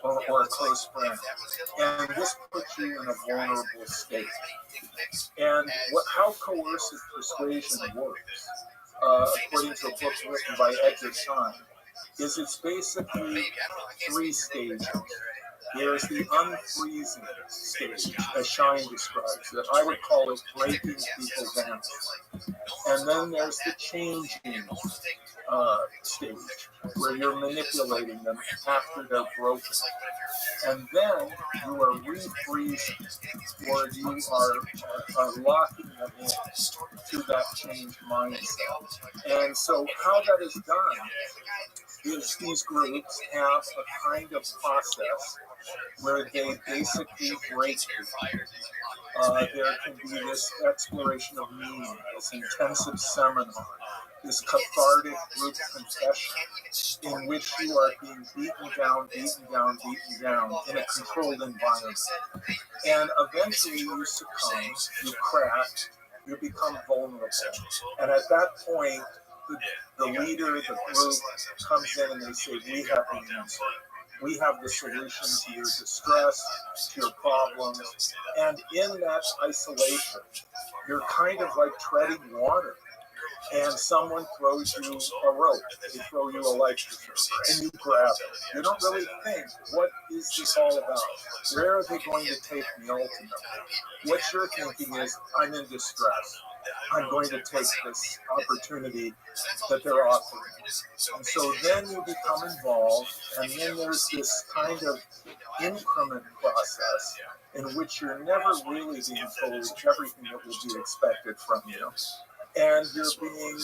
or a close friend. And this puts you in a vulnerable state. And how coercive persuasion works, according to a book written by Edgar Schein, is it's basically three stages. There's the unfreezing stage, as Schein describes it. I would call it breaking people down. And then there's the changing stage, where you're manipulating them after they're broken. And then you are refreezing, or you are locking them in to that changed mindset. And so how that is done is these groups have a kind of process where they basically break you. There can be this exploration of meaning, this intensive seminar, this cathartic group confession in which you are being beaten down in a controlled environment. And eventually you succumb, you crack, you become vulnerable. And at that point, the leader, the group comes in and they say, we have the answer. We have the solution to your distress, to your problems. And in that isolation, you're kind of like treading water. And someone throws you a rope, they throw you a life preserver, and you grab it. You don't really think, what is this all about? Where are they going to take me ultimately? What you're thinking is, I'm in distress. I'm going to take this opportunity that they're offering. And so then you become involved, and then there's this kind of increment process in which you're never really being told everything that will be expected from you. And you're being,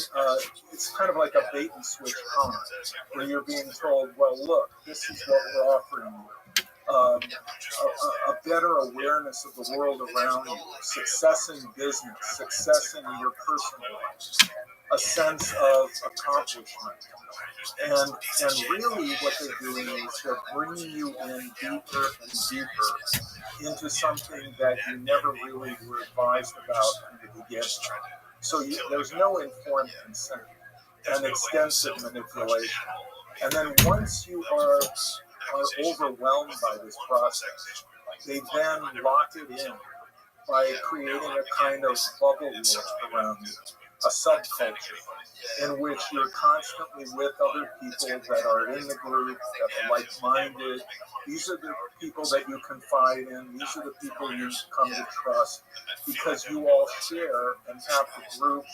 it's kind of like a bait and switch comment, where you're being told, well, look, this is what we're offering you. A better awareness of the world around you, success in business, success in your personal life, a sense of accomplishment. And really what they're doing is they're bringing you in deeper and deeper into something that you never really were advised about in the beginning. So there's no informed consent and extensive manipulation. And then once you are overwhelmed by this process, they then lock it in by creating a kind of bubble around you, a subculture in which you're constantly with other people that are in the group, that are like-minded. These are the people that you confide in. These are the people you come to trust because you all share and have the group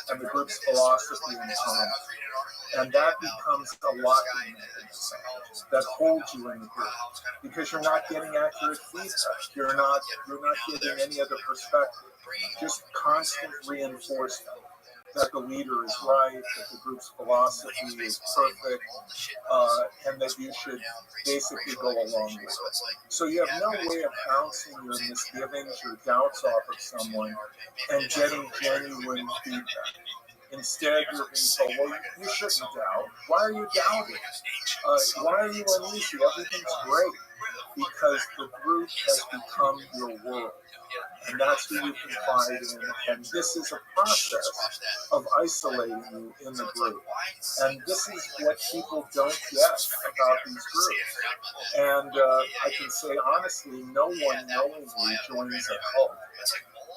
and the group's philosophy in common. And that becomes a locking mechanism that holds you in the group because you're not getting accurate feedback. You're not getting any other perspective. Just constant reinforcement that the leader is right, that the group's philosophy is perfect, and that you should basically go along with it. So you have no way of bouncing your misgivings, your doubts off of someone and getting genuine feedback. Instead, you're being told, well, you shouldn't doubt. Why are you doubting? Why are you uneasy? Everything's great. Because the group has become your world. And that's who you confide in. And this is a process of isolating you in the group. And this is what people don't get about these groups. And I can say honestly, no one knowingly joins a cult.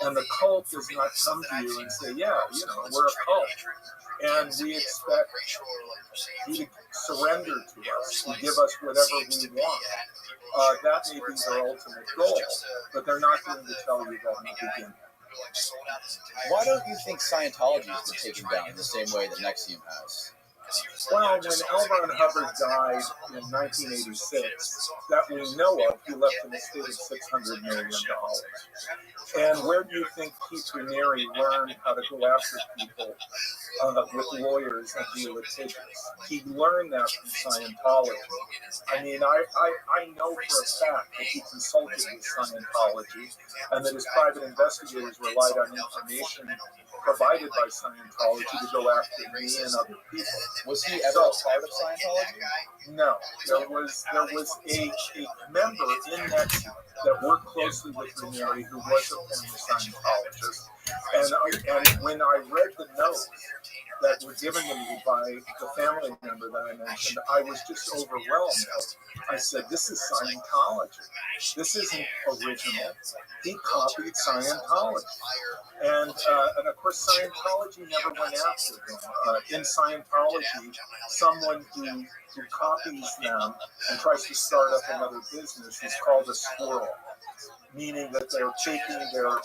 And the cult does not come to you and say, yeah, we're a cult. And we expect you to surrender to us, to give us whatever we want. That may be their ultimate goal, but they're not going to tell you that in the beginning. Why don't you think Scientology has been taken down in the same way that NXIVM has? Well, when L. Ron Hubbard died in 1986, that we know of, he left an estate of $600 million. And where do you think Keith Raniere learned how to go after people with lawyers and be litigious? He learned that from Scientology. I mean, I know for a fact that he consulted with Scientology and that his private investigators relied on information provided by Scientology to go after me and other people. Was he ever a part of Scientology? No. There was a member in NXIVM that worked closely with Raniere who was a former Scientologist. And when I read the notes that were given to me by the family member that I mentioned, I was just overwhelmed. I said, this is Scientology. This isn't original. He copied Scientology. And of course, Scientology never went after them. In Scientology, someone who copies them and tries to start up another business is called a squirrel, meaning that they're taking the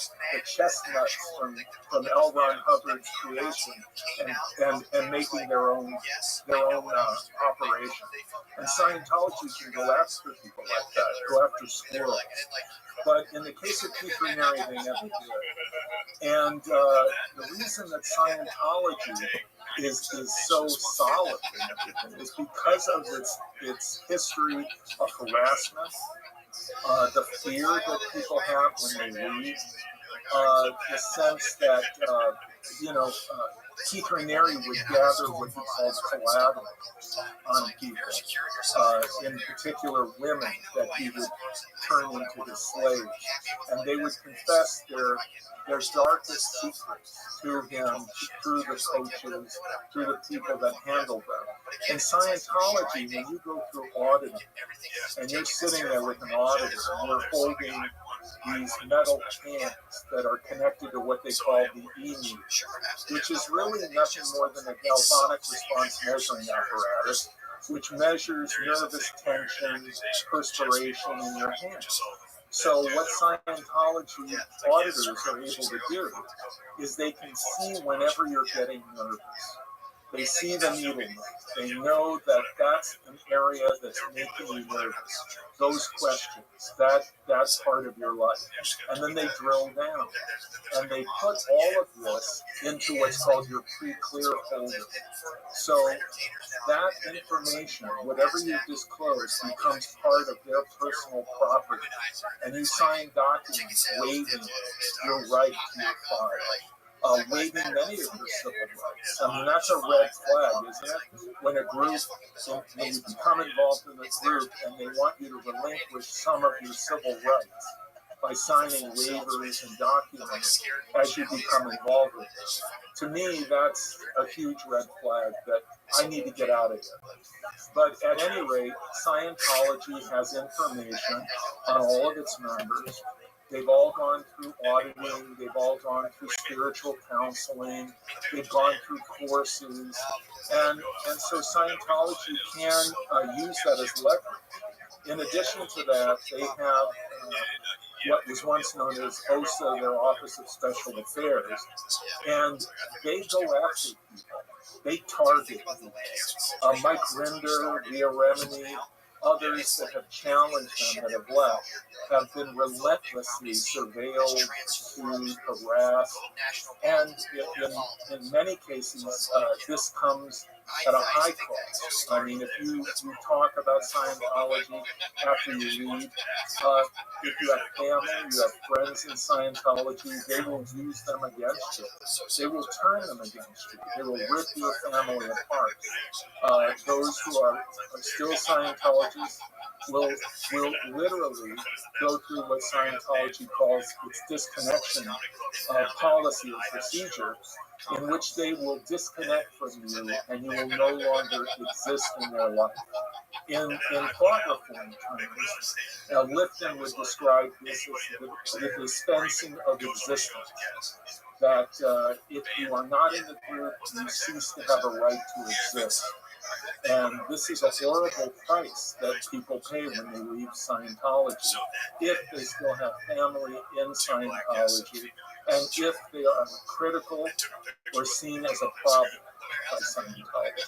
chestnuts from L. Ron Hubbard's creation and making their own operation. And Scientology can go after people like that, go after squirrels. But in the case of Keith Raniere, they never did. And the reason that Scientology is so solid and everything is because of its history of harassment, the fear that people have when they leave, the sense that, Keith Raniere would gather what he calls collateral on people, in particular women that he would turn into his slaves. And they would confess their darkest secrets to him through the coaches, through the people that handle them. In Scientology, when you go through auditing, and you're sitting there with an auditor, and you're holding these metal cans that are connected to what they call the E-meter, which is really nothing more than a galvanic response measuring apparatus, which measures nervous tension, perspiration in your hands. So what Scientology auditors are able to do is they can see whenever you're getting nervous. They see the needle move. They know that that's an area that's making you nervous. Those questions, that's part of your life. And then they drill down. And they put all of this into what's called your pre-clear folder. So that information, whatever you disclose, becomes part of their personal property. And you sign documents waiving your right to your file. Waiving many of your civil rights. I mean, that's a red flag, isn't it? When a group, when you become involved in a group and they want you to relinquish some of your civil rights by signing waivers and documents as you become involved with it. To me, that's a huge red flag that I need to get out of here. But at any rate, Scientology has information on all of its members. They've all gone through auditing. They've all gone through spiritual counseling. They've gone through courses. And so Scientology can use that as leverage. In addition to that, they have what was once known as OSA, their Office of Special Affairs, and they go after people. They target people. Mike Rinder, Leah Remini, others that have challenged them that have left have been relentlessly surveilled, pursued, harassed, and in many cases, this comes at a high cost. I mean, if you talk about Scientology after you leave, if you have family, you have friends in Scientology, they will use them against you. They will turn them against you. They will rip your family apart. Those who are still Scientologists will literally go through what Scientology calls its disconnection policy or procedure, in which they will disconnect from you and you will no longer exist in their life. In thought reform terms, Lifton would describe this as the dispensing of existence. That if you are not in the group, you cease to have a right to exist. And this is a horrible price that people pay when they leave Scientology, if they still have family in Scientology, and if they are critical or seen as a problem by Scientology.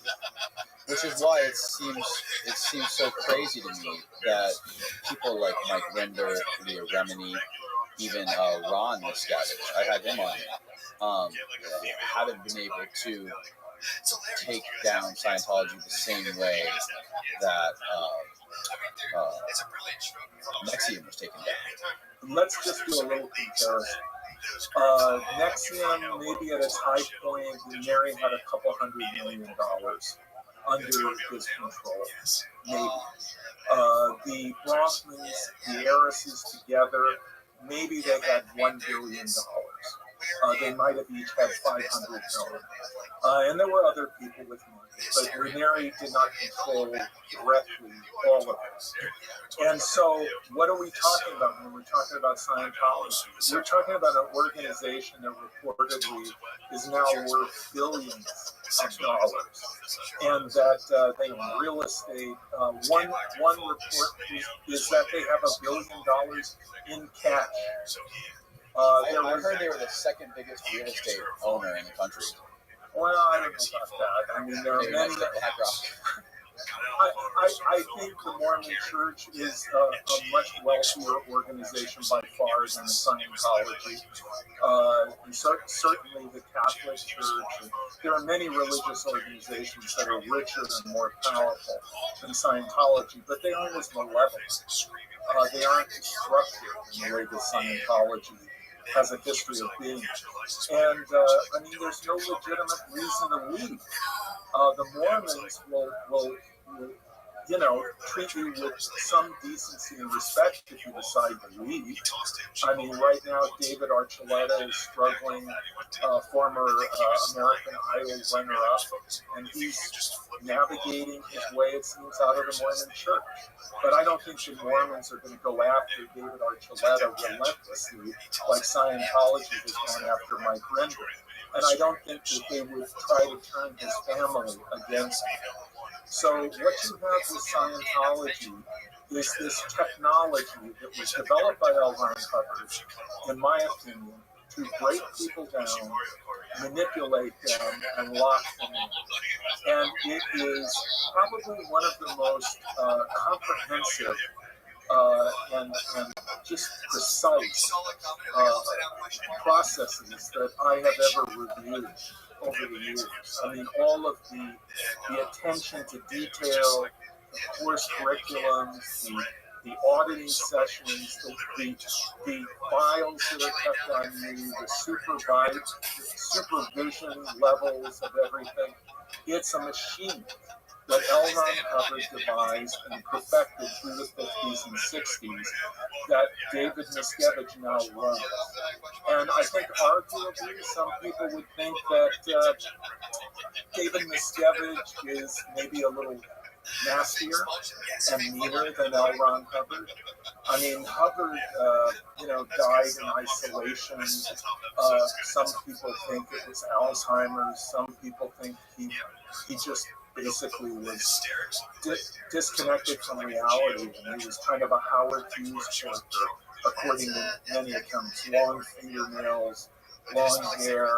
Which is why it seems so crazy to me that people like Mike Rinder, Leah Remini, even Ron Miscavige, I had him on, haven't been able to take down Scientology the same way that Nexium was taken down. Let's just do a little comparison. Nexium, maybe at its high point, Mary had a couple $100 million under his control, maybe. The Bronfmans, the heiresses together, maybe they had $1 billion. They might have each had 500 million. And there were other people with money, but Ranieri did not control directly all of it. And so, what are we talking about when we're talking about Scientology? We're talking about an organization that reportedly is now worth billions of dollars, and that they own real estate. One report is that they have $1 billion in cash. I heard they were the second biggest real estate owner in the country. Well, I don't know about that. I mean, there are many. I think the Mormon Church is a much wealthier organization by far than Scientology. And certainly the Catholic Church. There are many religious organizations that are richer and more powerful than Scientology, but they aren't as malevolent. They aren't destructive in the way that Scientology has a history of being. And, I mean, there's no legitimate reason to leave. The Mormons will treat you with some decency and respect if you decide to leave. I mean, right now, David Archuleta is struggling, former American Idol runner-up, and he's navigating his way, it seems, out of the Mormon Church. But I don't think the Mormons are going to go after David Archuleta relentlessly like Scientology has gone after Mike Render. And I don't think that they would try to turn his family against him. So what you have with Scientology is this technology that was developed by L. Ron Hubbard, in my opinion, to break people down, manipulate them, and lock them in. And it is probably one of the most comprehensive and just precise processes that I have ever reviewed over the years. I mean, all of the attention to detail, the course curriculums, the auditing sessions, the files that are kept on you, the supervision levels of everything. It's a machine that L. Ron Hubbard devised and perfected through the 50s and 60s that David Miscavige now runs. And I think arguably some people would think that David Miscavige is maybe a little nastier and meaner than L. Ron Hubbard. I mean, Hubbard, died in isolation. Some people think it was Alzheimer's. Some people think he just basically was disconnected from reality, and he was kind of a Howard Hughes character, according to many accounts. Long fingernails, long hair,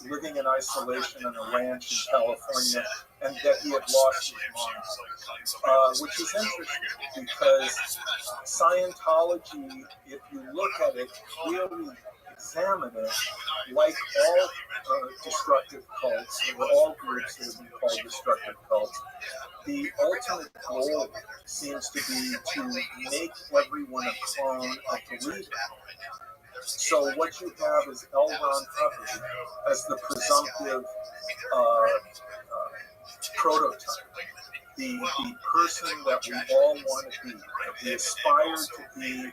living in isolation on a ranch in California, and that he had lost his mind, which is interesting because Scientology, if you look at it, clearly examine it, like all destructive cults, or all groups that have been called destructive cults, the ultimate goal seems to be to make everyone a clone of the leader. So what you have is L. Ron Hubbard as the presumptive prototype, the person that we all want to be, that we aspire to be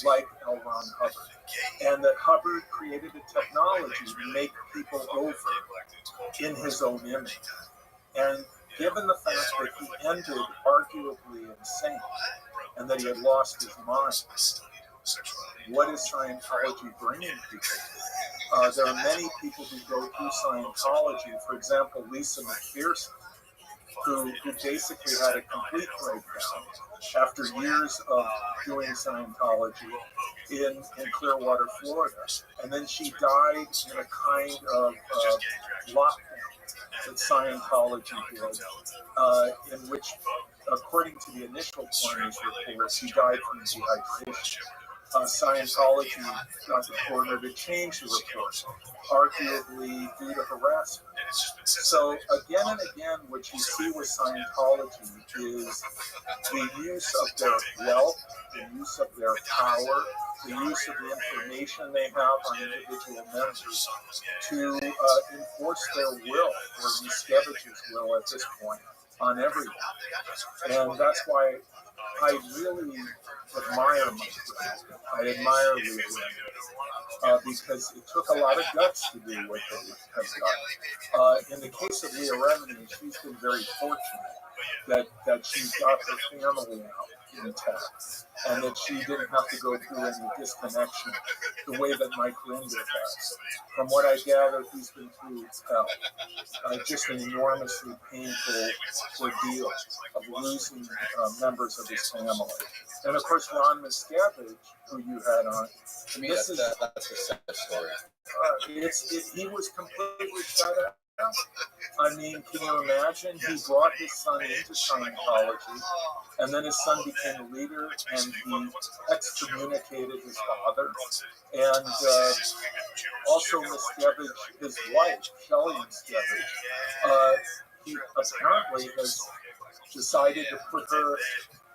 like L. Ron Hubbard. And that Hubbard created a technology to make people over in his own image. And given the fact that he ended arguably insane and that he had lost his mind, what is Scientology bringing people? There are many people who go through Scientology, for example, Lisa McPherson, who basically had a complete breakdown after years of doing Scientology in Clearwater, Florida. And then she died in a kind of lockdown that Scientology did, in which, according to the initial coroner's report, she died from dehydration. Scientology got the coroner to change the report, arguably due to harassment. So again and again, what you see with Scientology is the use of their wealth, the use of their power, the use of the information they have on individual members to enforce their will, or Miscavige's will at this point, on everyone. And that's why I really admire my friend. I admire Leah Remini, because it took a lot of guts to do what they have done. In the case of Leah Remini, she's been very fortunate that she got her family out intact, and that she didn't have to go through any disconnection the way that Mike Rinder has. From what I gather, he's been through hell. Just an enormously painful ordeal of losing members of his family. And of course, Ron Miscavige, who you had on. To me, that's a sad story. He was completely shut out. I mean, can you imagine? He brought his son into Scientology, and then his son became a leader, and he excommunicated his father. And also Miscavige, his wife, Shelley Miscavige, he apparently has decided to put her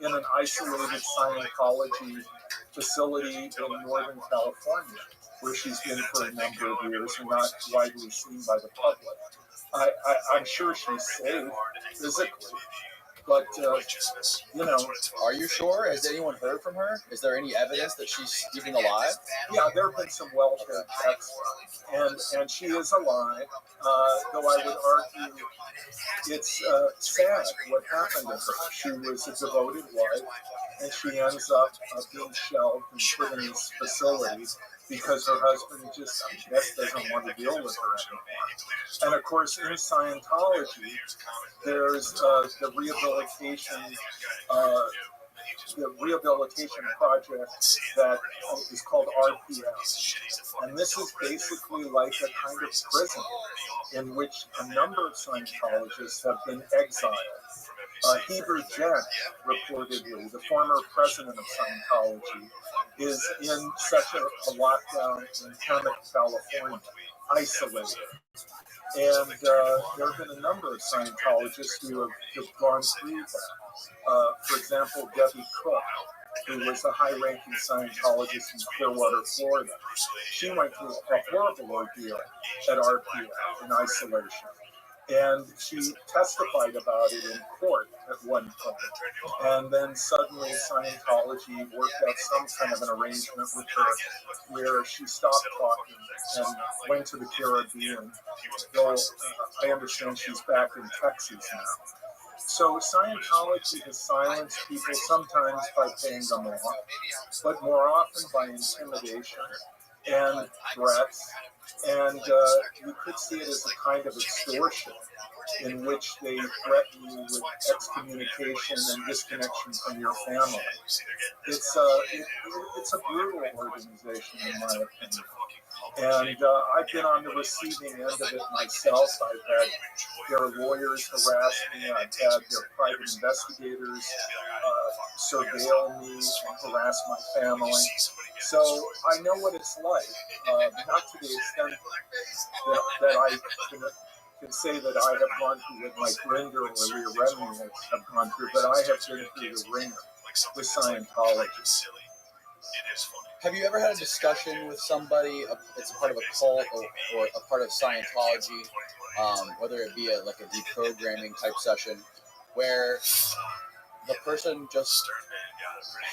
in an isolated Scientology facility in Northern California, where she's been for a number of years and not widely seen by the public. I'm sure she's safe physically, but, Are you sure? Has anyone heard from her? Is there any evidence that she's even alive? Yeah, there have been some welfare checks, and she is alive, though I would argue it's sad what happened to her. She was a devoted wife, and she ends up being shelved and put in this facility because her husband just, I guess, doesn't want to deal with her anymore. And of course, in Scientology, there's the rehabilitation project that is called RPS. And this is basically like a kind of prison in which a number of Scientologists have been exiled. Heber Jen, reportedly, the former president of Scientology, is in such a lockdown in Hemet, California, isolated. And there have been a number of Scientologists who have gone through that. For example, Debbie Cook, who was a high-ranking Scientologist in Clearwater, Florida. She went through a horrible ordeal at RPF in isolation. And she testified about it in court at one point. And then suddenly Scientology worked out some kind of an arrangement with her where she stopped talking and went to the Caribbean. Though I understand she's back in Texas now. So Scientology has silenced people sometimes by paying them off, but more often by intimidation and threats. And you could see it as a kind of extortion in which they threaten you with excommunication and disconnection from your family. It's a brutal organization, in my opinion. And I've been on the receiving end of it myself. I've had their lawyers harass me. I've had their private investigators surveil me and harass my family. So I know what it's like, not to the extent that I can say that I have gone through what Mike Rinder or Leah Remini have gone through, but I have been through the ringer with Scientology. Have you ever had a discussion with somebody, it's a part of a cult or a part of Scientology, whether it be a deprogramming type session, where the person just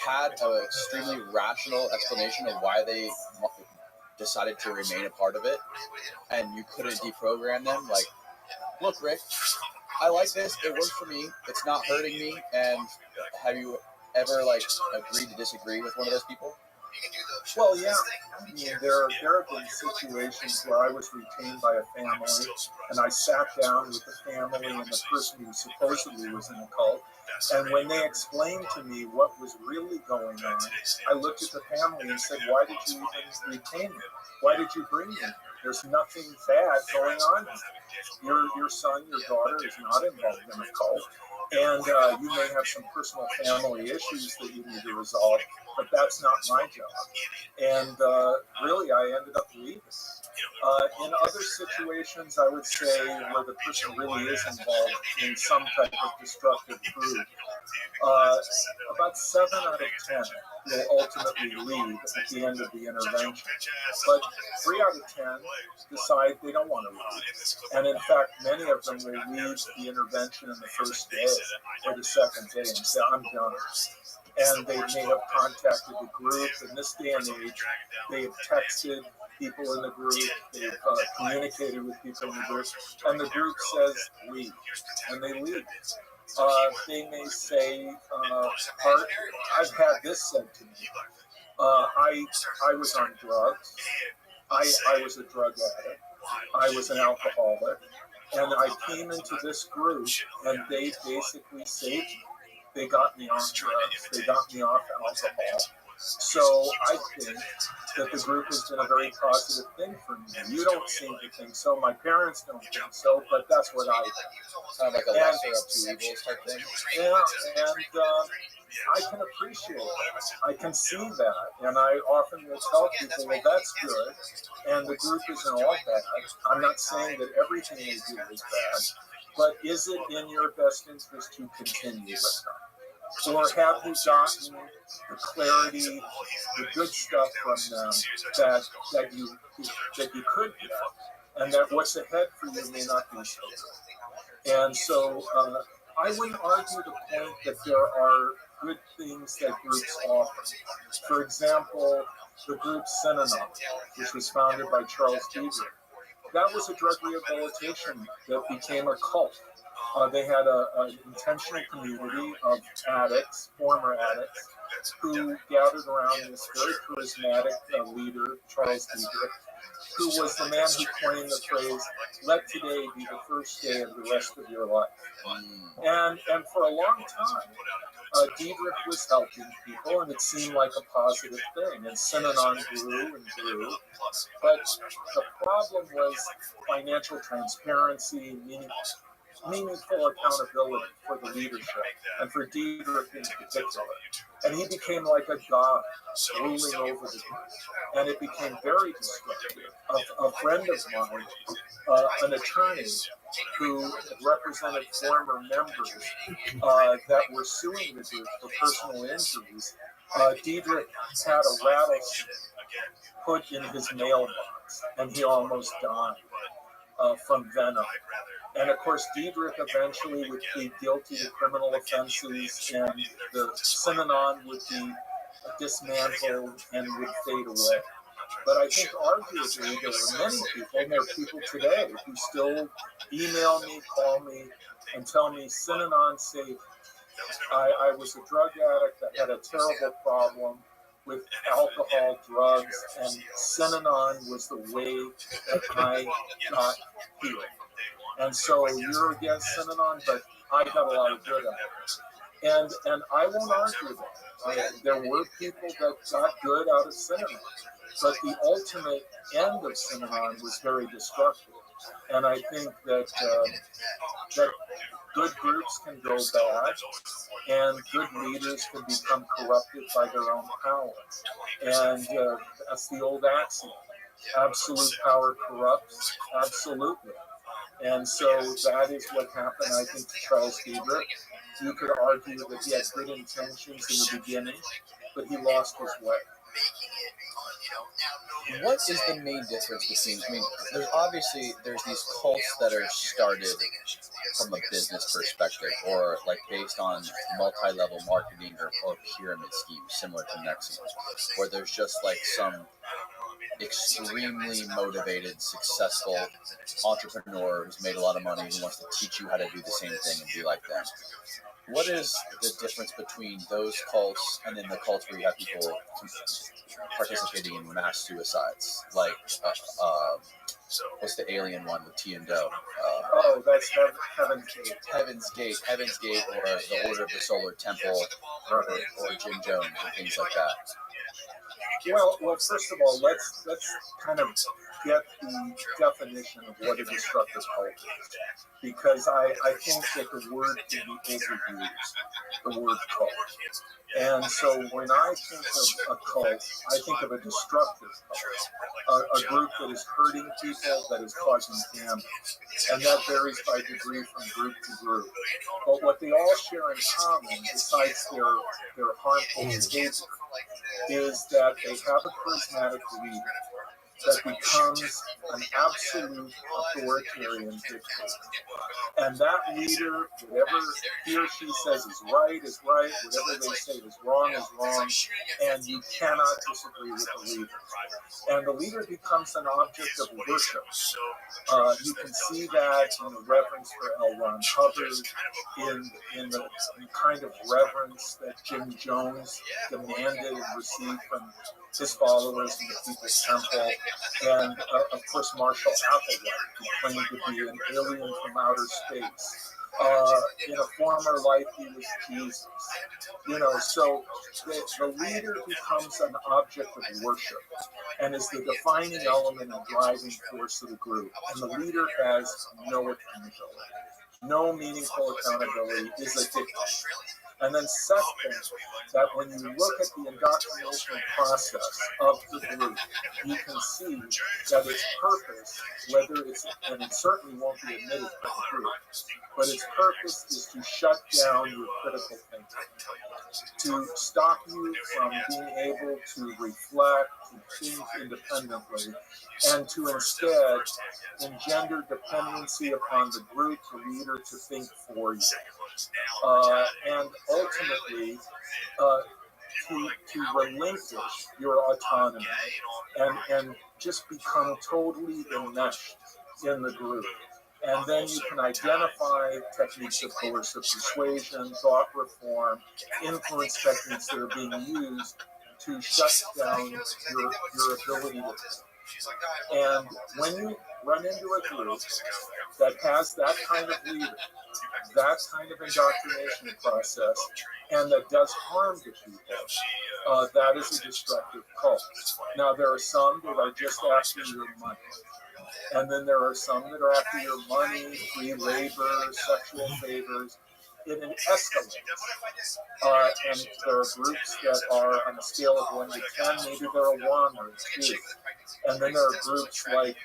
had an extremely rational explanation of why they decided to remain a part of it, and you couldn't deprogram them? Like, look, Rick, I like this, it works for me, it's not hurting me. And have you ever agreed to disagree with one of those people? Well, yeah. I mean, there have been situations where I was retained by a family, and I sat down with the family and the person who supposedly was in the cult. And when they explained to me what was really going on, I looked at the family and said, "Why did you even retain me? Why did you bring me here? There's nothing bad going on here. Your son, your daughter is not involved in a cult. And you may have some personal family issues that you need to resolve, but that's not my job." And really, I ended up leaving. In other situations, I would say where the person really is involved in some type of destructive group, about 7 out of 10 will ultimately leave at the end of the intervention. But 3 out of 10 decide they don't want to leave. And in fact, many of them will leave the intervention in the first day or the second day and say, "I'm done." and they may have contacted the group. In this day and age, they have texted people in the group, they've communicated with people in the group, and the group says leave, and they leave. They may say, I've had this said to me, I was on drugs, I was a drug addict, I was an alcoholic, and I came into this group, and they basically saved me. They got me off drugs, they got me off alcohol. So I think that the group has been a very positive thing for me. You don't seem to think so. My parents don't think so, but that's what I think. Kind of like a lesser of two evils type thing. Yeah, and I can appreciate it. I can see that, and I often will tell people, well, that's good, and the group isn't all bad. I'm not saying that everything they do is bad, but is it in your best interest to continue with them? Or have you gotten the clarity, the good stuff from them that you could get, and that what's ahead for you may not be so good? And so I wouldn't argue the point that there are good things that groups offer. For example, the group Synanon, which was founded by Charles Diedrich. That was a drug rehabilitation that became a cult. They had an intentional community of addicts, former addicts, who gathered around this very charismatic leader, Charles Diedrich, who was the man who coined the phrase, let today be the first day of the rest of your life. And for a long time, Diedrich was helping people, and it seemed like a positive thing. And Synanon grew and grew. But the problem was financial transparency, meaningful accountability for the leadership, and for Diedrich in particular. And he became like a god ruling over the group. And it became very destructive. A friend of mine, an attorney who represented former members that were suing the group for personal injuries, Diedrich had a rattlesnake put in his mailbox, and he almost died from venom. And of course, Diedrich eventually would plead guilty to criminal offenses, and the Synanon would be dismantled and would fade away. But I think arguably there were many people, and there are people today who still email me, call me, and tell me Synanon saved me. I was a drug addict that had a terrible problem with alcohol, drugs, and Synanon was the way that I got healed. And so you're against Synanon, but I got a lot of good out of it. And I won't argue that. There were people that got good out of Synanon, but the ultimate end of Synanon was very destructive. And I think that that good groups can go bad, and good leaders can become corrupted by their own power. And that's the old axiom. Absolute power corrupts, absolutely. And so that is what happened, I think, to Charles Diedrich. You could argue that he had good intentions in the beginning, but he lost his way. What is the main difference between, there's these cults that are started from a business perspective, or like based on multi-level marketing or pyramid schemes similar to Nexium, where there's just like some extremely motivated, successful entrepreneur who's made a lot of money who wants to teach you how to do the same thing and be like them. What is the difference between those cults and then the cults where you have people participating in mass suicides? Like, what's the alien one with T and Doe? That's Heaven's Gate. Heaven's Gate, or the Order of the Solar Temple, or Jim Jones, and things like that. Well, first of all, let's kind of get the definition of what a destructive cult is, because I think that the word can be overused, the word cult. And so when I think of a cult, I think of a destructive cult, a group that is hurting people, that is causing damage, and that varies by degree from group to group. But what they all share in common, besides their harmful behavior, is that they have a charismatic leader that becomes an absolute authoritarian dictator. And that leader, whatever he or she says is right, whatever they say is wrong, and you cannot disagree with the leader. And the leader becomes an object of worship. You can see that in the reverence for L. Ron Hubbard, in the kind of reverence that Jim Jones demanded and received from his followers in the People's Temple, and of course Marshall Applewhite, who claimed to be an alien from outer space. In a former life, he was Jesus. So the leader becomes an object of worship and is the defining element and driving force of the group. And the leader has no accountability, no meaningful accountability, is a dictator. And then second, that when you look at the indoctrination process of the group, you can see that its purpose, whether it's, and it certainly won't be admitted by the group, but its purpose is to shut down your critical thinking, to stop you from being able to reflect, to think independently, and to instead engender dependency upon the group, the leader, to think for you. And ultimately, to relinquish your autonomy and just become totally enmeshed in the group. And then you can identify techniques of coercive persuasion, thought reform, influence techniques that are being used to shut down your ability to think. And when you run into a group that has that kind of leader, that kind of indoctrination process, and that does harm to people, that is a destructive cult. Now, there are some that are just after your money. And then there are some that are after your money, free labor, sexual favors. It escalates. And there are groups that are on a scale of 1 to 10, maybe they're a 1 or a 2. And then there are groups like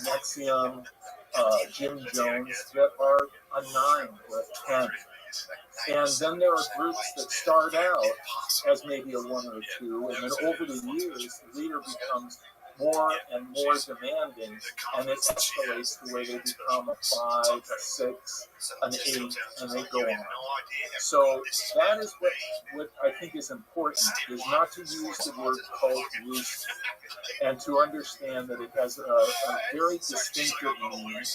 Nexium, Jim Jones, that are a 9 or a 10. And then there are groups that start out as maybe a 1 or a 2, and then over the years, the leader becomes more and more demanding, and it escalates to where they become a 5, a 6, an 8, and they go on. So that is what I think is important, is not to use the word cult loosely, and to understand that it has a very distinctive meaning,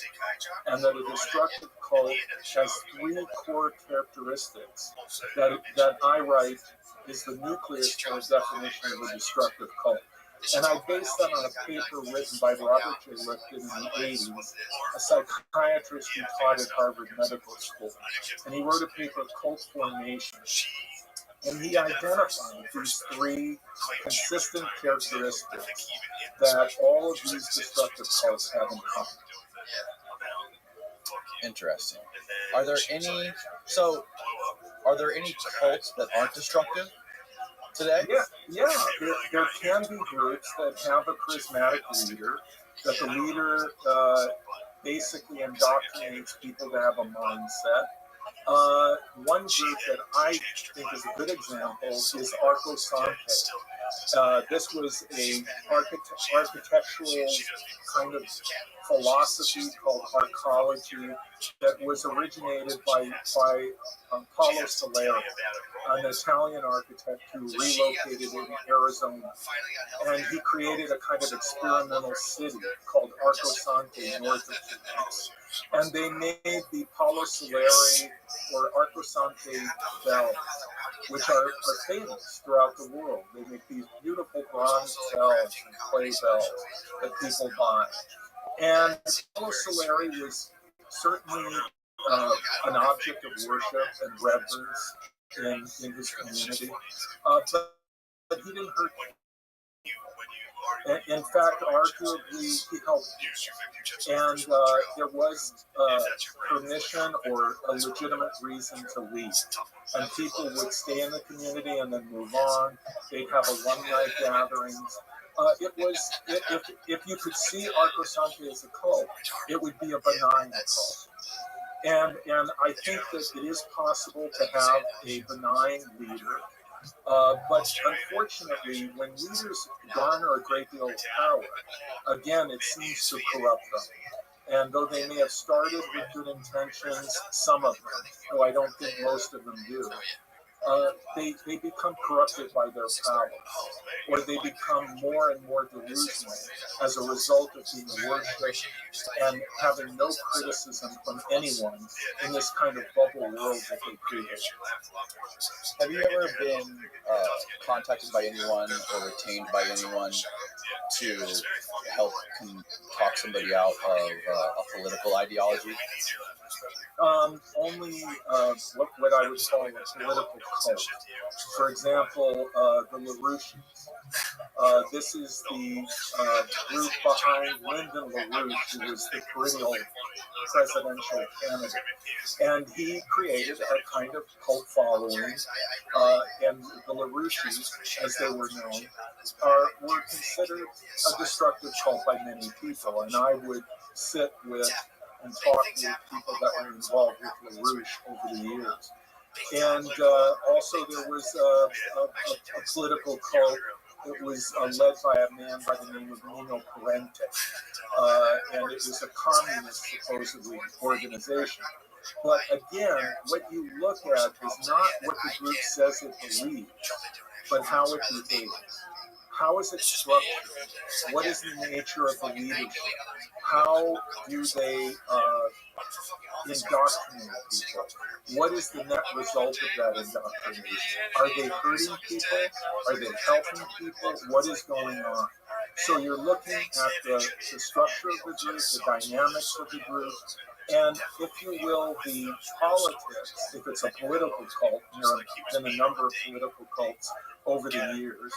and that a destructive cult has 3 core characteristics that I write is the nucleus for a definition of a destructive cult. And I based that on a paper written by Robert J. Lifton in the 80s, a psychiatrist who taught at Harvard Medical School. And he wrote a paper, Cult Formation. And he identified these 3 consistent characteristics that all of these destructive cults have in common. Interesting. Are there any cults that aren't destructive today? Yeah. There can be groups that have a charismatic leader, that the leader basically indoctrinates people to have a mindset. One group that I think is a good example is ROTHSCHILD. This was a architectural kind of philosophy called arcology that was originated by Paulo Soleri, an Italian architect who relocated in Arizona. And he created a kind of experimental city called Arcosante north of Phoenix. And they made the Paulo Soleri or Arcosante bells, which are famous throughout the world. They make these beautiful bronze bells and clay bells that people buy. And Paulo Soleri was certainly an object of worship and reverence in his community, but he didn't hurt them. In fact, arguably, he helped. And there was permission or a legitimate reason to leave. And people would stay in the community and then move on. They'd have alumni gatherings. If you could see Arcosante as a cult, it would be a benign cult. And I think that it is possible to have a benign leader But unfortunately, when leaders garner a great deal of power, again, it seems to corrupt them. And though they may have started with good intentions, some of them, though I don't think most of them do, they become corrupted by their power, or they become more and more delusional as a result of being worshipped and having no criticism from anyone in this kind of bubble world that they create. Have you ever been contacted by anyone or retained by anyone to help talk somebody out of a political ideology? Only what I would call a political cult. For example, the LaRouches. This is the group behind Lyndon LaRouche, who was the perennial presidential candidate. And he created a kind of cult following, and the LaRouches, as they were known, were considered a destructive cult by many people. And I would sit with and talk with people that were involved with LaRouche over the years. And also there was a political cult that was led by a man by the name of Nino Parente. And it was a communist, supposedly, organization. But again, what you look at is not what the group says it believes, but how it behaves. How is it structured? What is the nature of the leadership? How do they indoctrinate people? What is the net result of that indoctrination? Are they hurting people? Are they helping people? What is going on? So you're looking at the structure of the group, the dynamics of the group, and, if you will, the politics, if it's a political cult, there have been a number of political cults over the years,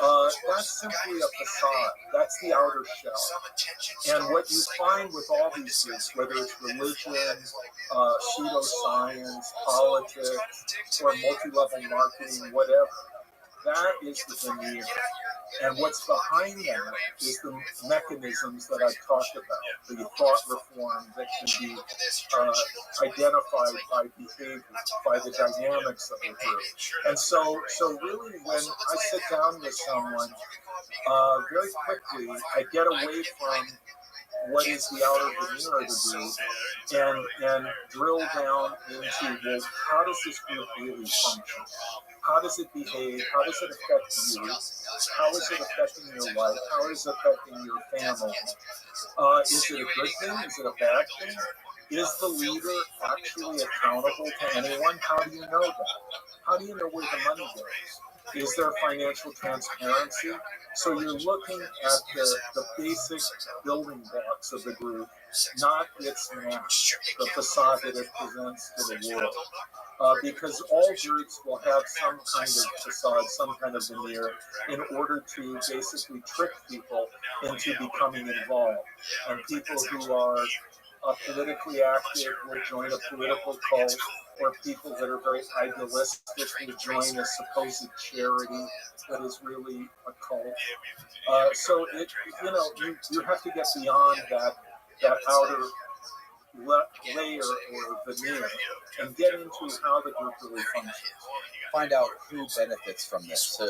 that's simply a facade. That's the outer shell. And what you find with all these groups, whether it's religion, pseudoscience, politics, or multi-level marketing, whatever, that is the veneer. And what's behind that is the mechanisms that I've talked about, the thought reform that can be identified by behavior, by the dynamics of the group. And so really, when I sit down with someone, very quickly I get away from what is the outer veneer of the group and drill down into, well, how does this group really function? How does it behave? How does it affect you? How is it affecting your life? How is it affecting your family? Is it a good thing? Is it a bad thing? Is the leader actually accountable to anyone? How do you know that? How do you know where the money goes? Is there financial transparency? So you're looking at the basic building blocks of the group, not its mask, the facade that it presents to the world. Because all groups will have some kind of facade, some kind of veneer, in order to basically trick people into becoming involved. And people who are politically active will join a political cult, or people that are very idealistic will join a supposed charity that is really a cult. So you have to get beyond that outer layer or veneer and get into how the group really functions. Find out who benefits from this. So,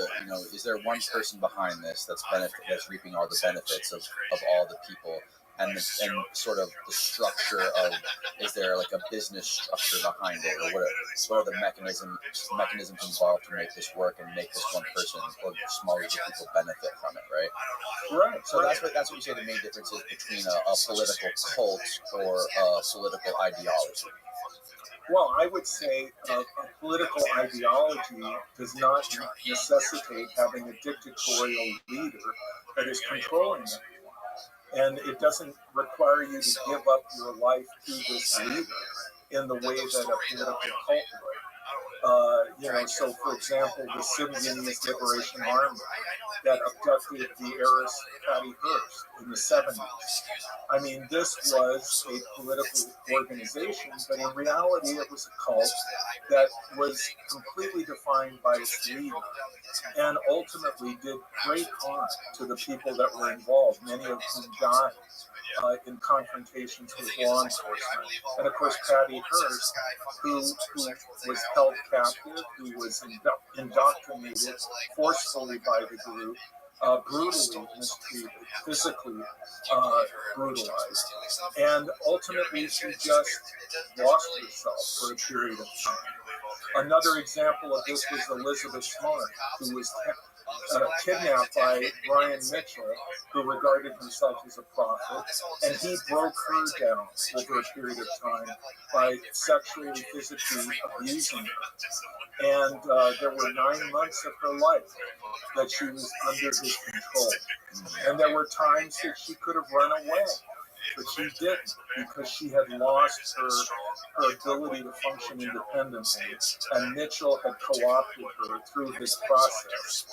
is there one person behind this that's reaping all the benefits of all the people, and sort of the structure of, is there like a business structure behind it, or what are the mechanisms involved to make this work and make this one person or smaller group of people benefit from it, right? Right. So that's what you say the main difference is between a political cult or a political ideology. Well, I would say a political ideology does not necessitate having a dictatorial leader that is controlling it. And it doesn't require you to give up your life to this leader in the way that a political cult would. So, for example, the Symbionese Liberation Army. that abducted the heiress Patty Hearst in the 70s. I mean, this was a political organization, but in reality, it was a cult that was completely defined by its leader and ultimately did great harm to the people that were involved, many of whom died in confrontations with law enforcement. And of course, Patty Hearst, who was held captive, who was indoctrinated forcefully by the group, brutally mistreated, physically brutalized, and ultimately she just lost herself for a period of time. Another example of this was Elizabeth Smart, who was kidnapped by Brian Mitchell, who regarded himself as a prophet, and he broke her down over a period of time by sexually, physically abusing her. And there were 9 months of her life that she was under his control. And there were times that she could have run away, but she didn't, because she had lost her ability to function independently, and Mitchell had co-opted her through his process.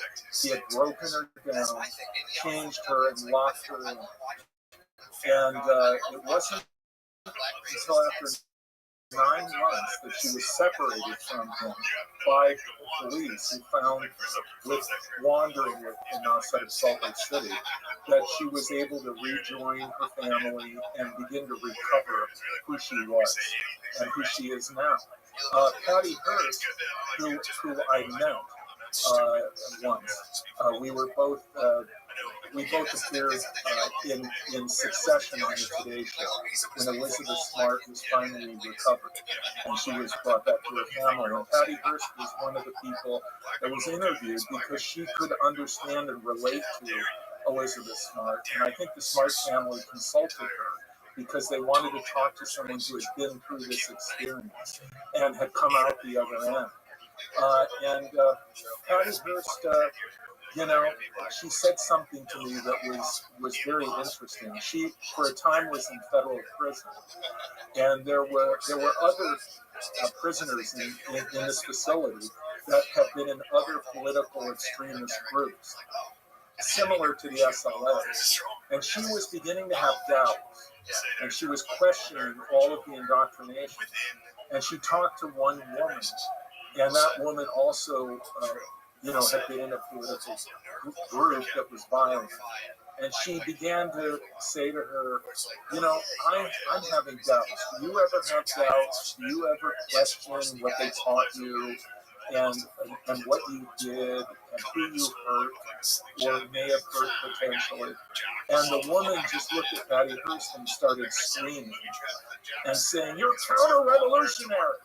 He had broken her down, changed her, and locked her in. And it wasn't until after 9 months that she was separated from him by police who found, with wandering in outside of Salt Lake City, that she was able to rejoin her family and begin to recover who she was and who she is now. Patty Hearst, who I met once, we both appeared in succession on the Today Show when Elizabeth Smart was finally recovered and she was brought back to her family. And Patty Hearst was one of the people that was interviewed because she could understand and relate to Elizabeth Smart. And I think the Smart family consulted her because they wanted to talk to someone who had been through this experience and had come out the other end. Patty Hearst, she said something to me that was very interesting. She, for a time, was in federal prison, and there were other prisoners in this facility that have been in other political extremist groups, similar to the SLA. And she was beginning to have doubts, and she was questioning all of the indoctrination. And she talked to one woman, and that woman also had been in a political group that was violent. And she began to say to her, I'm having doubts. Do you ever have doubts? Do you ever question what they taught you and what you did and who you hurt or may have hurt potentially? And the woman just looked at Patty Hearst and started screaming and saying, "You're counter-revolutionary.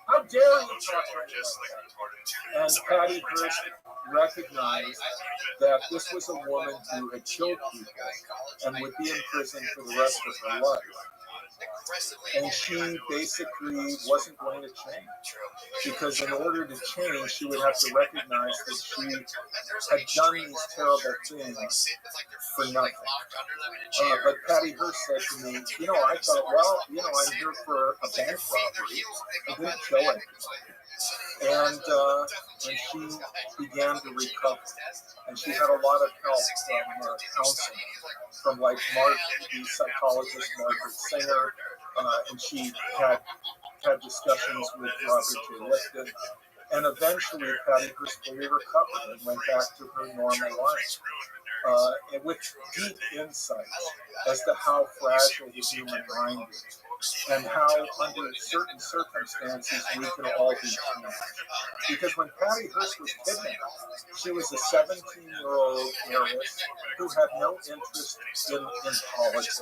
How dare you talk like that?" And Patty Hearst recognized that this was a woman who had killed people and would be in prison for the rest of her life. And she basically wasn't going to change, because in order to change, she would have to recognize that she had done these terrible things for nothing. But Patty Hearst said to me, I thought, I'm here for a bank robbery. I didn't kill anybody. And she began to recover. And she had a lot of help from counseling, from Mark, the psychologist Margaret Singer, and she had discussions with Robert J. Lifton. And eventually, Patty Hearst fully recovered and went back to her normal life, and with deep insight as to how fragile the human mind is, and how under certain circumstances we can all be changed. Because when Patty Hearst was kidnapped, she was a 17-year-old heiress who had no interest in politics.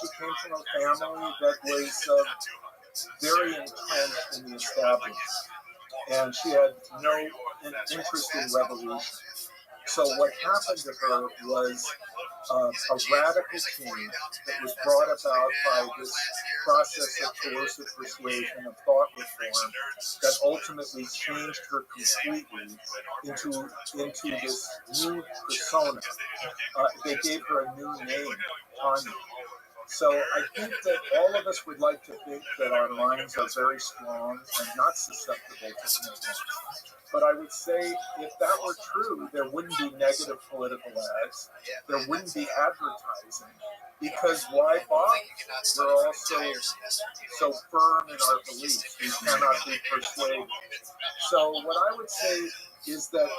She came from a family that was very entrenched in the establishment, and she had no interest in revolution. So what happened to her was a radical change that was brought about by this process of coercive persuasion, of thought reform, that ultimately changed her completely into this new persona. They gave her a new name, Tanya. So I think that all of us would like to think that our minds are very strong and not susceptible to influence. But I would say if that were true, there wouldn't be negative political ads. There wouldn't be advertising. Because why bother? We're also so firm in our beliefs. We cannot be persuaded. So what I would say is that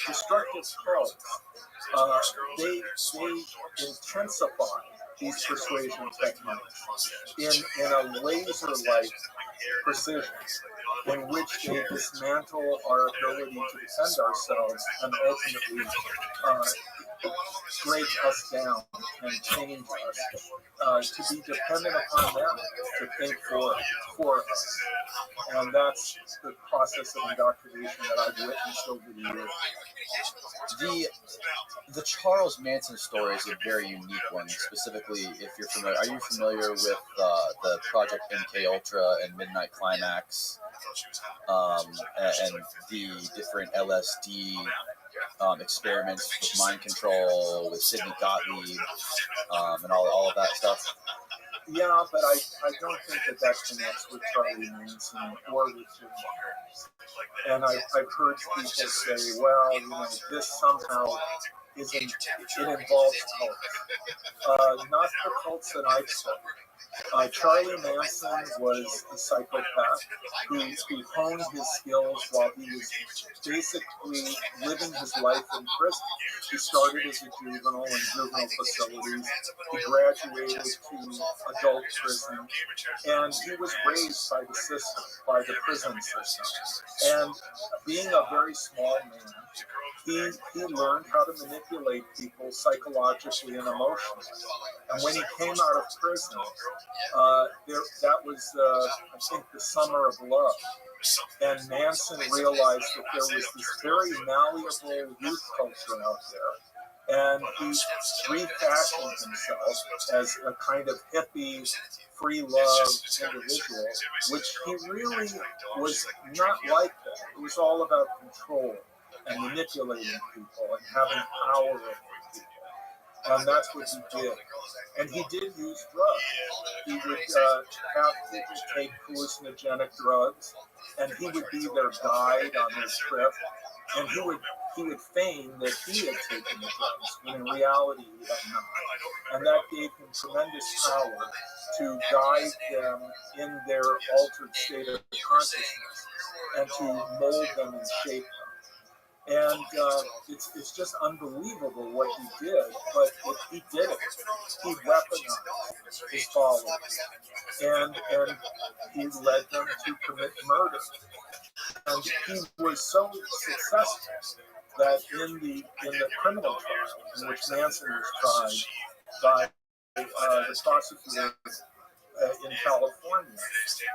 destructive cults, they intensify these persuasion techniques in a laser-like precision, in which they dismantle our ability to defend ourselves and ultimately break us down and change us to be dependent upon them to think for us. And that's the process of indoctrination that I've witnessed over the years. The Charles Manson story is a very unique one. Specifically, if you're familiar, are you familiar with the Project MK Ultra and Midnight Climax, and the different LSD experiments with mind control, with Sidney Gottlieb, and all of that stuff? Yeah, but I don't think that connects with Charlie Manson or with Jim. And I've heard people say, well, this somehow it involves cults. Not the cults that I've studied. Charlie Manson was a psychopath who honed his skills while he was basically living his life in prison. He started as a juvenile in juvenile facilities. He graduated to adult prison, and he was raised by the system, by the prison system. And being a very small man, he learned how to manipulate people psychologically and emotionally. And when he came out of prison, that was, I think, the summer of love. And Manson realized that there was this very malleable youth culture out there. And he refashioned himself as a kind of hippie, free love individual, which he really was not like that. It was all about control and manipulating people and having power over people. And that's what he did. And he did use drugs. He would have people take hallucinogenic drugs, and he would be their guide on their trip. And he would feign that he had taken the drugs, when in reality he had not. And that gave him tremendous power to guide them in their altered state of consciousness and to mold them and shape them. And it's just unbelievable what he did, but he did it. He weaponized his followers, and he led them to commit murder. And he was so successful that in the criminal trial in which Manson was tried by the prosecutor in California,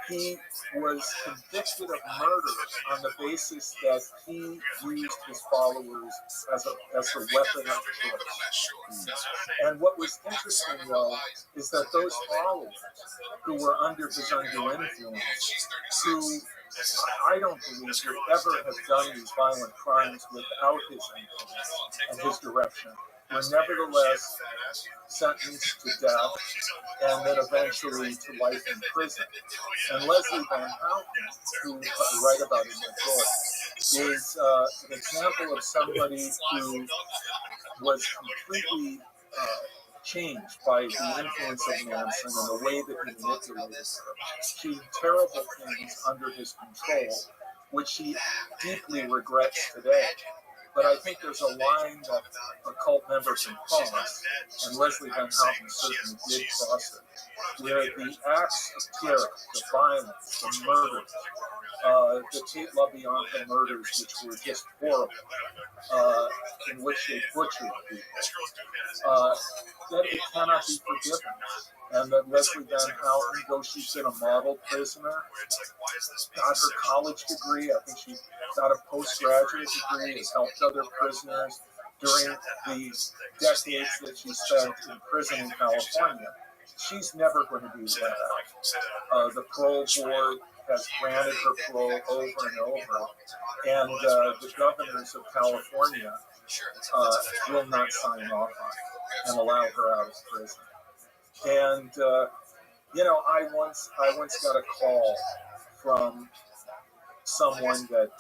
he was convicted of murder on the basis that he used his followers as a weapon of choice. And what was interesting, though, is that those followers who were under his undue influence, who I don't believe would ever have done these violent crimes without his influence and his direction, were nevertheless sentenced to death and then eventually to life in prison. And Leslie Van Houten, who I write about in my book, is an example of somebody who was completely changed by the influence of Manson and the way that he manipulated her. She did terrible things under his control, which she deeply regrets today. But I think there's a line that a cult member can cross, and Leslie Van Houten certainly did cross it, where the acts of terror, the violence, the murder, the Kate LaBianca murders, which were just horrible, in which they butchered people, that it cannot be forgiven. And that Leslie Van Houten, though she's been a model prisoner, got her college degree. I think she got a postgraduate degree, has helped other prisoners during the decades that she spent in prison in California. She's never going to be let out. The parole board has granted her parole over and over, and the governors of California will not sign off on it and allow her out of prison. And I once got a call from someone that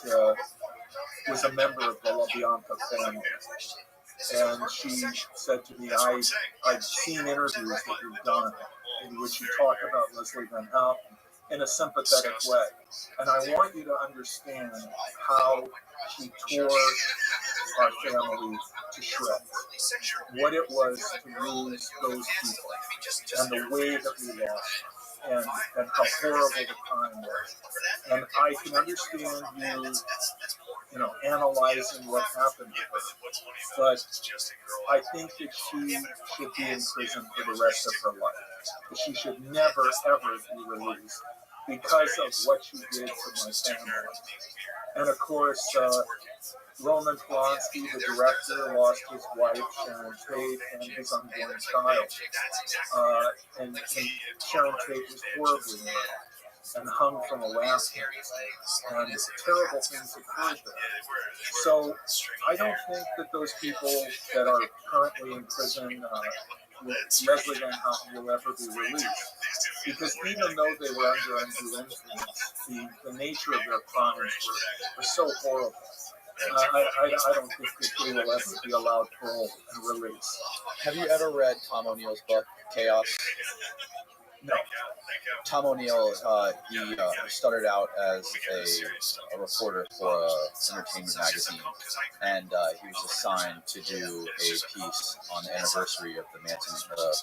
was a member of the LaBianca family, and she said to me, I've seen interviews that you've done in which you talk about Leslie Van Houten in a sympathetic way, and I want you to understand how she tore our family to shreds, what it was to lose those people, and the way that we lost them, and how horrible the time was. And I can understand analyzing what happened to her, but I think that she should be in prison for the rest of her life. That she should never, ever be released because of what she did to my family. And of course, Roman Polanski, the director, lost his wife, Sharon Tate, and his unborn child. And Sharon Tate was horribly murdered and hung from a rafter. And terrible things occurred there. So I don't think that those people that are currently in prison, Leslie Van Houten, will ever be released. Because even though they were under undue influence, the nature of their crimes were so horrible. I don't think that they will ever be allowed parole and release. Have you ever read Tom O'Neill's book, Chaos? No. Tom O'Neill, he started out as a reporter for an entertainment magazine, and he was assigned to do a piece on the anniversary of the Manson,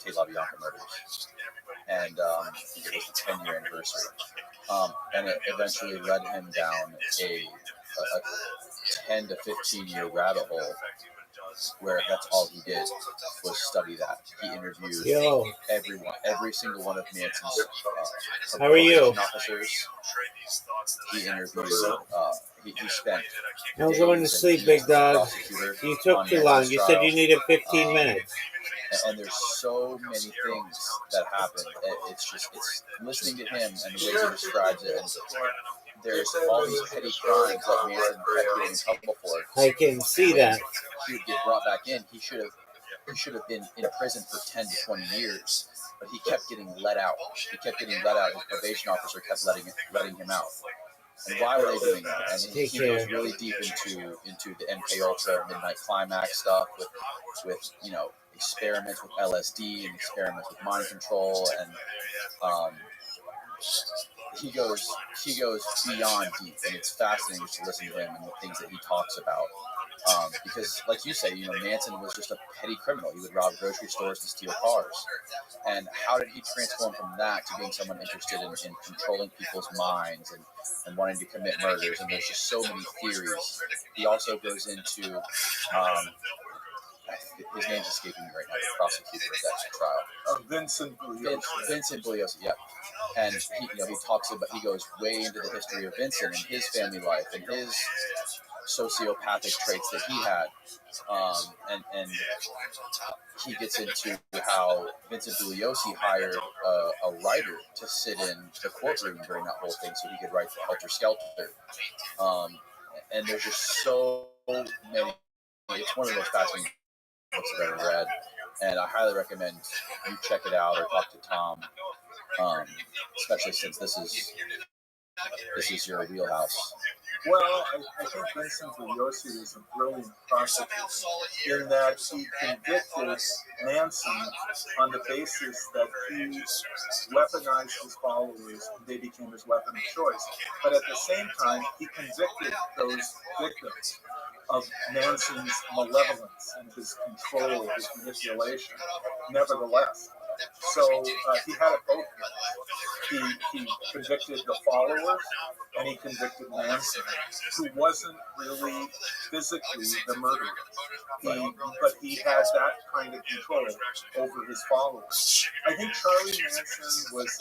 Tate LaBianca murders, and I think it was the 10-year anniversary, and it eventually led him down a 10 to 15-year rabbit hole where that's all he did was study that. He interviewed every single one of Manson's officers. He interviewed. He spent. I'm going to sleep, big dog. You took too long. You said you needed 15 minutes. And there's so many things that happen. It's listening to him and the way he describes it. And there's all these petty crimes that Manson kept getting in trouble for. I can see that. He would get brought back in. He should have been in prison for 10 to 20 years, but he kept getting let out. His probation officer kept letting him out. And why were they doing that? And he goes really deep into the MK Ultra Midnight Climax stuff with experiments with LSD and experiments with mind control, and he goes beyond deep, and it's fascinating to listen to him and the things that he talks about. Because, like you say, Manson was just a petty criminal. He would rob grocery stores and steal cars. And how did he transform from that to being someone interested in controlling people's minds and wanting to commit murders? And there's just so many theories. He also goes into, his name's escaping me right now, the prosecutor of that trial. Vincent Bugliosi, yeah. And he talks about, he goes way into the history of Vincent and his family life and his sociopathic traits that he had, and he gets into how Vincent Bugliosi hired a writer to sit in the courtroom during that whole thing so he could write for Helter Skelter. And there's just so many. It's one of the most fascinating books I've ever read, and I highly recommend you check it out or talk to Tom, especially since this is your wheelhouse. Well, I think Vincent Bugliosi is a brilliant prosecutor in that he convicted Manson on the basis that he weaponized his followers and they became his weapon of choice. But at the same time, he convicted those victims of Manson's malevolence and his control, his manipulation, nevertheless. So he had it both ways. He convicted the followers, and he convicted Manson, who wasn't really physically the murderer. But he had that kind of control over his followers. I think Charlie Manson was,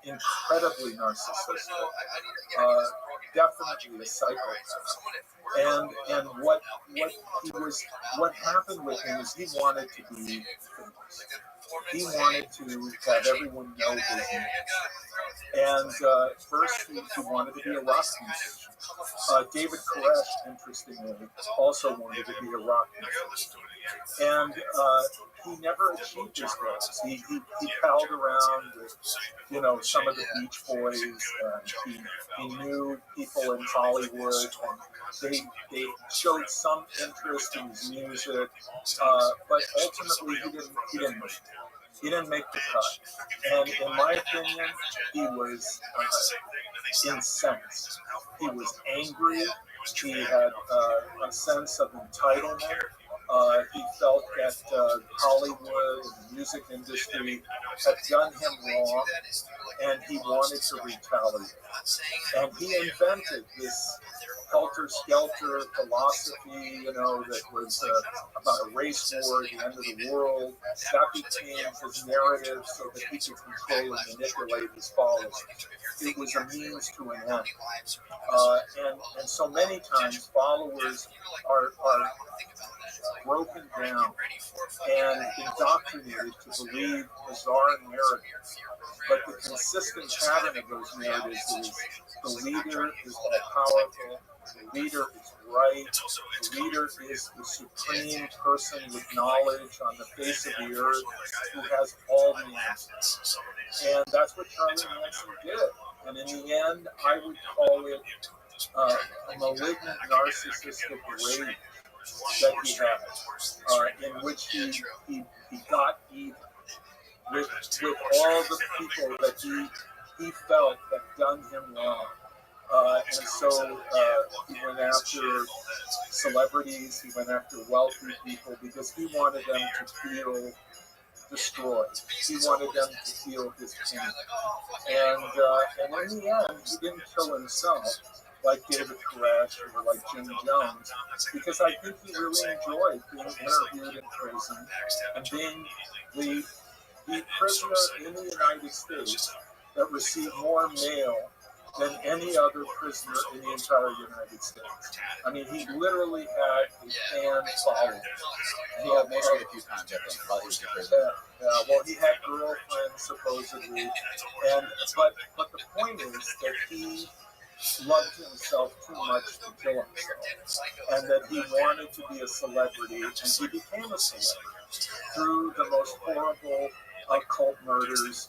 incredibly narcissistic, definitely a psychopath. And what happened with him is he wanted to be famous. He wanted to have everyone know his name. And first, he wanted to be a rock musician. David Koresh, interestingly, also wanted to be a rock musician. And he never achieved his goals. He palled around with, some of the Beach Boys. He knew people in Hollywood, and they showed some interest in his music, but ultimately he didn't make it. He didn't make the cut. And in my opinion, he was incensed. He was angry. He had a sense of entitlement. He felt that Hollywood and the music industry had done him wrong, and he wanted to retaliate. And he invented this helter-skelter philosophy, that was about a race war at the end of the world. That became his narrative so that he could control and manipulate his followers. It was a means to an end. And so many times followers are broken down and indoctrinated to believe bizarre narratives. But the consistent pattern of those narratives is the leader is all powerful, the leader is right, the leader is the supreme person with knowledge on the face of the earth who has all the answers. And that's what Charlie Manson did. And in the end, I would call it a malignant narcissistic rage that he had, in which he got even with all the people that he felt had done him wrong. And so he went after celebrities, he went after wealthy people because he wanted them to feel destroyed. He wanted them to feel his pain. And in the end, he didn't kill himself like David Koresh or like Jim Jones, because I think he really enjoyed being interviewed in prison and being the prisoner in the United States that received more mail than any other prisoner in the entire United States. I mean, he literally had a fan following. He got married a few times, I think, while he was in prison. Well, he had girlfriends, supposedly. But the point is that he loved himself too much to kill himself, and that he wanted to be a celebrity, and he became a celebrity through the most horrible occult murders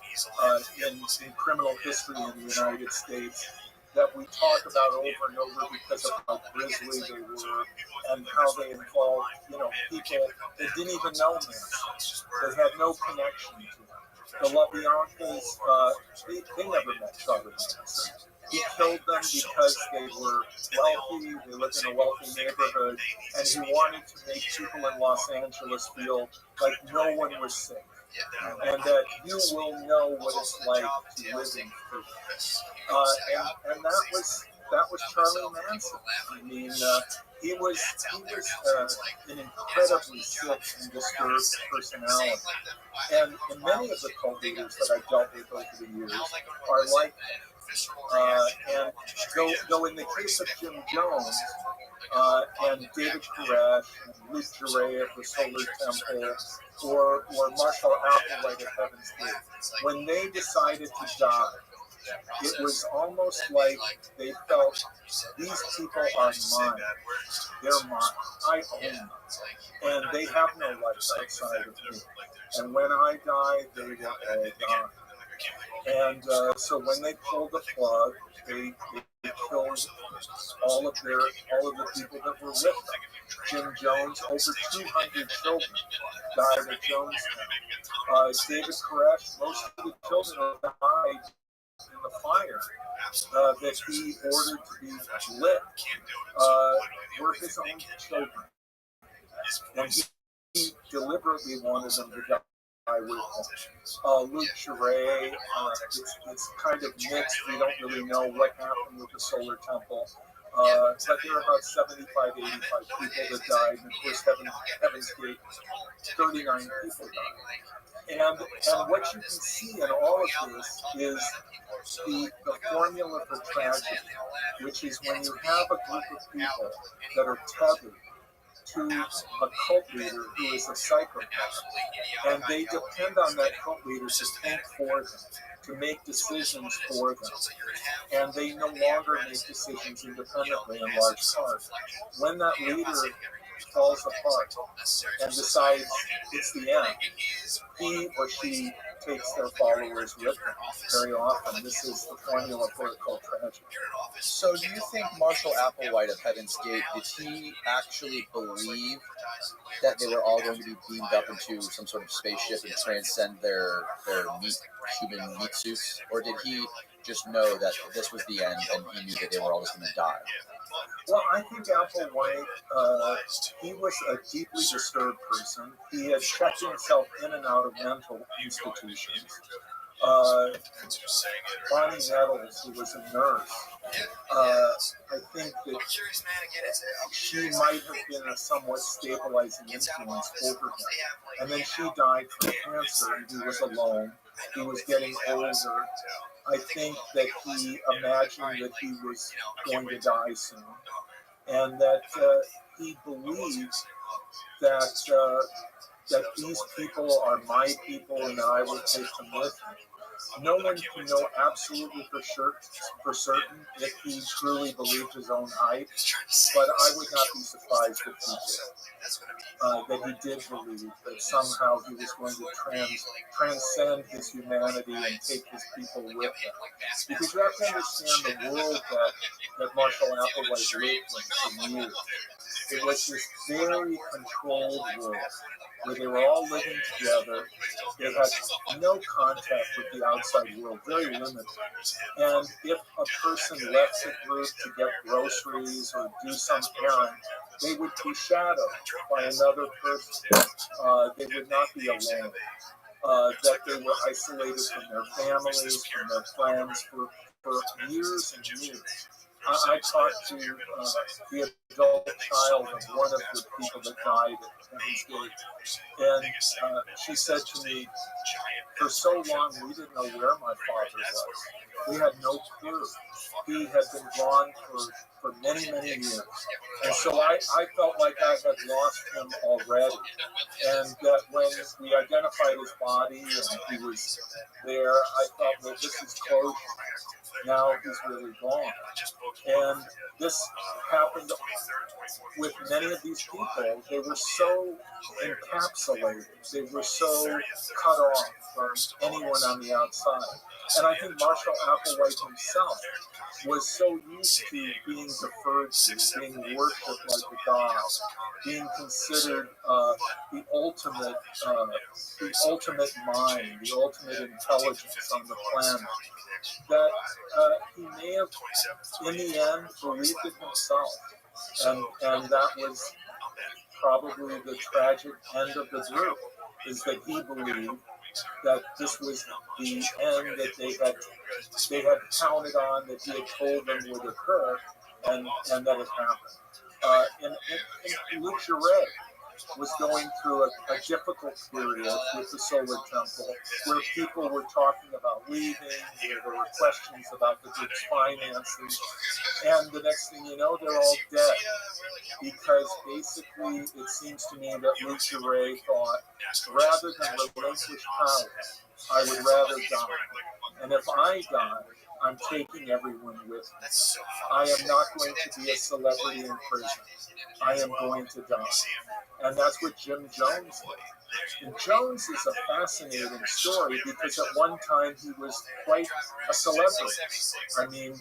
in criminal history in the United States that we talk about over and over because of how grisly they were and how they involved, people that didn't even know Manson. They had no connection to him. The LaBianches, they never met Charlie Manson. He killed them because they were wealthy, they lived in a wealthy neighborhood, and he wanted to make people in Los Angeles feel like no one was safe. And that you will know what it's like to live in freedom. And that was Charlie Manson. I mean, he was an incredibly sick and disturbed personality. And many of the cult leaders that I dealt with over the years are like that. And though in the case of Jim Jones and David Koresh and Luke Duray of the Solar Temple or Marshall Applewhite of Heaven's Gate, when they decided to die, it was almost like they felt these people are mine. They're mine. I own them. And they have no life outside of me. And when I die, they will all die. And so when they pulled the plug, they killed all of the people that were with them. Jim Jones, over 200 children died at Jonestown. David Koresh, most of the children died in the fire that he ordered to be lit were his own children. And he deliberately wanted them to die with him. Luke Duray, it's kind of mixed. We don't really know what happened with the Solar Temple. But there were about 75, 85 people that died. And of course, Heaven's Gate, 39 people died. And what you can see in all of this is the formula for tragedy, which is when you have a group of people that are tethered to a cult leader who is a psychopath, and they depend on that cult leader to think for them, to make decisions for them, and they no longer make decisions independently in large part. When that leader falls apart and decides it's the end, he or she takes their followers with them. Very often, this is the formula for a cult tragedy. So, do you think Marshall Applewhite of Heaven's Gate, did he actually believe that they were all going to be beamed up into some sort of spaceship and transcend their human meat suits, or did he just know that this was the end and he knew that they were all just going to die? Well, I think Applewhite, he was a deeply disturbed person. He had checked himself in and out of mental institutions. Bonnie Nettles, who was a nurse, I think that she might have been a somewhat stabilizing influence over him. And then she died from cancer, and he was alone. He was getting older. I think that he imagined that he was going to die soon, and that he believed that these people are my people and that I will take them with me. No one can know absolutely for certain if he truly believed his own hype, but I would not be surprised if he did. That he did believe that somehow he was going to transcend his humanity and take his people with him. Because you have to understand the world that Marshall Applewhite lived in for years. It was this very controlled world where they were all living together. They had no contact with the outside world, very limited. And if a person left the group to get groceries or do some errand, they would be shadowed by another person. They would not be alone. That they were isolated from their families, from their friends for years and years. I talked to the adult child of one of the people that died at Heaven's Gate, and she said to me, for so long we didn't know where my father was. We had no clue. He had been gone for many, many years. And so I felt like I had lost him already. And that when we identified his body and he was there, I thought, well, this is closure. Now he's really gone. And this happened with many of these people. They were so encapsulated. They were so cut off from anyone on the outside. And I think Marshall Applewhite himself was so used to being deferred to, being worshipped like a god, being considered the ultimate mind, the ultimate intelligence on the planet, that he may have, in the end, believed it himself. And that was probably the tragic end of the group, is that he believed that this was the end that they had counted on, that he had told them would occur, and that it happened. And Luke Jouret was going through a difficult period with the Solar Temple, where people were talking about leaving, where there were questions about the group's finances, and the next thing you know, they're all dead. Because basically, it seems to me that Luke Jouret thought, rather than relinquish power, I would rather die. And if I die, I'm taking everyone with me. I am not going to be a celebrity in prison. I am going to die. And that's what Jim Jones did. And Jones is a fascinating story because at one time he was quite a celebrity. I mean,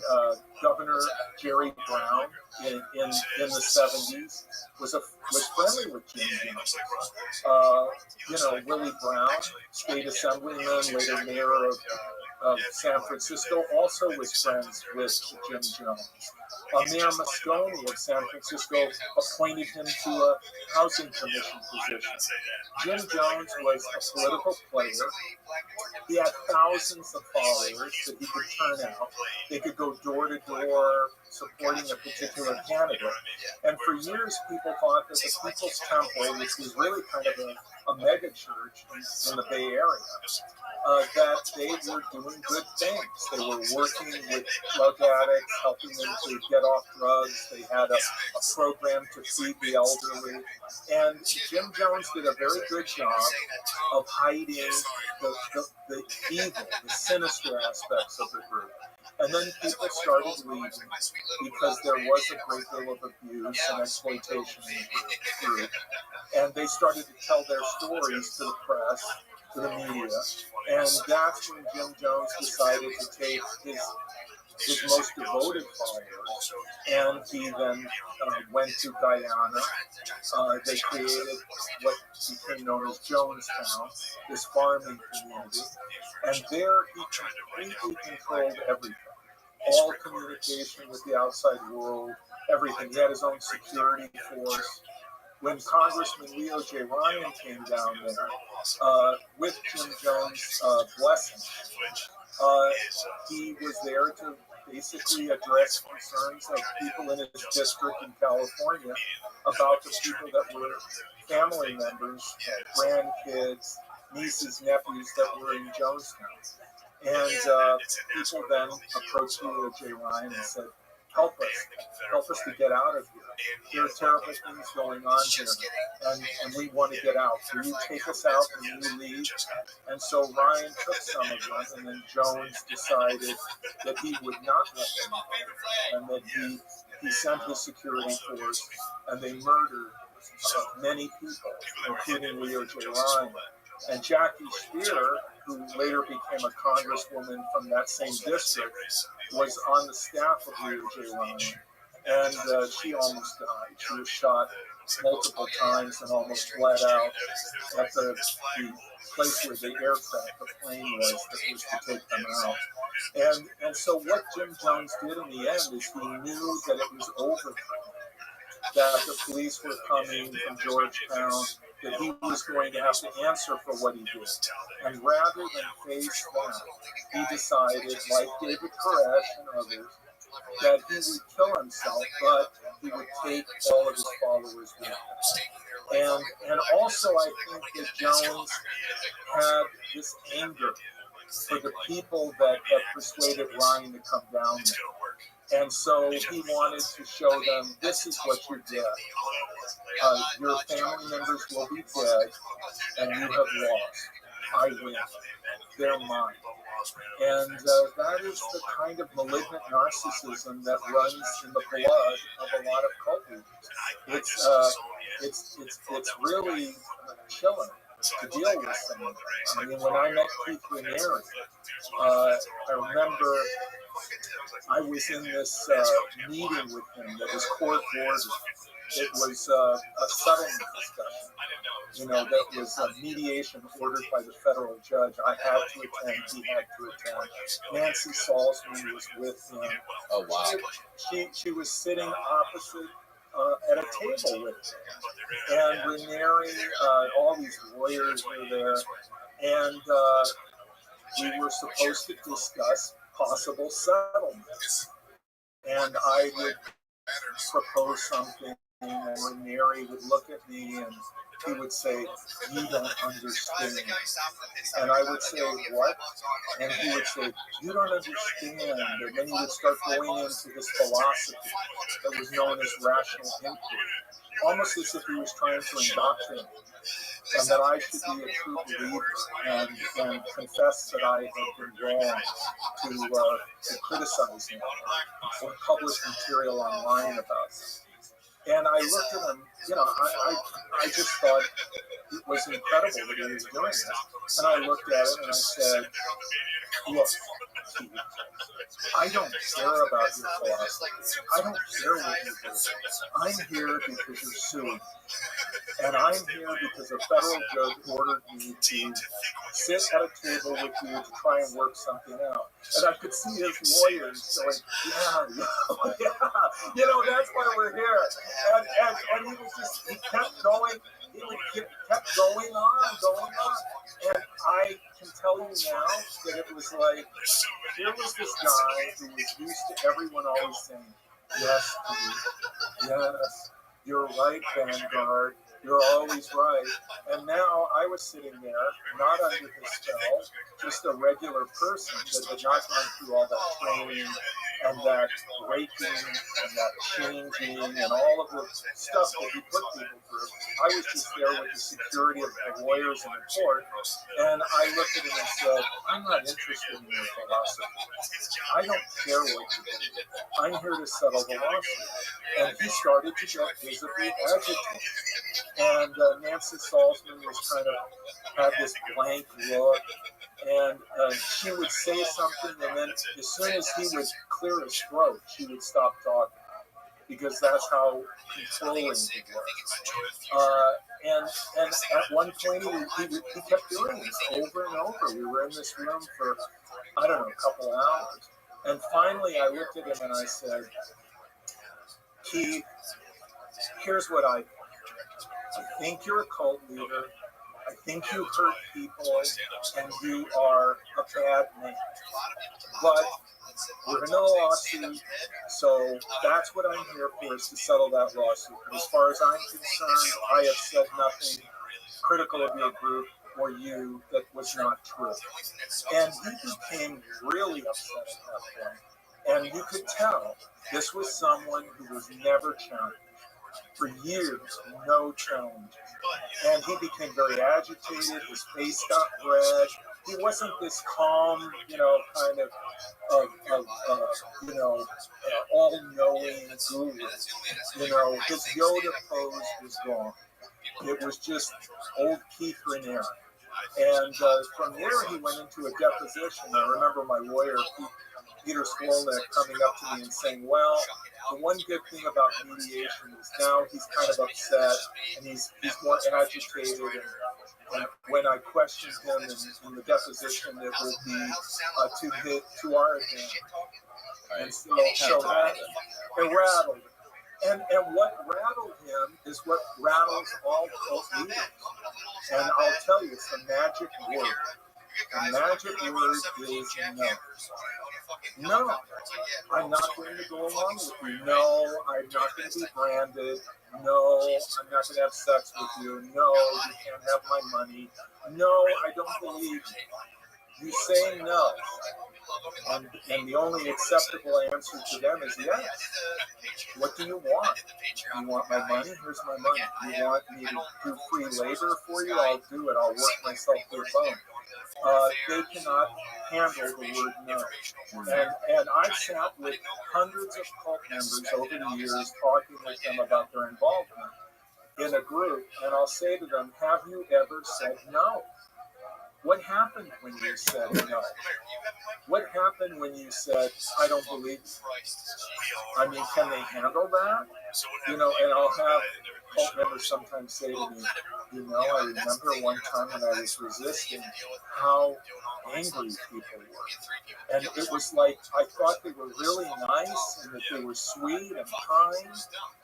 Governor Jerry Brown in the 70s was friendly with Jim Jones. Willie Brown, state assemblyman, later mayor of San Francisco, also was friends with Jim Jones. Mayor Moscone of San Francisco appointed him to a housing commission position. Jim Jones was a political player. He had thousands of followers that he could turn out. They could go door to door supporting a particular candidate. And for years, people thought that the People's Temple, which was really kind of a mega church in the Bay Area, that they were doing good things. They were working with drug addicts, helping them to get off drugs. They had a program to feed the elderly. And Jim Jones did a very good job of hiding the evil, the sinister aspects of the group. And then people started leaving because there was a great deal of abuse and exploitation in the group. And they started to tell their stories to the press, to the media. And that's when Jim Jones decided to take his most devoted followers, and he then went to Guyana. They created what became known as Jonestown, this farming community, and there he completely controlled everything. All communication with the outside world, everything. He had his own security force. When Congressman Leo J. Ryan came down there, with Jim Jones' blessing, he was there to basically address concerns of people in his district in California about the people that were family members, grandkids, nieces, nephews that were in Jonestown. And people then approached Leo J. Ryan and said, help us to get out of here. There are terrible things going on here, and we want to get out. Will you take us out when you leave? And so Ryan took some of them, and then Jones decided that he would not let them go, and that he sent his security force, and they murdered many people, including Leo J. Ryan. And Jackie Spear, who later became a congresswoman from that same district, was on the staff of Leo J. Ryan, and she almost died. She was shot multiple times and almost bled out at the place where the aircraft, the plane was that was to take them out. And so what Jim Jones did in the end is he knew that it was over, that the police were coming from Georgetown, that he was going to have to answer for what he did. And rather than face that, he decided, like David Koresh and others, that he would kill himself, but he would take all of his followers with him. And also I think that Jones had this anger for the people that persuaded Ryan to come down there. And so he wanted to show them, this is what you get. Your family members will be dead, and you have lost. I win. They're mine. And that is the kind of malignant narcissism that runs in the blood of a lot of cult leaders. It's really chilling to deal with someone. I mean, when I met Keith Raniere, I remember I was in this meeting with him that was court-ordered. It was a settlement discussion, that was a mediation ordered by the federal judge. I had to attend, he had to attend. Nancy Salzman was with him. Oh, wow. She was sitting opposite at a table with him. And Raniere, all these lawyers were there, and we were supposed to discuss possible settlements. And I would propose something, and Raniere would look at me and he would say, you don't understand. And I would say, what? And he would say, you don't understand. And then he would start going into this philosophy that was known as rational inquiry, almost as if he was trying to indoctrinate me, and that I should be a true believer and confess that I had been wrong to criticize him or publish material online about him. And I looked at him, I just thought it was incredible that he was doing this. And I looked at him and I said, look, I don't care about your philosophy. I don't care what you do. I'm here because you're suing. And I'm here because a federal judge ordered me to sit at a table with you to try and work something out. And I could see his lawyers going, yeah, that's why we're here. And he was just, he kept going, he kept going on. And I can tell you now that it was like, here was this guy who was used to everyone always saying, yes, Steve, yes, you're right, Vanguard. You're always right. And now I was sitting there, not under his spell, just a regular person that had not gone through all that training and that breaking and that changing and all of the stuff that he put people through. I was just there with the security of the lawyers in the court, and I looked at him and said, I'm not interested in your philosophy. I don't care what you do. I'm here to settle the lawsuit. And he started to get visibly agitated. And Nancy Salzman was kind of had this blank look, and she would say something, and then as soon as he would clear his throat, she would stop talking because that's how controlling he was. And at one point he kept doing this over and over. We were in this room for I don't know a couple hours, and finally I looked at him and I said, Keith, here's what I think you're a cult leader. I think you hurt people, and you are a bad man. But we're in a lawsuit, so that's what I'm here for, is to settle that lawsuit. But as far as I'm concerned, I have said nothing critical of your group or you that was not true. And he became really upset at that point. And you could tell this was someone who was never challenged. For years, no challenge. And he became very agitated. His face got red. He wasn't this calm, kind of, all-knowing guru. His Yoda pose was gone. It was just old Keith Raniere. And from there, he went into a deposition. I remember my lawyer, Peter Skolnick, coming up to me and saying, well, the one good thing about mediation is now he's kind of upset and he's more agitated. And when I questioned him in the deposition, it will be to our advantage. And so that, it rattled. And what rattled him is what rattles all cult leaders. And I'll tell you, it's the magic word. The magic word is no. No, I'm not going to go along with you. No, I'm not going to be branded. No, I'm not going to have sex with you. No, you can't have my money. No, I don't believe you. You say no. And the only acceptable answer to them is yes. What do you want? You want my money? Here's my money. You want me to do free labor for you? I'll do it. I'll work myself to the bone. They cannot handle the word no. And I've sat with hundreds of cult members over the years talking with them about their involvement in a group, and I'll say to them, have you ever said no? What happened when you said no? What happened when you said, I don't believe you? I mean, can they handle that? And I'll have cult members sometimes say to me, I remember one time when I was resisting how angry people were. And it was like, I thought they were really nice and that they were sweet and kind.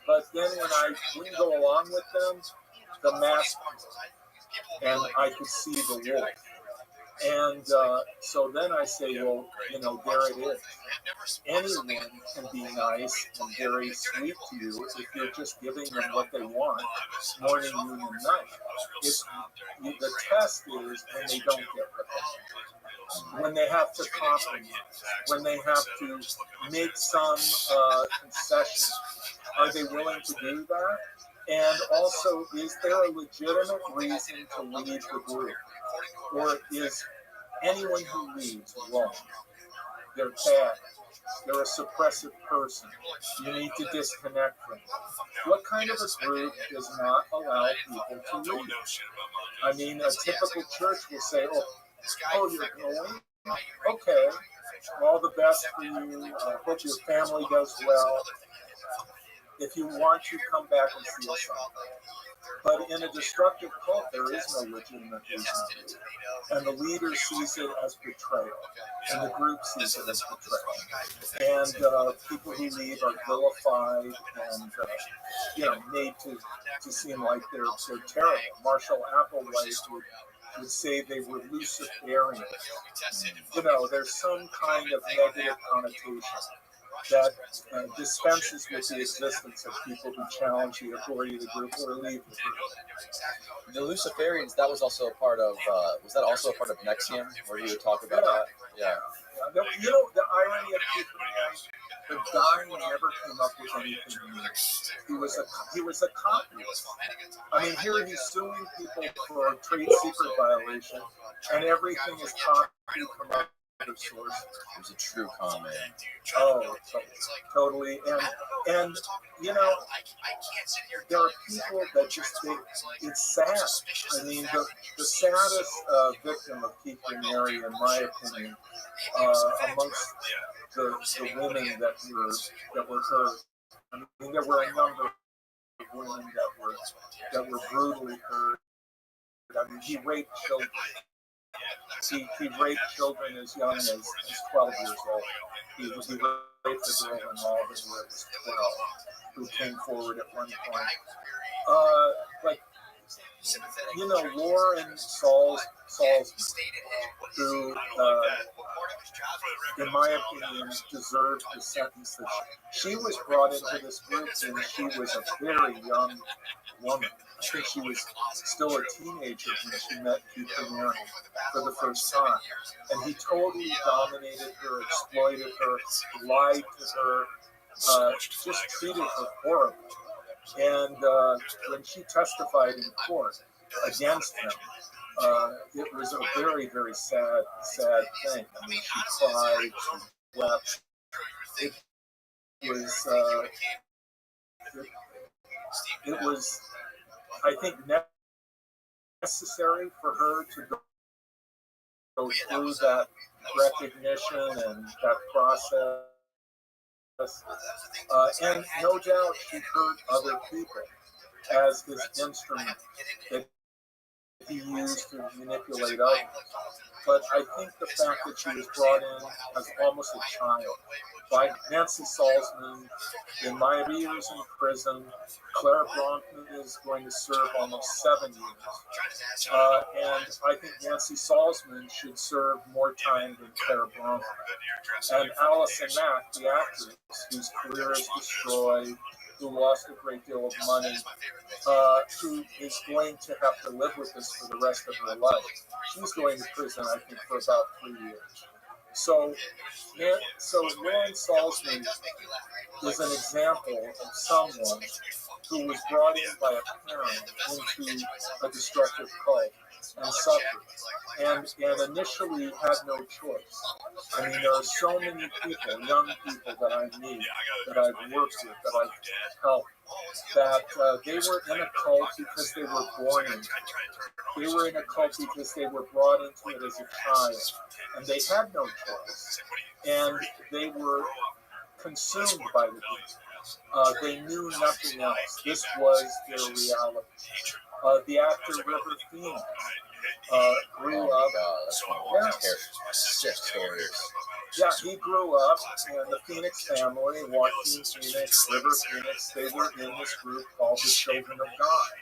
But then when I wouldn't go along with them, the mask and I could see the wolf. And so then I say, well, there it is. Anyone can be nice and very sweet to you if you're just giving them what they want, morning, noon, and night. The test is when they don't get what they want. When they have to compromise, when they have to make some concession. Are they willing to do that? And also, is there a legitimate reason to leave the group? Or is anyone who leaves wrong? They're bad. They're a suppressive person. You need to disconnect them. What kind of a group does not allow people to leave? I mean, a typical church will say, oh, you're going? Okay. All the best for you. I hope your family does well. If you want to, come back and see us on. But in a destructive cult, there is no legitimate reason to leave. And the leader sees it as betrayal. And the group sees it as betrayal. And people who leave are vilified and made to seem like they're terrible. Marshall Applewhite would say they were Luciferian. There's some kind of negative connotation. that dispenses with the existence of people who challenge the authority of the group or leave the group. The Luciferians, that was also a part of, was that also a part of Nexium, where he would talk about that? Yeah. You know, the irony of Keeper Mary, the guy never came up with anything new. He was a copyist. I mean, here he's suing people for trade secret violation, and everything is copied from other sources. It was a true comment. Oh, totally. And you know, there are people that just think it's sad. I mean, the saddest victim of Keeper Mary, in my opinion, amongst the women that were hurt. I mean, there were a number of women that were brutally hurt. I mean, he raped children. He raped children as young as 12 years old. He raped a girl in Albany who was 12, who came forward at one point. Like, you know, Lauren Salzman, who, in my opinion, deserved the sentence that she was brought into this group when she was a very young woman. I think she was still a teenager when she met Keeper Mary for the first time. And he totally dominated her, exploited her, lied to her, just treated her horribly. And when she testified in court against him, it was a very, very sad thing. I mean, she cried, she wept. It was, I think, necessary for her to go through that recognition and that process. And no doubt she hurt other people as his instrument that he used to manipulate others. But I think the fact that she was brought in as almost a child by Nancy Salzman, in my years in prison, Clara Bronfman is going to serve almost 7 years. And I think Nancy Salzman should serve more time than Clara Bronfman. And Allison Mack, the actress, whose career is destroyed, who lost a great deal of money, who is going to have to live with this for the rest of her life. She's going to prison, I think, for about 3 years. So Lauren Salzman is an example of someone who was brought in by a parent into a destructive cult and suffered, and initially had no choice. I mean, there are so many people, young people that I meet, that I've worked with, that I've helped, that they were in a cult because they were born in it. They were in a cult because they were brought into it as a child, and they had no choice, and they were consumed by the demons. They knew nothing else. This was their reality. The actor River Phoenix grew up. Yeah, he grew up in the Phoenix family. Joaquin Phoenix, River Phoenix, they were in this group called the Children of God.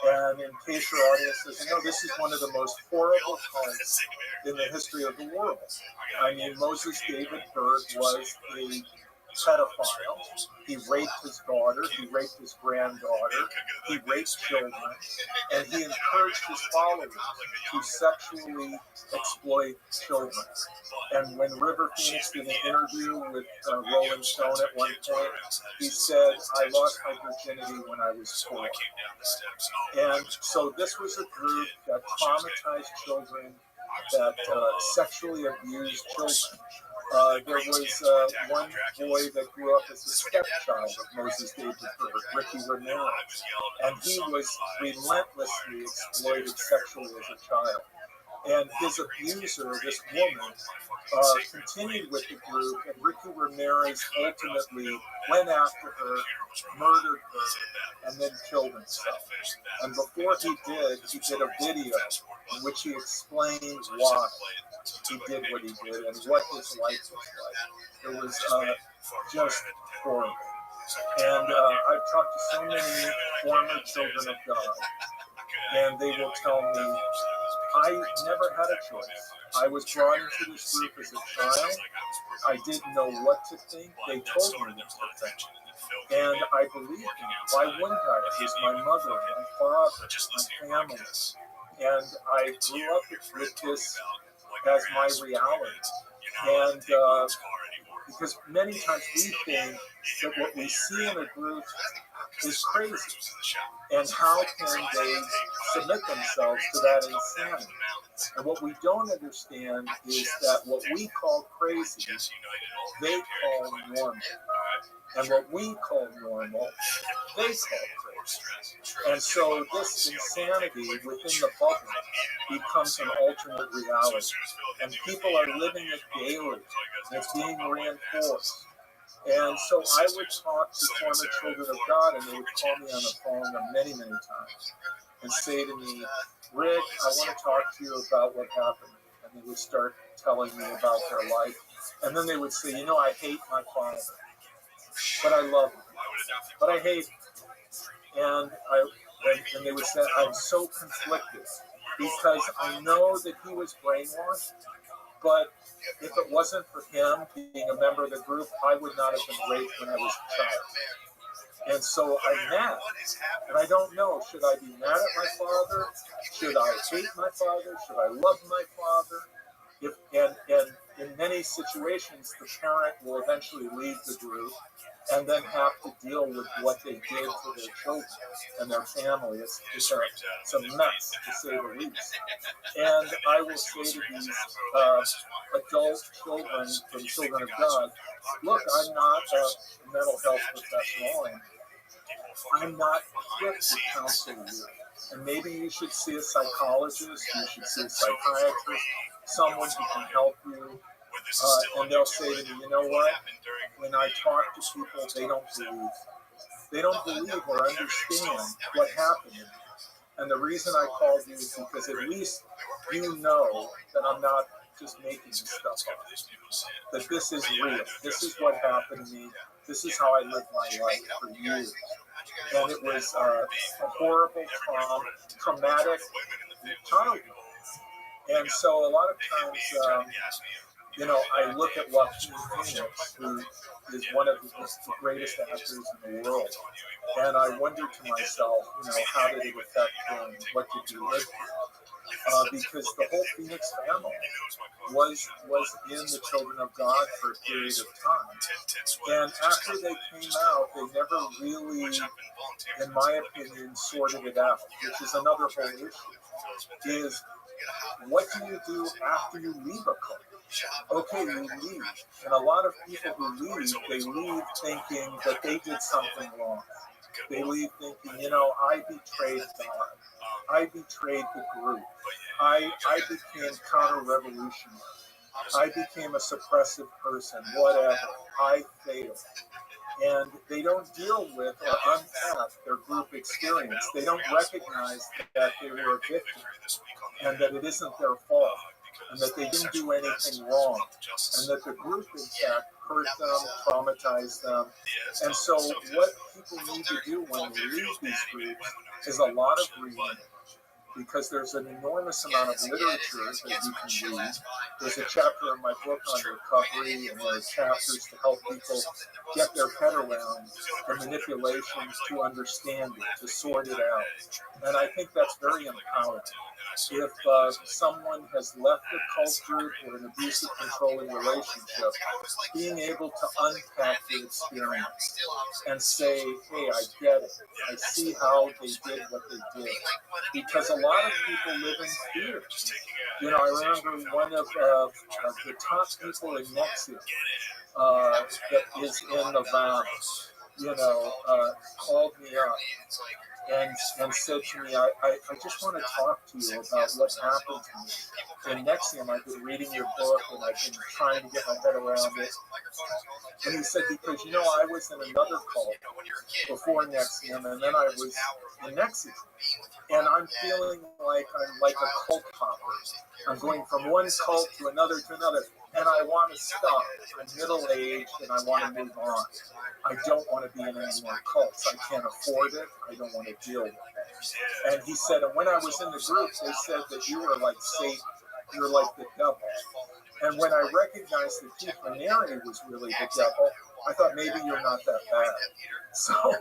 And in case your audience doesn't know, this is one of the most horrible cults in the history of the world. I mean, Moses David Berg was a pedophile. He raped his daughter, he raped his granddaughter, he raped children, and he encouraged his followers to sexually exploit children. And when River Phoenix did an interview with Rolling Stone at one point, he said, "I lost my virginity when I was 4. And so this was a group that traumatized children, that sexually abused children. There was one boy that grew up as a stepchild of Moses David Berg, Ricky Ramirez, and he was relentlessly exploited sexually as a child. And his abuser, this woman, continued with the group, and Ricky Ramirez ultimately went after her, murdered her, and then killed himself. And before he did a video in which he explained why he did what he did and what his life was like. It was just horrible. And I've talked to so many former children of God, and they will tell me, I never had a choice. I was brought into this group as a child, I didn't know what to think, they told me what to think. And I believed them. Why wouldn't I? It was my mother, my father, my family. And I grew up with this as my reality. And because many times we think that what we see in a group is crazy. And how can they submit themselves to that insanity? And what we don't understand is that what we call crazy, they call normal. And what we call normal, they call crazy. And so this insanity within the bubble becomes an alternate reality. And people are living it daily. And it's being reinforced. And so I would talk to former children of God, and they would call me on the phone many, many times and say to me, Rick, I want to talk to you about what happened. And they would start telling me about their life. And then they would say, I hate my father, but I love him. But I hate him. And they would say, I'm so conflicted because I know that he was brainwashed, but if it wasn't for him being a member of the group, I would not have been raped when I was a child. And so I'm mad, and I don't know, should I be mad at my father? Should I hate my father? Should I love my father? And in many situations, the parent will eventually leave the group and then have to deal with what they did to their children and their family. It's a mess, to say the least. And I will say to these adult children, from children of God, look, I'm not a mental health professional, and I'm not equipped to counsel you. And maybe you should see a psychologist, you should see a psychiatrist, someone who can help you. And they'll say to me, you know what? When I talk to people, they don't believe. They don't believe or understand what happened to me. And the reason I called you is because at least you know that I'm not just making stuff up. That this is real. This is what happened to me. This is how I lived my life for years. And it was a horrible, traumatic childhood. And so a lot of times, I look at Joaquin Phoenix, who is one of the greatest actors in the world, and I wonder to myself, how did it affect him? What did he live through? Because the whole Phoenix family was in the Children of God for a period of time. And after they came out, they never really, in my opinion, sorted it out, which is another whole issue, is what do you do after you leave a cult? Okay, you leave. And a lot of people who leave, they leave thinking that they did something wrong. They leave thinking, I betrayed God. I betrayed the group. I became counter-revolutionary. I became a suppressive person, whatever. I failed. And they don't deal with or unpack their group experience. They don't recognize that they were a victim and that it isn't their fault and that they didn't do anything wrong and that the group, in fact, hurt them, traumatized them. And so what people need to do when they leave these groups is a lot of reading, because there's an enormous amount of literature that you can read. There's a chapter in my book on recovery, and there are chapters to help people get their head around the manipulations, to understand it, to sort it out. And I think that's very empowering. If someone has left a cult group or an abusive, controlling relationship, being able to unpack the experience and say, hey, I get it. I see how they did what they did. Because a lot of people live in fear. I remember one of the top people in Mexico that is in Nevada, called me up and said to me, I just want to talk to you about what happened to me. And Nexium, I've been reading your book and I've been trying to get my head around it. And he said, because I was in another cult before Nexium, and then I was in Nexium. And I'm feeling like I'm like a cult hopper. I'm going from one cult to another, and I want to stop. I'm middle-aged and I want to move on. I don't want to be in any more cults. I can't afford it. I don't want to deal with it. And he said, and when I was in the group, they said that you were like Satan. You were like the devil. And when I recognized that Keith Raniere was really the devil, I thought maybe you're not that bad. So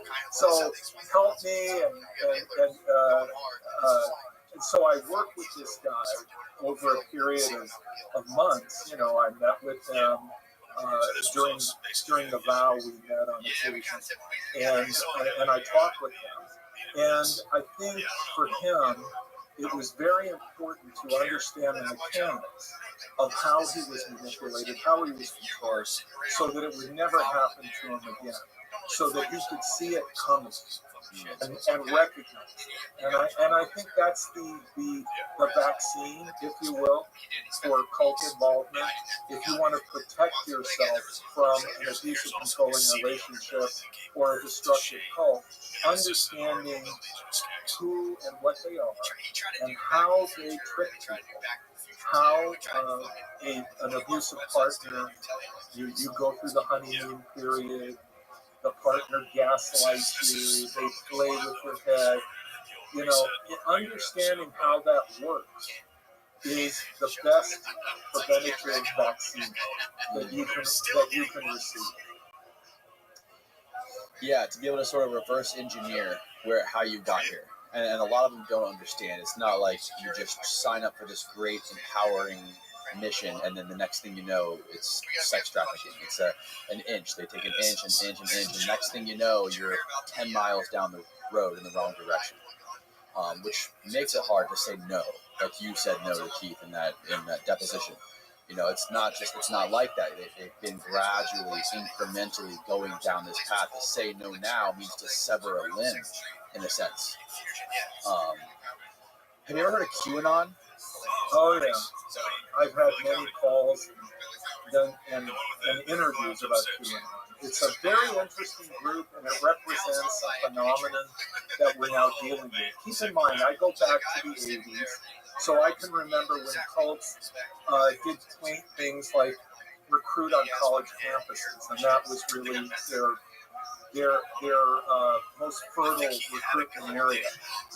help me, and so I worked with this guy over a period of months. I met with him during the vow. We met on occasion, and I talked with him. And I think for him, it was very important to understand the mechanics of how he was manipulated, how he was controlled, so that it would never happen to him again, so that he could see it coming and recognize it. And I think that's the vaccine, if you will, for cult involvement. If you want to protect yourself from an abusive, controlling relationship or a destructive cult, understanding who and what they are and how they trick people, how an abusive partner, you go through the honeymoon period, the partner gaslights you, they play with your head. Understanding how that works is the best preventative vaccine that you can receive. Yeah, to be able to sort of reverse engineer how you got here. And a lot of them don't understand. It's not like you just sign up for this great, empowering mission, and then the next thing you know, it's sex trafficking. It's an inch. They take an inch, an inch, an inch, and next thing you know, you're 10 miles down the road in the wrong direction, which makes it hard to say no. Like you said no to Keith in that deposition. It's not like that. They've been gradually, incrementally going down this path. To say no now means to sever a limb, in a sense. Have you ever heard of QAnon? Oh yeah, I've had many calls and interviews about QAnon. It's a very interesting group, and it represents a phenomenon that we're now dealing with. Keep in mind, I go back to the 80s, so I can remember when cults did quaint things like recruit on college campuses, and that was really their most fertile recruitment area.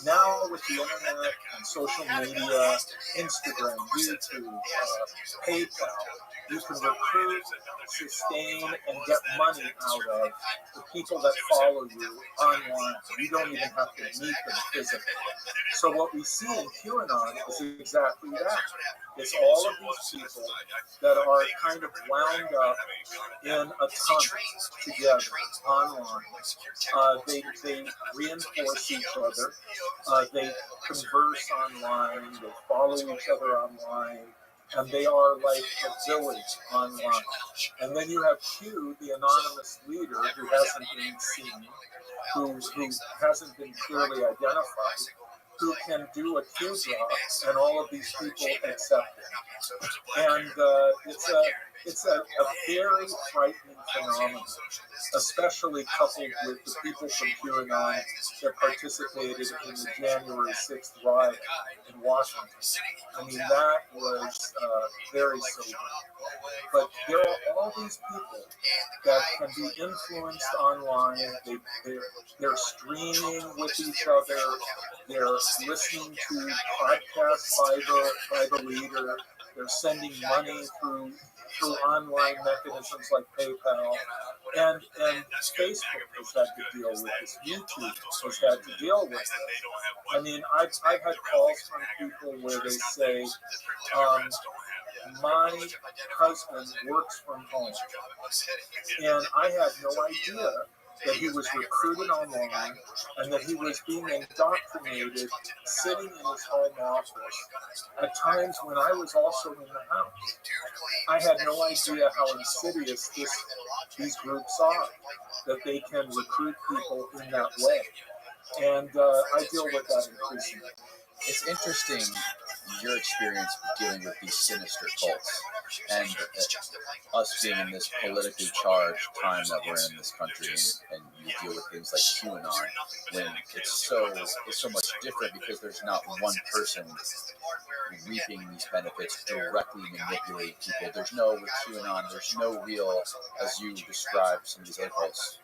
Now with the internet and social media, Instagram, YouTube, PayPal, you can recruit, sustain, and get money out of the people that follow you online. You don't even have to meet them physically. So what we see in QAnon is exactly that. It's all of these people that are kind of wound up in a tunnel together online. They reinforce each other. They converse online. They follow each other online. And they are like a village online. And then you have Q, the anonymous leader, who hasn't been seen, who hasn't been clearly identified, who can do a Q drop, and all of these people accept it. And it's a very frightening phenomenon, especially coupled with the people from QAnon that participated in the January 6th riot in Washington. I mean, that was very sobering. But there are all these people that can be influenced online. They're streaming with each other. They're listening to podcasts by the leader. They're sending money through online mechanisms like PayPal. And Facebook has had to deal with this. YouTube has had to deal with this. I mean, I've had calls from people where they say, my husband works from home, and I had no idea that he was recruited online and that he was being indoctrinated sitting in his home office at times when I was also in the house. I had no idea how insidious these groups are, that they can recruit people in that way. And I deal with that increasingly. It's interesting, your experience dealing with these sinister cults, and us being in this politically charged time that we're in this country, and you deal with things like QAnon, when it's so much different because there's not one person reaping these benefits, directly manipulating people. There's no, with QAnon, there's no real, as you described some of these other cults,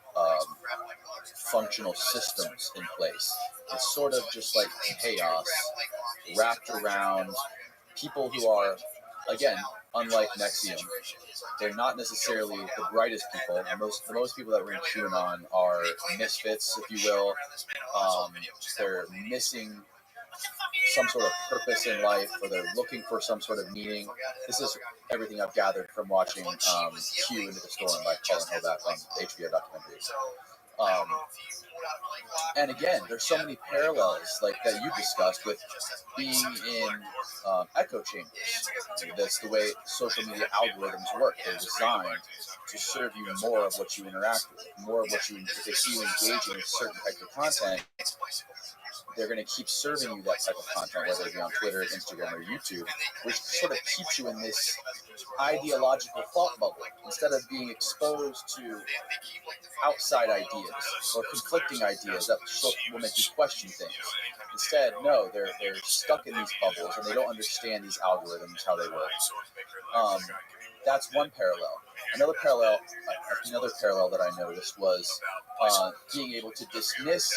functional systems in place. It's sort of just like chaos wrapped around people who are again, unlike Nexium, they're not necessarily the brightest people. Most people that were in QAnon are misfits, if you will. They're missing some sort of purpose in life, or they're looking for some sort of meaning. This is everything I've gathered from watching Q Into the Storm by Colin Hobart on the HBO documentary. And again, there's so many parallels like that you discussed with being in echo chambers. That's the way social media algorithms work. They're designed to serve you more of what you interact with, more of what you, if they see you engaging in certain type of content, they're going to keep serving you that type of content, whether it be on Twitter, Instagram, or YouTube, which sort of keeps you in this ideological thought bubble instead of being exposed to outside ideas or conflicting ideas that will make you question things. Instead, no, they're stuck in these bubbles and they don't understand these algorithms, how they work. That's one parallel. Another parallel that I noticed was being able to dismiss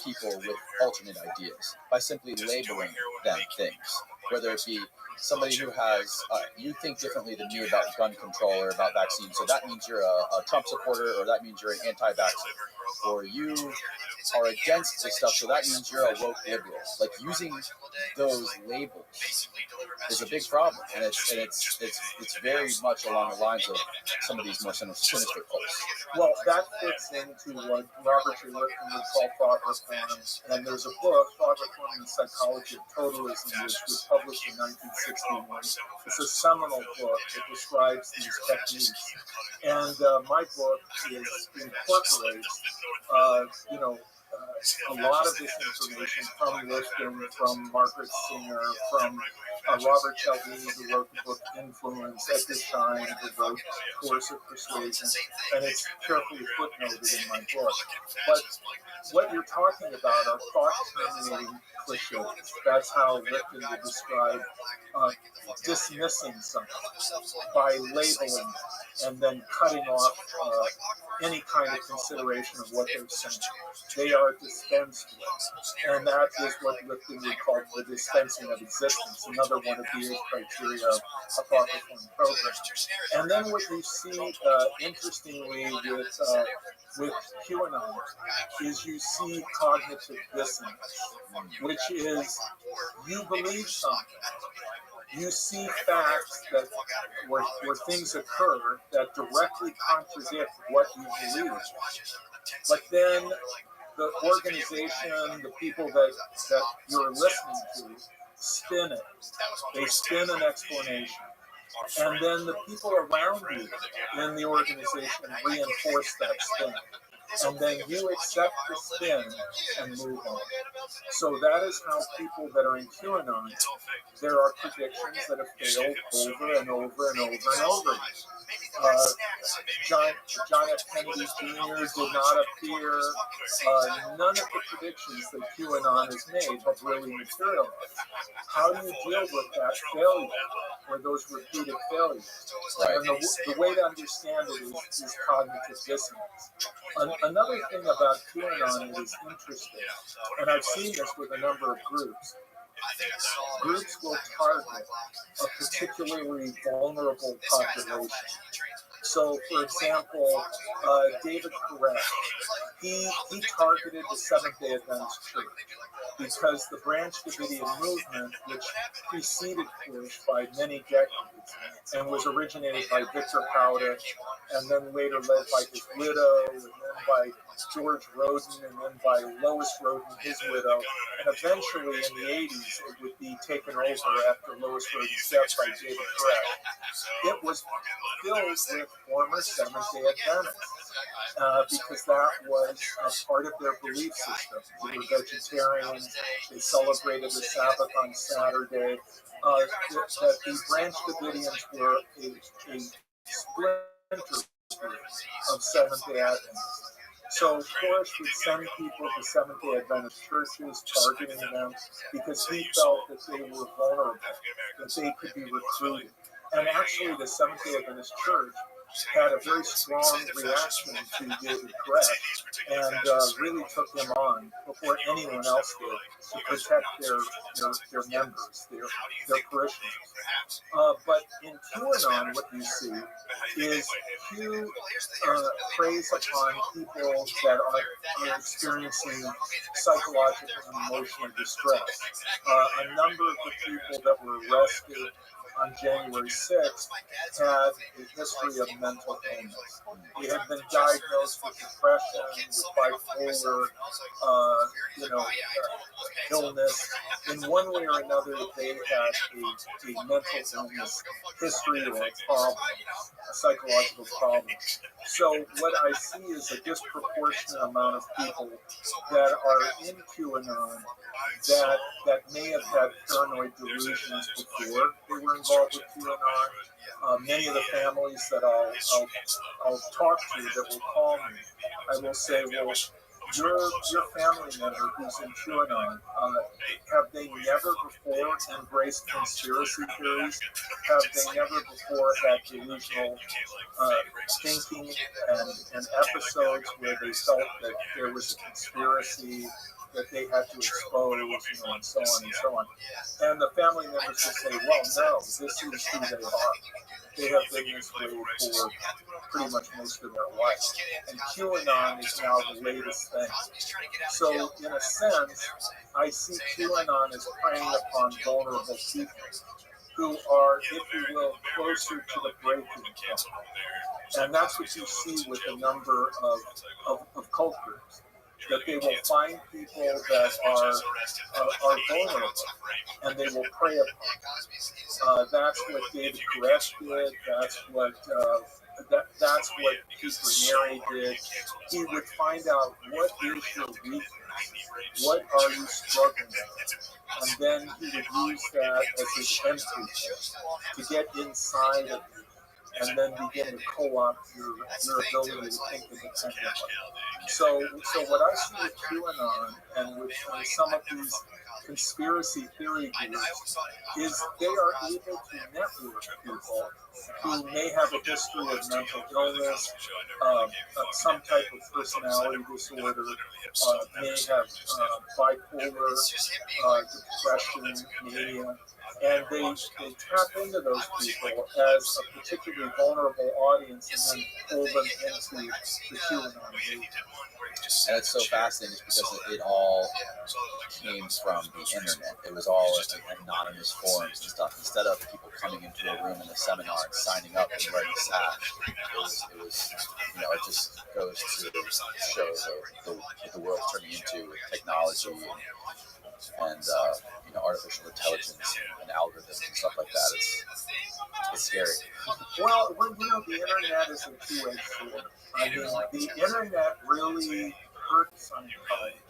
people with alternate ideas by simply labeling them things, whether it be somebody who has, you think differently than me about gun control or about vaccines, so that means you're a Trump supporter, or that means you're an anti-vaxxer, or you are against this stuff, so that means you're a woke liberal. Like, using those labels is a big problem, and it's very much along the lines of some of these more sinister folks. Well, that fits into what Robert J. Lipton would call thought reform, and there's a book, Thought Reform and the Psychology of Totalism, which was published in 1961. It's a seminal book that describes these techniques, and my book incorporates, a lot of this information from Lifton, from Margaret Singer, from Robert Cialdini, who wrote the book Influence, Edgar Schein, who wrote Course of Persuasion, and it's carefully footnoted in my book. But what you're talking about are thought-terminating cliches. That's how Lifton would describe dismissing something by labeling and then cutting off any kind of consideration of what they're saying. They are dispensed with, and that is what Lifton would call the dispensing of existence, another one of the criteria of a thought reform program. And then what you see, interestingly, with QAnon is you see cognitive dissonance, which is you believe something. You see facts that where things occur that directly contradict what you believe. But then the organization, the people that you're listening to, spin it. They spin an explanation. And then the people around you in the organization reinforce that spin. And then you accept the spin and move on. So that is how people that are in QAnon, there are predictions that have failed over and over and over and over again. John F. Kennedy Jr. did not appear. None of the predictions that QAnon has made have really materialized. How do you deal with that failure, or those repeated failures? Right. And the way to understand it is cognitive dissonance. Another thing about QAnon that is interesting, and I've seen this with a number of groups, groups will target a particularly vulnerable population. So, for example, David Koresh, he targeted the Seventh-day Adventist Church because the Branch Davidian movement, which preceded Koresh by many decades and was originated by Victor Howard, and then later led by his widow, and then by George Roden, and then by Lois Roden, his widow, and eventually in the 80s it would be taken over after Lois Roden's death by David Koresh. It was filled with former Seventh-day Adventists because that was a part of their belief system. They were vegetarians, they celebrated the Sabbath on Saturday, that the Branch Davidians were a splinter of Seventh-day Adventists. So Koresh would send people to Seventh-day Adventist churches, targeting them, because he felt that they were vulnerable, that they could be recruited. And actually, the Seventh-day Adventist Church had a very strong reaction to David Koresh and really took him on before anyone else did to protect their members, their parishioners. But in QAnon, what you see is Q preys upon people that are experiencing psychological and emotional distress. A number of the people that were arrested on January 6th had a history of mental illness. They had been diagnosed with depression, with bipolar, illness. In one way or another, they had a mental illness history or a problem, a psychological problem. So what I see is a disproportionate amount of people that are in QAnon that may have had paranoid delusions before they were involved with QAnon. Many of the families that I'll talk to that will call me, I will say, well, your family member who's in QAnon, have they never before embraced conspiracy theories? Have they never before had delusional thinking and episodes where they felt that there was a conspiracy that they had to expose, and so on and so on. And the family members will say, well, no, this is who they are. They have been this way for pretty much most of their life. And QAnon is now the latest thing. So, in a sense, I see QAnon as preying upon vulnerable people who are, if you will, closer to the breaking point. And that's what you see with a number of cult groups. That they will find people that are vulnerable, and they will prey upon. That's what David Koresh did. That's what Keith Raniere did. He would find out what is your weakness, what are you struggling with, and then he would use that as his entry point to get inside of you, and then begin to co-opt your ability to think independently. So what I see with QAnon and with some of these conspiracy theory groups is they are able to network people who may have a history of mental illness, some type of personality disorder, may have bipolar, depression, mania, and they tap into those people as a particularly vulnerable audience and then pull them into the QAnon movement. And it's so fascinating because it all came from the internet. It was all anonymous forums and stuff. Instead of people coming into a room in a seminar and signing up and wearing a sash, it was it just goes to show what the world's turning into with technology and artificial intelligence and algorithms and stuff like that. It's scary. Well, the internet is a two-edged sword. I mean, the internet really hurt Scientology.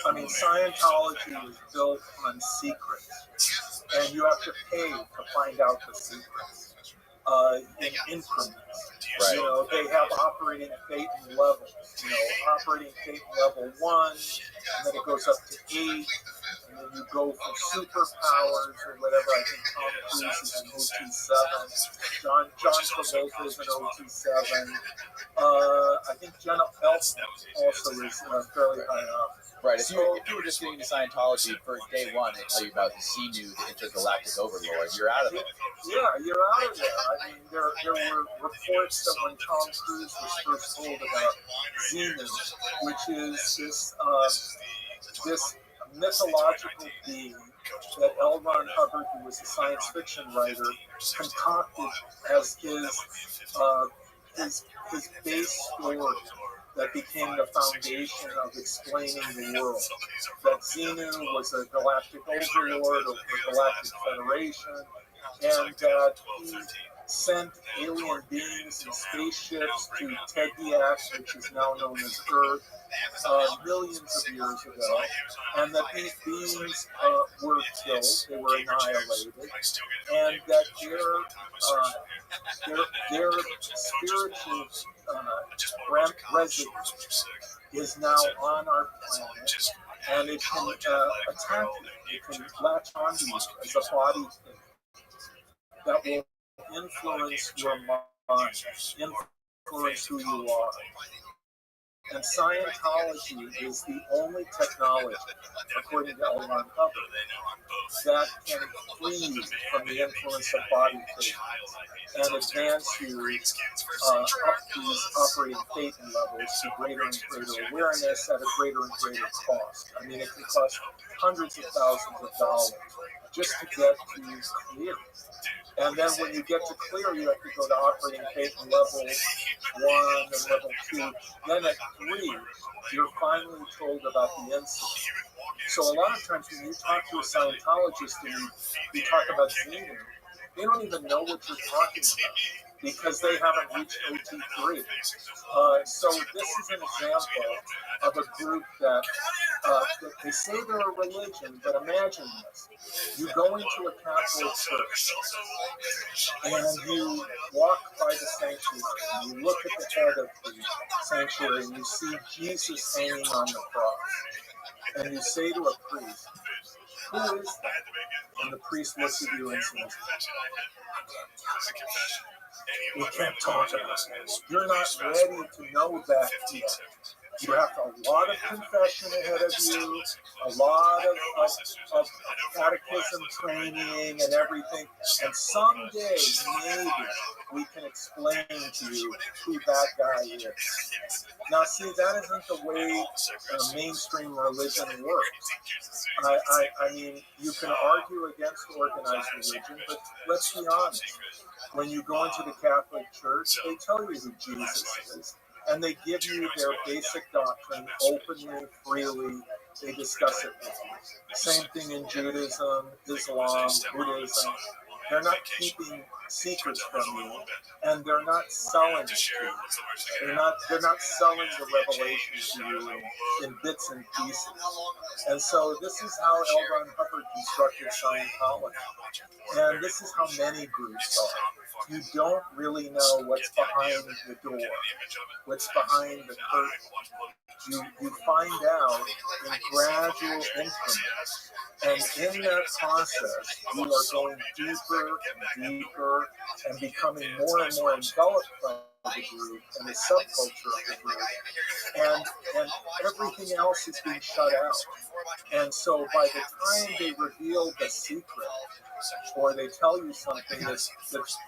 I mean, Scientology is built on secrets, and you have to pay to find out the secrets in increments. Right. They have operating Phaeton levels. Operating Phaeton level 1, and then it goes up to 8, and then you go for superpowers or whatever. I think Tom Cruise is an OT7. John Travolta is an OT7. I think Jenna Elfman also is fairly high up. Right. If you were just getting into Scientology for day one, they tell you about the Xenu, the intergalactic overlord. You're out of it. Yeah, you're out of there. I mean, there were reports that when Tom Cruise was first told about Xenu, which is this mythological being that L. Ron Hubbard, who was a science fiction writer, concocted as his base story that became the foundation of explaining the world. That Xenu was a galactic overlord of the Galactic Federation, and that he sent alien beings in spaceships to Tegiak, which is now known as Earth, millions of years ago, and that these beings were killed, they were annihilated, and that their spiritual residue is now on our planet, and it can attack you, it can latch onto you as a body thing that will influence your mind influence who you are. And Scientology is the only technology, according to L. Ron Hubbard, that can free you from the influence of body taking and advance you up these operating Phaeton levels to greater and greater awareness at a greater and greater cost. I mean, it can cost hundreds of thousands of dollars just to get to clear. And then when you get to clear, you have to go to operating Phaeton level 1 and level 2. Then at 3, you're finally told about the incident. So a lot of times when you talk to a Scientologist and you talk about Xenu, they don't even know what you're talking about because they haven't reached OT3. So this is an example of a group that they say they're a religion, but imagine this. You go into a Catholic church and you walk by the sanctuary and you look at the head of the sanctuary and you see Jesus hanging on the cross. And you say to a priest, "Who is that?" And the priest looks at you and says, "We can't talk about this. You're not ready to know that yet. You have a lot of confession ahead of you, a lot of catechism training and everything. And someday, maybe, we can explain to you who that guy is." Now, see, that isn't the way mainstream religion works. I mean, you can argue against organized religion, but let's be honest. When you go into the Catholic Church, they tell you who Jesus is. And they give you their basic doctrine openly, freely. They discuss it with you. Same thing in Judaism, Islam, Buddhism. They're not keeping secrets from you, and they're not selling it to you. They're not selling the revelation to you in bits and pieces. And so this is how L. Ron Hubbard constructed Scientology. And this is how many groups are. You don't really know what's behind the door, what's behind the curtain. You find out in gradual increments. And in that process, you are going deeper and deeper and becoming more and more enveloped by the group and the subculture of the group. And everything else is being shut out. And so by the time they reveal the secret, or they tell you something that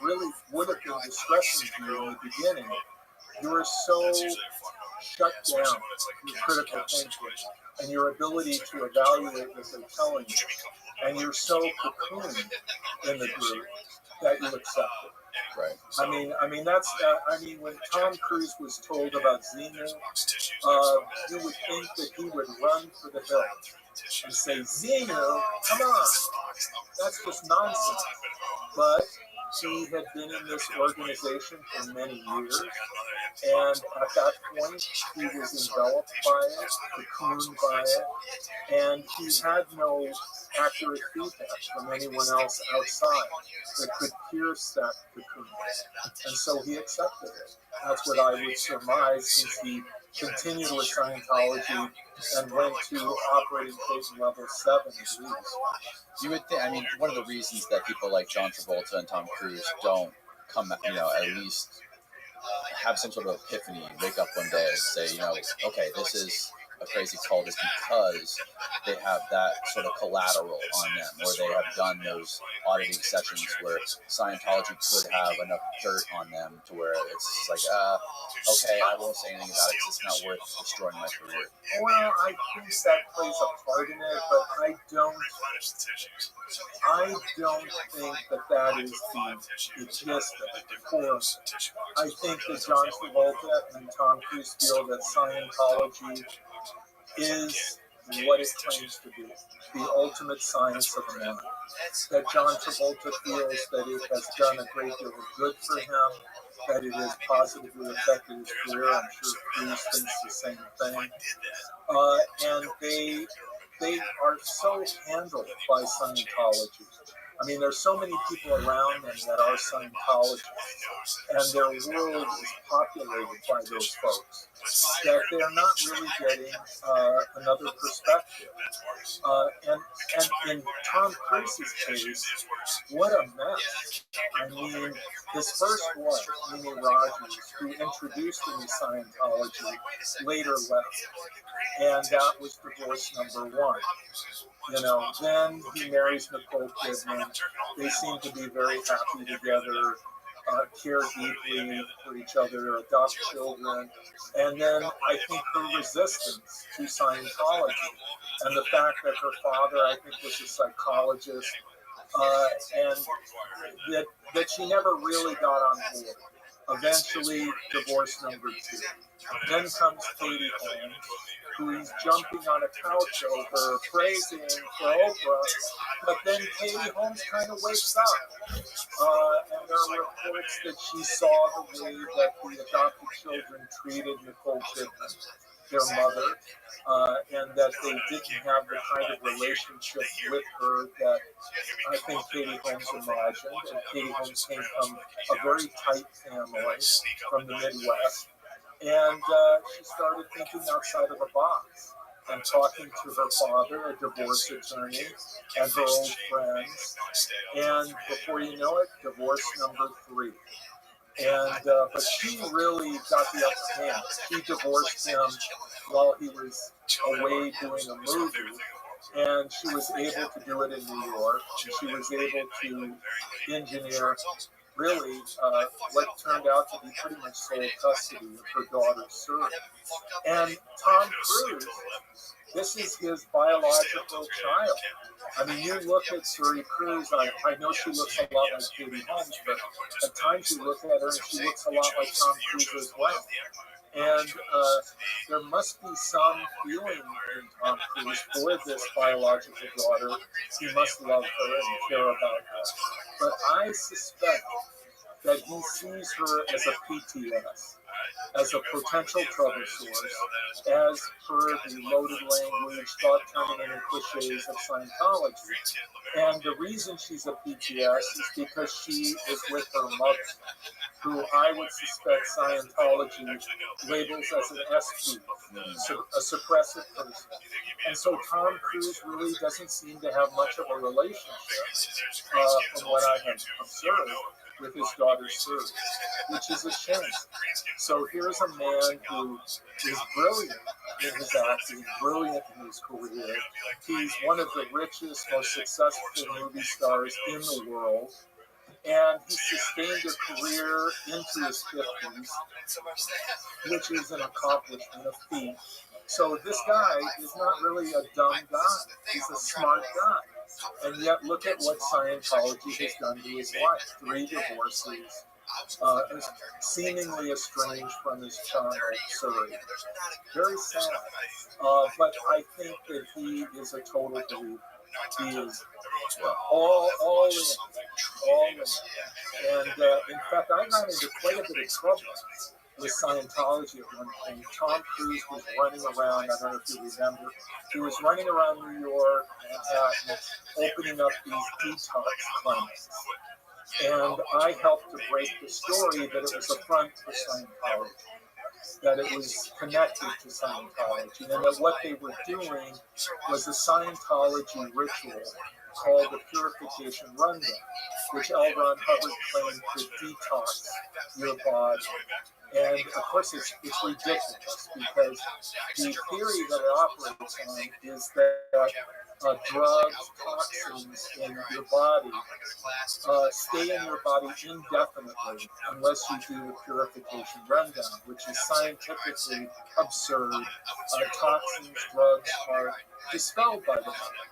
really would have been distressing to you in the beginning, you're so shut down, your critical thinking, and your ability to evaluate what they're telling you, and you're so cocooned in the group that you accept it. Right. I mean that's. When Tom Cruise was told about Xenu, you would think that he would run for the hills and say, "Xenu, come on, that's just nonsense." But he had been in this organization for many years, and at that point, he was enveloped by it, cocooned by it, and he had no accurate feedback from anyone else outside that could pierce that cocoon. And so he accepted it. That's what I would surmise, since he continued with Scientology and went to operating Phaeton level 7 at least. You would think, one of the reasons that people like John Travolta and Tom Cruise don't come, at least have some sort of epiphany, wake up one day and say, okay, this is a crazy cult, is because they have that sort of collateral on them, or they have done those auditing sessions where Scientology could have enough dirt on them to where it's like, okay, I won't say anything about it because it's not worth destroying my career. Well, I think that plays a part in it, but I don't think that is the gist of it, the core. I think that John Travolta and Tom Cruise feel that Scientology is what it claims to be, the ultimate science of man. That John Travolta feels that it has done a great deal of good for him, that it has positively affected his career. I'm sure Cruise thinks the same thing. And they are so handled by Scientology. I mean, there's so many people around them that are Scientologists, and their world is populated by those folks, that they're not really getting another perspective. And in Tom Cruise's case, what a mess. I mean, his first wife, Mimi Rogers, who introduced him to Scientology, later left. And that was divorce number one. You know, then he marries Nicole Kidman. They seem to be very happy together, care deeply for each other, adopt children. And then I think her resistance to Scientology and the fact that her father, I think, was a psychologist, and that she never really got on board. Eventually, divorce number two. Then comes Katie Holmes, who is jumping on a couch over, praising for Oprah, but then Katie Holmes kind of wakes up. And there are reports that she saw the way that the adopted children treated Nicole Kidman, their mother, and that they didn't have the kind of relationship with her that I think Katie Holmes imagined. And Katie Holmes came from a very tight family from the Midwest. And she started thinking outside of the box and talking to her father, a divorce attorney, and her old friends. And before you know it, divorce number three. And but she really got the upper hand. She divorced him while he was away doing a movie, and she was able to do it in New York. And she was able to engineer really what turned out to be pretty much sole custody of her daughter, Suri. And Tom Cruise, this is his biological child. I mean, you look at Suri Cruise, I know she looks a lot like Katie Holmes, but at times you look at her and she looks a lot like Tom Cruise as well. And there must be some feeling in Tom Cruise for this biological daughter. He must love her and care about her. But I suspect that he sees her as a PTS, as a potential trouble source, as per the loaded language, thought-terminating cliches of Scientology. And the reason she's a PTS is because she is with her mother, who I would suspect Scientology labels as an SP, a suppressive person. And so Tom Cruise really doesn't seem to have much of a relationship, from what I have observed, with his daughter Suri, which is a shame. So here's a man who is brilliant in his acting, brilliant in his career. He's one of the richest, most successful movie stars in the world. And he sustained a career into his 50s, which is an accomplishment, a feat. So this guy is not really a dumb guy. He's a smart guy. And yet look at what Scientology has done to his life. 3 divorces, seemingly estranged from his child, Suri. Very sad. But I think that he is a total believer. He is all in. And in fact, I got into quite a bit of trouble with Scientology at one point. Tom Cruise was running around, I don't know if you remember, he was running around New York, Manhattan, opening up these detox clinics. And I helped to break the story that it was a front for Scientology, that it was connected to Scientology, and that what they were doing was a Scientology ritual called the Purification Rundown, which L. Ron Hubbard claimed could detox your body. And of course, it's ridiculous because the theory that it operates on is that drugs, toxins in your body stay in your body indefinitely unless you do the purification rundown, which is scientifically absurd. Toxins, drugs are dispelled by the body.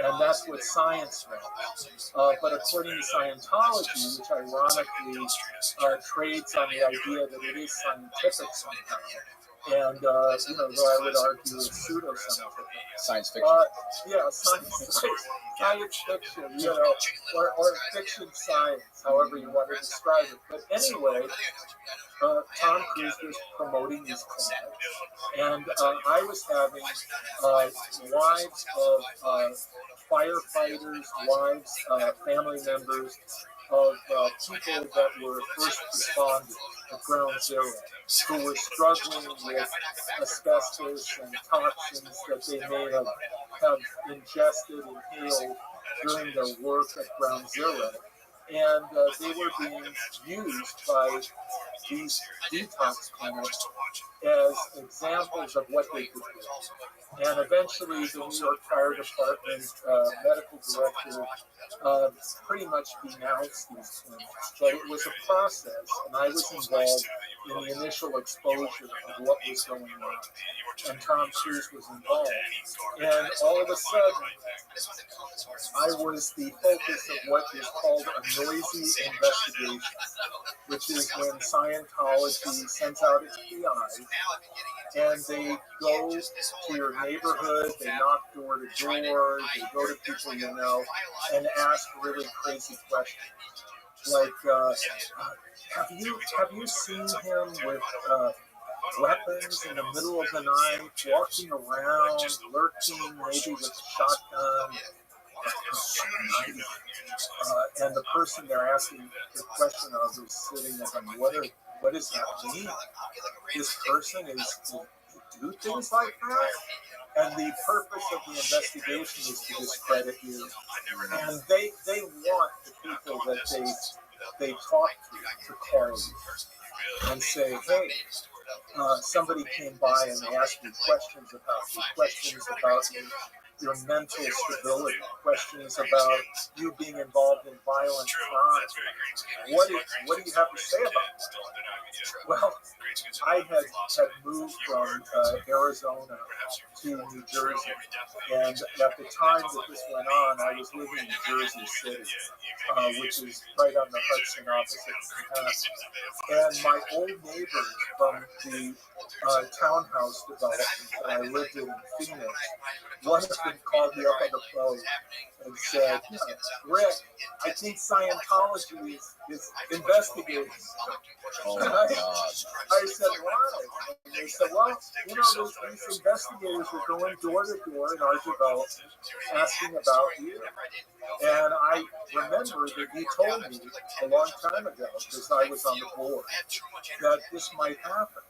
And that's what science knows. But according to Scientology, which ironically trades on the idea that it is scientific somehow, and though I would argue it's pseudo-scientific. Science fiction. Science fiction, or fiction science, however you want to describe it. But anyway, Tom Cruise was promoting these clinics, and I was having wives of firefighters, wives, family members of people that were first responders at Ground Zero, who were struggling with asbestos and toxins that they may have ingested, inhaled during their work at Ground Zero. And they were being used by these detox clinics as examples of what they could do. And eventually the New York Fire Department medical director pretty much denounced these clinics. But it was a process, and I was involved in the initial exposure of what was going on. And Tom Cruise was involved. And all of a sudden, I was the focus of what is called a noisy investigation, which is when Scientology sends out its PIs and they go to your neighborhood, they knock door to door, they go to people you know, and ask really crazy questions. Like, have you seen him with weapons in the middle of the night, walking around, lurking, maybe with a shotgun, and the person they're asking the question of is sitting there going, what does that mean? This person is to do things like that? And the purpose of the investigation is to discredit you. And they want the people that they talk to call you and say, hey, somebody came by and they asked you questions about your mental stability, questions about you being involved in violent crime. What do you have to say about that? Well, I had moved from Arizona to New Jersey, and at the time that this went on, I was living in Jersey City, which is right on the Hudson opposite Manhattan. And my old neighbors from the townhouse development that I lived in Phoenix, one of them called me up on the phone and said, Rick, I think Scientology is investigating. Oh And my God. I said, why? And they said, well, these investigators were going door to door in our development asking about you. And I remember that you told me a long time ago, because I was on the board, that this might happen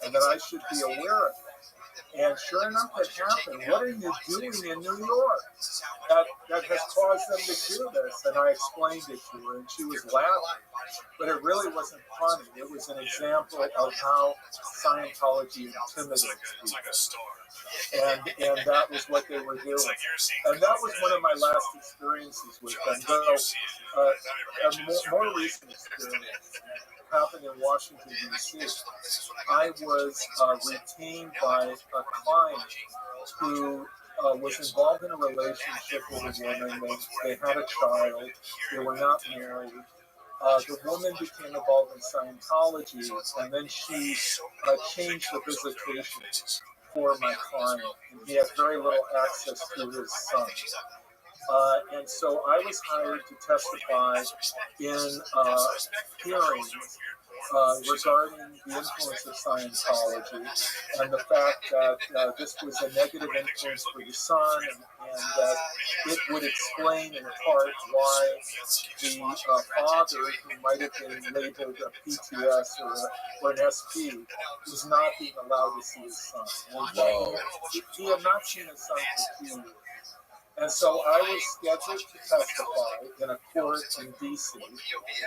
and that I should be aware of it. And sure enough, it happened. What are you doing in New York that has caused them to do this? And I explained it to her, and she was laughing. But it really wasn't funny. It was an example of how Scientology intimidates people. And that was what they were doing. And that was one of my last experiences with them. Though a more recent experience happened in Washington, D.C. I was retained by a client who was involved in a relationship with a woman. They had a child. They were not married. The woman became involved in Scientology, and then she changed the visitation for my client. And he had very little access to his son. And so I was hired to testify in hearings regarding the influence of Scientology and the fact that this was a negative influence for the son, and that it would explain in part why the father, who might have been labeled a PTS or an SP, was not being allowed to see his son. And he had not seen his son for 2 years. And so I was scheduled to testify in a court in D.C.,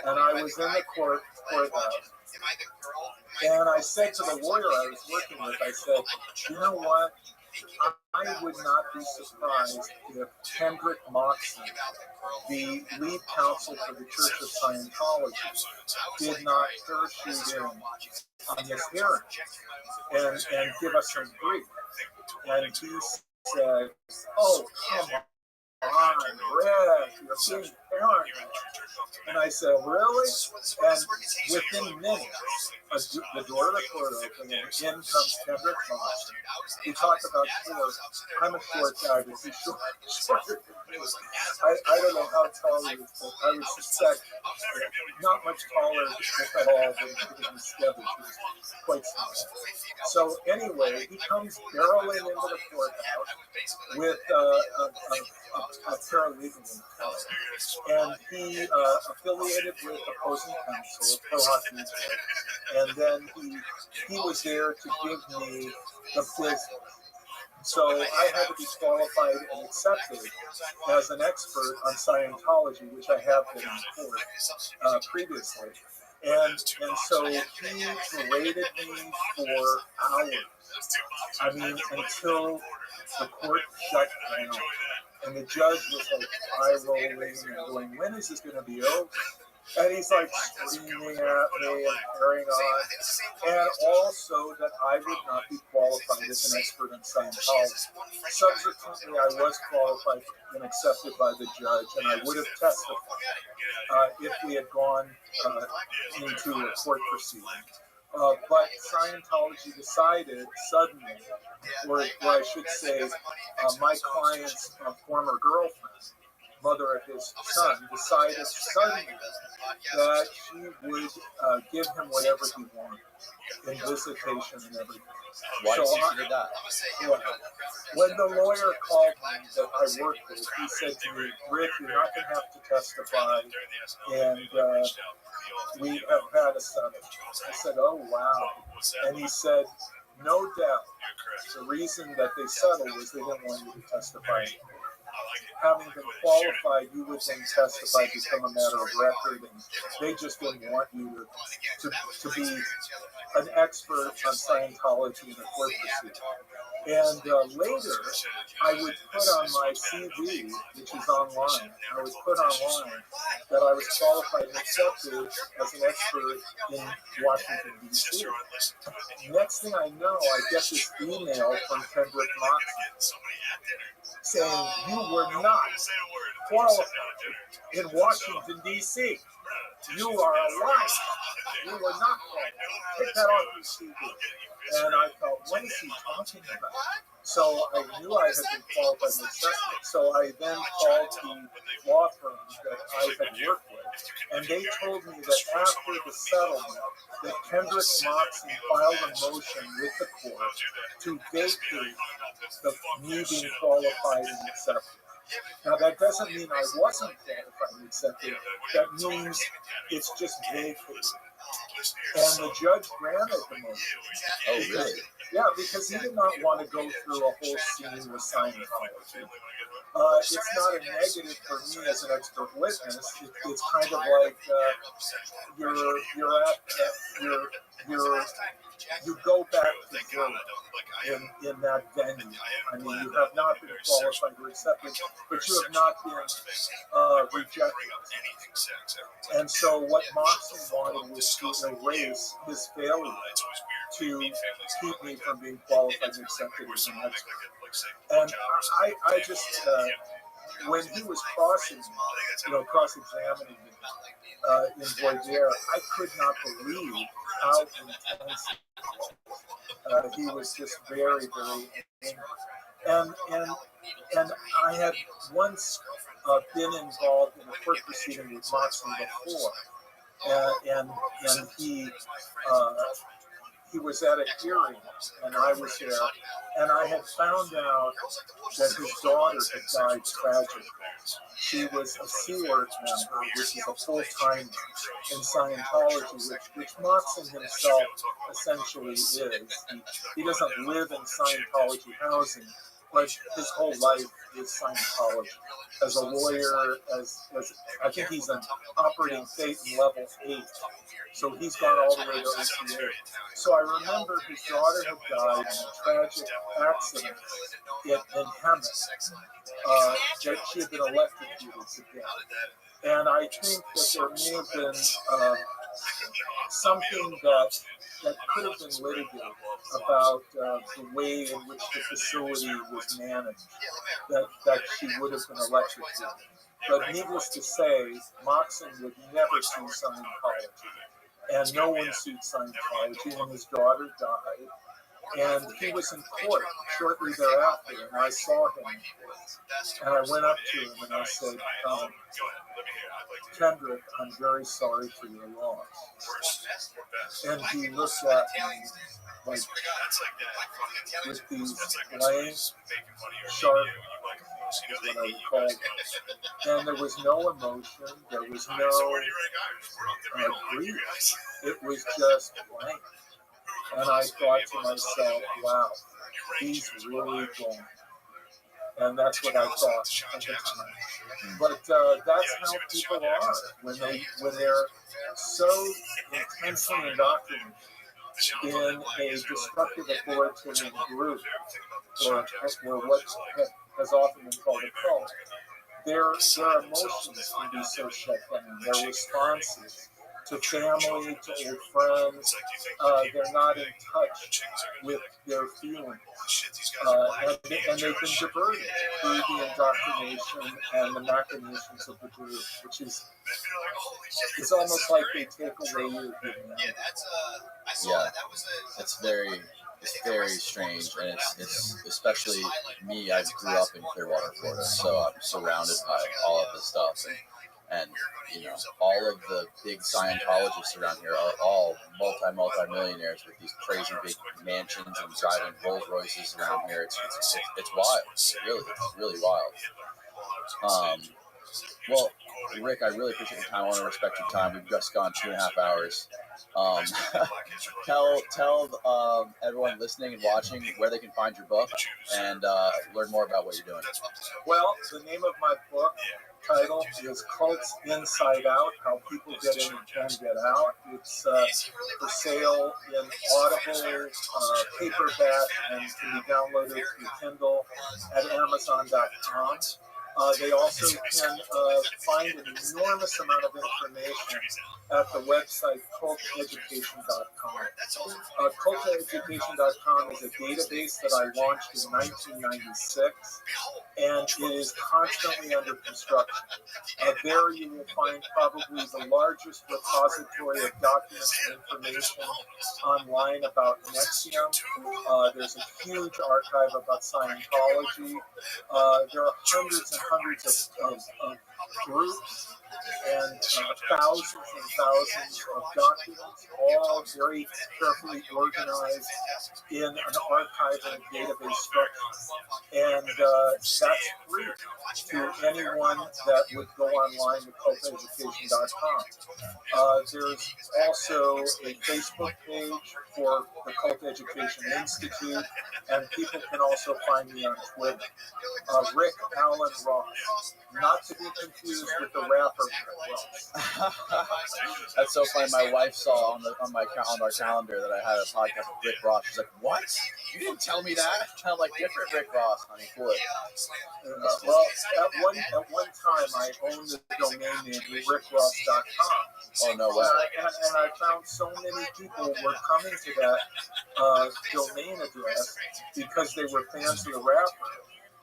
and I was in the courthouse. And I said to the lawyer I was working with, I said, you know what? I would not be surprised if Kendrick Moxon, the lead counsel for the Church of Scientology, did not parachute in on this hearing and give us some brief. And he said, oh, come on, Rick, you're being on now. And I said, really? And within minutes, the door of the court opened, and in comes Kendrick Moss. We talked about short. I'm a short guy, but he's shorter than me. I don't know how tall he is, but I would suspect not much taller, if at all, than Stebbins. He was quite small. So anyway, he comes barreling into the courthouse with a paralegal in the car. And he affiliated with opposing counsel, Pro Hockey News, and then he was there to give me the business. So I had to be qualified and accepted as an expert on Scientology, which I have been in court previously. And so he berated me for hours. I mean, until the court shut down. And the judge was like eye rolling and going, when is this going to be over? And he's like screaming at me and carrying on. And also that I would not be qualified as an expert in Scientology. Subsequently, I was qualified and accepted by the judge, and I would have testified if we had gone into a court proceeding. But Scientology decided suddenly, or I should say, my client's former girlfriend, mother of his son, decided suddenly that she would give him whatever he wanted in visitation and everything. Why did she do that? Well, when the lawyer called me that I worked with, he said to me, Rick, you're not going to have to testify, and we have had a settlement. I said, oh, wow. And he said, no doubt, the reason that they settled was they didn't want you to testify. Having been qualified, you would then testify, become a matter of record, and they just didn't want you to be an expert on Scientology in a court proceeding. And later, I would put on my CV, which is online, I would put online that I was qualified and accepted as an expert in Washington, D.C. Next thing I know, I get this email from Kendrick Moss saying, you were not qualified in Washington, D.C. You are a liar. You were not qualified. Take that off your CV. And I thought, what is he talking about? So I knew I had been qualified and accepted. So I then called the law firm that I had worked with, and they told me that after the settlement, that Kendrick Moxon filed a motion with the court to vacate me being qualified and accepted. Now, that doesn't mean I wasn't qualified and accepted. That means it's just vacated. And the judge granted the motion. Oh, really? Yeah, because he did not want to go through a whole scene with Scientology. It's not a negative for me as an expert witness. It's kind of like you go back to work in that venue. I mean, you have not been qualified or accepted, but you have not been rejected. And so what Moxon wanted was to erase his failure to keep me from being qualified and accepted as an expert. And I just, when he was cross-examining me in Voidier, I could not believe how intense he was just very, very angry. And I had once been involved in a court proceeding with Moxon before, and he was at a hearing, and I was there, and I had found out that his daughter had died tragically. She was a Sea Org member, which is a full-time in Scientology, which Moxon himself essentially is. He doesn't live in Scientology housing, but his whole life is Scientology. As a lawyer, as I think he's an operating fate in level 8. So he's gone all the way to OCA. So I remember his daughter had died in a tragic accident in Hemet. That she had been electrocuted to death. And I think that there may have been something that could have been litigated about the way in which the facility was managed, that she would have been electrocuted. But needless to say, Moxon would never sue Scientology. And no one sued Scientology, and his daughter died. And he was in court shortly thereafter, and I saw him in court. And I went up to him and I said, Kendrick, I'm very sorry for your loss. And he looked at me like with these blank, sharp, what I would call them. And there was no emotion, there was no grief. It was just blank. And I thought to myself, wow, he's really gone. And that's what I thought at the time. But that's how people are when they're so intensely indoctrinated in a destructive authoritarian group, or what has often been called a cult. Their emotions can be so shut down. Their responses to family, to old friends, they're not in touch with their feelings. And they've been diverted through the indoctrination and the machinations of the group, which is it's almost like they take away your humanity. Yeah, it's very strange, and it's especially me. I grew up in Clearwater, Florida, so I'm surrounded by all of this stuff, and all of the big Scientologists around here are all multi-millionaires with these crazy big mansions and driving Rolls Royces around here. It's wild. It's really wild. Well, Rick, I really appreciate your time. I want to respect your time. We've just gone 2.5 hours. Tell everyone listening and watching where they can find your book and learn more about what you're doing. Well, the name of my book title is Cults Inside Out, How People Get In and Can Get Out. It's for sale in Audible, paperback, and can be downloaded through Kindle at Amazon.com. They also can find an enormous amount of information at the website culteducation.com. Culteducation.com is a database that I launched in 1996, and it is constantly under construction. There you will find probably the largest repository of documents and information online about NXIVM. There's a huge archive about Scientology. There are hundreds and hundreds of groups and thousands and thousands of documents, all very carefully organized in an archival database structure. And that's free to anyone that would go online to culteducation.com. There's also a Facebook page for the Cult Education Institute, and people can also find me on Twitter. Rick Allen Ross, not to be confused with the rapper Rick Ross. That's so funny. My wife saw on our calendar that I had a podcast with Rick Ross. She's like, "What? You didn't tell me that." I'm like, "Different Rick Ross, honey. Cool." Well, at one time, I owned the domain name rickross.com. Oh no way! And I found so many people were coming to that domain address because they were fans of the rapper,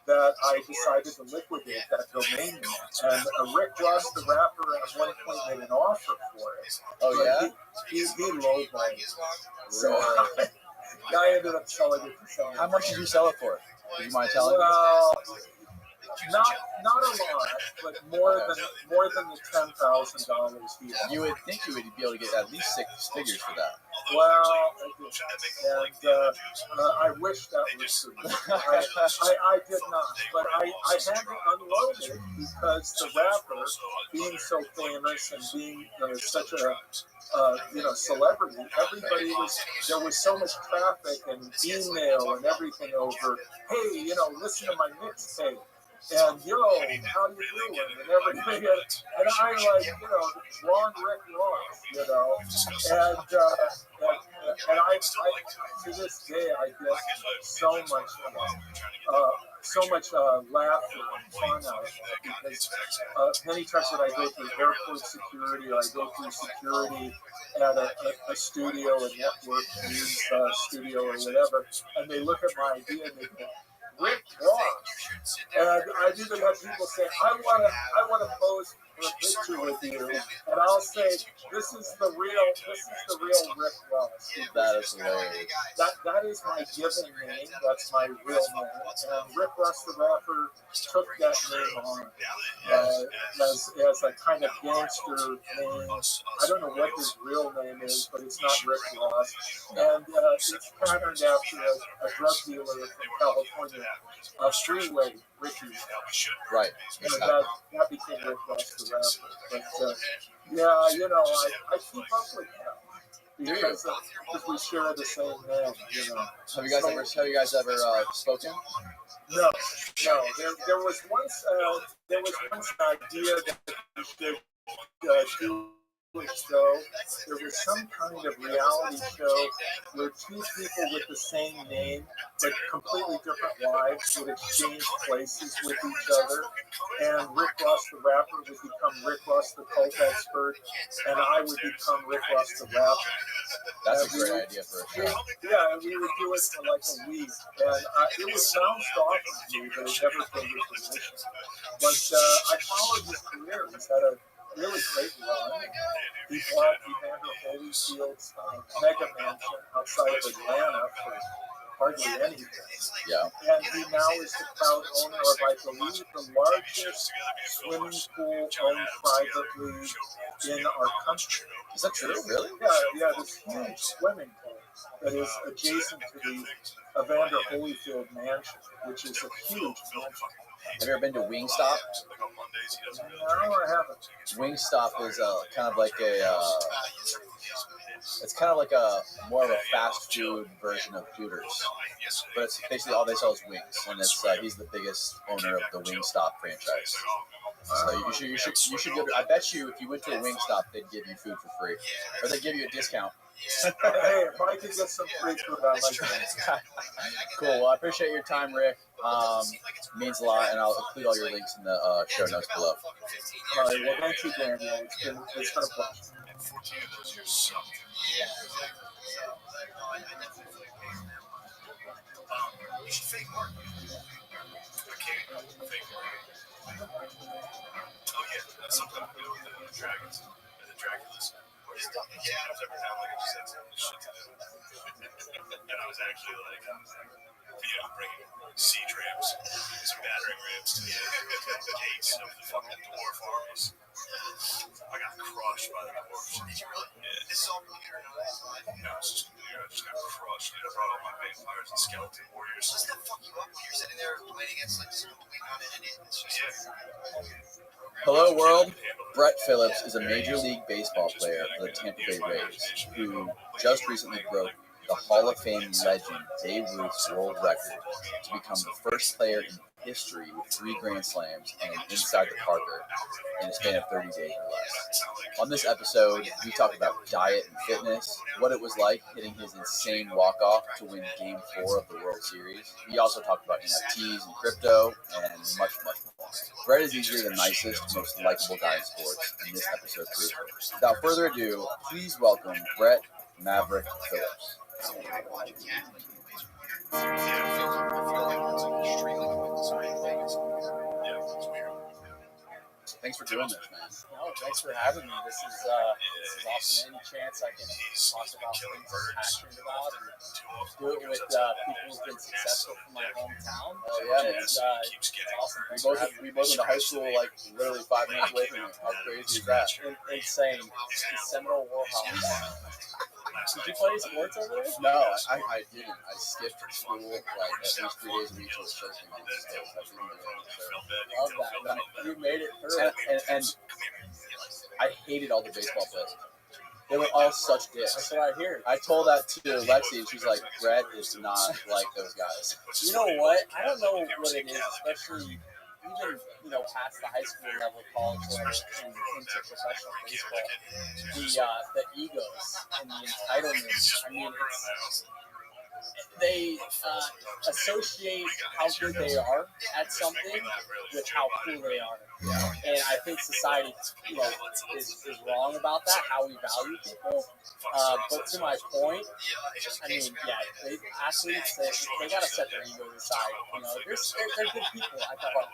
that I decided to liquidate that domain name. And Rick Ross, the rapper, at one point made an offer for it. Oh yeah? He lowballed it. So I ended up selling it for $7. How much did you sell it for? Do you mind telling me? Well, not a lot, but more than the $10,000 he had. You would think you would be able to get at least 6 figures for that. Well, I did, and I wish that was true. I did not, but I had to unload it because the rapper, being so famous and being such a celebrity, there was so much traffic and email and everything over, hey, listen to my mixtape. And how you doing? And everything, and I Ron Rick Ross, and I to this day I get so much laughter and fun out of it, because many times that I go through airport security, or I go through security at a studio, a network news studio or whatever, and they look at my ID and they go, Rick Ross. And I've even had people say, I want to pose for a picture with you. And I'll say, this is the real Rick Ross. That is hilarious. That is my given name. That's my real name. And Rick Ross the rapper took that name on as a kind of gangster name. I don't know what his real name is, but it's not Rick Ross. And it's patterned after a drug dealer from California, a freeway Ricky. Right. And that became Rick Ross the rapper. But yeah, you know, I keep up with him because we share the same name. You know. Have you guys ever spoken? No. There was once an idea that we should do a show. There was some kind of reality show where two people with the same name but completely different lives would exchange places with each other. And Rick Ross the rapper would become Rick Ross the cult expert, and I would become Rick Ross the rapper. That's a great idea for a show. Yeah, and we would do it for like a week. And it was bounced off of me, but it never came to fruition. But I followed his career. He's had a really great run. He bought Evander Holyfield's mega mansion outside of Atlanta for hardly anything. Yeah. And he now is the proud owner of, I believe, the largest swimming pool owned privately in our country. Is that true? Really? Yeah, this huge swimming pool that is adjacent to the Evander Holyfield mansion, which is a huge mansion. Have you ever been to Wingstop? No, I haven't. Wingstop is kind of like it's kind of like a more of a fast food version of Hooters, but it's basically all they sell is wings, and it's he's the biggest owner of the Wingstop franchise. So you should give. I bet you if you went to a Wingstop, they'd give you food for free, or they'd give you a discount. Hey, if I could get some free food, I'd like that. Cool. Well, I appreciate your time, Rick. Means a lot, and I'll include all your links in the show notes below. All right. Well, thank you, Daniel. It's been a pleasure. You should fake Mark. I can't fake Mark. Oh yeah, that's something to do with the dragons and the Draculas. Yeah, I was every time like I just had some shit to do, and I was actually like, bringing sea tramps, some battering rams to the gates of the fucking dwarf armies. I got crushed by the dwarves. Did you really? Yeah. This is all really weird. No, it's just weird. I just got crushed. I brought all my vampires and skeleton warriors. Doesn't that fuck you up when you're sitting there playing against like this waiting on an idiot? It's just Hello, world. Brett Phillips is a Major League Baseball player for the Tampa Bay Rays, who just recently broke the Hall of Fame legend Babe Ruth's world record to become the first player in history with 3 Grand Slams and an inside the Parker in a span of 30 days or less. On this episode, we talk about diet and fitness, what it was like hitting his insane walk-off to win Game 4 of the World Series. We also talked about NFTs and crypto, and much, much more. Brett is easily the nicest, most likable guy in sports, and this episode proves it. Without further ado, please welcome Brett Maverick Phillips. Thanks for doing this, man. No, thanks for having me. This is awesome. Any chance I can talk about things I'm passionate about and do it with people who've been successful from my hometown. Oh yeah, man. It's awesome. We both went to high school like literally 5 minutes away from you. How crazy is that? Insane. The Seminole Warhawks. Did you play sports over there? No, I didn't. I skipped school like at least 3 days a week to surfing. Love that. You made it through. And I hated all the baseball players. They were all such dicks. That's what I hear. I told that to Lexi, and she's like, Brett is not like those guys. You know what? I don't know what it is, especially even past the high school level, college level, and into professional baseball. The egos and the entitlements. I mean, they associate how good they are at something with how cool they are. And I think society, is wrong about that, how we value people. But to my point, I mean, athletes, they got to set their egos aside. They're good people at the heart.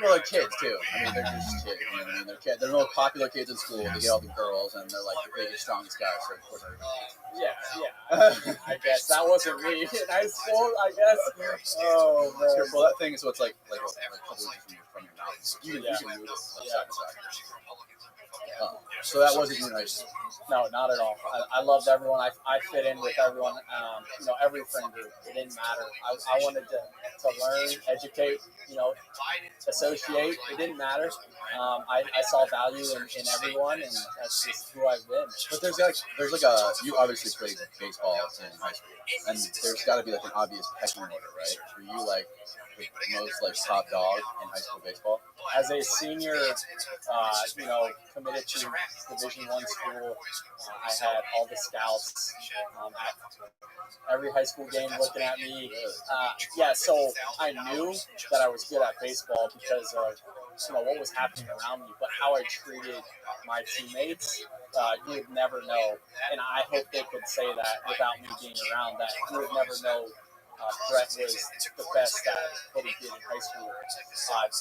Well, they're kids too. I mean, they're just kids. You know what I mean? They're kids. They're the most popular kids in school. They get all the girls, and they're like the biggest, strongest guys. So of course, I guess that wasn't me in high school. I guess. Oh man. well, that thing is what's like a couple inches from your mouth. You can move it side to side. So that wasn't you, nice. No, not at all. I loved everyone. I fit in with everyone. Every friend group. It didn't matter. I wanted to learn, educate, associate. It didn't matter. I saw value in everyone, and that's just who I've been. But there's like you obviously played baseball in high school, and there's got to be like an obvious pecking order, right? Were you like the most like top dog in high school baseball? As a senior, committed to Division I school, I had all the scouts at every high school game looking at me. So I knew that I was good at baseball because of what was happening around me, but how I treated my teammates, you would never know. And I hope they could say that without me being around, that you would never know. Brett was the best at what he did in high school.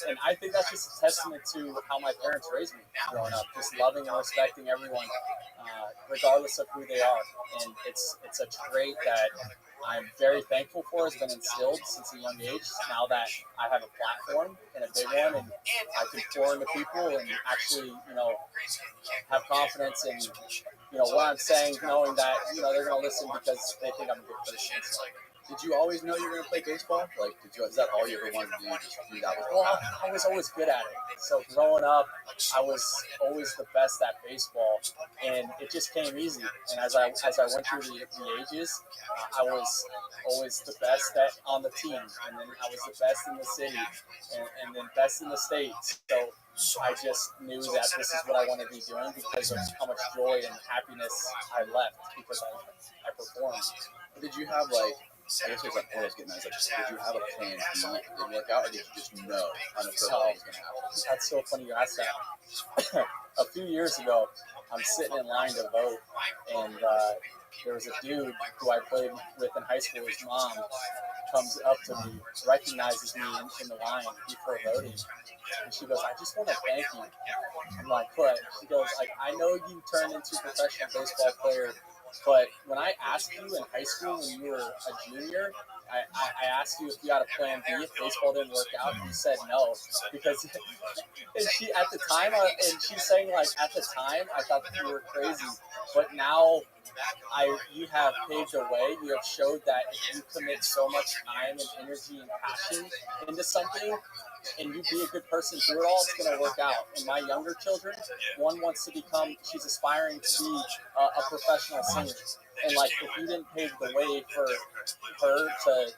And I think that's just a testament to how my parents raised me growing up, just loving and respecting everyone, regardless of who they are. And it's a trait that I'm very thankful for, has been instilled since a young age. Now that I have a platform and a big one, and I can pour into people and actually, have confidence in, what I'm saying, knowing that, they're going to listen because they think I'm a good person. Did you always know you were going to play baseball? Like, is that all you ever wanted to do? Just do that? Well, I was always good at it. So growing up, I was always the best at baseball, and it just came easy. And as I went through the ages, I was always the best on the team, and then I was the best in the city, and then best in the state. So I just knew that this is what I wanted to be doing because of how much joy and happiness I left because I performed. Did you have I guess what I was getting at is did you have a plan B that didn't work out, or did you just know unequivocally it was going to happen? That's so funny you asked that. A few years ago, I'm sitting in line to vote, and there was a dude who I played with in high school. His mom comes up to me, recognizes me in the line before voting, and she goes, "I just want to thank you." I'm like, "What?" She goes, "I know you turned into a professional baseball player, but when I asked you in high school when you were a junior, I asked you if you had a plan B if baseball didn't work out. You said no because." And she at the time, and she's saying at the time I thought that you were crazy, but now you have paved the way. You have showed that if you commit so much time and energy and passion into something, and you be a good person through it all, it's going to work out. And my younger children, one wants to she's aspiring to be a professional singer. And if you didn't pave the way for her to,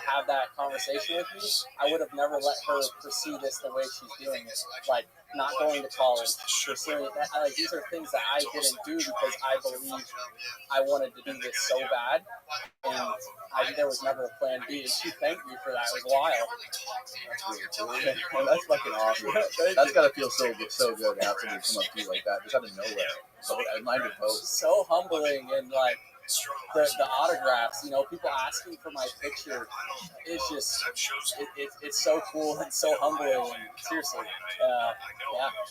have that conversation with me, I would have never let her pursue this the way she's doing it. Not going to college, pursuing that. These are things that I didn't do because I believed I wanted to do this so bad, and there was never a plan B. And she thanked me for that. It was wild. That's really cool. That's fucking awesome. That's gotta feel so good to have somebody come up to you like that, just out of nowhere. So I mind your post. So humbling, and the autographs, people asking for my picture, it's just, it's so cool and so humbling. And seriously,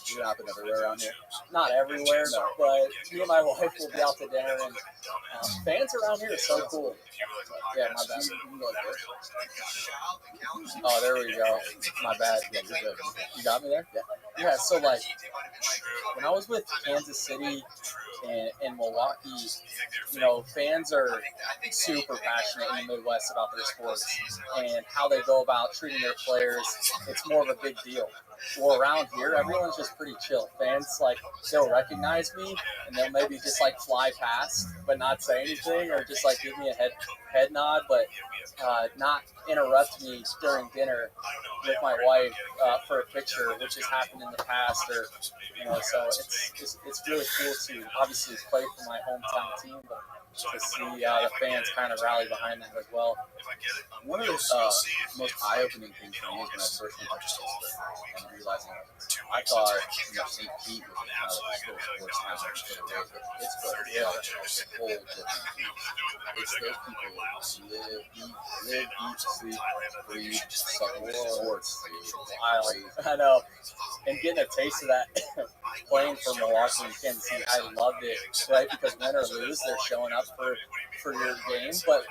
You happen everywhere around here? Not everywhere, no, but me and my wife will be out to dinner, and fans around here are so cool. Yeah, my bad. Oh, there we go. My bad. Yeah, you're good. You got me there? Yeah. So when I was with Kansas City and Milwaukee, fans are super passionate in the Midwest about their sports and how they go about treating their players. It's more of a big deal. Well, around here, everyone's just pretty chill. Fans, they'll recognize me and they'll maybe just fly past but not say anything, or just give me a head nod, but not interrupt me during dinner with my wife for a picture, which has happened in the past, or so it's really cool to obviously play for my hometown team, but to see the fans kind of rally behind that as well. One of the most eye-opening things for me is when I first went to Facebook, and realizing I thought St. Pete was kind of like a sports town for the Rays, but Pittsburgh is like a whole different beast. It's those people live, eat, sleep, breathe, fucking sports, dude. Wild. I know. And getting a taste of that playing for Milwaukee and Kansas City, I loved it, right? Because win or lose, they're showing up for your game. But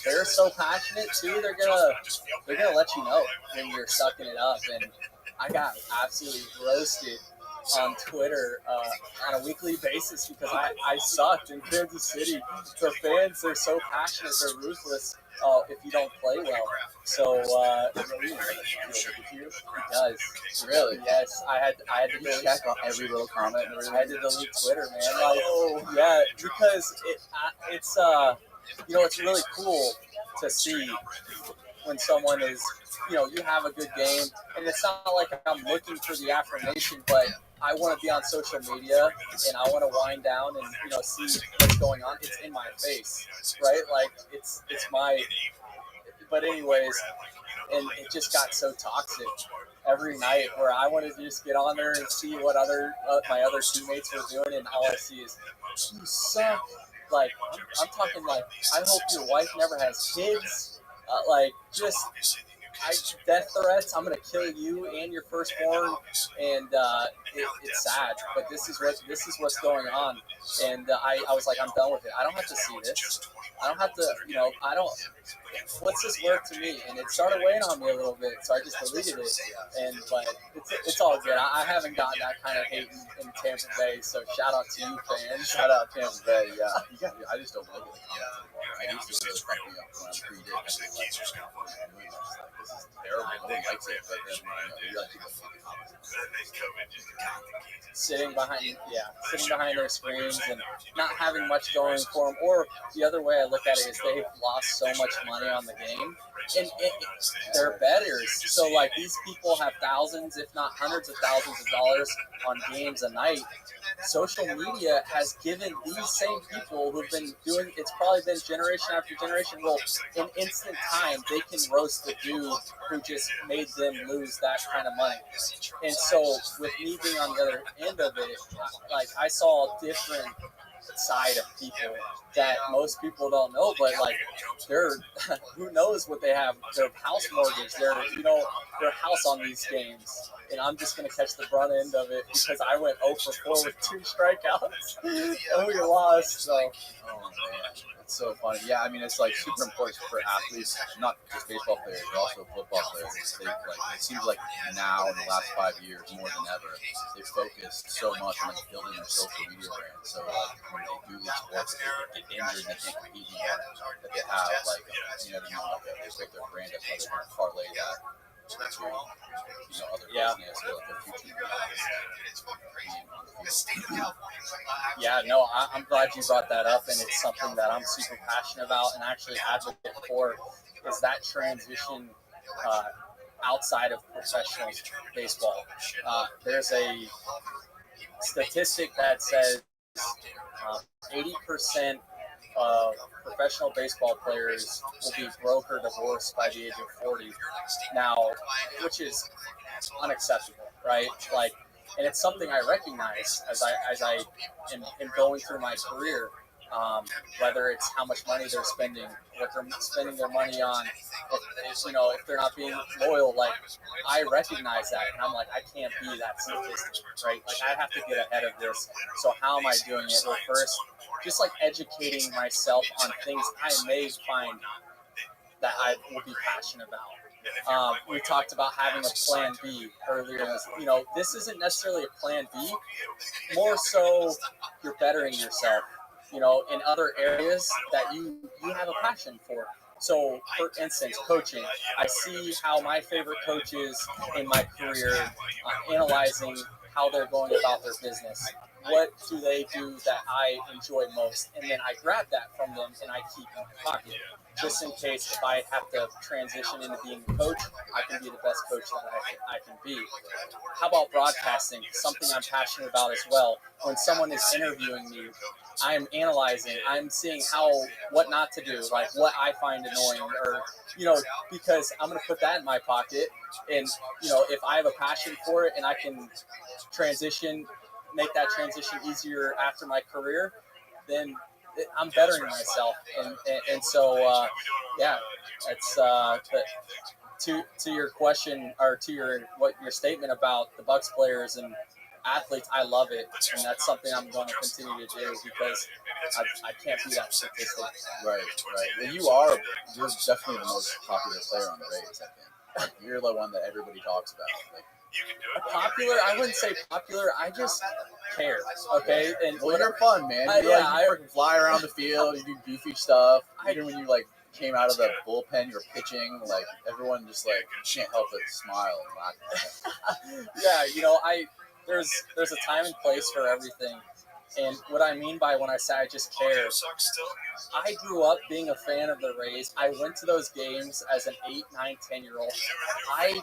they're so passionate too. They're gonna let you know when you're sucking it up. And I got absolutely roasted on Twitter on a weekly basis because I sucked in Kansas City. The fans, they're so passionate, they're ruthless if you don't play well. So it does. Really? Yes, I had to check on every little comment. I had to delete Twitter, man. Yeah, because it's it's really cool to see when someone is, you have a good game, and it's not like I'm looking for the affirmation, but I want to be on social media and I want to wind down and see what's going on. It's in my face, right? Like it's my. But anyways, and it just got so toxic every night where I wanted to just get on there and see what my other teammates were doing, and all I see is you suck. Like I'm talking like I hope your wife never has kids. Death threats. I'm gonna kill you and your firstborn, and it's sad. But this is what's going on, and I was like, I'm done with it. I don't have to see this. I don't have to. I don't. What's this worth to me? And it started weighing on me a little bit, so I just deleted it. But it's all good. I haven't gotten that kind of hate in Tampa Bay, so shout out to you fans. Shout out Tampa Bay. Yeah, I just don't look at the comments anymore. I used to really fuck me up when I pre-did. This is terrible. I didn't like it, but then you like to go through the comments. Sitting behind their screens and not having much going for them. Or the other way I look at it is they've lost so much money on the game, and they're bettors. So like these people have thousands, if not hundreds of thousands of dollars on games a night. Social media has given these same people who've been doing it's probably been generation after generation. Well, in instant time, they can roast the dude who just made them lose that kind of money. And so, with me being on the other end of it, like I saw a different side of people that most people don't know, but like they're who knows what they have, their house mortgage, their house on these games, and I'm just gonna catch the brunt end of it because I went 0 for 4 with 2 strikeouts and we lost. So oh man, it's so funny. Yeah, I mean it's like super important for athletes, not just baseball players, but also football players. It seems like now in the last 5 years more than ever, they've focused so much on like building their social media brand. So when they do these sports, they get injured, they can't compete anymore. That they have they pick their brand up, how they're going to parlay that to other business or like their future. Yeah, no, I'm glad you brought that up, and it's something that I'm super passionate about and actually advocate for. Is that transition outside of professional baseball? There's a statistic that says 80% of professional baseball players will be broke or divorced by the age of 40 now, which is unacceptable, right? Like, and it's something I recognize as I am going through my career. Whether it's how much money they're spending, what they're spending their money on, if they're not being loyal, like I recognize that, and I'm like, I can't be that statistic, right? Like I have to get ahead of this. So how am I doing it? Well, first, just like educating myself on things I may find that I will be passionate about. We talked about having a plan B earlier. This isn't necessarily a plan B. More so, you're bettering yourself. In other areas that you have a passion for. So, for instance, coaching. I see how my favorite coaches in my career analyzing how they're going about their business. what do they do that I enjoy most? And then I grab that from them and I keep in my pocket. Just in case if I have to transition into being a coach, I can be the best coach that I can be. How about broadcasting? Something I'm passionate about as well. When someone is interviewing me, I'm analyzing, I'm seeing what not to do, like what I find annoying, or, because I'm going to put that in my pocket. And, if I have a passion for it and I can make that transition easier after my career, then I'm bettering myself. And so, it's to your question, or to your statement about the Bucks players and athletes. I love it, and that's something I'm going to continue to do because I can't be that statistic. Right. Well, you're definitely the most popular player on the Rays, I think. Like, you're the one that everybody talks about. Like, popular? I wouldn't say popular. I just care. Okay, and well, you're fun, man. You freaking fly around the field. You do goofy stuff. Even when you came out of the bullpen, you were pitching. Like, everyone just can't help but smile and laugh. Yeah, there's a time and place for everything. And what I mean by when I say I just care, I grew up being a fan of the Rays. I went to those games as an 8, 9, 10-year-old. I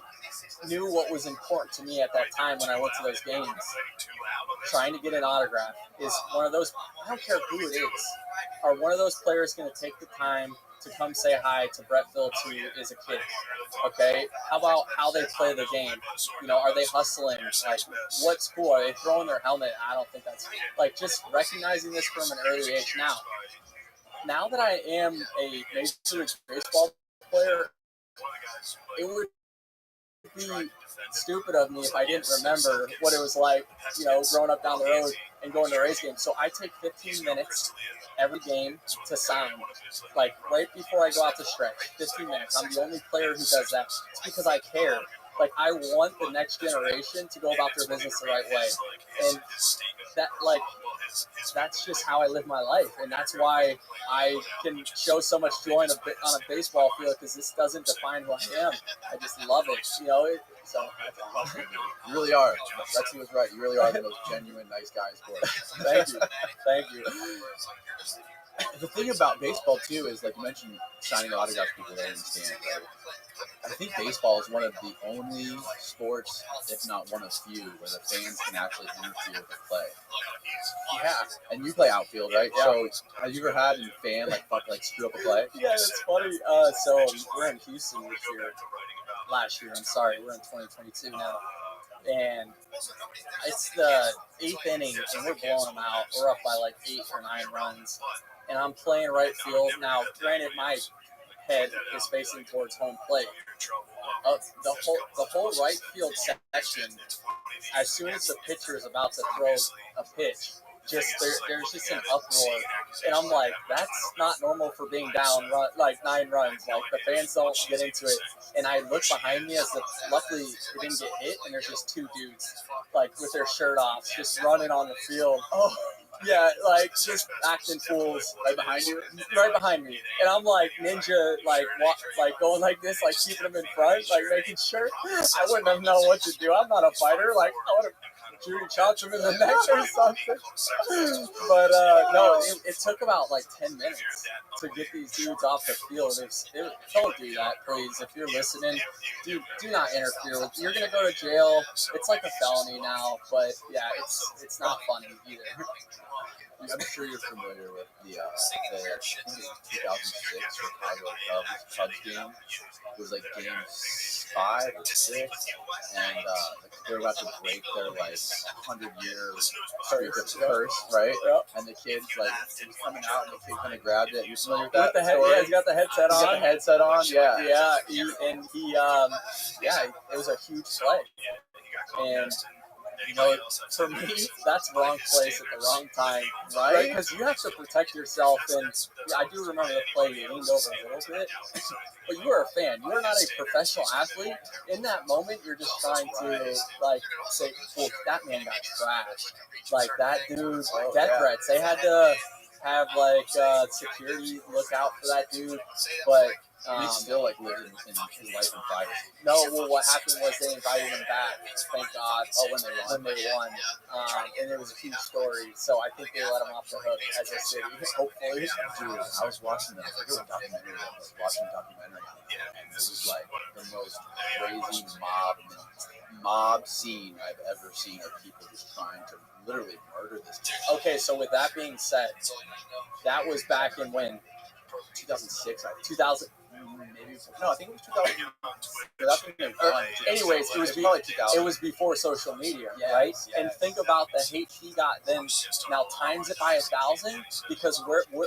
knew what was important to me at that time when I went to those games. Trying to get an autograph is one of those, I don't care who it is, are one of those players going to take the time to come say hi to Brett Phillips, who is a kid? Okay, how about how they play the game? Are they hustling? Like, what's cool? Are they throwing their helmet? I don't think that's just recognizing this from an early age. Now that I am a Major League Baseball player, it would be stupid of me if I didn't remember what it was like, growing up down the road and going to Rays games. So I take 15 minutes every game to sign, right before I go out to stretch. 15 minutes. I'm the only player who does that. It's because I care. I want the next generation to go about their business the right way, and that's just how I live my life, and that's why I can show so much joy on a baseball field, because this doesn't define who I am. I just love it, So you really are. He was right. You really are the most genuine, nice guy in sports. Thank you. The thing about baseball too is, like you mentioned, signing autographs, people don't understand. Right? I think baseball is one of the only sports, if not one of few, where the fans can actually interfere with the play. Yeah. And you play outfield, right? Yeah. So have you ever had a fan screw up a play? Yeah, that's funny. So we're in Houston last year. I'm sorry, we're in 2022 now. And it's the 8th inning, and we're blowing them out. We're up by 8 or 9 runs. And I'm playing right field. Now, granted, my head is facing towards home plate. The whole right field section, as soon as the pitcher is about to throw a pitch, there's just an uproar, and I'm like, that's not normal for being down 9 runs. The fans don't get into it, and I look behind me luckily it didn't get hit, and there's just 2 dudes with their shirt off, just running on the field. Oh. Yeah, just acting fools right behind you, right behind me, and I'm ninja, going like this, keeping them in front, making sure. I wouldn't have known what to do. I'm not a fighter. I would have Judy chopped him in the neck or something. But no, it took about 10 minutes to get these dudes off the field. Don't do that, please. If you're listening, do not interfere with. You're gonna go to jail. It's a felony now, but yeah, it's not funny either. I'm sure you're familiar with the 2006 Chicago Cubs game. It was game 5 or 6, and they were about to break their 100-year streak of curse, right? Yep. And the kid was coming out, and the kid kind of grabbed it. You familiar with that? Yeah, he's got the headset on. He's got the headset on. Yeah. Yeah. It was a huge play, and. For me, that's the wrong place at the wrong time, right? Because you have to protect yourself, and I do remember the play you leaned over a little bit, but you are a fan. You are not a professional athlete. In that moment, you're just trying to, say, well, that man got trashed. That dude, death threats. They had to have, security look out for that dude, but He still like lived in his life in privacy. No, well, what happened was they invited him back. Thank God. Oh, when they won. When they won, and it was a huge story. So I think they let him off the hook as a city. Hopefully, Dude, I was watching them. It was a documentary. I was watching a documentary on it, and it was like the most crazy mob scene I've ever seen of people just trying to literally murder this dude. Okay, so with that being said, that was back in when 2006, I think. 2000. Maybe no, I think it was 2000. That's when they won. Anyways, it was before social media, right? Yes. And think about the hate he got then. Now times it by 1,000, because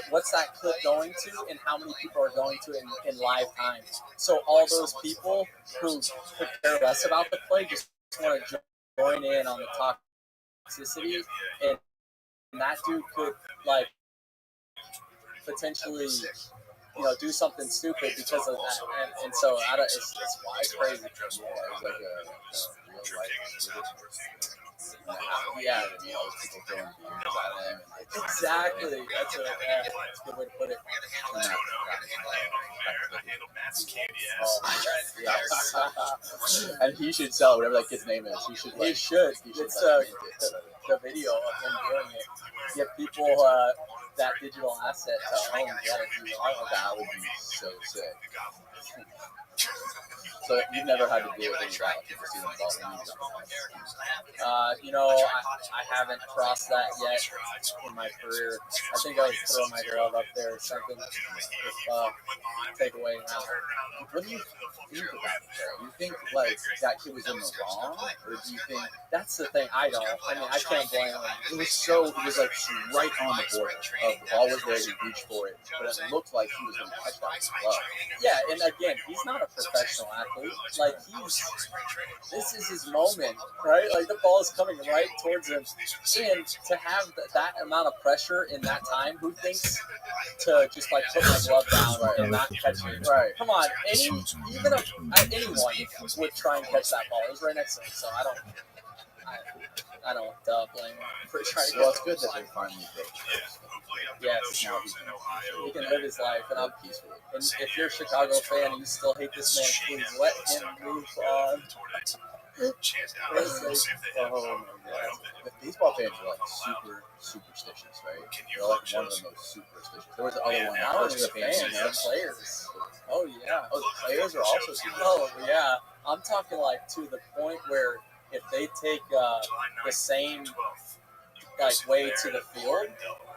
what's that clip going to, and how many people are going to it in live time? So all those people who could care less about the play just want to join in on the toxicity, and that dude could like potentially, do something stupid because of that, and so it's crazy. Yeah, it was like a real life. Yeah, People throwing beers at him. exactly. That's a good way to put it. Yes. And he should sell whatever that kid's name is. He should. It's the video of him doing it. Give people that digital asset to own. That would be so sick. So you've never had to deal with any violent people seeing involved in I haven't crossed that yet in my career. I think I would throw my glove up there or something. Take away now. What do you think about it, though? You think like that kid was in the wrong, or do you think that's the thing? I don't. I mean, I can't blame him. It was like right on the border of the ball was there, he reached for it, but it looked like he was going to catch that glove. Yeah, and again, he's not a professional athlete. Like this is his moment, right? Like the ball is coming right towards him, and to have that amount of pressure in that time, who thinks to just like put my glove down and not catch it? Right? Come on, anyone would try and catch that ball. It was right next to him, so I don't blame him for trying to. Well, it's good that they finally broke. Yes, Now he can live his life, and I'm peaceful. And if you're a Chicago fan and you still hate this man, please let him move on. Oh my God. The baseball fans are like super superstitious, right? They're like one of the most superstitious. There was the other one. Not only the fans, the players. Oh yeah. Oh, the players are also superstitious. Oh yeah. I'm talking like to the point where if they take the same way to the field,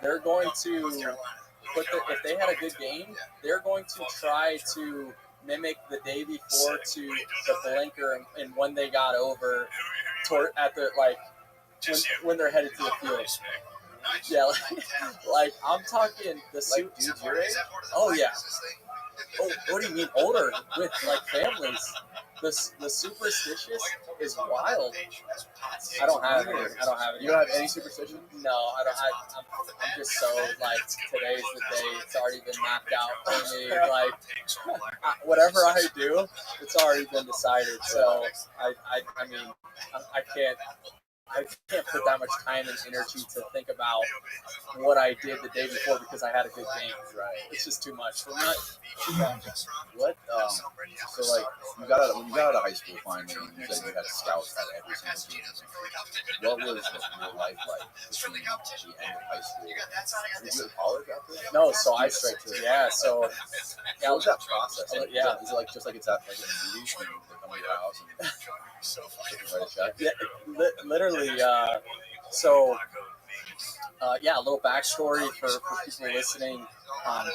they're going to if they had a good game, they're going to try to mimic the day before to the blinker and when they got over at the when they're headed to the field. Yeah, like I'm talking the suit dudes your age. Oh yeah. Oh, what do you mean older with like families? The superstitious is wild. I don't have any. You don't have any superstition? No, I don't. I'm just so like today's the day. It's already been mapped out for me. Like whatever I do, it's already been decided. So I mean I can't put that much time and energy to think about what I did the day before because I had a good game. Right? It's just too much for me. What? So like, when you got out of high school finally, and you said you had scouts at every single game. What was your life like between the end of high school? Did you go to college after that? No, so I straight to yeah. So what was that process? Like, yeah. Is it like just like it's at like in the movies when they come to your house and write a check? Yeah, literally. A little backstory for people listening. I'm a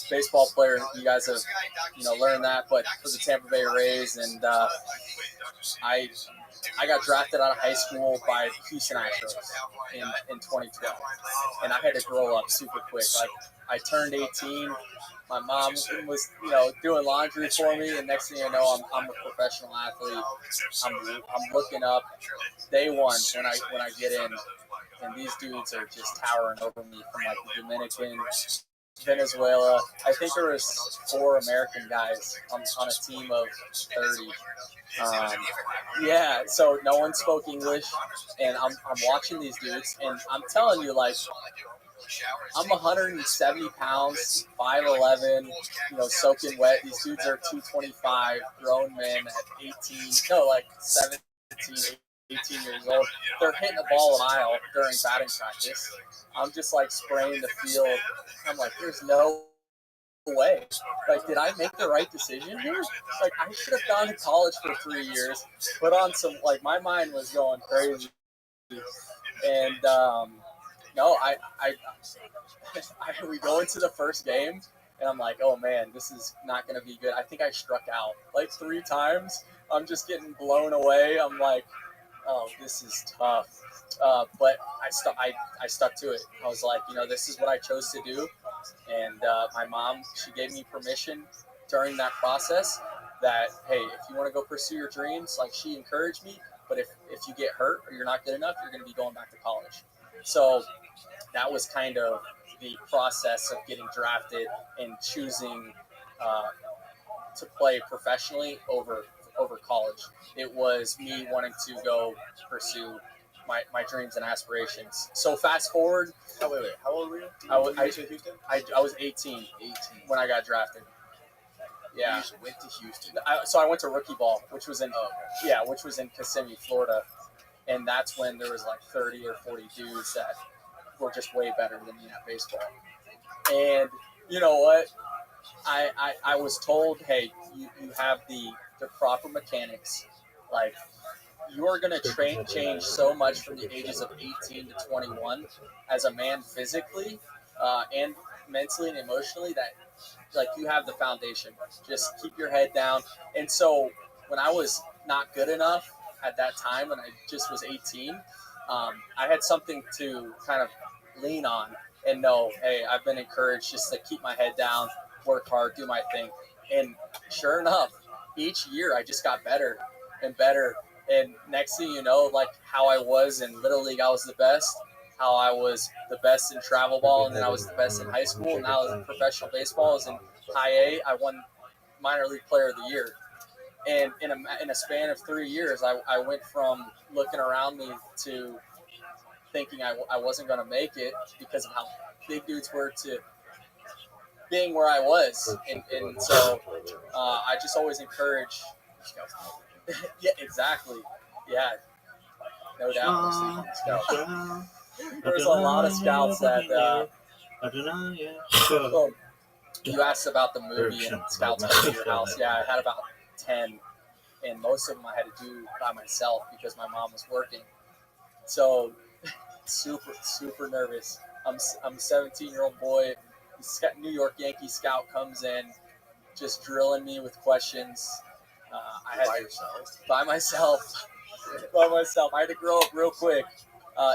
baseball player. You guys have, learned that. But for the Tampa Bay Rays, and I got drafted out of high school by Houston Astros in 2012, and I had to grow up super quick. Like I turned 18. My mom was, doing laundry for me, and next thing you know, I'm a professional athlete. I'm looking up day one when I get in, and these dudes are just towering over me from like the Dominican, Venezuela. I think there was 4 American guys on a team of 30. So no one spoke English, and I'm watching these dudes, and I'm telling you, like, I'm 170 pounds, 5'11", soaking wet. These dudes are 225, grown men at 17, 18 years old. They're hitting the ball a mile during batting practice. I'm just like spraying the field. I'm like, there's no way. Like, did I make the right decision here? Like, I should have gone to college for 3 years, put on some, like, my mind was going crazy. And, no, we go into the first game, and I'm like, oh man, this is not going to be good. I think I struck out like 3 times. I'm just getting blown away. I'm like, oh, this is tough. But I stuck to it. I was like, this is what I chose to do. And my mom, she gave me permission during that process that, hey, if you want to go pursue your dreams, like, she encouraged me. But if you get hurt or you're not good enough, you're going to be going back to college. So that was kind of the process of getting drafted and choosing to play professionally over college. It was me wanting to go pursue my dreams and aspirations. So fast forward. Oh, wait. How old were you? I was Houston? I was 18 when I got drafted. Yeah. You just went to Houston. So I went to rookie ball, which was in Kissimmee, Florida, and that's when there was like 30 or 40 dudes that were just way better than me at baseball. And you know what? I was told, hey, you have the proper mechanics. Like, you are going to change so much from the ages of 18 to 21 as a man physically and mentally and emotionally that, like, you have the foundation. Just keep your head down. And so when I was not good enough at that time, when I just was 18, I had something to kind of lean on and know, hey, I've been encouraged just to keep my head down, work hard, do my thing. And sure enough, each year I just got better and better. And next thing you know, like how I was in Little League, I was the best. How I was the best in travel ball, and then I was the best in high school. And now in professional baseball, I was in high A. I won minor league player of the year. And in a span of 3 years, I went from looking around me to thinking I wasn't going to make it because of how big dudes were to being where I was. And so I just always encourage. Yeah, exactly. Yeah, no doubt. There's a lot of scouts that. You asked about the movie and scouts coming to your house. Yeah, I had about 10, and most of them I had to do by myself because my mom was working. So super nervous. I'm a 17-year-old boy. New York Yankee scout comes in, just drilling me with questions. I had by myself. I had to grow up real quick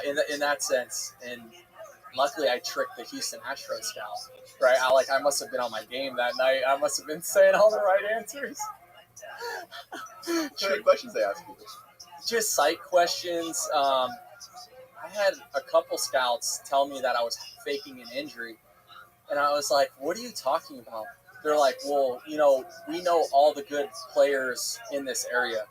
in that sense, and luckily I tricked the Houston Astros scout. Right, I must have been on my game that night. I must have been saying all the right answers. What questions they ask you? Just psych questions. I had a couple scouts tell me that I was faking an injury, and I was like, "What are you talking about?" They're like, well, we know all the good players in this area.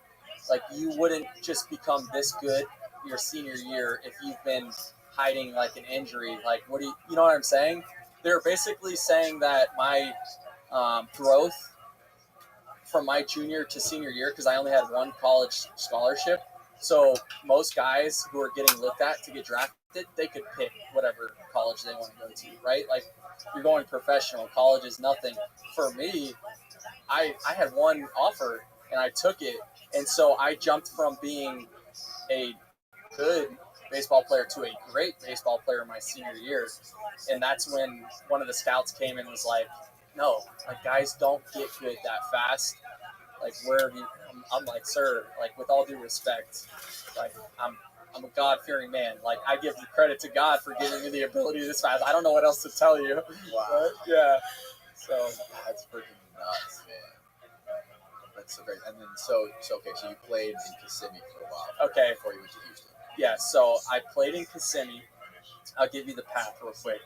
Like, you wouldn't just become this good your senior year if you've been hiding, like, an injury. Like, what do you know what I'm saying? They're basically saying that my growth from my junior to senior year, because I only had one college scholarship, so most guys who are getting looked at to get drafted, they could pick whatever college they want to go to, right? Like, you're going professional. College is nothing. For me, I had one offer, and I took it. And so I jumped from being a good baseball player to a great baseball player in my senior year. And that's when one of the scouts came and was like, no, like, guys don't get good that fast. Like, where have you? I'm like, sir, like, with all due respect, like, I'm a God-fearing man. Like, I give the credit to God for giving me the ability this fast. I don't know what else to tell you. Wow. But, yeah. So that's freaking nuts, man. That's so great. And then so you played in Kissimmee for a while. Okay. Before you went to Houston. Yeah. So I played in Kissimmee. I'll give you the path real quick.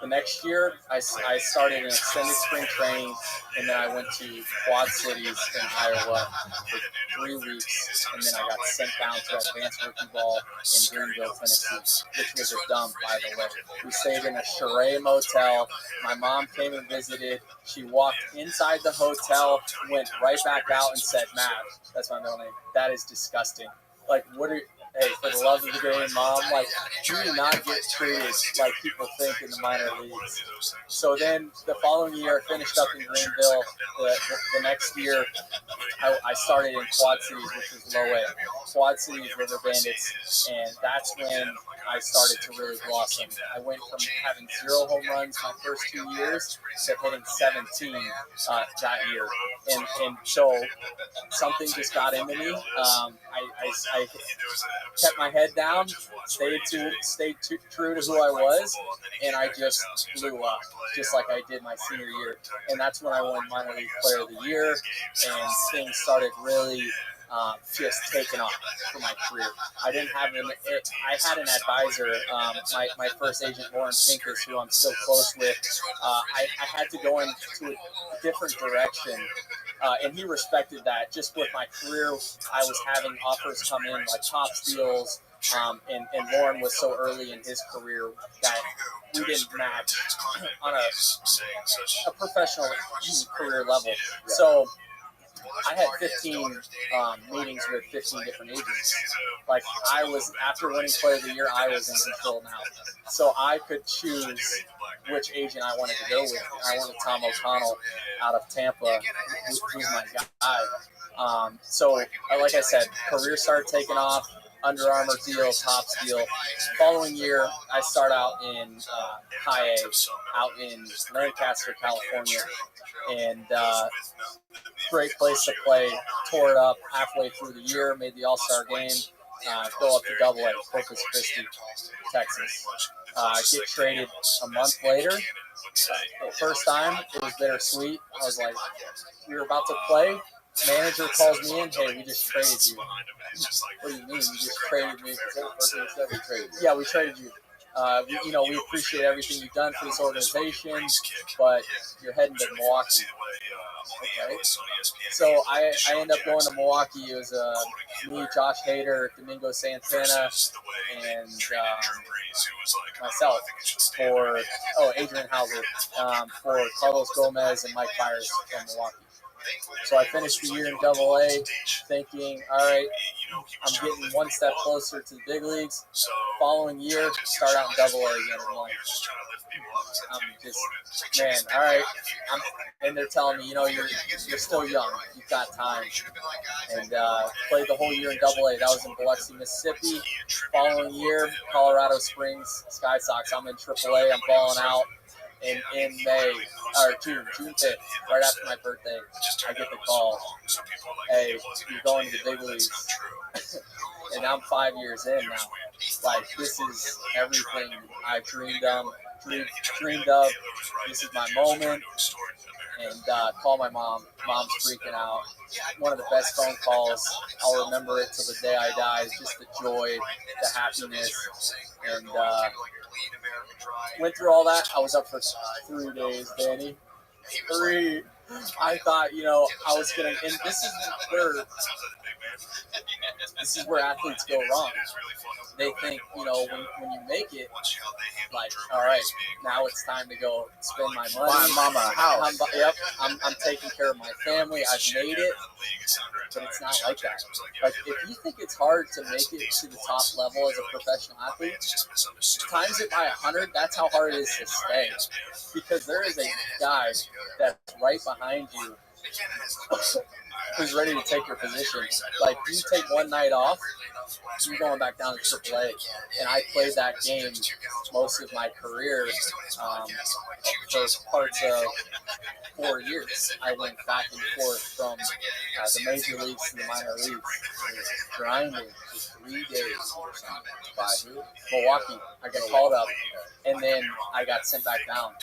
The next year, I started an extended spring training, and then I went to Quad Cities in Iowa for 3 weeks, and then I got sent down to advanced rookie ball in Greenville, Tennessee, which was a dump, by the way. We stayed in a Chalet motel. My mom came and visited. She walked inside the hotel, went right back out, and said, "Matt, that's my middle name. That is disgusting. Like, what are hey, for the love of the game, Mom, like, you do not get treated like people think in the minor leagues." So then the following year, I finished up in Greenville. The next year, I started in Quad Cities, which was low A. Quad Cities River Bandits, and that's when I started to really blossom. I went from having 0 home runs my first 2 years to hitting 17 that year. And so something just got into me. I kept my head down, stayed true to who I was, and I just blew up, just like I did my senior year. And that's when I won minor league player of the year, and things started really just taking off for my career. I didn't have I had an advisor, my first agent, Lauren Pincus, who I'm still close with. I had to go into a different direction. And he respected that. Just with my career, I was having offers come in like Tops deals, and Lauren was so early in his career that we didn't match on a professional career level. So I had 15 meetings with 15 different agents. Like, I was, after winning player of the year, I was in control now. So I could choose which agent I wanted to go with. I wanted Tom O'Connell out of Tampa, who's my guy. So, like I said, career started taking off. Under Armour deal, Tops deal. Following year, I start out in High A, out in Lancaster, California, and great place to play. Tore it up halfway through the year, made the All-Star game, go up to Double A, Corpus Christi, Texas. Get traded a month later. First time, it was bittersweet. I was like, we were about to play. Manager calls me in, "Hey, we just traded you." "What do you mean? You just traded me?" "Yeah, we traded you. We appreciate everything you've done for this organization, but you're heading to Milwaukee." Okay. So I end up going to Milwaukee. It was me, Josh Hader, Domingo Santana, and myself for Adrian Hauser, for Carlos Gomez and Mike Byers from Milwaukee. So I finished the year in Double A, thinking, all right, I'm getting one step closer to the big leagues. Following year, start out in Double A again. I'm just, man, all right. And they're telling me, you're still young. You've got time. And played the whole year in Double A. That was in Biloxi, Mississippi. Following year, Colorado Springs Sky Sox. I'm in Triple A. I'm balling out. In May, or June 5th, right after my birthday, I get the call, "Hey, you're going to the big leagues." And I'm 5 years in now. Like, this is everything I dreamed of. This is my moment. And call my mom. Mom's freaking out. One of the best phone calls. I'll remember it till the day I die. Just the joy, the happiness, and went through all that. I was up for 3 days, Danny. 3. I thought, I was gonna. And this is where athletes go wrong. They think, when you make it, like, all right, now it's time to go spend my money. Buy mama a house. I'm taking care of my family. I've made it, but it's not like that. Like, if you think it's hard to make it to the top level as a professional athlete, times it by 100. That's how hard it is to stay. Because there is a guy that's right behind you who's ready to take your position. Like, you take one night off, you're going back down to AAA. And I played that game most of my career for parts of 4 years. I went back and forth from the major leagues to the minor leagues. It was grinding for 3 days or something. By Milwaukee. I got called up, and then I got sent back down.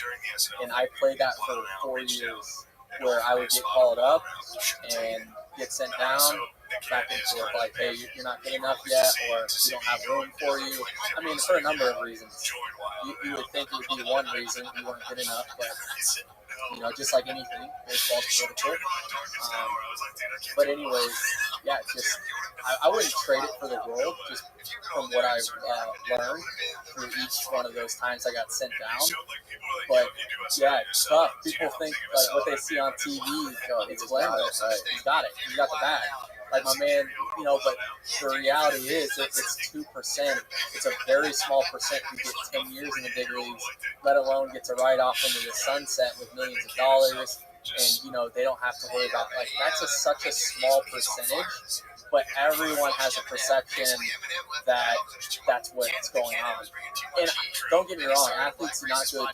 And I played that for 4 years, where I would get called up and get sent down, back and forth, like, hey, you're not good enough yet, or we don't have room for you. I mean, for a number of reasons. You would think it would be one reason you weren't good enough, but just like anything, baseball's political. But anyways, yeah, just I wouldn't trade it for the world, just from what I've learned through each one of those times I got sent down. But yeah, it's tough. People think like what they see on TV, it's glamorous. He's got it. He's got the bag. Like my man, but the reality is it's 2%. It's a very small percent who get 10 years in the big leagues, let alone get to ride off into the sunset with millions of dollars. And, they don't have to worry about, like, that's such a small percentage, but everyone has a perception that that's what's going on. And don't get me wrong, athletes do not do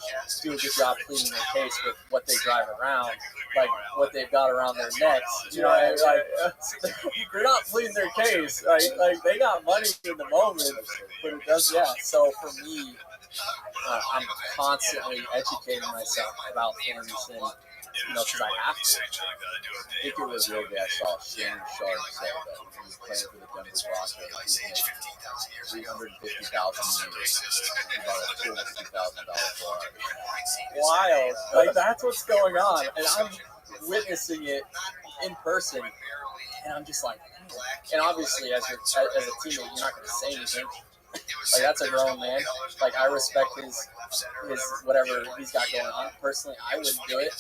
a good job pleading their case with what they drive around, like what they've got around their necks. They're not pleading their case. Like they got money in the moment, but it does, yeah. So for me, I'm constantly educating myself about things and, because I have to. I think it was Rabbi I saw Shannon Sharp say that he was playing for the Denver Broncos. He made $350,000 a year, about a $250,000 car. Wild. Like, that's what's going on. And I'm witnessing it in person. And I'm just like, and obviously, as a teammate, you're not going to say anything. Like, that's a grown man. Like, I respect his whatever he's got going on. Personally, I wouldn't do it,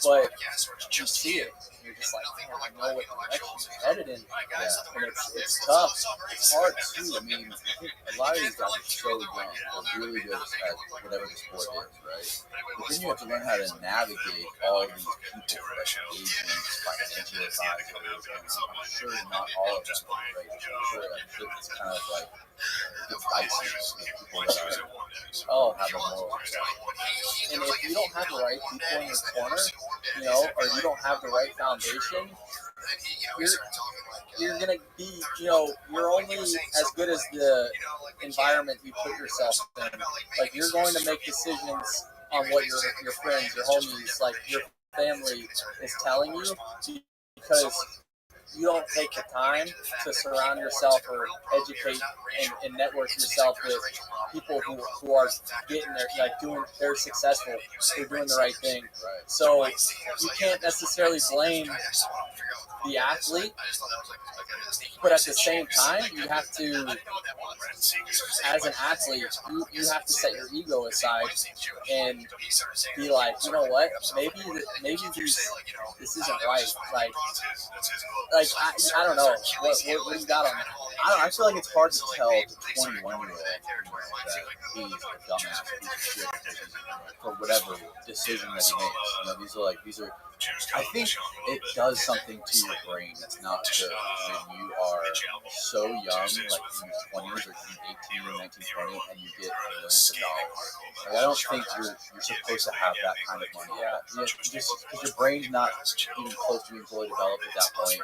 but you see it. You're just like, man, I know what direction you're headed in. Yeah. And it's tough. It's hard too. I mean, I think a lot of these guys are so young. They're really good at whatever the sport is, right? But then you have to learn how to navigate all these people, like agents, financial advisors, and I'm sure not all of them are great. I'm sure it's kind of like it's dicey with people that have a moral. And if you don't have the right people in your corner, or you don't have the right foundation, you're gonna be, you're only as good as the environment you put yourself in. Like, you're going to make decisions on what your friends, your homies, like your family is telling you, because you don't take the time to surround yourself or educate and network yourself with people who are getting there, like they're successful, they're doing the right thing. So you can't necessarily blame the athlete, but at the same time, you have to, as an athlete, you have to set your ego aside and be like, you know what, maybe this isn't right. Like I don't know what you got on that. I feel like it's hard to tell the 21-year-old that he's a dumbass piece of shit for whatever decision that he makes. These are. I think it does something to your brain that's not good when you are so young, like in your 20s or 18, 19, 20, and you get millions of dollars. Like, I don't think you're supposed to have that kind of money. Yeah, just because your brain's not even close to being fully developed at that point.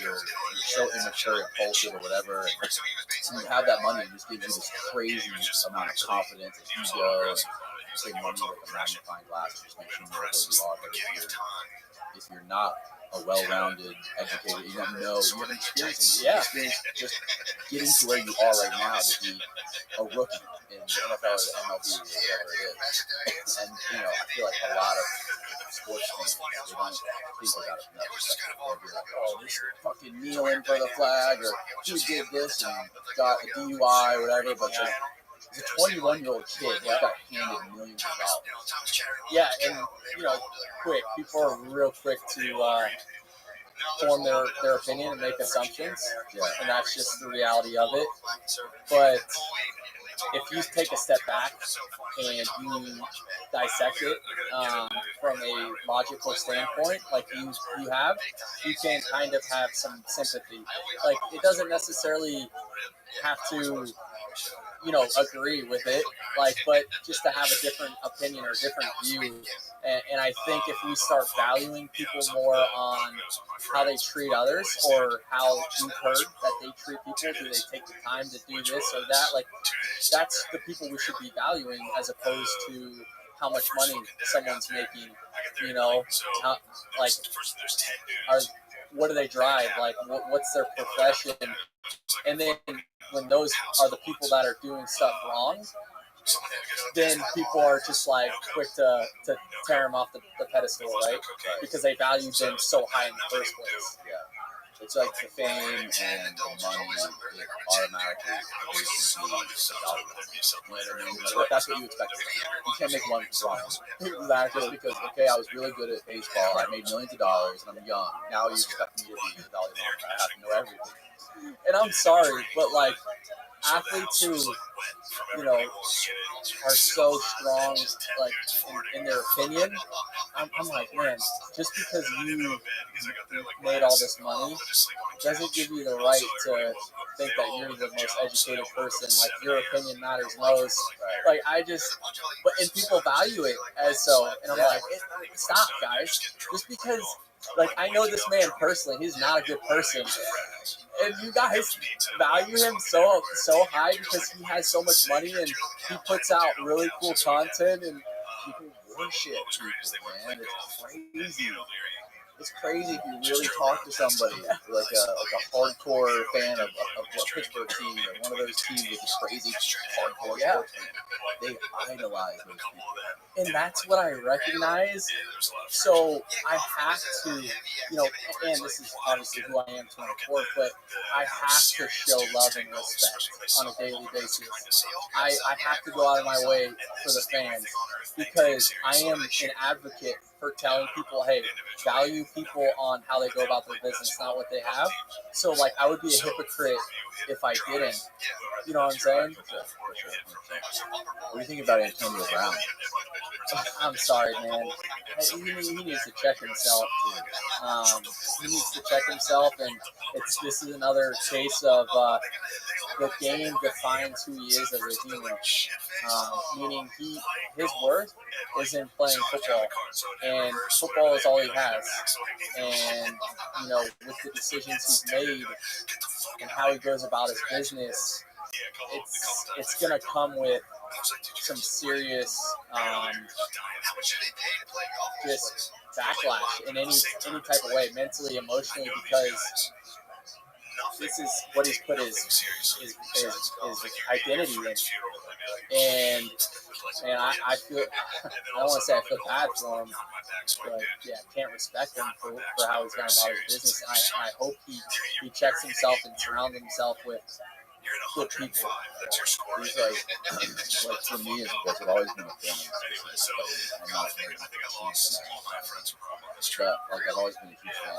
You're so immature, impulsive, or whatever. And when you have that money, it just gives you this crazy amount of confidence and ego. And say money like a magnifying glass, just makes you know what you are. But if you're not a well-rounded, educated, you don't know, you haven't experienced anything. Just getting to where you are right now to be a rookie in the NFL or the MLB or whatever it is. And, I feel like a lot of sports fans, they don't think about it enough. They'll be like, oh, this fucking kneeling for the flag, or he did this and got a DUI or whatever, but as a 21-year-old kid, he got handed millions of dollars. Yeah, and, people are real quick to form their opinion and make assumptions, and that's just the reality of it. But if you take a step back and you dissect it from a logical standpoint, like you have, you can kind of have some sympathy. Like, it doesn't necessarily have to agree with it, but just to have a different opinion or different view. And I think if we start valuing people more on how they treat others, or how you've heard that they treat people, do they take the time to do this or that, that's the people we should be valuing, as opposed to how much money someone's making, what do they drive? Like, what's their profession? And then when those are the people that are doing stuff wrong, then people are just like quick to tear them off the pedestal, right? Because they valued them so high in the first place. Yeah. It's like the fame and the money automatically produces the value. That's what you expect. You can't make money from Exactly. just because, okay, I was really good at baseball, I made millions of dollars, and I'm young. Now you expect me to be the Dalai Lama. I have to know everything. And I'm sorry, but like athletes who, you know, are so strong, like in their opinion, I'm like, man, just because you made all this money doesn't give you the right to think that you're the most educated person. Like your opinion matters most. Like and people value it as so, and I'm like, stop, guys. Just because, like, I know this man personally, he's not a good person. And you guys value him so high because he has so much money and he puts out really cool content and people worship people, man. It's crazy. It's crazy if you really talk to somebody like a hardcore fan of a Pittsburgh team or one of those teams with this crazy hardcore sports fan. They idolize those people. And that's what I recognize. So I have to, you know, and this is obviously who I am to an core, but I have to show love and respect on a daily basis. I have to go out of my way for the fans because I am an advocate for telling people, hey, value people on how they go about their business, not what they have. So, like, I would be a hypocrite if I didn't. You know what I'm saying? What do you think about Antonio Brown? I'm sorry, man. He needs to check himself. He needs to check himself, and this is another case of the game defines who he is as a human. Meaning his worth is in playing football, and football is all he has. And you know, with the decisions he's made and how he goes about his business, it's gonna come with some serious just backlash in any type of way, mentally, emotionally, because this is what he's put his identity in. And I feel, I don't want to say I feel bad for him, but yeah, I can't respect him for how he's gone about his business. And I hope he checks himself and surrounds himself with good people. He's like for me, I've always been a fan of this business. I'm not very huge fan. Like I've always been a huge fan.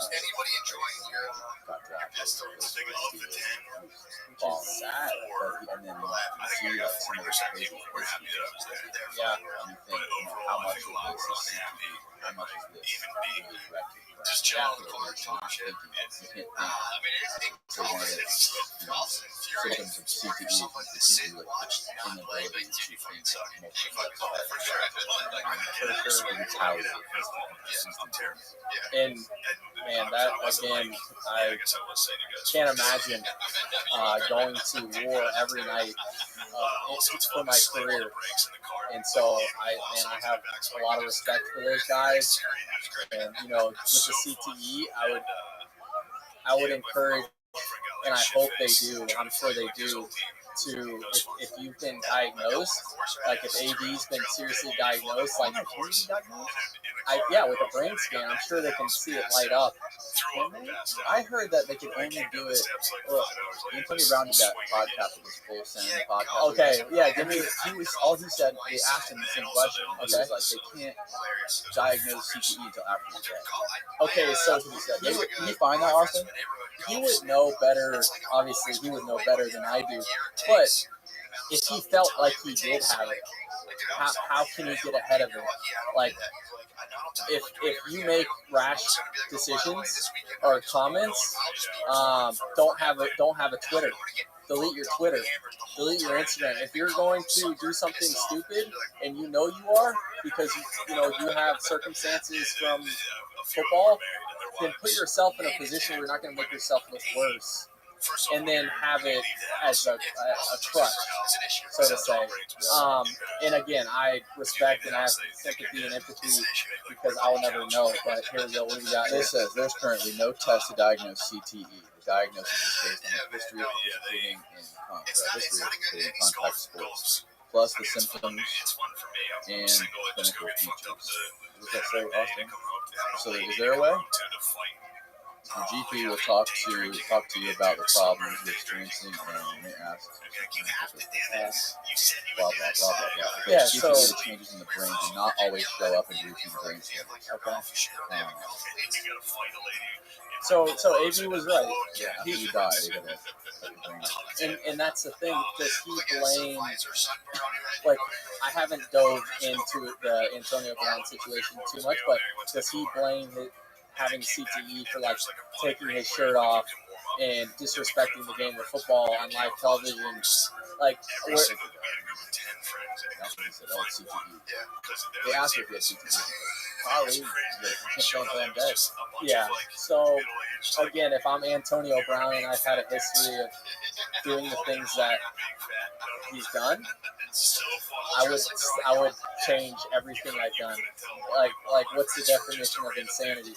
Got drafted. Which is sad. And then you see like some of those crazy places. Yeah. And you think, how much of this is CTE? How much of this is really directed? Just you can't think. So one of the symptoms of CTE is that you like inability to think mentality. And man, that again, I can't imagine going to war every night for my career. And so I have a lot of respect for those guys. And you know, with the CTE, I would encourage, and I hope they do. I'm sure they do. To if you've been diagnosed, like if AD's been seriously diagnosed, like with a brain scan, I'm sure they can see it light up. I heard that they can only do it. Antonio Brown did that podcast with his full sound podcast. Okay, yeah, give me. He said they asked him the same question. Okay. He was like, they can't diagnose CTE until after the death. Okay, so he said. Did you find that, Austin? He would know better. Obviously, he would know better than I do. But if he felt like he did have it, how can he get ahead of it? Like, if you make rash decisions or comments, don't have a Twitter. Delete your Twitter. Delete your Instagram. If you're going to do something stupid and you know you are because you have circumstances from football, then put yourself in a position where you're not going to make yourself look worse. and then have it as a crutch, so to say. And again, I respect and have sympathy and empathy because I'll never know. But here we go. What do we got here? This says there's currently no test to diagnose CTE. The diagnosis is based on the history of participating in contact sports, plus the symptoms and clinical features. Does that say, Austin? So is there a way? The GP will talk to you about the problems you're experiencing and may ask blah blah blah blah blah. Yeah, GP so the changes in the brain do not always show up in routine brain scans. okay. Um, So AB was right. yeah, after you die, they got a brain. And that's the thing. Does he blame? Like, I haven't dove into the Antonio Brown situation too much, but does he blame having CTE for like taking his shirt off and disrespecting the game of football on live television? Like, That's what he said. Oh, it's CTE. They asked if he had CTE. Probably. I'm dead. yeah. So again, if I'm Antonio Brown and I've had a history of doing the things that he's done, I would change everything I've done. Like what's the definition of insanity?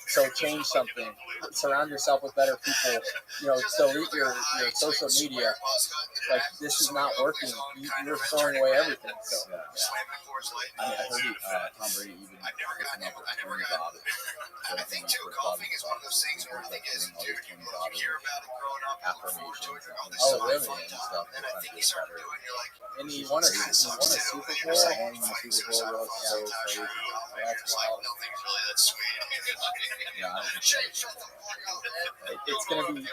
So change something. Surround yourself with better people. You know, delete your social media. Like, this is not working. You're throwing away everything. So Yeah. I heard Tom Brady even picking up with 20 audits. So I think it's one of those things where I think is affirmations and really? and stuff. and he won a Super Bowl. Super Bowl was so crazy. That's wild. Yeah, I don't think so. It's gonna be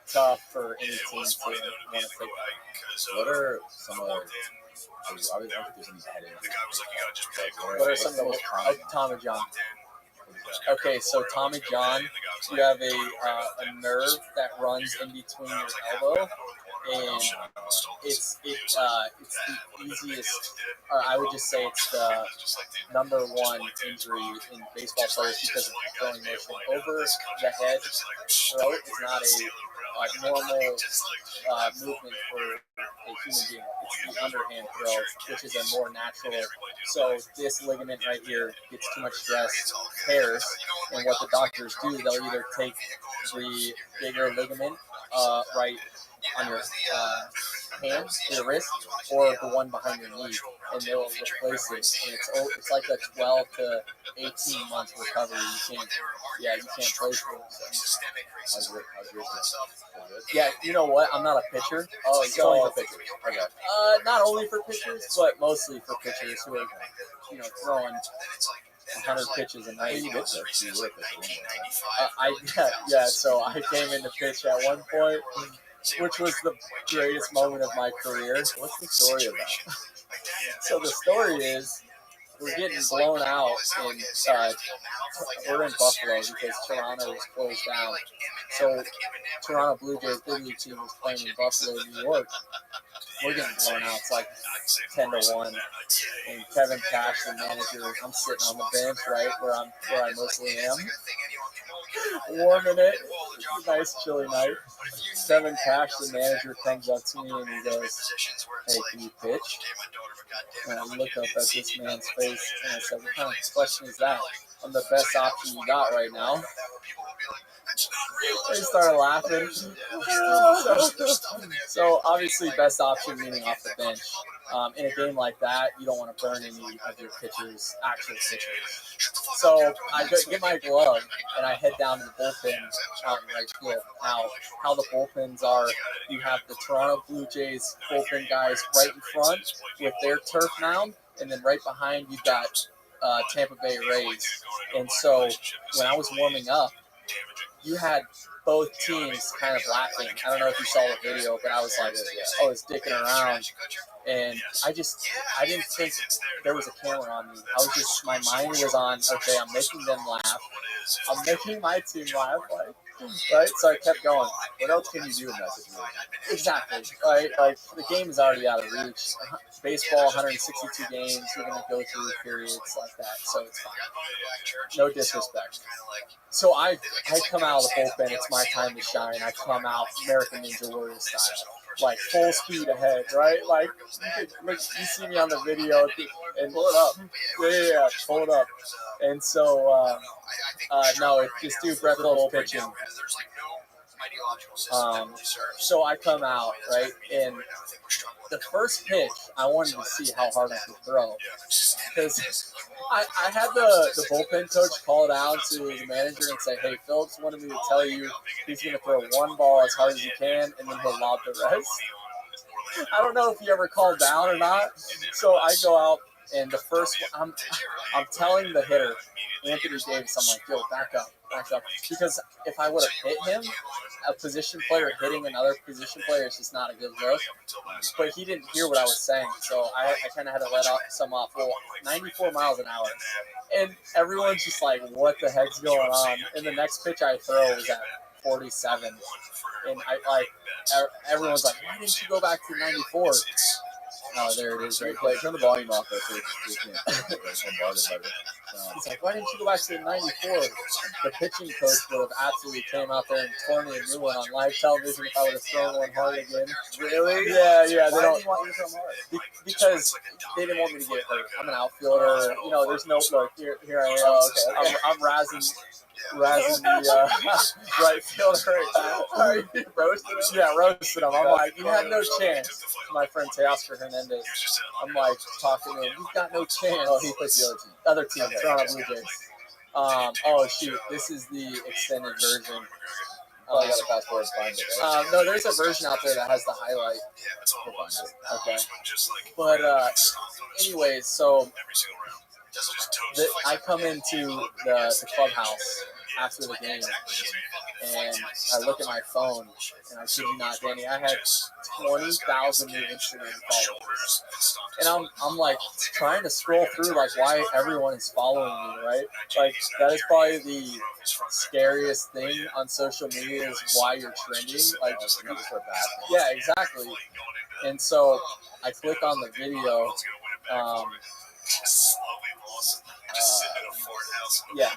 tough for any team to want to take. What are some of I don't think there's any headings. What are some of the Tommy John? Okay, so Tommy John, you have a nerve that runs in between your elbow, and it's the easiest, or I would just say it's the number one injury in baseball players because of the throwing motion. Over the head throw is not a normal movement for a human being. It's the underhand throw, which is a more natural. So this ligament right here gets too much stress, tears, and what the doctors do, they'll either take the bigger ligament right on your hand, your wrist, or the one behind your knee, and they'll replace it. And it's like a 12 to 18 month recovery. You can't play for it. So. How's yours? Yeah, you know what? I'm not a pitcher. Oh, it's only for pitchers. Okay. Not only for pitchers, but mostly for pitchers who are, throwing 100 pitches a night. You did that. You were So I came in to pitch at one point, which was the greatest moment of my career. What's the story of that? So the story is, we're getting blown out in we're in Buffalo because Toronto was closed down. So Toronto Blue Jays big league team was playing in Buffalo, New York. We're getting blown out. It's like 10-1. And Kevin Cash, the manager, I'm sitting on the bench right where I mostly am, warming it. It's a nice chilly night. Kevin Cash, the manager, comes up to me and he goes, "Hey, can you pitch?" And I look up at this man's face and I said, "What kind of question is that? I'm the best option you got right now." They started laughing. So obviously, best option meaning off the bench. In a game like that, you don't want to burn any of your actual pitchers. So I get my glove and I head down to the bullpen out in right field. Now, how the bullpens are, you have the Toronto Blue Jays bullpen guys right in front with their turf mound, and then right behind you've got Tampa Bay Rays. And so when I was warming up, you had both teams kind of laughing. I don't know if you saw the video, but I was like, I was dicking around. And I didn't think there was a camera on me. My mind was on, okay, I'm making them laugh. I'm making my team laugh. Like, Right? So I kept going. What else can you do in that situation? Exactly. Right? Like, the game is already out of reach. Baseball, 162 games. You're going to go through periods like that. So it's fine. No disrespect. So I come out of the bullpen. It's my time to shine. I come out American Ninja Warrior style. Like, full speed ahead, right? Like you see me on the video and pull it up. Yeah, pull it up. And so, no, it's just do Brett Phillips pitching. So I come out, right? And the first pitch, I wanted to see how hard I could throw. Because I had the bullpen coach call down to the manager and say, hey, Phillips wanted me to tell you he's going to throw one ball as hard as he can, and then he'll lob the rest. I don't know if he ever called down or not. So I go out, and the first one, I'm telling the hitter, Anthony Davis, I'm like, yo, back up. Because if I would have hit him, a position player hitting another position player is just not a good look. But he didn't hear what I was saying, so I kind of had to let some off. Well, 94 miles an hour. And everyone's just like, what the heck's going on? And the next pitch I throw was at 47. And everyone's like, why didn't you go back to 94? Oh, there it is. Right there. Turn the volume off. He's like, why didn't you go back to the 94? The pitching coach would have absolutely came out there and torn me a new one on live television if I would have thrown one hard again. Really? Yeah. They Why don't did you want you to throw hard? Because they didn't want me to get hurt. I'm an outfielder. You know, there's no look. Here I am. Oh, okay. I'm razzing the right fielder right now. Are you roasting him? Yeah, roasted him. I'm like, you had no chance. My friend Teoscar Hernandez. I'm like talking to him. You've got no chance. Oh, he plays the other team. Other team, Toronto Blue Jays. Oh shoot, this is the extended version. I gotta fast forward and find it. Right? No, there's a version out there that has the highlight. Okay. But anyways, so I come into the clubhouse after the game, and I look at my phone, and I kid you not, Danny, I had 20,000 new Instagram followers, and I'm like trying to scroll through like why everyone is following me, right? Like that is probably the scariest thing on social media is why you're trending. Like yeah, exactly. And so I click on the video. Yeah.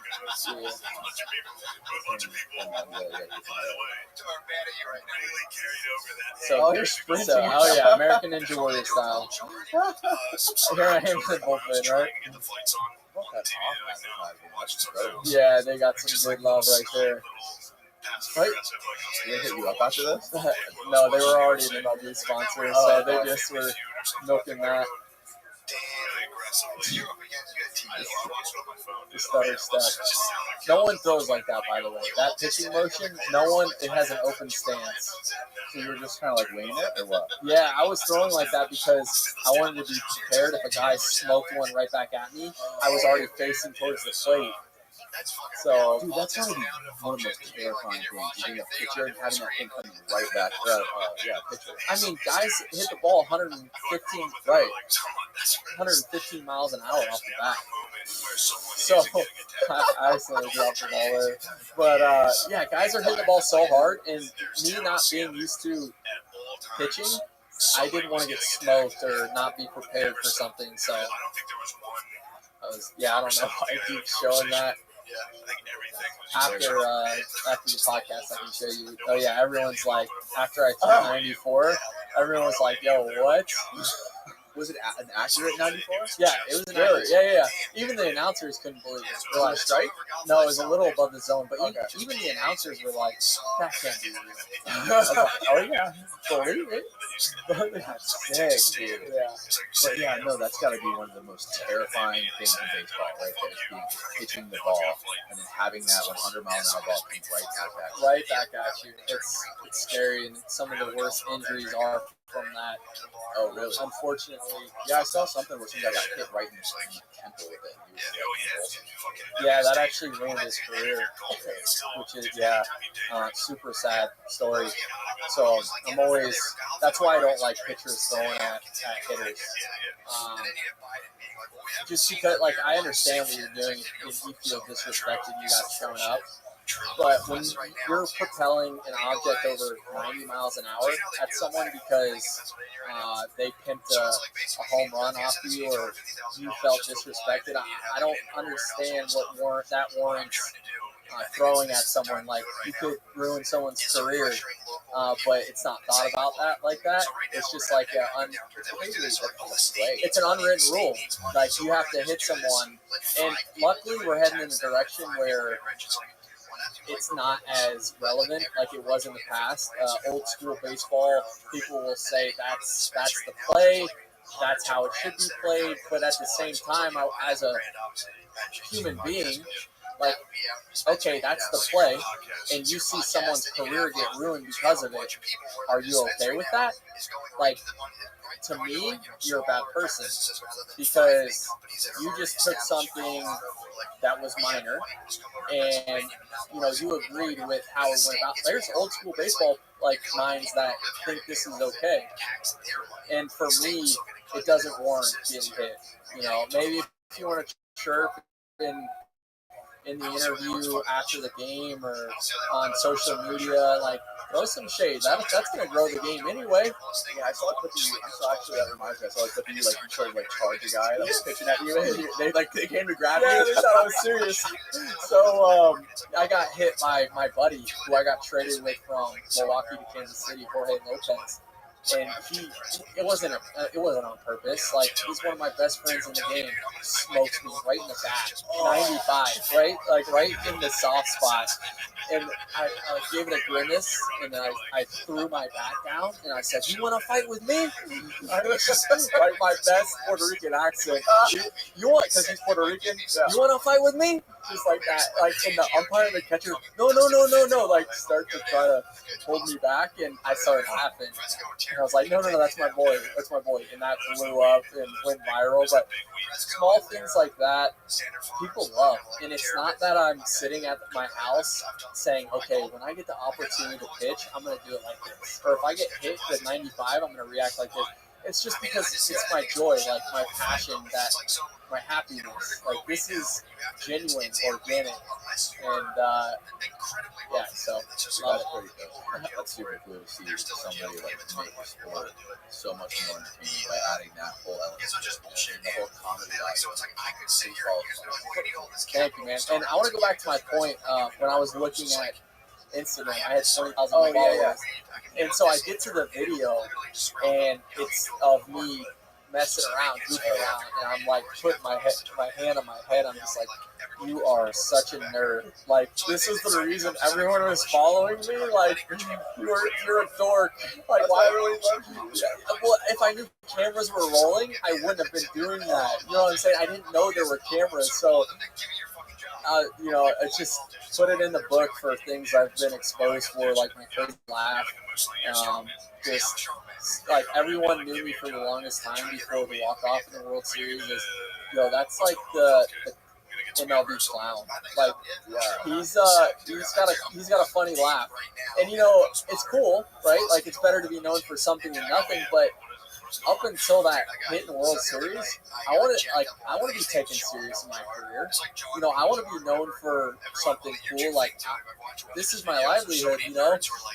So you're sprinting. Oh yeah, American Ninja Warrior style. Here I am in the bullpen, right? Yeah, they got some good love right there. Right? Did they hit you up after this? No, they were already an MLB sponsor, so they just were milking that. The stutter step. No one throws like that, by the way. That pitching motion, it has an open stance. So you were just kind of like winging it, or what? Yeah, I was throwing like that because I wanted to be prepared if a guy smoked one right back at me. I was already facing towards the plate. So, dude, that's gotta be one of the most terrifying things. Being a pitcher and having that thing coming right back. Pitcher. I mean, guys hit the ball 115 miles an hour off the bat. So, I accidentally dropped the ball there. But, yeah, guys are hitting the ball so hard, and me not being used to pitching, I didn't want to get smoked or not be prepared for something. So, I don't know. I keep showing that. After the podcast, I can show you. Oh yeah, everyone's like, after I threw 94, everyone was like, "Yo, what?" Was it an accurate 94? Yeah, it was an accurate. Yeah. Even the announcers couldn't believe it. Was it a strike? No, it was a little above the zone, but even the announcers were like, "That can't be real." I was like, "Oh yeah, believe it." That's sick, dude. Yeah. But yeah, no, that's got to be one of the most terrifying things in baseball, right there. Being pitching the ball and then having that 100 mile an hour ball come right back at you. It's scary, and some of the worst injuries are from that. Oh, really? Unfortunately. Yeah, I saw something where some guy got hit right in the temple with it. Yeah, that actually ruined his career, which is, super sad story. So that's why I don't like pitchers throwing at hitters. Just because, like, I understand what you're doing if you feel disrespected, you got shown up. But when you're propelling an object over 90 miles an hour at someone because they pimped a home run off you or you felt disrespected, I don't understand what that warrants throwing at someone. Like, you could ruin someone's career, but it's not thought about that like that. It's just like it's an unwritten rule. Like, you have to hit someone, and luckily we're heading in a direction where it's not as relevant like it was in the past. Old school baseball, people will say that's the play, that's how it should be played. But at the same time, as a human being, like, okay, that's the play, and you see someone's career get ruined because of it. Are you okay with that? Like, to me, you're a bad person because you just took something that was minor, and you agreed with how it went about. There's old school baseball like minds that think this is okay, and for me, it doesn't warrant getting hit. Maybe if you want to chirp in the interview after the game or on social media, like, throw some shade. That's going to grow the game anyway. Yeah, I saw a clip of you. Actually, that reminds me. I saw a clip of you, like, you tried to, like, charge a guy that was pitching at you. They came to grab you. Yeah, they thought I was serious. So I got hit by my buddy, who I got traded with from Milwaukee to Kansas City, Jorge Lopez. And it wasn't on purpose. Like, he's one of my best friends in the game. Smokes me right in the back, 95, right, like right in the soft spot. And I gave it a grimace, and then I threw my back down, and I said, "You want to fight with me?" Like, my best Puerto Rican accent. You want, because he's Puerto Rican. You want to fight with me? Just like that. Like, and the umpire and the catcher, no. Like, start to try to hold me back, and I started laughing. And I was like, no, that's my boy. And that blew up and went viral. But small things like that, people love. And it's not that I'm sitting at my house saying, okay, when I get the opportunity to pitch, I'm going to do it like this. Or if I get hit with 95, I'm going to react like this. It's just because it's my joy, like my passion, my happiness. Like, this is genuine, organic. And, yeah, so love it. That's super cool to see somebody, like, make the sport so much more entertaining by adding that whole element. The whole comedy Thank you, man. And I want to go back to my point. When I was looking at Instagram, I had 20,000 followers. Yeah. And so I get to the video, and it's of me messing around, goofing around, and I'm like putting my hand on my head. I'm just like, you are such a nerd. Like, this is the reason everyone was following me. Like, you're a dork. Like, why really love you? Well, if I knew cameras were rolling, I wouldn't have been doing that. You know what I'm saying? I didn't know there were cameras, so it's just put it in the book for things I've been exposed for, like my first laugh. Just like, everyone knew me for the longest time before the walk off in the World Series. That's like the MLB clown. Like, he's got a funny laugh, and it's cool, right? Like, it's better to be known for something than nothing, but up until that hit in the World Series, I want to be taken serious in my career. I want to be known for something cool. Like, this is my livelihood,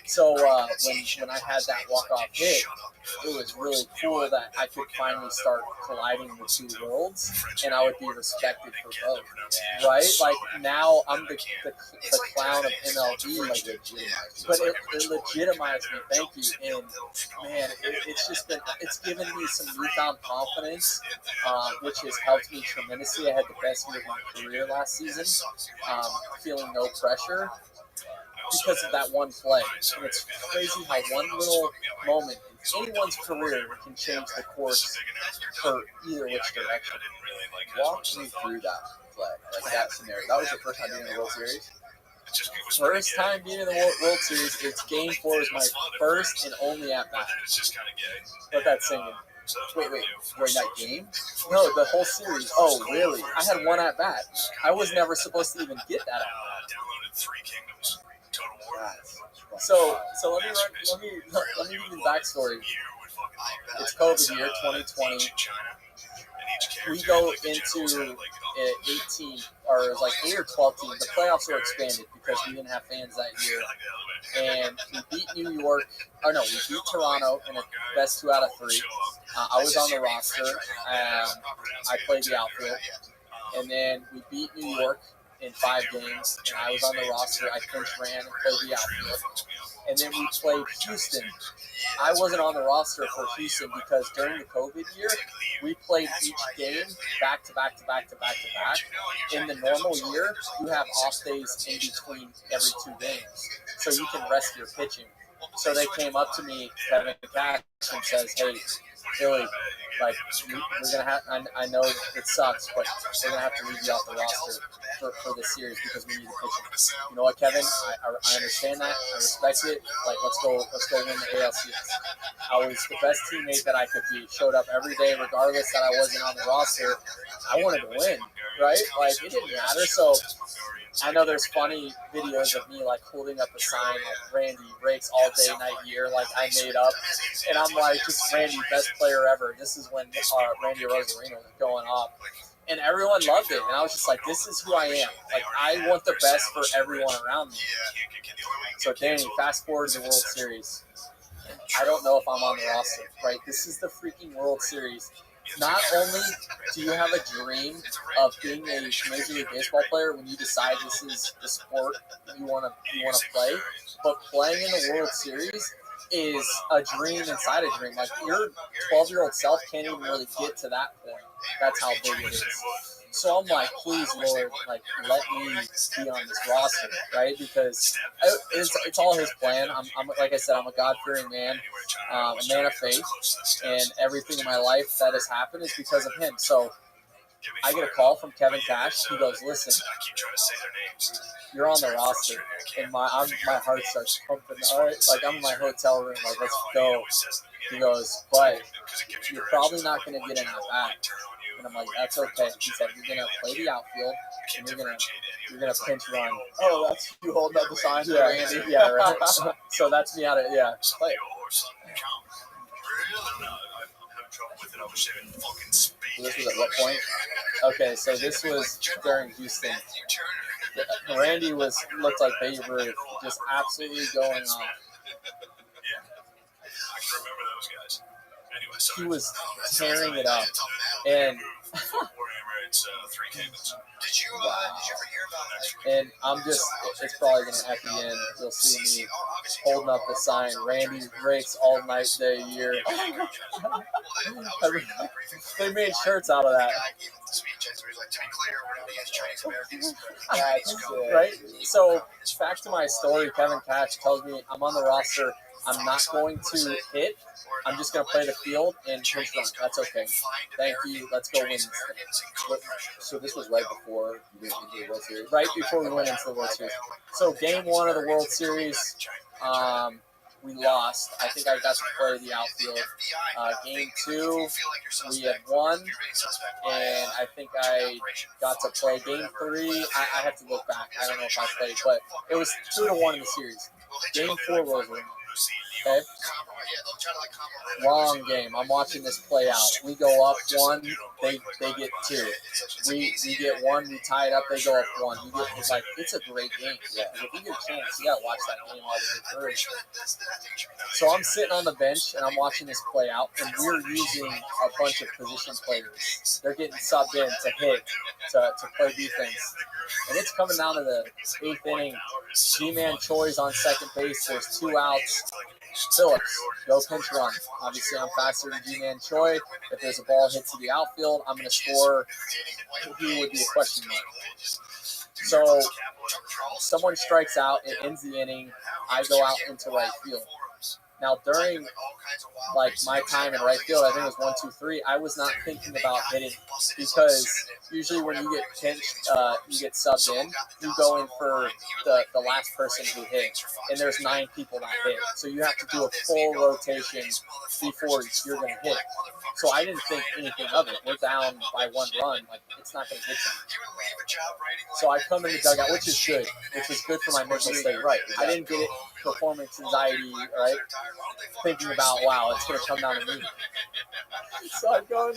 So when I had that walk-off hit, it was really cool that I could finally start colliding the two worlds, and I would be respected for both, right? Like, now I'm the clown of MLB, but it legitimized me. Thank you. And man, it's given me some newfound confidence, which has helped me tremendously. I had the best year of my career last season, feeling no pressure because of that one play. And it's crazy how one little moment in anyone's career can change the course for either which direction. Walk me through that play, like that scenario. That was your first time being in the World Series? First time being in the World Series. It's Game 4 is my first and only at bat. Let that sing in. Wait, during that game? No, the whole series. Oh, really? I had one at bat. I was never supposed to even get that at bat. So let me give you the backstory. It's COVID year 2020. we go into 18, or it was like 8 or 12 teams. The playoffs were expanded because we didn't have fans that year. And we beat New York. Oh, no, we beat Toronto in the best 2 out of 3. I was on the roster. I played the outfield. And then we beat New York in 5 games, and I was on the roster. I pinch ran and played the outfield. And then we played Houston. I wasn't on the roster for Houston because during the COVID year, we played each game back to back to back to back to back. In the normal year, you have off days in between every 2 games, so you can rest your pitching. So they came up to me, Kevin Cash, and says, "Hey, Billy, like we're gonna have. I know it sucks, but we're gonna have to leave you off the roster for this series because we need the pitching." You know what, Kevin? I understand that. I respect it. Like let's go win the ALCS. I was the best teammate that I could be. Showed up every day, regardless that I wasn't on the roster. I wanted to win, right? Like it didn't matter. So I know there's funny videos of me like holding up a sign like Randy Rakes all day, night, year, like I made up, and I'm like just Randy, best player ever. This is when Randy Rosarino was going off, and everyone loved it, and I was just like, this is who I am. Like I want the best for everyone around me. So Danny, fast forward to the World Series. I don't know if I'm on the roster, right? This is the freaking World Series. Not only do you have a dream of being a Major League Baseball player when you decide this is the sport you want to play, but playing in the World Series is a dream inside a dream. Like your 12-year-old self can't even really get to that point. That's how big it is. So I'm like, please, Lord, like let me be on this roster, right? Because it's all His plan. I'm like I said, I'm a God-fearing man, a man of faith, and everything in my life that has happened is because of Him. So I get a call from Kevin Cash. He goes, "Listen, you're on the roster," and my heart starts pumping. All right, like I'm in my hotel room, like let's go. He goes, "But you're probably not going to get in the back." And I'm like, "That's okay." He said, "You're gonna play the outfield, and you're gonna pinch run." Oh, that's you holding up the sign. Yeah, Randy. Yeah, right. So that's me out of play. This was at what point? Okay, so this was during Houston. Randy looked like Babe Ruth, just absolutely going off. He was tearing it up, and and I'm just, it's probably going to at the end, you'll see me holding up the sign, Randy Rakes all night, day, year. They made shirts out of that. Right? So, back to my story, Kevin Cash tells me I'm on the roster. I'm not going to hit. I'm just going to play the field and pinch run. That's okay. Thank you. Let's go win this thing. So this was right before you went into the World Series? Right before we went into the World Series. So game 1 of the World Series, we lost. I think I got to play the outfield. Game 2, we had won, and I think I got to play. Game 3, I have to look back. I don't know if I played, but it was 2-1 in the series. Game 4 was win. Okay. Long game. I'm watching this play out. We go up 1, they get 2. We get 1, we tie it up, they go up 1. It's a great game. Yeah. If you get a chance, you gotta watch that game all the way through. So I'm sitting on the bench and I'm watching this play out, and we're using a bunch of position players. They're getting subbed in to hit, to play defense. And it's coming down to the 8th inning. G-Man Choi's on second base. There's 2 outs. Phillips, go pinch run. Obviously, I'm faster than G-Man Choi. If there's a ball hit to the outfield, I'm going to score. He would be a question mark. So, someone strikes out. It ends the inning. I go out into right field. Now, during my time in right field, I think it was 1, 2, 3. I was not thinking about hitting because usually when you get pinched, you get subbed in. You go in for the last person who hit, and there's 9 people that hit. So you have to do a full rotation before you're going to hit. So I didn't think anything of it. We're down by 1 run. It's not going to hit me. So I come in the dugout, which is good. Which is good for my mental state. Right. I didn't get it. Performance anxiety, right? Thinking about, wow, it's going to come down to me. So I go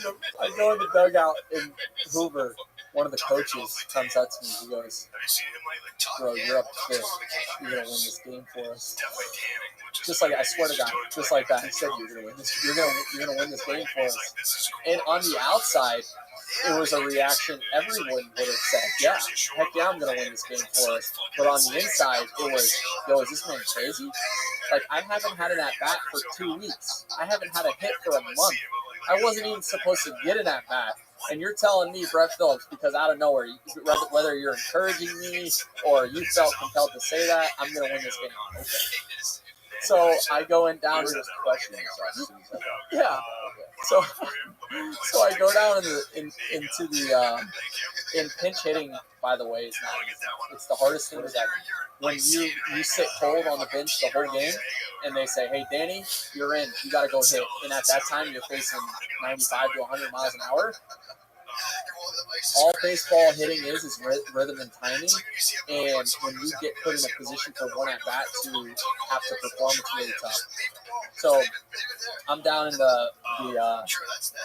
in the dugout, and Hoover, one of the coaches, comes up to me. He goes, "Bro, you're up fifth. You're gonna win this game for us." Just like, I swear to God, just like that. He said, "You're gonna win this. You're gonna win this game for us." And on the outside, it was a reaction everyone would have said, "Yeah, heck yeah, I'm gonna win this game for us." But on the inside, it was, "Yo, is this man crazy? Like, I haven't had an at bat for 2 weeks. I haven't had a hit for a month. I wasn't even supposed to get an at bat. And you're telling me, Brett Phillips, because out of nowhere, whether you're encouraging me or you felt compelled to say that, I'm going to win this game." Okay. So I go in down to this question. Yeah. So I go down into the in pinch hitting. By the way, it's the hardest thing is that when you sit cold on the bench the whole game, and they say, "Hey, Danny, you're in. You got to go hit." And at that time, you're facing 95 to 100 miles an hour. All baseball hitting is rhythm and timing, and when you get put in a position for one at bat to have to perform, it's really tough. So I'm down in the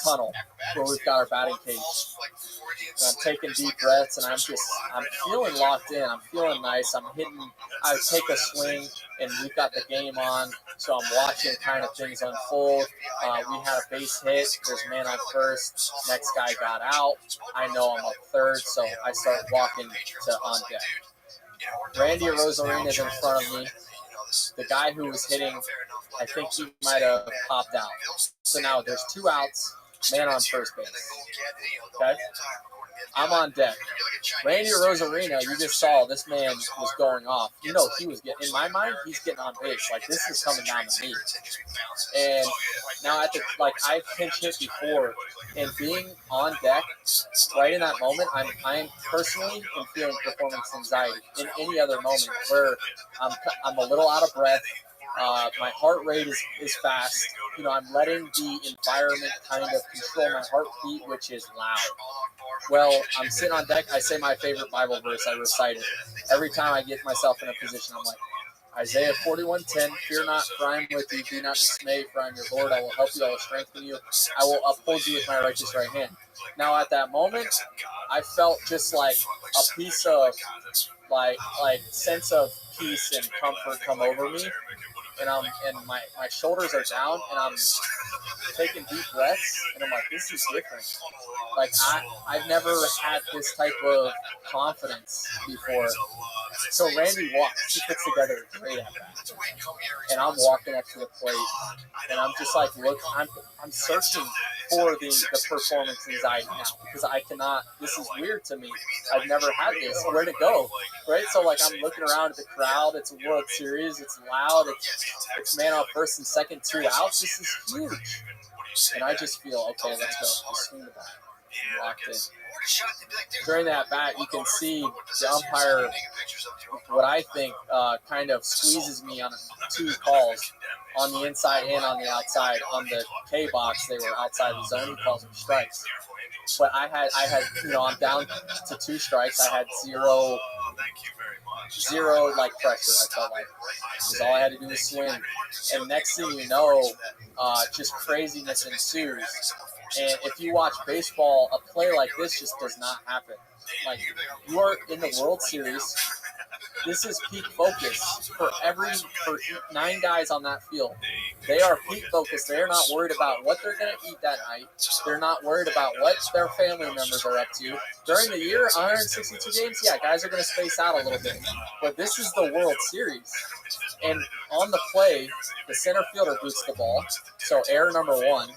tunnel where we've got our batting cage. And I'm taking deep breaths, and I'm feeling locked in. I'm feeling nice. I take a swing, and we've got the game on, so I'm watching kind of things unfold. We had a base hit. There's a man on first. Next guy got out. I know I'm up third, so I start walking on deck. Randy Rosarina is in front of me. The guy who was hitting, I think he might have popped out. So now there's 2 outs, man on first base. Okay? I'm on deck. Randy Rosarina, you just saw this man was going off. You know, he was getting, in my mind, he's getting on base. Like, this is coming down to me. And now I've pinch hit before, and being on deck right in that moment, I'm personally feeling performance anxiety. In any other moment where I'm a little out of breath, my heart rate is fast. You know, I'm letting the environment kind of control my heartbeat, which is loud. Well, I'm sitting on deck. I say my favorite Bible verse. I recite it every time I get myself in a position. I'm like, Isaiah 41:10, "Fear not, for I am with you. Be not dismayed, for I am your Lord. I will help you. I will strengthen you. I will uphold you with my righteous right hand." Now, at that moment, I felt just like a piece of like sense of peace and comfort come over me, and my shoulders are down, and I'm taking deep breaths, and I'm like, this is different. Like, I've never had this type of confidence before. So Randy walks. He puts together a great at bat, and I'm walking up to the plate, and I'm just like, look, I'm searching for the performance anxiety now, because I cannot. This is weird to me. I've never had this. Where'd it go? Right? So like, I'm looking around at the crowd. It's a World Series. It's loud. It's man on first and second, 2 outs. This is huge. And I just feel, okay, let's go. Just swing the bat. Locked in. During that bat, you can see the umpire, what I think, kind of squeezes me on 2 calls, on the inside and on the outside. On the K box, they were outside the zone. He calls them strikes. But I had, I'm down to 2 strikes. I had zero like pressure. I felt like, because all I had to do was swing. And next thing you know, just craziness ensues. And if you watch baseball, a play like this just does not happen. Like, you are in the World Series. This is peak focus for 9 guys on that field. They are peak focused. They're not worried about what they're going to eat that night. They're not worried about what their family members are up to. During the year, 162 games, yeah, guys are going to space out a little bit. But this is the World Series. And on the play, the center fielder boots the ball. So error number 1.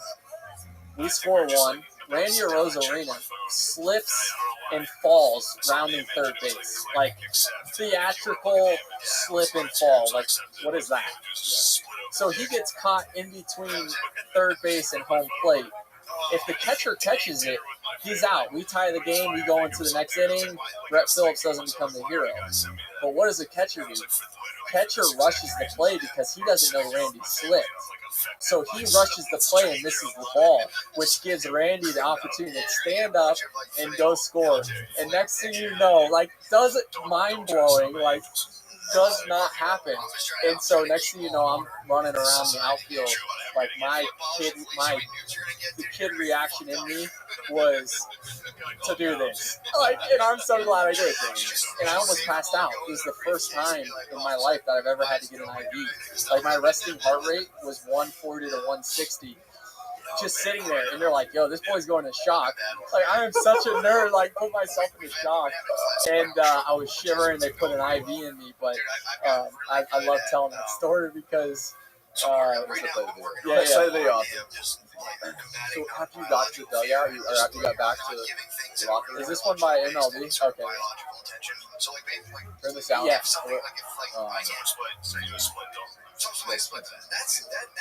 We score 1. Randy Rosarina slips and falls rounding third base. Like, theatrical slip and fall. Like, what is that? So he gets caught in between third base and home plate. If the catcher catches it, he's out. We tie the game. We go into the next inning. Brett Phillips doesn't become the hero. But what does the catcher do? Catcher rushes the play because he doesn't know Randy slipped. So he rushes the play and misses the ball, which gives Randy the opportunity to stand up and go score. And next thing you know, like, does it mind-blowing, like, does not happen. And so next thing you know, I'm running around the outfield. Like the kid reaction in me was to do this. Like, and I'm so glad I did. And I almost passed out. It was the first time in my life that I've ever had to get an IV. Like my resting heart rate was 140 to 160. Just sitting there, and they're like, "Yo, this boy's going to shock." Like I am such a nerd. Like put myself into shock, and I was shivering. They put an IV in me, but I love telling that story because. Yeah. So after you got to the dugout, or after you got back to the locker room, Is this one by MLB? Okay. turn this out. Yeah. That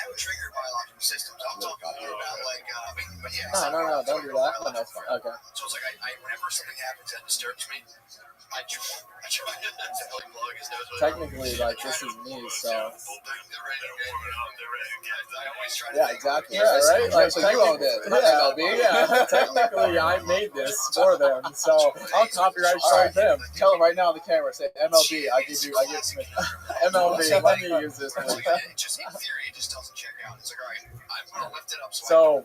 would trigger biological systems. I'm talking about like, but yeah. No, don't do that. No, that's fine. Okay. So it's like whenever something happens that disturbs me, I try to plug his nose. Technically, like this is me, so. Yeah, exactly. Yeah, right? Like, So you owned it. Not MLB. Yeah, technically, I made this for them, so I'll copyright strike them. Tell them right now on the camera. Say MLB. I give some MLB, let me use this one. Just in theory, it just doesn't check out. It's like, all right, I'm gonna lift it up. So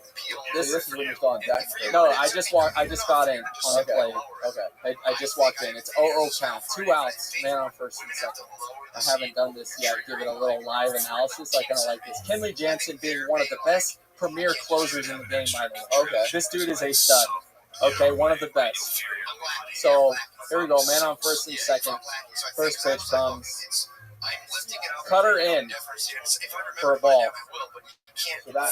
This is when you're still on deck. no, I just got in on the plate. Okay. I just walked in. It's 0-0 count, 2 outs, man on first and second. I haven't done this yet. Give it a little live analysis. I kind of like this. Kenley Jansen being one of the best premier closers in the game, by the way. Okay. This dude is a stud. Okay, one of the best. So here we go, man on first and second. First pitch comes. Cutter in for a ball. So that.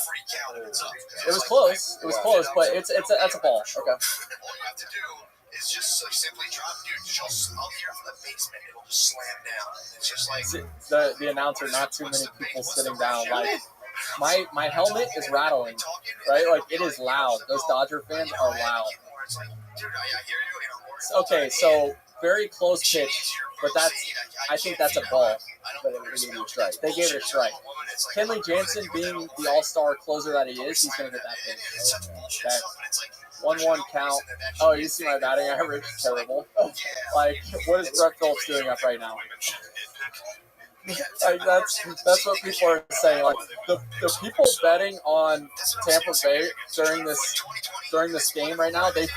It was close. It was close, but that's a ball. Okay. All you have to do is just like simply drop, dude. I'll hear from the basement. It'll just slam down. It's just like The announcer, not too many people sitting down. Like my helmet is rattling, right? Like it is loud. Those Dodger fans are loud. Okay, so very close pitch, but I think that's a ball. But it gave you a strike. They gave it a strike. Kenley Jansen, being the all-star closer that he is, he's going to get that pitch. Okay. 1-1 count. Oh, you see my batting average? Terrible. Like, what is Brett Phillips doing up right now? Like, that's what people are saying. Like, the people betting on Tampa Bay during this game right now, they've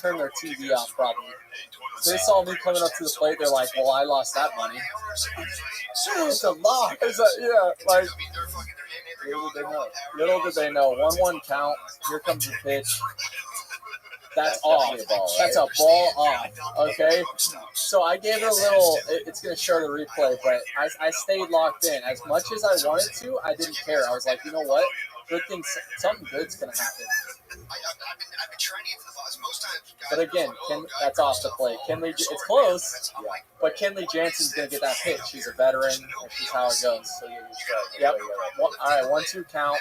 turned their TV off probably. They saw me coming up to the plate. They're like, "Well, I lost that money." It's a lot. Yeah, like little did they know. 1-1 count. Here comes the pitch. That's off. That's a ball off. Okay. So I gave it a little. It's going to show the replay, but I stayed locked in. As much as I wanted to, I didn't care. I was like, you know what? Good thing, something good's going to happen. I've been trying to get to the thoughts most times. But again, that's off the plate. Kenley, it's close, but Kenley Jansen's going to get that pitch. He's a veteran. That's just how it goes. So yep. All right, 1-2 count.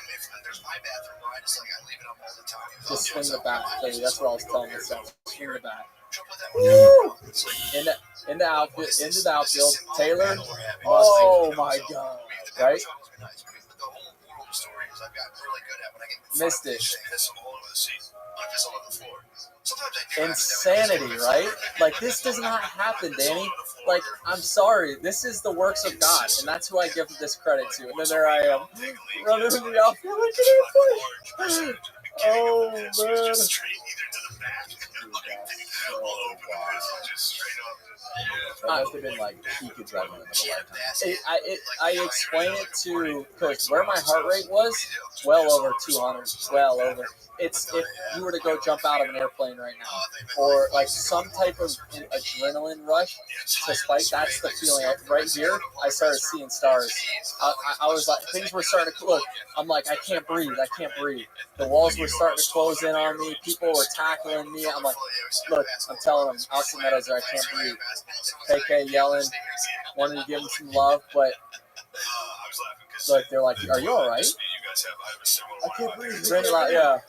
Just swing the bat. That's what I was telling myself. Swing the bat. Woo! In the outfield. Taylor. Oh my God! Right? Missed it. Insanity, right? Like, this does not happen, Danny. Like, I'm sorry. This is the works of God, and that's who I give this credit to. And then there I am, running in the outfield. Look at him. Oh, man. That must have been like peak adrenaline of a lifetime. I explain it to Coach where my heart rate was, well over 200, well over. It's if you were to go jump out of an airplane right now, or like some type of adrenaline rush to spike. That's the feeling. Right here, I started seeing stars. I was like, things were starting to look. I'm like, I can't breathe. The walls were starting to close in on me. People were tackling me. I'm like, look, I'm telling them, Austin Meadows, I can't breathe. KK yelling, wanted to give him some love, but look, they're like, are you all right? I can't breathe. Randy, yeah.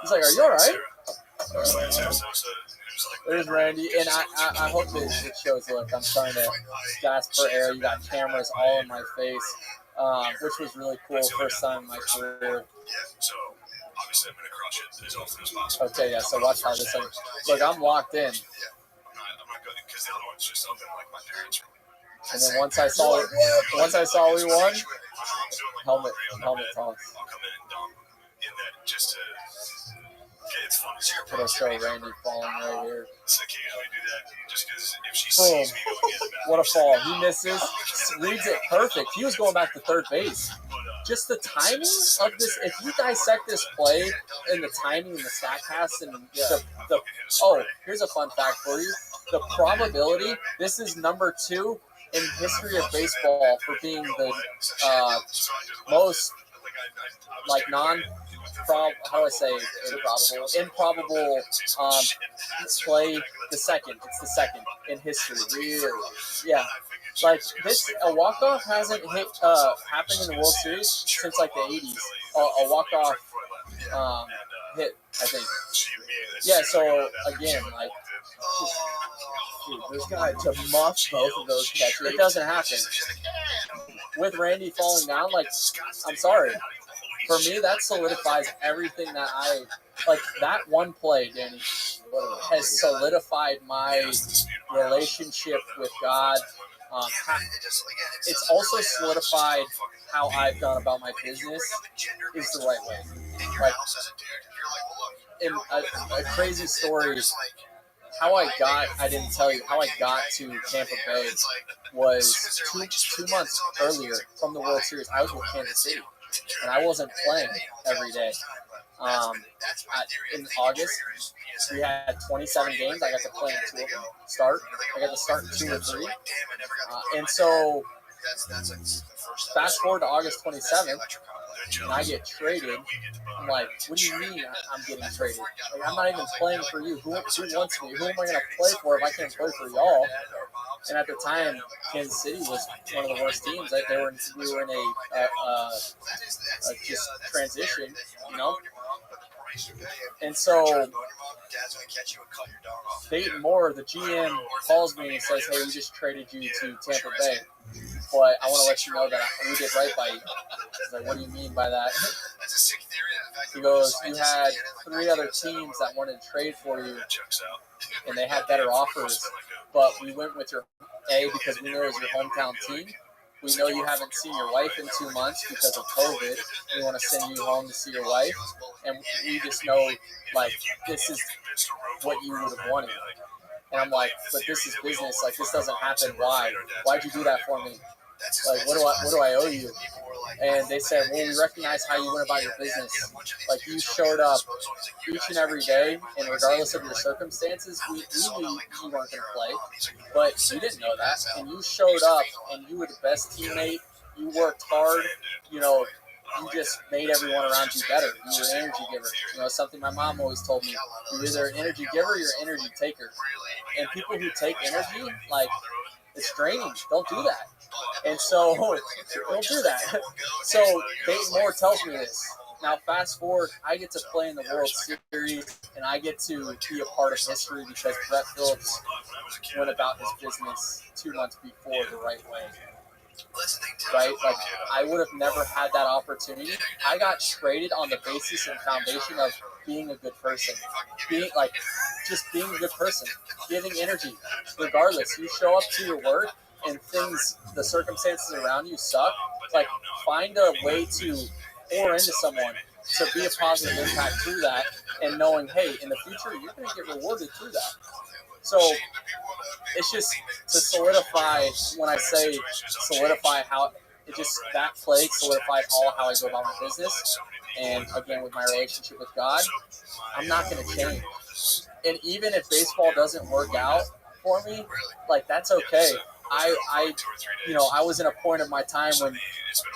He's like, are you all right? There's Randy, and I hope that it shows. Look, I'm trying to gasp for air. You got cameras all in my face, which was really cool. First time in my career. So obviously I'm gonna crush it as often as possible. Okay, yeah. So watch how this. Look, I'm locked in. I'm not good because the other one's just up in like my parents' room. And then once I saw we won, helmet toss. I'll come in and dunk in that just to. It's fun. Put a show Randy falling right here. So occasionally do that just because if she Boom. sees me going in the bathroom. What a fall. He misses. Reads it perfect. He was going back to third base. Just the timing of this, if you dissect this play and the timing and the StatCast and the here's a fun fact for you. The probability, this is number 2 in history of baseball for being the most improbable play the second. It's the second in history. Really? Yeah. Like this, a walk-off hasn't happened in the World Series since like the 80s. A walk-off hit, I think. Yeah. So again, like, Dude, this guy to muff both of those catches. it doesn't happen. With Randy falling down, like, I'm sorry. For me, that solidifies everything that I like. That one play, Danny, has solidified my relationship with God. It's also solidified how I've gone about my business is the right way. Like, in a crazy story, how I didn't tell you, how I got to Tampa Bay was two months earlier from the World Series. I was with Kansas City, and I wasn't playing every day. In August, we had 27 games. I got to play in 2 of them. I got to start in 2 or 3. And so, fast forward to August 27th, and I get traded. I'm like, what do you mean I'm getting traded? Like, I'm not even playing for you. Who wants me? Who am I going to play for if I can't play for y'all? And at the time, Kansas City was one of the worst teams. We were in a just transition, you know? And so, Dayton Moore, the GM, calls me and says, hey, we just traded you to Tampa Bay, but I want to let you know that we did right by you. I was like, what do you mean by that? He goes, you had 3 other teams that wanted to trade for you, and they had better offers, but we went with your A because we know it was your hometown team. We know you haven't seen your wife in 2 months because of COVID. We want to send you home to see your wife. And we just know, like, this is what you would have wanted. And I'm like, but this is business. Like, this doesn't happen. Why? Why'd you do that for me? Like, what do I owe you? And they said, well, we recognize how you went about your business. Like, you showed up each and every day, and regardless of your circumstances, we knew you weren't going to play. But you didn't know that. And you showed up, and you were the best teammate. You worked hard. You know, you just made everyone around you better. You were an energy giver. You know, something my mom always told me. You're either an energy giver or you're an energy taker. And people who take energy, like, it's draining. Don't do that. And so, don't do that. So, Dayton Moore tells me this. Now, fast forward, I get to play in the World Series, and I get to be a part of history because Brett Phillips went about his business 2 months before the right way. Right? Like, I would have never had that opportunity. I got traded on the basis and foundation of being a good person. Just being a good person. Giving energy. Regardless, you show up to your work, and the circumstances around you suck, like, find a way to pour into someone to be a positive impact through that, and knowing, hey, in the future, you're going to get rewarded through that. So, it's just to solidify, when I say solidify how, that play solidified all how I go about my business, and again, with my relationship with God, I'm not going to change. And even if baseball doesn't work out for me, like, that's okay. I was in a point of my time when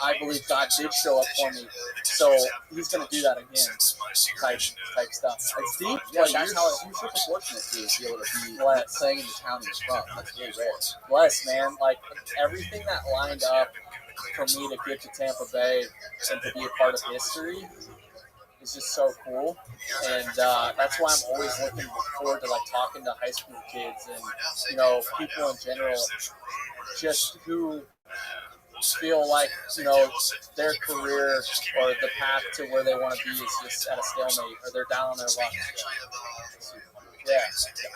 I believe God did show up for me. So he's going to do that again, type stuff. It's deep. Yeah, that's how you're super fortunate to be able to be playing in the town you're from. That's really rare. Blessed, man. Like, everything that lined up for me to get to Tampa Bay and to be a part of history is just so cool. And that's why I'm always looking forward to, like, talking to high school kids and, you know, people in general, just who feel like, you know, their career or the path to where they want to be is just at a stalemate, or they're down on their luck. Yeah.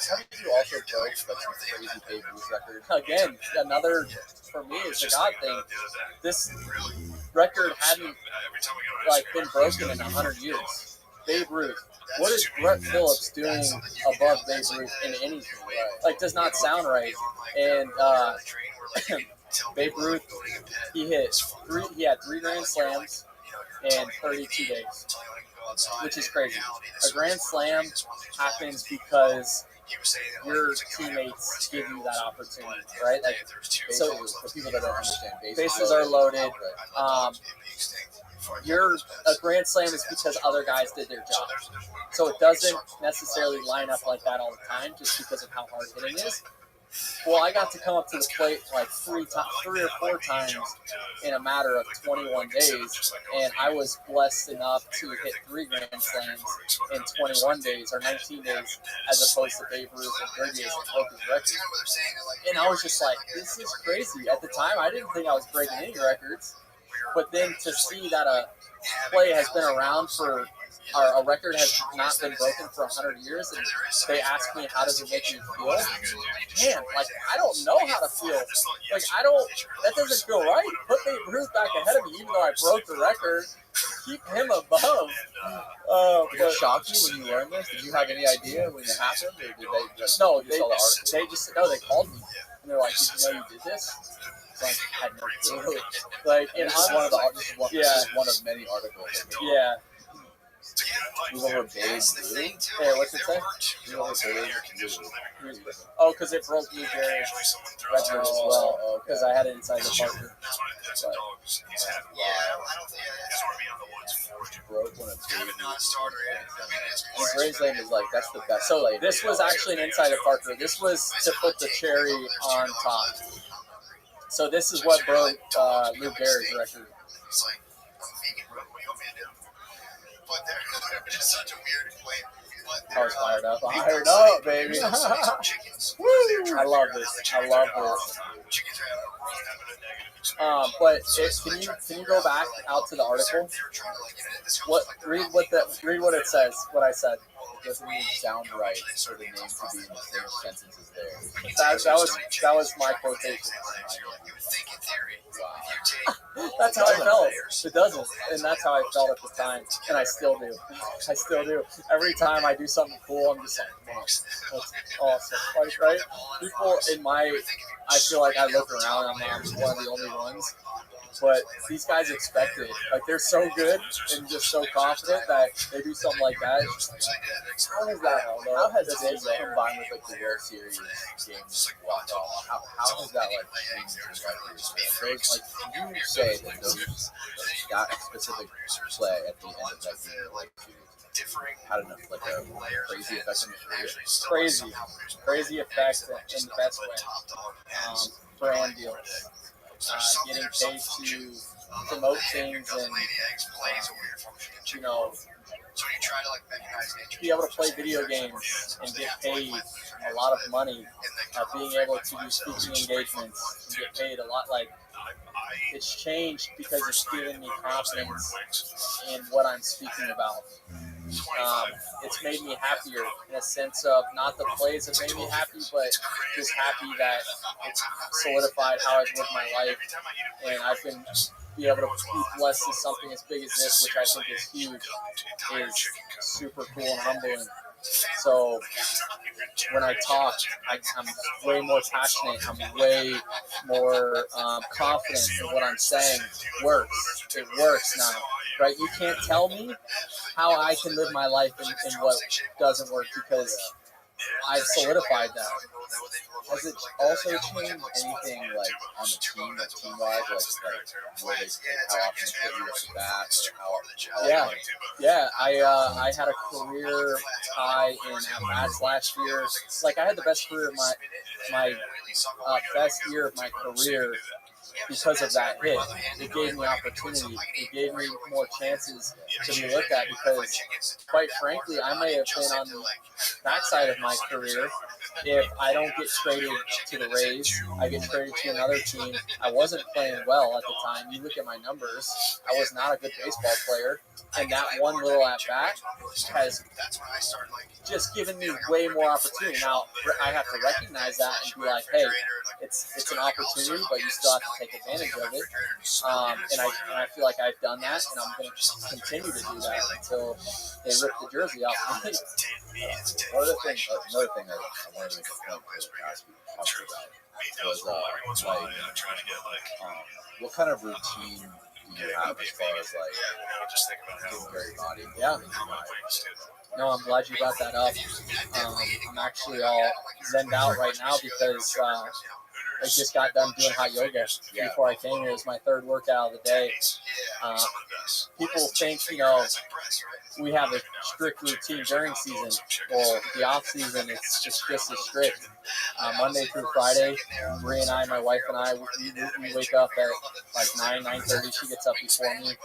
How did you also broke like some crazy Babe Ruth record? Again, another, for me, it's a God thing. This record hadn't like been broken in 100 years. Babe Ruth. What is Brett Phillips doing above Babe Ruth in anything? Like, does not sound right. And Babe Ruth, he had 3 Grand Slams in 32 days, which is crazy. A Grand Slam happens because your teammates give you that opportunity, right? Like, so for people that don't understand, bases are loaded. A Grand Slam is because other guys did their job. So it doesn't necessarily line up like that all the time just because of how hard hitting is. Well, I got to come up to the plate like 3 or 4 times in a matter of 21 days, and I was blessed enough to hit 3 Grand Slams in 21 days or 19 days, as opposed to Babe Ruth and 30 days and broke his record. And I was just like, this is crazy. At the time, I didn't think I was breaking any records, but then to see that a play has been around for, or a record has not been broken for 100 years, and they ask me, how does it make me feel? Man, like, I don't know how to feel. Like, that doesn't feel right. Put Babe Ruth back ahead of me, even though I broke the record. Keep him above. Did it shock you when you learned this? Did you have any idea when it happened, or did they just no, you saw the article? they called me, and they're like, did you know you did this? So I had no clue. Like, and This is one of the this is one of many articles. Yeah. You over Babe Ruth? Hey, what's it say? You over Babe Ruth? Oh, because it broke Lou Gehrig's record as well. Because I had it inside the Parker. Broke one of two. And Grand Slam is like, that's the best. So play this was actually an inside the Parker. This was to put the cherry on top. So this is what broke Lou Gehrig's record. I was fired up. Fired up, baby. Woo! I love this. I love this. But can you go back out to the article? Read what it says. What I said. It doesn't even sound right for the name to be in the same sentence as theirs. That was my quotation. That's how I felt. It doesn't, and that's how I felt at the time, and I still do. I still do. Every time I do something cool, I'm just like, man, that's awesome. Like, right? People I feel like I look around, I'm one of the only ones. But these guys expect it. Like, they're so good and just so confident that they do something like that. How is that? How has this combined with like the World Series games walked off? How has that like changed your record? Like, you say that that specific play at the end of that game like had enough like a crazy effect on your career. Crazy effect in the best way. Brand deals. Getting paid to promote things and, be able to play video games and get paid a lot of money, being able to do speaking engagements and get paid a lot. Like, it's changed because it's given me confidence in what I'm speaking about. It's made me happier in a sense of not the plays that made me happy, but just happy that it's solidified how I've lived my life, and I've been be able to be blessed with something as big as this, which I think is huge, is super cool and humbling. So when I talk, I'm way more passionate. I'm way more confident in what I'm saying. It works now, right? You can't tell me how I can live my life in what doesn't work, because I've solidified that. Has it also changed anything like on the team, like team-wise, like where how often they put you at the bat, or how Yeah. I had a career high in at-bats last year. Like, I had the best career of my best year of my career because of that hit. It gave me opportunity. It gave me more chances to be looked at, because, quite frankly, I may have been on the backside of my career if I don't get traded to the Rays, I get traded to another team. I wasn't playing well at the time. You look at my numbers, I was not a good baseball player. And that one little at bat has just given me way more opportunity. Now, I have to recognize that and be like, hey, it's an opportunity, but you still have to take advantage of it. And I feel like I've done that, and I'm going to continue to do that until they rip the jersey off me. Another thing that I wanted to make a point to ask you about was what kind of routine do you have as far as getting very body? Yeah. No, I'm glad you brought that up. I'm actually all zenned out right now because I just got done doing hot yoga before I came here. It was my third workout of the day. People think, we have a strict routine during season. Well, the off season, it's just as strict. Monday through Friday, Bree and I, my wife and I, we wake up at like 9:30. She gets up before me,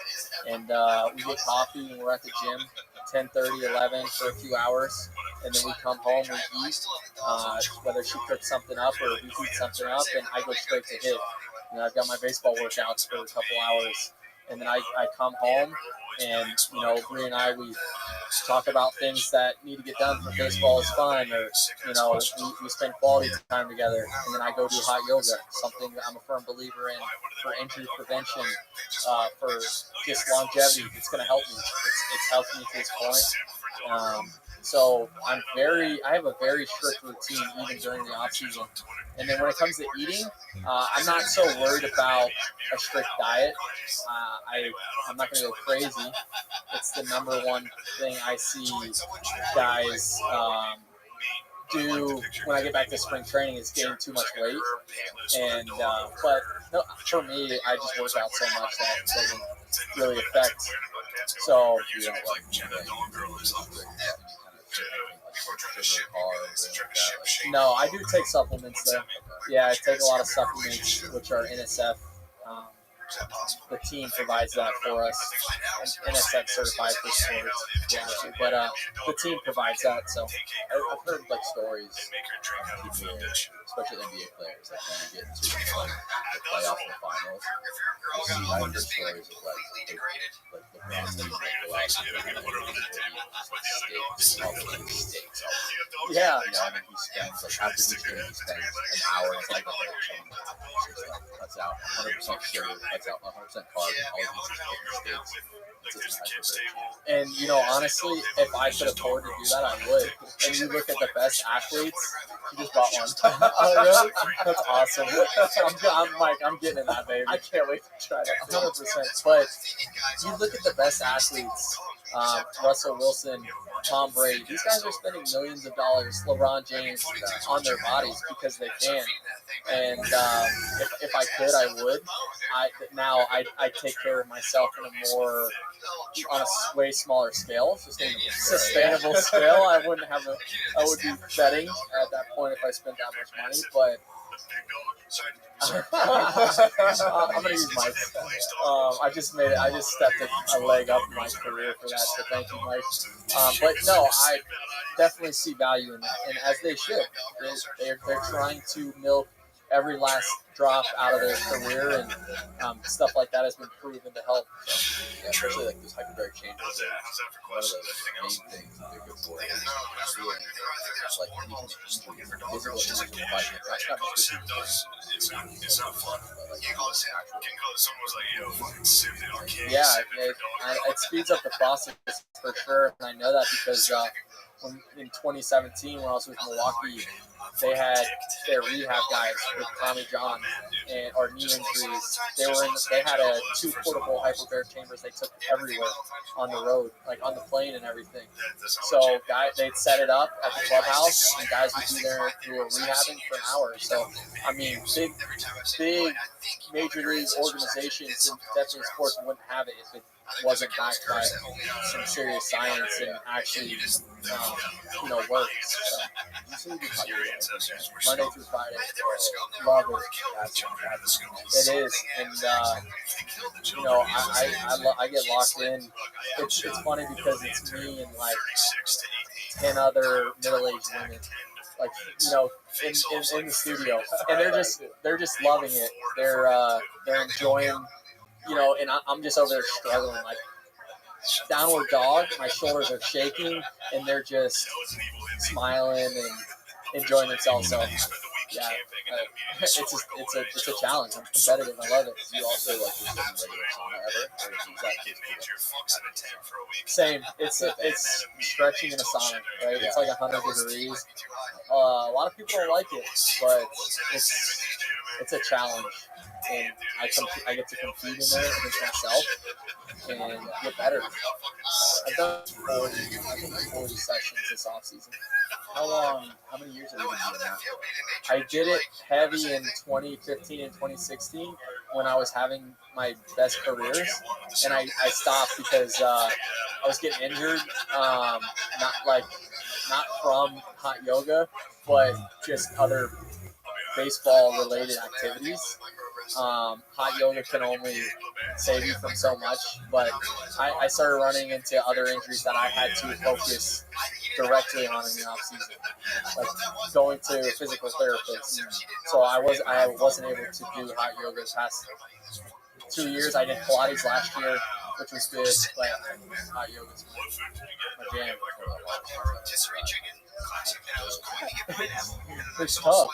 and we get coffee, and we're at the gym 10:30, 11 for a few hours, and then we come home, we eat, whether she cooks something up or we heat something up, and I go straight to hit. I've got my baseball workouts for a couple hours, and then I come home, and Bree and I, we talk about things that need to get done for baseball is fun, or we spend quality time together, and then I go do hot yoga, something that I'm a firm believer in for injury prevention, for just longevity. It's going to help me. It's helped me to this point. So I have a very strict routine even during the off season. And then when it comes to eating, I'm not so worried about a strict diet. I'm not going to go crazy. It's the number one thing I see guys do when I get back to spring training is gain too much weight. And but no, for me, I just work out so much that it doesn't really affect. So no, I do take supplements though. Yeah, I take a lot of supplements, which are NSF. The team provides that for us. NSF certified for sports, but the team provides that. So I've heard stories of people, especially NBA players, that want to get into the playoffs and finals. I've heard stories of the LeBron team go out and steaks. Yeah, he spends after each game, he spends an hour inside the hotel. Cuts out 100% sugar, cuts out 100% carbs, all these steaks. And honestly, if I could afford to do that, I would. And you look at the best athletes, you just bought one. Oh, really? That's awesome. I'm getting in that, baby. I can't wait to try that. 100%. But you look at the best athletes, Russell Wilson, Tom Brady. These guys are spending millions of dollars, LeBron James, on their bodies because they can. And if I could, I would. I take care of myself on a way smaller scale, sustainable scale. I would be betting at that point if I spent that much money, but I'm gonna use Mike. I just stepped a leg up in my career for that, so thank you, Mike. But no, I definitely see value in that, and as they should. They're trying to milk every last drop out of their career, and stuff like that has been proven to help. So, yeah, especially those hyperbaric changes are one of the main things that they're good for. It's not fun. Yeah, it speeds up the process for sure, and I know that because in 2017 when I was with Milwaukee, they had their rehab guys with Tommy John or knee injuries. They had 2 portable hyperbaric chambers they took everywhere on the road, like on the plane and everything. So they'd set it up at the clubhouse, and guys would be there who were rehabbing for an hour. So I mean, big major league organizations and definitely sports wouldn't have it if it wasn't backed by some serious science and actually works. So, Monday through Friday. Love it. It is, and I get locked in. It's funny because it's me and 10 other middle-aged women, like in the studio, and they're just loving it. They're enjoying, and I'm just over there struggling, like downward dog. My shoulders are shaking, and they're just smiling and enjoying themselves. So yeah, it's a challenge. I'm competitive. I love it. Do you also like just in regular sauna ever, or is that Same. It's stretching in a sauna, right? It's like 100 degrees. A lot of people don't like it, but it's a challenge, and I get to compete in there against myself and get better. I've done 40 sessions this off season. how many years have you been doing that? I did it heavy in 2015 and 2016 when I was having my best careers, and I stopped because I was getting injured. Not from hot yoga, but just other baseball related activities. Hot yoga can only save you from so much, but I started running into other injuries that I had to focus directly on in the off season, like going to a physical therapist. So I wasn't able to do hot yoga the past 2 years. I did Pilates last year, which was good, but hot yoga is my jam. It's tough.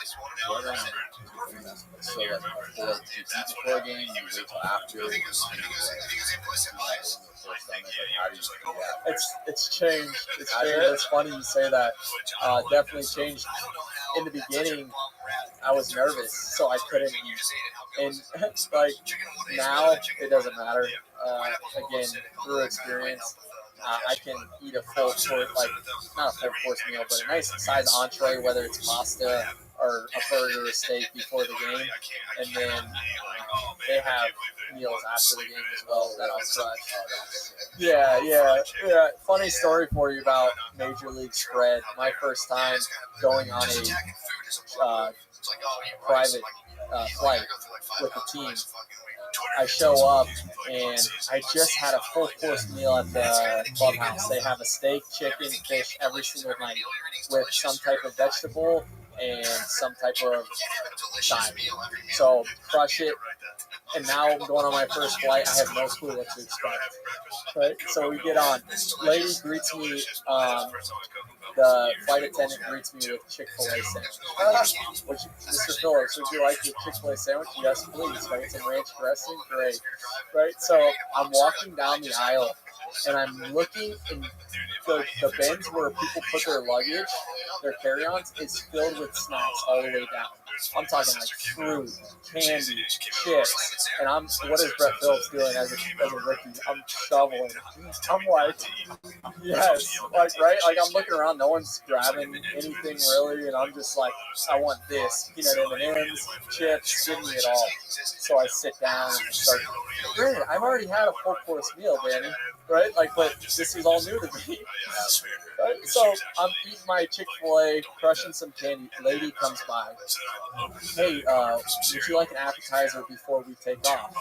So like before, do you eat before a game? You wait till after? How do you do that? It's changed. It's funny you say that. Definitely changed. In the beginning, I was nervous, so I couldn't eat. And like now, it doesn't matter. Again, through experience, I can eat a full course, like not a full course meal, but a nice size entree, whether it's pasta or a burger or steak before the game, and then they have meals after the game as well that I'll crush. Yeah. Funny story for you about Major League Spread. My first time going on a private flight with the team. I show up and I just had a full course meal at the clubhouse. They have a steak, chicken, fish every single night with some type of vegetable and some type of side. So crush it. And now I'm going on my first flight. I have no clue what to expect. Right? So we get on. Lady greets me. The flight attendant greets me with Chick-fil-A sandwich. Mr. Phillips, would you like the Chick-fil-A sandwich? Yes, please. Right? Some ranch dressing? Great. Right? So I'm walking down the aisle, and I'm looking, and the bins where people put their luggage, their carry-ons, is filled with snacks all the way down. I'm talking like fruit, candy, chips, and what is Brett Phillips doing as a rookie? I'm shoveling. I'm like, yes, like right, like I'm looking around, no one's grabbing anything really, and I'm just like, I want this, peanut M&Ms, chips, give me it all. So I sit down and start. Granted, I've already had a full course meal, Danny, right? Like, but this is all new to me. Right? So I'm eating my Chick-fil-A, crushing some candy. Lady comes by. Hey, would you like an appetizer before we take off?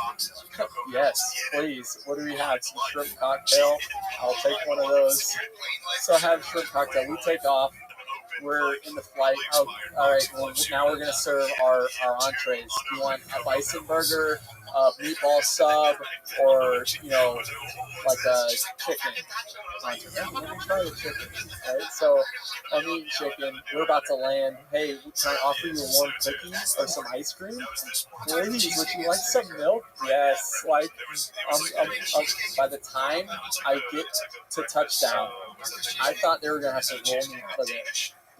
Yes, please. What do we have? Some shrimp cocktail? I'll take one of those. So I have shrimp cocktail. We take off. We're in the flight. Oh, all right. Well, now we're gonna serve our entrees. Do you want a bison burger, a meatball sub, or like a chicken? Let me try the chicken. Right. So I'm eating chicken. We're about to land. Hey, can I offer you a warm cookie or some ice cream? Please, would you like some milk? Yes. Like, by the time I get to touchdown, I thought they were gonna have to roll me out of there,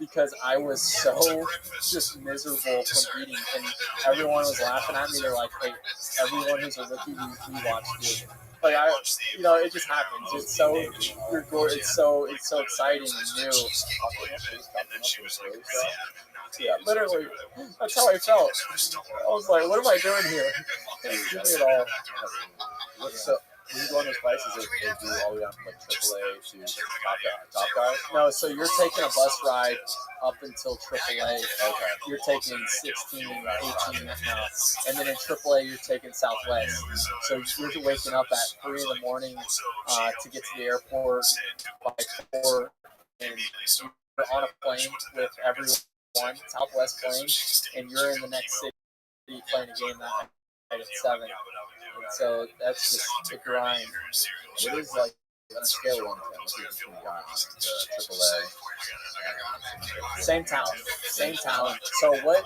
because I was so just miserable from eating, and everyone was laughing at me. They're like, "Hey, everyone who's a rookie, we watched you." Like it just happens. It's so it's so exciting and new. Yeah, literally, that's how I felt. I was like, "What am I doing here?" Give me it all. So when you go on those flights, is it they do all the way down from like AAA to top guys? No, so you're taking a bus ride up until AAA. Okay. You're taking 16, 18 now. And then in AAA, you're taking Southwest. So you're waking up at 3 in the morning to get to the airport by 4. And you're on a plane with everyone 1, Southwest playing, and you're in the next city playing a game that night at 7. And so that's just the grind. What is like on a scale of 1 to 10? What's your between guys, the AAA? Same talent. So what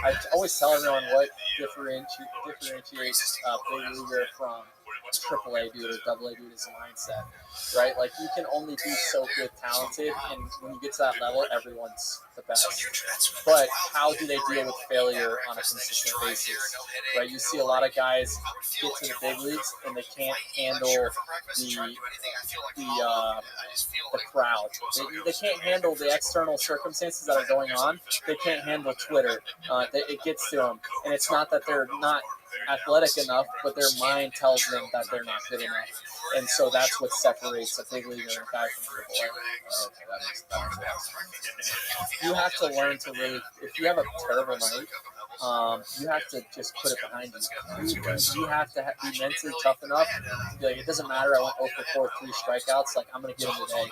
I always tell everyone what differentiates big leaguer from AAA dude or AA dude is a mindset, right? Like you can only be so good talented, and when you get to that level, everyone's the best. But how do they deal with failure on a consistent basis, right? You see a lot of guys get to the big leagues and they can't handle the crowd. They can't handle the external circumstances that are going on. They can't handle Twitter. It gets to them, and it's not that they're not athletic enough, but their mind tells them that they're not good enough. And so that's what separates a big leaguer and a guy from AAA. You have to learn to really, if you have a terrible night, you have to just put it behind you. You have to be mentally tough enough to be like, it doesn't matter, I went 0 for 4, 3 strikeouts, like I'm going to get them today.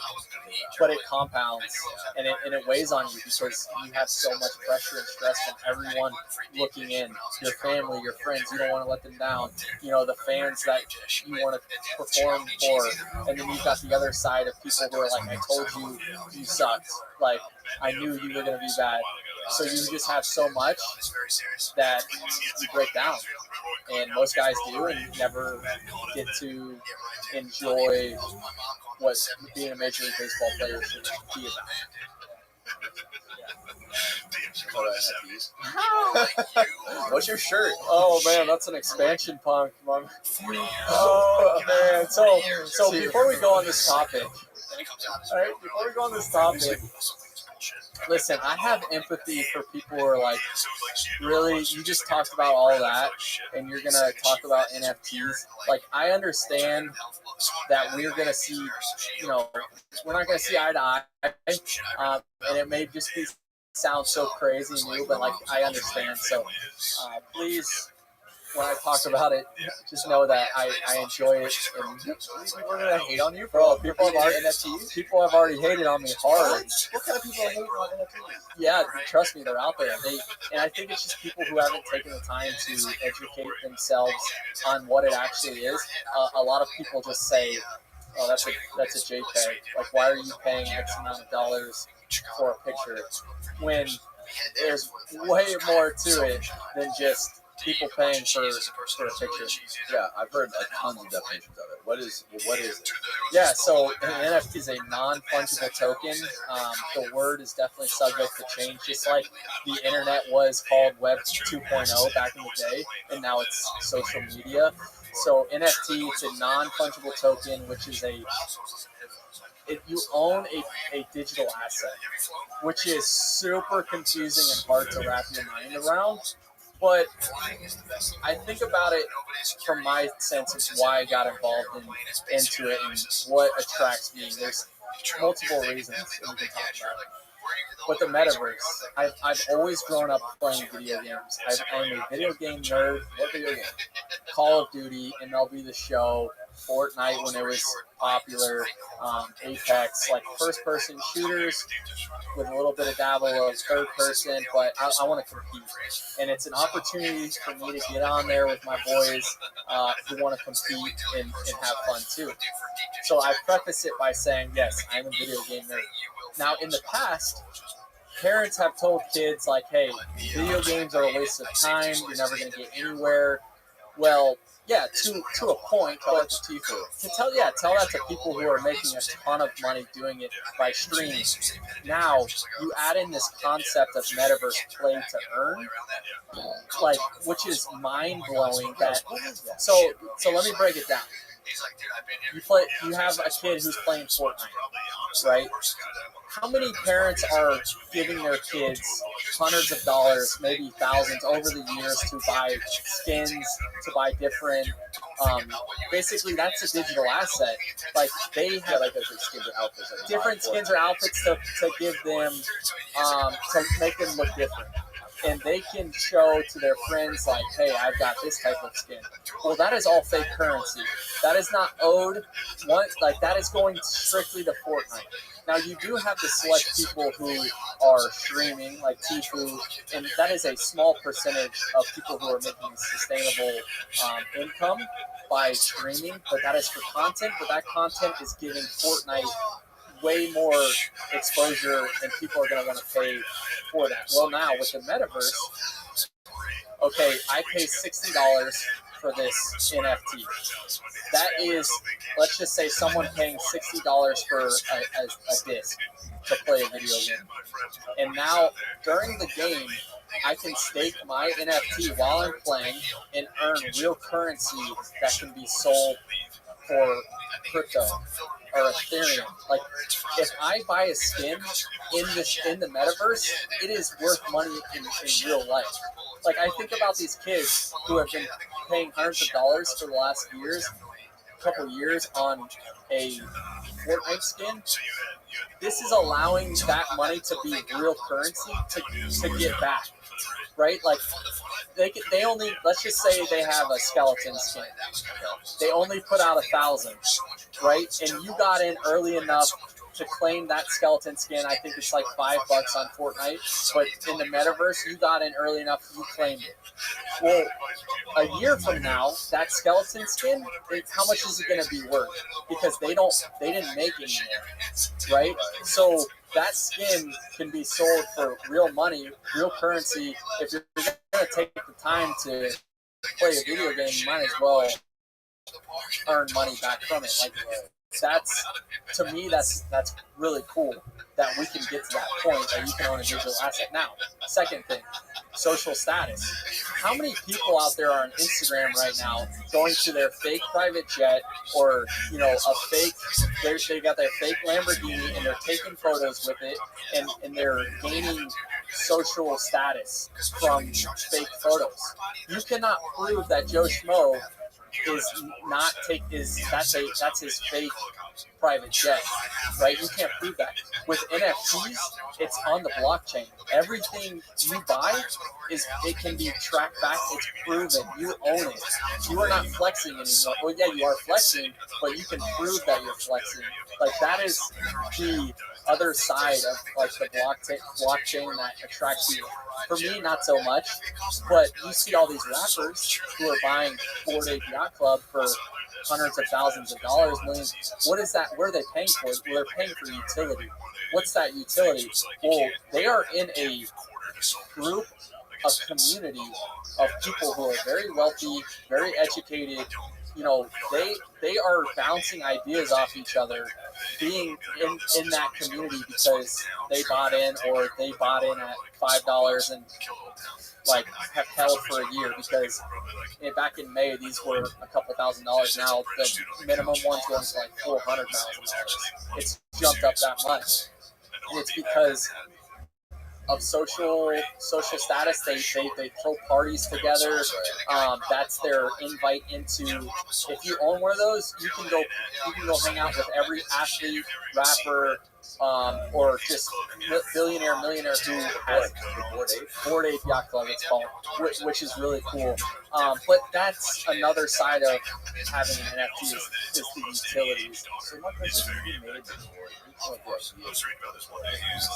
But it compounds, and it weighs on you because you have so much pressure and stress from everyone looking in. Your family, your friends, you don't want to let them down. You know, the fans that you want to perform for. And then you've got the other side of people who are like, I told you, you sucked. Like, I knew you were going to be bad. So you just have so much that you break down. And most guys do, and you never get to enjoy what being a Major League Baseball player should be about. What's your shirt? Oh man, that's an expansion punk. Oh man. So before we go on this topic, listen, I have empathy for people who are like, really, you just talked about all that, and you're gonna talk about NFTs. Like, I understand that we're gonna see, we're not gonna see eye to eye, and it may just sound so crazy new, but like I understand. So please, when I talk about it, just know that I enjoy it. And People are gonna hate on you, bro, people have already hated on me hard. What kind of people are hating on NFTs? Yeah, trust me, they're out there. And I think it's just people who haven't taken the time to educate themselves on what it actually is. A lot of people just say, "Oh, that's a JPEG. Like, why are you paying X amount of dollars for a picture?" When there's way more to it than just people paying for a picture. Yeah, I've heard tons of definitions of it. What is it? Yeah, so an NFT is a non-fungible token. The word is definitely subject to change, just like the internet was called Web 2.0 back in the day, and now it's social media. So NFT, it's a non-fungible token, which is you own a digital asset, which is super confusing and hard to wrap your mind around. But I think about it from my sense of why I got involved into it and what attracts me. There's multiple reasons that we can talk about it. But the metaverse, I've always grown up playing video games. I'm a video game nerd. What video game? Call of Duty, MLB The Show, Fortnite when it was popular, Apex, like first-person shooters with a little bit of dabble of third-person, but I want to compete. And it's an opportunity for me to get on there with my boys who want to compete and have fun too. So I preface it by saying, yes, I'm a video game nerd. Now, in the past, parents have told kids, like, hey, video games are a waste of time, you're never going to get anywhere. Well, yeah, to a point, but tell that to people who are making a ton of money doing it by streaming. Now, you add in this concept of metaverse play to earn, like, which is mind-blowing. So let me break it down. You have a kid who's playing Fortnite, right? How many parents are giving their kids hundreds of dollars, maybe thousands over the years to buy skins, to buy different, basically that's a digital asset. Like, they have different skins or outfits to give them, to make them look different. And they can show to their friends, like, hey, I've got this type of skin. Well, that is all fake currency. That is not owed. That is going strictly to Fortnite. Now you do have the select people who are streaming, like Tifu, and that is a small percentage of people who are making sustainable income by streaming, but that is for content, but that content is giving Fortnite way more exposure and people are going to want to pay for that. Well, now with the metaverse, okay, I pay $60 for this NFT. That is, let's just say someone paying $60 for a disc to play a video game. And now, during the game, I can stake my NFT while I'm playing and earn real currency that can be sold for crypto or Ethereum. Like, if I buy a skin in the metaverse, it is worth money in real life. Like, I think about these kids who have been paying hundreds of dollars for the last couple years on a Fortnite skin. This is allowing that money to be real currency to get back, right? Like, they only, let's just say they have a skeleton skin. They only put out 1,000, right? And you got in early enough to claim that skeleton skin. I think it's like $5 on Fortnite, but in the metaverse, you got in early enough, you claimed it. Well, a year from now, that skeleton skin, how much is it going to be worth? Because they didn't make it anymore, right? So that skin can be sold for real money, real currency. If you're going to take the time to play a video game, you might as well earn money back from it. Like, that's, to me, that's really cool that we can get to that point that you can own a digital asset. Now, second thing, social status. How many people out there are on Instagram right now going to their fake private jet or, you know, a fake, they got their fake Lamborghini and they're taking photos with it and they're gaining social status from fake photos. You cannot prove that Joe Schmo that's his fake private jet, right? You can't prove that. With NFTs, it's on the blockchain. Everything you buy it can be tracked back. It's proven. You own it. You are not flexing anymore. Well, yeah, you are flexing, but you can prove that you're flexing. Like, that is the other side of like the blockchain that attracts you. For me, not so much, but you see all these rappers who are buying 4-day yacht club for hundreds of thousands of dollars, millions. What is that? What are they paying for? Well, they're paying for utility. What's that utility? Well, they are in a group, a community of people who are very wealthy, very educated. You know, they are bouncing ideas off each other, being in that community because they bought in or they bought in at $5 and like have held for a year because back in May these were a couple $1,000s. Now the minimum one's going to like $400,000. It's jumped up that much, and it's because of social status. They throw parties together. That's their invite into. If you own one of those, you can go hang out with every athlete, rapper, or just millionaire who has Bored Ape Yacht Club. It's called, which is really cool. But that's another side of having an NFT is the utilities. So my question is, you made before, it's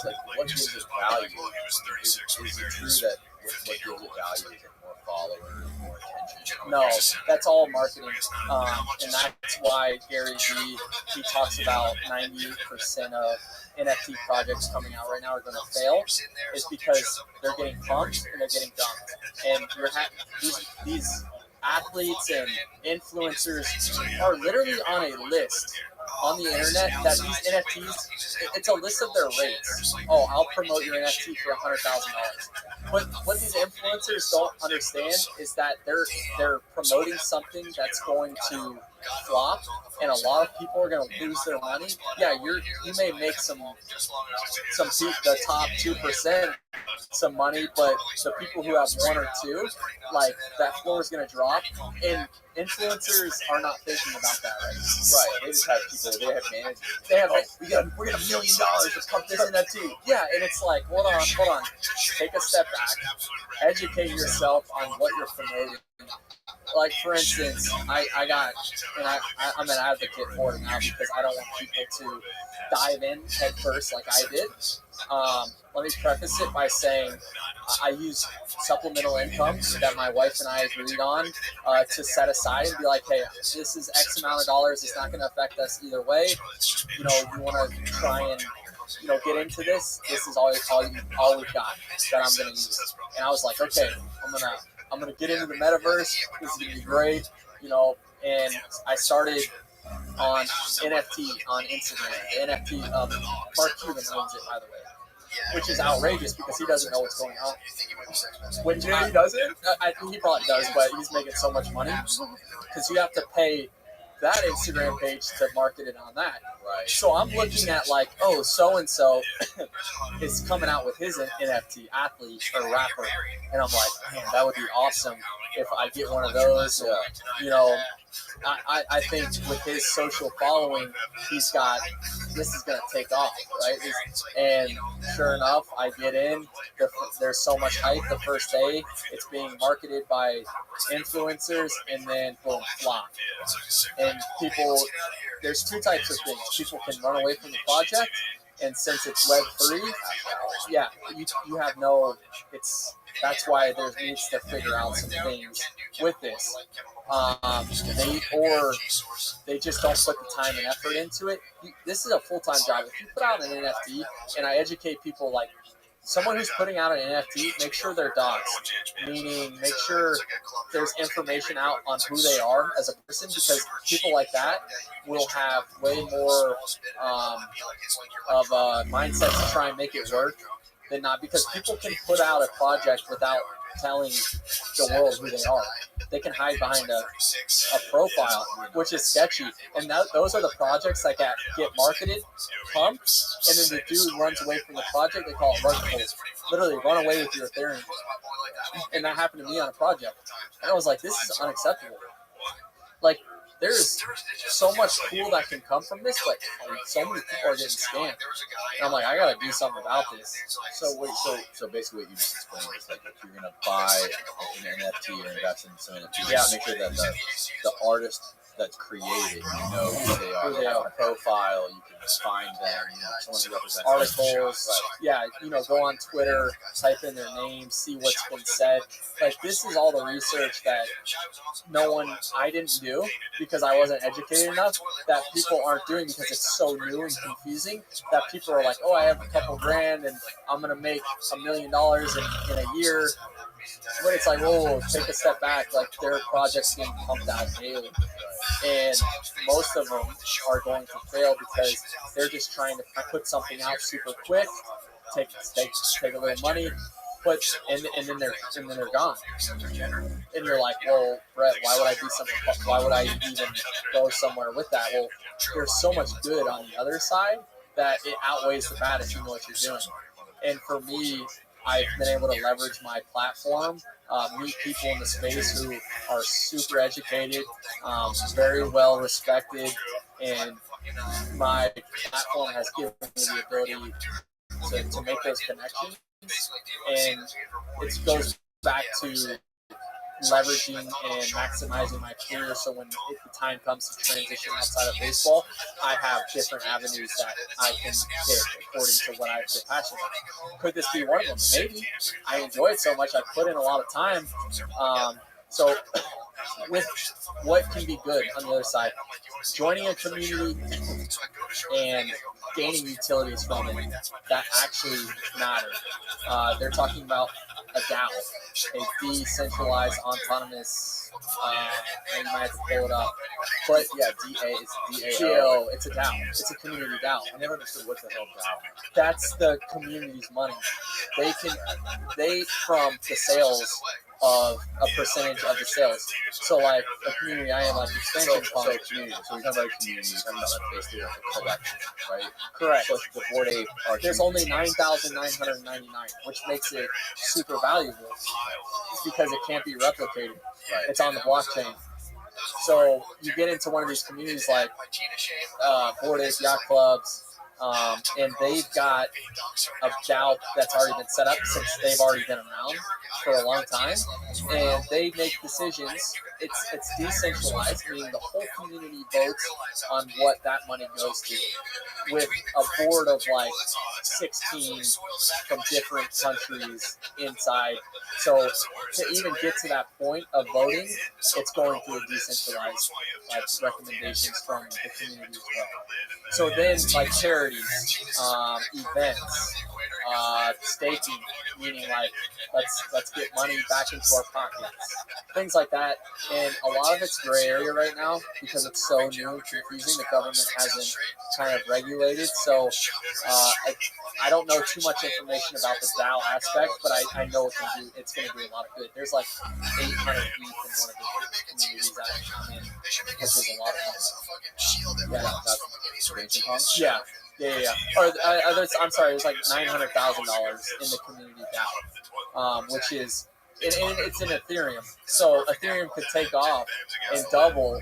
like, what gives it value? Is it true that what gives it value is more followers, more attention? No, that's all marketing. And that's why Gary Vee, he talks about 98% of NFT projects coming out right now are going to fail, is because they're getting pumped and they're getting dumped. And you're these athletes and influencers are literally on a list on the internet that these NFTs, it's a list of their rates. Oh, I'll promote your NFT for $100,000. But what these influencers don't understand is that they're promoting something that's going to flop, and a lot of people are going to lose their money. Yeah, you may make the top 2% some money, but the people who have one or two, like, that floor is going to drop, and influencers are not thinking about that right now. Right, they just have people, they have managers. They have, we got $1 million to pump this NFT. Yeah, and it's like, hold on, take a step back, educate yourself on what you're promoting, like for instance, I got, and I'm an advocate for it now because I don't want people to dive in head first like I did. Let me preface it by saying I use supplemental income that my wife and I agreed on to set aside and be like, hey, this is X amount of dollars. It's not going to affect us either way. You know, you want to try and get into this. This is all we've got that I'm going to use. And I was like, okay, I'm gonna get into the metaverse. This is gonna be great. And I started on NFT on Instagram. The NFT, Mark Cuban owns it, by the way, which is outrageous because he doesn't know what's going on. Which he doesn't? He probably does, but he's making so much money because you have to pay that Instagram page to market it on that. Right. So I'm looking at like, oh, so and so is coming out with his NFT, athlete or rapper, and I'm like, man, that would be awesome if I get one of those. I think with his social following, he's got, this is going to take off, right? And sure enough, I get in. There's so much hype the first day. It's being marketed by influencers, and then boom, flop. And people, there's two types of things. People can run away from the project, and since it's Web3, yeah, you have no, that's why there needs to figure out some things with this. They just don't put the time and effort into it. This is a full-time job. If you put out an NFT, and I educate people, like someone who's putting out an NFT, make sure they're doxed, meaning make sure there's information out on who they are as a person, because people like that will have way more of a mindset to try and make it work than not, because people can put out a project without telling the world who they are. They can hide behind a profile, which is sketchy. And those are the projects that get marketed, pumped, and then the dude runs away from the project. They call it ROTHSCHILD. Literally, run away with your Ethereum. And that happened to me on a project. And I was like, this is unacceptable. Like, there's so much cool that can come from this, but so many people are getting scammed. And I'm like, I gotta do something about this. So basically what you just explained is like, if you're gonna buy an NFT or invest in some NFT, make sure that the artist that's created, who they are, they have a profile, you can find them, someone who represents articles, go on Twitter, type in their name, see what's been said. Like, this is all the research that I didn't do because I wasn't educated enough, that people aren't doing because it's so new and confusing, that people are like, oh, I have a couple grand and I'm going to make $1 million in a year. But it's like, whoa, take a step back. Like, their projects being pumped out daily. And most of them are going to fail because they're just trying to put something out super quick, take a little money, and then they're gone. And you're like, well, Brett, why would I do something? Why would I even go somewhere with that? Well, there's so much good on the other side that it outweighs the bad if you know what you're doing. And for me, I've been able to leverage my platform, meet people in the space who are super educated, very well respected, and my platform has given me the ability to make those connections. And it goes back to leveraging and maximizing my career, so when the time comes to transition outside of baseball, I have different avenues that I can pick according to what I feel passionate about. Could this be one of them? Maybe. I enjoy it so much. I put in a lot of time. So with what can be good on the other side, joining a community and gaining utilities from it that actually matter. They're talking about a DAO, a decentralized autonomous, you might have to pull it up, but yeah, DAO, it's a DAO, it's a community DAO. I never understood what the hell DAO. That's the community's money. They from the sales of a percentage of the sales. So like a community, I am like extension fund. So community. So we're talking about a community. We're talking about like basically like a collection, right? Correct. So the Bored Ape are there's only 9,999, which makes it super valuable. It's because it can't be replicated. Right. It's on the blockchain. So you get into one of these communities like Bored Ape Yacht Clubs, and they've got a DAO that's already been set up since they've already been around for a long time, and they make decisions it's decentralized, meaning the whole community votes on what that money goes to, with a board of like 16 from different countries inside. So to even get to that point of voting, it's going through a decentralized recommendations from the community as well. So then, like charities, events, staking, meaning like let's get money back into our pockets, things like that. And a lot of it's gray area right now because it's so new and confusing. The government hasn't kind of regulated, so I don't know too much information about the DAO aspect, but I know it's going to do a lot of good. There's like 800 ETH in one of the communities that I'm in, which is a lot of fun. Yeah, that's yeah. Or I'm sorry, there's like $900,000 in the community DAO, which is, and it's in Ethereum. So Ethereum could take off and double.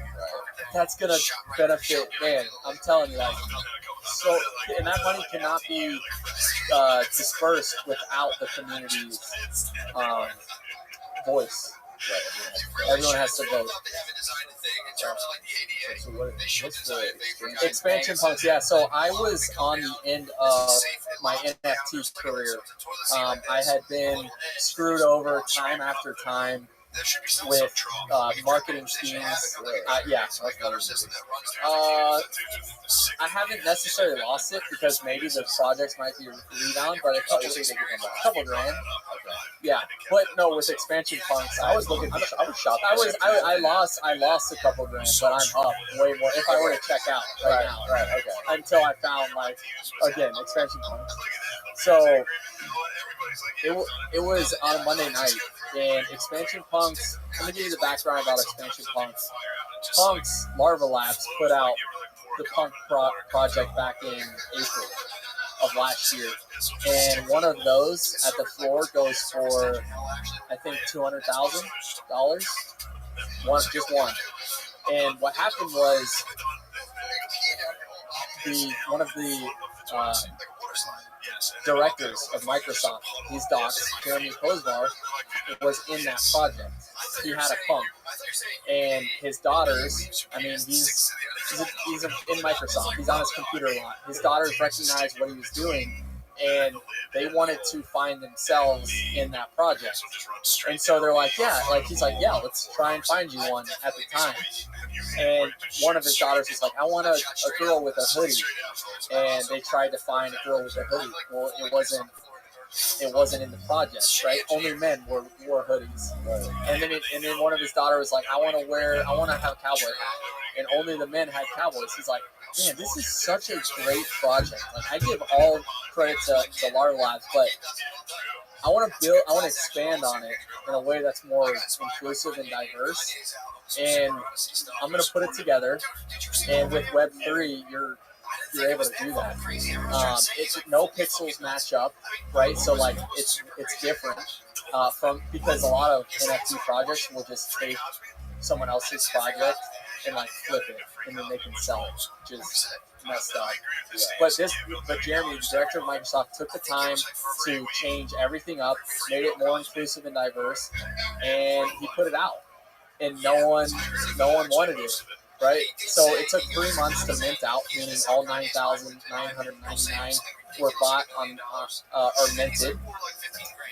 That's gonna benefit, man. I'm telling you, like, so, and that money cannot be dispersed without the community's voice. Right. Everyone has to vote. So what's the Expansion punks, yeah. So I was on the end of my NFT career. I had been screwed over time after time with marketing schemes. Yeah. I haven't necessarily lost it because maybe the projects might be rebound, but a couple grand. Yeah, but no, with expansion punks, I was shocked. I lost a couple grand, but I'm up way more. If I were to check out right now, okay. Until I found like again expansion punks. So it was on a Monday night, and expansion punks. Let me give you the background about expansion punks. Punks Larva Labs put out the punk project back in April of last year, and one of those at the floor goes for I think $200,000. Just one. And what happened was one of the directors of Microsoft, these docs, Jeremy Kozmar, was in that project. He had a pump, and his daughters. I mean, he's in Microsoft. He's on his computer a lot. His daughters recognized what he was doing, and they wanted to find themselves in that project. And so they're like, yeah, like he's like, yeah, let's try and find you one at the time. And one of his daughters was like, I want a girl with a hoodie. And they tried to find a girl with a hoodie. Well, it wasn't in the project, right? Only men wore hoodies. And then one of his daughters was like, I want to have a cowboy hat. And only the men had cowboys. He's like, man, this is such a great project. Like, I give all credit to Larva Labs, but I want to expand on it in a way that's more inclusive and diverse. And I'm going to put it together. And with Web3, you're able to do that. It's no pixels match up, right? So like it's different because a lot of NFT projects will just take someone else's project and like flip it, and then they can sell it, which is messed up. Yeah. But Jeremy, the director of Microsoft, took the time to change everything up, made it more inclusive and diverse, and he put it out, and no one wanted it. Right, so it took 3 months to mint out, meaning all 9,999 were bought on or minted,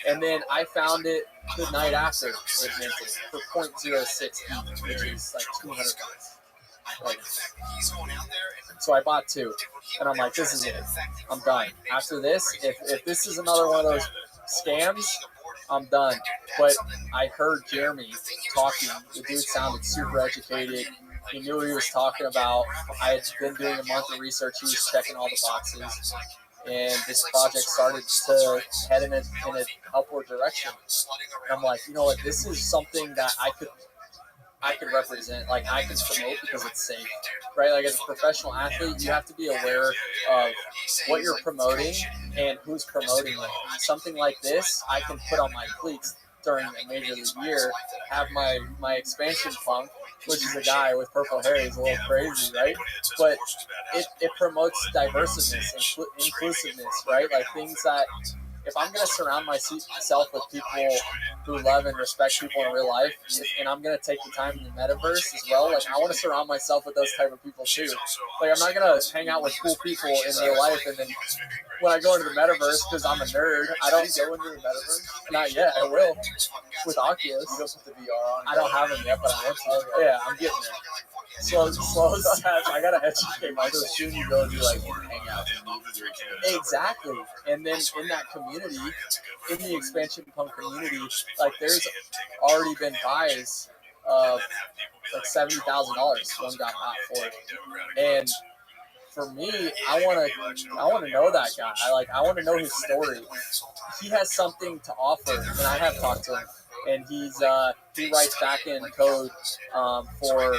and then I found it the night after it minted for 0.06 ETH, which is like $200. Like, so I bought 2, and I'm like, this is it. I'm done. After this, if this is another one of those scams, I'm done. But I heard Jeremy talking. The dude sounded super educated. He knew what he was talking about. I had been doing a month of research. He was checking all the boxes. And this project started to head in an upward direction. And I'm like, you know what? This is something that I could represent. Like, I can promote because it's safe. Right? Like, as a professional athlete, you have to be aware of what you're promoting and who's promoting it. Something like this, I can put on my cleats during a major league year, have my expansion punk, which is a guy with purple hair. He's a little crazy, right? But it promotes diverseness, inclusiveness, right? Like things that if I'm gonna surround myself with people who love and respect people in real life, and I'm gonna take the time in the metaverse as well, like I want to surround myself with those type of people too. Like I'm not gonna hang out with cool people in real life, and then when I go into the metaverse, because I'm a nerd, I don't go into the metaverse. Not yet. I will with Oculus. You go with the VR on. I don't have them yet, but I want to. Yeah, I'm getting there. Slow as I gotta educate myself. So soon you go do like hangouts and meet your kids. Exactly. And then in that community, in the expansion punk community, like there's already been buys of like $70,000. One got bought for it. And for me, I wanna know that guy. I want to know his story. He has something to offer, and I have talked to him. And he writes back end code for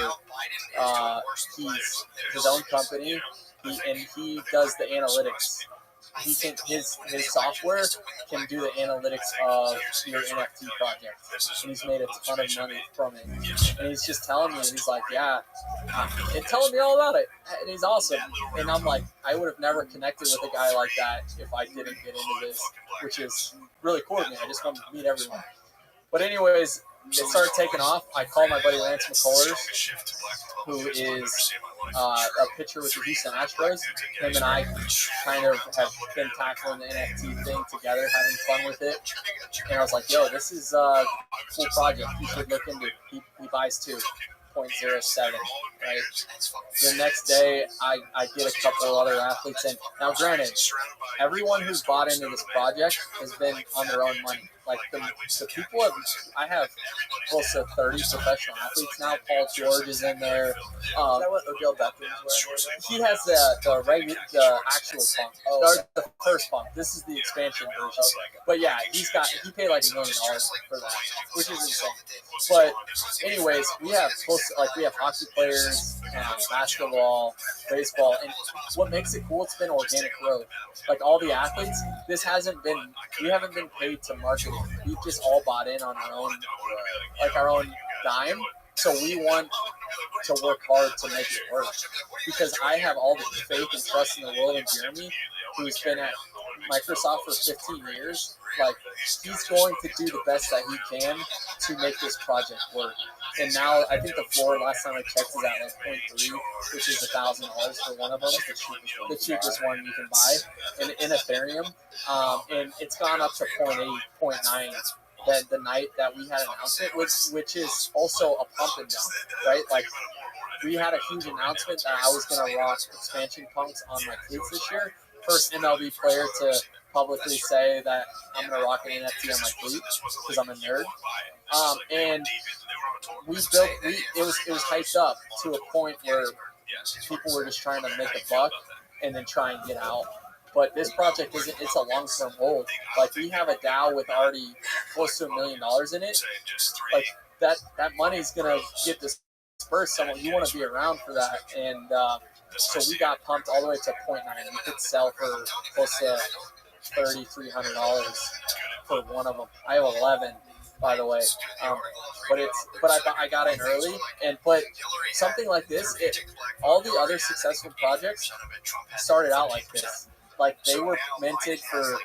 his own company, and he does the analytics. His software can do the analytics of your NFT project, and he's made a ton of money from it. And he's just telling me, and he's like, yeah, and telling me all about it, and he's awesome. And I'm like, I would have never connected with a guy like that if I didn't get into this, which is really cool to me. I just want to meet everyone. But anyways, it started taking off. I called my buddy Lance McCullers, who is a pitcher with the Houston Astros. Him and I kind of have been tackling the NFT thing together, having fun with it. And I was like, yo, this is a cool project. You should look into it. He buys 2.07, right? The next day, I get a couple other athletes in. Now, granted, everyone who's bought into this project has been on their own money. Like the people I have close to 30 professional athletes now. Paul George is in there. Is that what Odell Beckham is wearing? He has the actual pump. The first pump. This is the expansion version. But yeah, he paid like $1 million for that, which is insane. But anyways, we have hockey players, basketball, baseball, and what makes it cool? It's been organic growth. Like all the athletes, we haven't been paid to market it. We've just all bought in on our own dime. So we want to work hard to make it work, because I have all the faith and trust in the world in Jeremy, who's been at Microsoft for 15 years. Like, he's going to do the best that he can to make this project work. And now I think the floor, last time I checked, is at like 0.3, which is $1,000 for one of them, the cheapest one you can buy in Ethereum. And it's gone up to 0.8, 0.9 the night that we had an announcement, which is also a pump and dump, right? Like, we had a huge announcement that I was going to rock expansion punks on my cleats this year. First MLB player to publicly say that I'm going to rock an NFT on my cleat because I'm a nerd. And it was hyped up to a point where people were just trying to make a buck and then try and get out. But this project it's a long-term hold. Like, we have a DAO with already close to $1 million in it. Like, that money's going to get dispersed somewhere. You want to be around for that. And so we got pumped all the way to 0.9. We could sell for close to $3,300 for one of them. I have 11, by the way. But I got in early, but something like this, all the other successful projects started out like this. Like, they were minted for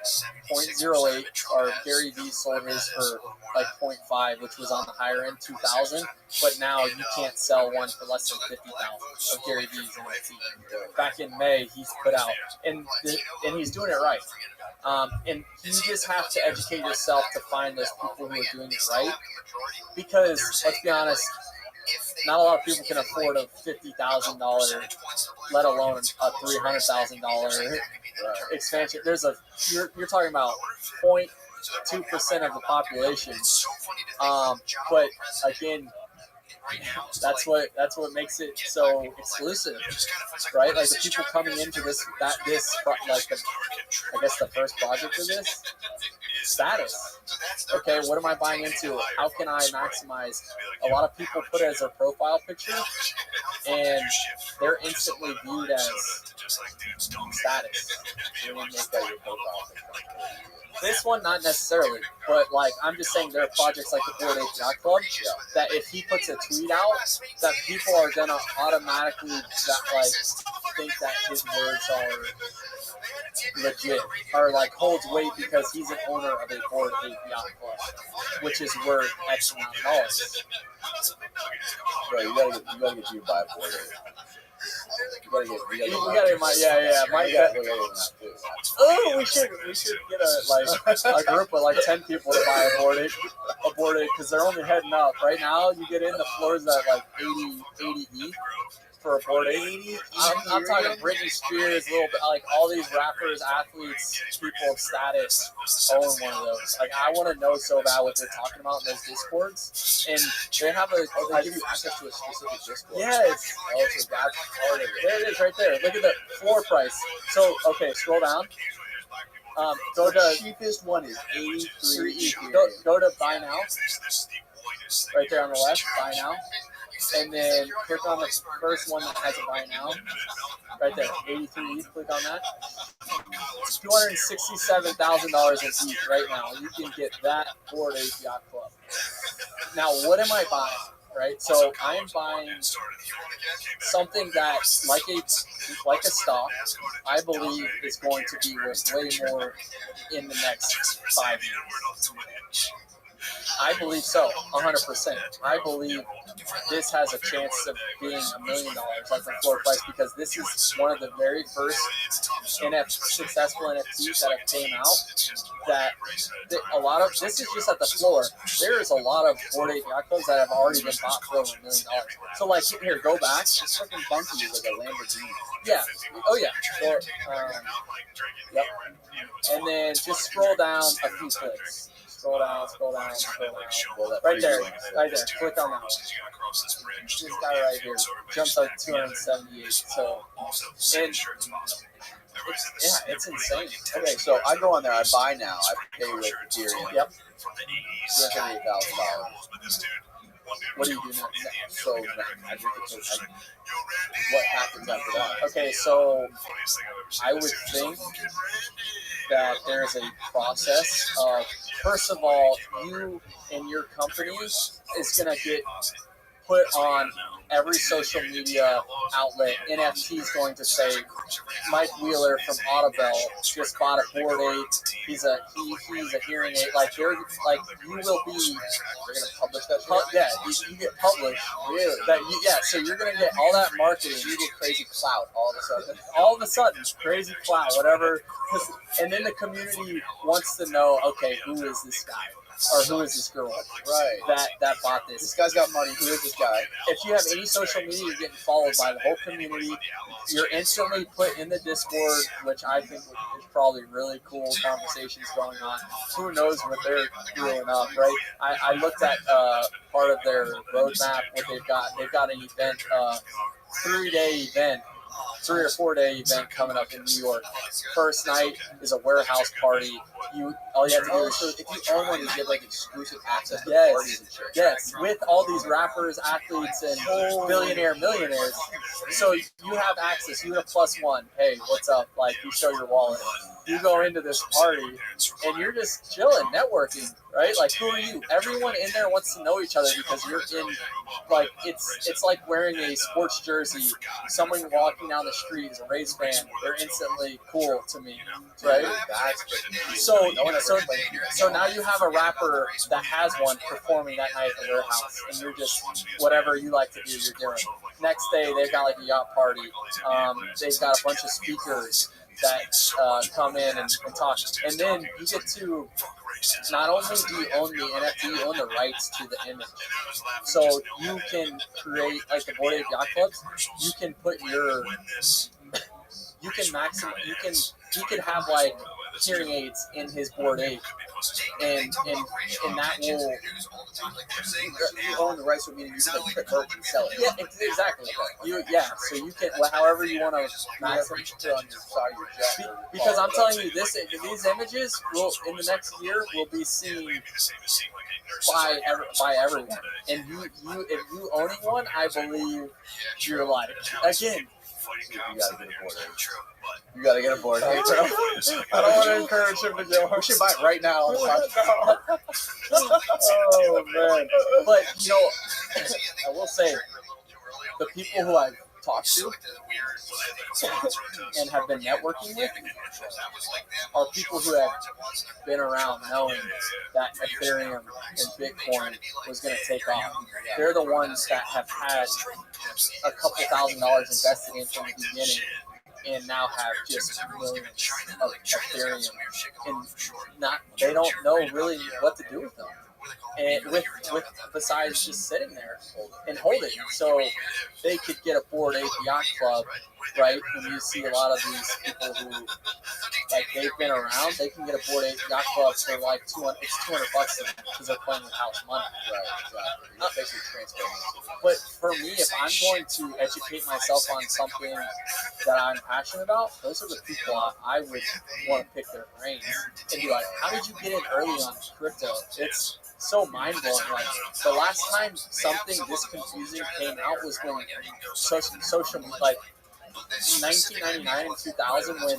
0.08, or Gary Vee sold his for like 0.5, which was on the higher end, 2,000. But now you can't sell one for less than 50,000 of Gary Vee's NFT. Back in May, he's put out, and he's doing it right. And you just have to educate yourself to find those people who are doing it right. Because let's be honest, not a lot of people can afford a $50,000, let alone a $300,000 expansion. You're talking about 0.2% of the population. But again, that's what makes it so exclusive, right? Like, the people coming into I guess the first project of this, status. Okay, what am I buying into? How can I maximize? A lot of people put it as their profile picture, and they're instantly viewed as status. You make that your profile picture. This one, not necessarily, but like I'm just saying, there are projects like the Board Ape Yacht Club that if he puts a tweet out, that people are gonna automatically think that his words are legit or like holds weight because he's an owner of a Board Ape Yacht Club, which is worth X amount of dollars. Bro, you gotta get you to buy a board. Mike. Oh, we should get a group of like 10 people to buy a board ape because they're only heading up. Right now, you get in the floors at like 80 each for a board ape. I'm talking Britney Spears, a little bit like all these rappers, athletes, people of status own one of those. Like I want to know so bad what they're talking about in those discords, and they have they give you access to a specific discord. Yes. Oh, so that's part of it. There it is, right there. Look at the floor price. So okay, scroll down. Go The to cheapest one is 83. go to buy now. Right there on the left, buy now. And then click on the first one that has a buy now. Right there, 83 ETH, click on that. It's $267,000 in ETH right now. You can get that Board Ape Yacht Club. Now, what am I buying? Right, so I'm buying something that, like a stock, I believe is going to be worth way more in the next 5 years. I believe so, 100%. I believe this has a chance of being $1 million at the floor price because this is one of the very first successful NFTs that have came out. That a lot of this is just at the floor. There is a lot of Bored Ape Yacht Clubs that have already been bought for over $1 million. So like here, go back. This fucking bunkie is like a Lamborghini. Yeah. Oh yeah. Or, yep. And then just scroll down a few clicks. Scroll down. Right there. Click on that one. This guy right here jumps like 278. So, and it's insane. Okay, so I go on there, I buy now, I pay with Ethereum. Yep. $208,000. What do you do next? So I get the what happens after that? Okay, so I would think that there's a process of, first of all, you and your company is going to get put on every social media outlet. NFT is going to say, Mike Wheeler from Audibel just bought a Bored Ape. He's a hearing aid. Like you will be. They're gonna publish that shit? Yeah, you get published. Really? So you're gonna get all that marketing. You get crazy clout all of a sudden. All of a sudden, crazy clout, whatever. And then the community wants to know, okay, who is this guy? Or who is this girl? Right. That bought this. This guy's got money. Who is this guy? If you have any social media, you're getting followed by the whole community. You're instantly put in the Discord, which I think is probably really cool conversations going on. Who knows what they're doing up, right? I looked at part of their roadmap, what they've got. They've got an event, 3-day event. 3 or 4 day event coming up in New York. First night is a warehouse party. All you have to do is, so if you own one, you get like exclusive access to yes, parties and shit. Yes, with all these rappers, athletes, and millionaires. So you have access. You have +1. Hey, what's up? Like, you show your wallet. You go into this party, and you're just chilling, networking, right? Like, who are you? Everyone in there wants to know each other because you're in, like, it's like wearing a sports jersey. Someone walking down the street is a Rays fan. They're instantly cool to me, right? So now you have a rapper that has one performing that night at the warehouse, and you're just, whatever you like to do, you're doing. Next day, they've got like a yacht party. They've got a bunch of speakers that come in and talk. And then you get to, not only do you own the NFT, you own the rights to the image. So you can create, like the Bored Ape Yacht Clubs, you can put your, you can maximum, he could have like hearing aids in his Bored Ape, and that will, You own the rights, so meaning you can like put merch and sell it. yeah, exactly. So you can, however you want to maximum Put on your side of your jet. because I'm telling you, these images will in the next year will be seen by everyone. And if you owning one, I believe you're like, again, You gotta get a board. True, but You gotta get a board. Hey, bro. I don't want to encourage him to go. We should buy it right now. Oh man! But you know, I will say the people who I've talked to and have been networking with are people who have been around knowing that Ethereum and Bitcoin was going to take off. They're the ones that have had a couple $1,000s invested in from the beginning and now have just millions of Ethereum, and they don't know really what to do with them. And with besides just sitting there and holding, so they could get a Bored Ape Yacht Club, right? When you see a lot of these people who like they've been around, they can get a Bored Ape Yacht Club for like $200 to them because they're playing with house money. Right, exactly. Not basically transferring. But for me, if I'm going to educate myself on something that I'm passionate about, those are the people I would want to pick their brains and be like, how did you get in early on crypto? It's so mind-blowing. Like, the last time something this confusing came out was when social like 1999 and 2000, when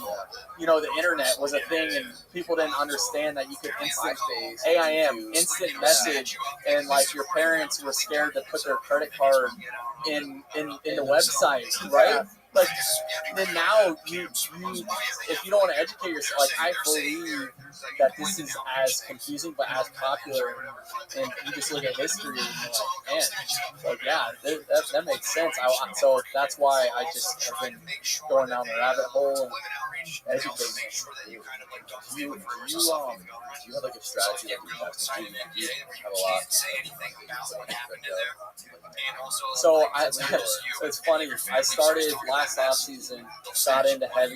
you know the internet was a thing and people didn't understand that you could instant AIM, instant message, and like your parents were scared to put their credit card in the website, right? Like, then now you if you don't want to educate yourself, like I believe that this is as confusing but as popular, and you just look at history and you're like, man, like yeah, that makes sense. So that's why I just have been going down the rabbit hole and educating myself. Do you have like a strategy that you have to do? You have a lot. So it's funny. I started last off season, got into heavy.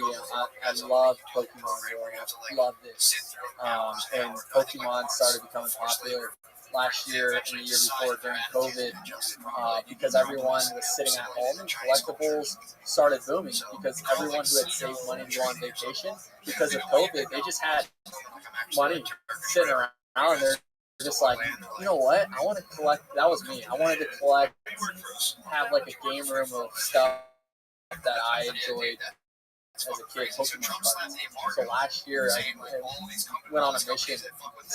I loved Pokemon. Really, loved it. And Pokemon started becoming popular last year and the year before during COVID, because everyone was sitting at home and collectibles started booming because everyone who had saved money to go on vacation because of COVID, they just had money sitting around. They're just like, you know what? I want to collect. That was me. I wanted to collect, have like a game room of stuff that I enjoyed as a kid, Pokemon cards. So last year I went on a mission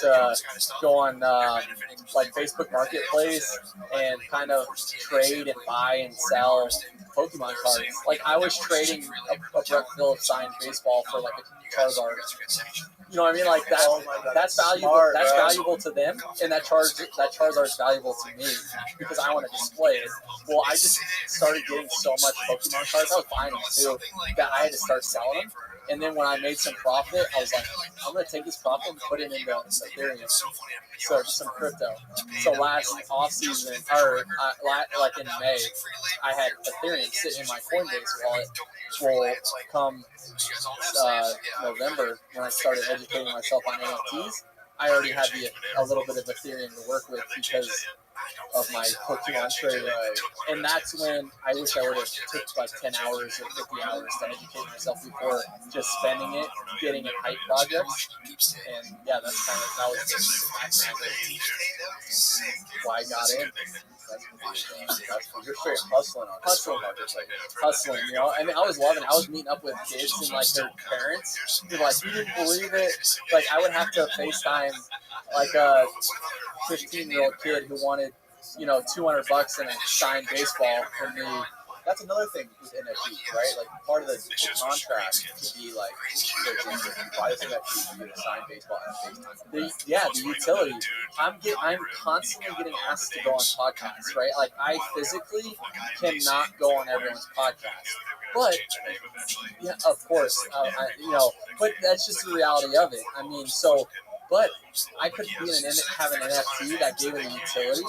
to go on like Facebook Marketplace and kind of trade and buy and sell Pokemon cards. Like I was trading a Brett Phillips signed baseball for like a Charizard. You know what I mean? Like that. That's valuable. Smart, that's valuable to them, and that Charizard is valuable to me because I want to display it. Well, I just started getting so much Pokemon cards. I was buying them too that I had to start selling them. And then when I made some profit, I was like, I'm gonna take this profit and put it into Ethereum, so some crypto. So last off season, or like in May, I had Ethereum sitting in my Coinbase wallet. Well, come November, when I started educating myself on NFTs, I already had a little bit of Ethereum to work with because of my Pokemon trade. And that's when I wish I would have took like 10 hours or 50 hours to educate myself before just spending it, getting it hype projects. And yeah, that was the background of why I got in. You're straight hustling on Hustling, you know. I mean, I was loving it. I was meeting up with kids and like their parents. They're like, you didn't believe it. Like I would have to FaceTime like a 15-year-old kid who wanted, you know, $200 and a signed baseball from me. That's another thing with NFTs, right? Like part of the contract could be like, for example, if you buy this NFT, you get a signed baseball and a FaceTime. The utility. I'm constantly getting asked to go on podcasts, right? Like I physically cannot go on everyone's podcast, but yeah, of course, you know, but that's just the reality of it. I mean, so. But I could have an NFT that gave it a utility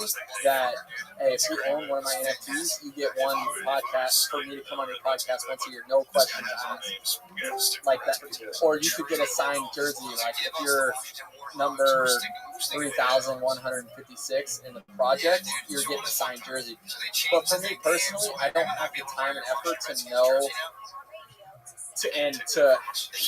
that, hey, if you own one of my NFTs, you get one podcast for me to come on your podcast once a year, no questions asked, like that. Or you could get a signed jersey, like if you're number 3,156 in the project, you're getting a signed jersey. But for me personally, I don't have the time and effort to know to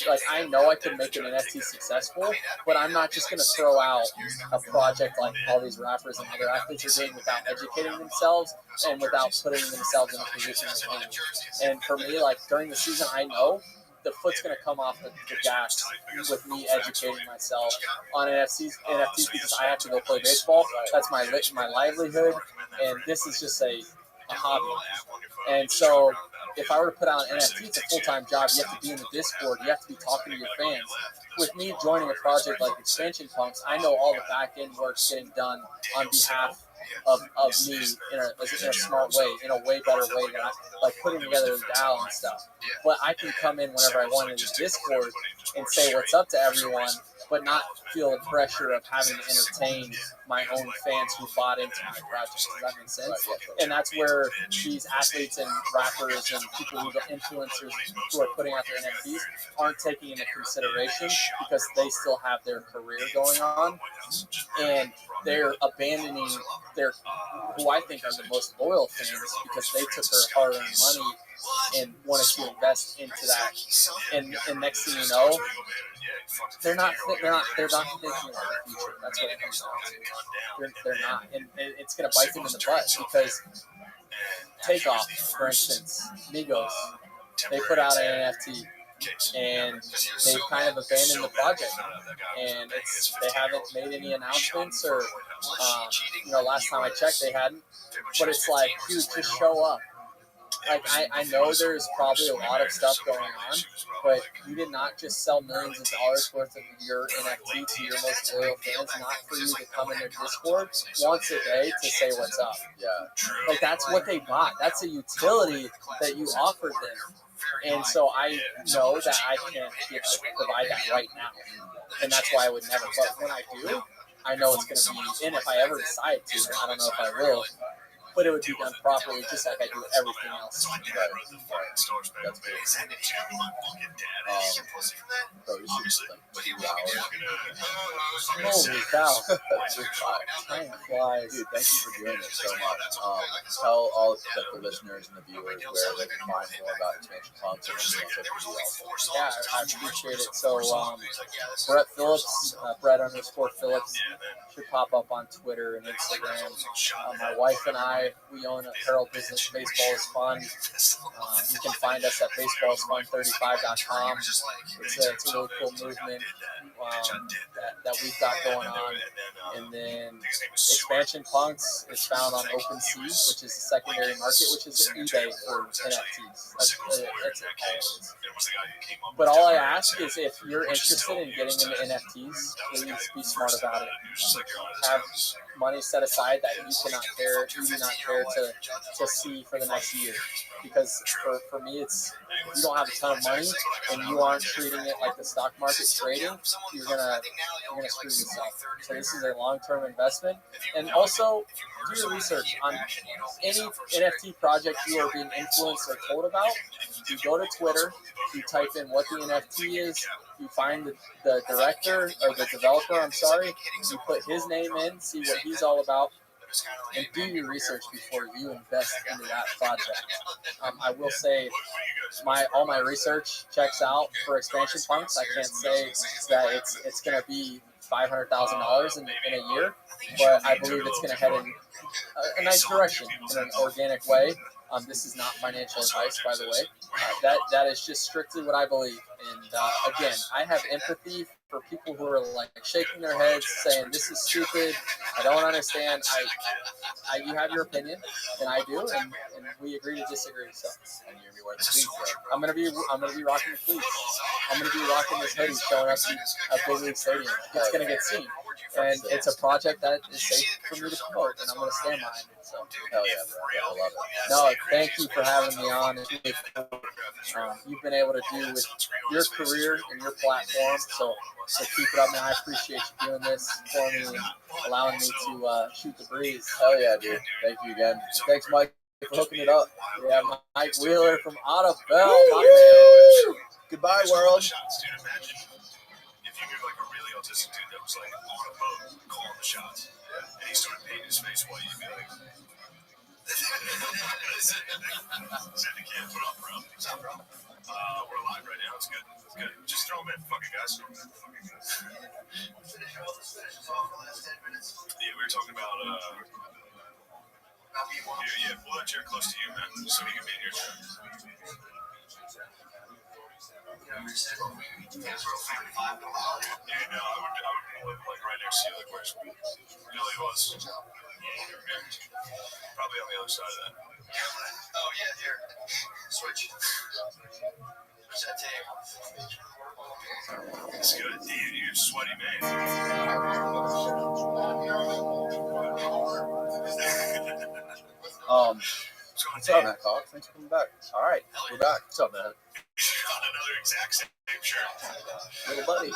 like, I know I could make an NFT successful, but I'm not just going to throw out a project like all these rappers and other athletes are doing without educating themselves and without putting themselves in a position to win. And for me, like during the season, I know the foot's going to come off the gas with me educating myself on NFTs because I have to go play baseball. That's my livelihood, and this is just a hobby. And so if I were to put out an NFT, it's a full-time job. You have to be in the Discord. You have to be talking to your fans. With me joining a project like Expansion Punks, I know all the back-end work's getting done on behalf of me in a smart way, in a way better way than I like putting together a DAO and stuff. But I can come in whenever I want in the Discord and say what's up to everyone, but not feel the pressure of having to entertain my own fans who bought into my project. Does that make sense? And that's where these athletes and rappers and people who are influencers who are putting out their NFTs aren't taking into consideration because they still have their career going on, and they're abandoning their who I think are the most loyal fans because they took their hard-earned money and wanted to invest into that. And next thing you know, they're not thinking about the future. That's what it comes down to. They're not, and it's going to bite them in the butt because Takeoff, for instance, Migos, they put out an NFT and they've kind of abandoned the project, and they haven't made any announcements or last time I checked they hadn't, but it's like, dude, just show up. Like, I know there's probably a lot of stuff going on, but you did not just sell millions of dollars worth of your NFT to your most loyal fans, not for you to come in their Discord once a day to say what's up. Yeah. Like, that's what they bought. That's a utility that you offered them. And so I know that I can't provide that right now. And that's why I would never. But when I do, I know it's going to be, and if I ever decide to, I don't know if I will, but it would be done properly, just like I do everything else. Right. That's good. Bro, this is like 2 hours. Holy cow. Time flies. Dude, thank you for doing this so much. Tell all of the listeners and the viewers where they can find more about Expansion Punks and everything else. Yeah, I appreciate it. So, Brett Phillips, Brett_Phillips, should pop up on Twitter and Instagram. My wife and I, we own an apparel business, Baseball is Fun. You can find us at baseballisfun35.com. It's a really cool movement that we've got going on. And then Expansion Punks is found on OpenSea, which is the secondary market, which is eBay for NFTs. That's it. But all I ask is, if you're interested in getting into NFTs, please be smart about it. Have money set aside that you do not care to see for the next year. Because for me, it's, if you don't have a ton of money and you aren't treating it like the stock market trading, you're gonna screw yourself. So this is a long-term investment. And also, do your research on any NFT project you are being influenced or told about. You go to Twitter, you type in what the NFT is, you find the director or the developer, you put his name in, see what he's all about, and do your research before you invest into that project. I will say all my research checks out for Expansion Punks. I can't say that it's going to be $500,000 in a year, but I believe it's going to head in a nice direction in an organic way. This is not financial advice, by the way. That is just strictly what I believe. And again, I have empathy for people who are like shaking their heads, saying this is stupid, I don't understand. You have your opinion, and I do, and we agree to disagree. So, And you're gonna be wearing the cleats, bro. I'm gonna be rocking the cleats. I'm gonna be rocking this hoodie, showing up to a big league stadium. It's gonna get seen, and it's a project that is safe for me to promote, and I'm gonna stand behind it. So, Hell yeah, bro. I love it. no, thank you for having me on. You've been able to do with your career and your platform. So keep it up, man. I appreciate you doing this for me and allowing me to shoot the breeze. Hell yeah, dude. Thank you again. Thanks, Mike, for hooking it up. Yeah, Mike Wheeler from Otto Bell. Goodbye, world. If you knew like a really autistic dude that was like on a boat calling the shots, and he started painting his face while you'd be like, "Send the kid, put up, bro." We're live right now. It's good. It's good. Just throw them in, fucking guys. Yeah, we were talking about. Yeah, pull that chair close to you, man, so he can be in your chair. Yeah, no, I would live like right next to you, like where Billy was. Probably on the other side of that. Oh yeah, here. Switch. There's that tape. It's good. You're a sweaty man. What's up, Matt Cox? Thanks for coming back. All right, we're back. What's up, man? On another exact same shirt. Little buddy.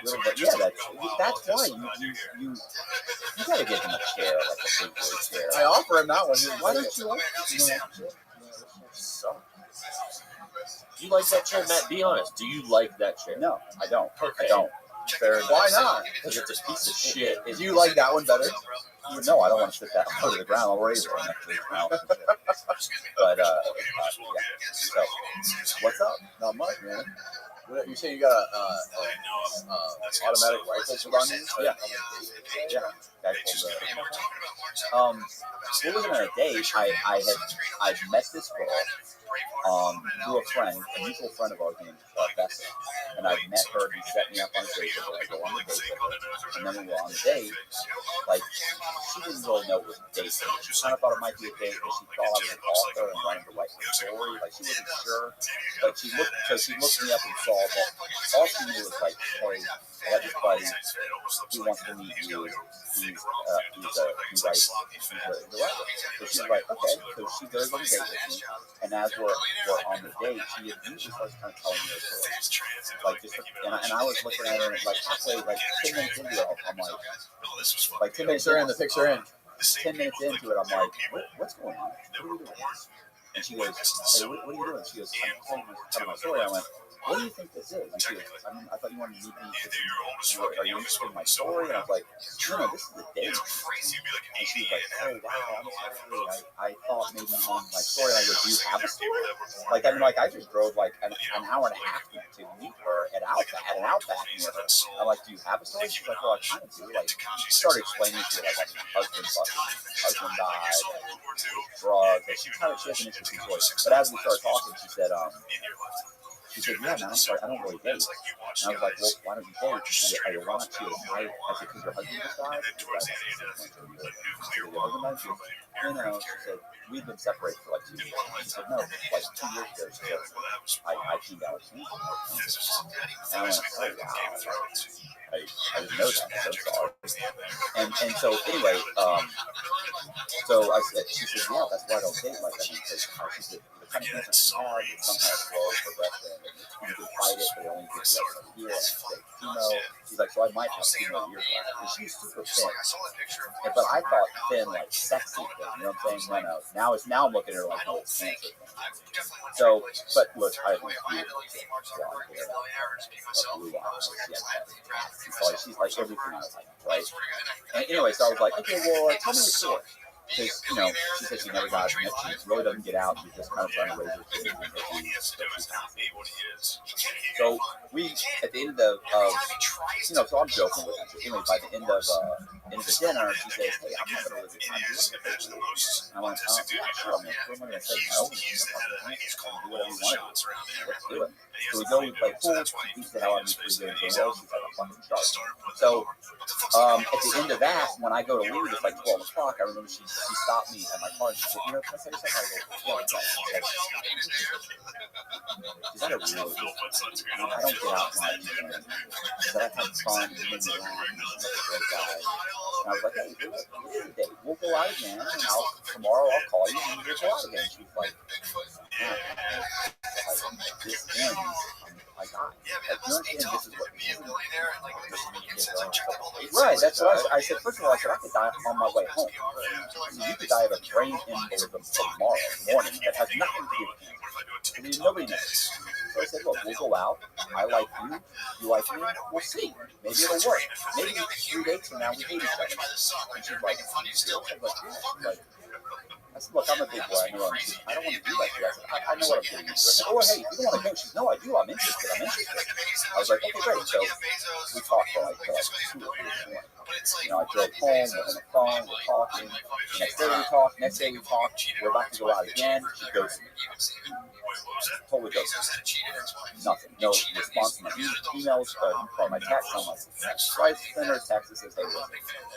Little buddy. Yeah, that's why you gotta give him a chair, like a big boy chair. I offer him that one. Why don't you like it? Do you like that chair, Matt? Be honest. Do you like that chair? No, I don't. Okay. I don't. Fair enough. Why not? Because it's a piece of shit. Do you like that one better? No, I don't want to sit that low to the ground. I'll raise it next to the ground. But, yeah. So, what's up? Not much, man. You say you got a automatic rifle put on you? Yeah. Yeah. Guy pulled we were on a date. I met this girl through a friend, a mutual friend of ours named Bessa. And I met her, he set me up on a date with her. I go on the date with her. And then when we were on the date, like, she didn't really know it was a date. She kind of thought it might be a date, but she thought I was an author and wanted to write my story. Like, she wasn't sure. But she looked me up and saw that all she knew was like, hey, I got this buddy, he wants to meet you. He writes. So she's like, okay. So she goes on a date with me, and as we're on the date, she immediately starts kind of telling me her story. Like, just, and I was looking at her, and like halfway, like 10 minutes into it, I'm like 10 minutes in the picture in. 10 minutes into it, I'm like, what's going on? What are you doing? And she goes, hey, what are you doing? She goes, I'm telling my story. I went, what do you think this is? And she goes, I thought you wanted to meet me. Are you interested in my story? And I was like, no, this is a date. And she was like, oh, wow, I'm sorry. I thought maybe you wanted my story. And I go, do you have a story? Like, I just drove like an hour and a half to meet her at an Outback near her. I'm like, do you have a story? She's like, well, I kind of do. Like, she started explaining to me, like, her husband died, drugs. She has an interesting story. But as we started talking, she said, yeah, man, I'm sorry, I don't really date. And I was like, well, why don't you date? She said, oh, why not you? I said, because your husband just died? She said, we've been separated for like 2 years. She said, no, like 2 years ago, she said, I came down with cancer. And I went, oh, wow. I didn't know that. I'm so sorry. And so anyway, so I said, she said, yeah, that's why I don't date like that. Because she said, the kind of cancer she had, it's somehow slow progression. You can fight it, but it only takes like a year. She's like, so I might have 2 more years left. And she's super thin. But I thought thin, like sexy thin. You know what I'm saying? Now I'm looking at her like, oh, it's cancer. So, but look, I have a blonde hair, blue eyes. She's like everything I like, right? And anyway, so I was like, okay, well, tell me your story. Because, she said she never got, she really doesn't get out. She's just kind of trying to raise her kids. So we, at the end of, so I'm joking with her. So anyway, by the end of the dinner, she says, hey, I'm not going to live with you. And I went, yeah, sure. What am I going to say? No, do whatever you want to do. Let's do it. So we go, we play pool. She said, how I'm pretty good at games. She's like, I'm fucking sharp. So at the end of that, when I go to leave, it's like 12 o'clock. I remember she stopped me at my car and she said, can I say something? I go, yeah, she's had a really good time. I don't get out much. But I've had fun and been around and she's a great guy. And I was like, hey, we'll go out again and tomorrow I'll call you and we'll go out again. She was like, yeah, this ends. I got it. Like, you understand this is what right, that's what I said. First of all, I said, I could die on my way home. You could die of a brain embolism tomorrow morning that has nothing to do with me. Nobody knows. So I said, look, we'll go out. I like you. You like me. We'll see. Maybe it'll work. Maybe 3 days from now we hate each other. And she's like, I was like, yeah. She's like, I said, look, I'm a big boy. I know I don't want to do that. I said, I know what I'm getting into. I said, oh, hey, you don't want to coach? She said, no, I do. I'm interested. I was like, okay, great. So we talked for like 2 or 3 hours. You know, I drove home, we're on the phone, we're talking. The next day we talk, we're about to go out again. She goes to me. Totally goes to me. Nothing. No response to my emails or my text. I'm like, so I send her a text that says, hey, listen.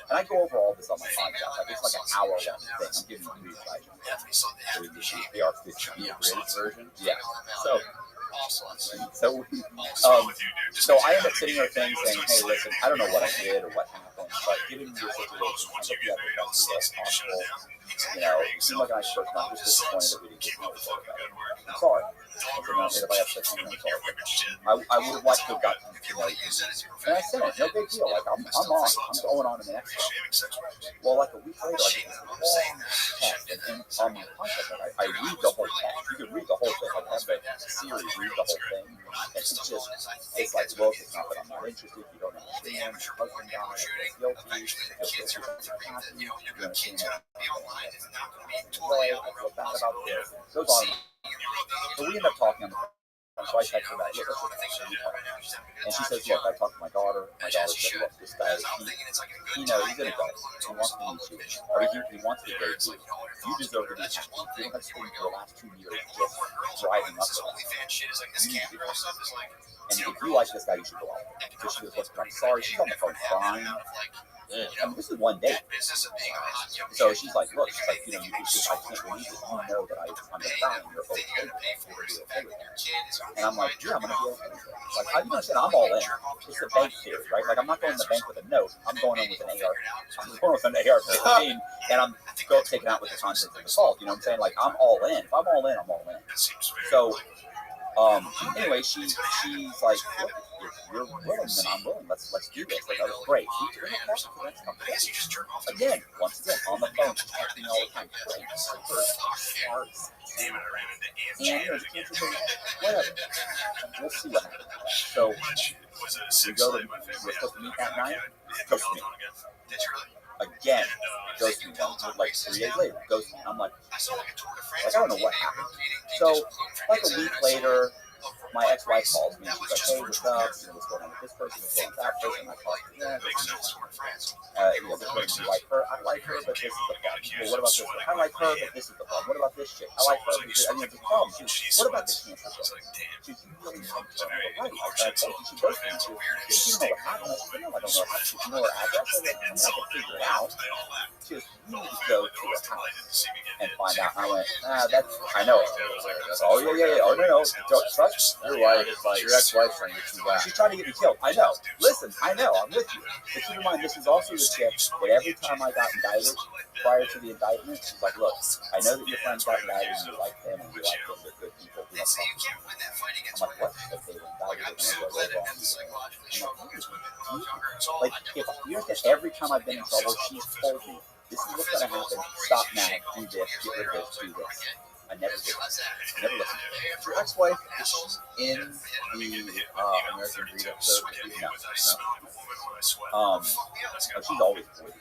And I go over all this on my podcast. Like, it's like an hour long thing. I'm giving you the version. The abridged version. Yeah. So I end up sitting there saying, hey, listen, I don't know what I did or what happened, but given your situation, I hope you have the best as possible. You know, you seem like a nice person. I'm just disappointed that we didn't get to know each other better. I'm sorry. If I upset you, I'm sorry. I would have liked to have gotten to know you. And I said it, no big deal. Like, I'm going on to the next one. Well, like a week later, I get this long text, and on my contact, I read the whole text. You can read the whole thing. I have the series, read the whole thing. And it's like, look, it's not that I'm not interested. You don't understand. Your husband died. You're guilty. Your kids are happy. You understand that. I feel bad about this. It goes on. So we end up talking on the phone. So I text her back, look, and she says, look, I talked to my daughter. My daughter said, look, this guy, he's an adult. He wants to meet you. Or he wants to date you. You deserve to be happy. You don't have to spend the last 2 years just driving up to that. You need to be happy. And if you like this guy, you should go out. So she goes, listen, I'm sorry. She's on the phone crying. I mean, this is one day. So she's like, look, you know, I can't believe it. You know that I'm trying. You're okay with it. And I'm like, yeah, I'm going to be okay with it. Like, how do you understand? I'm all in. It's the bank theory, right? Like, I'm not going to the bank with a note. I'm going in with an AR. I'm going with an AR-15, and I'm taking out with the contents of the vault. You know what I'm saying? Like, I'm all in. If I'm all in, I'm all in. So, anyway, she's like, look, if you're willing, then I'm willing. Let's do this. Like, oh, great. We're going to talk for the next couple days. Again, once again, on the phone, she's texting me all the time. Great. Hearts. And whatever. We'll see what happens. So, we're supposed to meet that night. Ghost me. Again, ghost me. Like 3 days later, ghost me. I'm like, I don't know what happened. So, like a week later, my ex-wife calls me. She's like, hey, what's up? You know, what's going on with this person? What's going on with that person? I talk to them. You know, this person, you like her? I like her, but this is the problem. Well, what about this one? I like her, but this is the problem. What about this chick? I like her, but this, I mean, it's a problem. What about this cancer chick? She's really like her. Right. I told you she goes to me. She didn't know what happened. I said, no, I don't know what happened. She know her address. I said, I can figure it out. She goes, you need to go to her house and find out. And I went, that's, I know. Oh, yeah. Oh, no. Don't trust your wife, your ex-wife trying to get you back. She's trying to get me killed. I know. Listen, I know. I'm with you. But keep in mind, this is also the chick that every time I got indicted, prior to the indictment, she's like, look, I know that your friends got indicted and you like them and you like them. They're good people. We don't talk to them. I'm like, what? If they were indicted, they're going to go wrong. Like, if you understand, every time I've been in trouble, she's told me, this is what's going to happen. Stop now. Do this. Get rid of this. Do this. I never did. I never listened. Your ex-wife is in the American Breed episode. No. She's always good.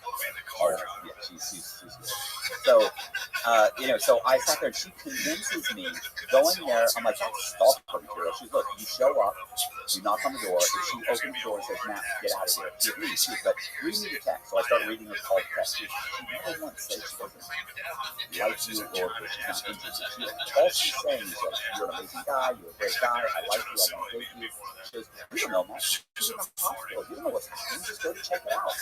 Yeah, she's good. So, you know, so I sat there and she convinces me, going there, I'm like, that's stalker material. She's, look, you show up, you knock on the door, if she opens the door and says, Matt, get out of here. She leaves. She goes, but read me the text. So I start reading her call text. She never once says she doesn't like you or that she's not interested. All she's saying is like, you're an amazing guy, you're a great guy, I like you, I want to date you. She goes, you don't know much. She's in a hospital. You don't know what's happening. Just go to check it out.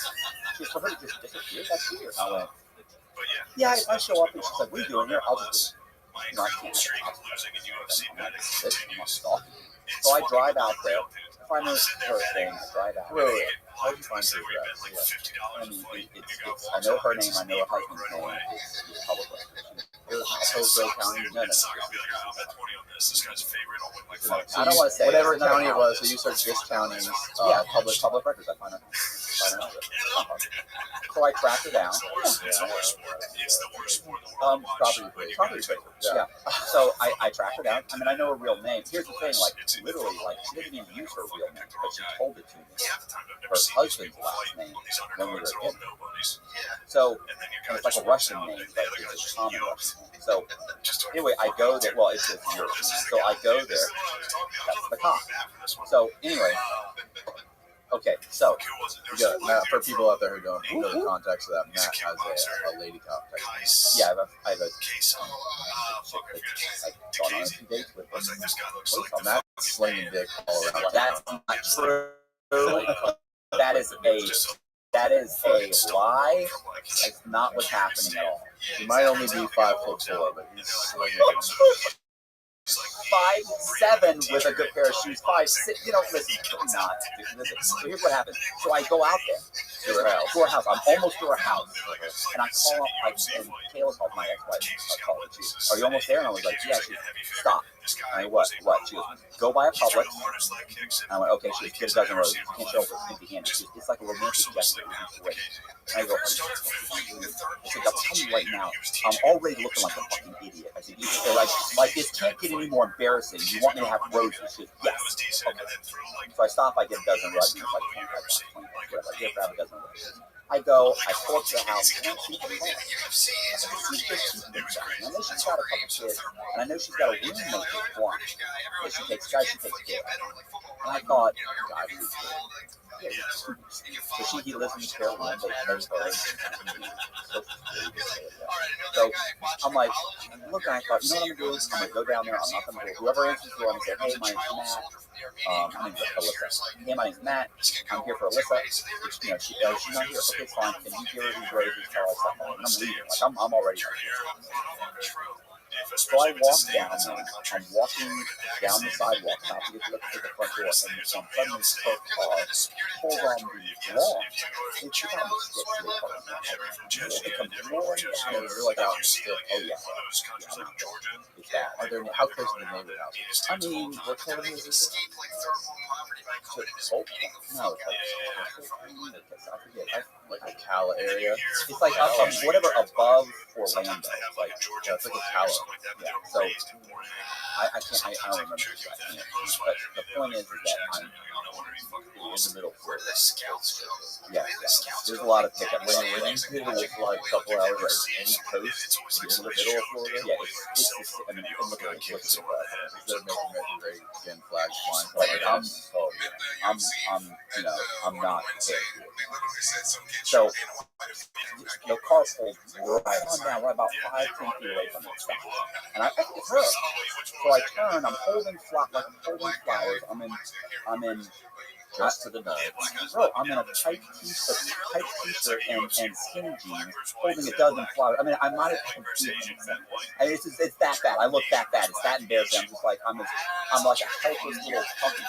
She goes, for her to just disappear, that's weird. I went, yeah, if I show up and she's like, what are you doing here? I'll just leave. You know, I can't. I'm not stalking you. So I drive out there. If I know her thing, I drive out. Wait. How do you find her address? I mean, I know her name, I know her husband's name. It's public record. It was Hillsborough County. No. I don't want to say whatever county it was. So you search this county's public records. I find it. So I tracked her down. Property appraiser. Yeah. So I tracked her down. I mean, I know her real name. Here's the thing, like, literally, like, she didn't even use her real name, but she told it to me. Her husband's last name when we were kids. So, and it's like a Russian name, but it's a common Russian name. So, anyway, I go there. Well, it's just Europe. So I go there. That's the cop. So, anyway. Okay, so Matt, for people out there who don't know the context of that, Matt has a lady cop. Yeah, I have a chick that I've gone on a few dates with. Matt's slinging dick all around. That's not true. That is a lie. That's not what's happening at all. He might only be 5'4", but he's slinging. 5'7" with a good pair of shoes. 5'6", you know, listen, not. So here's what happens. So I go out there to her house. I'm almost to her house, and I call up, and Kayla called my ex-wife. I called her. She goes, "Are you almost there?" And I was like, "Yeah." She goes, "Stop." I mean, what? She goes, "Go by a Publix." And I went, "Okay." She goes, "Get a dozen roses. You can't show up with empty-handed." She goes, "It's like a romantic gesture." And I go, I said, "I'll tell you right now, I'm already looking like a fucking idiot." I said, like this can't get any more embarrassing. You want me to have roses? She goes, "Yes." Okay. So I stop, I get a dozen roses. It's like 20 whatever. I grab a dozen roses. I go, I pull up to the house, and I see the car. I know she's got a couple kids, and I know she's got a roommate that's blind. But she takes care of. And I thought, God, she's good. So he lives in the spare room, but knows her. So I'm like, look, I thought, you know what I'm going to do? I'm going to go down there. I'm not going to go. Whoever answers the door, I'm going to say, "Hey, my name's Matt. My name's Alyssa. Hey, my name's Matt. I'm here for Alyssa." You know, she's not here. Okay, fine. Can you give her these roses? Tell her something. And I'm leaving. Like, I'm already here. So I walk down there. I'm walking down the sidewalk, about to get to the front door, and suddenly her car pulls on the lawn. It's about to stick to the parking lot. It comes roaring down. You're like out in the stick. Oh, yeah. It's bad. How close to the neighborhood house? I mean, what kind of music is it? No, I forget. Like a Cala area? It's like whatever above Orlando. It's like a Cala. Yeah. So I don't remember exactly. But the point is that I'm in the middle of Florida. Yeah. There's a lot of pickup. When you hit it like a couple hours like any coast in the middle of Florida? Yeah, it's just, I mean, look at it. What's the They're making every again flags flying. like I'm not prepared. So the car pulled right on down, right about 5-10 feet away from it. And I think it's her. So I turn, I'm holding flowers. I'm in Just to the nose. Bro, I'm in a tight t-shirt and skinny jeans, holding a dozen flowers. I mean, I might have I mean, it's that bad. I look that bad. It's that embarrassing. I'm just like, I'm like a helpless little puppy.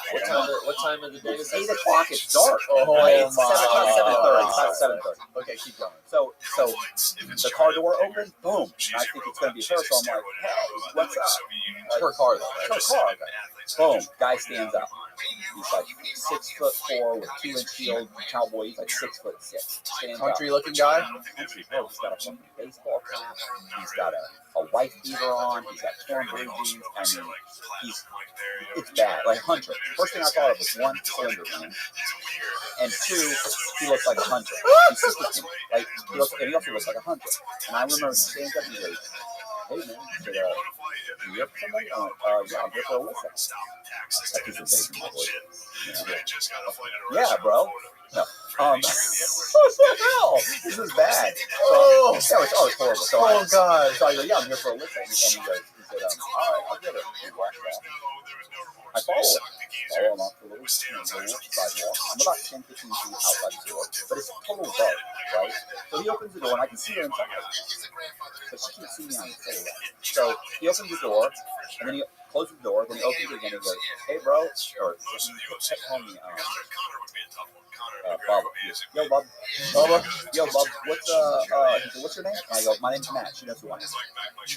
What time of the day is It's it? 8 o'clock. It's dark. It's 7:30. Okay, keep going. So the car door opens. Boom. And I think it's going to be her. So I'm like, hey, what's up? It's her car, though. It's her car. Boom. Guy stands up. He's like 6'4" with 2-inch heeled cowboy. He's like 6'6". Country-looking guy? Country, bro. He's got a fucking baseball cap. He's got a white beater on. He's got torn blue jeans. I mean, it's bad. Like Hunter. First thing I thought of was one, Slender Man, and two, he looks like a hunter. He's super skinny. Like he also looks like a hunter. And I remember he stands up and he goes, "Hey man," he said, "You here for somebody?" I went, "Yeah, I'm here for Alyssa." That is a baby boy. Yeah, bro. No. What the hell? This is bad. So, it's horrible. So God. So I go, "Yeah, I'm here for Alyssa." And he said, "All right, I'll get her." He walked off. I follow him off the little sidewalk. I'm about 10-15 feet outside the door, but it's total dark, right? So he opens the door, and I can see her inside, but she can't see me on the silhouette. So he opens the door, and then he closes the door, then he opens it again and goes, "Hey, bro," or call me, Bub. Yo, Bub. Yo, Bub. What's your name? And I go, "My name's Matt." She knows who I am.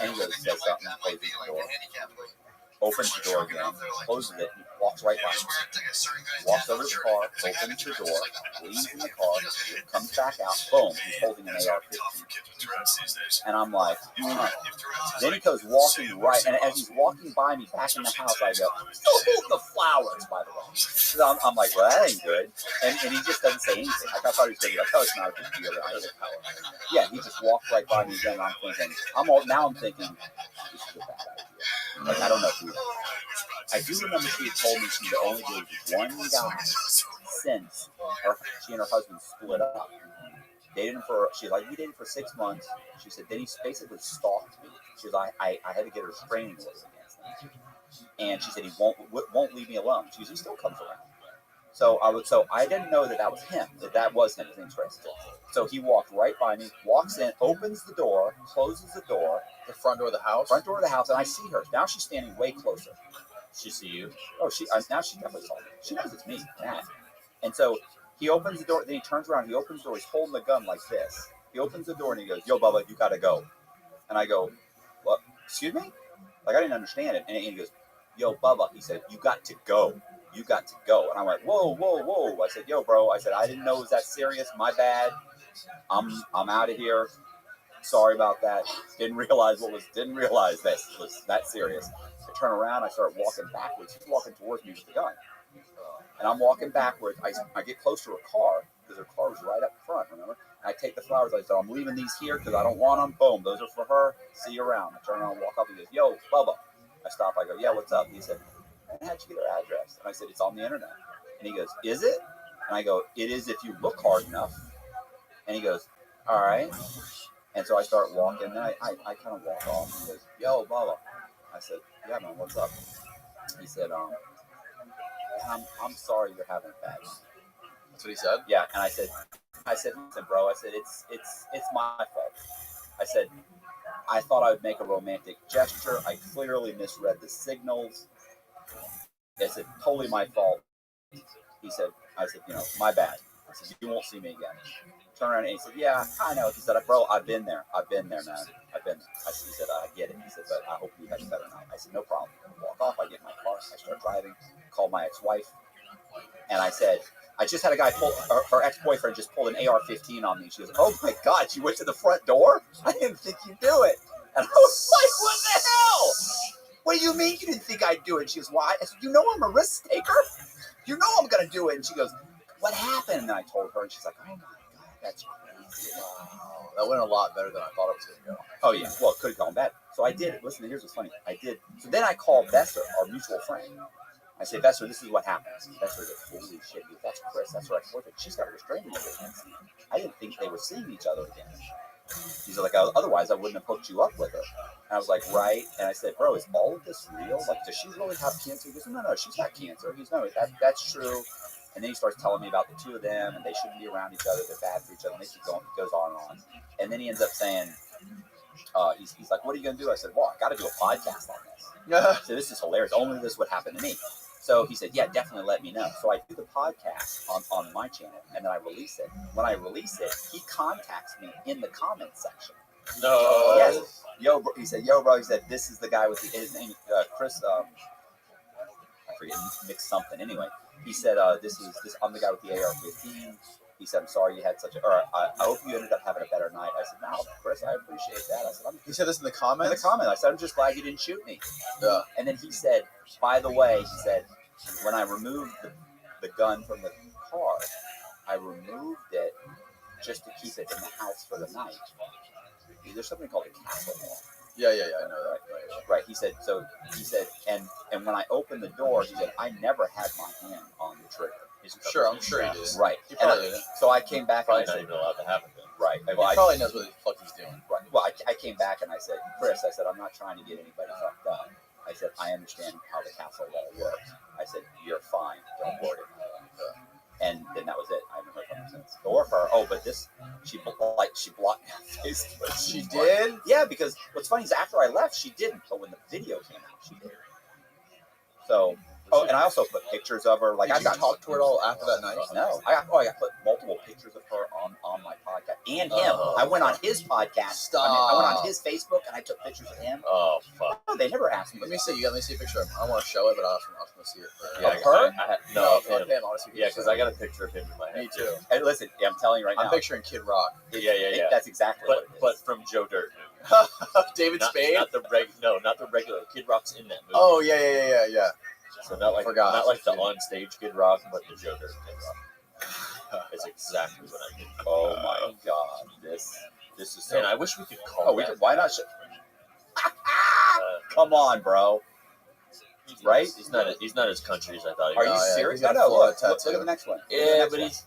And he goes, says something, closes the door. opens the door again, closes it, and walks right by me. Walks over to the car, opens the door, leaves in the car, comes back out, boom, he's holding an AR-15. And I'm like, Then he goes walking right, and as he's walking by me back in the house, I go, oh, the flowers, by the way. So I'm like, well, that ain't good. And he just doesn't say anything. Like, I thought he was going to be like, oh, it's not a big deal. I hate it. Yeah, he just walked right by me again, and I'm thinking, now I'm thinking, this is a bad idea. Like, I don't know who. I do remember she had told me she only dated one guy since she and her husband split up. Dated him we dated for 6 months. She said, then he basically stalked me. She was like, I had to get a restraining order against him. And she said, he won't leave me alone. He still comes around. So I didn't know that was him, that was him. His name's Chris. So he walked right by me, walks in, opens the door, closes the door. The front door of the house? Front door of the house, and I see her. Now she's standing way closer. She see you? Oh, now she definitely saw me. She knows it's me, Matt. And so he opens the door, then he turns around, he opens the door, he's holding the gun like this. He opens the door and he goes, yo, Bubba, you gotta go. And I go, what? Excuse me? Like, I didn't understand it. And he goes, yo, Bubba, he said, you got to go. You got to go. And I went, whoa, whoa, whoa. I said, yo, bro. I said, I didn't know it was that serious. My bad. I'm out of here. Sorry about that. Didn't realize this was that serious. I turn around. I start walking backwards. He's walking towards me with the gun. And I'm walking backwards. I get close to her car because her car was right up front, remember? And I take the flowers. I said, I'm leaving these here because I don't want them. Boom. Those are for her. See you around. I turn around and walk up. He goes, yo, Bubba. I stop. I go, yeah, what's up? He said, how'd you get her address? And I said, it's on the internet. And he goes, is it? And I go, it is if you look hard enough. And he goes, all right. And so I start walking, and I kind of walk off. And he goes, yo, Bubba. I said, yeah, man, what's up? He said, I'm sorry you're having a bad night. That's what he said? Yeah, and I said, listen, bro. I said, it's my fault. I said, I thought I would make a romantic gesture. I clearly misread the signals. I said, totally my fault. I said, my bad. I said, you won't see me again. Turn around and he said, yeah, I know. He said, bro, I've been there, man. I've been there. He said, I get it. He said, but I hope you have a better night. I said, no problem. I walk off. I get in my car. I start driving. Call my ex-wife. And I said, I just had a guy her ex-boyfriend just pulled an AR-15 on me. She goes, oh my God, you went to the front door? I didn't think you'd do it. And I was like, what the hell? What do you mean you didn't think I'd do it? She goes, why? I said, you know I'm a risk taker. You know I'm going to do it. And she goes, what happened? And I told her, and she's like, oh my God, that's crazy. Wow. That went a lot better than I thought it was going to go. Oh, yeah. Well, it could have gone bad. So I did. Listen, here's what's funny. I did. So then I called Besser, our mutual friend. I said, Besser, this is what happens. Besser goes, holy shit, dude, that's Chris. That's her ex-boyfriend. She's got a restraining order against me. I didn't think they were seeing each other again. He's like, otherwise I wouldn't have hooked you up with her. And I was like, right. And I said, bro, is all of this real? Like, does she really have cancer? He goes, no, she's got cancer. He goes, no, that's true. And then he starts telling me about the two of them, and they shouldn't be around each other. They're bad for each other. And it goes on and on. And then he ends up saying, he's like, what are you going to do? I said, well, I got to do a podcast on this. So this is hilarious. Only this would happen to me. So he said, yeah, definitely let me know. So I do the podcast on my channel, and then I release it. When I release it, he contacts me in the comments section. No. Yes. Yo, bro. He said, yo, bro. He said, this is the guy with his name, Chris, I forget, mixed something. Anyway, he said, I'm the guy with the AR-15. He said, I'm sorry you had I hope you ended up having a better night. I said, no, Chris, I appreciate that. I said, he said this in the comments? In the comment. I said, I'm just glad you didn't shoot me. Yeah. And then he said, by the way, he said, when I removed the gun from the car, I removed it just to keep it in the house for the night. There's something called a castle wall. Yeah, I know that. Right. He said, and when I opened the door, he said, I never had my hand on the trigger. I'm sure he did. Right. He probably did. So I came back Probably and I not said, even allowed to happen then. right. He probably knows what the fuck he's doing. Right. Well, I came back and I said, Chris, I said, I'm not trying to get anybody fucked up. I said, I understand how the castle wall works. I said, you're fine. Don't worry. And then that was it. I haven't heard from him since. Or her. Oh, but she blocked me on Facebook. She did? Yeah, because what's funny is after I left, she didn't. But when the video came out, she did. So Oh, and I also put pictures of her. Like Did I you got talk to her all after that night? No, I got put multiple pictures of her on my podcast and him. I went on his podcast. Stop. I went on his Facebook and I took pictures of him. Oh fuck. Oh, they never asked me. Let me see. Let me see a picture of him. I don't want to show it, but I was going to see it. Yeah, Of her? No, of him. him. I want to see Yeah, because I got a picture of him in my head. Me too. And listen, I'm telling you right I'm now. picturing Kid Rock. Yeah. That's exactly what it is. But from Joe Dirt. David Not, Spade? not the not the regular Kid Rock's in that movie. Oh, yeah. So not like the on stage Kid Rock, but the Joe Dirt Kid Rock. It's exactly what I did. Oh my God, this is so. And I wish we could call. Oh, we could. Why not? Come on, bro. Right? He's not as country as I thought he Are was. you yeah, serious? he's got No, a Florida look at tattoo. the next one. Look at the Yeah, next but one. he's.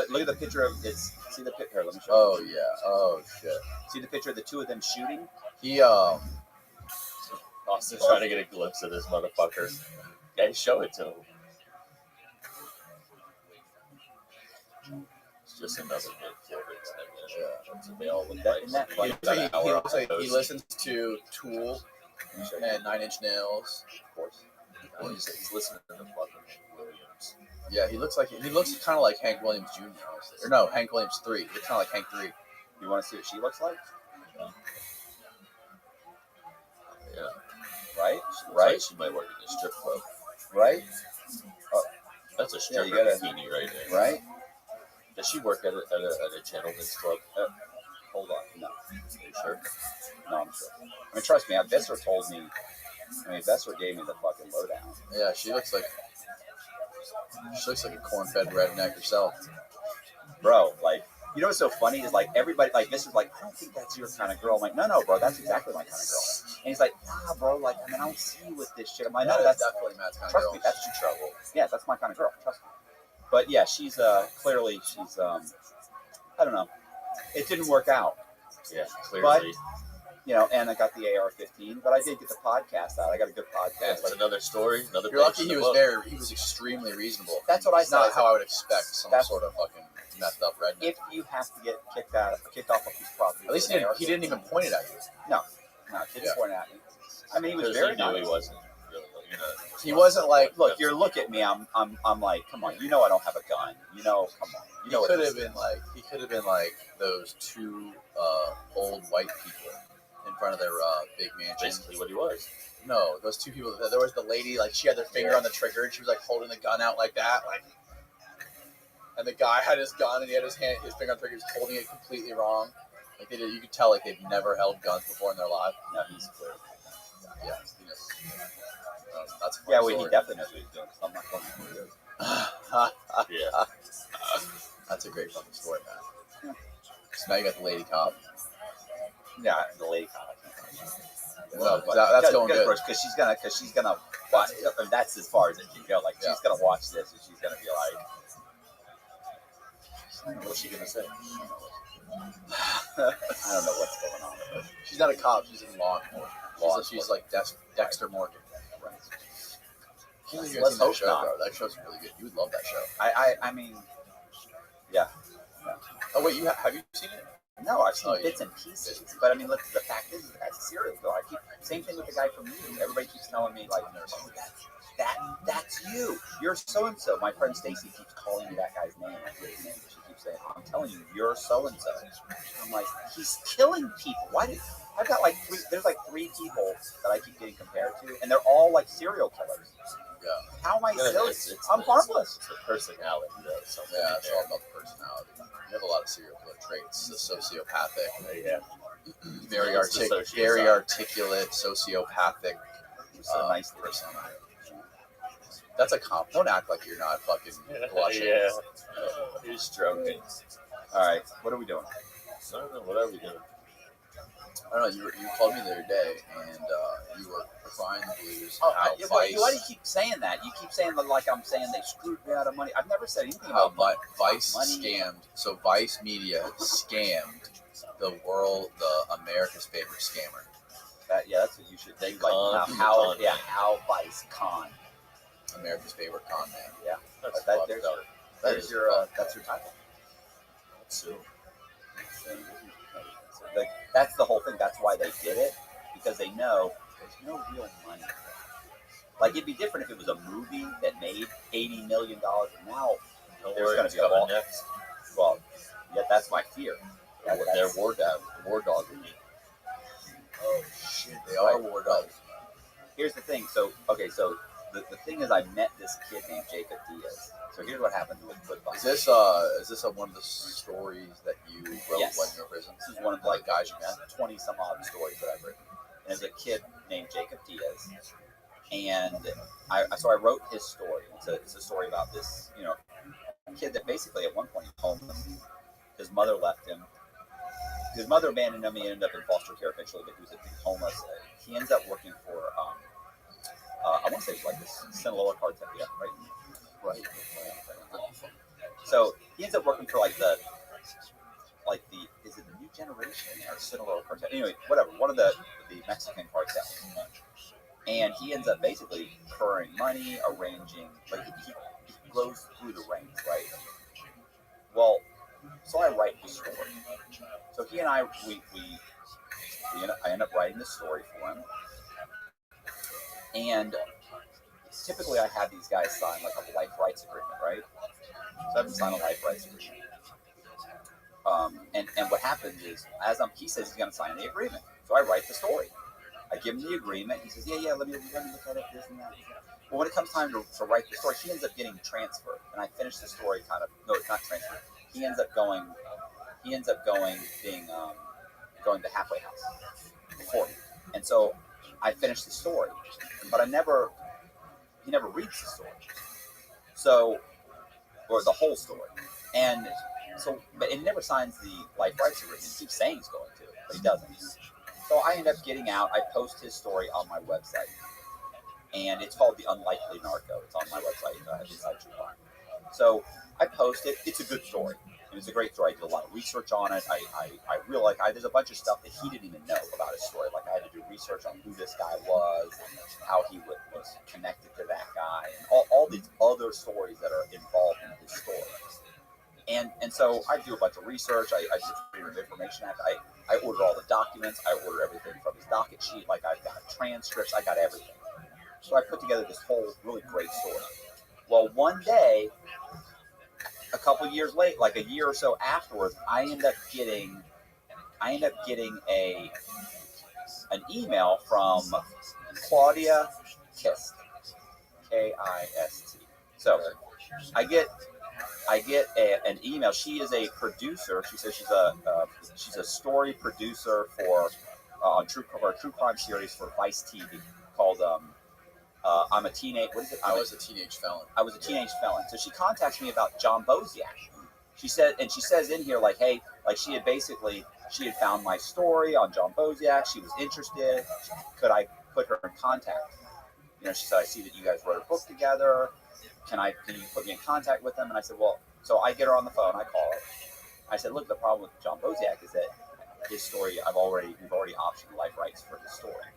Look at the picture of his. See the picture. Let me show Oh, you. yeah. Oh, shit. See the picture of the two of them shooting? He, Austin's trying to get a glimpse of this motherfucker. Yeah, show it to him. It's just another good kid. That's what they all look like. Isn't that he, funny? About an hour looks like on he those. listens to Tool and Nine Inch Nails. Of course. He's listening to the fucking Williams. Yeah, he looks kind of like Hank Williams Jr. honestly. Or no, Hank Williams 3. He looks kind of like Hank 3. You want to see what she looks like? Yeah. Right? Looks Right? like she might work in a strip club. Right? That's a stripper you gotta- bikini right there. Right? Does she work at a gentleman's club? Hold on. No. Are you sure? No, I'm sure. I mean, trust me, Visser told me. I mean, Visser gave me the fucking lowdown. Yeah, she looks like a corn-fed redneck herself. Bro, like, you know what's so funny is like everybody, like, Visser's like, I don't think that's your kind of girl. I'm like, no, bro, that's exactly my kind of girl. And he's like, nah, bro, like, I mean, I don't see you with this shit. I'm like, no, that's definitely Matt's kind of trust girl. me, that's your trouble. Yeah, that's my kind of girl. Trust me. But yeah, she's clearly I don't know. It didn't work out, Yeah, clearly. you know. And I got the AR-15, but I did get the podcast out. I got a good podcast. That's another story. Another. You're lucky he was extremely reasonable. That's what I It's not said. how I would expect some That's- sort of fucking messed up redneck. If you have to get kicked off of his property, At least he didn't even point it at you. No, he didn't point at me. I mean, he was Because very he knew nice. he wasn't really. You know, He wasn't like, Look, you look at me. I'm like, come on. You know, I don't have a gun. You know, come on. You know he what could this have been like those two old white people in front of their big mansion. basically what he was. No, those two people. There was the lady, like she had their finger on the trigger, and she was like holding the gun out like that, like. And the guy had his gun, and he had his finger on the trigger, he was holding it completely wrong. Like they did, you could tell like they've never held guns before in their life. No, he's clear. Yeah, he knows. That's a funny Yeah, well, he story. definitely knows what he's doing. So I'm not going to do it. Yeah. That's a great fucking story, man. So now you got the lady cop. Yeah, the lady cop. Well, that's going good. Because she's gonna watch. That's as far as it can go. Like she's gonna watch this and she's gonna be like, What's she gonna say? I don't know what's going on with her. She's not a cop. She's in law enforcement. She's like Dexter Morgan. Let's You haven't seen that hope show, not. bro. That show's really good. You would love that show. I mean, yeah. Oh wait, have you seen it? No, I've seen Oh, yeah. bits and pieces. But I mean, look, the fact is, the guy's a serial killer. Same thing with the guy from you. Everybody keeps telling me like, oh, that's you. You're so and so. My friend Stacy keeps calling me that guy's name. I forget his name. She keeps saying, I'm telling you, you're so and so. I'm like, he's killing people. Why did? I've got like three people that I keep getting compared to, and they're all like serial killers. Yeah. How am I silly? It's I'm harmless. It's the personality, though. Something Yeah, it's there. all about the personality. You have a lot of serial killer traits. The sociopathic, Yeah. very It's the very sociopathic. articulate, sociopathic So nice to person. That's a comp. Don't act like you're not fucking blushing. Yeah. He's stroking. All right, what are we doing? I don't know. What are we doing? I don't know. You called me the other day, and you were crying the blues. Oh, How why do Vice, you keep saying that? You keep saying that like I'm saying they screwed me out of money. I've never said anything how about money. Vice Money. scammed. So Vice Media scammed the America's favorite scammer. That's what you should think. Like con how people. how Vice con. America's favorite con man. Yeah, That's that, fucked there's, up. that's is your fucked that's your title. So, Like, that's the whole thing. That's why they did it, because they know there's no real money. Like, it'd be different if it was a movie that made $80 million, and now there's going to be a coming law. next. Well, yeah, that's my fear. They're war dog. Oh shit, they are war dogs. Here's the thing. So the thing is, I met this kid named Jacob Diaz. So here's what happened with football. Is this one of the stories that you wrote Yes. when you were in prison? This is one of the Like guys you met? 20 some odd stories that I've written. And there's a kid named Jacob Diaz, and so I wrote his story. It's a story about this, kid that basically at one point was homeless. His mother left him. His mother abandoned him. He ended up in foster care eventually, but he was homeless. He ends up working for I want to say it was like this Sinaloa cartel, yeah, right. So he ends up working for like the is it the New Generation or Sinaloa cartel? Anyway, whatever, one of the Mexican cartels. And he ends up basically incurring money, arranging, like he goes through the ranks, right? Well, so I write the story. So he and I, I end up writing the story for him. And typically I have these guys sign like a life rights agreement, right? So I have them sign a life rights agreement. And what happens is, he says he's going to sign the agreement. So I write the story. I give him the agreement. He says, yeah, let me look at it, this and that. Well, when it comes time to write the story, he ends up getting transferred. And I finish the story no, it's not transferred. He ends up going going to halfway house before me. And so I finished the story, but he never reads the story. So, or the whole story. And so, but he never signs the life rights agreement. He keeps saying he's going to, but he doesn't. So I end up getting out. I post his story on my website, and it's called The Unlikely Narco. It's on my website, Inside True Crime. So I post it. It's a good story. It's a great story. I did a lot of research on it. I really there's a bunch of stuff that he didn't even know about his story. Like, I had to do research on who this guy was, how he was connected to that guy, and all these other stories that are involved in his story. And so I do a bunch of research. I do Freedom of Information Act. I order all the documents. I order everything from his docket sheet. Like, I've got transcripts. I got everything. So I put together this whole really great story. Well, one day, a couple years late, like a year or so afterwards, I end up getting an email from Claudia Kist, Kist. So I get an email. She is a producer. She says she's a story producer for on true crime series for Vice TV called I'm a teenage. What is it? I was a teenage felon. I was a teenage felon. So she contacts me about John Boziak. She says in here, like, hey, like she had found my story on John Boziak. She was interested. Could I put her in contact? She said, I see that you guys wrote a book together. Can you put me in contact with them? And I said, well, so I get her on the phone. I call her. I said, look, the problem with John Boziak is that his story, we've already optioned life rights for his story.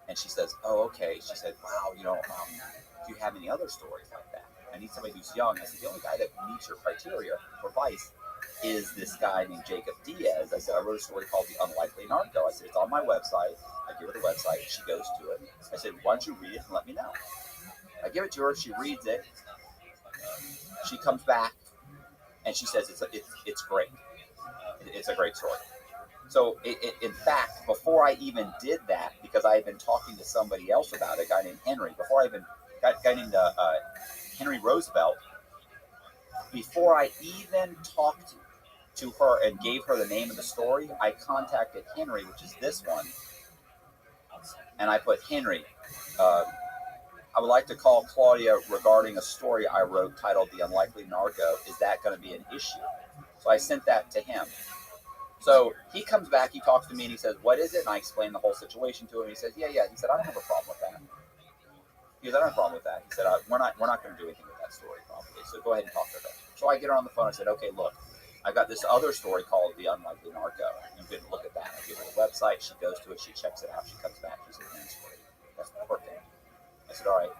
And she says, oh, okay. She said, wow, do you have any other stories like that? I need somebody who's young. I said, the only guy that meets your criteria for Vice is this guy named Jacob Diaz. I said, I wrote a story called The Unlikely Narco. I said, it's on my website. I give her the website. She goes to it. I said, why don't you read it and let me know? I give it to her. She reads it. She comes back, and she says, it's great. It's a great story. So, in fact, before I even did that, because I had been talking to somebody else about it, a guy named Henry, a guy named Henry Roosevelt, before I even talked to her and gave her the name of the story, I contacted Henry, which is this one, and I put, Henry, I would like to call Claudia regarding a story I wrote titled The Unlikely Narco. Is that going to be an issue? So I sent that to him. So he comes back, he talks to me, and he says, what is it? And I explain the whole situation to him. He says, yeah. He said, I don't have a problem with that. He goes, I don't have a problem with that. He said, we're not going to do anything with that story, probably. So go ahead and talk to her. So I get her on the phone. I said, okay, look, I got this other story called The Unlikely Narco. You can look at that. I give her the website. She goes to it. She checks it out. She comes back. She says, that's great. That's perfect. I said, all right.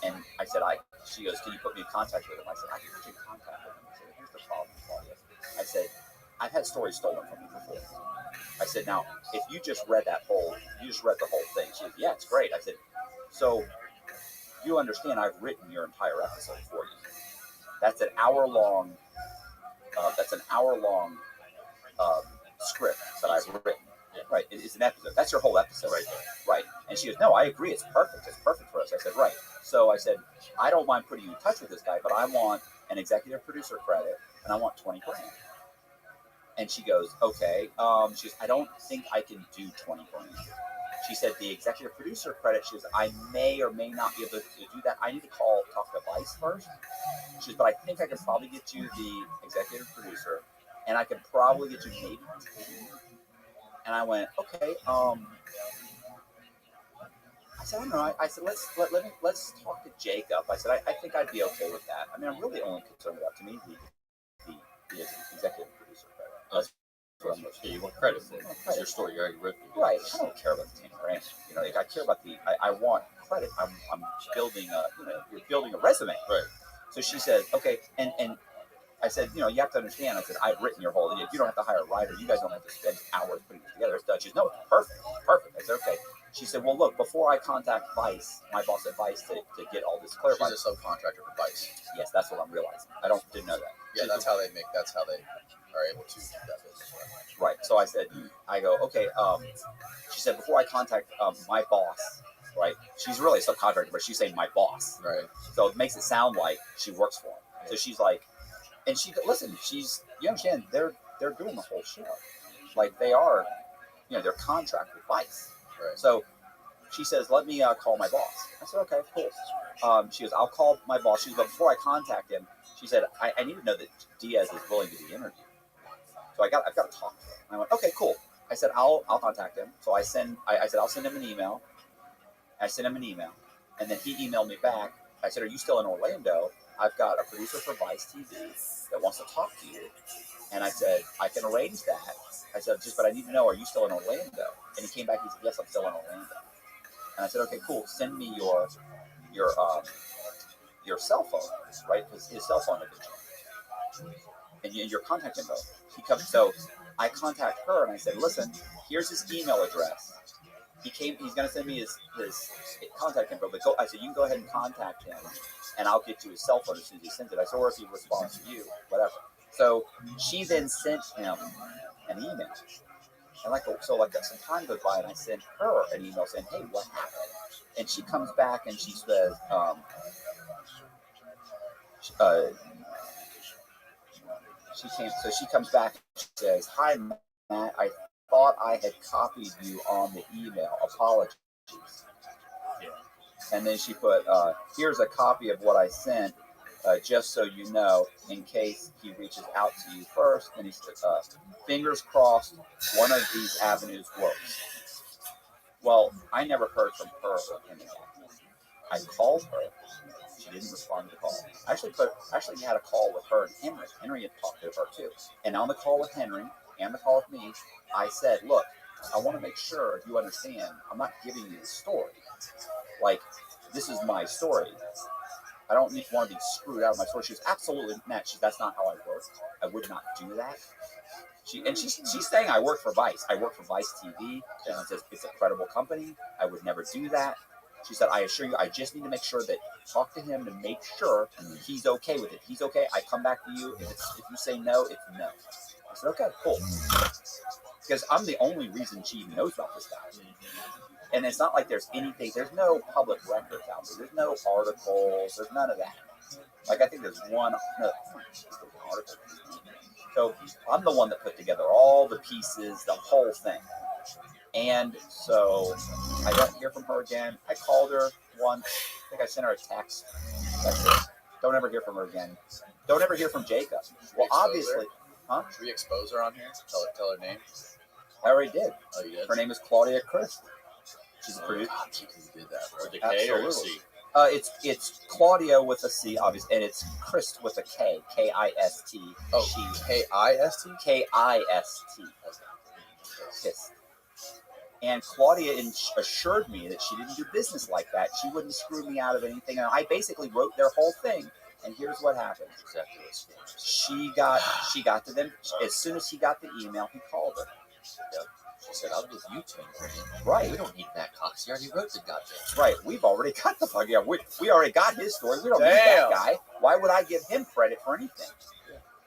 And I said, she goes, can you put me in contact with him? I said, I can put you in contact with him. I said, here's the problem, Claudia. I said, I've had stories stolen from me before. I said, now, if you just read the whole thing. She said, yeah, it's great. I said, so you understand I've written your entire episode for you. That's an hour long. Script that I've written. Right, it's an episode. That's your whole episode right there. Right. And she goes, no, I agree. It's perfect. It's perfect for us. I said, right. So I said, I don't mind putting you in touch with this guy, but I want an executive producer credit, and I want 20 grand. And she goes, okay. She goes, I don't think I can do 20 grand. She said, the executive producer credit, she goes, I may or may not be able to do that. I need to talk to Vice first. She goes, but I think I could probably get you the executive producer, and I could probably get you maybe 10. And I went, okay. I said, I don't know. I said, let's talk to Jacob. I said, I think I'd be okay with that. I mean, I'm really only concerned about, to me, the executive producer credit. That's what I'm most. Yeah, you want credit for it. It's your story. You already written it. Right. I don't care about the 10 grand. You know, like, I care about I want credit. I'm building you're building a resume. Right. So she said, okay, and I said, you have to understand. I said, I've written your whole. You don't have to hire a writer. You guys don't have to spend hours putting it together. It's done. She said, no, perfect. I said, okay. She said, well, look, before I contact Vice, my boss at Vice, to get all this clarified. She's a subcontractor for Vice. Yes, that's what I'm realizing. didn't know that. Yeah, that's how they are able to do that business. Right. So I said, okay. She said, before I contact my boss, right? She's really a subcontractor, but she's saying my boss. Right. So it makes it sound like she works for him. Yeah. So she's like, and you understand, they're doing the whole show. Like, they are, they're contracted with Vice. Right. So she says, let me call my boss. I said, okay, cool. She goes, I'll call my boss. She goes, but before I contact him, she said, I need to know that Diaz is willing to be interviewed. So I've got to talk to him. And I went, okay, cool. I said, I'll contact him. So I said, I'll send him an email. I sent him an email, and then he emailed me back. I said, are you still in Orlando? I've got a producer for Vice TV that wants to talk to you. And I said, I can arrange that. I said, but I need to know, are you still in Orlando? And he came back, he said, yes, I'm still in Orlando. And I said, okay, cool. Send me your cell phone, right? Because his cell phone had been changed. And your contact info. So I contact her, and I said, listen, here's his email address. He's going to send me his contact info. But I said, you can go ahead and contact him, and I'll get you his cell phone as soon as he sends it. I said, or if he responds to you, whatever. So she then sent him an email. And some time goes by, and I sent her an email saying, hey, what happened? And she comes back, and she says, she comes back and says, hi, Matt, I thought I had copied you on the email. Apologies. Yeah. And then she put, here's a copy of what I sent, just so you know, in case he reaches out to you first. And he said, fingers crossed, one of these avenues works. Well, I never heard from her or him again. I called her. She didn't respond to the call. I actually had a call with her and Henry. Henry had talked to her too. And on the call with Henry and the call with me, I said, look, I want to make sure you understand, I'm not giving you the story. Like, this is my story. I don't want to be screwed out of my story. She was absolutely not. That's not how I work. I would not do that. She's saying I work for Vice. I work for Vice TV. And it's a credible company. I would never do that. She said, I assure you, I just need to make sure that talk to him to make sure he's okay with it. He's okay. I come back to you. If you say no, it's no. I said, okay, cool. Because I'm the only reason she even knows about this guy. And it's not like there's anything, there's no public records out there. There's no articles. There's none of that. Like, I think there's one article. So I'm the one that put together all the pieces, the whole thing. And so I don't hear from her again. I called her once. I think I sent her a text. That's it. Don't ever hear from her again. Don't ever hear from Jacob. Well, obviously. Huh? Should we expose her on here? Tell her name? I already did. Oh, you did? Her name is Claudia Christ. She's a producer. You did that, bro. With a K or a C? It's Claudia with a C, obviously, and it's Christ with a K. K-I-S-T. Oh, she. K-I-S-T? K-I-S-T. Kist. And Claudia assured me that she didn't do business like that. She wouldn't screw me out of anything. And I basically wrote their whole thing. And here's what happened. Exactly. She got to them. As soon as he got the email, he called her. said, I'll give you 10 grand. Right. We don't need that Cox. He already wrote the goddamn. Right. We've already got the fuck. Yeah, we already got his story. We don't need that guy. Why would I give him credit for anything?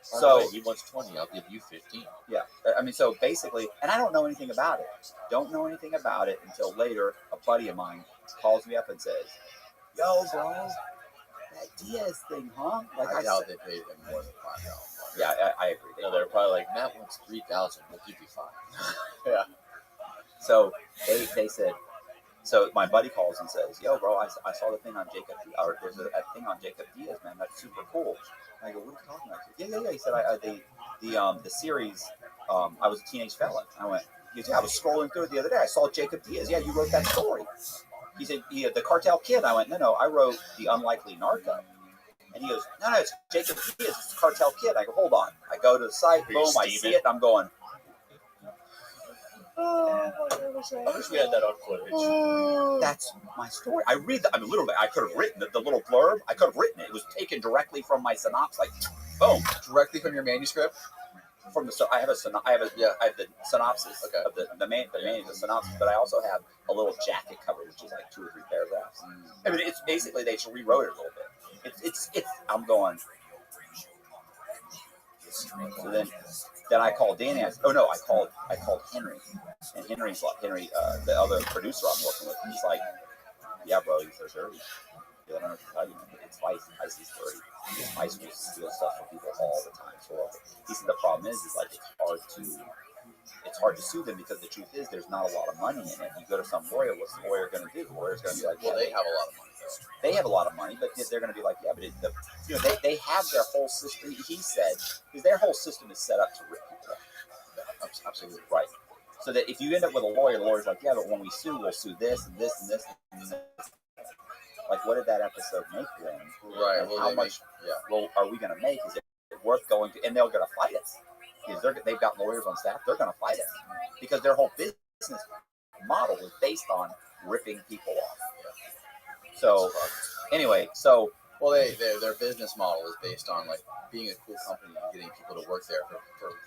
So he wants 20. I'll give you 15. Yeah. I mean, so basically, and I don't know anything about it. Don't know anything about it until later. A buddy of mine calls me up and says, "Yo, bro, that Diaz thing, huh?" Like I doubt they paid him more than $5,000. Yeah, I agree. No, they're probably like, Matt wants 3,000. We'll give you 5. Yeah. So they said, so my buddy calls and says, "Yo, bro, I saw the thing on Jacob, or there's a thing on Jacob Diaz, man. That's super cool." And I go, "What are you talking about?" Yeah. He said, the series, I was a teenage fella. I went, he goes, "Yeah, I was scrolling through it the other day. I saw Jacob Diaz. Yeah, you wrote that story." He said, "The cartel kid." I went, No, I wrote The Unlikely Narco." And he goes, No, it's Jacob Diaz. It's the cartel kid. I go, "Hold on." I go to the site, boom, I see it, and I'm going, I wish we had that on footage. that's my story. I read that. I mean, literally, I could have written the little blurb. I could have written it. It was taken directly from my synopsis. Like, boom, Directly from your manuscript? from the. I have the synopsis of the synopsis, but I also have a little jacket cover, which is like 2 or 3 paragraphs. I mean, it's basically they just rewrote it a little bit. It's. I'm going. So then I called Danny. I called Henry, and Henry, the other producer I'm working with, he's like, "Yeah, bro, he's so dirty. I don't know what to tell you, man. It's Spicy's dirty. Spicy will steal stuff from people all the time." So he said the problem is like it's hard to sue them because the truth is there's not a lot of money in it. You go to some lawyer, what's the lawyer going to do? The lawyer's going to be like, Well, they have a lot of money, though. They have a lot of money, but they're going to be like, yeah, but they have their whole system. He said, because their whole system is set up to rip people off. Absolutely right. So that if you end up with a lawyer, the lawyer's like, yeah, but when we sue, we'll sue this and this and this and this. Like, what did that episode make then? Right. Well, how much? Well, are we going to make? Is it worth going to? And they're going to fight us because they've got lawyers on staff. They're going to fight us because their whole business model is based on ripping people off. So anyway, well, their business model is based on like being a cool company and getting people to work there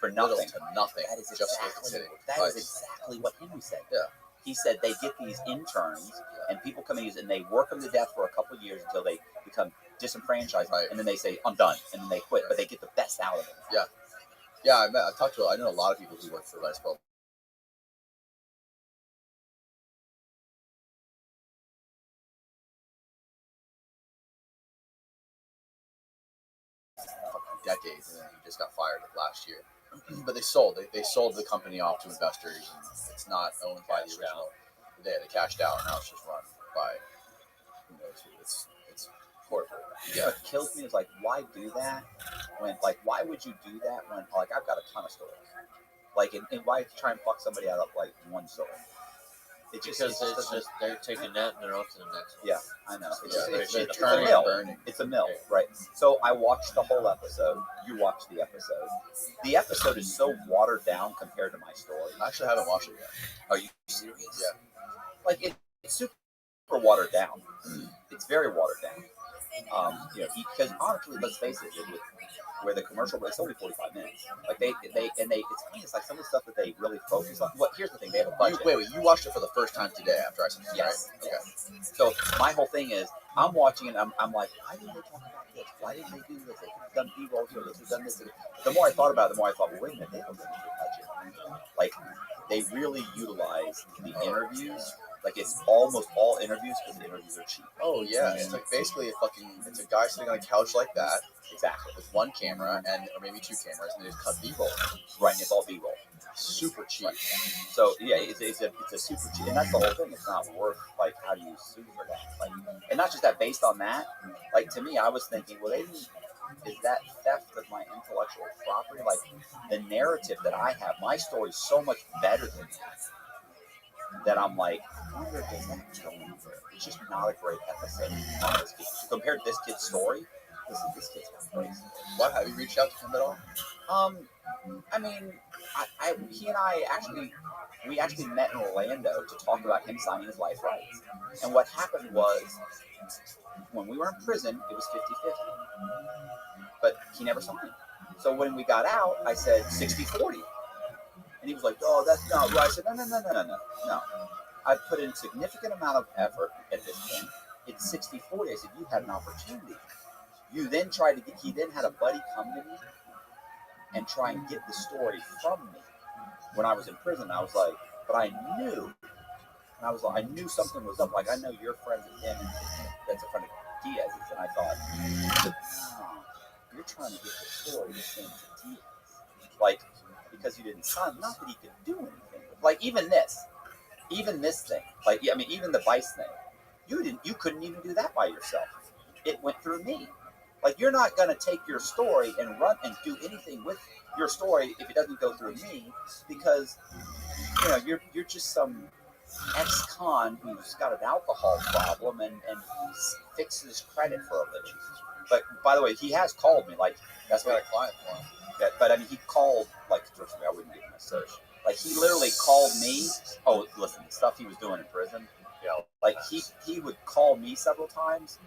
for nothing to nothing. That is just exactly what Henry said. Yeah. He said they get these interns and people come in and they work them to death for a couple of years until they become disenfranchised, and then they say, "I'm done," and then they quit. But they get the best out of it. Yeah. I know a lot of people who work for Vice Pro. Decades, and then he just got fired last year. But they sold the company off to investors, and it's not owned by the original. They cashed out, and now it's just run by who knows who. It's corporate. Yeah. What kills me is like, why do that? Why would you do that when I've got a ton of stories? And why try and fuck somebody out of like one story? It's just they're taking that and they're off to the next one. Yeah, I know. It's a mill. It's a mill, right? So I watched the whole episode. You watched the episode. The episode is so watered down compared to my story. I actually haven't watched it yet. Are you serious? Yeah. It's super watered down. It's very watered down. Because honestly, let's face it, where the commercial break, it's only 45 minutes. It's funny. It's like some of the stuff that they really focus on. Well, here's the thing: they have a budget. Wait, you watched it for the first time today after I said this, yes. Right? Okay. So my whole thing is, I'm watching it. I'm like, why didn't they talk about this? Why didn't they do this? They could have done B-roll here. They could have done this. The more I thought about it, the more I thought, well, wait a minute, they don't have a budget. Like, they really utilize the interviews. Like, it's almost all interviews because the interviews are cheap. Oh yeah, it's like basically it's a guy sitting on a couch like that. Exactly. With one camera or maybe 2 cameras, and they just cut B-roll. Right, and it's all B-roll. Super cheap. Right. So yeah, it's a super cheap, and that's the whole thing. It's not worth how do you sue for that? And not just that. Based on that, to me, I was thinking, well, is that theft of my intellectual property? Like, the narrative that I have, my story is so much better than that I'm like, I wonder if that going for it. It's just not a great episode on this kid. Compared to this kid's story, this kid's crazy. What, have you reached out to him at all? I mean, he and I actually met in Orlando to talk about him signing his life rights. And what happened was, when we were in prison, it was 50-50. But he never signed. So when we got out, I said 60-40. And he was like, "Oh, that's not right." I said, "No. I put in a significant amount of effort at this point. It's 60-40. I said, you had an opportunity. You then tried to get. He then had a buddy come to me and try and get the story from me when I was in prison. I was like, but I knew. And I was like, I knew something was up. Like, I know you're friends with him, that's a friend of Diaz's. And I thought, oh, you're trying to get the story to send to Diaz. Like, because you didn't sign, not that he could do anything. Like, even this thing, like, I mean, even the Vice thing, you couldn't even do that by yourself. It went through me. Like, you're not going to take your story and run and do anything with your story if it doesn't go through me, because, you know, you're just some ex-con who's got an alcohol problem and fixes credit for a living. But by the way, he has called me. Like, that's what a client for him. Yeah, but I mean, he called, like, I wouldn't give him a search. Like, he literally called me. Oh, listen, the stuff he was doing in prison. You know, like he would call me several times.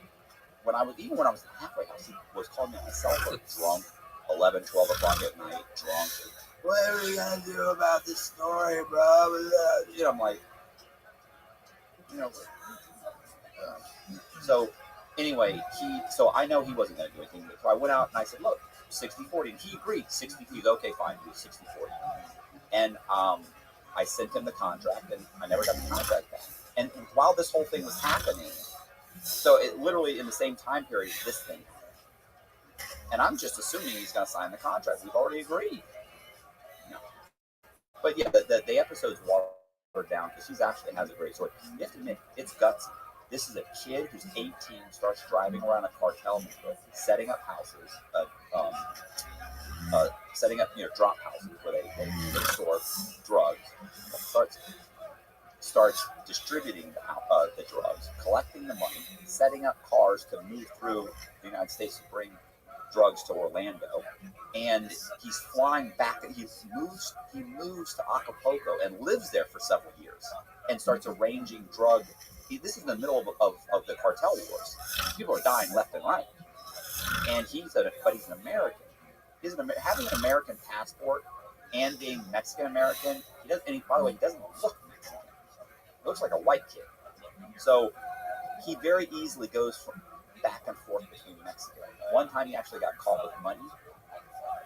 When I was in the halfway house, he was calling me on my cell phone, drunk, 11, 12 o'clock at night, drunk. What are we gonna do about this story, bro? You know, I'm like, you know. So anyway, so I know he wasn't gonna do anything. So I went out and I said, look, 60-40, and he agreed. 60, he was okay, fine, do 60-40. And I sent him the contract, and I never got the contract back. And while this whole thing was happening, so it literally in the same time period, this thing happened. And I'm just assuming he's going to sign the contract. We've already agreed. No. But yeah, the episode's watered down because he actually has a great story. You have to admit, it's gutsy. This is a kid who's 18, starts driving around a cartel neighborhood, setting up houses, setting up drop houses where they store drugs. Starts distributing the drugs, collecting the money, setting up cars to move through the United States to bring drugs to Orlando, and he's flying back. He moves to Acapulco and lives there for several years, and starts arranging drug. This is in the middle of the cartel wars. People are dying left and right, and he's an American. Having an American passport and being Mexican American. By the way, he doesn't look Mexican. He looks like a white kid. So he very easily goes from back and forth between Mexico. One time he actually got caught with money.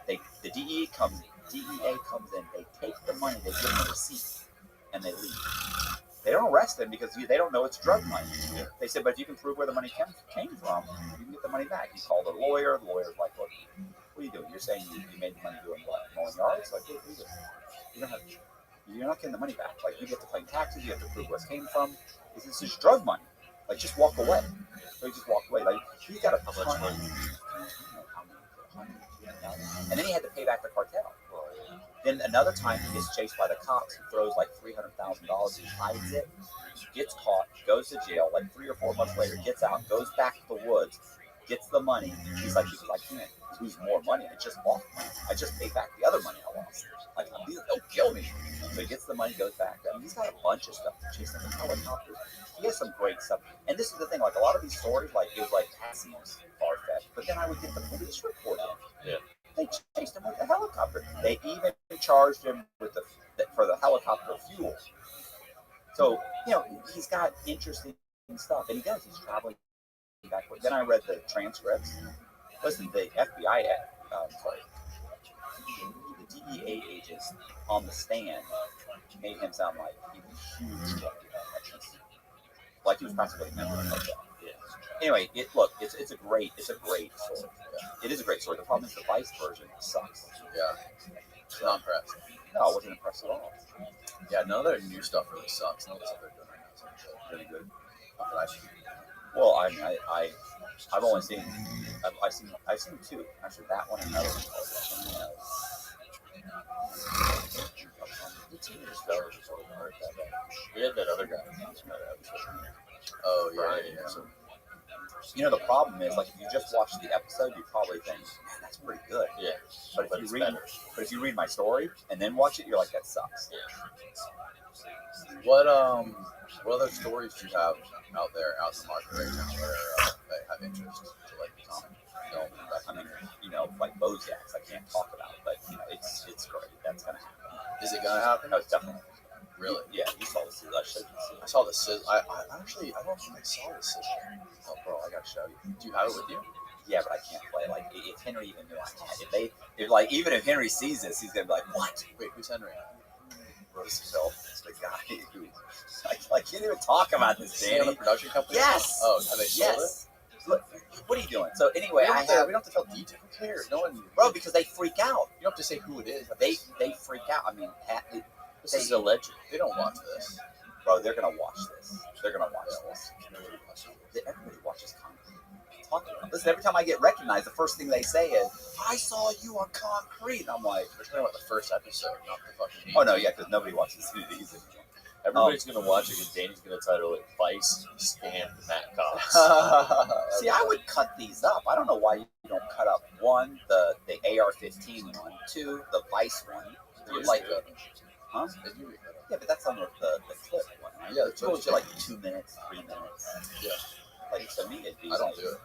The DEA comes in, they take the money, they give him a receipt, and they leave. They don't arrest him because they don't know it's drug money. They said, but if you can prove where the money came from, you can get the money back. He called a lawyer. The lawyer's like, look, what are you doing? You're saying you made the money doing what? Mowing yards? Like, what are you doing? You're not getting the money back. Like, you get to claim taxes. You have to prove where it came from. This is drug money. Like, just walk away. So he just walked away. Like, he got a ton. And then he had to pay back the cartel. Then another time he gets chased by the cops. He throws like $300,000. He hides it, gets caught, goes to jail. Like 3 or 4 months later, gets out, goes back to the woods, gets the money. He's like, I can't lose more money. I just lost money. I just paid back the other money I lost. Like, they'll kill me. So he gets the money, goes back. I mean, he's got a bunch of stuff to chase him in helicopters. He has some great stuff. And this is the thing, like a lot of these stories, like it was like that seems far-fetched. But then I would get the police report in. Yeah. They chased him with a helicopter. They even charged him with for the helicopter fuel. So, he's got interesting stuff. And he does. He's traveling backward. Then I read the transcripts. Listen, the FBI, the DEA agents on the stand made him sound like he was huge drug dealer. Like he was practically a member of the cartel. Anyway, it's a great story. It is a great story. The problem is the Vice version sucks. Yeah. Not impressed. No, I wasn't impressed at all. Yeah, none of their new stuff really sucks. None of the stuff they're doing right now is really good. Well, I mean, I've only seen, I've seen 2. Actually, that one and another one. The teenage fellas is what hurt that guy. We had that other guy. Oh, yeah. So, the problem is, like, if you just watch the episode, you probably think, man, that's pretty good. yeah. But if you read my story and then watch it, you're like, that sucks. Yeah. What other stories do you have out there, out in the market right now, that have interest to like the comic film? I mean, like Bojack's, I can't talk about it, but it's great. That's gonna happen. Is it gonna happen? No, it's definitely. Really? Yeah, you saw the sizzle. I showed you the sizzle. I saw the sizzle. I actually, I don't think I saw the sizzle. Oh, bro, I gotta show you. Do you have it with you? Yeah, but I can't play. Like, if Henry even knew I had, if even if Henry sees this, he's gonna be like, "What? Wait, who's Henry? ROTHSCHILD, it's the guy who, like, can't even talk about this, Is he on the Danny." production company? Yes. Oh, have they sold it? Yes. Look, what are you doing? So anyway, We I don't have, have to tell details. Who cares? No one. bro, because they freak out. You don't have to say who it is. They freak out. I mean, This is alleged. They don't watch this. bro, they're gonna watch this. They're gonna watch this. Everybody watches comedy. Listen, every time I get recognized, the first thing they say is, "I saw you on Concrete." And I'm like, We're talking about the first episode, not the fucking. "Oh no, yeah," because nobody watches any of these anymore. Everybody's gonna watch it because Danny's gonna title it "Vice Scam Matt Cox." See, I would cut these up. I don't know why you don't cut up one, the AR-15 one, two, the Vice one. You Like, do. huh? Did you read that? Yeah, but that's on the clip one. Right? Yeah, It's goes to like 2 minutes, 3 minutes. Yeah. Like, to me, it'd be. I don't do it.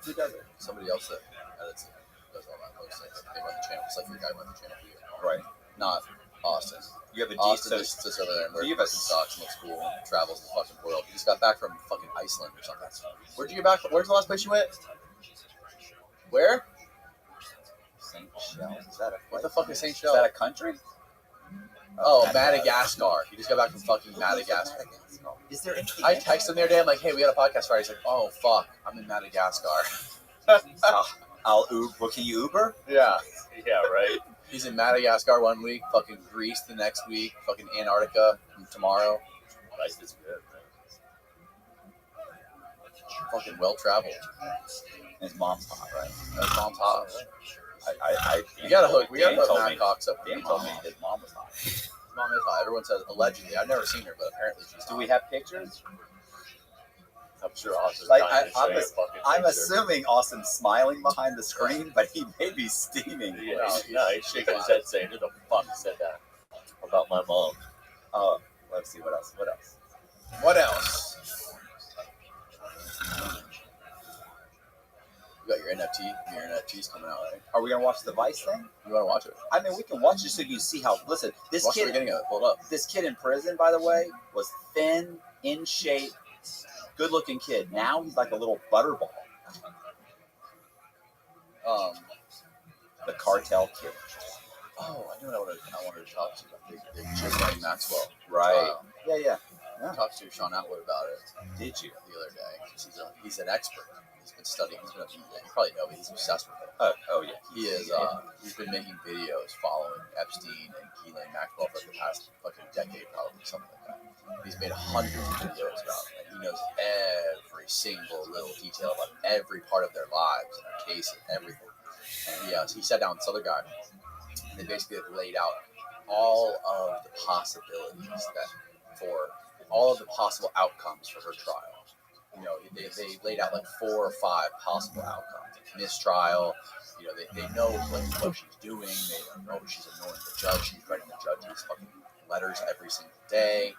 Who does it? Somebody else that edits it does all that posting. They run the channel. It's like your guy runs the channel for you. Right. Not Austin. You have a Austin so just sits over there and wears you have a- fucking socks and looks cool and travels the fucking world. He just got back from fucking Iceland or something. Where'd you get back from? Where's the last place you went? Where? St. Shell. Is that a What place? the fuck is St. Is Shell? that a country? Oh, Madagascar. He just got back from fucking Madagascar. Is there anything? I texted him the other day. I'm like, hey, we got a podcast Friday. He's like, oh, fuck. I'm in Madagascar. I'll Uber. Well, can you Uber? Yeah. Yeah, right. He's in Madagascar one week, fucking Greece the next week, fucking Antarctica tomorrow. Vice is good. Fucking well traveled. His mom's hot, right? That's mom's hot. We We gotta hook told Matt me. Cox up with Danny his told mom. me his mom was hot. His mom is hot. Everyone says allegedly. I've never seen her, but apparently she's Do hot. we have pictures? I'm sure Austin's Like, dying to show you a fucking I'm picture. assuming Austin's smiling behind the screen, but he may be steaming. Yeah, no, he's shaking his head saying, "Who the fuck said that about my mom?" Let's see what else. What else? What else? You got your NFT. Your NFT's coming out, right? Are we gonna watch the Vice thing? You want to watch it? I mean, we can watch it so you see how. Listen, this Watch the kid. beginning of it. Hold up. This kid in prison, by the way, was thin, in shape, good-looking kid. Now he's like a little butterball. The cartel kid. Oh, I knew what I wanted to talk to you about. The Ghislaine Maxwell. Right. trial. Yeah. I talked to Sean Atwood about it. Did you? The other day. He's an expert. He's been studying. You probably know, but he's obsessed with it. Oh yeah. He is. He's been making videos following Epstein and Ghislaine Maxwell for the past fucking decade, probably something like that. He's made hundreds of videos about it. And he knows every single little detail about every part of their lives and their case and everything. And he sat down with this other guy, and they basically laid out all of the possibilities for all of the possible outcomes for her trial. You know, they laid out like 4 or 5 possible outcomes. Mistrial. You know, they know like what she's doing. They know she's annoying the judge. She's writing the judge these fucking letters every single day,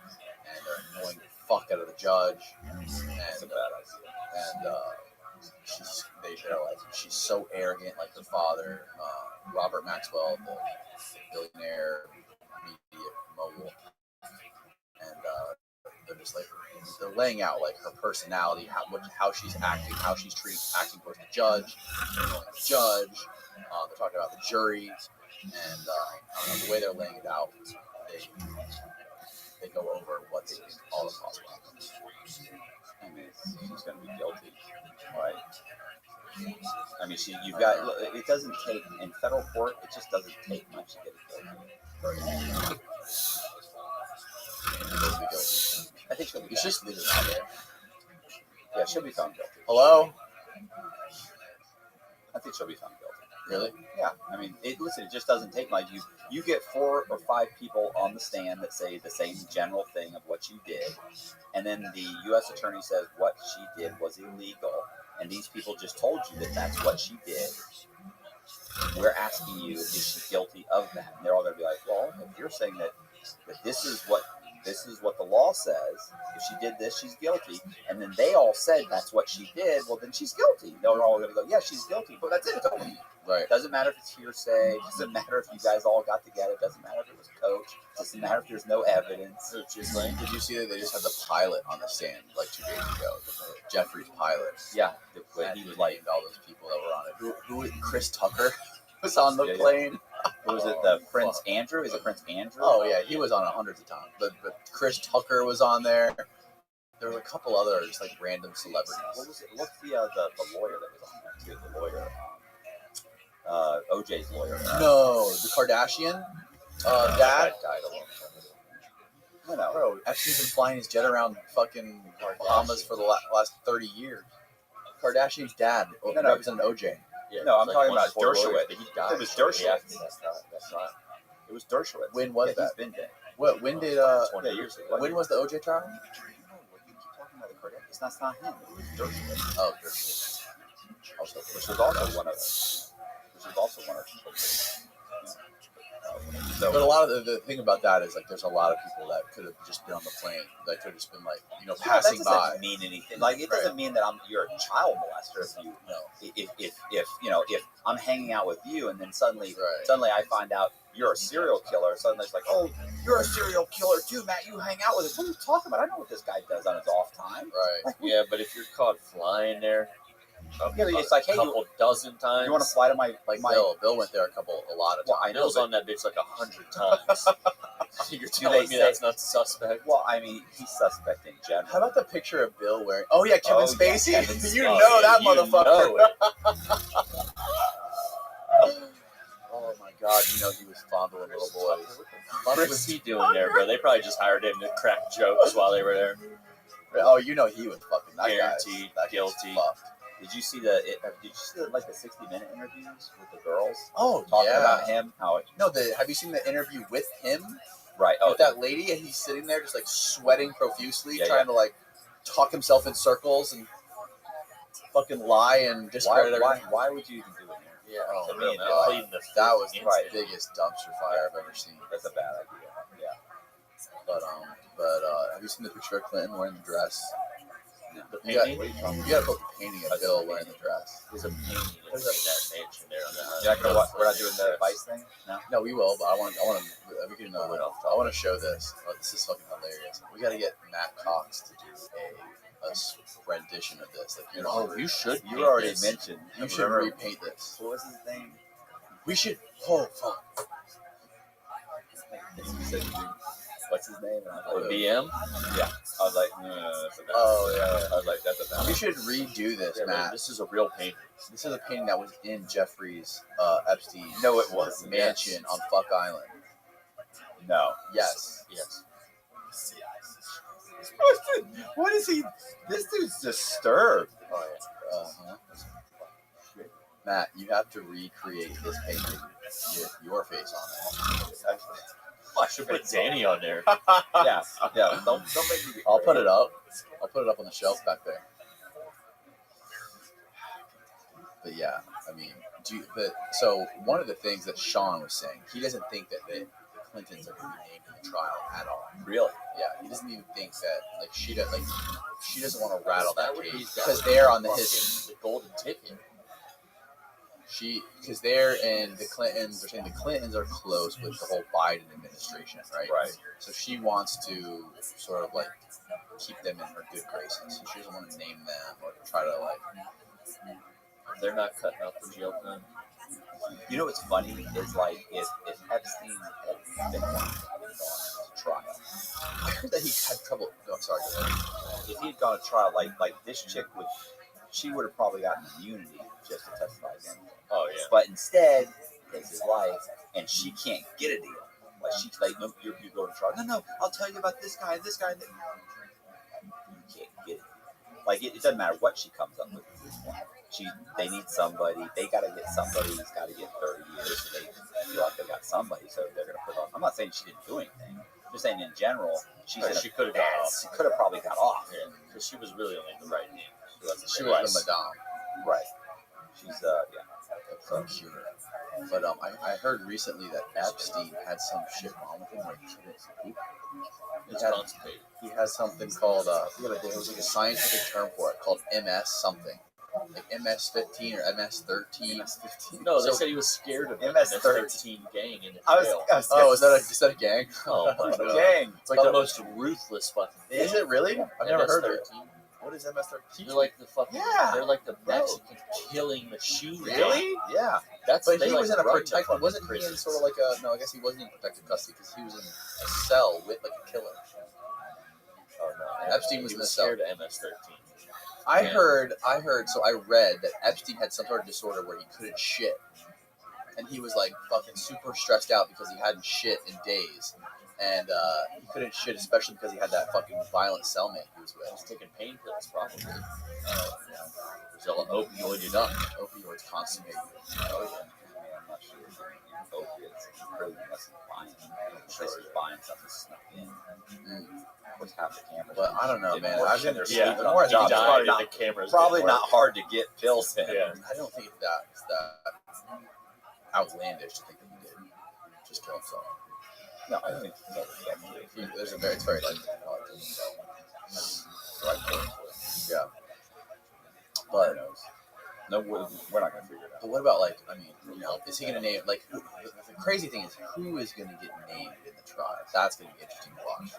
and they're annoying the fuck out of the judge. And they're like, she's so arrogant, like her father, Robert Maxwell, the billionaire media mogul, and they're just like, they're laying out like her personality, how she's acting, how she's acting towards the judge, they're talking about the jury, and I don't know, the way they're laying it out, they go over what they think all the possible outcomes. I mean, she's gonna be guilty, right? I mean, you've got. It doesn't take in federal court. It just doesn't take much to get it guilty. I think she'll be. You should just leave it out there. Yeah, she'll be found guilty. Hello? I think she'll be found guilty. Really? Yeah. I mean, listen, it just doesn't take much. You get 4 or 5 people on the stand that say the same general thing of what you did, and then the U.S. attorney says what she did was illegal, and these people just told you that that's what she did. We're asking you, is she guilty of that? And they're all going to be like, well, if you're saying that this is what this is what the law says. If she did this, she's guilty. And then they all said that's what she did. Well, then she's guilty. They're all going to go, yeah, she's guilty. But that's it. It's over. Right. Doesn't matter if it's hearsay. Doesn't matter if you guys all got together. Doesn't matter if it was coached. Doesn't matter if there's no evidence. Did you see that they just had the pilot on the stand like 2 days ago? Jeffrey's pilot. Yeah. And he was like all those people that were on it. Who Chris Tucker was on the plane. Who was it? The Prince Andrew? Is it Prince Andrew? Oh yeah, he was on it hundreds of times. But Chris Tucker was on there. There were a couple other just like random celebrities. What was it? What's the lawyer that was on there too? The lawyer, OJ's lawyer. No, the Kardashian dad. Died a long time ago. Bro, Epstein's been flying his jet around fucking Bahamas for the last 30 years. Kardashian's dad represented OJ. Yeah, no, I'm talking about Dershowitz. He died. It was Dershowitz. Yeah, that's not. It was Dershowitz. When was that? He's been dead. When did 20 years ago. when was the OJ trial? No, you keep talking about the Kardashians. That's not him. It was Dershowitz. Oh, Dershowitz. Which was also one of So, But a lot of the thing about that is like there's a lot of people that could have just been on the plane that could have just been like passing that by. doesn't mean anything. Like it doesn't mean that you're a child molester if you know if I'm hanging out with you and then suddenly I find out you're a serial killer. Suddenly it's like, oh, you're a serial killer too, Matt. You hang out with him. What are you talking about? I know what this guy does on his off time. Right. Like, Yeah, but if you're caught flying there, Yeah, it's like, hey, a couple dozen times. you want to fly to my Bill went there a lot of times. Well, I know, Bill's but on that bitch like 100 times. You're Do telling they me say- that's not suspect? well, I mean, he's suspect in general. How about the picture of Bill wearing? Oh yeah, Kevin Oh, yeah, Spacey. Kevin You Spacey. know that You motherfucker. know it. Oh my God, you know he was fondling little boys. What was he doing there, bro? They probably just hired him to crack jokes while they were there. Oh, you know he was fucking that Guaranteed, guy. guilty. Did you see the 60-minute interviews with the girls Oh talking yeah. about him? How it, No, have you seen the interview with him? right? Oh, With that lady, and he's sitting there just like sweating profusely, Yeah, trying to like talk himself in circles and fucking lie and discredit everything. why would you even do it here? Yeah, oh I my mean, God. pleading the That was the Right. biggest dumpster fire I've ever seen. That's a bad idea. Yeah. But have you seen the picture of Clinton wearing the dress? The You got- painting. You gotta put the painting of Bill wearing the dress. There's a painting in that mansion there on the You're not gonna we're not doing the Vice thing? No. No, we will, but I want to show this. Oh, this is fucking hilarious. We gotta get Matt Cox to do a rendition of this. Like, you know, Oh, you should. You paint already this. mentioned. you should repaint this. What was his name? We should. Oh fuck. He said, what's his name? And I Or was like, BM. yeah. I was like, that's a bad Oh yeah. I was like, that's a bad You should redo this, Yeah, man, Matt. this is a real painting. This is a painting that was in Jeffrey's Epstein No, it wasn't. mansion on Fuck Island. No. Yes. Yes. What is he? This dude's disturbed. Oh yeah. Uh-huh. Matt, you have to recreate this painting with your face on it. I should put Danny on there. Yeah. Don't make me. I'll put it up. I'll put it up on the shelf back there. But yeah, I mean, so one of the things that Sean was saying, he doesn't think that the Clintons are going to be named in the trial at all. Really? Yeah, he doesn't even think that she doesn't want to rattle that That would be cage because they're on the The golden ticket. because they're in the Clintons. They're saying the Clintons are close with the whole Biden administration, right? Right. So she wants to sort of like keep them in her good graces. So she doesn't want to name them or try to like. They're not cutting out the jail time. You know what's funny is like if Epstein had been gone to trial, I heard that he had trouble. No, I'm sorry. Go ahead. if he had gone to trial, like this chick she would have probably gotten immunity just to testify against him. Oh yeah. But instead, takes his life, and she can't get a deal. Like she's like, no, you go to trial. No, I'll tell you about this guy and this guy. And you can't get it. Like it doesn't matter what she comes up with at this point. They need somebody. They got to get somebody who's got to get 30 years. So they feel like they got somebody, so they're going to put on. I'm not saying she didn't do anything. I'm just saying in general, she could have got off. She could have probably got off. Yeah, because she was really only the right name. She was the Madame. Right. She's yeah. The procurator. But I heard recently that Epstein had some shit wrong with him, like he couldn't poop. It's constipated. He has something called it was like a scientific term for it called MS something, like MS-15 or MS-13. No, they So- said he was scared of MS-13 gang in the I was, jail. I was Oh, is that a gang? Oh my god. gang. It's like the most ruthless fucking thing. Is it really? I've never heard of it. MS-13. What is MS-13? They're like the fucking. Yeah. They're like the Bro. Mexican killing machine. Really? Yeah. That's But they he like was in a run the protected. fucking Wasn't he in prisons. sort of like a? No, I guess he wasn't in protective custody because he was in a cell with like a killer. Oh no. Epstein was he in the was cell. scared of MS-13. I Yeah. heard. So I read that Epstein had some sort of disorder where he couldn't shit, and he was like fucking super stressed out because he hadn't shit in days, and he couldn't shit especially because he had that fucking violent cellmate he was He's with. taking painkillers probably. Yeah. There's an opioid you're done. Opioids consummate you. Oh yeah. I mean, I'm not sure if opiates really unless he's buying. I'm sure he's buying stuff that's snuck in. What's half the cameras? But I don't know, man. Work I've been their Yeah, sleep the on more I the job. think It's about probably Died not and the cameras probably didn't not work. hard to get pills in. Yeah. I don't think it's that outlandish to think that he did just kill himself. No, I think so. Definitely. It's very likely. Yeah. But But no, we're not gonna figure it out. But what about is he gonna name the crazy thing is who is gonna get named in the trial? That's gonna be interesting to watch.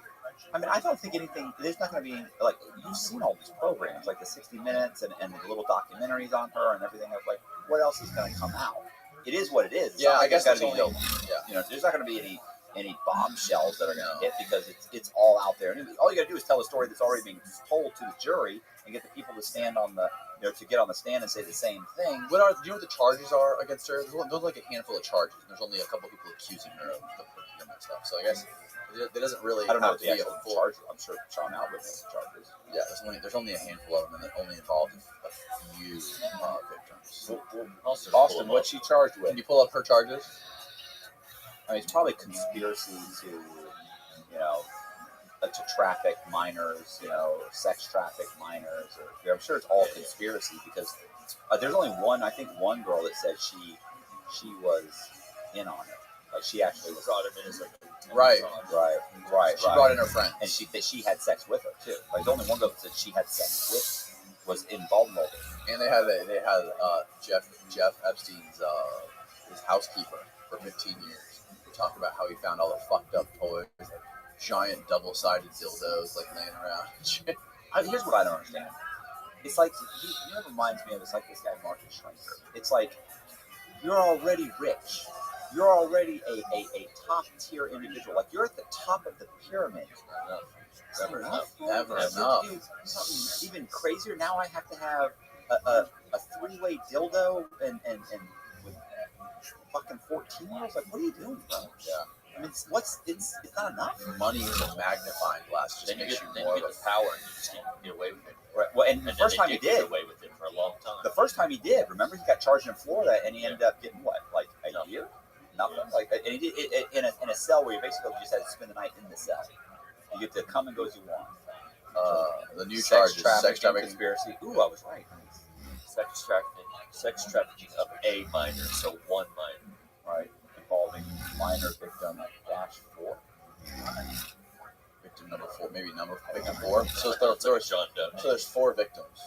I mean, I don't think anything. There's not going to be like you've seen all these programs, like the 60 Minutes and the little documentaries on her and everything else. Like, what else is going to come out? It is what it is. It's Yeah, not I like guess there's that's gotta only. be Yeah. you know, there's not going to be any bombshells that are going to hit because it's all out there. And all you got to do is tell a story that's already being told to the jury and get the people to stand on the to get on the stand and say the same thing. Do you know what the charges are against her? There's like a handful of charges. There's only a couple of people accusing her of procurement stuff. So I guess it doesn't really I don't know have what to the be a actual full. charge. I'm sure Sean Al would make the charges. Yeah, there's only a handful of them, and they only involved a few victims. Austin, what's she charged with? Can you pull up her charges? I mean, it's probably conspiracy to, to traffic minors, sex traffic minors. Or, I'm sure it's all conspiracy because there's only one girl that said she was in on it. Like she actually was brought him in as Right. She brought in her friend, and she had sex with her too. Like the only one girl that said she had sex with was involved in all this. and they had Jeff Epstein's his housekeeper for 15 years. They talked about how he found all the fucked up toys, like giant double-sided dildos, like laying around. Here's what I don't understand. It's like it reminds me of this guy Martin Schrenker. It's like you're already rich. You're already a top tier individual. Like you're at the top of the pyramid. Never enough. Dude, something even crazier. Now I have to have a 3-way dildo and with fucking 14-year-olds. Like, what are you doing, bro? Yeah. I mean, it's not enough. Money is a magnifying glass. Just Then you makes get you more of the power and you just can't get away with it. Right. Well, and the And first then time he they did did, get away with it for a long time. the first time he did, remember he got charged in Florida and he ended up getting what, like a year? Nothing. Like, and he did it in a cell where you basically just had to spend the night in the cell. You get to come and go as you want. the new charges, sex trafficking. Conspiracy. Ooh, I was right. Sex trafficking of a minor, so one minor. Right. Involving minor victim -4. Victim number 4, maybe victim 4. So John Doe. there's 4 victims.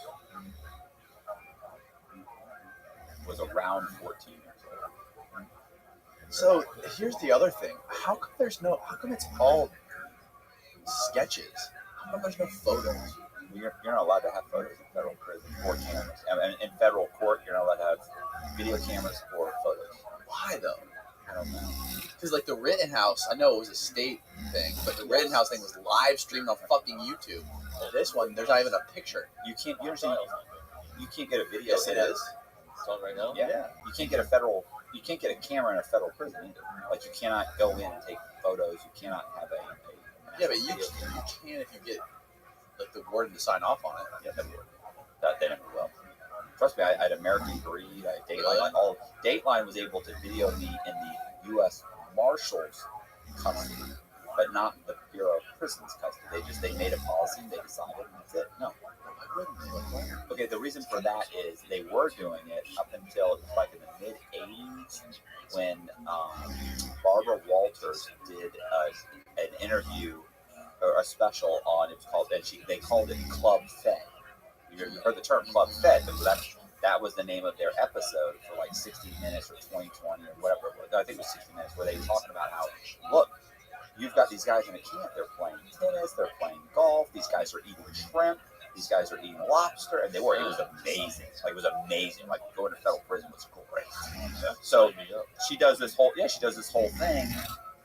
Was around 14 years old. So here's the other thing. How come it's all sketches? How come there's no photos? You're not allowed to have photos in federal prison or cameras. And in federal court, you're not allowed to have video cameras or photos. Why though? I don't know. Because like the Rittenhouse, I know it was a state thing, but the Rittenhouse thing was live streamed on fucking YouTube. This one, there's not even a picture. You understand? You can't get a video. Yes, it is. It's on right now? Yeah. You can't get a camera in a federal prison either. Like you cannot go in and take photos. You cannot have a Yeah, but you can if you get like the warden to sign off on it. Yeah, that they never will. Trust me, I had American Greed, I had Dateline. Really? Dateline was able to video me in the U.S. Marshals custody. but not the Bureau of Prisons custody. They made a policy and they decided, and that's it. No. Okay, the reason for that is they were doing it up until it was like in the mid '80s when Barbara Walters did an interview or a special on, it was called, and they called it Club Fed. You heard the term Club Fed, but that was the name of their episode for like 60 minutes or 2020 or whatever it was. I think it was 60 minutes, where they were talking about how, look, you've got these guys in a camp, they're playing tennis, they're playing golf, these guys are eating shrimp, these guys are eating lobster, and it was amazing. Like, it was amazing. Like, going to federal prison was great. So she does this whole thing,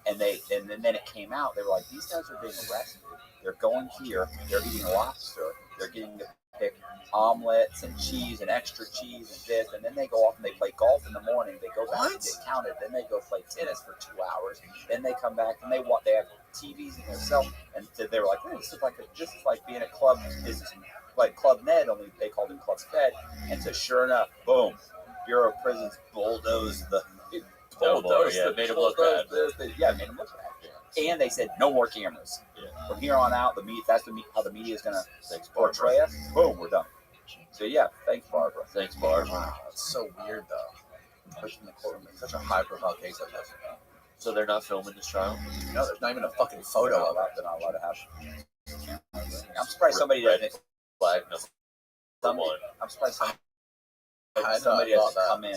and then it came out. They were like, these guys are being arrested. They're going here. They're eating lobster. They're getting to pick omelets and cheese and extra cheese and this, and then they go off and they play golf in the morning. They go back and get counted. Then they go play tennis for 2 hours. Then they come back and they have TVs in their cell. And so they were like, oh, this is like being a club. This is like Club Med, only they called it Club Fed. And so sure enough, boom, Bureau of Prisons bulldozed the. Made them look bad. Made them look bad. And they said no more cameras. Yeah. From here on out, how the media is going to portray us. Boom, we're done. So yeah, thanks, Barbara. Thanks, Barbara. Wow, it's so weird though. Pushing the courtroom in such a high-profile case like this. So they're not filming this trial? No, there's not even a fucking photo of it. They're not allowed to have. I'm surprised somebody doesn't. Flag number one. I'm surprised somebody doesn't come in.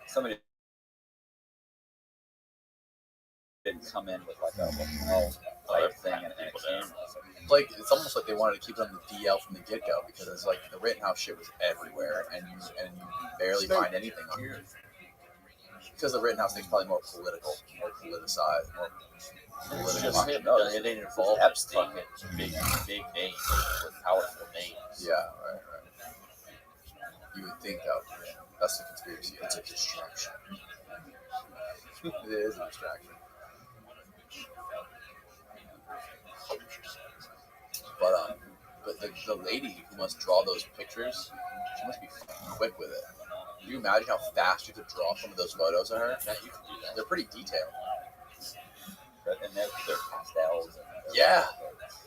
Somebody didn't come in with like a type thing and a camera. Like, it's almost like they wanted to keep it on the DL from the get-go, because it's like the Rittenhouse shit was everywhere, and you barely find anything on it. Because the Rittenhouse thing's probably more political, more politicized, more It's political. just him. It ain't involved Epstein. fucking big names with powerful names. Yeah, right. You would think that. That's the conspiracy. It's a distraction. It is a distraction. But the lady who must draw those pictures, she must be fucking quick with it. Can you imagine how fast you could draw some of those photos of her? Yeah, you can do that. They're pretty detailed. And they're pastels. Yeah.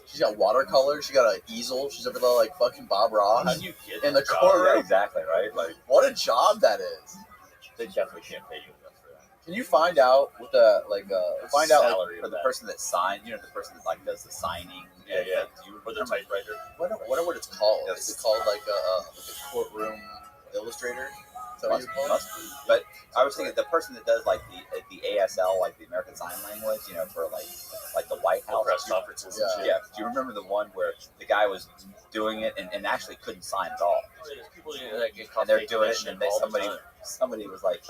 She's got watercolors. She got an easel. She's over there like fucking Bob Ross. How do you get in the job? courtroom. Yeah, exactly, right? Like, What a job that is. They definitely can't pay you enough for that. Can you find out what the Salary for of the that. person that signed, the person that like does the signing. Yeah. Like, do you Or the remember? typewriter. I wonder what it's called. Yes. Is it called like a courtroom illustrator? Is that what you call it? Must be. But I was thinking the person that does like the ASL, like the American Sign Language, for like the White House Press conferences and shit. Yeah. Do you remember the one where the guy was doing it and actually couldn't sign at all? There's people that get caught And they're faking doing that it, shit and they, all the somebody time. somebody was like,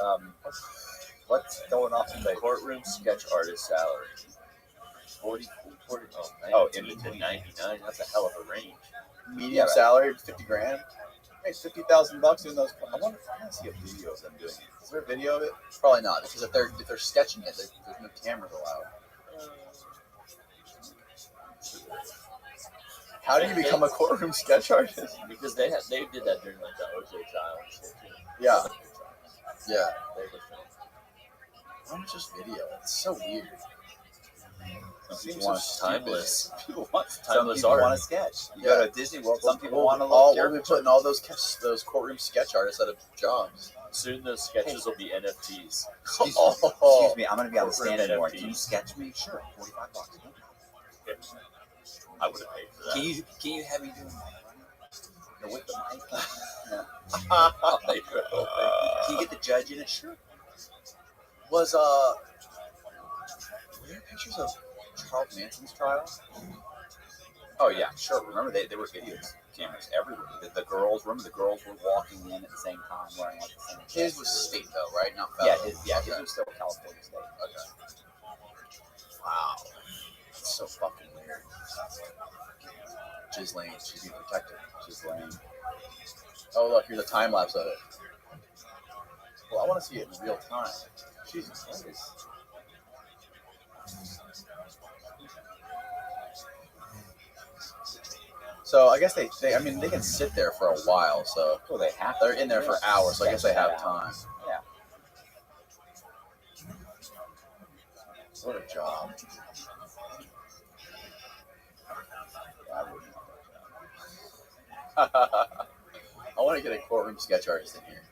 what's going on? The courtroom sketch artist salary. 40 in to between. 99. That's a hell of a range. Medium salary, $50,000. Hey, $50,000 doing those. I want to see a video of them doing it. Is there a video of it? Probably not, because if they're sketching it, there's no cameras allowed. How do you become a courtroom sketch artist? Because they did that during like the OJ trial and shit too. Yeah. They were filming. Why not just video? It's so weird. Seems so so timeless. People want Timeless some people art. want to sketch. You go to Disney World. Some people want to We'll look. be putting all those courtroom sketch artists out of jobs. Soon those sketches will be NFTs. Excuse me, I'm going to be on the stand Courtroom anymore. NFTs. Can you sketch me? Sure, $45. I would have paid for that. Can you have me doing that? With the mic? Can you get the judge in it? Sure. Were there pictures of Charles Manson's trial? Oh yeah, sure. Remember there were video cameras everywhere. The girls were walking in at the same time wearing like the same. His was state though, right? Not Yeah, federal. his was still California state. Okay. Wow. That's so fucking weird. Ghislaine, she's being protected. Ghislaine. Oh look, here's a time lapse of it. Well, I want to see it in real time. Jesus Christ. So I guess they can sit there for a while. So Well, they have. they're in there for hours. So I guess they have time. Yeah. What a job. I want to get a courtroom sketch artist in here.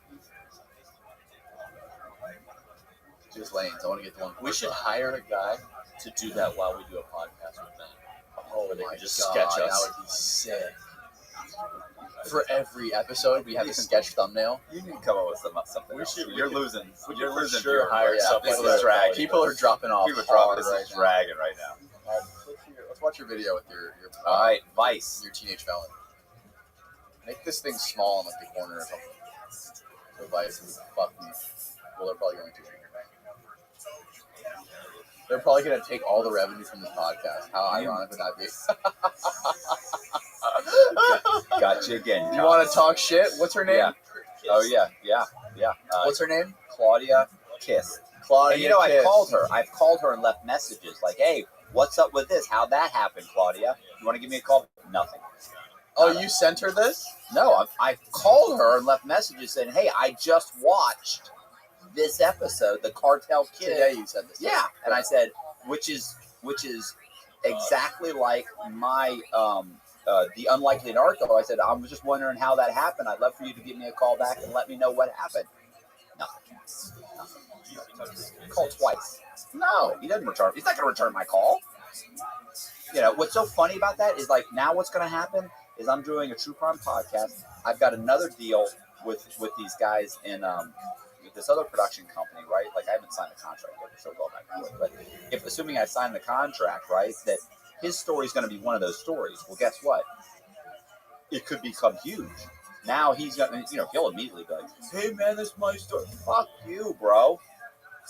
Just lanes. I want to get the one. We should hire a guy to do that while we do a podcast with them. Oh Where they my can just god, sketch that us. would be sick. For every episode, we have a sketch thumbnail. You need to come up with something. We else. should- You're we could- losing. we You're could for losing. sure viewers. hire Yeah, somebody people with are dragging. People are dropping off. People are dropping. This hard is right dragging right now. now. Let's watch your video with your All right, Vice. your teenage felon. Make this thing small in like the corner or something. So Vice is fucking. Well, they're probably going to. They're probably going to take all the revenue from this podcast. How ironic would that be? Got you again. You want to talk shit? What's her name? Yeah. Oh yeah. What's her name? Claudia Kiss. Claudia. And you know, I've Kiss. called her. I've called her and left messages like, "Hey, what's up with this? How'd that happen, Claudia? You want to give me a call?" Nothing. Oh, you sent her this? No, I called her and left messages saying, "Hey, I just watched this episode, the Cartel Kid." Today you said this. Yeah, and I said, which is exactly like my the unlikely narco. I said, I was just wondering how that happened. I'd love for you to give me a call back and let me know what happened. Nothing. Called twice. No, he doesn't return. He's not going to return my call. You know what's so funny about that is like now what's going to happen is I'm doing a true crime podcast. I've got another deal with these guys in with this other production company, right? Like I haven't signed the contract yet, so go back and forth. But if assuming I sign the contract, right, that his story is going to be one of those stories. Well, guess what? It could become huge. Now he's going to, he'll immediately be like, "Hey man, this is my story." Fuck you, bro.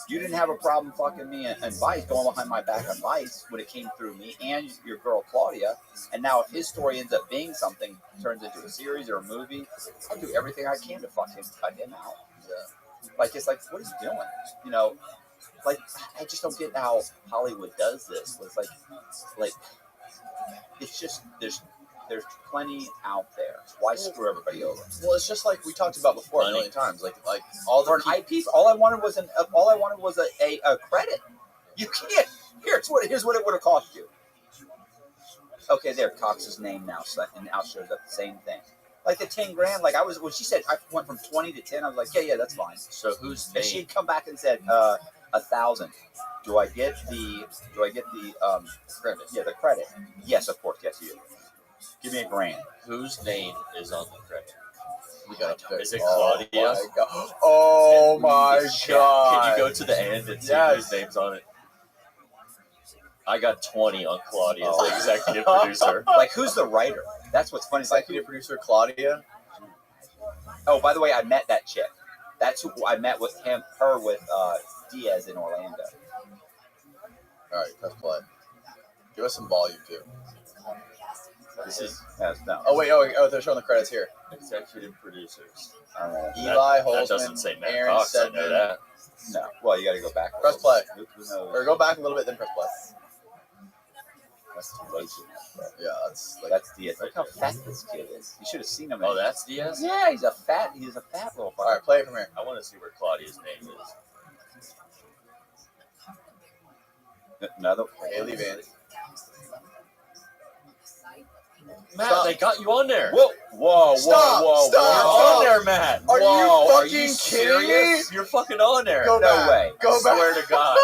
You didn't have a problem fucking me and Vice going behind my back on Vice when it came through me and your girl Claudia. And now if his story ends up being something, turns into a series or a movie, I'll do everything I can to fucking cut him out. Like, it's like, what is he doing? Like, I just don't get how Hollywood does this. It's like, it's just, there's plenty out there. Why screw everybody over? Well, it's just like we talked about before a million times. Like all For the an eyepiece, all I wanted was a credit. You can't. Here's what it would have cost you. Okay, there, Cox's name now, and now shows up the same thing. Like the 10 grand, like when she said I went from 20 to 10, I was like, yeah, that's fine. So who's And name? she'd come back and said, 1,000. Do I get the credit? Yeah, the credit. Yes, of course, yes, you. Give me $1,000. Whose name is on the credit? we got to pick. Is it Claudia? Oh my god! Can you go to the end and see Yes. whose name's on it? I got 20 on Claudia as Oh. the executive producer. Like, who's the writer? That's what's funny. It's like, Executive producer Claudia. oh, by the way, I met that chick. That's who I met with her with Diaz in Orlando. All right, press play. Give us some volume too. This is No. Oh wait, they're showing the credits here. executive producers. Eli That Holtzman, doesn't say Matt Aaron Cox, I know Sedman. that. No. Well, you got to go back. Press play. Who knows? Or go back a little bit, then press play. That's too late. Yeah, that's like That's Diaz. Look how fat this kid is. You should have seen him. Oh, that's Diaz? Yeah, he's a fat little all right. Play it from here. I want to see where Claudia's name is. Another. Haley Van. Matt, Stop. they got you on there. Whoa, Stop, You're stop. on there, Matt. Are Whoa, you are fucking you kidding serious? me? You're fucking on there. Go No back. way. Go I swear back. to God.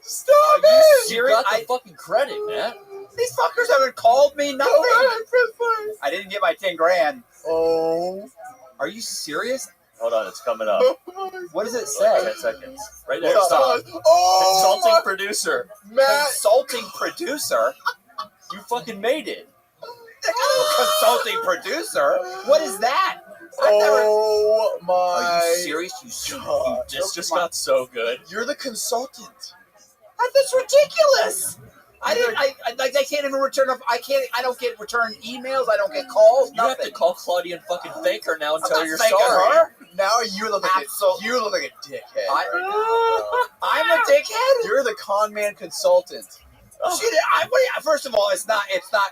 Stop You it! serious? got the fucking credit, Matt. These fuckers haven't called me. Go Nothing. back. Press play. I didn't get my 10 grand. Oh. Are you serious? Hold on, it's coming up. What does it Like say? 10 seconds. Right there, Stop. stop. Oh, Consulting producer. Matt. Consulting producer. You fucking made it. Consulting producer. What is that? Oh my. Are you serious? God. This just got so good. You're the consultant. That's ridiculous. I can't even return. I don't get return emails. I don't get calls. You have to call Claudia and fucking thank her now and tell her you're thanking sorry. her. Now you look like Absolutely. you look like a dickhead. I'm a dickhead. You're the con man consultant. First of all, it's not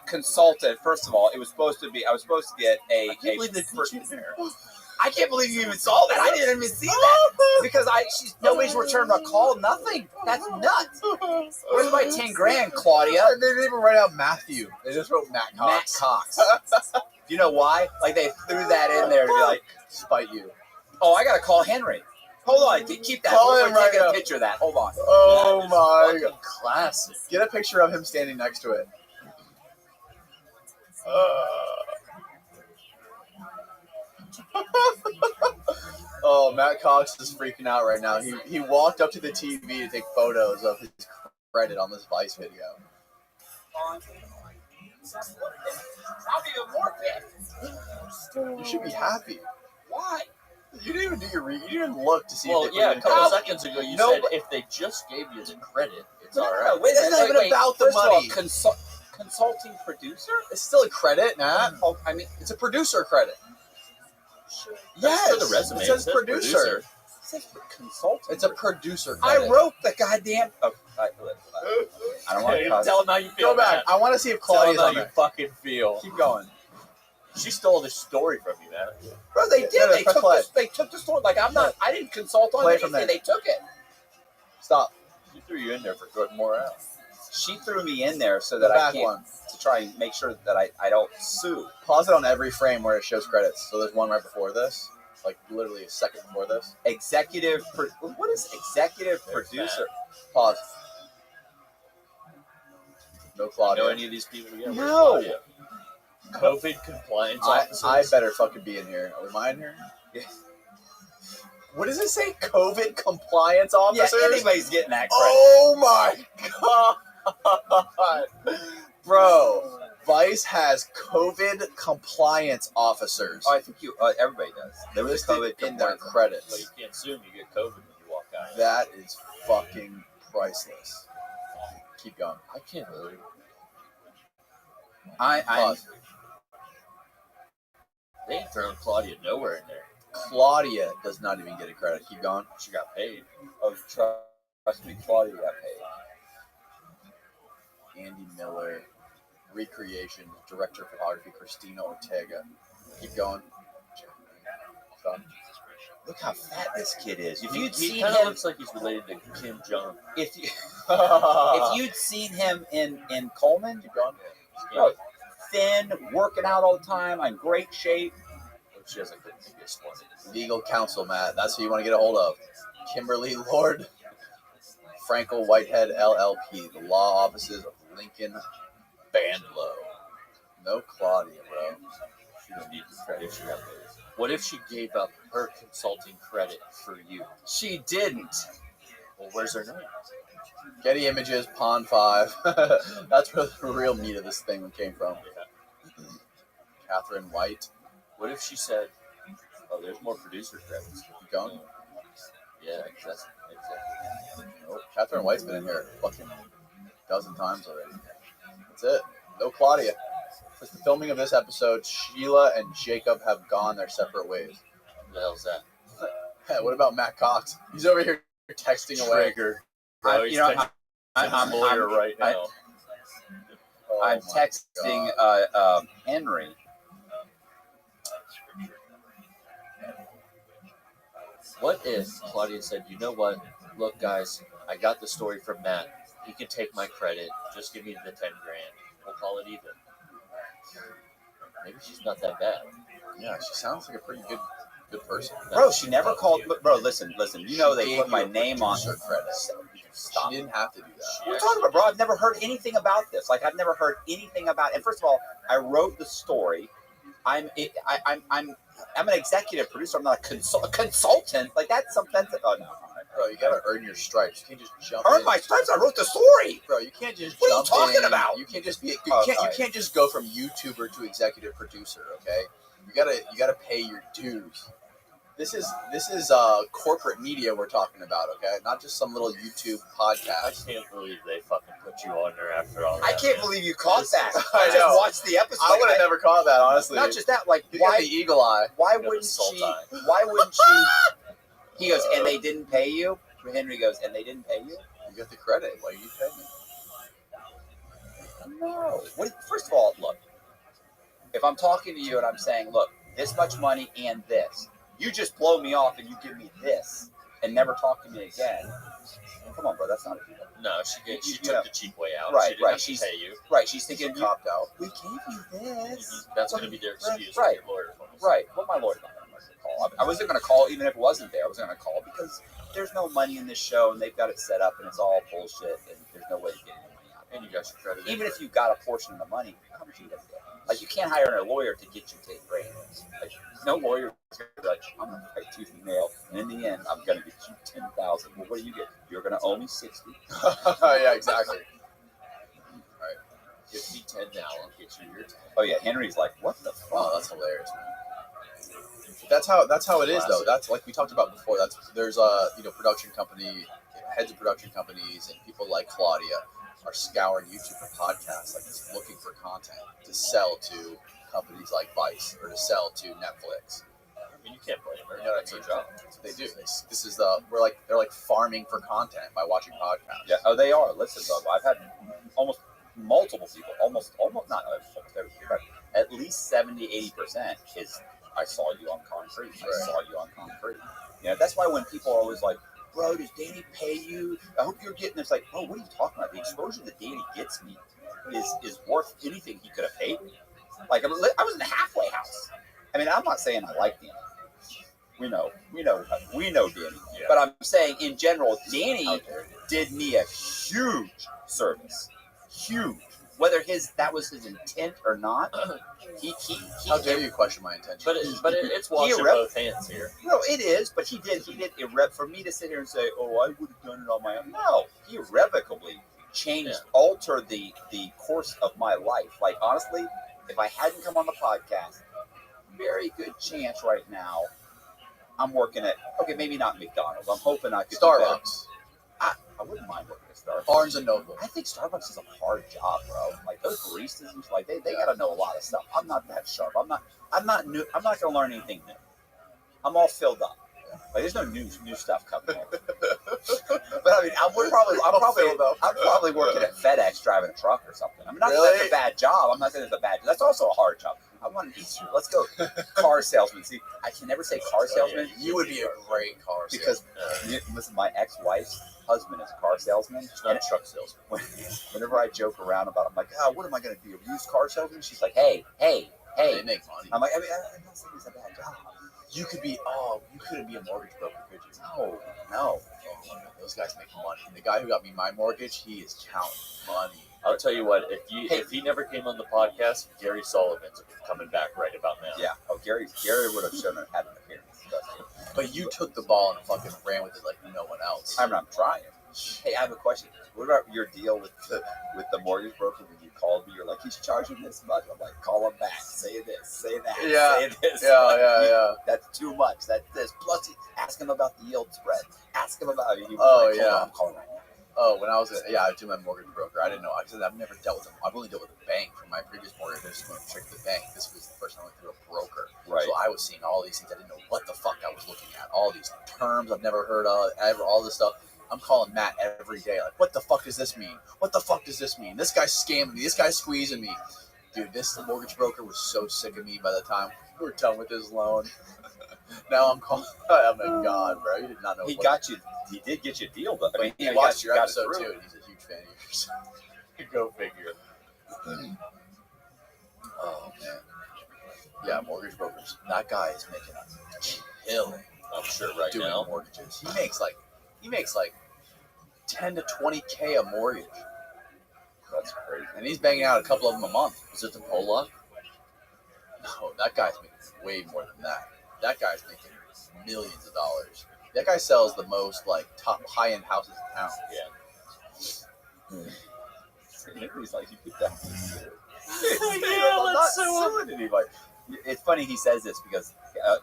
consultant. First of all, it was supposed to be. I was supposed to get I can't believe they put you there. I can't believe you even saw that. I didn't even see that because nobody's returned a call. Nothing. That's nuts. Where's my 10 grand, Claudia? They didn't even write out Matthew. They just wrote Matt Cox. Matt Cox. You know why? Like they threw that in there to be like, Spite you. oh, I gotta call Henry. Hold on, keep that. Call We're him right taking now. a picture of that. Hold on. Oh my Fucking god. classic. Get a picture of him standing next to it. Oh, Matt Cox is freaking out right now. He walked up to the TV to take photos of his credit on this Vice video. I'm even more pissed. You should be happy. Why? You didn't even do your you didn't even look to see Well, if they yeah, put a it in couple code. seconds ago you No, said but- if they just gave you the credit, it's No, all no, right. no, wait, It's not even about the First of all, money. consulting producer? It's still a credit, Matt. Oh, I mean, It's a producer credit. That's Yes, for the resume. it says producer. it says consultant. It's a producer credit. I wrote the goddamn. Oh, I don't want to Tell them how you feel. Go back. Matt. I want to see if Tell Claudia's them how on you there. fucking feel. Keep going. She stole this story from you, man. Bro, they did. No, no, They press took play. this. They took the story. Like I'm not. I didn't consult on Play anything. from there. They took it. Stop. She threw you in there for good morale. She threw me in there so The that I back can't one. to try and make sure that I don't sue. Pause it on every frame where it shows credits. So there's one right before this, like literally a second before this. What is executive There's producer? Pause. No You Claudia. know any of these people again? Where's No. Claudia? COVID compliance I officers. better fucking be in here. Am I in here? What does it say? COVID compliance Yeah, officers? anybody's getting that credit. Oh my god, bro! Vice has COVID compliance officers. Oh, I think everybody does. There was listed COVID in their compliance. Well, credits. you can't assume you get COVID when you walk out. That is fucking priceless. Keep going. I can't believe it. I'm Pause. They ain't throwing Claudia nowhere in there. Claudia does not even get a credit. Keep going. She got paid. oh, trust me, Claudia got paid. Andy Miller, recreation, director of photography, Christina Ortega. Keep going. Stop. Look how fat this kid is. If you'd He seen kind of him, looks like he's related to Kim Jong. if you'd seen him in Coleman, Keep going. bro, thin, working out all the time, in great shape. She has like the biggest one. Legal counsel, Matt. That's who you want to get a hold of. Kimberly Lord, Frankel Whitehead LLP, the law offices of Lincoln Bandlow. No Claudia, bro. She don't need the credit. She got paid. What if she gave up her consulting credit for you? She didn't. Well, where's her name? Getty Images, Pond 5. That's where the real meat of this thing came from. Catherine White. What if she said, "Oh, there's more producer credits." Keep going. Yeah, exactly. Nope. Catherine White's been in here a fucking dozen times already. That's it. No Claudia. Since the filming of this episode, Sheila and Jacob have gone their separate ways. What the hell's that? Hey, what about Matt Cox? He's over here texting away. Triggered. Bro, he's texting his lawyer right now. Oh I'm my texting God. Henry. What if Claudia said, "You know what? Look, guys, I got the story from Matt. He can take my credit. Just give me the 10 grand. We'll call it even." Maybe she's not that bad. Yeah, she sounds like a pretty good person. Bro, she never called. Bro, listen. You know She they gave put my you a name on. producer credit. Stop. She didn't have to do that. What are you talking about, bro? I've never heard anything about this. Like I've never heard anything about. And first of all, I wrote the story. I'm an executive producer. I'm not a consultant. Like that's something. Oh no, Bro, you gotta earn your stripes. You can't just jump earn in. my stripes. I wrote the story. Bro, you can't just What are you jump talking in. about? You can't just be Oh, you sorry. can't just go from YouTuber to executive producer, okay? You gotta pay your dues. This is corporate media we're talking about, okay? Not just some little YouTube I podcast. can't believe they fucking put you on there after all that. I can't man. believe you caught that. I I know. just watched the episode. I would have never caught that, honestly. Not just that. Like you got why? the eagle eye. Why got the wouldn't salt she? eye. Why wouldn't she? He goes, and they didn't pay you. Henry goes, and they didn't pay you. You get the credit. Why you pay me? No. First of all, look. If I'm talking to you and I'm saying, look, this much money and this, you just blow me off and you give me this. and never talk to me again. Come on, bro, that's not a deal. No, she You took know. the cheap way out. Right, She didn't right. have to pay you. Right, she's thinking, Copped out. we gave you this. That's going to be their excuse for Right. your lawyer fees. Right. Well, my lawyer's not going to call. I wasn't going to call even if it wasn't there. I wasn't going to call because there's no money in this show and they've got it set up and it's all bullshit and there's no way to get any money out. And you got your credit. Even if you got a portion of the money, how much are you going to get? Like, you can't hire a lawyer to get you 10 grand. Like, no lawyer is going to be like, I'm going to fight tooth and nail, and in the end, I'm going to get you 10,000. Well, what do you get? You're going to owe me 60. Yeah, exactly. Give me 10 now, I'll get you your 10. Oh yeah, Henry's like, what the fuck? Oh, that's hilarious, man. That's how it is, though. That's like we talked about before. There's production company heads of production companies and people like Claudia are scouring YouTube for podcasts, like just looking for content to sell to companies like Vice or to sell to Netflix. I mean, you can't blame her. You know what That's I mean? her job. That's what they do. This is they're like farming for content by watching podcasts. Yeah, oh, they are. Listen, though, I've had almost multiple people, almost not everybody, but at least 70-80% is I saw you on Concrete. I saw you on Concrete. You know, that's why when people are always like, bro, does Danny pay you? I hope you're getting this. Like, bro, what are you talking about? The exposure that Danny gets me is worth anything he could have paid me. Like, I was in the halfway house. I mean, I'm not saying I like Danny. We know Danny. Yeah. But I'm saying in general, Danny did me a huge service. Huge. Whether that was his intent or not, he How dare you question my intention? But it's washing both hands here. No, it is, but he did for me to sit here and say, oh, I would have done it on my own. No, he irrevocably altered the course of my life. Like, honestly, if I hadn't come on the podcast, very good chance right now I'm working at, okay, maybe not McDonald's. I'm hoping I could Starbucks. I wouldn't mind working at Starbucks. Barnes and Noble. I think Starbucks is a hard job, bro. Like, those baristas and like they got to know a lot of stuff. I'm not that sharp. I'm not new. I'm not going to learn anything new. I'm all filled up. Like, there's no new stuff coming in. But I mean, I'm probably working at FedEx driving a truck or something. I mean, not that that's a bad job. I'm not saying it's a bad job. That's also a hard job. I want an Easter. Let's go. Car salesman. See, I can never say car salesman. You would be a great car salesman. Because listen, my ex-wife's husband is a car salesman. It's not a truck salesman. Whenever I joke around about it, I'm like, what am I going to be, a used car salesman? She's like, hey. They make money. I'm like, I'm not saying it's a bad job. You couldn't be a mortgage broker, could you? No. Those guys make money. The guy who got me my mortgage, he is counting money. I'll tell you what, if he never came on the podcast, Gary Sullivan's coming back right about now. Yeah. Oh, Gary would have had an appearance. But you took the ball and fucking ran with it like no one else. I'm trying. Hey, I have a question. What about your deal with the mortgage broker when you called me? You're like, he's charging this much. I'm like, call him back. Say this. Say that. Say this. Yeah. That's too much. That's this. Plus, ask him about the yield spread. Ask him about. I'm calling right now. Oh, when I was I do my mortgage broker. I didn't know. I've never dealt with them. I've only dealt with the bank for my previous mortgage. I just went straight to the bank. This was the first time I went through a broker. Right. So I was seeing all these things. I didn't know what the fuck I was looking at. All these terms I've never heard of. All this stuff. I'm calling Matt every day. Like, what the fuck does this mean? What the fuck does this mean? This guy's scamming me. This guy's squeezing me. Dude, the mortgage broker was so sick of me by the time we were done with his loan. Now I'm calling. Oh my god, bro! You did not know. He got you. He did get you a deal, but he watched your episode too, and he's a huge fan of yours. Go figure. Oh man, yeah, mortgage brokers. That guy is making a killing. I'm sure right doing now. Mortgages. He makes like 10 to 20K a mortgage. That's crazy. And he's banging out a couple of them a month. Is it the Pola? No, that guy's making way more than that. That guy's making millions of dollars. That guy sells the most top high-end houses in town. Yeah. He's like, you could definitely Let's sue suing anybody. It's funny he says this because a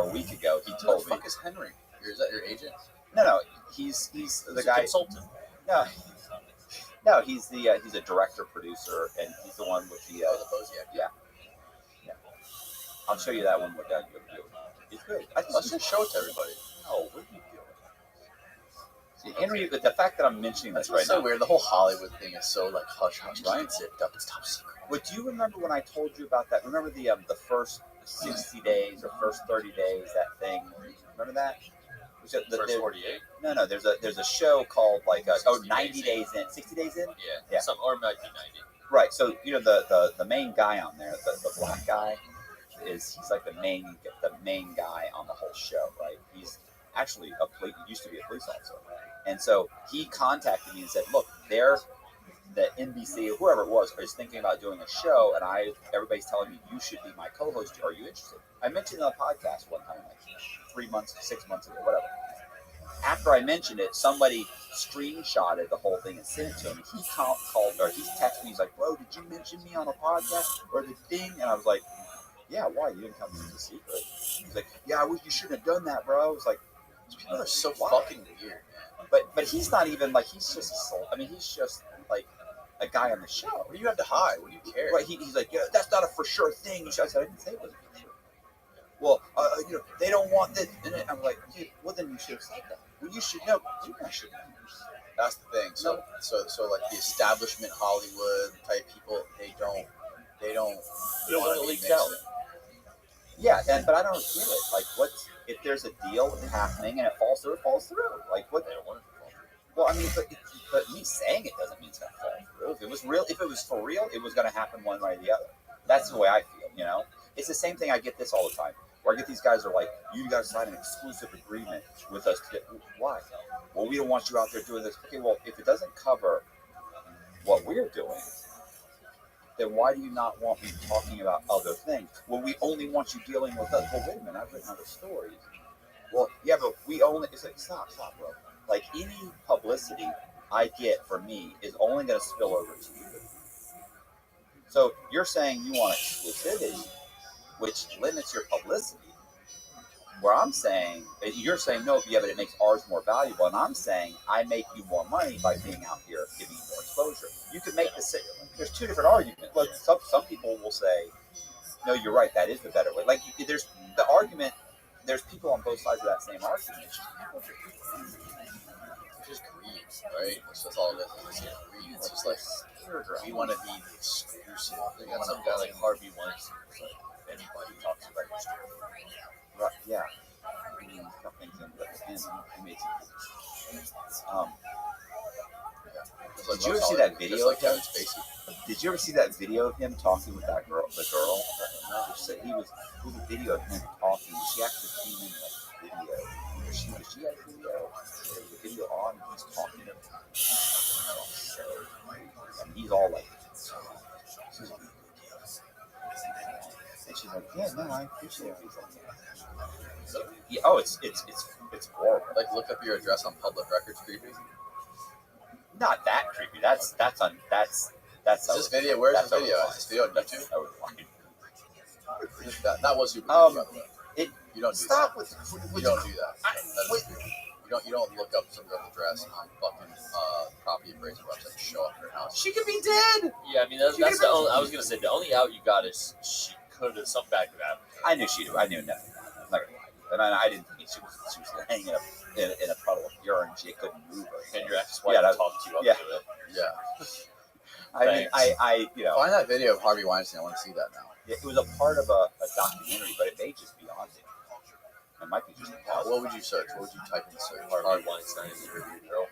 week ago he told me. Who the fuck is Henry? Is that your agent? No, he's the guy. Consultant. No, he's a director producer, and he's the one with the Bosiak. Yeah. I'll show you that one with that. It's good. Let's just show it to everybody. No, what are you doing? See, Henry, the fact that I'm mentioning this right so now. weird. The whole Hollywood thing is so hush hush. Right? It's zipped up. It's top secret. But do you remember when I told you about that? Remember the first 60 days or first 30 days, that thing? Remember that? So First 48. no. There's a show called like 90 days in, 60 days in. Yeah. Some or might be 90. Right. So the main guy on there, the black guy, he's like the main guy on the whole show. Right. He's actually used to be a police officer, and so he contacted me and said, "Look, the NBC or whoever it was is thinking about doing a show, and everybody's telling me you should be my co-host. Are you interested?" I mentioned it on a podcast one time, like 3 months, 6 months ago, whatever. After I mentioned it, somebody screenshotted the whole thing and sent it to him. He called or he texted me. He's like, "Bro, did you mention me on a podcast or the thing?" And I was like, "Yeah, why? You didn't tell me it was a secret." He's like, "Yeah, you shouldn't have done that, bro." I was like, People are so fucking weird, man. But he's not even like he's just he's just like a guy on the show. What do you have to hide? What do you care? Right? He's like, "Yeah, that's not a for sure thing." I said, "I didn't say it was for sure." Well, they don't want this, and I'm like, well, then you should have said that. Well, you should know. You guys should know. That's the thing. So like the establishment Hollywood type people, they don't want it leaked out. Yeah, but I don't get it. Like, if there's a deal happening and it falls through, it falls through. Like, what? They don't want it to fall through. Well, I mean, but me saying it doesn't mean it's gonna fall through. If it was for real, it was gonna happen one way or the other. That's the way I feel. You know, it's the same thing. I get this all the time. Where I get these guys are like, "You guys sign an exclusive agreement with us to get." Why? Well, we don't want you out there doing this. Okay, well, if it doesn't cover what we're doing, then why do you not want me talking about other things? Well, we only want you dealing with us. Well, wait a minute, I've written other stories. Well, yeah, but we only. It's like stop, bro. Like any publicity I get from me is only going to spill over to you. So you're saying you want exclusivity, which limits your publicity. Where I'm saying, you're saying no, yeah, but it makes ours more valuable. And I'm saying I make you more money by being out here giving you more exposure. You can make the there's two different arguments. Like some people will say, no, you're right, that is the better way. Like there's the argument. There's people on both sides of that same argument. It's just greed, right? That's all it is. It's just greed. It's just like we want to be the exclusive. They got some guy like Harvey Weinstein. Like anybody talks about your story. Right? Yeah. Things in with him. He made some. Did you ever see that video? Like Kevin Spacey. Did you ever see that video of him talking with that girl? The girl. It was a video of him talking. She actually came in like video. She had a video. There was a video on, and he's talking to her. And he's all like, and she's like, yeah, no, I appreciate it. Yeah, it's horrible. Like look up your address on public records, creepy. Not that creepy. That's this video. Where's this video? Is this video on YouTube? That was super creepy, by the way. You don't do stop that. with You don't do that. You don't look up some girl's address on fucking property appraisal website to show up at her house. She could be dead. Yeah, I mean that's the only. I was gonna say the only out you got is she could have something bad could happen. I knew she'd. I knew nothing. I'm not gonna lie. And I didn't think she was hanging in a puddle of urine. She couldn't move her. And your ex-wife talked to you up to it. Yeah. I mean, I Find that video of Harvey Weinstein. I want to see that now. It was a part of a documentary, but it may just be on it. It might be just. What would you search? What would you type in the search? Harvey Weinstein interview girl.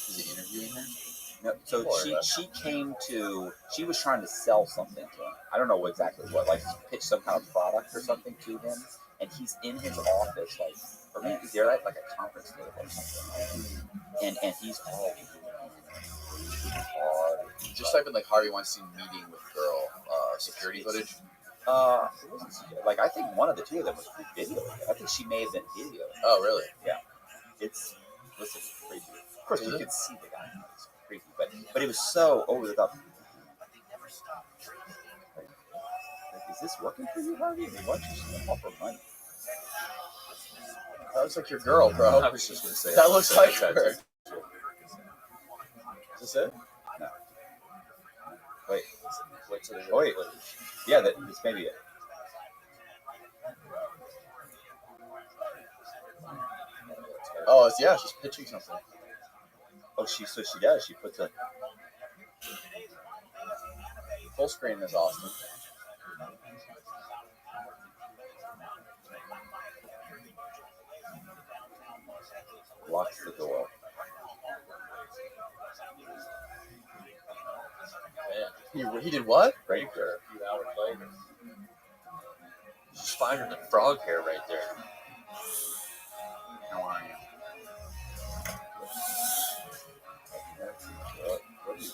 Is he interviewing her? No, so she was trying to sell something to him. I don't know exactly what, like pitch some kind of product or something to him. And he's in his office, like, or maybe they're at like a conference table or something. And he's all hard. Just type in like Harvey Weinstein meeting with girl security footage. It wasn't like I think one of the two of them was video. I think she may have been video. Oh, really? Yeah. It's crazy. Of course, you can see the guy. It's crazy, but it was so over the top. Like, is this working for you, Harvey? I mean, why don't you offer money? That looks like your girl, bro. I was just gonna say That looks like her. Is this it? No. Wait. Wait. Yeah, this may be it. Oh, she's pitching something. Oh, she does. She puts a Full screen is awesome. locks the door. He did what? Raped her. A few hours later. She's finding the frog hair right there. How are you? What is it?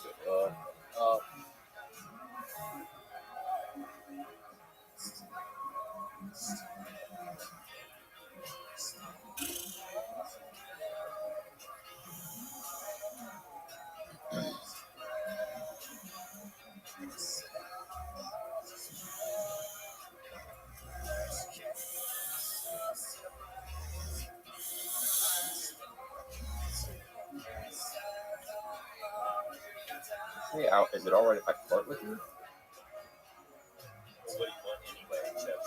Hey, is it alright if I flirt with you? What do you want anyway? Except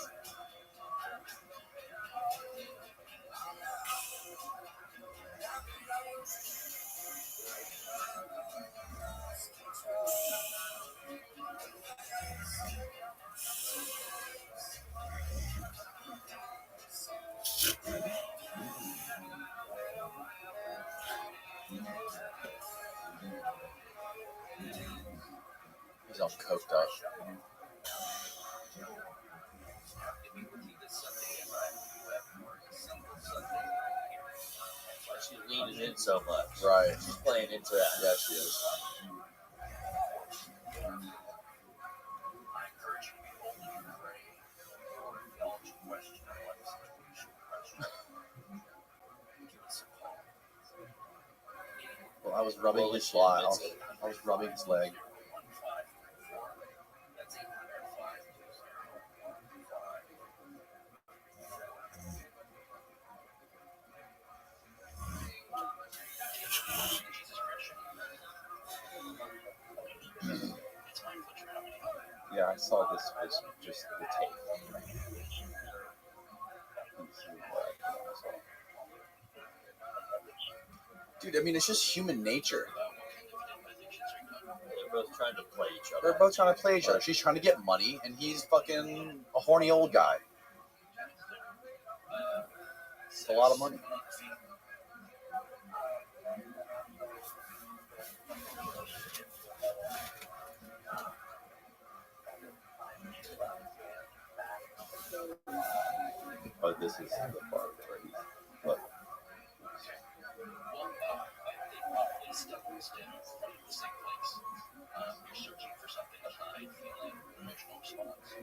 He's all coked up. she's leaning in so much. Right. She's playing into that. Yeah, she is. Well, I was rubbing his fly. I was rubbing his leg. Yeah, I saw this was just the tape. Dude, I mean, it's just human nature. They're both trying to play each other. They're both trying to play each other. She's trying to get money, and he's fucking a horny old guy. It's a lot of money. Oh, this is the part where he's look. You're searching for something to hide, feeling emotional response to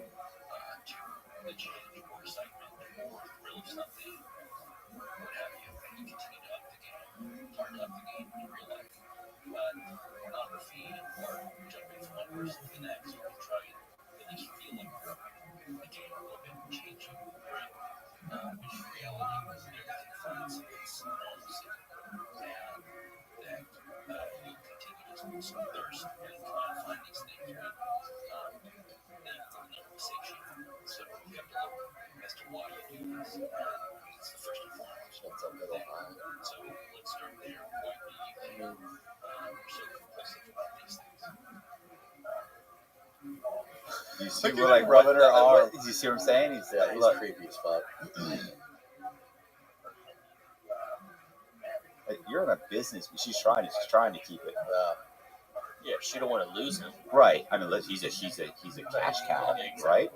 the change or excitement or thrill of something, what have you, and you continue to up the game. It's hard to up the game in real life, but pornography or jumping from one person to the next, you can try and at least feel like you're upping the game a little bit and changing your brain. But in reality, everything finds its normalcy, and that you continue to lose some thirst and try to find these things, right? Normalization. So you have to look as to why you do this. It's the first and foremost. That's a little high. So let's start there. Why do you think you're so compulsive about these things? You see Look what at I him rubbing her arm. You see what I'm saying? He's Yeah, he's look, creepy as fuck. like, you're in a business. She's trying to keep it. Yeah, she don't want to lose him. Right. I mean, look, he's a cash cow, right?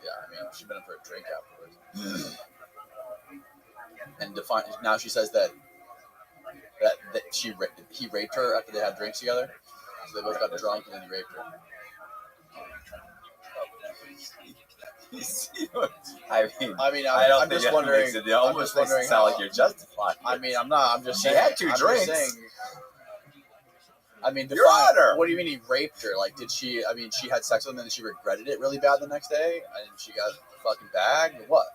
Yeah, I mean, she's been in for a drink afterwards. And now she says that he raped her after they had drinks together. So they both got drunk and then he raped her. I'm just wondering. It almost makes it sound like you're justified. I mean, I'm not. I'm just She saying. had 2 I'm just drinks. saying, I mean, Your Honor! What do you mean he raped her? Like, did she? I mean, she had sex with him and then she regretted it really bad the next day, and she got fucking bagged. What?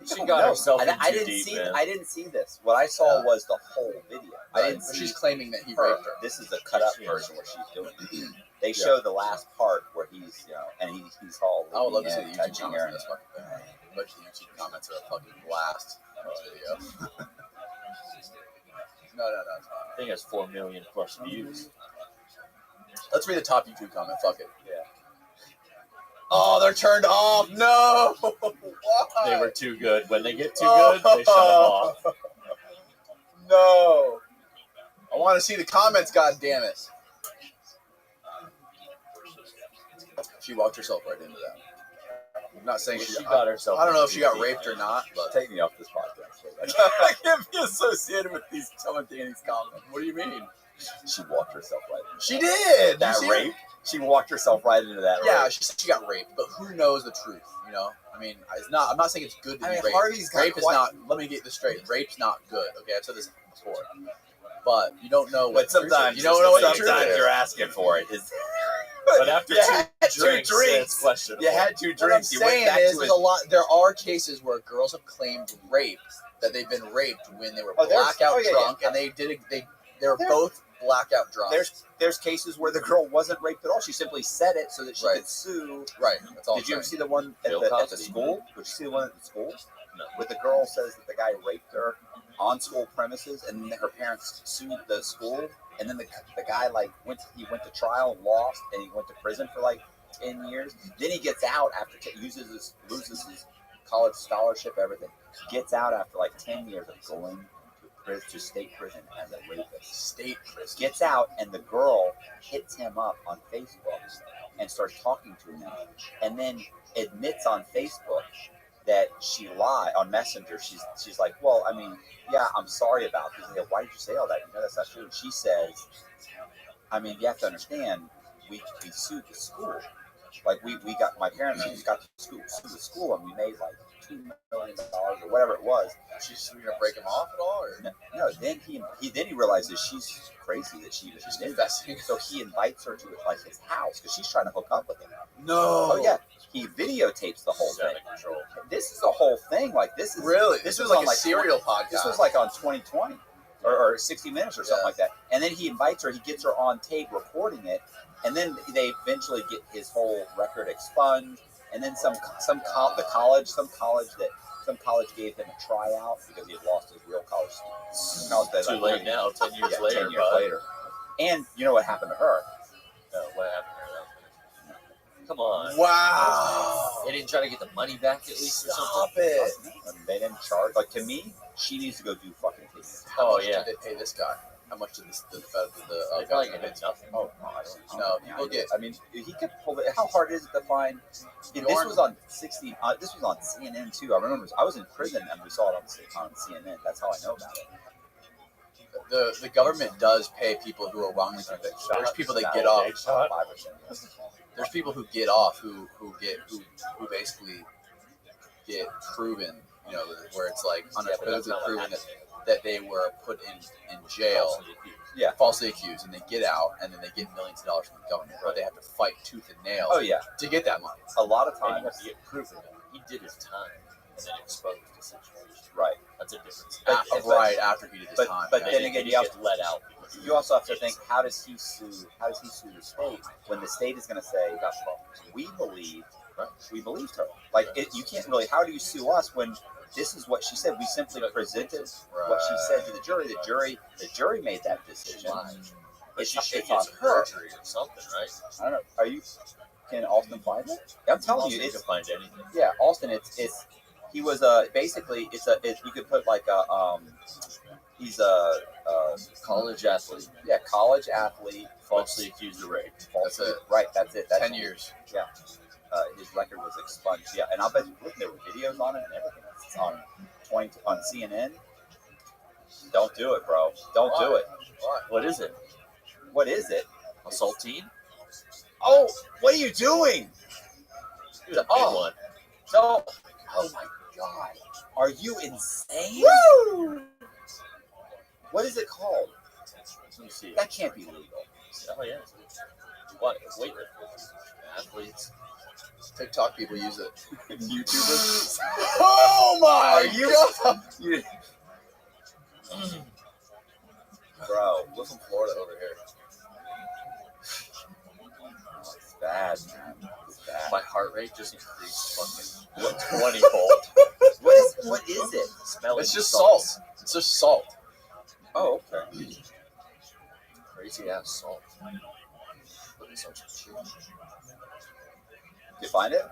She got herself in I too didn't deep, see. man. I didn't see this. What I saw was the whole video. I didn't But see she's claiming that he her. raped her. This is the cut up version where she's doing it. They show the last part where he's, and he's all I would love to see leaning the in, YouTube touching comments her. on this fucking thing. I bet you the YouTube comments are a fucking blast on this video. No, it's fine. I think it has 4 million plus views. Let's read the top YouTube comment. Fuck it. Yeah. Oh, they're turned off. No. Why? They were too good. When they get too good, they shut them off. No. I want to see the comments. God damn it. She walked herself right into that. I'm not saying She got herself. I don't know if she got raped or not, but Take me off this podcast. I can't be associated with these some of Danny's comments. What do you mean? She walked herself right into She did. that You see her? rape. She walked herself right into that Yeah, rape. she said she got raped, but who knows the truth? You know, I mean, it's not. I'm not saying it's good to be raped. Harvey's got Rape is quite- not. Let me get this straight. Rape's not good. Okay, I've said this before, but you don't know what. But sometimes you don't know what the truth sometimes is. you're asking for it. But after You two had drinks, two drinks. it's questionable. You had 2 What I'm drinks. You went saying back is, to there's it. a lot. There are cases where girls have claimed rape, that they've been raped when they were Oh, there's- blackout oh, yeah, drunk, yeah. and they were both blackout drunk. There's cases where the girl wasn't raped at all. She simply said it so that she Right. could sue. Right. That's all. Did you I'm ever saying. see the one at Bill the Cosby. school? Did you see the one at the school? No. Where the girl says that the guy raped her on school premises, and then her parents sued the school, and then the guy went to trial and lost, and he went to prison for 10 years. Then he gets out after loses his college scholarship, everything. Gets out after 10 years of going to state prison as a rapist. State prison. Gets out, and the girl hits him up on Facebook and starts talking to him, and then admits on Facebook that she lied on Messenger. She's like, well, I mean, yeah, I'm sorry about this. Like, why did you say all that? That's not true. And she says, I mean, you have to understand, we sued the school. We got, my parents just got to sue the school, and we made $2 million or whatever it was. She's gonna break him off at all, or No, then he realizes she's crazy that she was did that. So he invites her to his house because she's trying to hook up with him. no? Oh yeah, he videotapes the whole thing. Control. This is a whole thing. This is Really? This was was like on a serial podcast. This was on 2020 or 60 Minutes or something Yeah. like that. And then he invites her. He gets her on tape recording it, and then they eventually get his whole record expunged. And then some college gave him a tryout because he had lost his real college. Too late now. 10 years Yeah, later. 10 years later. And you know what happened to her? What happened to her? Come on. Wow. They didn't try to get the money back at least or Stop something. it. And they didn't charge. To me, she needs to go do fucking things. How Oh, much yeah. did they pay this guy? How much did They probably government get nothing. Oh, no, I don't No, know. people get- I mean, he could pull it. How hard is it to find? This was on 60. This was on CNN too. I remember. I was in prison and we saw it on CNN. That's how I know about it. the government does pay people who are wrongly convicted. There's people that get off. 5%. There's people who get off who basically get proven, where it's unequivocally proven that they were put in jail, falsely accused, and they get out, and then they get millions of dollars from the government, but they have to fight tooth and nail Oh yeah. to get that money. A lot of And you times. have to get proven that he did his time and then exposed the situation. Right. That's a difference. Right after he did his time. But yeah. then again, you get let out. you also have to think, how does he sue the state when the state is going to say, we believed her. You can't really, how do you sue us when this is what she said? We simply presented what she said to the jury. The jury made that decision. But she should It's get on some her. perjury or something, right? I don't know. Can Austin find it? I'm telling you, You can it's, find anything. yeah, Austin, he was basically, you could put he's a College athlete, college athlete, falsely accused of rape. That's it. Right, that's it. That's 10 years. Yeah. His record was expunged. Yeah, and I'll bet you there were videos on it and everything. It's on CNN. Don't do it, bro. Don't do it. What is it? What is it? Assault team? Oh, what are you doing? Dude, a big Oh. one. No. Oh my God. Are you insane? Woo! What is it called? Let me see. That can't be legal. Oh yeah. What? Wait. Athletes. TikTok people use it. YouTubers. Oh my Are God! you? Bro, We're from Florida over here. bad, man. It's bad. My heart rate just increased fucking 20-fold. What is it? Smelling It's just salt. It's just salt. Oh, okay. Crazy ass salt. But it's such a cheap. Did you find it?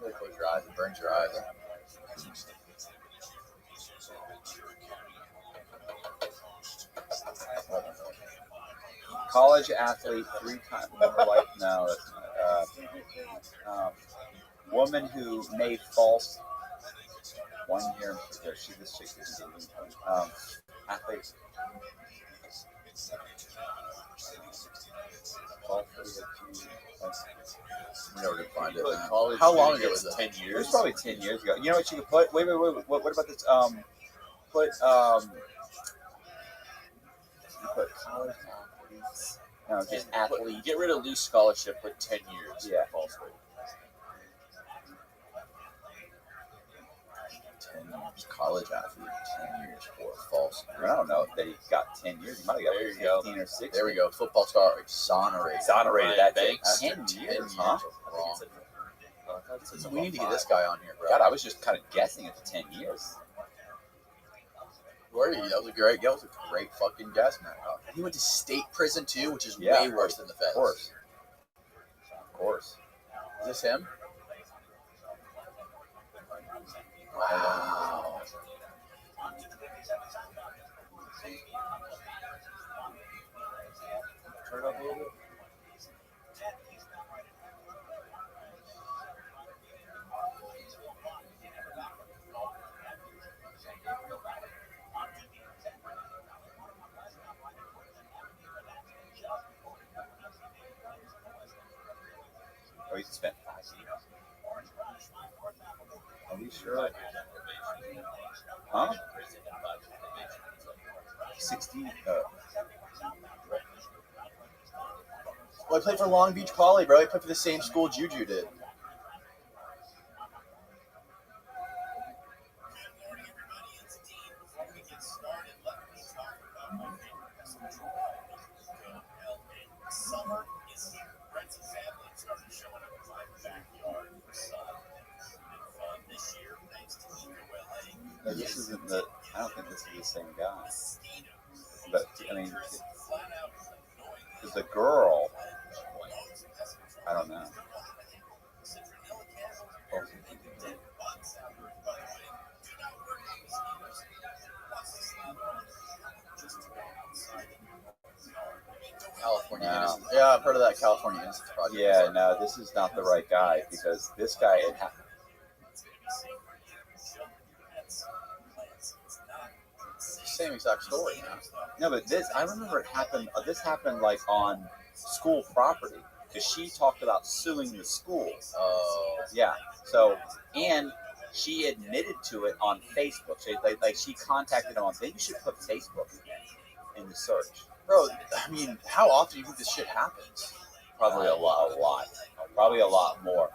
Really close your eyes. It burns your eyes. College athlete, 3 times more like no. Woman who made false 1 year. She this chick is athlete. We never did find it. Put Man. college How long student ago was gets it? 10 It years. was probably 10 years ago. You know what you could put? Wait. What about this? Put you put college athletes. No, just athlete. Get rid of loose scholarship. Put 10 years. Yeah. False rate. 10 years. College athlete. 10 years for false. I don't know if they got 10 years. You might have got There you go. 15 or 16. There we go. Football star exonerated. Exonerated that day. Banks. 10 years, 10 huh? Wrong. I thought it said We need to get about this guy on here, bro. God, I was just kind of guessing at the 10 years. Where are you? That was a great fucking guess, man. He went to state prison too, which is Yeah, way worse than the feds. Of course. Of course. Is this him? Wow. Turn it up a little bit. Oh, he spent 5 years. Are you sure? Huh? 16. Well, I played for Long Beach Poly, bro. I played for the same school Juju did. Summer is here. Friends and family started showing up in my backyard for sun and fun this year, thanks to EcoLA. No, this isn't the. I don't think this is the same guy. But I mean, because the girl, I don't know. California No. Innocence. Yeah, I've heard of that California Innocence Project. Yeah, no, this is not the right guy because this guy. Same exact story, man. No, but this I remember it happened. This happened like on school property because she talked about suing the school. Oh. Yeah. So and she admitted to it on Facebook. So like she contacted him on. Maybe you should put Facebook in the search. Bro, I mean, how often do you think this shit happens? Probably a lot. Probably a lot more.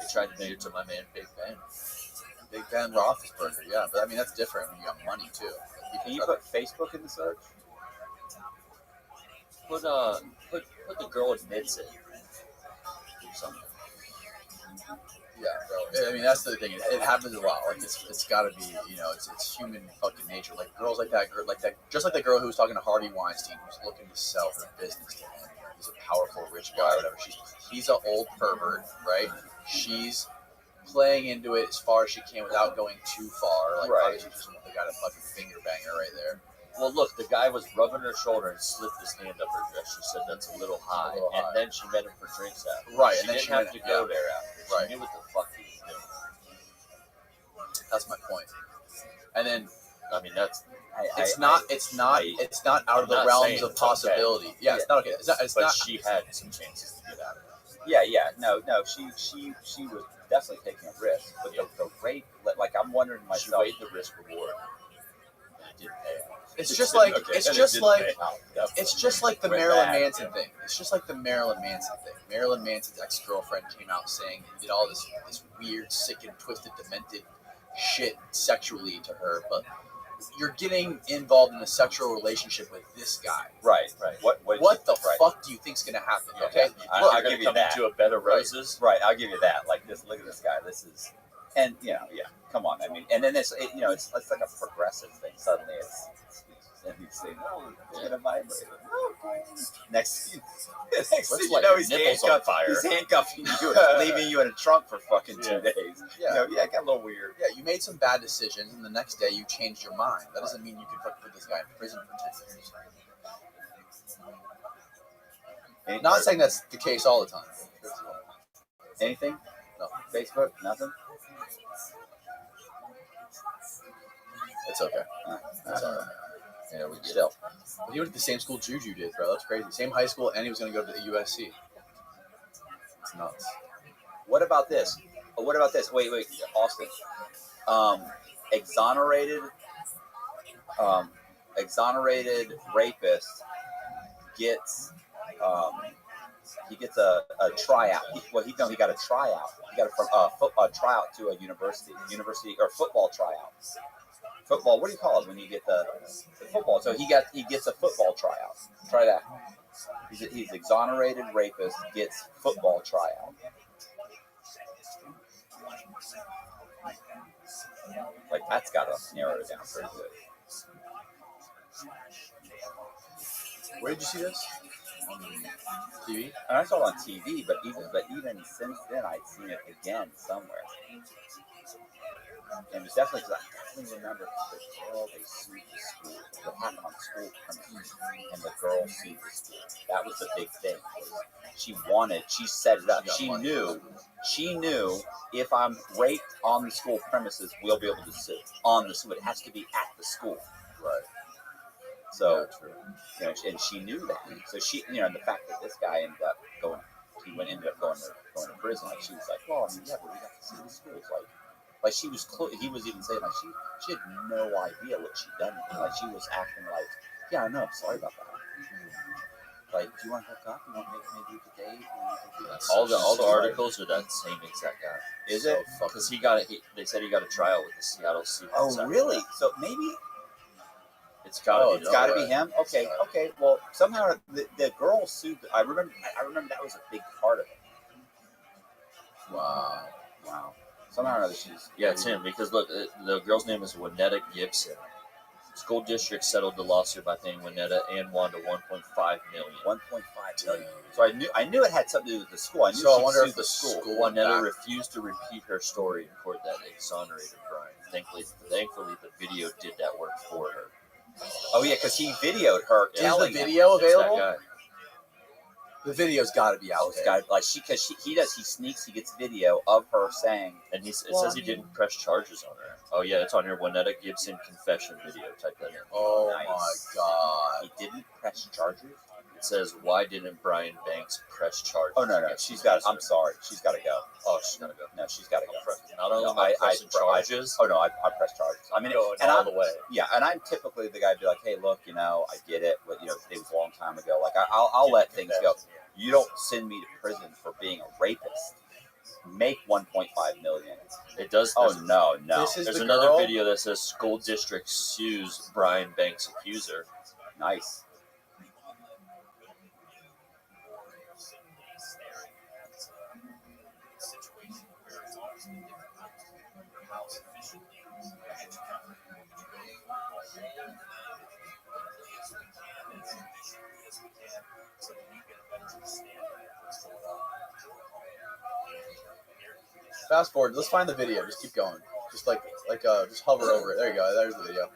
They tried to make it to my man Big Ben. Big Ben Roethlisberger, yeah. But I mean, that's different when you got money, too. Can you put Facebook in the search? Put the girl admits it. Do something. Yeah, bro. I mean, that's the thing. It happens a lot. Like, it's got to be, you know, it's human fucking nature. Like, girls like that, just like the girl who was talking to Harvey Weinstein, who's looking to sell her business to him. He's a powerful, rich guy, whatever. He's an old pervert, right? She's playing into it as far as she can without going too far. Like, Right. obviously, they got a fucking finger banger right there. Well, look, the guy was rubbing her shoulder and slipped his hand up her dress. She said that's a little high. And then she met him for drinks after. Right, She and then didn't she have went- to go yeah. there after. She Right. knew what the fuck he was doing. That's my point. And then I mean, that's it's not out of the I'm not realms saying of it's okay. possibility. Yeah, it's not okay. It's but not. she had some chances to get out of it. Yeah. No. She was definitely taking a risk, but the rate, like I'm wondering She myself. weighed the risk reward. And it didn't pay off. It's just like Okay, it's and it just didn't like pay off. Definitely. it's just like the Went Marilyn bad. Manson thing. It's just like the Marilyn Manson thing. Marilyn Manson's ex-girlfriend came out saying he did all this weird, sick and twisted, demented shit sexually to her, but you're getting involved in a sexual relationship with this guy. Right. What the fuck do you think's gonna happen? Yeah, Okay, I'll give you that. To a bed of roses. Right, I'll give you that. Like this, look at this guy. This is, and come on. I mean, and then it's it's like a progressive thing. Suddenly, and he's saying, "Oh, it's gonna vibrate." Okay. Next thing you like know, your he's nipples on fire. He's handcuffing you, leaving you in a trunk for fucking 2 days. Yeah. It got a little weird. Yeah, you made some bad decisions, and the next day you changed your mind. That doesn't mean you can fucking put this guy in prison for 2 years. Not saying that's the case all the time. Anything? No. Facebook? Nothing? It's okay. That's all right. Yeah, we still. But he went to the same school Juju did, bro. That's crazy. Same high school, and he was going to go to the USC. It's nuts. What about this? Wait, Austin. Exonerated rapist gets he gets a tryout. He got a tryout. He got a tryout to a university or football tryout. Football. What do you call it when you get the football? So he gets a football tryout. Try that. He's exonerated rapist gets football tryout. Like that's got to narrow it down pretty good. Where did you see this? On TV? And I saw it on TV, but even since then, I'd seen it again somewhere. And it was definitely because I definitely remember the girl they sued the school. What happened on school premises, and the girl sued the school. That was the big thing. She set it up. She knew if I'm raped on the school premises, we'll be able to sue on the school. It has to be at the school. Right. So, and she knew that. So she, and the fact that this guy ended up going to prison. Like she was like, well, I mean, yeah, but we got to see the schools. Like she was. He was even saying like she had no idea what she'd done. Like she was acting like, yeah, I know. I'm sorry about that. Like, do you want to hook up? You want maybe you could date? All the articles are that same exact guy. Is it? Because they said he got a tryout with the Seattle Seahawks. Oh, really? So maybe it's gotta be him. Okay. Well, somehow the girl sued. I remember that was a big part of it. Wow. Somehow or another, she's it's him because look, the girl's name is Winnetta Gibson. School district settled the lawsuit by paying Winnetta and Wanda $1.5 million. $1.5 million. So I knew it had something to do with the school. I wonder if the school. Winnetta refused to repeat her story in court that exonerated Brian. Thankfully, the video did that work for her. Oh yeah, because he videoed her. Is the video available? The video's got to be out It's there. got like he sneaks. He gets video of her saying, and it says he didn't press charges on her. Oh yeah, it's on your Winnetta Gibson confession video. Type that in. Oh Nice. my god. He didn't press charges. It says, why didn't Brian Banks press charges? Oh no, she's got. I'm sorry, she's got to go. Oh, she's gotta go. No, she's got to go. Not only No, am I pressing charges, I press charges. I mean, going and all I'm the way. Yeah, and I'm typically the guy to be like, hey, look, I get it, but it was a long time ago. Like I'll let things go. You don't send me to prison for being a rapist. Make $1.5 million. It does. Oh no. There's another video that says school district sues Brian Banks accuser. Nice. Fast forward. Let's find the video. Just keep going. Just just hover over it. There you go. There's the video.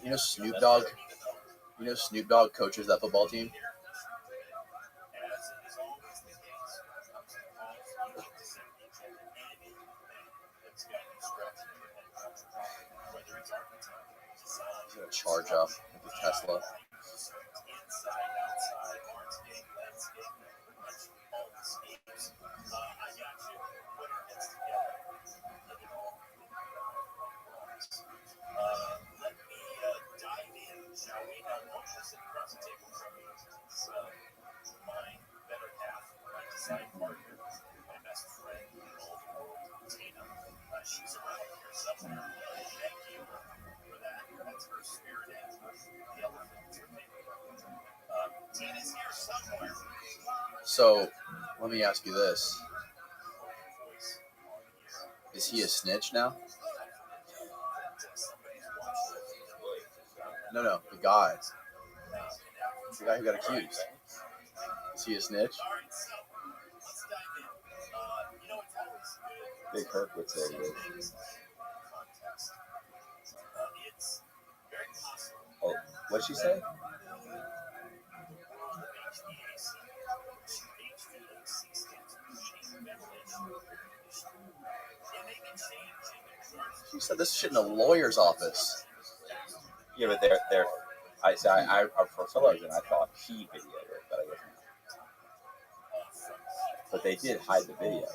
You know Snoop Dogg? You know Snoop Dogg coaches that football team? He's gonna charge up with the Tesla. So, let me ask you this: is he a snitch now? No, the guy who got accused. Is he a snitch? Big Herc would say he is. Oh, what'd she say? She said this shit in a lawyer's office. Yeah, but they're. I for some reason I thought he videoed it, but I guess not. But they did hide the video.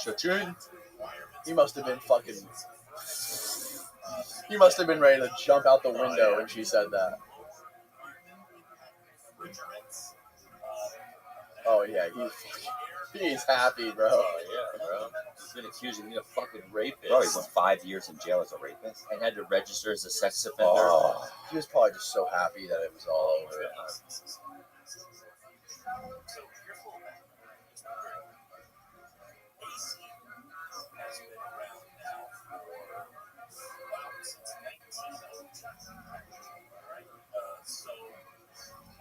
Cha-ching. He must have been fucking. He must have been ready to jump out the window when she said that. Oh yeah, he's happy, bro. Oh yeah, bro. He's been accused of being a fucking rapist. Bro, he went 5 years in jail as a rapist. And had to register as a sex offender. Oh. He was probably just so happy that it was all over.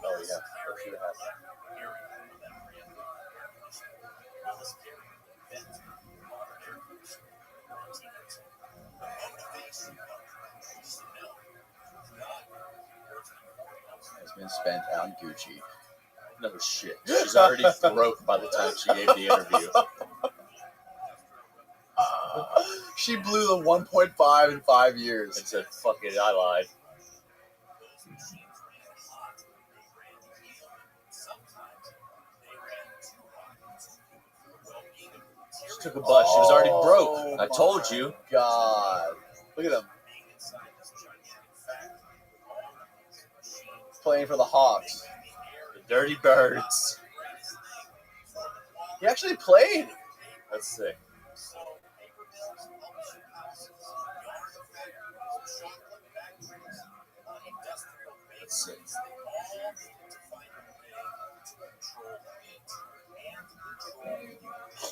Oh yeah, for sure happened. Has been spent on Gucci. No shit. She's already broke by the time she gave the interview. She blew the 1.5 in 5 years. And said, fuck it, I lied. She took a bus. She was already broke. I told you. God. Look at him. Playing for the Hawks. The Dirty Birds. He actually played. That's sick. That's sick.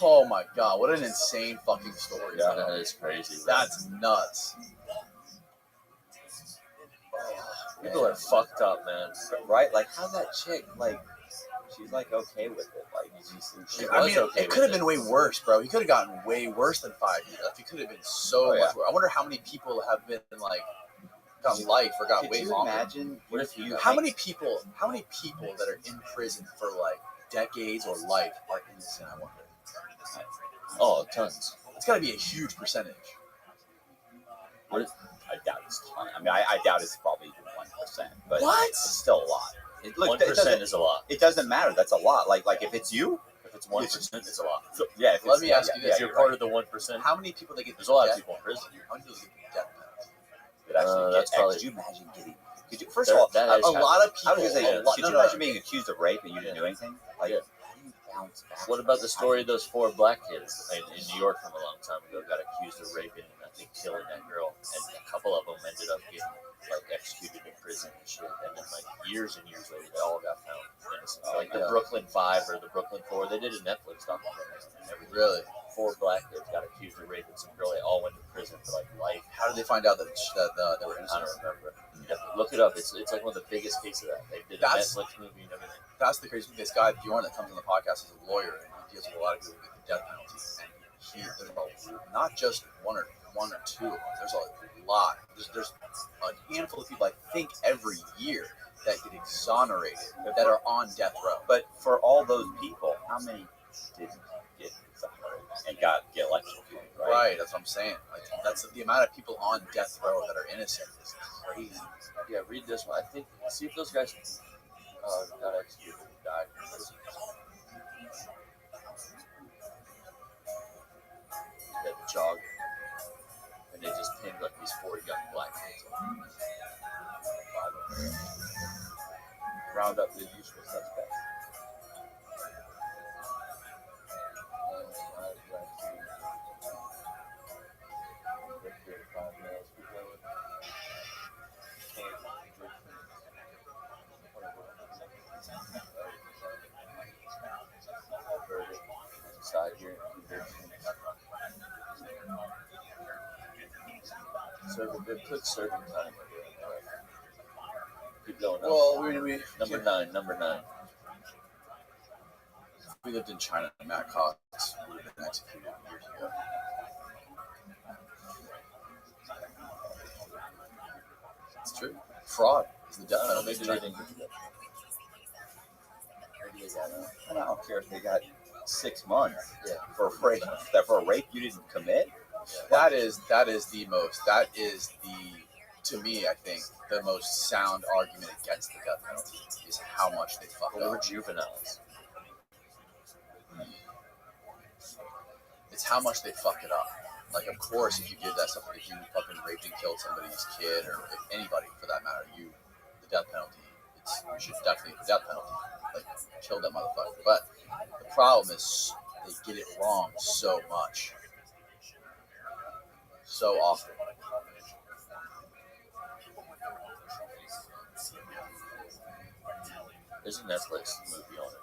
Oh my God, what an insane fucking story. Yeah, that is crazy. Bro. That's nuts. People are fucked up, man. Right? Like, how's that chick, like, she's, like, okay with it? Like, She I was mean, okay it with could have been way worse, bro. He could have gotten way worse than 5 years. Like, it could have been so Oh, yeah. much worse. I wonder how many people have been, like, got life or got could way you longer. imagine What if you... How many people that are in prison for, like, decades or life are innocent, I wonder? Oh, tons. It's got to be a huge percentage. What is, I doubt it's a ton. I mean, I doubt it's probably even 1%, but What? it's still a lot. Look, 1% is a lot. It doesn't matter. That's a lot. Like if it's you, If it's 1%, it's a lot. yeah. Let me ask you this. If you're part of the 1%, How many people they get there's a lot of death- people in prison. How many people get the death penalty? Could actually That's get, probably- could you imagine getting? Could you, first of That- all, that a is lot of I was people. gonna say, a lot- could no, you no, imagine being accused of rape and you didn't do anything? Like, Yeah. how do you bounce back? What about the story of those 4 black kids in New York from a long time ago got accused of raping and I think killing that girl, and a couple of them ended up getting like executed in prison and shit, and then like years and years later they all got found innocent. Like the Yeah. Brooklyn 5 or the Brooklyn 4, they did a Netflix documentary and everything. Really? 4 black kids got accused of raping some girl. They all went to prison for like life. How did they find out that they were I innocent? don't remember. You have to look it up. It's like one of the biggest cases of that. They did a That's- Netflix movie and everything. That's the crazy thing. This guy Bjorn that comes on the podcast is a lawyer and he deals with a lot of people who get the death penalty. And there's not just one or two. There's a lot. There's a handful of people I think every year that get exonerated that are on death row. But for all those people, how many didn't get exonerated and get electrocuted? Right, that's what I'm saying. Like that's the amount of people on death row that are innocent is crazy. Yeah, read this one. I think, see if those guys got executed and died in prison. They had to jog. And they just pinned like these 4 young black kids. round up the usual suspects. Side here. Put serving time. Keep going. Well, Number nine. We lived in China. Matt Cox would have been executed years ago. It's true. Fraud is the death penalty. Maybe they didn't get to that. Maybe they got I don't care if they got 6 months Yeah. for a rape. That for a rape you didn't commit. That is to me, I think, the most sound argument against the death penalty is how much they fuck They were up. juveniles. It's how much they fuck it up. Like, of course, if you did that stuff, if you fucking raped and killed somebody's kid, or if anybody for that matter, the death penalty, you should definitely the death penalty. Like, kill that motherfucker. But the problem is they get it wrong so much. So often. There's a Netflix movie on it.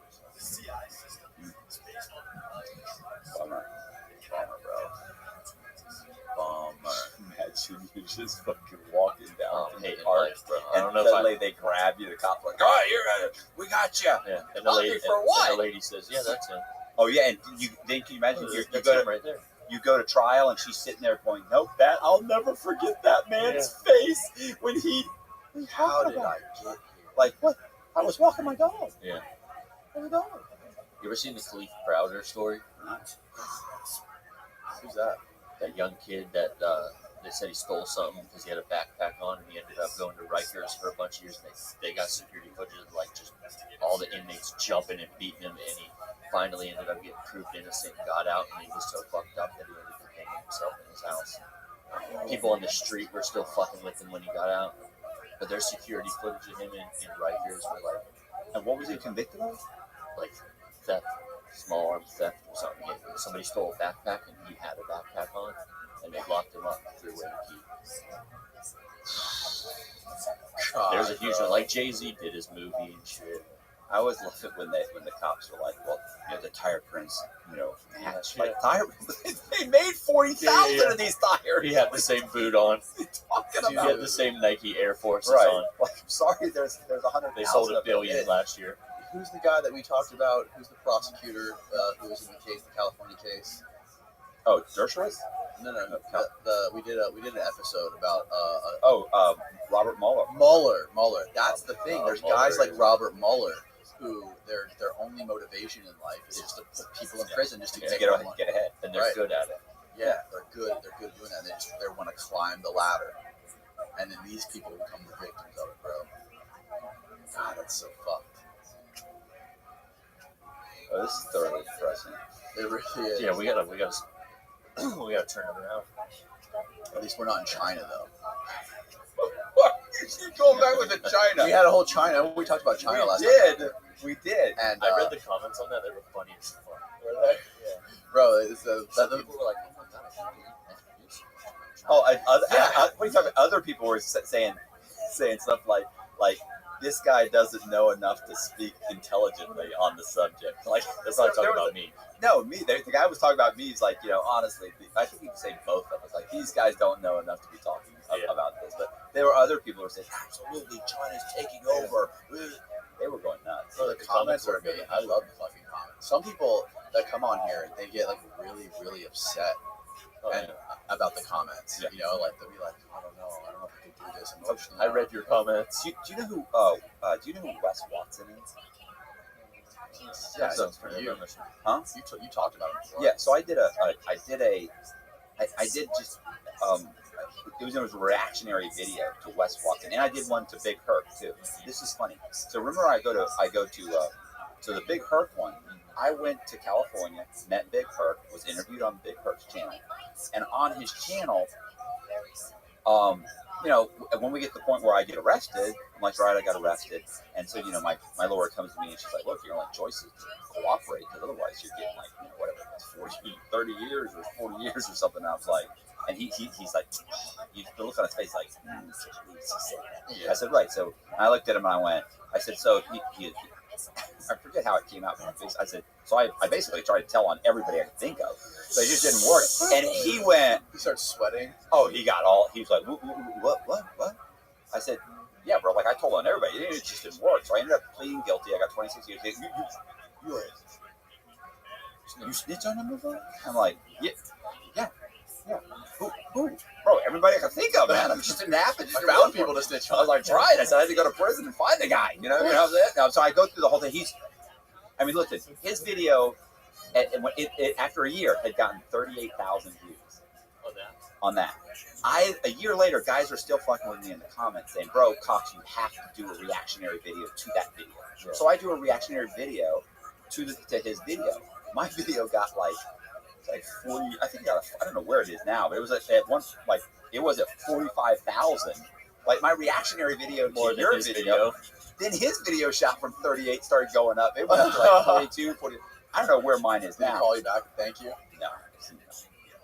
Bummer, bro. Bummer. Imagine you just fucking walking down Oh, in the hating park, life, bro. I and don't know if suddenly they grab you. The cops are like, "All right, we got you." Yeah, and the Fuck lady, me for what? and the lady says, "Yeah, that's him." Oh yeah, and can you imagine you That's go him to right there. you go to trial and she's sitting there going, "Nope, that I'll never forget that man's face when he." How did I get here? Like what? I was walking my dog. Yeah. My dog. You ever seen the Khalif Browder story? Who's that? That young kid that they said he stole something because he had a backpack on, and he ended up going to Rikers for a bunch of years. And they got security footage of like just all the inmates jumping and beating him, and he finally ended up getting proved innocent, got out, and he was so fucked up that he ended up hanging himself in his house. People on the street were still fucking with him when he got out, but there's security footage of him in Rikers were like, And what was he convicted of? like theft, small arms theft or something. Somebody stole a backpack and he had a backpack on, and they locked him up and threw away the key. God, There's a huge bro. one, like Jay-Z did his movie and shit. I always love it when the cops were like, "Well, the tire prints, match Yeah. like tire." They made 40,000 Yeah. of these tires. He had the same boot on. Talking He about had the same Nike Air Forces right. on. Like, I'm sorry, there's 100,000. They sold of $1 billion them. last year. Who's the guy that we talked about? Who's the prosecutor who was in the case, the California case? Oh, Dershowitz? No. We did an episode about Robert Mueller. Mueller. That's the thing. There's Mueller guys like is- Robert Mueller who their only motivation in life is just to put people in prison just to To get get more ahead, money. get ahead. And they're Right. good at it. Yeah, they're good. They're good doing that. They want to climb the ladder, and then these people become the victims of it, bro. God, that's so fucked. Oh, this is thoroughly depressing. It really is. Yeah, we gotta we gotta turn it around. At least we're not in China, though. What? You keep going back with the China. We had a whole China. We talked about China last time. We did. And I read the comments on that; they were funny as fuck. were they? Yeah. Bro, it's Some people were like, "Oh my god, I can't believe that news." What are you talking about? Other people were saying stuff like this guy doesn't know enough to speak intelligently on the subject. Like They're probably talking there was about me. No, me. The guy was talking about me. He's like, honestly, I think he was saying both of us. Like, these guys don't know enough to be talking about this. But there were other people who were saying, absolutely, China's taking over. They were going nuts. So the comments are amazing. I love the fucking comments. Some people that come on here, they get like really, really upset about the comments. Yeah. Like they'll be like, I don't know if I can do this emotionally. I read your comments. Do you know who? Do you know who Wes Watson is? Yeah, So for you. Huh? You talked about it before. Yeah. So I did it was a reactionary video to Wes Watson, and I did one to Big Herc too. This is funny. So remember, I go to the Big Herc one. I went to California, met Big Herc, was interviewed on Big Herc's channel, and on his channel, you know, when we get to the point where I get arrested, I'm like, right, I got arrested. And so, you know, my lawyer comes to me and she's like, look, you're like choices to cooperate because otherwise you're getting like, you know, whatever, 40, 30 years or 40 years or something. And I was like, and he's like, you look on his face like, I said, right. So I looked at him and I said, so he I forget how it came out from my face. I said, so I basically tried to tell on everybody I could think of. So it just didn't work. And he went. He starts sweating. Oh, he was like, what? I said, yeah, bro, like I told on everybody. It just didn't work. So I ended up pleading guilty. I got 26 years. You snitch on him before? I'm like, yeah. Who? Bro, everybody I could think of, man. It just didn't happen. I found people to snitch on. I was like, right. I said I had to go to prison and find the guy. You know so I go through the whole thing. Look, his video, after a year, had gotten 38,000 views on that. A year later, guys are still fucking with me in the comments saying, bro, Cox, you have to do a reactionary video to that video. Yeah. So I do a reactionary video to his video. My video got like 40, I think I don't know where it is now, but it was at once, like, it was at 45,000. Like, my reactionary video to your video. Then his video shot from 38 started going up. It went up to like 42, 40. I don't know where mine is now. Did he call you back? Thank you. No.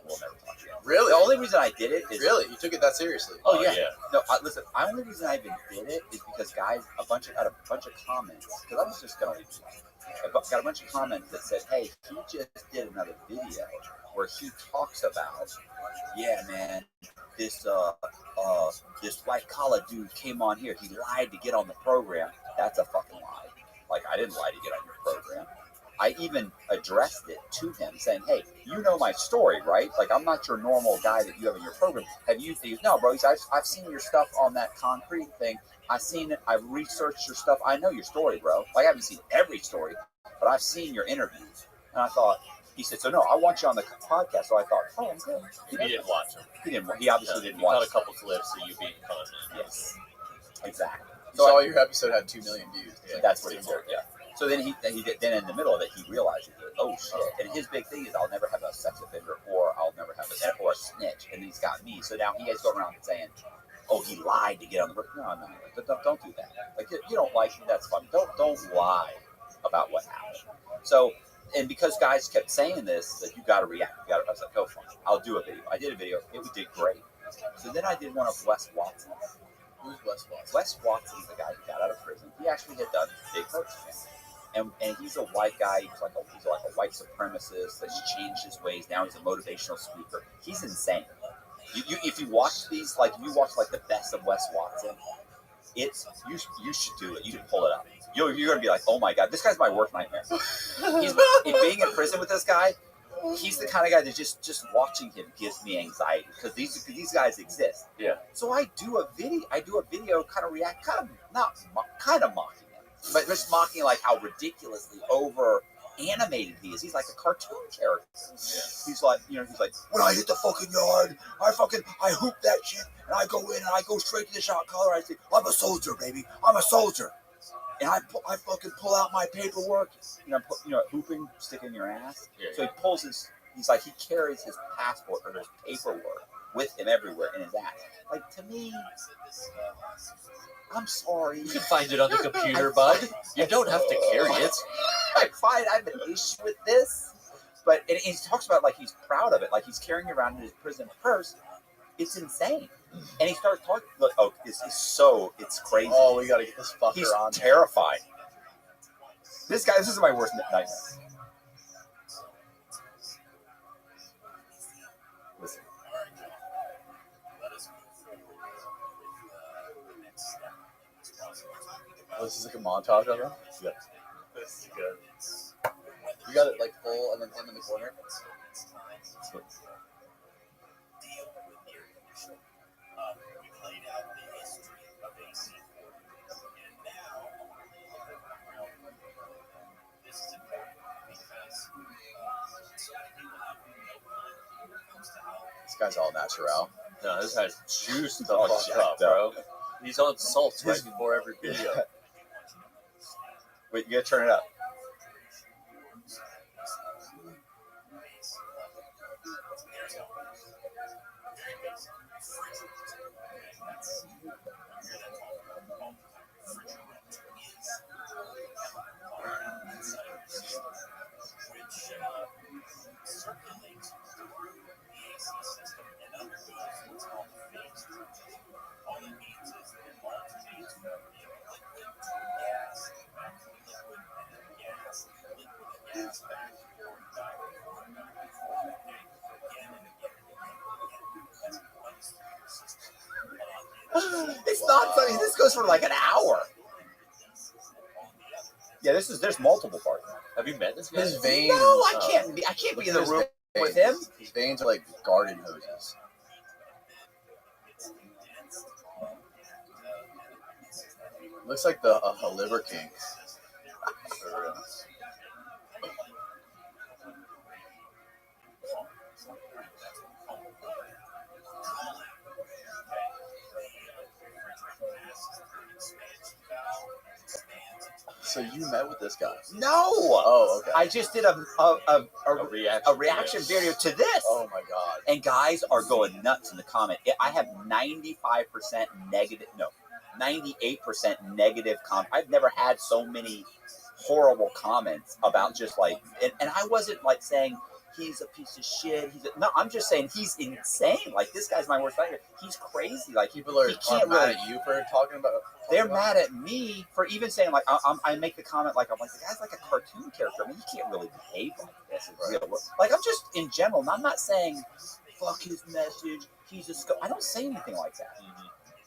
We'll never talk again. Really? The only reason I did it is... Really? You took it that seriously? Oh, yeah. No, listen, the only reason I even did it is because guys, got a bunch of comments. Because I was just going to... I got a bunch of comments that said, hey, he just did another video where he talks about, yeah, man, this white collar dude came on here. He lied to get on the program. That's a fucking lie. Like, I didn't lie to get on your program. I even addressed it to him, saying, hey, you know my story, right? Like, I'm not your normal guy that you have in your program. Have you? No, bro. I've seen your stuff on that concrete thing. I've seen it. I've researched your stuff. I know your story, bro. Like, I haven't seen every story, but I've seen your interviews. And I thought, he said, so no, I want you on the podcast. So I thought, oh, I'm good. He didn't watch them. He obviously didn't watch. He got a couple clips of you being confident. Yes, exactly. So all your episode had 2 million views. Yeah, that's what he said. Yeah. So then he did. Then in the middle of it, he realized, oh shit! And his big thing is, I'll never have a sex offender, or I'll never have a snitch. And he's got me. So now he has to go around saying, oh, he lied to get on the. No, don't do that. Like, you don't like it, that's fine. Don't lie about what happened. So, and because guys kept saying this, that you got to react. I was like, oh, fine, I'll do a video. I did a video. It did great. So then I did one of Wes Watson. Who's Wes Watson? Wes Watson's the guy who got out of prison. He actually had done big hurts. And he's a white guy. He's like a white supremacist that's changed his ways. Now he's a motivational speaker. He's insane. If you watch these, like you watch like the best of Wes Watson, you should do it. You should pull it up. You're gonna be like, oh my god, this guy's my worst nightmare. Being in prison with this guy, he's the kind of guy that just watching him gives me anxiety because these guys exist. Yeah. So I do a video, kind of mocking him, but just mocking like how ridiculously over animated he is. He's like a cartoon character. Yeah. He's like, when I hit the fucking yard, I hoop that shit, and I go in and I go straight to the shot collar. I say, I'm a soldier, baby. I'm a soldier. And I fucking pull out my paperwork. Hooping, sticking your ass. Yeah, so he pulls he carries his passport or his paperwork with him everywhere in his ass. Like, to me, I'm sorry. You can find it on the computer, bud. You don't have to carry it. I have an issue with this. But and he talks about like he's proud of it. Like he's carrying around in his prison purse. It's insane. And he starts talking. Look, it's crazy. Oh, we gotta get this fucker He's on. He's terrified. This is my worst nightmare. Listen. Oh, this is like a montage of him? Yeah. This is good. You got it like full and then him in the corner? This guy's all natural. No, this guy's juiced the fuck up, bro. He's on salts right before every video. Wait, you gotta turn it up. It's not funny. This goes for like an hour. Yeah, there's multiple parts. Have you met this guy? His veins. No, I can't be in the room with him. His veins are like garden hoses. Looks like a liver king. So you met with this guy? No. Oh, okay. I just did a reaction video to this. Oh my god. And guys are going nuts in the comment. I have 95% negative, no, 98% negative comment. I've never had so many horrible comments about just like, and I wasn't like saying he's a piece of shit. No, I'm just saying he's insane. Like, this guy's my worst nightmare. He's crazy. Like, people are mad at you for talking about. They're mad at me for even saying, like, I make the comment like, I'm like, the guy's like a cartoon character. I mean, he can't really behave like this in real world. Like, I'm just in general. I'm not saying fuck his message. He's a I don't say anything like that.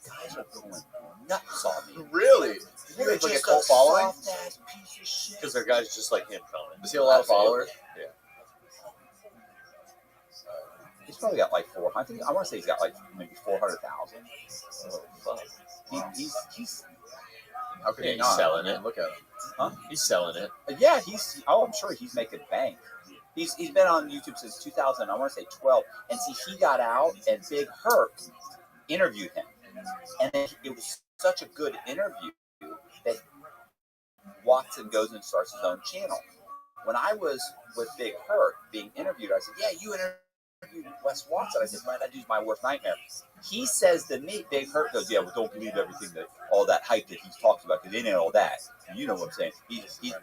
Guys are going nuts on me. Really? You're Like a just cult following? soft-ass piece of shit. Because they're guys just like him coming. Does he have a lot of followers? Yeah. He's probably got like I want to say he's got like maybe 400,000. Oh, fuck. He's How could Yeah, he he's not? selling it. Look at him. Huh? He's selling it. Yeah, I'm sure he's making bank. He's been on YouTube since 2000, I want to say 12. And see, he got out and Big Herc interviewed him. And then it was such a good interview that Watson goes and starts his own channel. When I was with Big Herc being interviewed, I said, yeah, you interviewed Wes Watson. I said, man, that dude's my worst nightmare. He says to me, Big Herc goes, yeah, well, don't believe everything that, all that hype that he's talks about, because it ain't all that. And you know what I'm saying. He's 39.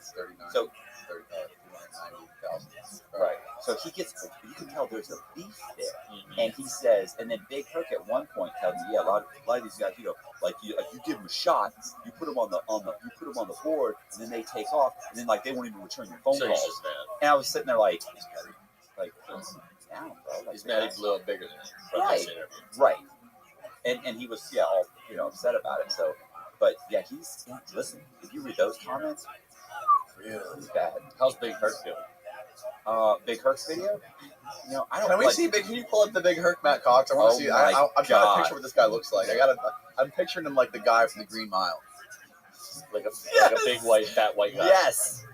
so 290,000. right. So he gets, you can tell there's a beef there. And he says, and then Big Herc at one point tells me, yeah, a lot of these guys, you know, like you give them a shot, you put them on the board, and then they take off, and then like they won't even return your phone So he's calls. just mad. And I was sitting there like down, bro. Like, He's mad he blew up bigger than him from Right. this interview. right. And he was all upset about it. So, but yeah, listen. If you read those comments, really bad. How's Big Herc doing? Big Herc's video. You know, I don't. Can we like, see Big? Can you pull up the Big Herc Matt Cox? I want to see. I'm trying to God. picture what this guy looks like. I'm picturing him like the guy from the Green Mile. Like a big fat white guy. Yes.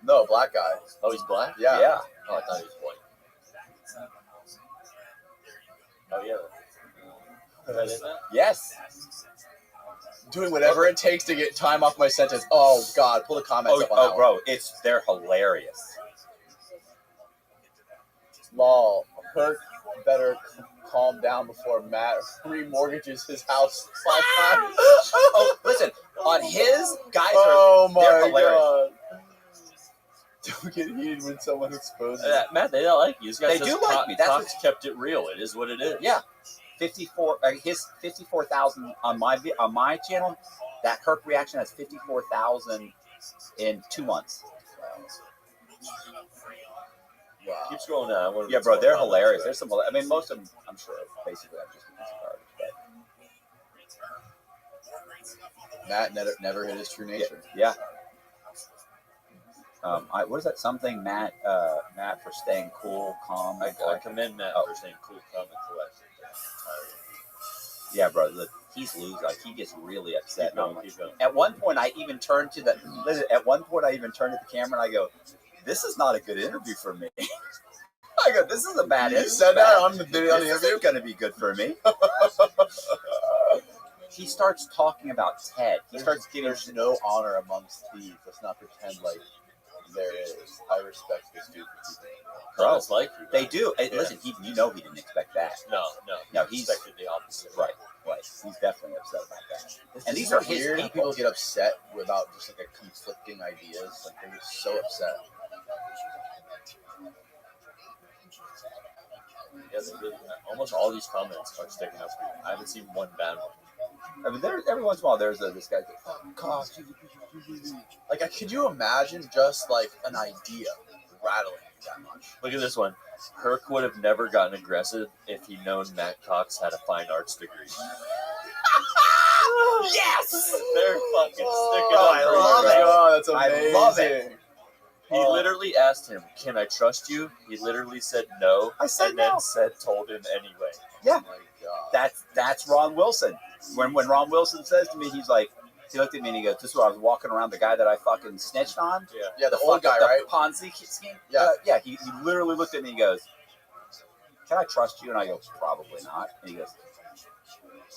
No, black guy. Oh, he's black? Yeah. Yeah. Oh, I thought he was white. Oh, yeah. That is that? Yes. Doing whatever it takes to get time off my sentence. Oh God, pull the comments up on that one. Bro, they're hilarious. Lol. Herc better calm down before Matt remortgages his house. Oh, listen. On his guys they're hilarious. God. Don't get heated when someone exposes. Matt, they don't like you. These guys They do like me. That's Cox kept it real. It is what it is. Yeah. 54. His 54,000 on my channel. That Herc reaction has 54,000 in 2 months. Wow. Keep scrolling down. Yeah, bro, they're hilarious. There's some. I mean, most of them, I'm sure, basically, I'm just a piece of garbage. Matt never hit his true nature. Yeah. What is that? Something Matt for staying cool, calm. I commend Matt for saying cool, calm, and collected. Yeah, bro. Look, he's losing. Like, he gets really upset. Keep going. At one point, I even turned to the camera and I go, "This is not a good interview for me." I go, "This is a bad interview." You said that on the video on the This interview? isn't going to be good for me. He starts talking about Ted. He starts giving. There's no honor amongst thieves. Let's not pretend like there is. I respect this dude. Bro, It's like you. they do. Hey, Yeah. listen, he didn't expect that. No. No, He he's expected the opposite. right. He's definitely upset about that. This And is these are his weird how people. people get upset about just like a conflicting ideas. Like they're just so upset. Yeah, they really, almost all these comments are sticking out for you. I haven't seen one bad one. I mean, every once in a while, there's this guy. Cox. Like, could you imagine just like an idea rattling you that much? Look at this one. Herc would have never gotten aggressive if he'd known Matt Cox had a fine arts degree. Yes! They're fucking sticking Oh, up I for you, love bro. it. Oh, that's I amazing. love it. He literally asked him, "Can I trust you?" He literally said no, I said and no. then told him anyway. Yeah. Oh my God. That's Ron Wilson. When Ron Wilson says to me, he's like, he looked at me and he goes, "This is where I was walking around the guy that I fucking snitched on." Yeah. Yeah, the old guy, the right? Ponzi scheme. Yeah. Yeah. He literally looked at me and goes, "Can I trust you?" And I go, "Probably not." And he goes,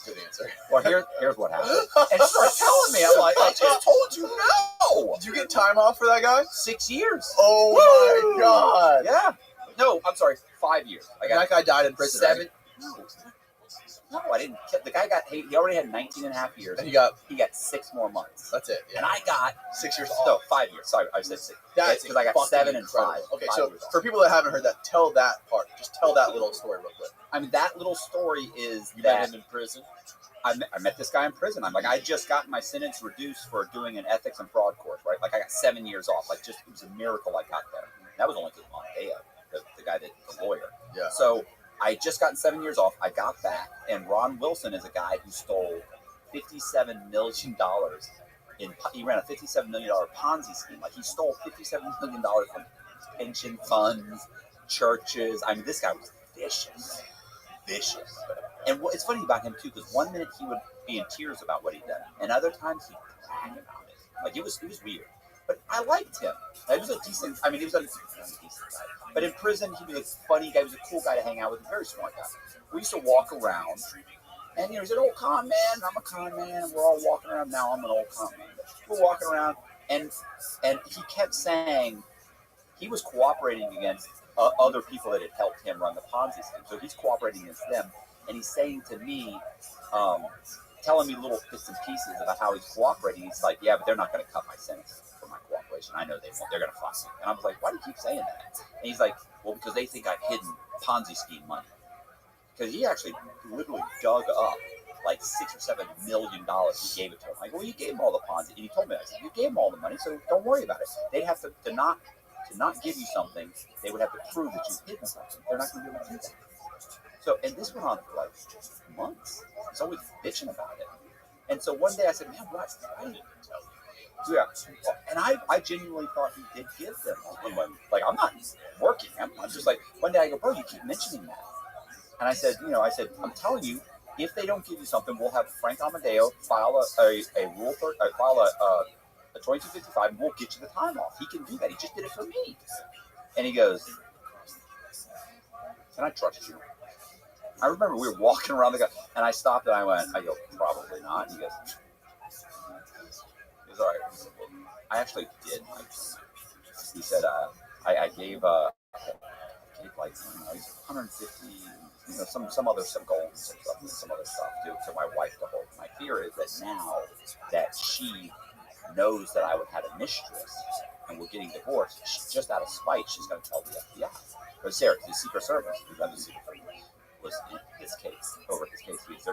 Good answer. "Well, here's what happened." And he starts telling me, I'm like, "I just told you no." Did you get time off for that guy? 6 years. Oh my God. Yeah. No, I'm sorry, 5 years. I got That guy died in prison. seven. Right? No, I didn't. The guy he already had 19 and a half years. And he got. He got 6 more months. That's it. Yeah. And I got 6 years no off. 5 years. Sorry, I said 6. That's because I got fucking 7 and incredible. 5. Okay, 5 so years off. for people that haven't heard that, tell that part. Just tell that little story real quick. I mean, that little story is You that met him in prison. I met this guy in prison. I'm like, I just got my sentence reduced for doing an ethics and fraud course, right? Like, I got 7 years off. Like, just it was a miracle I got there. That was only because of Monteo, the guy that the lawyer. Yeah. So I had just gotten 7 years off. I got back, and Ron Wilson is a guy who stole $57 million. He ran a $57 million Ponzi scheme. Like, he stole $57 million from pension funds, churches. I mean, this guy was vicious. And it's funny about him too, because 1 minute he would be in tears about what he'd done, and other times he'd brag about it. Like, it was weird. But I liked him. He was a decent. I mean, he was a decent guy. But in prison, he was a funny guy. He was a cool guy to hang out with. A very smart guy. We used to walk around, and he's an old con man. I'm a con man. And we're all walking around now. I'm an old con man. We're walking around, and he kept saying he was cooperating against other people that had helped him run the Ponzi scheme. So he's cooperating against them, and he's saying to me, telling me little bits and pieces about how he's cooperating. He's like, "Yeah, but they're not going to cut my sentence for my cooperation. I know they won't. They're going to find me." And I was like, "Why do you keep saying that?" And he's like, "Well, because they think I've hidden Ponzi scheme money." Because he actually literally dug up like $6 or $7 million. He gave it to him. Like, "Well, you gave him all the Ponzi," and he told me, "I said, you gave him all the money, so don't worry about it. They'd have to not give you something. They would have to prove that you've hidden something. They're not going to be able to do that." So, and this went on for like months. He's always bitching about it. And so one day I said, "Man, what? I didn't tell you." Yeah. And I genuinely thought he did give them money. Like, I'm not working. I'm just like, one day I go, "Bro, you keep mentioning that." And I said, "I'm telling you, if they don't give you something, we'll have Frank Amadeo file a 2255, and we'll get you the time off. He can do that. He just did it for me." And he goes, "Can I trust you?" I remember we were walking around the guy, and I stopped and I go, "Probably not." And he goes, "All right." He said, "Well, I actually did." He said, I gave like, he's 150, some goals and stuff, and some other stuff to my wife to hold. My fear is that now that she knows that I had a mistress and we're getting divorced, just out of spite, she's going to tell the FBI. Or Sarah, the Secret Service, who got the Secret Service, was in his case, they're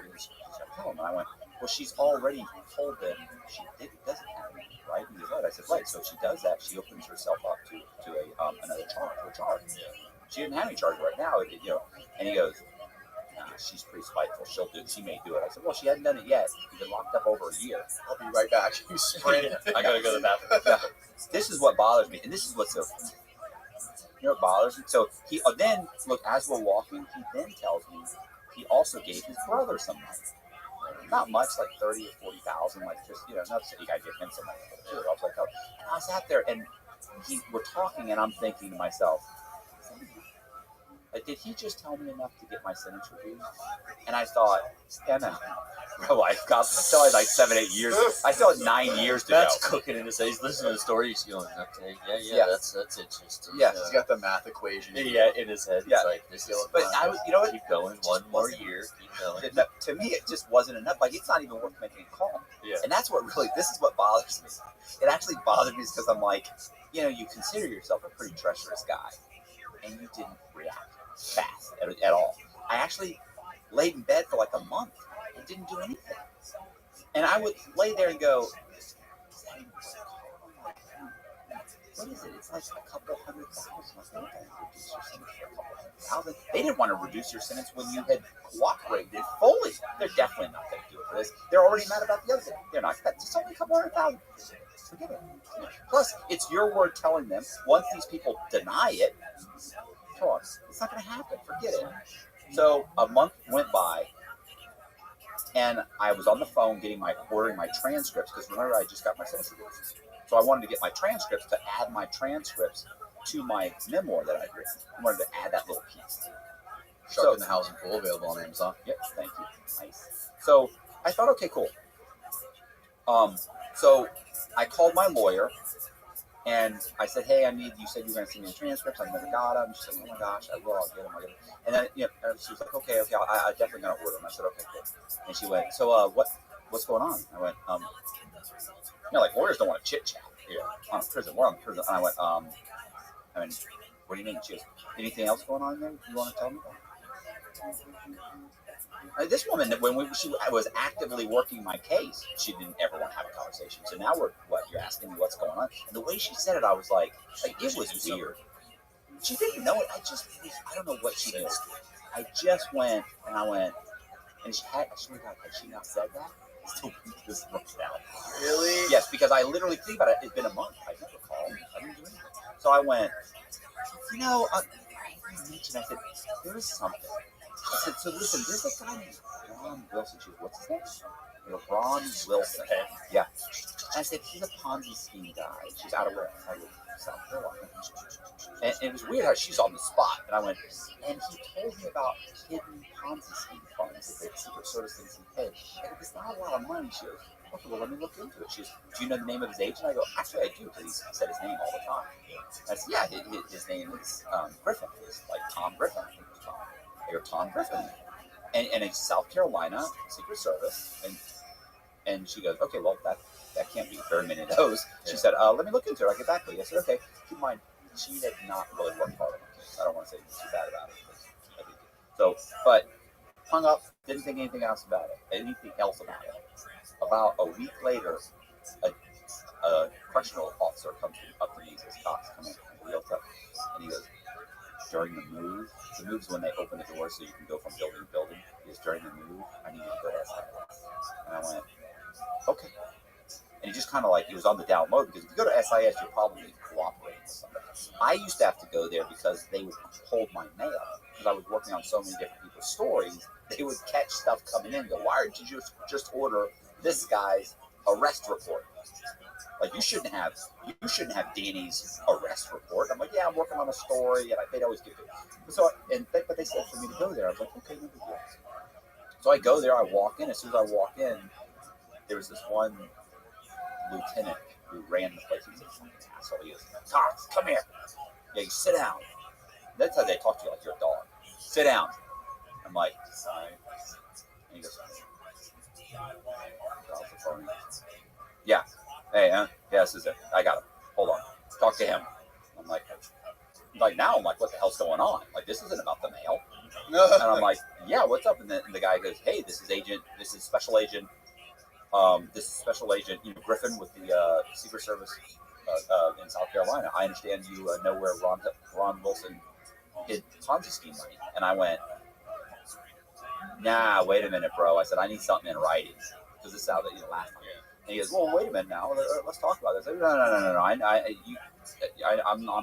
going to tell him. And I went, "Well, she's already told them she doesn't have me, right?" And he's right. I said, "Right, so if she does that, she opens herself up to another charge. She didn't have any charge right now, And he goes, "Nah, she's pretty spiteful. She may do it." I said, "Well, she hasn't done it yet. You've been locked up over a year." I'll be right back. You sprint. I gotta go to the bathroom. Yeah. This is what bothers me, and this is what's so. You know what bothers me? So he then, look, as we're walking, he then tells me he also gave his brother some money. Not much, like 30 or 40,000, like just, not so you gotta give him some money. I was like, "Oh." And I sat there, and we're talking, and I'm thinking to myself, like, did he just tell me enough to get my sentence reduced? And I thought, yeah, no. Bro, I still had like 7, 8 years. I still had 9 years to That's go. cooking in his head. He's listening to the story. He's going, "Okay, Yeah. yeah, that's interesting." Yeah. He's got the math equation. Yeah, in his head. Yeah. It's like, this is But I was, you know what? keep going, one more year, keep going. To me, it just wasn't enough. Like, it's not even worth making a call. Yeah. And that's what this is what bothers me. It actually bothers me because I'm like, you consider yourself a pretty treacherous guy, and you didn't react fast at all. I actually laid in bed for like a month and didn't do anything. And I would lay there and go, "Is that even worth what is it? It's like a couple $100,000. I was like, reduce your sentence for a couple $100,000. They didn't want to reduce your sentence when you had cooperated fully. They're definitely not going to do it for this. They're already mad about the other thing. They're not. That's just only a couple $100,000. Forget it. Plus, it's your word telling them. Once these people deny it, come on, it's not going to happen. Forget it. So a month went by, and I was on the phone ordering my transcripts, because remember I just got my sentence reduced. So I wanted to get my transcripts to add my transcripts to my memoir that I'd written. I wanted to add that little piece. Shark in the Housing Pool, available on Amazon. Yep, thank you. Nice. So I thought, okay, cool. So I called my lawyer, and I said, hey, you said you were going to send me the transcripts. I never got them. She said, oh my gosh, I will. I'll get them. And then she was like, okay, I definitely going to order them. I said, okay, cool. And she went, so what's going on? I went, like lawyers don't want to chit chat here on a prison. We're on prison. And I went, what do you mean? She goes, anything else going on there you want to tell me about? This woman, when she was actively working my case, she didn't ever want to have a conversation. So now you're asking me what's going on? And the way she said it, I was like it was weird. She didn't know it. I don't know what she did. I just went, and I went, and had she not said that? I still think this worked out. Really? Yes, because I literally, think about it, it's been a month. I never called. I didn't do anything. So I went, I said, there is something. I said, so listen, there's a guy named Ron Wilson. She goes, what's his name? Ron Wilson. Yeah. And I said, he's a Ponzi scheme guy. She's out of South Carolina. And it was weird how she's on the spot. And I went, and he told me about hidden Ponzi scheme funds that the Secret Service thinks he paid. And it's not a lot of money. She goes, okay, well, let me look into it. She goes, do you know the name of his agent? I go, actually, I do, because he said his name all the time. I said, yeah, his name is Griffin. It's like Tom Griffin. I think it was Tom. I go, Tom Griffin. And it's South Carolina Secret Service. And she goes, okay, well, that can't be very many of those. She said, let me look into it. I'll get back to you. I said, okay. Keep in mind, she had not really worked hard on my case. I don't want to say too bad about it. So, but hung up, didn't think anything else about it. About a week later, a correctional officer comes up to me, says, Cox, come in, real tough. And he goes, during the move's when they open the door so you can go from building to building. He goes, during the move, I need you to go to SIS. And I went, okay. And he just kind of it was on the down low, because if you go to SIS, you're probably cooperating with somebody. I used to have to go there because they would hold my mail, because I was working on so many different people's stories. They would catch stuff coming in and go, why did you just order this guy's arrest report? Like, you shouldn't have Danny's arrest report. I'm like, yeah, I'm working on a story, and they'd always give it. So, but they said for me to go there. I was like, okay, no big deal. So I go there, I walk in. As soon as I walk in, there was this one lieutenant who ran the place. He was a fucking asshole. He goes, Cox, come here. Yeah, you sit down. That's how they talk to you, like you're a dog. Sit down. I'm like, sorry. And he goes, yeah. Hey, yeah, this is it. I got him. Hold on. Talk to him. I'm like, now I'm like, what the hell's going on? Like, this isn't about the mail. And I'm like, yeah, what's up? And the guy goes, hey, this is Special Agent Griffin with the Secret Service in South Carolina. I understand you know where Ron Wilson hid Ponzi scheme money. And I went, nah, wait a minute, bro. I said, I need something in writing, because this is how last time. And he goes, well, wait a minute now. Let's talk about this. No. I'm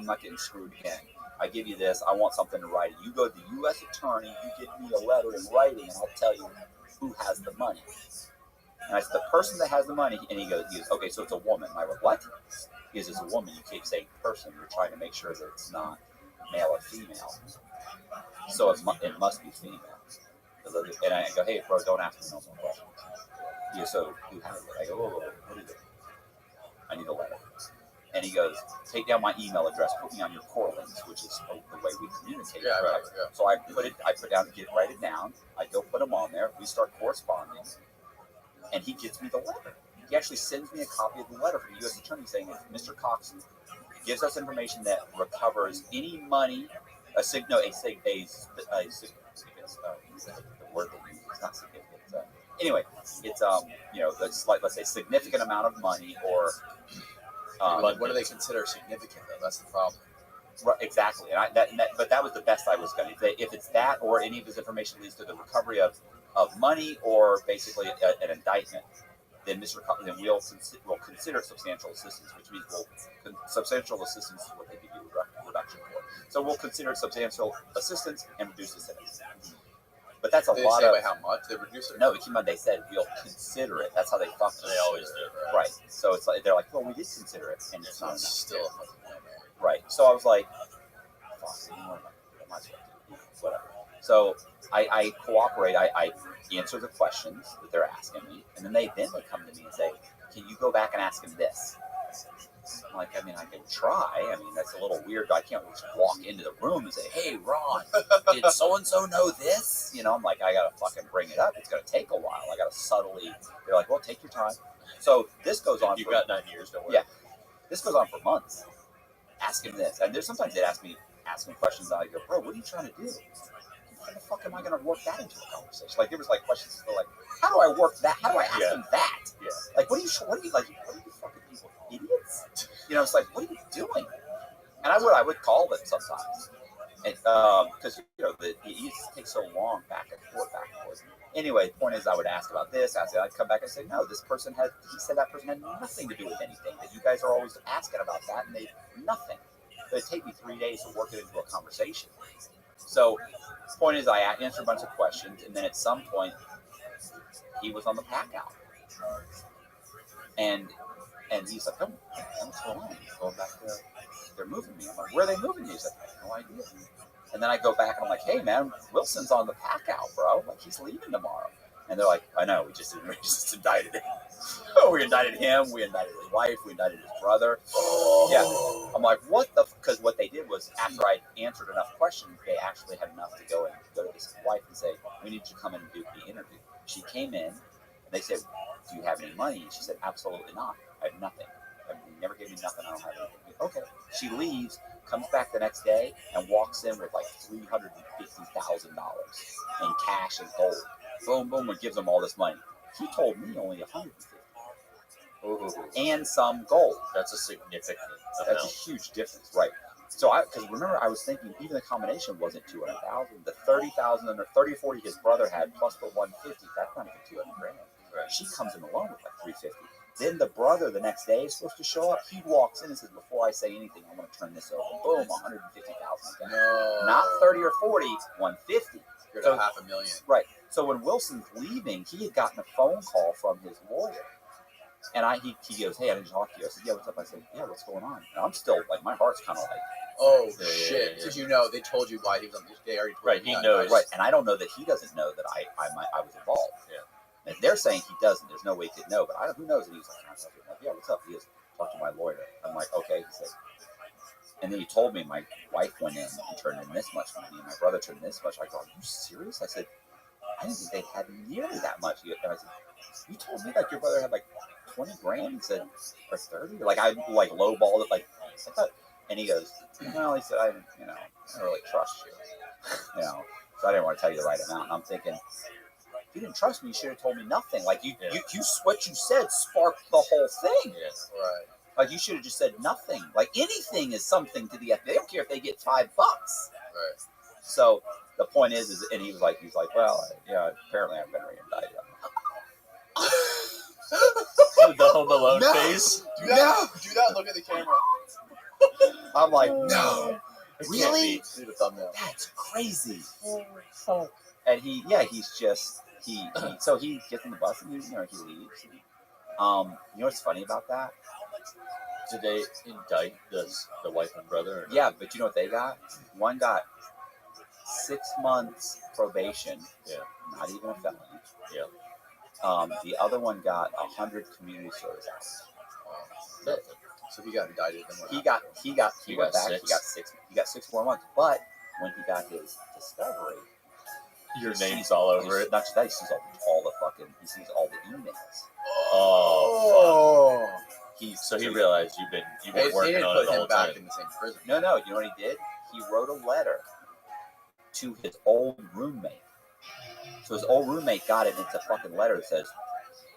not getting screwed again. I give you this. I want something in writing. You go to the U.S. attorney. You get me a letter in writing, and I'll tell you who has the money. And I said, the person that has the money. And he goes, okay, so it's a woman. And I went, what? He goes, it's a woman. You keep saying person. You're trying to make sure that it's not male or female. So it must be female. And I go, hey, bro, don't ask me no more questions. Yeah, so who has it? I go, what is it? I need a letter. And he goes, take down my email address, put me on your core links, which is the way we communicate. Yeah, right. Yeah. So I write it down. I go put them on there. We start corresponding, and he gets me the letter. He actually sends me a copy of the letter from the U.S. Attorney saying that Mr. Cox gives us information that recovers any money, the word they use is not significant. Anyway, it's it's like, let's say, significant amount of money, or What do they consider significant though? That's the problem. Right, exactly. But that was the best I was going to say. If it's that or any of his information leads to the recovery of money or basically an indictment, then we'll consider substantial assistance, which means substantial assistance is what they give you reduction for. So we'll consider substantial assistance and reduce the sentence. But that's a Did lot they say of. by how much they reduce it? No, they said we'll consider it. That's how they fuck. They always do. Right. So it's like they're like, well, we did consider it, and it's not enough. Still a fucking nightmare. Right. So I was like, fuck, whatever. So I cooperate. I answer the questions that they're asking me, and then they come to me and say, can you go back and ask him this? I'm like, I mean, I can try. I mean, that's a little weird. I can't just walk into the room and say, hey, Ron, did so-and-so know this? You know, I'm like, I got to fucking bring it up. It's going to take a while. I got to subtly, they're like, well, take your time. So this goes on. You got 9 years, don't worry. Yeah. This goes on for months. Ask him this. And there's sometimes they'd ask him questions, and I go, bro, what are you trying to do? How the fuck am I going to work that into a conversation? Like, there was like questions like, how do I work that? How do I ask him that? Yeah. Like, what are you fucking people, idiots? You know, it's like, what are you doing? And I would call them sometimes. And, because, you know, it takes so long back and forth. Anyway, the point is I would ask about this, I'd come back and say, no, he said that person had nothing to do with anything. That you guys are always asking about that, and nothing. So it'd take me 3 days to work it into a conversation. So the point is I answered a bunch of questions, and then at some point, he was on the pack out. And he's like, oh, what's going on? He's going back to, they're moving me. I'm like, where are they moving me? He's like, I have no idea. And then I go back and I'm like, hey, man, Wilson's on the pack out, bro. Like, he's leaving tomorrow. And they're like, I know, we just indicted him. We indicted him, we indicted his wife, we indicted his brother. Yeah. I'm like, what the? Because what they did was, after I answered enough questions, they actually had enough to go to his wife and say, we need you to come in and do the interview. She came in, and they said, do you have any money? And she said, absolutely not. I have nothing. You never gave me nothing. I don't have anything. Okay. She leaves, comes back the next day, and walks in with like $350,000 in cash and gold. Boom, boom, and gives them all this money. He told me only $150,000. And some gold. That's a significant amount. That's a huge difference, right? So because remember, I was thinking even the combination wasn't $200,000. The $30,000 and the 30 or 40 his brother had plus the $150. That's not even $200,000. Right. She comes in alone with like $350,000. Then the brother the next day is supposed to show up. He walks in and says, before I say anything, I'm going to turn this over. Boom, $150,000. No. Not 30 or 40, 150. You're at $500,000. Right. So when Wilson's leaving, he had gotten a phone call from his lawyer. And he goes, hey, I didn't talk to you. I said, yeah, what's up? I said, yeah, what's going on? And I'm still, like, my heart's kind of like, oh, shit. Because you know, they told you why he was on this. They already told right, you. He knows. Right. And I don't know that he doesn't know that I was involved. Yeah. And they're saying he doesn't. There's no way he could know. But who knows? And he was like, yeah, what's up? He goes, talk to my lawyer. I'm like, okay. He said, and then he told me my wife went in and turned in this much money, and my brother turned in this much. I go, are you serious? I said, I didn't think they had nearly that much. And I said, you told me like your brother had like $20,000. He said, or 30. Like I like lowballed it. Like I thought. And he goes, well, he said, I don't really trust you. So I didn't want to tell you the right amount. And I'm thinking, if you didn't trust me, you should have told me nothing. Like you what you said sparked the whole thing. Yes. Right. Like you should have just said nothing. Like anything is something to the FBI. They don't care if they get $5. Right. So the point is, and he's like, well, yeah, apparently I've been re-indicted. The Home Alone face. Do that. Look at the camera. I'm like, no, really? Do the thumbnail. That's crazy. And he's just so he gets in the bus and he leaves. You know what's funny about that? Did they indict the wife and brother? Yeah, but you know what they got? One got 6 months probation. Yeah. Not even a felony. Yeah. The other one got 100 community service hours. So he got indicted. He went back. 6. He got 6 more months. But when he got his discovery, your name's all over it. Not just that, he sees all the emails. Oh, fuck. So he realized you've been working on it the whole time. In the same prison. No. You know what he did? He wrote a letter to his old roommate. So his old roommate got it, and it's a fucking letter that says,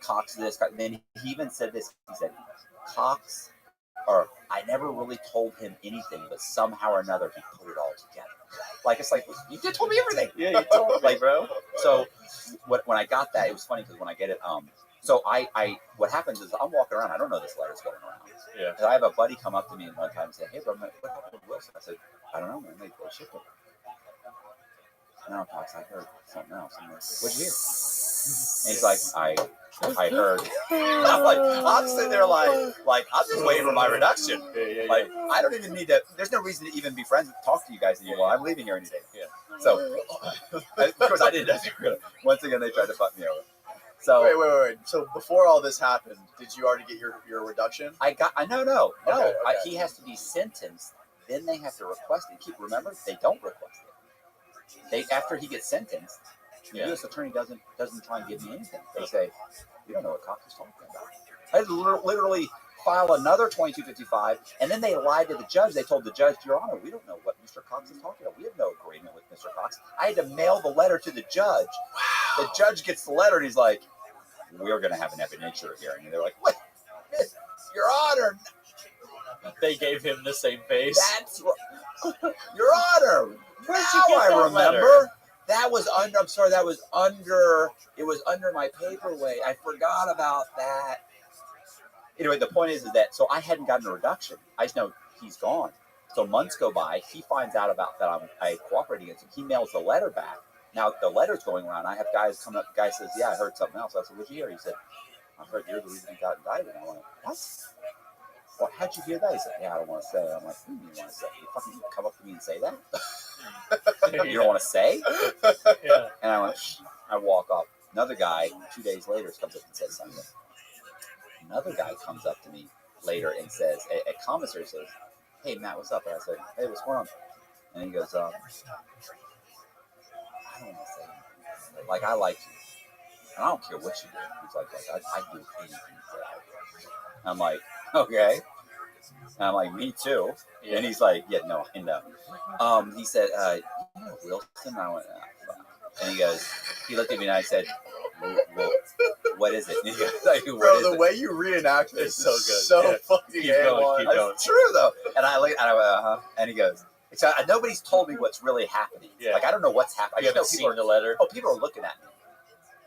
Cox this. And then he even said this. He said, Cox or I never really told him anything, but somehow or another he put it all together. Like it's like you did told me everything. Yeah, you told me, Like, bro. So when I got that, it was funny because when I get it, so I what happens is I'm walking around, I don't know this letter's going around. Yeah. And I have a buddy come up to me one time and say, "Hey, bro, what happened with Wilson?" I said, "I don't know, man. They shipped it." No, Cox, I heard something else. I'm like, "What'd you hear?" And he's like, I heard. I'm sitting there like I'm just waiting for my reduction. Yeah. Like I don't even need to. There's no reason to even be friends, talk to you guys anymore. I'm leaving here any day. Yeah. So of course I didn't. Once again, they tried to fuck me over. So Wait. So before all this happened, did you already get your reduction? No. Okay. He has to be sentenced. Then they have to request it. Remember, they don't request it. After he gets sentenced, the U.S. attorney doesn't try and give me anything. They say, "You don't know what Cox is talking about." I had to literally file another 2255, and then they lied to the judge. They told the judge, "Your Honor, we don't know what Mr. Cox is talking about. We have no agreement with Mr. Cox." I had to mail the letter to the judge. Wow. The judge gets the letter, and he's like, "We're going to have an evidentiary hearing." And they're like, "What? Your Honor." They gave him the same face. That's Your Honor. Where'd Now you get I that remember. letter? That was under. I'm sorry. That was under. It was under my paperweight. I forgot about that. Anyway, the point is that so I hadn't gotten a reduction. I just know he's gone. So months go by. He finds out about that I cooperated against him. He mails the letter back. Now the letter's going around. I have guys come up. The guy says, "Yeah, I heard something else." I said, "What'd you hear?" He said, "I heard you're the reason he got indicted." I went, "What? Well, how'd you hear that?" He said, "Yeah, I don't want to say it." I'm like, "What do you mean you want to say it? You fucking come up to me and say that? You don't want to say?" Yeah. And I went, "Shh." I walk off. Another guy, 2 days later, comes up and says something. Another guy comes up to me later and says, a commissary says, "Hey, Matt, what's up?" And I said, "Hey, what's going on?" And he goes, "I don't want to say anything. Like, I like you. And I don't care what you do." He's like I do anything for you. I'm like, "Okay." And I'm like, "Me too." Yeah. And he's like, "Yeah, no, I know." He said, "You know Wilson?" I went, fuck. And he looked at me and I said, well, "What is it?" And he goes, like, Bro, the way you reenact this is so good. So fucking Keep going. It's true though. And I went, "Uh-huh." And he goes, "Nobody's told me what's really happening. Yeah. Like I don't know what's happening. You I just know haven't people seen the letter. Oh, people are looking at me.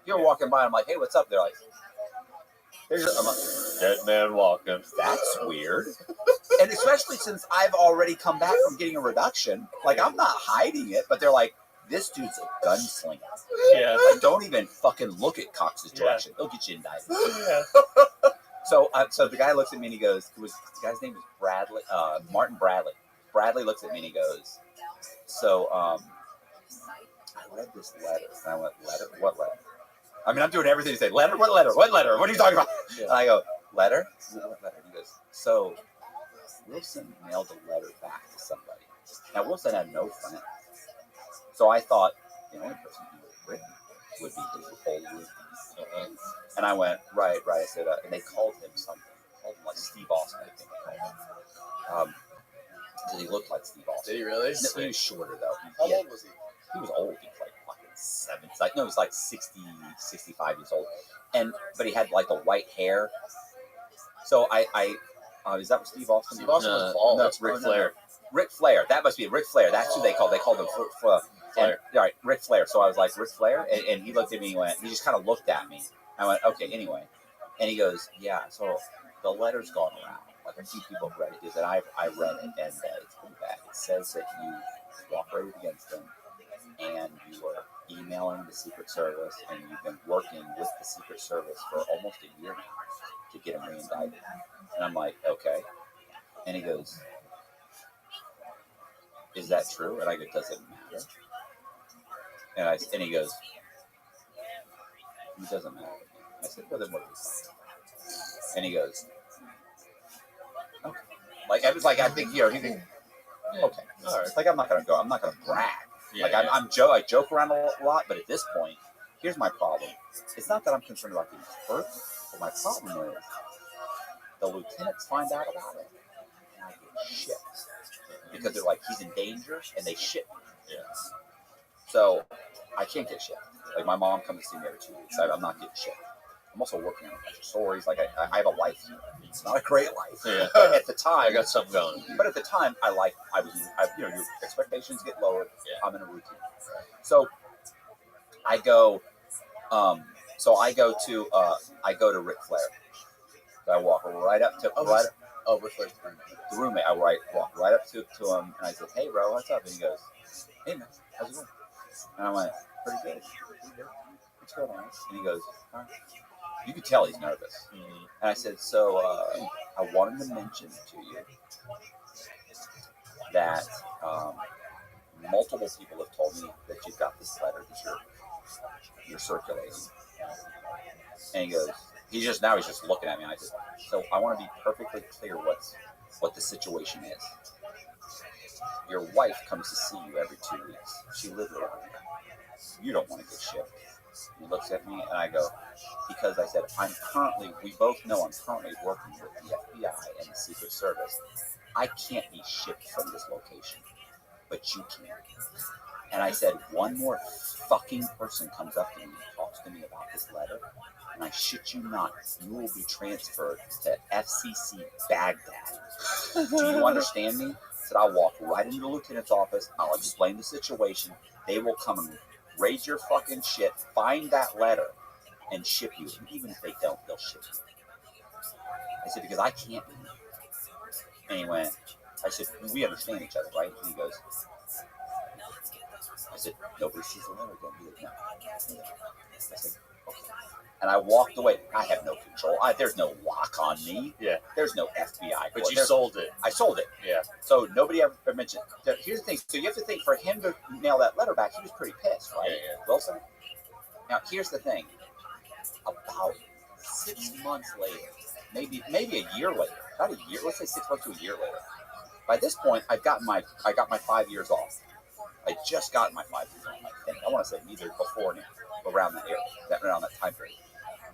You're walking by. I'm like, "Hey, what's up?" They're like, I'm like, Dead man walking. "That's weird." And especially since I've already come back from getting a reduction, like I'm not hiding it, but they're like, "This dude's a gunslinger. Yeah. Like, don't even fucking look at Cox's direction. They'll get you indicted." Yeah. So the guy looks at me and he goes, the guy's name is Bradley, Martin Bradley. Bradley looks at me and he goes, "So, I read this letter." And I went, "Letter? What letter?" I mean, I'm doing everything to say, "Letter? What letter? What letter? What are you talking about?" Yeah. And I go, "Letter? What letter?" And he goes, "So, Wilson mailed a letter back to somebody." Now, Wilson had no friends. So I thought the only person he would have written would be his old roommates. And I went, right. I said, and they called him something. They called him like Steve Austin, I think they called him. Because he looked like Steve Austin. Did he really? No, he was shorter, though. How old was he? He was old. He was like fucking 70. He was like 60, 65 years old. But he had like the white hair. So is that what Steve Austin? Steve Austin was bald. That's Ric Flair. Ric Flair. That must be Ric Flair. That's who they called. They called him Flair. All right, Ric Flair. So I was like, "Ric Flair?" And he looked at me and he just kind of looked at me. I went, "Okay, anyway." And he goes, "Yeah, so the letter's gone around. Like a few people have read it." He said, I read it, and it's pretty bad. It says that you cooperated against them, and you were emailing the Secret Service, and you've been working with the Secret Service for almost a year now to get him re-indicted. And I'm like, "Okay." And he goes, "Is that true?" And I go, "Does it matter?" And he goes, "It doesn't matter." I said, "Well, then what do we talk about?" And he goes, "Okay." Like I was like, I think he thinks, okay, all right. Like I'm not gonna brag. I joke around a lot, but at this point, here's my problem. It's not that I'm concerned about being hurt, but my problem is the lieutenants find out about it, and I get shit because they're like, "He's in danger," and they shit me. Yeah. So I can't get shit. Like my mom comes to see me every 2 weeks. I'm not getting shit. I'm also working on a bunch of stories. Like I have a life. It's not a great life. Yeah. But at the time, I got something going. But at the time, your expectations get lowered. Yeah. I'm in a routine. So I go, I go to Ric Flair. So I walk right up to Ric Flair's the roommate. I walk right up to him, and I said, "Hey, bro, what's up?" And he goes, "Hey, man, how's it going?" And I went, "Pretty good. What's going on?" And he goes, "All right." You could tell he's nervous. Mm-hmm. And I said, "So I wanted to mention to you that multiple people have told me that you've got this letter that you're circulating." And he goes, he's just looking at me. And I said, "So I want to be perfectly clear what the situation is. Your wife comes to see you every 2 weeks. She lives around here. You don't want to get shipped." He looks at me, and I go, "Because," I said, we both know I'm currently working with the FBI and the Secret Service. I can't be shipped from this location, but you can." And I said, "One more fucking person comes up to me and talks to me about this letter, and I shit you not, you will be transferred to FCC Baghdad. Do you understand me?" I said, "I'll walk right into the lieutenant's office. I'll explain the situation. They will come and raid your fucking shit, find that letter, and ship you. And even if they don't, they'll ship you." I said, "Because I can't be." And he went, I said, "We understand each other, right?" And he goes, I said, "Nobody sees the letter again." He goes, "No." I said, "Okay." And I walked away. I have no control. There's no lock on me. Yeah. There's no FBI. But you sold it. I sold it. Yeah. So nobody ever mentioned. Here's the thing. So you have to think, for him to mail that letter back, he was pretty pissed, right? Yeah. Wilson? Now, here's the thing. About 6 months later, maybe a year later, not a year, let's say 6 months to a year later. By this point, I got my 5 years off. I just got my 5 years off, I think. I want to say either before now, around that time period.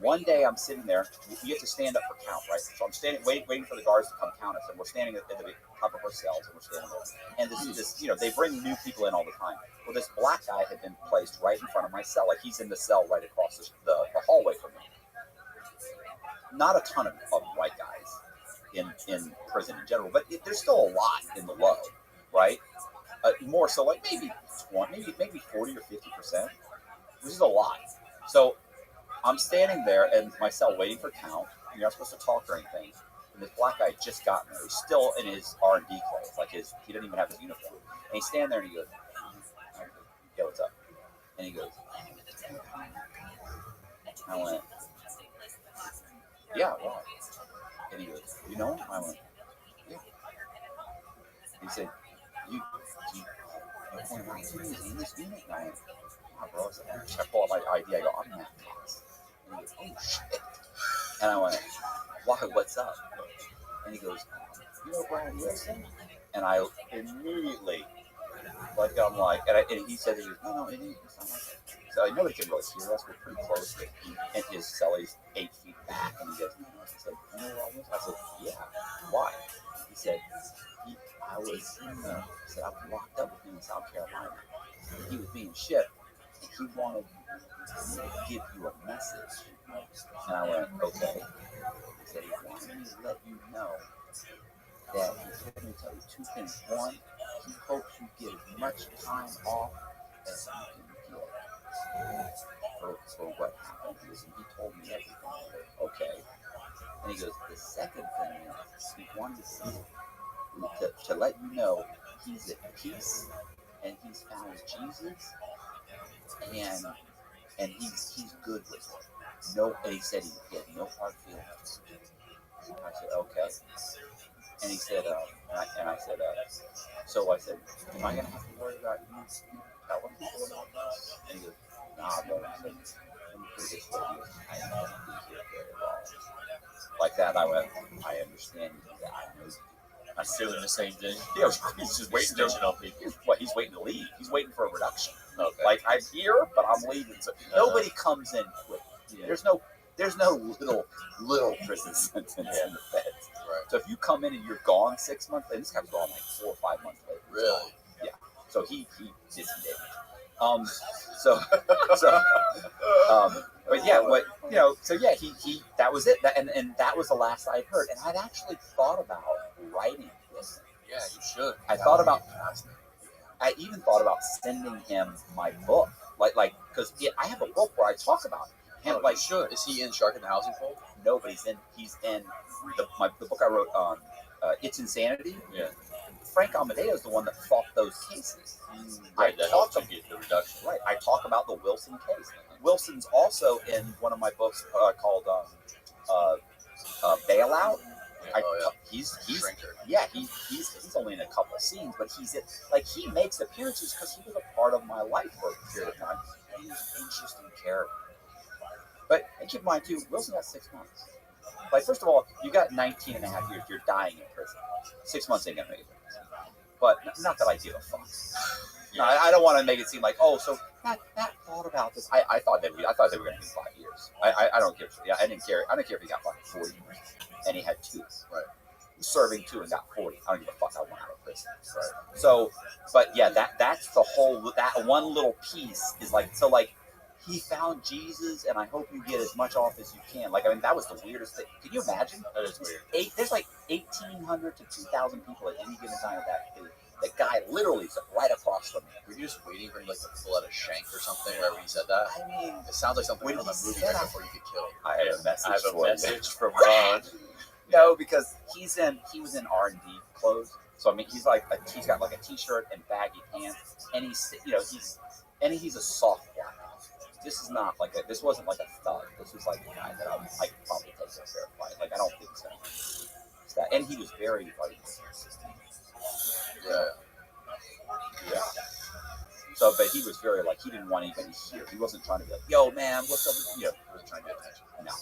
One day I'm sitting there. We get to stand up for count, right? So I'm standing, waiting for the guards to come count us, and we're standing at the top of our cells, and we're standing there. And this, they bring new people in all the time. Well, this black guy had been placed right in front of my cell, like he's in the cell right across the hallway from me. Not a ton of white guys in prison in general, but there's still a lot in the low, right? More so, like maybe 20, maybe 40 or 50%, which is a lot. So I'm standing there in my cell waiting for count. You're not supposed to talk or anything. And this black guy had just gotten there. He's still in his R&D clothes, like he didn't even have his uniform. And he's standing there and he goes, "Yeah, what's up?" And he goes, I went, "Yeah, why?" And he goes, "You know him?" I went, "Yeah." He said, "You point out to me in this unit?" And I went, "Nah, bro." I pull out my ID. I go, "I'm Matt Cox." And he goes, "Oh, shit." And I went, "Why? What's up?" And he goes, "You know Brian Wilson?" And I immediately, and he said, "No, it ain't. It's not like that." So nobody can really hear us. We're pretty close. And his cell is 8 feet back. And he goes, "No." I said, "You know where I was?" I said, "Yeah." "Why?" He said, I was locked up with him in South Carolina. He was being shipped, and he wanted to give you a message." And I went, "Okay." He said, "He wanted me to let you know that he told me to tell you 2 things. One, he hopes you get as much time off as you can get for what happened." And he told me everything. Okay. And he goes, "The second thing is he wanted to let you know he's at peace and he's found Jesus and he's good with it. No," and he said he had no hard feelings. I said, "Okay." And he said, so I said, "Am I gonna have to worry about you telling people about this?" And he goes, "Nah, bro." I said, "Let me put it this way, I am not gonna be here very long." Like that, I went, "I understand that. I know you." I'm doing the same thing. Yeah, he's just waiting on people. He's waiting to leave. He's waiting for a reduction. Okay. Like, I'm here, but I'm leaving. So nobody comes in quick. Yeah. There's no little prison sentence in the feds. Right. So if you come in and you're gone 6 months, and this guy was gone like 4 or 5 months later. Really? Yeah. So he did some damage. So, but yeah, what so yeah, he that was it, and that was the last I'd heard, and I'd actually thought about writing this. Yeah, you should. I even thought about sending him my book, like because I have a book where I talk about him. Like, should. Is he in Shark in the Housing Pool? No, but he's in the book I wrote on It's Insanity. Yeah. Frank Amadeo is the one that fought those cases. Right, that helped you get the reduction. Right, I talk about the Wilson case. Wilson's also in one of my books called Bailout. He's Shrinker. Yeah, he's only in a couple scenes, but he makes appearances because he was a part of my life for a period of time. He's an interesting character. But and keep in mind too, Wilson got 6 months. Like, first of all, you got 19 and a half years. You're dying in prison. 6 months ain't gonna make it. But not that I give a fuck. No, I don't want to make it seem like, oh, so Matt thought about this. I thought they were going to do 5 years. I don't give. Yeah, I didn't care. I didn't care if he got fucking 40 years, and he had 2. Right. Serving 2 and got 40. I don't give a fuck. I want out of prison. Right. So, but yeah, that's the whole. That one little piece is like so. Like, he found Jesus, and I hope you get as much off as you can. Like, I mean, that was the weirdest thing. Can you imagine? That is weird. There's like 1,800 to 2,000 people at any given time at that thing. The guy literally is right across from me. Were you just waiting for him to pull out a shank or something whenever he said that? I mean, it sounds like something when from he a movie said right before you get killed. I have a message. I have a for you. message from Ron. No, because he was in R&D clothes. So I mean, he's got like a t-shirt and baggy pants, and he's a soft guy. This wasn't like a thug. This was like a guy that I could probably take a fair fight. Like, I don't think he's gonna. And he was very like. Yeah. So, but he was very like, he didn't want anybody here. He wasn't trying to be like, yo, man, what's up? He wasn't trying to get attention. No.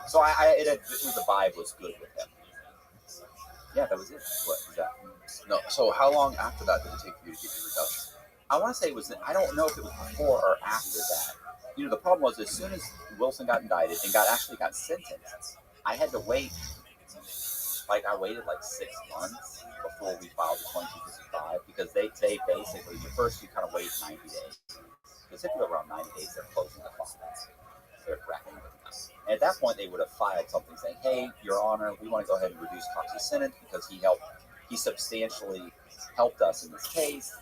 So the vibe was good with him. Yeah, that was it. What was that? No. So how long after that did it take for you to get your reduction? I want to say I don't know if it was before or after that. The problem was, as soon as Wilson got indicted and actually got sentenced, I had to wait. Like, I waited like 6 months before we filed the 2255, because they basically, you kind of wait 90 days. Because if you're around 90 days, they're closing the file. They're wrapping everything up. And at that point, they would have filed something saying, hey, Your Honor, we want to go ahead and reduce Cox's sentence because he substantially helped us in this case.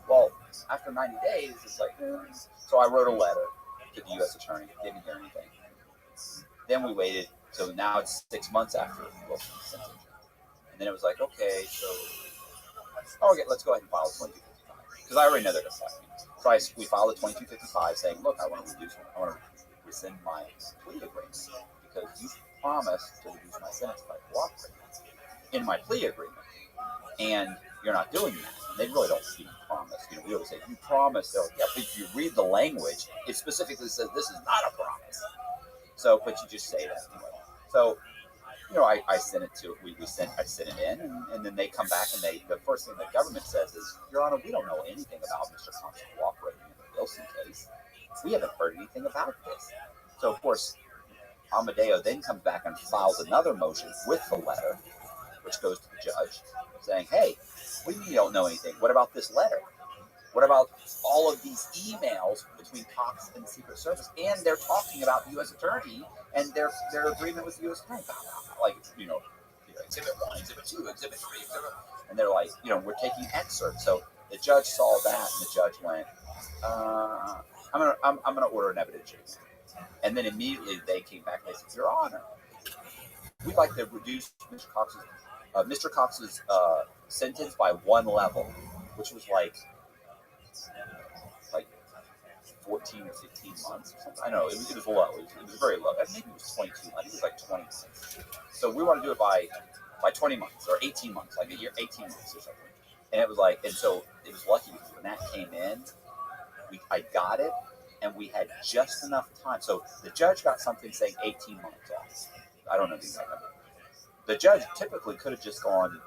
Well, after 90 days, it's like, so I wrote a letter to the U.S. Attorney, didn't hear anything. Then we waited, so now it's 6 months after Wilson's sentence. And then it was like, okay, so, let's go ahead and file a 2255. Because I already know they're going to file me. So we filed a 2255 saying, look, I want to rescind my plea agreement because you promised to reduce my sentence by cooperating in my plea agreement. And you're not doing that. And they really don't even promise. We always say, you promise. They're like, yeah, but if you read the language, it specifically says this is not a promise. So, but you just say that anyway. So, I sent it to, I sent it in, and then they come back, and the first thing the government says is, Your Honor, we don't know anything about Mr. Cox cooperating in the Wilson case. We haven't heard anything about this. So, of course, Amadeo then comes back and files another motion with the letter, which goes to the judge, saying, hey, what do you mean you don't know anything? What about this letter? What about all of these emails between Cox and the Secret Service? And they're talking about the U.S. Attorney and their agreement with the U.S. Attorney. Like, Exhibit 1, Exhibit 2, Exhibit 3, and they're like, we're taking excerpts. So the judge saw that, and the judge went, I'm gonna order an evidentiary. And then immediately they came back and they said, Your Honor, we'd like to reduce Mr. Cox's sentence by 1 level, which was like 14 or 15 months or something. I know, it was low. It was very low. Maybe it was 22. I think it was like 20 months. So we want to do it by 20 months or 18 months, like a year, 18 months or something. And it was like, and so it was lucky because when that came in, I got it, and we had just enough time. So the judge got something saying 18 months off. I don't know the exact number. The judge typically could have just gone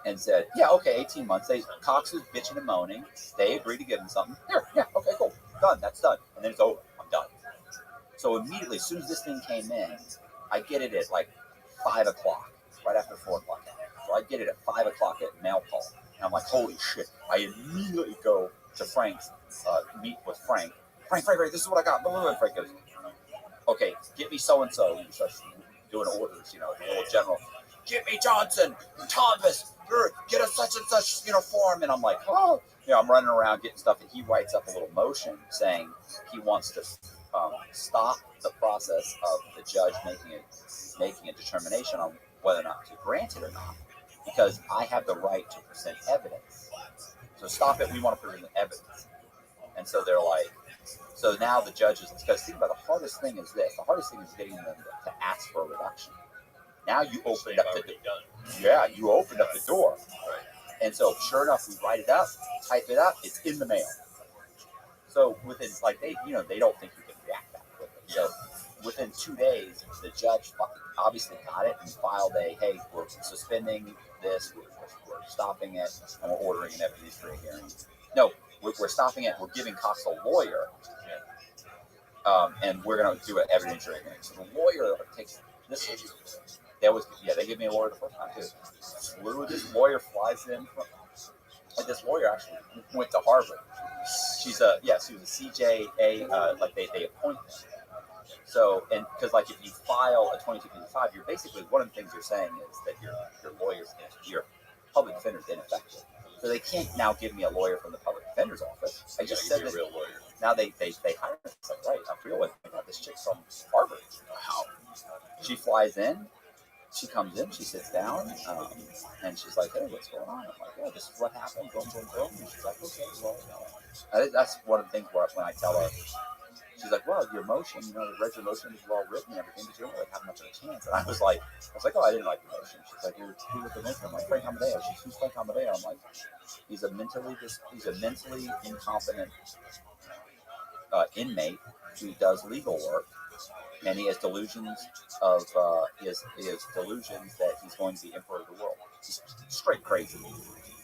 and said, yeah, okay, 18 months. Cox was bitching and moaning. They agreed to give him something. Here, yeah, okay, cool. Done. That's done. And then it's over. I'm done. So immediately, as soon as this thing came in, I get it at like 5 o'clock, right after 4 o'clock. So I get it at 5 o'clock at mail call. And I'm like, holy shit. I immediately go to Frank's meet with Frank. Frank, this is what I got. And Frank goes, okay, get me so-and-so. He starts doing orders, the little general. Get me Johnson, Thomas, get us such and such, form. And I'm like, oh. I'm running around getting stuff, and he writes up a little motion saying he wants to stop the process of the judge making a determination on whether or not to grant it or not, because I have the right to present evidence. So stop it. We want to present evidence. And so they're like, so now the judges, because think about it, the hardest thing is this. The hardest thing is getting them to ask for a reduction. Now you opened up the door. Yeah, you opened up the door. And so sure enough, we write it up, type it up, it's in the mail. So within, they don't think you can react that quickly. So within 2 days, the judge obviously got it and filed hey, we're suspending this, we're stopping it, and we're ordering an evidentiary hearing. No, we're stopping it, we're giving Cox a lawyer, and we're going to do an evidentiary hearing. So the lawyer takes this issue. They gave me a lawyer the first time too. This lawyer flies in. This lawyer actually went to Harvard. She was a CJA. They appoint them. So, and because if you file a 2255, you're basically, one of the things you're saying is that your public defender is ineffective. So they can't now give me a lawyer from the public defender's office. I just said that. Real lawyer. Now they hire me. It's like, right, I'm real. I got this chick from Harvard. Wow. She flies in. She comes in, she sits down, and she's like, hey, what's going on? I'm like, yeah, this is what happened, boom, boom, boom. And she's like, okay, well, that's one of the things where when I tell her, she's like, well, your motion, the read your motion is well written and everything, but you don't really have much of a chance. And I was like, oh, I didn't like the motion. She's like, who was the motion? I'm like, Frank Amadeo. She's, who's Frank Amadeo? I'm like, he's a mentally incompetent inmate who does legal work. And he has delusions delusions that he's going to be emperor of the world. He's straight crazy.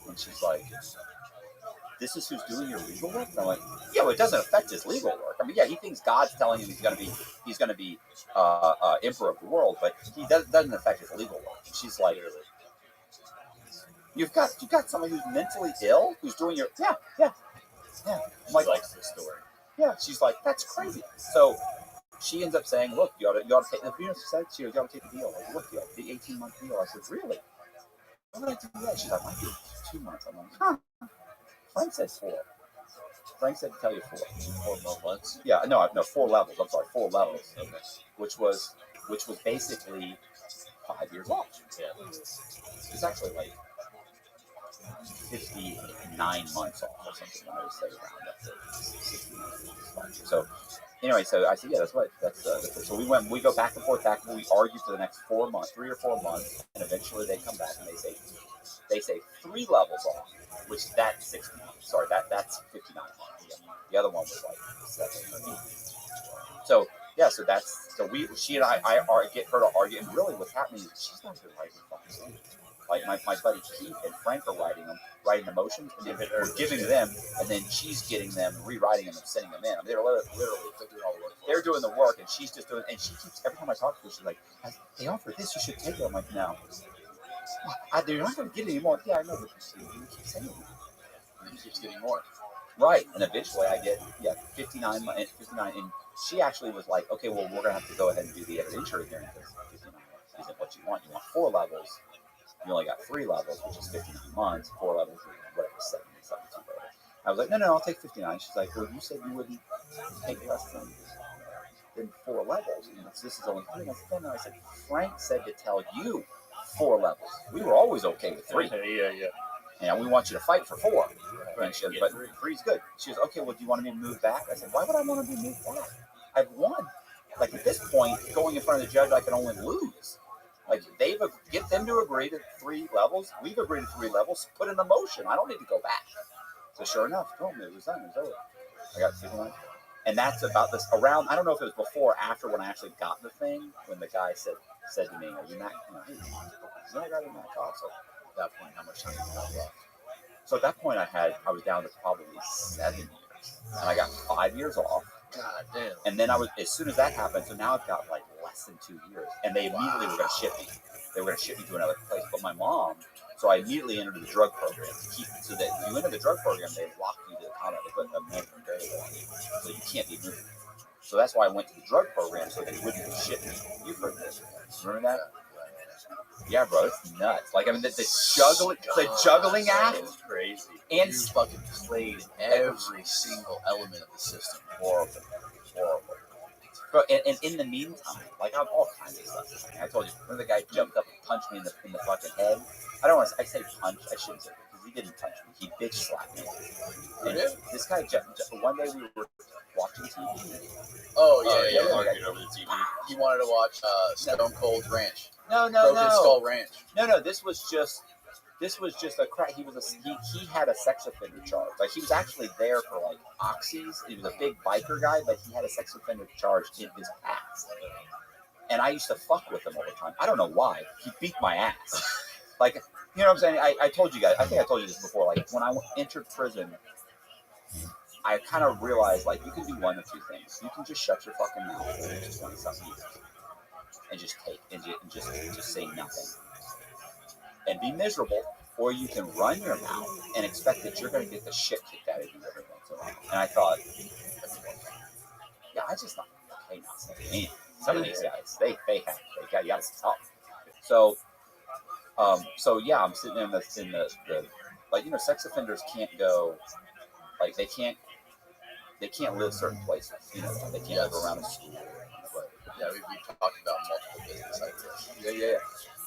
And she's like, this is who's doing your legal work? And I'm like, yeah, well, it doesn't affect his legal work. I mean, yeah, he thinks God's telling him he's going to be emperor of the world, but he doesn't affect his legal work. And she's like, you've got someone who's mentally ill who's doing your yeah. I'm like, likes this story. Yeah, she's like, that's crazy. So she ends up saying, look, you ought to take the deal. She said, you ought to take the deal. Like, what deal? The 18-month deal. I said, really? Why would I do that? She's like, I do 2 months. I'm like, huh. Frank said 4. Frank said to tell you 4. 4 more months? Yeah, no, 4 levels. I'm sorry, 4 levels. Okay. Which was basically 5 years off. Yeah. It's actually like 59 months off or something. I always say around up to 69 months. So anyway, so I said, yeah, that's right. That's so we go back and forth, we argue for the next 4 months, 3 or 4 months, and eventually they come back and they say 3 levels off, which that's 60 months. Sorry, that's 59 months. Yeah. The other one was like 7. So yeah, she and I get her to argue, and really what's happening is she's not even writing fucking. Like my buddy Keith and Frank are writing the motions, and we're giving them, and then she's getting them, rewriting them, and sending them in. I mean, they're literally doing all the work. They're doing the work, and she's just doing. And she keeps, every time I talk to her, she's like, "They offered this, you should take it." I'm like, "No, they're not going to get any more." Yeah, I know, but you keep saying it. And he keeps getting more. Right, and eventually I get 59, and she actually was like, "Okay, well, we're going to have to go ahead and do the evidentiary hearing because 59 isn't what you want. You want 4 levels." You only got 3 levels, which is 59 months. 4 levels, whatever, 72 whatever. I was like, no, I'll take 59. She's like, well, you said you wouldn't take less than 4 levels. And this is only 3. I said, no. I said, Frank said to tell you 4 levels. We were always okay with 3. Yeah. And we want you to fight for 4. And she goes, but 3's good. She goes, okay, well, do you want me to move back? I said, why would I want to be moved back? I've won. Like, at this point, going in front of the judge, I can only lose. Like, get them to agree to 3 levels. We've agreed to 3 levels. Put in a motion. I don't need to go back. So sure enough, it was done. It was over. I got 51. And that's about this around. I don't know if it was before or after when I actually got the thing. When the guy said to me, "Are you not? Hey, you're not ready to knock off." So at that point, how much time did you have left? So at that point, I was down to probably 7 years, and I got 5 years off. God damn. And then as soon as that happened, so now I've got like less than 2 years. And they immediately were going to ship me. They were going to ship me to another place. But my mom, so I immediately entered the drug program. So that if you enter the drug program, they lock you to the comment, they put a measuring variable on you, so you can't be moving. So that's why I went to the drug program, so they wouldn't be shitting me. You've heard this. Remember that? Yeah, bro, it's nuts. Like, I mean, the juggling act. It's crazy. And You fucking played every single element of the system. horrible. Bro, and in the meantime, like, I have all kinds of stuff. I told you, when the guy jumped up and punched me in the fucking head. I don't want to. I say punch. I shouldn't say because he didn't punch me. He bitch slapped me. And this guy one day we were watching TV. Oh yeah. Arguing over the TV. He wanted to watch Stone Cold's Ranch. No. Broken Skull Ranch. No. This was just a crack. He had a sex offender charge. Like, he was actually there for like oxys. He was a big biker guy, but he had a sex offender charge in his past. And I used to fuck with him all the time. I don't know why. He beat my ass. Like, you know what I'm saying? I told you guys. I think I told you this before. Like, when I entered prison, I kind of realized, like, you can do one of two things. You can just shut your fucking mouth for 20-something years and just take and just say nothing and be miserable, or you can run your mouth and expect that you're going to get the shit kicked out of you every once in a while. And I thought, yeah, I just thought, okay, not saying anything. Some of these guys, they got you got to talk. So yeah, I'm sitting in the like, you know, sex offenders can't go, like, they can't live certain places. You know, they can't live around a school. Yeah, we've talked about multiple business ideas. Yeah.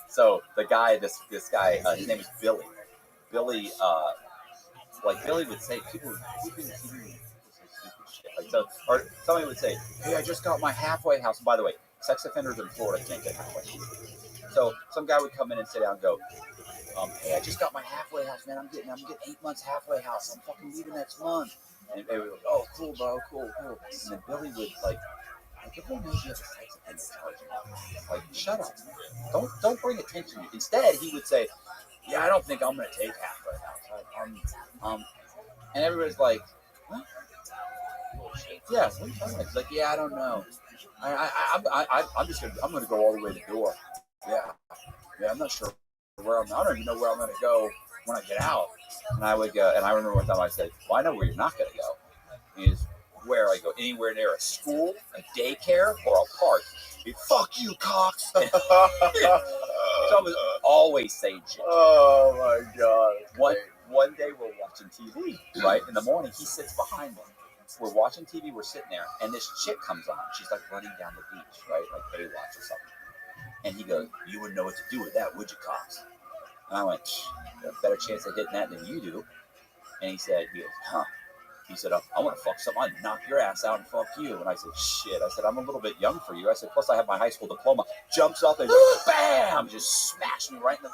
So the guy, this guy, his name is Billy. Billy, like, Billy would say, people would say stupid shit. Like, so, or somebody would say, hey, I just got my halfway house. And by the way, sex offenders in Florida can't get halfway. So some guy would come in and sit down and go, hey, I just got my halfway house, man. I'm getting 8 months halfway house. I'm fucking leaving next month. And they would go, oh, cool, bro, cool. And then Billy would, like everyone knows you have a sex offender charge now. Like, shut up. Don't bring attention to you. Instead, he would say, yeah, I don't think I'm going to take halfway house. And everybody's like, what? Yeah, what are you talking about? He's like, yeah, I don't know. I'm gonna go all the way to the door. Yeah, I'm not sure where I don't even know where I'm gonna go when I get out. And I would go, and I remember one time I said, well, I know where you're not gonna go. Is where I go, anywhere near a school, a daycare, or a park. Fuck you, Cox. So I was always saying shit. Oh my god. One day we're watching TV, right? In the morning, he sits behind me. We're watching TV, we're sitting there, and this chick comes on. She's like running down the beach, right? Like Baywatch or something. And he goes, you wouldn't know what to do with that, would you, Cox? And I went, a better chance of hitting that than you do. And he goes, huh? He said, I want to fuck something. I'd knock your ass out and fuck you. And I said, shit. I said, I'm a little bit young for you. I said, plus I have my high school diploma. Jumps up and goes, bam! Just smashed me right in the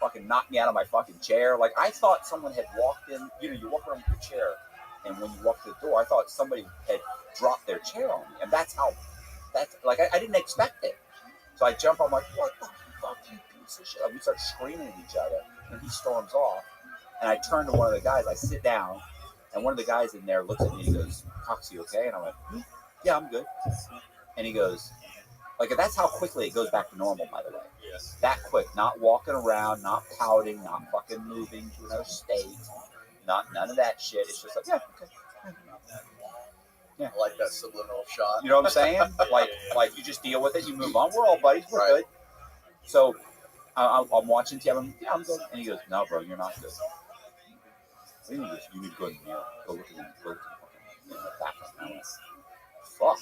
fucking knocked me out of my fucking chair. Like, I thought someone had walked in. You know, you walk around with your chair, and when you walk to the door, I thought somebody had dropped their chair on me. And that's like, I didn't expect it. So I jump, I'm like, what the fuck, you piece of shit? Like, we start screaming at each other, and he storms off. And I turn to one of the guys, I sit down, and one of the guys in there looks at me and he goes, Cox, you okay? And I'm like, yeah, I'm good. And he goes, like, that's how quickly it goes back to normal, by the way. Yes. That quick, not walking around, not pouting, not fucking moving to another state, none of that shit. It's just like, yeah, okay. Yeah. I like that subliminal shot. You know what I'm saying? like you just deal with it, you move on. We're all buddies, we're good. So I'm watching TV, I'm good. And he goes, no, bro, you're not good. You need to go in the mirror. Go look in the bathroom. And I went, fuck.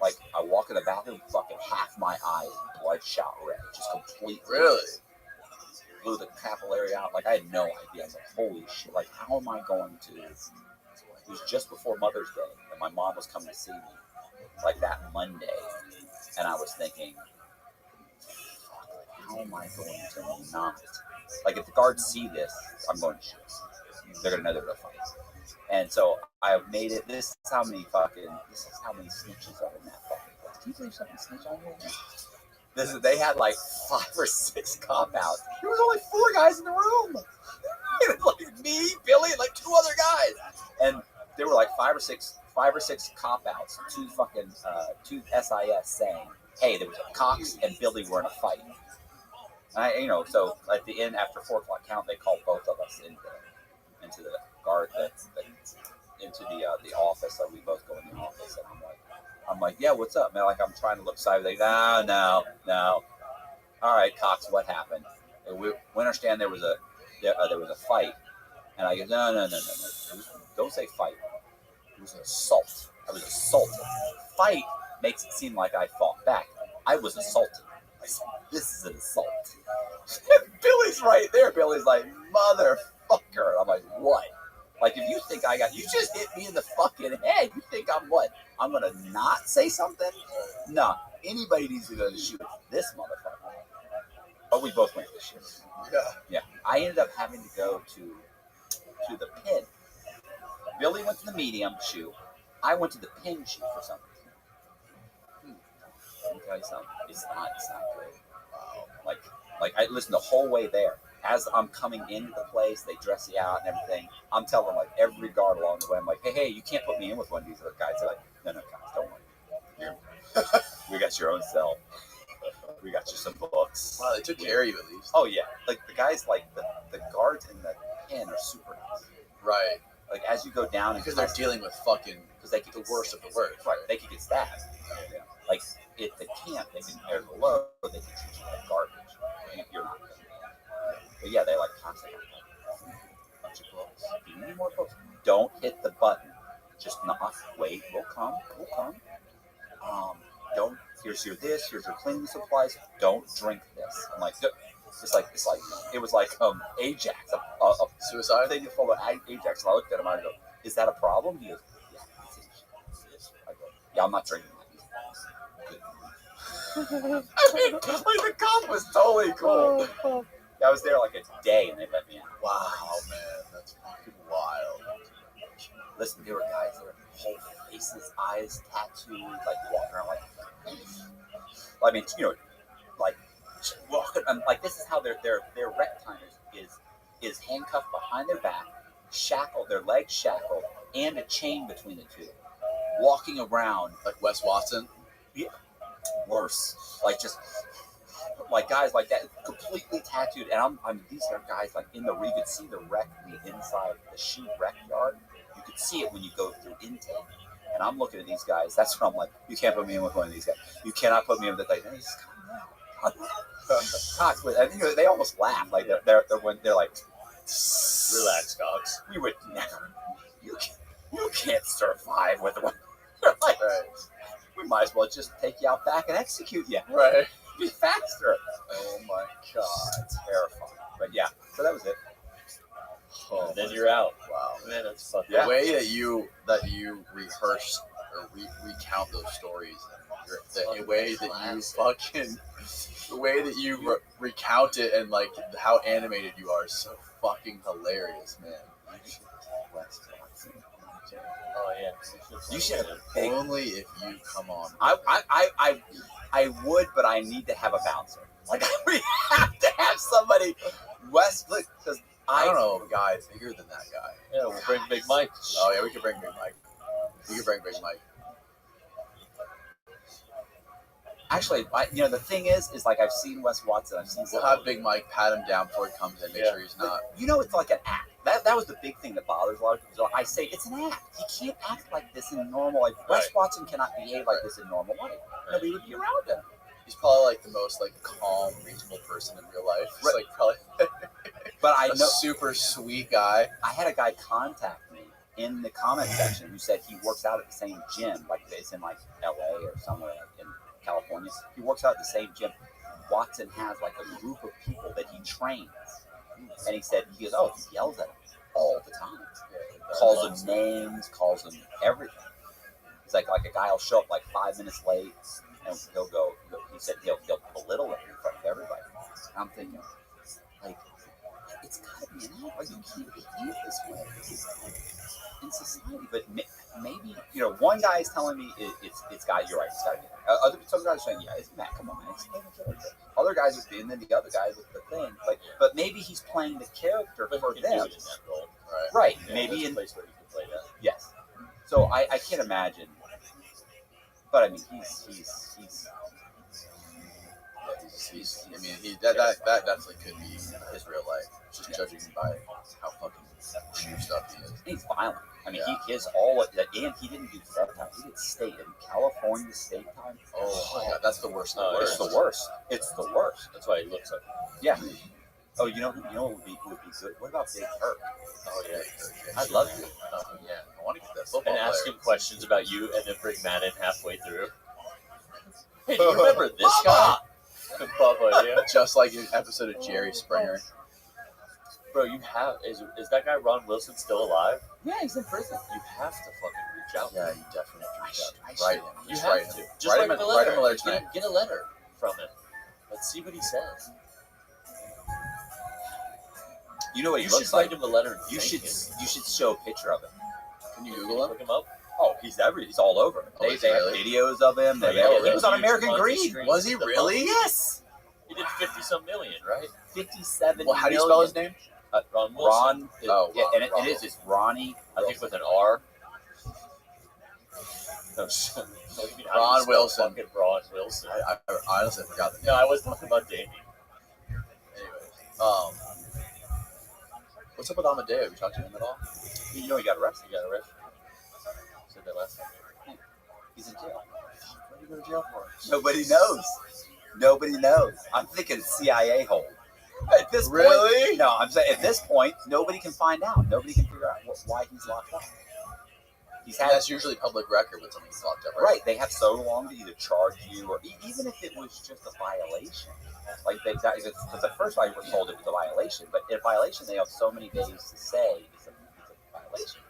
Like, I walk in the bathroom, fucking half my eyes bloodshot red. Just completely. Really? Blew the capillary out. Like, I had no idea. I was like, holy shit. Like, how am I going to... It was just before Mother's Day, and my mom was coming to see me, like, that Monday. And I was thinking, how am I going to not... Like, if the guards see this, I'm going to shoot. They're going to know they're going to fight. And so I made it. This is how many snitches are in that fucking place. Can you believe something snitch on here? They had like 5 or 6 cop outs. There was only 4 guys in the room. It was like me, Billy, and like 2 other guys. And there were like 5 or 6 cop outs. 2 SIS saying, hey, there was a Cox and Billy were in a fight. So at the end, after 4 o'clock count, they called both of us into the guard that into the office. So we both go in the office, and I'm like, yeah, what's up, man? Like I'm trying to look sideways. Like, no. All right, Cox, what happened? And we understand there was a fight, and I go, no. Don't say fight. It was an assault. I was assaulted. Fight makes it seem like I fought back. I was assaulted. I said, this is an assault. Billy's right there. Billy's like, motherfucker. I'm like, what? Like, if you think you just hit me in the fucking head. You think I'm what? I'm going to not say something? No. Anybody needs to go to shoot this motherfucker. But we both went to the shoot. Yeah. I ended up having to go to the pin. Billy went to the medium shoe. I went to the pin shoe for some reason. Let me tell you something. It's not good. Wow. Like I listened the whole way there. As I'm coming into the place, they dress you out and everything. I'm telling like every guard along the way, I'm like, hey, you can't put me in with one of these other guys. They're like, no, guys, don't worry. We got your own cell. We got you some books. Wow, they took care of you at least. Oh yeah, like the guys, like the guards in the pen are super nice. Right. Like as you go down, because they're dealing with fucking because they could the worst of the worst. Right. They could get stabbed. Yeah. Like at the camp, they can air below, they can treat you like garbage. You're not. But yeah, they like constantly. Bunch of books. You need more books. Don't hit the button. Just knock. Wait. We'll come. Don't. Here's your this. Here's your cleaning supplies. Don't drink this. I'm like, it's like it was like Ajax, a suicide thing full of Ajax. And I looked at him. I go, is that a problem? He goes, yeah. I go, yeah. I'm not drinking that. I mean, like the cop was totally cool. I was there like a day, and they let me in. Wow, man, that's fucking wild. Listen, there were guys that were whole faces, eyes tattooed, like walking around like. I mean, like walking. Like this is how their rec timers is handcuffed behind their back, shackled, their legs shackled, and a chain between the two, walking around like Wes Watson. Yeah, worse. Like just. Like guys like that, completely tattooed, and these are guys like in the you could see the wreck, the inside, the shoe wreck yard. You could see it when you go through intake, and I'm looking at these guys. That's when I'm like, you can't put me in with one of these guys. You cannot put me in with that. Like, hey, just calm down. Cox, I think they almost laugh. Like they're like, relax, Cox. You would never. You can't survive with one. They're like, right. We might as well just take you out back and execute you. Right. Be faster. Oh my god, it's terrifying. But yeah, so that was it. Oh, and then you're out. Wow, man, that's fucking. The way that you rehearse or recount those stories, the way that you recount it, and like how animated you are, is so fucking hilarious, man. Oh yeah, you should. Only if you come on. I would, but I need to have a bouncer. Like we have to have somebody. Because I don't know a guy bigger than that guy. Yeah, we'll bring Big Mike. Oh yeah, we can bring Big Mike. Actually, the thing is like I've seen Wes Watson. We'll have Big Mike pat him down before he comes in. Make sure he's not. It's like an act. That was the big thing that bothers a lot of people. I say it's an act. He can't act like this in normal life. Wes Watson cannot behave like this in normal life. Nobody would be around him. He's probably like the most like calm, reasonable person in real life. He's like probably. But I know super sweet guy. I had a guy contact me in the comment section who said he works out at the same gym, like it's in like LA or somewhere in California. He works out at the same gym. Watson has like a group of people that he trains. And he said, he yells at them all the time. Calls them names, calls them everything. He's like a guy will show up like 5 minutes late, and he said he'll belittle him in front of everybody. And I'm thinking, like, it's gotta be an act. Like, you can't behave this way in society. But maybe, one guy is telling me it's got, you're right, it's gotta be. Some guys are saying, yeah, it's Matt, come on, man. Other guys are being, then the other guys with the thing. But maybe he's playing the character for them. Right. Yeah, maybe in a place where you can play that. Yes. So I can't imagine. But I mean, he's I mean, that definitely could be his real life. Just judging by how fucking juiced up he is. He's violent. I mean, Yeah. he his all that, and he didn't do fed time. He did state in California state time. Oh my god, that's the worst. Of the It's worst. the worst. It's the worst. That's why he looks like. Yeah. Oh, you know what would be good? What about Big Turk? Oh yeah. I'd love to. Yeah, I want to get that football And ask player. him questions about you, and then bring Matt in halfway through. Hey, do you remember this guy? Bubba, yeah. Just like an episode of Jerry Springer. Bro, you have is that guy Ron Wilson still alive? Yeah, he's in prison. You have to fucking reach out. Yeah, you definitely have to reach out. I Write should. him. You Just have write to. him. Just Write him a letter tonight. Get a letter from him. Let's see what he says. You know what he You looks should write like? him a letter. And You thank should him. you should show a picture of him. Can you Google him? Look him up. Oh, he's all over. Oh, They is he have really? videos of him. Oh, yeah, He was on huge American bunch of Greed. screens. Was he The really? Yes. He did 50-some million, right? 57 Well, how do you spell his name? Ron Wilson. Ron. Oh, Yeah, Ron- and Ron. it is. It's Ronnie. I think with an R. No, so, you mean, how do you Ron spell Wilson. Fucking Ron Wilson. I honestly forgot the name. No, I was talking about Davey. Anyways, what's up with Amadeo? Have you talked to him at all? You know he got arrested. You got arrested. Said that last time. He's in jail. What did you go to jail for? Nobody knows. Nobody knows. I'm thinking CIA hold. At this Really? point, no. I'm saying at this point, nobody can find out. Nobody can figure out why he's locked up. He's And had that's usually public record when someone's locked up, right? right. They have so long to either charge you or even if it was just a violation. Like because at first I was told it was a violation, but in a violation they have so many days to say it's a violation.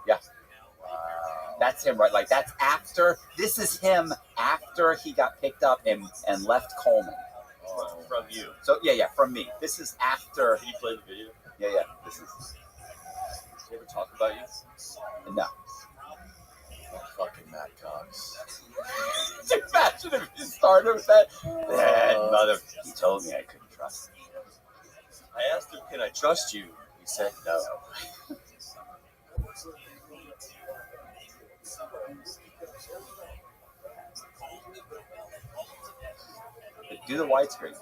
Yeah. Wow. That's him, right? Like that's after. This is him after he got picked up and left Coleman. From you. So yeah, from me. This is after. Can you play the video? Yeah. This is Did he ever talk about you? no. Fucking Matt Cox. Imagine if he started with that. Mother. He told me I couldn't trust him. I asked him, "Can I trust you?" He said no. Do the widescreen.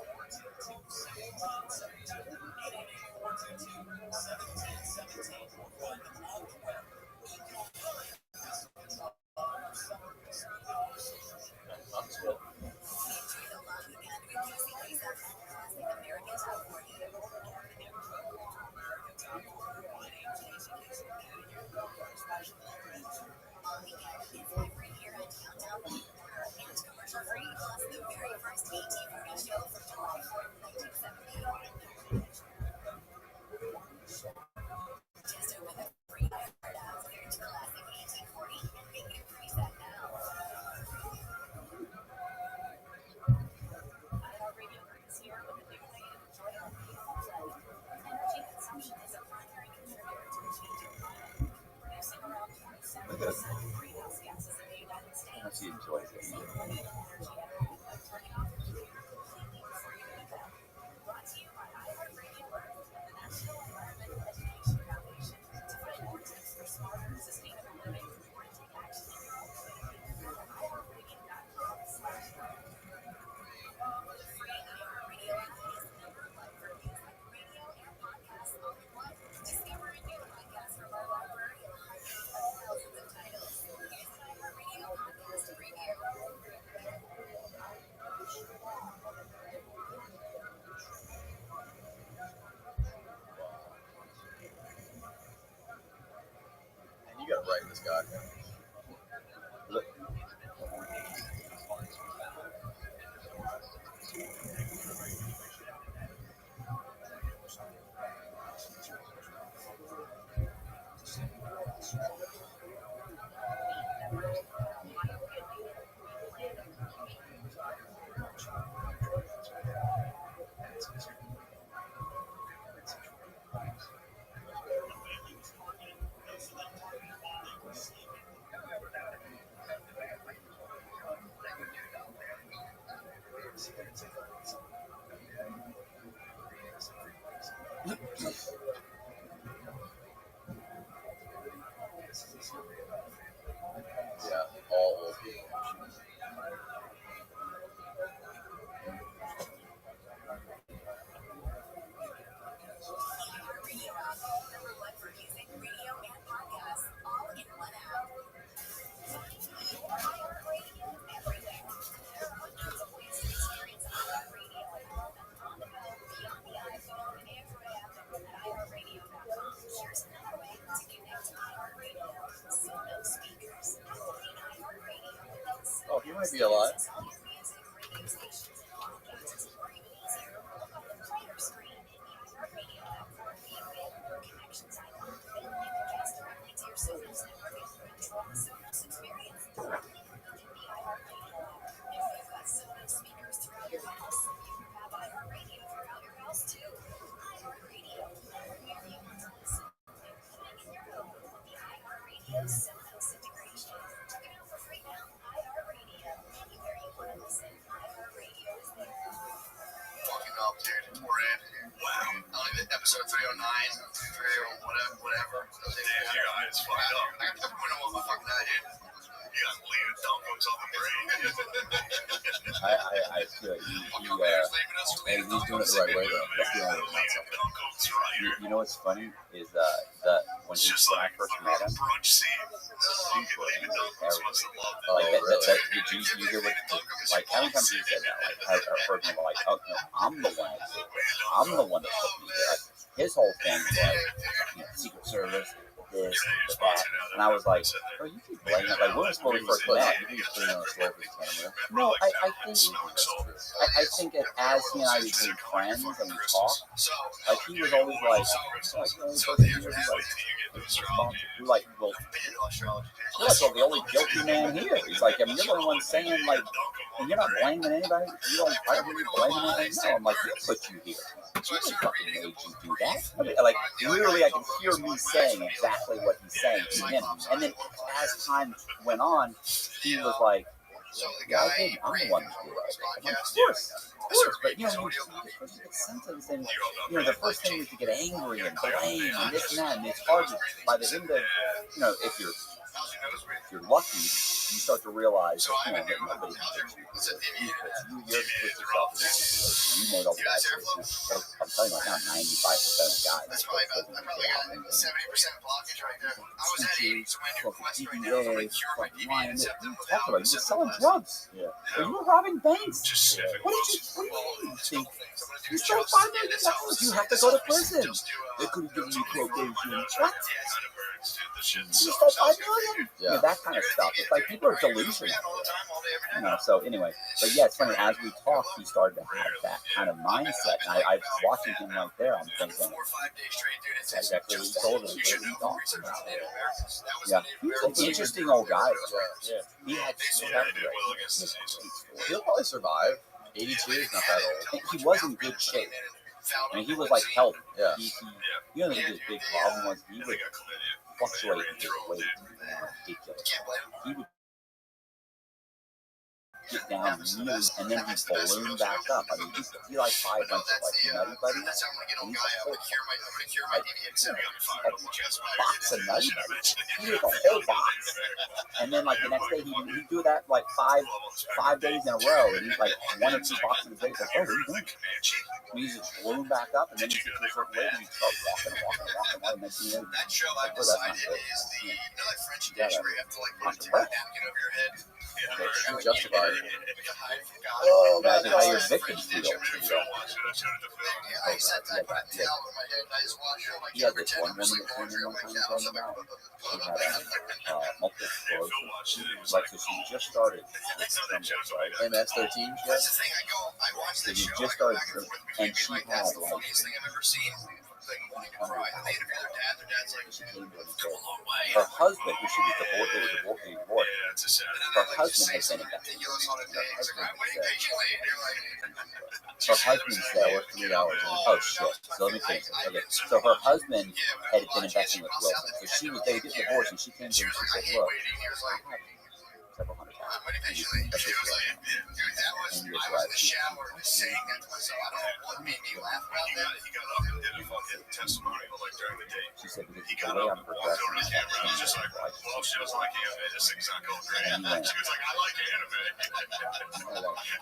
Look at him. How much he enjoys it. And you gotta write this guy. might be alive. Fucking up, dude. We're in. Wow. Episode 309, 30 whatever. Damn, you guys fucked up. I got everyone on my fucking head, dude. You got bleeding dunkos on the brain. I feel like Hey, he's doing it the right way, though. That's the only way. you know what's funny is that when I first met him, Brunch scene. he was Leaving dunkos must have loved it. like did you hear what, like how many times he said that? Like I've heard him like, oh no, I'm the one that did this. I'm the one that put me there. Like, his whole thing was like, you know, Secret Service, this, that, and I was like, oh, you keep blaming it. Like when we first met, You can put it on the floor for the camera. no, I think that as he and I became friends and we talked, like he was always like, the only person here who's like, well, you're like the only guilty man here. He's like, I mean, you're the only one saying like, and you're not blaming anybody. You don't, I don't hear you blaming anybody. No, I'm like, who put you here? You didn't fucking made you do that. I mean, like literally, I can hear me saying exactly what he's saying to him. And then as time went on, he was like, yeah, I did. I'm the one who did it. I'm like, of course. But you know, you get sentenced, and you know, the first thing is to get angry and blame and this and that. And it's hard to, by the end of, you know, if you're lucky, you start to realize that, you know, that nobody can you. You're to put yourself in this situation. You made all the bad choices. I'm telling you right now, 95% of the guys That's probably about 70% blockage right there. I was at 80, so my new request right now is like cure my deviant septum without. You were selling drugs. Yeah. You were robbing banks. Just sniffing. What did you mean? You stole $5 million. You have to go to prison. They could have given you probation. What? You stole $5 million. Yeah. That kind of stuff. It's like people are delusional. You know. So anyway, but yeah, it's funny. As we talked, he started to have that kind of mindset. And I was watching him right there. I'm thinking, that's exactly what he told us. Yeah, he's an interesting old guy. Yeah. He had He'll probably survive. 82 is not that old. he was in good shape. I mean, he was like healthy. Yeah. You know, his big problem was he would fluctuate in his weight. Ridiculous. He would get down really, and then he'd balloon back up. I mean, he like 5 months of like Nutty Buddies. And he's a whole box of Nutty Buddies. He ate a whole box. And then like the next day he'd do that like five days in a row, and he'd like 1 or 2 boxes a day. Like, oh, what are you doing? And he'd just balloon back up, and then he'd get to a certain weight, and he'd start walking. And then, you know, that show I've decided is the, you know, that French dish where you have to like put a napkin over your head. You're justified. Oh, imagine how your victims feel. I sat there, put a towel on my head, and I just watched her like He had this pretend one it was woman like that came in laundry one on time my and towels. told him about multiple sclerosis. Like, so she just started with numbers, right? MS-13 That's shit. the thing. I watched So this you show. just I go started, back and forth and between she being like, had that's the like, funniest thing I've ever seen. Like wanting to cry. And they interview their dad. Their dad's like, she came to him and come a said, long way. her husband, who she was divorced, they were divorced. Her husband had been invested. Ridiculous on a day. It's like, I'm waiting patiently. And you're like, Her husband said, We're 3 hours in. oh shit. So let me finish this. Okay. So her husband had been investing with Wilson. So she was, they get divorced, and she came to him and she said, look, I have several $100,000. I'm waiting patiently. She was like, dude, that was, I was in the shower saying that to myself. I don't know what made me laugh about that. He got up and did a fucking testimonial like during the day. She said, because He the got way up I'm and walked over to the camera and was just progressing, like, well, she was like, yeah, this thing's not going great. She was like, I like anime.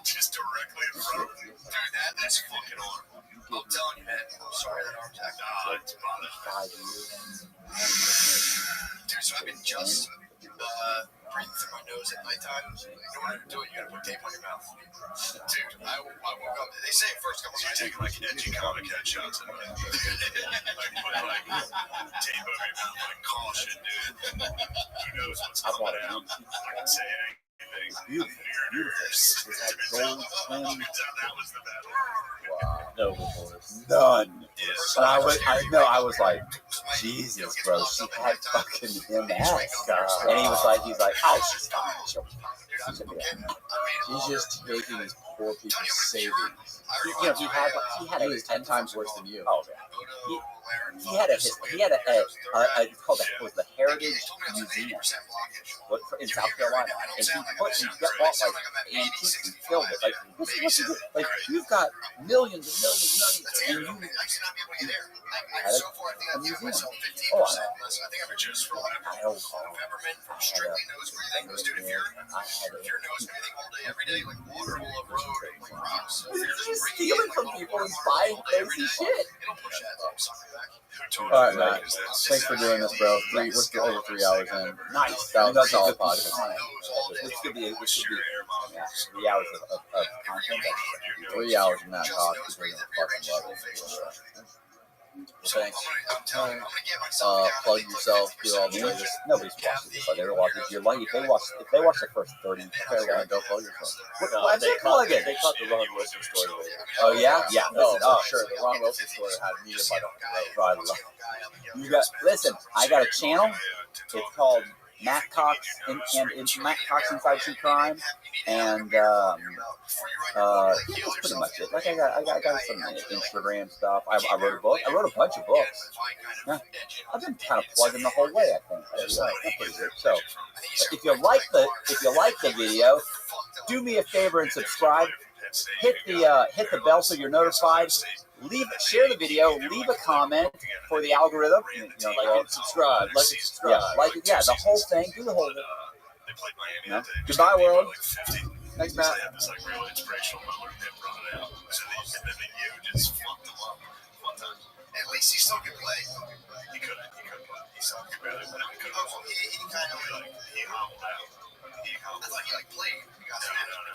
Just directly in front of him. Dude, that's fucking horrible. I'm telling you, man. I'm sorry that arm tacked. Nah, it's bothered. 5 years. Dude, so I've been just breathing through my nose at nighttime. In order to do it, you gotta put tape on your mouth. Dude, I woke up. They say first couple You times. take like edgy comic headshots and like put like tape over your mouth, like caution, dude. Who knows what's I coming bought it. out? I can say anything. Beautiful. You're beautiful. It was like gold trim. Wow. No divorce. None. And I was like, Jesus, bro, she had fucking him ass. And he's like, oh, she's fine. She'll be fine. He's just taking his poor people's savings. He had He was 10 times worse than you. Oh, yeah. He had it's called the Heritage Museum in South Carolina, and he bought like antiques and filled it. Like this is what you do. Like you've got millions and millions and millions, and you had a museum. Oh, I know. He's stealing from people and buying crazy shit. All right, Matt. Thanks for doing this, bro. We're still over 3 hours in. Nice. That was a solid podcast. This should be 3 hours of content. 3 hours of Matt talk. People are gonna fucking love it. Thanks. Plug yourself. Do all the latest. Nobody's watching this. They're watching. If they watch the first 30, Okay, well, go plug yourself. Why'd they plug it? They caught the Ron Wilson story later. Oh yeah, yeah. Oh, sure. The Ron Wilson story had me if I don't. Listen. I got a channel. It's called Matt Cox and Matt Cox Inside True Crime, and that's pretty much it. Like I got some Instagram stuff. I wrote a book. I wrote a bunch of books. Yeah. I've been kind of plugging the whole way. I think. That's pretty good. So, if you like the video, do me a favor and subscribe. Hit the bell so you're notified. Share the video. Leave a comment for the algorithm. Subscribe. Yeah, the whole thing. Do the whole thing. No? Goodbye, world. Thanks, Matt. It's like real inspirational moment that brought it out. And then you just fucked him up one time. At least he still could play. He couldn't. He still could barely play. He kind of he hobbled out. I thought he played. No.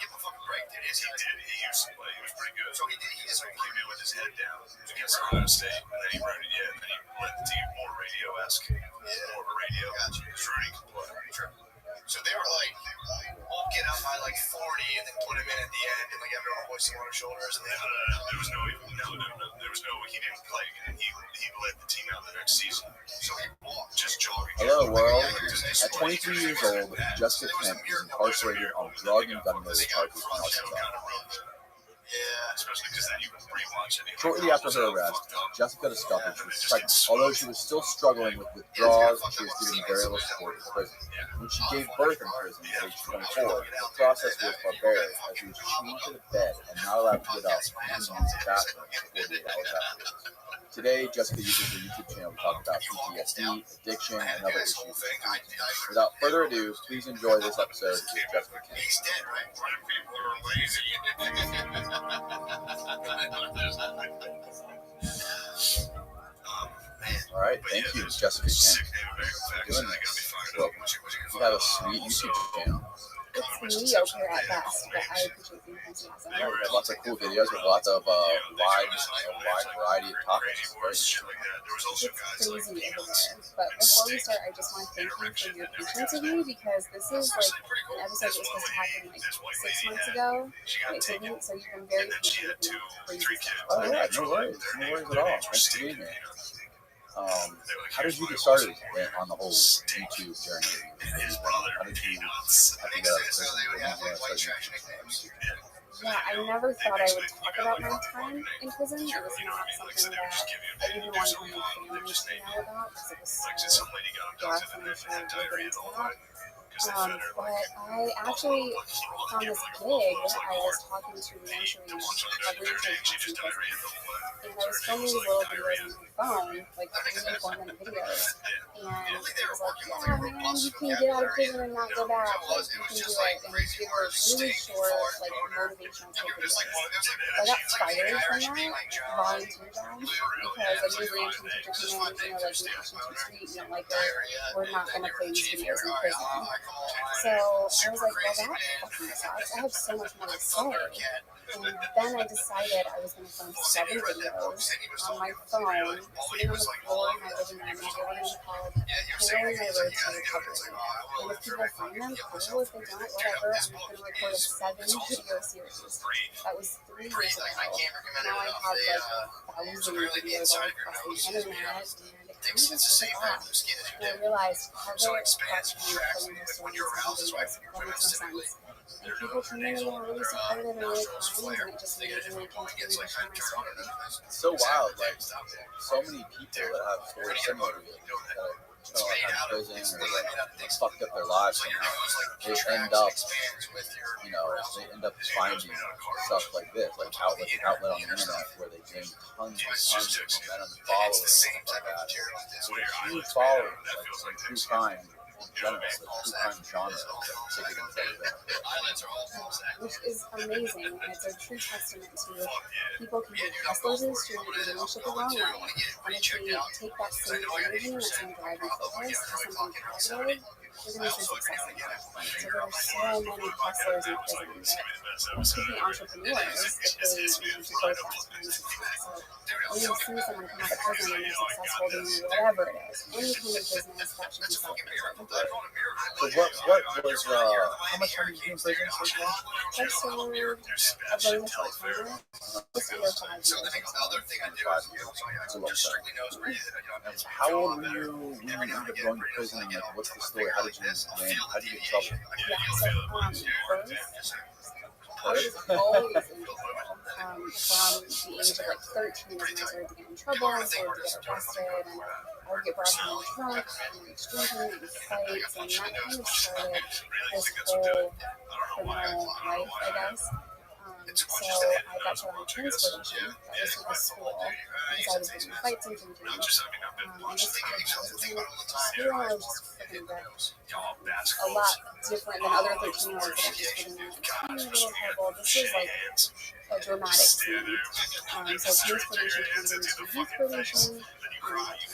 Give him a fucking break, dude. He did. He used to play. He was pretty good. So he did. He just came in with his head down against Ohio State, and then he wrote it. Yeah, and then he led the team more radio-esque. More of a radio. Gotcha. Shooting play. So they were we'll get out by 40 and then put him in at the end and everyone hoisting on his shoulders. And there was no. He didn't play, and he led the team out the next season. So he walked, just jogging. Hello, world. At 23 years old, Jessica Kemp is incarcerated on drug and gun-related charges in Arkansas. Yeah, especially because then you rewatch it. Shortly after her arrest, Jessica discovered she was pregnant. Although she was still struggling with withdrawals, she was given very little support in prison. When she gave birth in prison at age 24, the process was barbaric as she was chained to the bed and not allowed to get up and use the bathroom for 48 hours afterwards. Today, Jessica uses her YouTube channel to talk about PTSD, addiction, and other issues. Without further ado, please enjoy this episode with Jessica Kemp. He's dead, right? Black people are lazy. All right, thank you, Jessica Kemp, for doing this. Well, you have a sweet YouTube channel. It's mediocre at best, but I appreciate the enthusiasm. Yeah, we have lots of cool videos with lots of wide variety of topics. It's crazy over there. But before we start, I just want to thank you for your patience with me because this is an episode that was supposed to happen 6 months ago. And it didn't, so you've been very patient with me. Oh yeah, no worries at all. Thanks for being here. How did you get started on the whole YouTube journey? How did you Yeah, I never thought I would talk about my time in prison. It was not something that I even wanted my family to know about because it was so rough and I'm sure we'll get into that. But I actually found this gig. I was talking to the insurance coverage and I was filming these little videos on my phone, 3 and 4 minute videos. And it was yeah, man, you can get out of prison and not go back. You can do it. And they were really short, motivational type videos. I got fired from that volunteer job because a new reaction teacher came in, reaction too street, you don't like it, we're not going to play these videos in prison. So I was well, that fucking sucks. I have so much more to say. And then I decided I was going to film 7 videos on my phone, sitting on the floor in my living room, and they were going to be called Tailoring My Road to Recovery. And if people find them, cool. If they don't, whatever. I'm going to record a 7-video series. That was 3 years ago. Now I have like 1,000 videos all across the internet, and it kind of just took off. And I realized how they affect me from my stories and videos. That makes no sense. And people came in and were really supportive and really kind, and it just made me continue to share my story. It's so wild, like so many people that have stories similar to you that out of prison or like fucked up their lives somehow. They end up, they end up finding stuff like this, like an outlet on the internet where they gain tons of momentum and followers and stuff like that. There's a huge following, like some true crime in general, the true crime genre, which is amazing, and it's a true testament to people can be hustlers in the street and doing shit the wrong way, and if they take that same energy and that same drive and focus to something positive, we're going to see success in life. So there are so many hustlers in prison that could be entrepreneurs if they need to go fast and success. So when you see someone come out of prison and they're successful doing whatever it is, any kind of business, that should be celebrated. So what was, how much time did you do in prison so far? I served a very much like time, just under 5 years. 5 years. That's a long time. And how old were you when you ended up going to prison? Like, what's the story? How did you land? How did you get in trouble? Yeah, so first, I was always in trouble. From the age of like 13 is when I started to get in trouble, I started to get arrested, and I would get brought home drunk, and drinking, and fights, and that kind of started this whole criminal life, I guess. So I got put on transportation. That was from the school because I was getting in fights and drinking. And just school, I was just freaking ripped. A lot different than other 13-year-olds that are just getting in tiny little trouble. This was like a dramatic scene. So transportation turns into youth probation.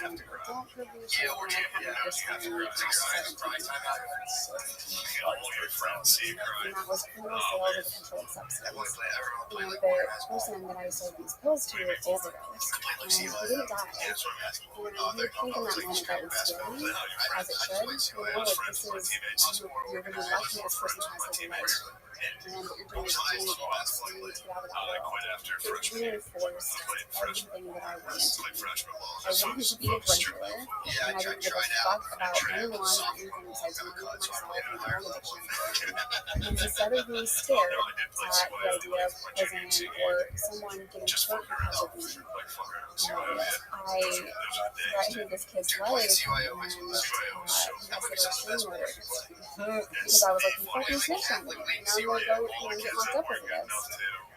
And adult probation, and I kind of just went in at 17. And that was criminal sales of a controlled substance. And the person that I sold these pills to overdosed, and he didn't die. And you think in that moment that was scary, as it should. Like this is, you're going to be lucky this person has his life. And you're doing this, you need to get out of that world. It reinforced everything that I wanted to be. I wanted to be a drug dealer, and I didn't give a fuck about anyone or anything besides money, myself, and my own addiction. And instead of being scared at the idea of prison or someone getting hurt because of me, I threatened this kid's life, and he has the restraining order because I was like, you fucking snitched on me. Now you're going to go and get locked up over this.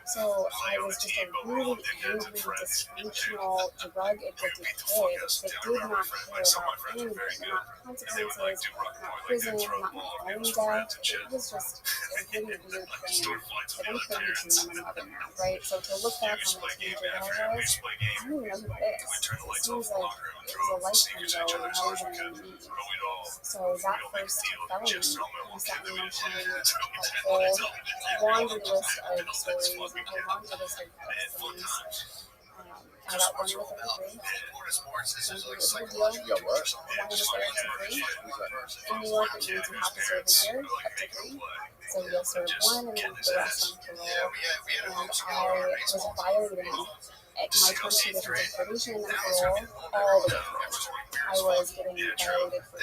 So I was just a really angry, dysfunctional, drug-addicted kid that did not care about anything, not consequences, not prison, not my own death. It was just a really weird thing that I'm 32 and I'm a mother now, right? So to look back on the teenager that I was, I don't even know who that is. It seems like it was a lifetime ago and I wasn't even me. So that first felony set me emotionally a whole laundry list of stories. I got one with a 33. You got what? One with a 33. In New York, it means you have to serve a year, up to 3. So you'll serve 1 and then the rest on parole. And I was violating my terms and conditions of probation and then parole all the way through. I was getting violated for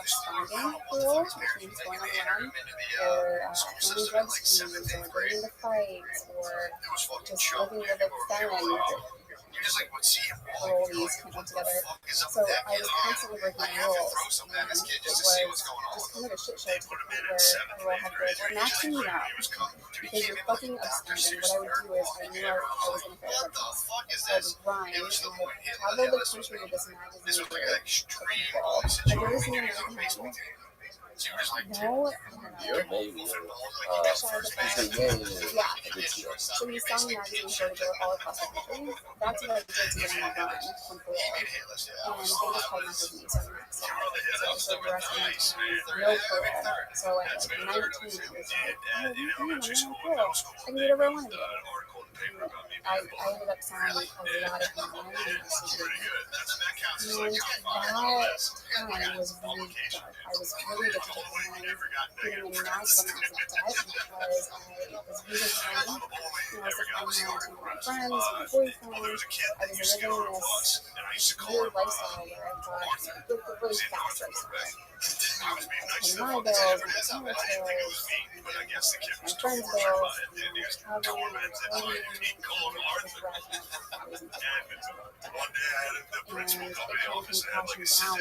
absconding parole, which means going on the run, or doing drug screens, or getting into fights, or just living with a felon. Parolees can't live together. So I was constantly breaking rules, and it was just kind of a shit show to the point where parole had to go, we're maxing you out because you're fucking absconding. What I would do is I knew I was going to fail drug tests. So I would run, and I would travel the country with this magazine of people. Have you ever seen American Hustle? No. You're maybe. Yeah. So he's selling magazines door to door all across the country. That's what I did to get him a run from parole. And they just held my business on the next day. So the rest of my time, no parole. So at like 19, I was like, oh, I'm on parole. I can do whatever I want to do. I ended up selling a lot of marijuana and that time was really dark. I was really addicted to heroin, getting in massive amounts of debt because I was using heroin. I was supplying heroin to my friends, my boyfriend. I was living this weird lifestyle where I got a really fast lifestyle. I was paying my bills, my parents' bills, my friends' bills, traveling, clothing, and it came crashing down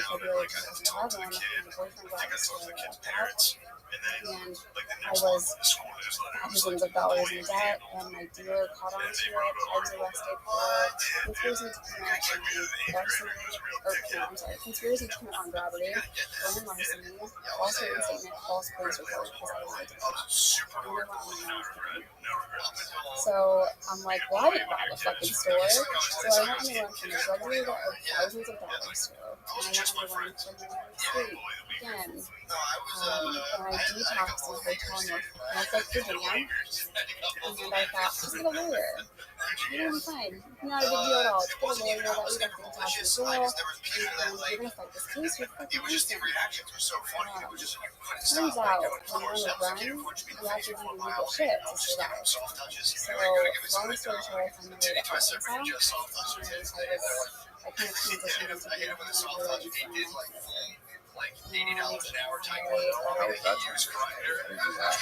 February 2011, and my boyfriend got us and I was thousands of dollars in debt, and my dealer caught on to it. I was arrested for conspiracy to commit larceny, conspiracy to commit armed robbery, woman larceny, false written statement, false police report, because I lied to them. So I'm like, well, I didn't rob a fucking store. So I went on the run from a drug dealer that owed thousands of dollars to, and I went on the run from New York State again. And I detoxed in a hotel in Norfolk, Virginia, and I thought, just get a lawyer. You're gonna be fine. Not a big deal at all. Just get a lawyer that you don't have to talk to as well, and you're gonna fight this case. You're fucking innocent. Turns out, when you're on the run, you have to do legal shit to survive. So, long story short, I found my way to Arkansas, and I kind of transitioned into being a manager like $80 an hour type of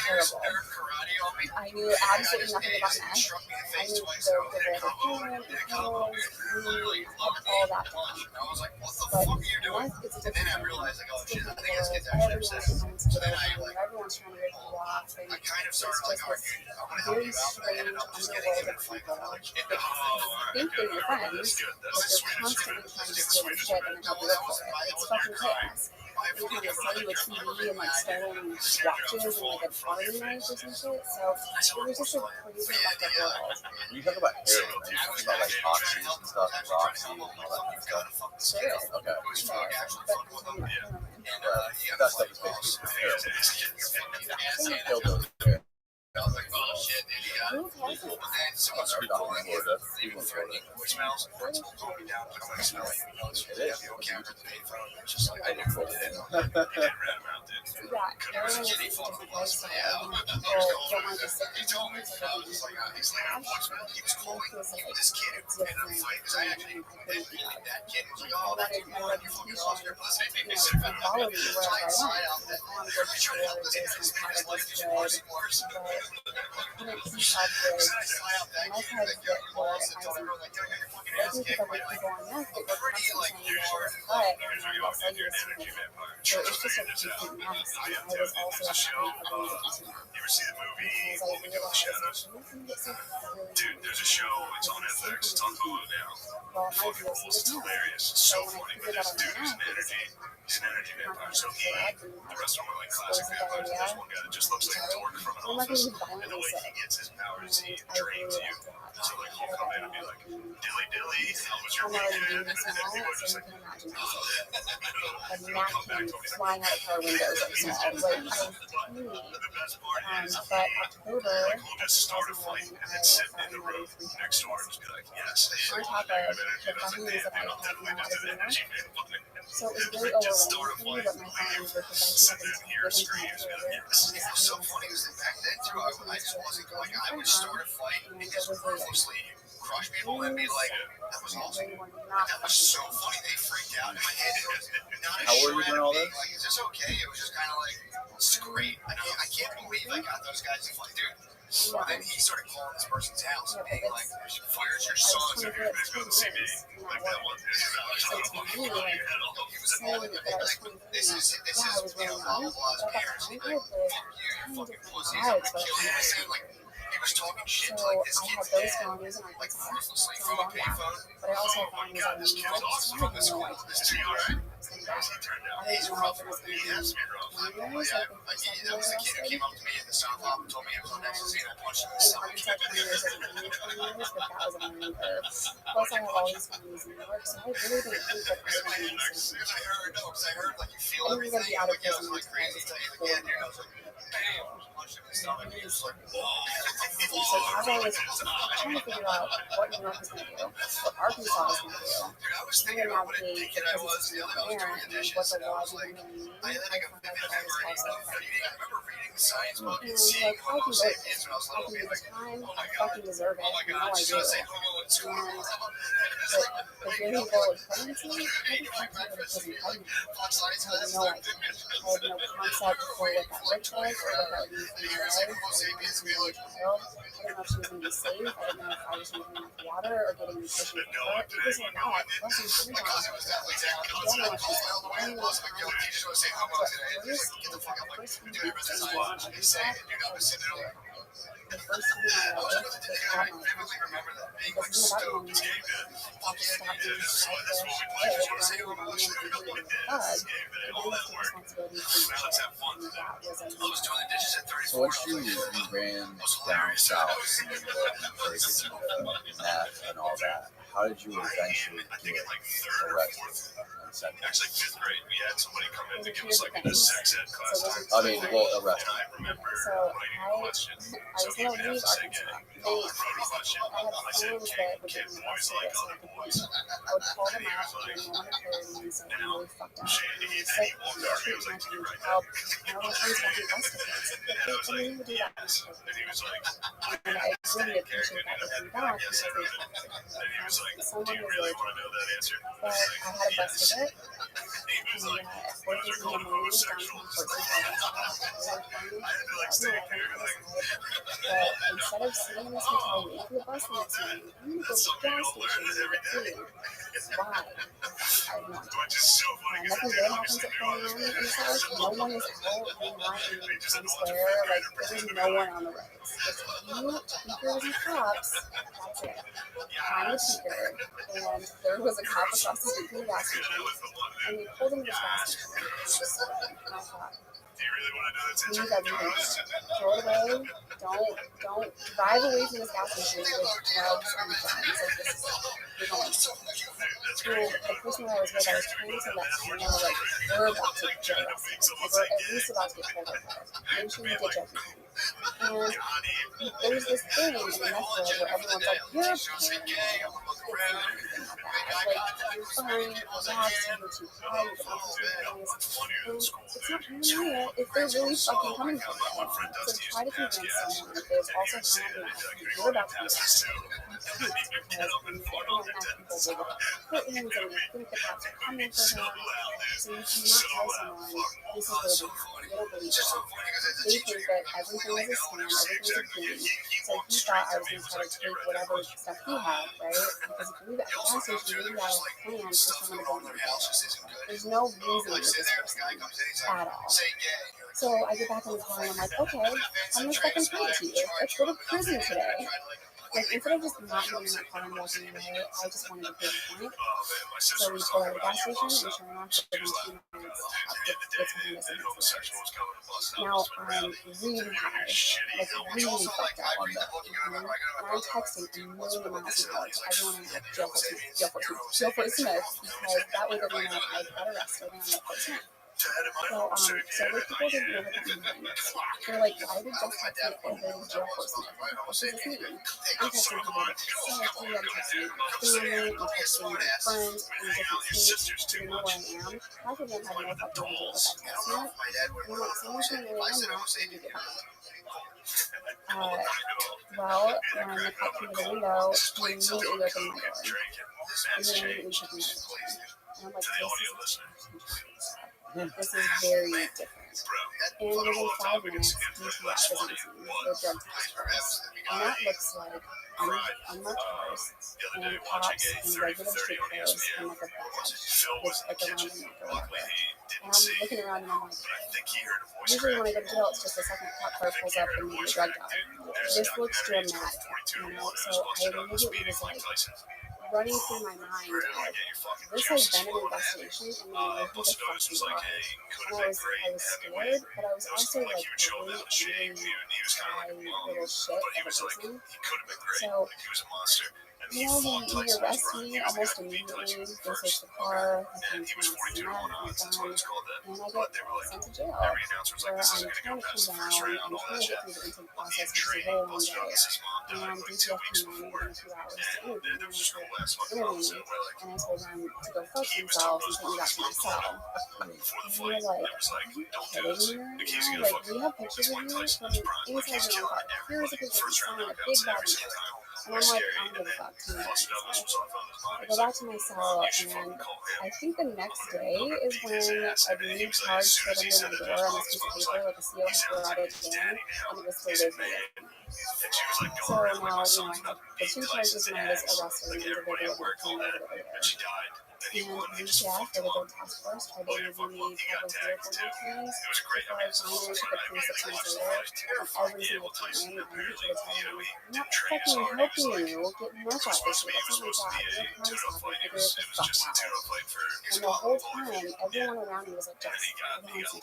terrible. I knew absolutely nothing about meth. I knew the heroin, pills, weed, all that down. But meth is a different thing. It's different world. Everyone's trying to get over it. Everyone's trying to rip you off. And it's just this very strange underworld of people that think they're your friends, but they're constantly trying to steal your shit and then help you look for it. It's fucking chaos. They kind of sell you a TV and like stolen watches and like a pottery knife or some shit. So it was just a crazy fucked up world. When you talk about heroin, are you talking about like oxys and stuff, and roxy and all that kind of stuff? Sure. Okay. But I'm talking about heroin. That stuff is basically heroin. Hillbilly heroin. I was like, oh shit, dude, you got it. Who has it? Florida. People in Florida. Voicemails. I'm smell it. It is. Just like I didn't roll it in. Yeah, heroin is a different lifestyle. People don't want to sit in homes or they use it as cash. Meth is like it's different than I wanted my reputation, to follow me wherever I went. I'm good for this, my product is good, but couldn't keep up with meth heads that were advising me. I think of other people on meth that were constantly saying you should cut and then they'll sell you a CD. So it's just a complete mess, and I was also at the point of going to consumer because I realized I'm not going to get so really. Dude, there's a show. It's on Netflix. It's on Hulu now. Well, my deal is It's hilarious. It's so funny. This dude is an energy vampire. So the rest of them are like classic vampires. There's one guy that just looks like a dork from an office. And the way he gets his powers, he drains you. So like he'll come in and be like, dilly dilly, how was your I'm already doing weekend? this And now, people are so just you like, can imagine a napkin flying out of car windows at small. Like, I was teeny. But October of 2011, I found my way to next door and just be like, yes. on top of the findings that I had when I was in there. So it was very overwhelming for me, but my findings were preventing and giving to my career. And it was so funny because back then, too, I just wasn't going. I would start a fight and just purposely crush people and be like, that was awesome. That was so funny. They freaked out in my head. How were you doing all this? Like, is this okay? It was just kind of like, it's great. I can't believe I got those guys to fight, dude. And then he started calling this person's house and being like, "Where's your sons? If you're gonna come see me, like that one." So to me, like, saying that I was 23, yeah, I was really young, but at that time, I had lived 10 different lives by the time I was 23. So I had those felonies in Arkansas, so I'm going back. But I also had felonies on New York, so I had no idea. was going to get. I didn't know if it was going to be 20 years, like the first time I was arrested. Came up to me in the South Hall and told me it was the next scene. I punched him in the In stomach. Arkansas, 20 years doesn't mean 20 years, but that was a learning curve. Plus, I have all these families in New York, so I really didn't think that I was going to be the same. I heard, no, because I heard like you feel I didn't everything. even be out of Like, yeah, it prison was like until I crazy. was Till you like again, 4. dude. I was like, bam, punched him in the stomach. He was like, whoa. So as I was trying to figure out what New York was going to do, what Arkansas was going to do, Dude, I was trying thinking to about what a navigate dickhead I because was it's the not other day. I was there doing the and dishes. what the And I laws was like, even mean. I had like a found out vivid that I was memory also of reading. I remember reading the science book and and seeing like, one I of can those go, aliens when I was I little. can do Being this like, time, oh I my god, fucking deserve it, oh my you god, know I just do. gonna say homo and two. And It's like, the variable of pregnancy, how the fuck do you go to prison pregnant? fuck science I had class. no idea. I had no concept for what that looked like or what that would mean for my life. I didn't know if she was going to be a child. I didn't know if she was going to be safe. I didn't know if I was drinking enough water or getting nutrition for her. It was a lot. Plus, I'm pretty My cousin was definitely saying, I don't know if she's oh, the way it was, like, yo, you just want to say homo today. And he's like, get the fuck up. Like, dude, ever since I watched it, they say it, dude, I was sitting there like, the first time I I was was really it thinking, caught I my vividly attention. remember that being It like wasn't about stoked. money. Fuck Just yeah, stop being this is what selfish, we kid, want to say. running around and being a thug. It then took responsibility for your shit. And that was a I was doing the dishes at 34. So once you ran down south and you taken meth and all that, how did you eventually get arrested and sent to Actually, fifth grade, we had somebody come in to give us like a things. sex ed class. So those I are mean, two well, And arrested. I remember So writing a I question. was going to leave Arkansas. I wrote a question. I had I said, friends that would get me arrested so I could leave. I would call them out in a moment of clarity and say, I'm really fucked up. I'm really sick. I'm in treatment. I need help. And all my friends got me arrested. I mean, you would do that. And he was like, And I really appreciate that looking back because they and he was like, someone do you was really like, want to know that answer? but I had a bust of it. He was And like, at 4:30 in the morning, downtown Fort Smith, Arkansas, we were I had to like stay clear. Like, but instead of sitting in this hotel waiting for the bus the next morning, I'm going to go to the gas station and get food. Why? I want to. which is so funny. Nothing good happens at 4 a.m. in the South. No one is out being lying in Times Square. Like, there was no one on the roads. Just a few tweakers and cops. That's it. I'm a tweaker. And there was a cop across the street from the gas station. And we pulled into this gas station. And I was just sitting. And I thought, Do you really want to know this leave answer? everything. Throw it away. Don't drive away from this gas station with drugs and guns. Like, this is, you're going to. And the person that I was with, I was trying to let him know, like, we're about to get arrested. Like, we're at least about to get pulled over. Make sure you get everything. And there's this thing in the meth world where everyone's like, you're a parent. Like, you're fine, relax, you're too high, you're about to do things. And it's not paranoia if they're really fucking coming for you. So try to convince someone if they've also had enough, you're about to be arrested. Because when you're on that, people will look at curtains and they think the cops are coming for them. So you cannot tell someone this is really happening. They don't believe it. They think that everything is a scam, everything's a game. So he thought I was going to try to take whatever stuff he had, right? Because if you leave it at the gas station, maybe I have a plan for someone to go in and get it. There's no reason with this person at all. So I get back in the car and I'm like, okay, I'm going to fucking prove it to you. Let's go to prison today. Like, instead of just not getting in that car and walking away, I just wanted to prove a point. So we pull out of the gas station, and sure enough, within 2 minutes, it's behind us and it's us. Now I'm really high, like really fucked up. And I'm texting a million miles an hour to everyone in like jail Fort Smith, because that way they're going to know I got arrested and I'm at Fort Smith. So those people didn't know what that meant. They're like, why did Jeff text me over in jail Fort Smith? What does this mean? I'm texting people that I'm texting family, I'm texting my friends in different states to know where I am. Half of them have no fucking idea what that text meant. And I'm like, someone's going to know where I'm at and you get behind. Well, when the cop came to the window, he immediately opened my door. And then immediately took me out of the car. And I'm like, this is very different. And within 5 minutes, DTF is on the scene, the drug task force. And that looks like unmarked cars and cops in regular street clothes and like a badge with like a round neck or whatever. And I'm looking around and I'm like, usually when I go to jail, it's just a second cop car pulls up and maybe a drug dog. This looks dramatic, you know? So I immediately was like, running through my mind of this has been an investigation and they know who the fuck you are. And I was scared, but I was also like a really shy little shit of a person. So, you know, he arrests me almost immediately. They search the car, they find some meth, a gun, and I get sent to jail where I'm trying to come down, I'm trying to get through the intake process, which is a really long day. And DTF came in within a few hours to interview me, and I told them to go fuck themselves and take me back to my cell. And they're like, are you kidding me right now? Like, we have pictures of you from inside your own car. Here's a picture of you selling a big bag of drugs. And I'm like, I don't give a fuck. I go back to my cell, and I think the next day is when a new charge put under my door on this piece of paper, like a CO had brought it in, and it was delivered. So now, you know, I have the two charges when I was arrested and individually working over there. And DTF, or the Drug Task Force, tried to interview me probably 3 or 4 times before I finally took a plea 6 months later. And every single time, I tried to tell them, I'm not fucking helping you get meth out this shit. That's not my job. You're a crime stopper. Figure it the fuck out. And the whole time, everyone around me was like, Jess, everyone's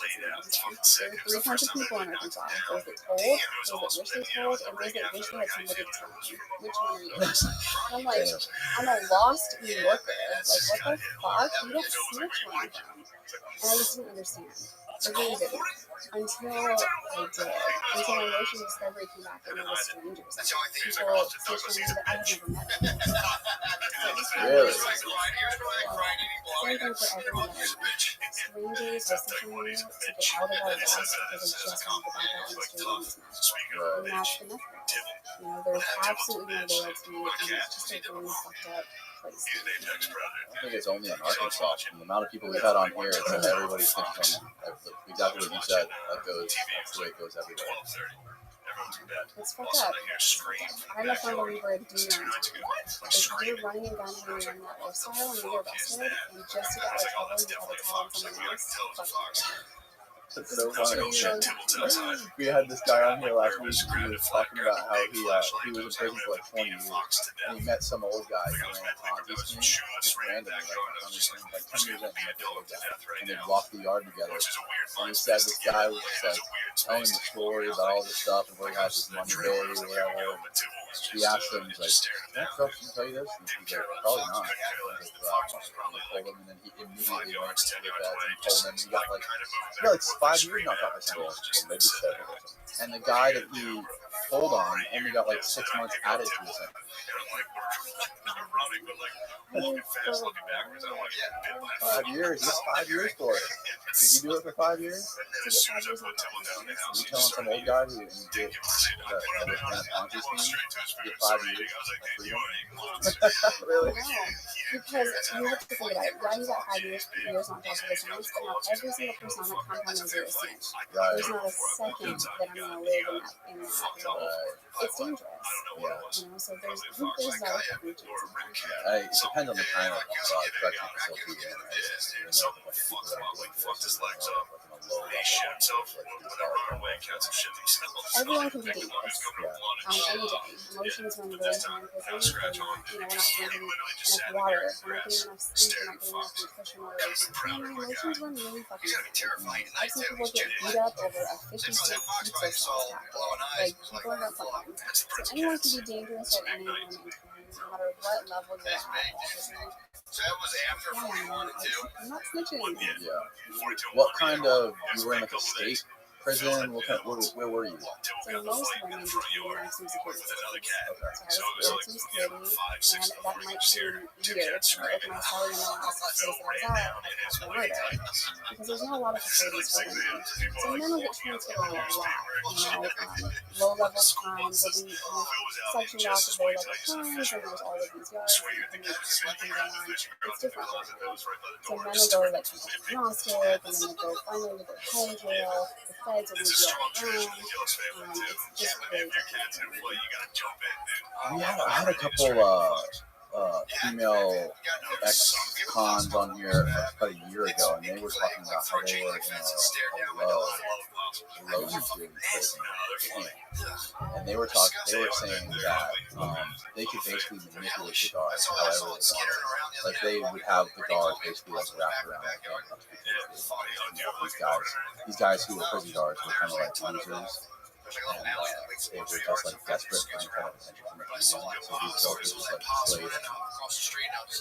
interested. There were 3 kinds of people in Arkansas. Those that told, those that wish they told, and those that wish they had somebody to tell them. Which one are you? And I'm like, I'm a lost New Yorker. Like, what the fuck? You don't snitch where I'm from. And I just didn't understand. I really didn't. Until I did. Until my motion discovery came back and they were strangers. People snitched on me that I had never met them. Really? Same thing for everyone that I met. Strangers were snitching on me to get out of our loss because they just wanted to back out on the street and use meth. And that's the meth law. You know, there's absolutely no loyalty, and it's just a really fucked up place. I think it's only in Arkansas. From the amount of people we've had on here, it's like everybody's thinking exactly what you said. That's the way it goes everywhere. It's fucked up. I'm a firm believer in doing your own time. If you're running a gun and you're in that lifestyle and you're arrested, and just to get out of trouble, you have to tell on someone else, fuck you. It's so funny. We had this guy on here last week. He was talking about how he was in prison for like 20 years, and he met some old guy who ran a Ponzi scheme, just randomly, like 10 years in, he met the old guy, and they walked the yard together. And he said this guy was just like telling the story about all this stuff and where he has his money buried or whatever. He asked him, he's like, "Can I trust you to tell you this?" And he's like, "Probably not." He told him, and then he immediately went to the feds and told him he got like 5 years not talking to maybe 7. And the guy that he told on only got like 6 months added to his sentence. 5 years? He got 5 years for it. Did you do it for 5 years? You telling some old guy who did the Ponzi scheme get 5 years of freedom? Really? No, because you have to think about it. Yeah, you got 5 years not talking to the science, but not every single person on that compound knows you're a snitch. Right. There's not a second that I'm going to live in that world. It's dangerous. Yeah. You know, so there's that reaching sometimes. It depends on the kind of correction facility you're Everyone can be dangerous on any day. Emotions run really high in prison. We're not drinking enough water. We're not getting enough sleep. We're not getting enough nutrition or anything. Emotions run really fucking high. I've seen people get beat up over a 50-cent pizza sauce packet. Like, people are not fucking. So anyone can be dangerous at any moment in time, no matter what level you're at. I'm not snitching anymore. Yeah. What kind of, you were in like a state prison? Where were you? So most women between maximum security. So I was maximum security, and that might seem weird, but with my salary in the last place that I was at, I passed the murder. Because there's not a lot of facilities for women. So men will get transferred a lot, low-level crimes will be sectioned off of low-level crimes, and there's all of these yards, and nothing going on. It's different for women. So men will go like agnostic, and then they'll go finally to their home jail. The feds will leave you around. It's just really different. I had a couple female ex-cons on here about a year ago, and they were talking about how they were in a low security prison, and they were saying that they could basically manipulate the guards however they wanted. Like they would have the guards basically like wrapped around their handcuffs because these guys who were prison guards were kind of like losers. And they were just like desperate for any kind of attention from the community. So these soldiers just like played as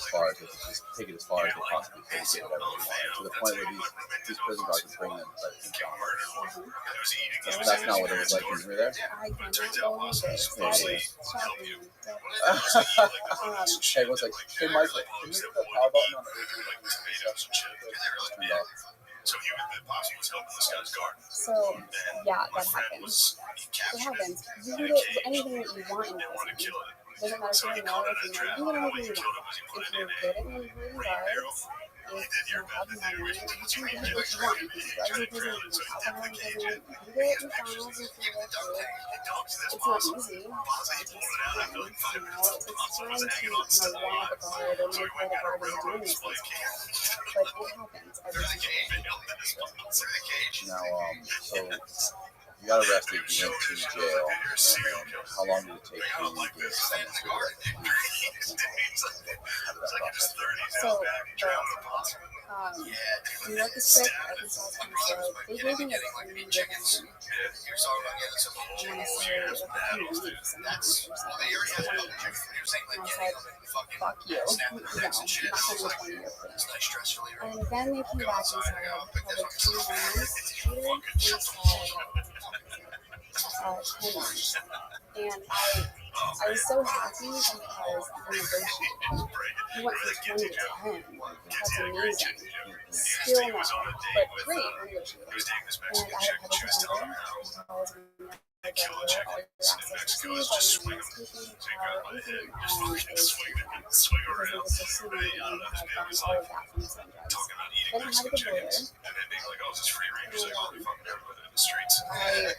far as they could just take it as far as they possibly could and get whatever they wanted. To the point where these prison guards would bring them like in John. That's not what it was like when you were there. Hey, was like, hey Michael, can you hit the power button on the turned off? So he was helping this guy's garden. So, yeah, that happens. It happens. You can get anything that you want in prison. Doesn't matter if you're male or female. You can get anything you want. If you're good at maneuvering guards, if you have money, you can get what you want. You can drug in prison, you can alcohol in prison, you can get McDonald's and free food. It's not easy. It takes time. It takes time to kind of warm up a guard or manipulate a guard into doing these things. But it happens every single day. Now, so you got arrested, you went to jail, and how long did it take you to get sentenced to it? So, New York is strict, Arkansas is kind of slow. They gave me a pretty good I want to say like a few weeks, and that's what and I said, fuck you. No, I'm not going to 20-year plea. And then they came back and said, probably 2 months later, they said 10 months. And I was so happy because we negotiated. We went from 20 to 10. That's amazing. Still not, but great, we're negotiating. And I had public defender, calls me all your access received, all your communication, power, anything you own is taken. Because it was so soon, and you had gotten all of that from the same drugs. Then I had a good lawyer.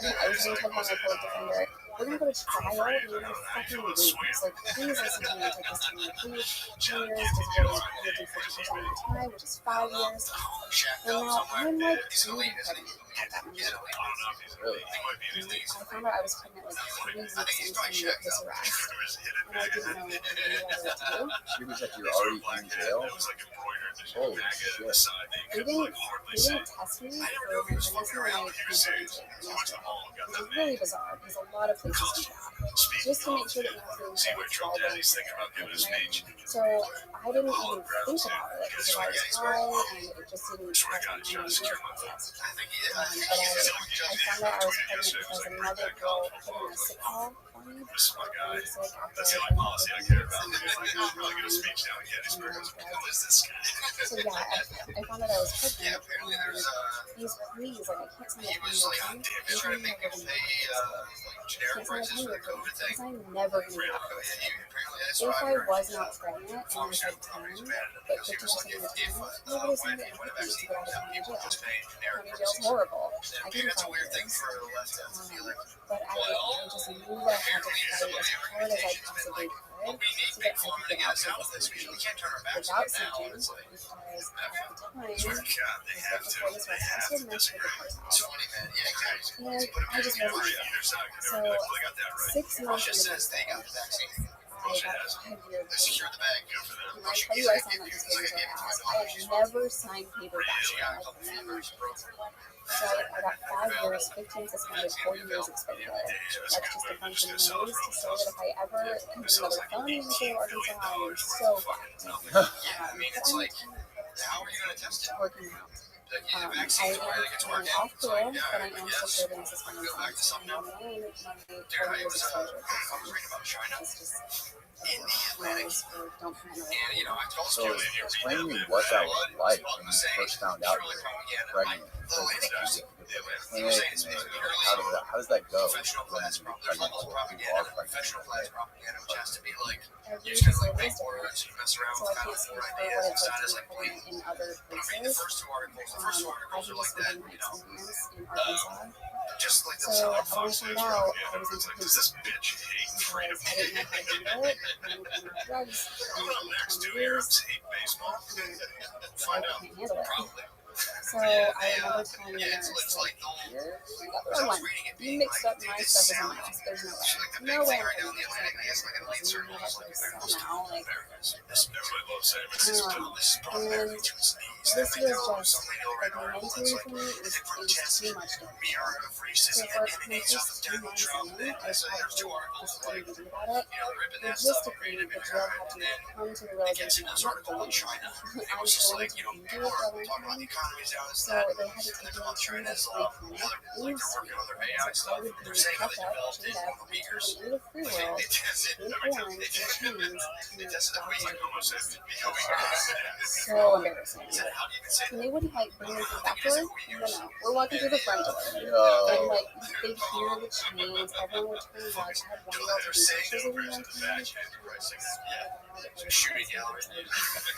I was going to tell my public defender, we're going to go to trial and you're going to fucking lose. Like, please listen to me and take this to me. Please, 10 years is really, you'll do 50% of your time, which is 5 years. And now I'm like really pregnant at that moment. I found out I was pregnant like 3 weeks into this arrest. And I didn't know what to do. 3 weeks after you're already in jail? Holy shit. They didn't test me for my pregnancy when I entered into jail. Which is really bizarre because a lot of places do that. Just to make sure that nothing is all going right? So I didn't even think about it because I was high and it just didn't cross my mind in the process. But I found out I was pregnant because another girl put in a sick call on me. That's the only policy I care about. I'm really going to speech now. Yeah, these programs. Who is this guy? So yeah, I found out I was pregnant. And these pleas, like I can't sign a 10-year term. Can't sign a 10-year term because I'm never going to get out of this. If I was not pregnant and I said 10, but 50% of the time, I would have signed it in to get out of county jail. County jail's horrible. I didn't find this. But I just knew that I had to fight as hard as I possibly could so that I could get out of this situation without snitching, because at the time, before this arrest, I still messed with the cartel. And I just wasn't sure. So 6 months into this thing, I got a 5-year plea. And I tell you I signed up this paper ass. I have never signed paper back in my life. So I got 5 years, 15 suspended, 40 years expended. That's just a bunch of noise to say that if I ever commit another felony in the state of Arkansas, I am so fucked. But I'm working out. I am off bail, but I am still serving suspended sentence. And my 40 years exposure is just rules for don't commit another felony. So explain to me what that was like when you first found out you were pregnant. How does that go? Professional class propaganda, professional class propaganda, which has to be like, Every you just kind of like facility make is different. words, you mess around So with I kind of can't speak four for ideas, what and it's decide like as to like, be pregnant in other I mean, the places. first two articles I can are just like speak that, on my you know, experience in Arkansas. just like So the when I Fox found News, out, yeah, I was everyone's into like, does this bitch hate because freedom? I didn't know how to handle it. And with drugs, I'm Coming up in next, my do 20s. Arabs hate baseball? So I Find out. can't handle it. Probably. So I remember telling the Yeah, nurse, it's like, like the whole. you're Because I number was one. reading it You being mixed like, up dude, my this stuff with sounds someone else. There's no way. like the big No way thing I'm right now in the pregnant. Atlantic, I guess, like an elite You circle know is that like there's somehow, like, everybody loves saying this is probably and American to its knees. this They was do just, something they like, already know. mentally It's for like me, it was too much to mirror of So racism for and the emanates off first of 2 Donald months Trump. in, I So there's two probably articles just like, didn't think about it. you know, ripping that stuff up, Logistically, reading the it, jail had to and come to the it gets realization into that this I'm not article going on China. to. And it I'm was just going like, to you know, do people it are going talking about the home. economy's down, this So and that. they had to And take they're me calling to China the as, free how clinic they're, like, in they're working on their AI So I stuff. would They're be saying how kept they up, developed chained it up, on the and meters. taken into the free Like, world, they tested in every time. orange, in chains, They to tested the weed like Homo document sapiens. so embarrassing. He said, how do you even say And that? they wouldn't like bring me through the back door. No. We're walking through the front door. And Yo. like they'd hear the chains, everyone would turn back. I had one girl taking pictures of me one time. Shooting gallery.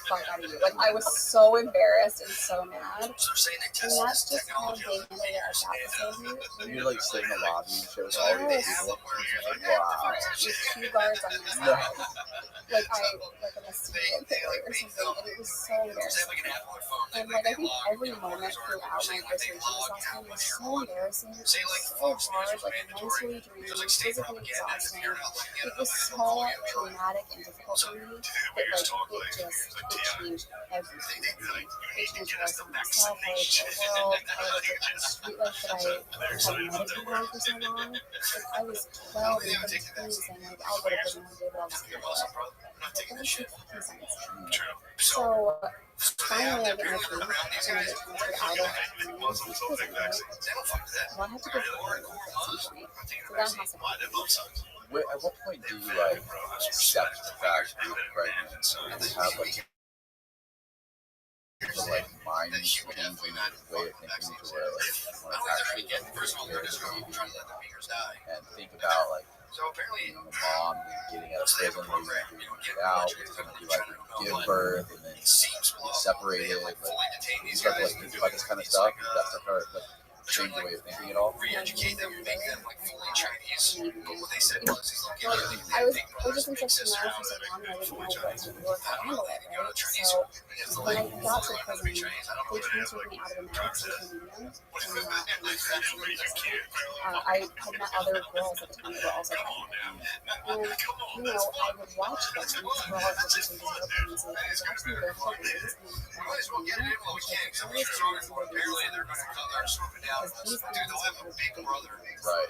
Fuck out of you. Like I was so embarrassed and so mad. So they're saying they And tested that's this just how technology they on handle it at that facility. You like sit in the lobby and shit with So all they these have people. them where you're like, Wow. With 2 guards on my side. Like I'm a serial killer or something. And it was so embarrassing. And like I think every moment throughout my incarceration this last time was so embarrassing. It was so hard, like mentally draining, physically exhausting. It was so traumatic and difficult for me that like it changed everything. It changed the rest of myself, how I looked at the world, how I looked at the street life that I had meditated on for so long. Like I was 12 and 13 saying like I'll go to prison one day, but I'll just handle it. Like that makes fucking sense. So finally I get my free and I get transferred out of prison, right? Well, I have to go to court at some point. So that has to happen. At what point do you like accept the fact that you're pregnant and have like the like mind changing way of thinking to where like you want to actually get and think about like being a mom and getting out of prison, where you're going to get out, what's going to be like when you give birth and then be separated, like you start to like think about this kind of stuff. Does that start to like change your way of thinking at all? Re-educate them and make them like fully Chinese. But what they said was, he's like, I was just in such denial for so long that I didn't know what to do or how to handle it, right? So when I got to prison, they transferred me out of the medics into the medium. I had met other girls at the time that were also pregnant. And, you know, I would watch them for all the different opinions and I would watch them go through things and might as well get it in while we can, because I'm sure apparently they're going to cut their swooping down. Dude, they'll have a big brother and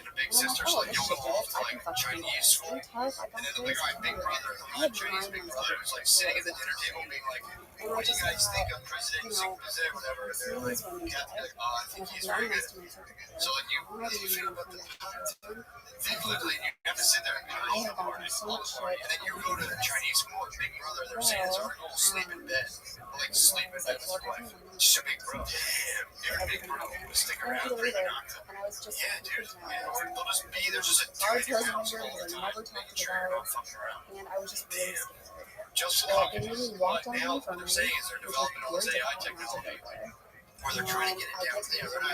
a big sister, so like you'll go off to like Chinese school, and then they'll be like, big brother, and the Chinese big brother is like sitting at the dinner table being like, what do you guys think of President Xi Jinping, whatever, and they're like, I think he's very good. So like you really feel about the literally, you have to sit there and go to the party, and then you go to the Chinese school with big brother, they're saying it's hard to sleep in bed, like sleep in bed with his wife. Just a big bro. You're a big bro. Stick around. Bring it on. and I was just Yeah, dude. Yeah, they'll just be there's just a guards dude wasn't all there, the they time. never talked to the Sure, not guards, fucking around. and I was just really scared. Just So talking. they really But walked on now me what from they're me, saying is they're which was developing all this very AI difficult not to technology go there. where they're trying to get it down.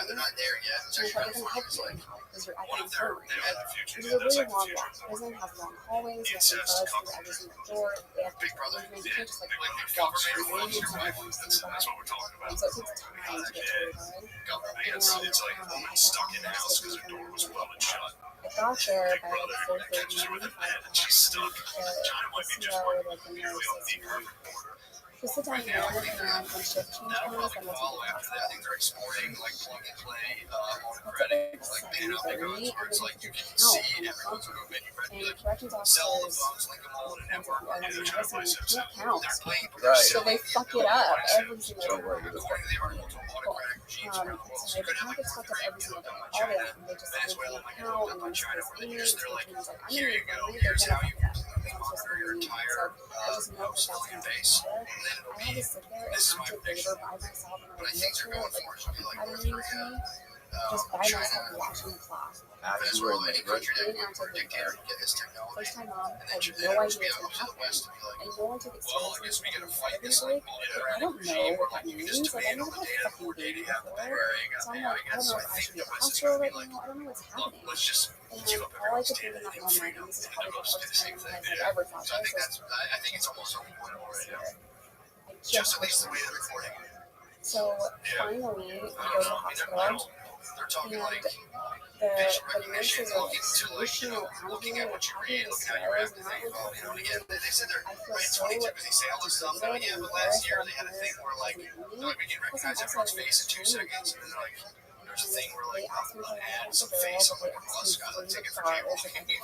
They're not there yet. And it doesn't help you because you're at One the of their infirmary. they have the future. It's a That's really like the long future. walk. Prison has long hallways. You have to buzz through every single door. They have to Big brother. you can't just like Like the walk straight government in. funds You your have life. to That's stand by. what we're talking about. So it takes time to get through there. Government. It's like he's stuck in the house because her door was welded shut. I got there Big by brother like 4:30 catches her with a pen and she's stuck. China might be just CEO, working. like the You'll nurse, be perfect order. just sit down here and when shift change That'll comes, probably then we'll follow take after that. I think they're exporting like plug and play on That's credit, like like paying out big odds where it's like you can count see on the everyone's phone. movement. You can And like corrections sell the officers phones, link them all in a network, are and like, they're trying to play listen, some. you can't count. They're playing, but Right. So they fuck it up every single Don't time. worry. According to the article, to autocratic regimes around the world, so So you the could have like packets fucked up every single day. China, All day long. They just Venezuela, didn't like count up and on then China, where they just they're like, here you go, here's how you monitor your entire civilian base, and then it'll I had be. to sit there and This is my have to prediction. labor by myself and But I like think make they're sure going like for it. It'll be like I North didn't Korea. use me. just by myself watching the clock. After you were in the neighborhood. Being active labor. First time mom, I had no idea what's going to happen. I know I took it seriously every week, but I don't know what that means. Like, I never had a fucking baby before. So I'm like, I don't know if I should be at the hospital right now. I don't know what's happening. And then all I could think in that moment, and this is probably the first time I've ever thought this, was I just wish someone was here. So finally, we go to the hospital, and the nurses are like swishing around me and talking to stars, and I feel so defeated and embarrassed that I'm here. Plus, I'm also having a they asked me if I wanted the girl, but they asked me for the cars if I could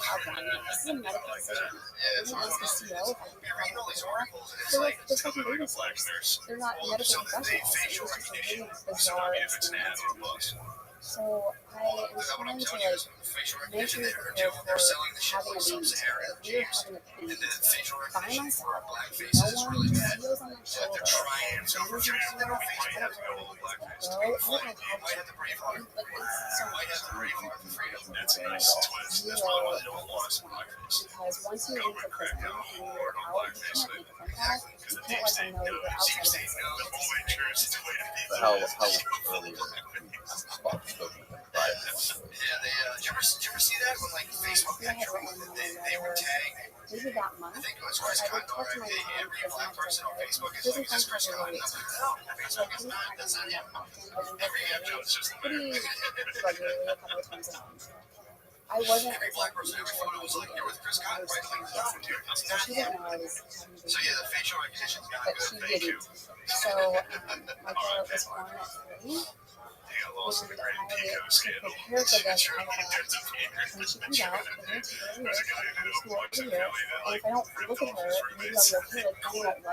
have one. This is a medical decision. They didn't ask the CO if I could have one. They're like, they're fucking babysitters. They're not medical professionals. It was just a really bizarre experience for me. So I am trying to like mentally prepare for having a baby. We are having a baby by myself. No one feels on my shoulder. Cameras on my shoulder. I don't know where it's gonna go. I don't know how to like it's so much. Zero because once you leave the prison and you're out, you can't make a phone call. You can't let them know you're outside of the prison. But how early was it? Did you ever see that when like Facebook had dropped they were tagged? Maybe that month, I would talk to my mom because prison contacts are really expensive. So I couldn't find my mom that often, but we worked pretty regularly, a couple of times a month. I wasn't exactly sure what I was doing when I was pregnant, so she didn't know I was having a baby, but she didn't. So my daughter was born at 3. And to prepare for this, I thought, when she comes out, I'm going to take her to work, I'm just going to over here, and if I don't look at her, maybe I'll be okay, like, I won't love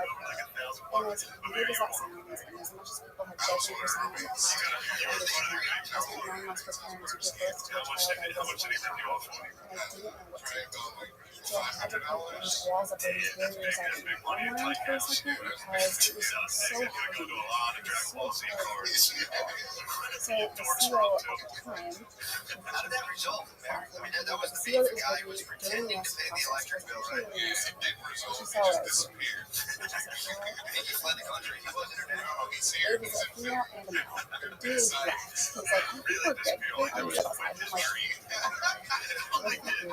her. And as weird as that sounds, and as much as people have judged me for saying that in the past, I understand. I spent 9 months preparing to give birth to a child I wasn't going to have, and I didn't know what to do. So I had to put these walls up, or these barriers out in my own mind for a second, because it was so hard. It was so hard for me to do. So the CO at the time, the CO that was with me during the rest process was actually really nice to me. And she saw what I was doing. And she said, "Girl, it was a female and a male. Dude left. He's like, we're good. We're outside." I'm like, what do you do?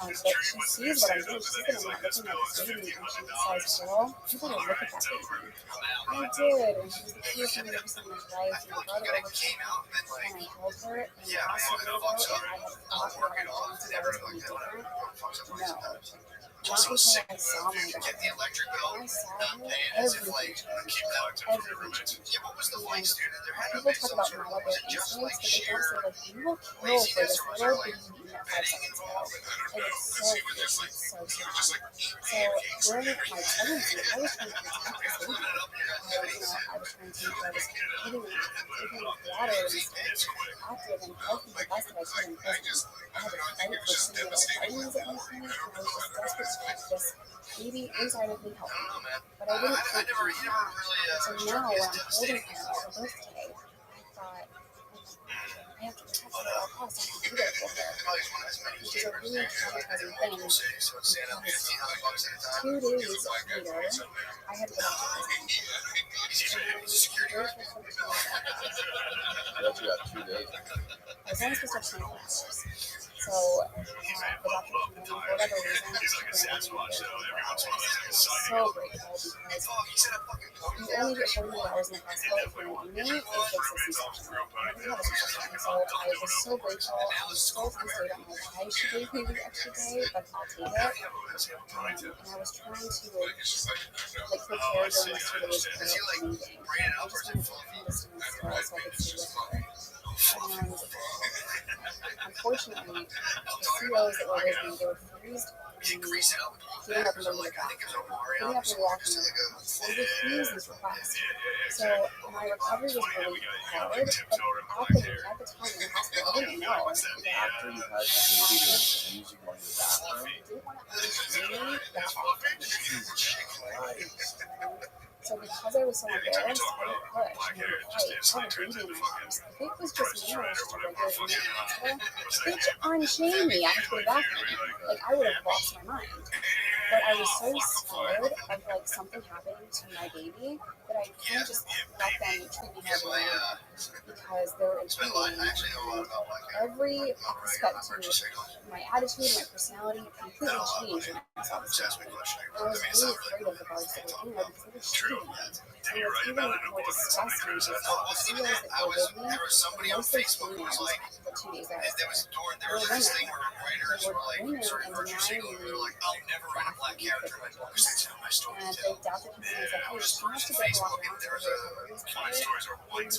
But she sees what I'm doing. She's sitting there looking at this baby, and she says, "Girl, you better look at that baby." I did, and she was the cutest thing I've ever seen in my life. And I brought her over to me, and I held her, and last year ago, if I had thought that I wanted to go something different, no. Not until I saw my daughter. When I saw her, everything changed. Everything changed. And people talk about Malibu instincts, but they don't say, like, you will kill for this little baby you met 5 seconds ago. And it's so fierce, it's so strong. So during my pregnancy, I was trying to protect this baby. I was trying to make sure I was feeding him, taking him with water, and staying active and healthy the best that I could in prison. I had to fight for some of the vitamins at one point, and I was just desperate to keep this baby inside of me healthy. But I didn't think too much. So now when I'm holding her on her birthday, I thought, I have to protect her at all costs. I have to be there for her. Which is a really traumatizing thing because 2 days later, I had to go back to prison. You actually got 2 days. I was only supposed to have 24 hours. So the doctor came in, for whatever reason, granted me the so grateful because you only get 48 hours in the hospital if you're an inmate. It takes a C-section. I didn't have a C-section, so I was so grateful. I'm still frustrated. I don't know why she gave me the extra day, but I'll take it. And I was trying to like prepare during this 2 days for leaving. I just wanted to stand still so I could see with her. And unfortunately, the COs that were with me, they refused getting up and going to the bathroom, getting up and walking around. They refused these requests. So my recovery was really hard, but at the time in the hospital, I didn't know. After you had the baby, they refused you going to the bathroom? They didn't want to understand me that often. So So because I was so embarrassed, I didn't push. And I didn't fight. I had a baby in my arms. If it was just me, or just a regular inmate in the hospital, bitch, unchain me. I have to go to the bathroom. Like, I would have lost my mind. But I was so scared of like something happening to my baby that I couldn't just let them treat me however they wanted, because they were intimidating me. And every aspect to my attitude, my personality completely changed when I saw this happen. And I was really afraid of the guards that were in there because they were shooting me. And what's even more disgusting is that the CEOs that were with me, mostly females, the 2 days that I was there, were women. They were women and denying me privileges. And they doubted me and said, hey, she has to go walk around to her recovery is better. And the CEO showed up and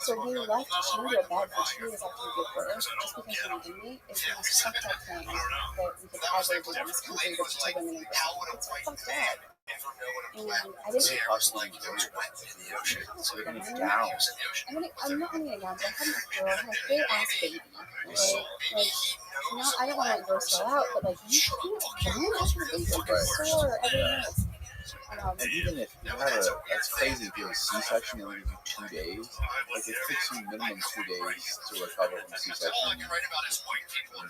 so being left chained to a bed for 2 days after you give birth, just because you're an inmate, is the most fucked up thing that we could ever do in this country to women in prison. It's fucked up. And I didn't Possibly so you're gonna get down. I'm not gonna get down, but I had a girl, I had a whole ass baby. Right? Like, not, I don't want to gross her out, but like, you can't run after a baby at the store every minute. And even if you have that's crazy if you have a C-section, it only gives you 2 days. Like, it takes you minimum 2 days to recover from C-section. You're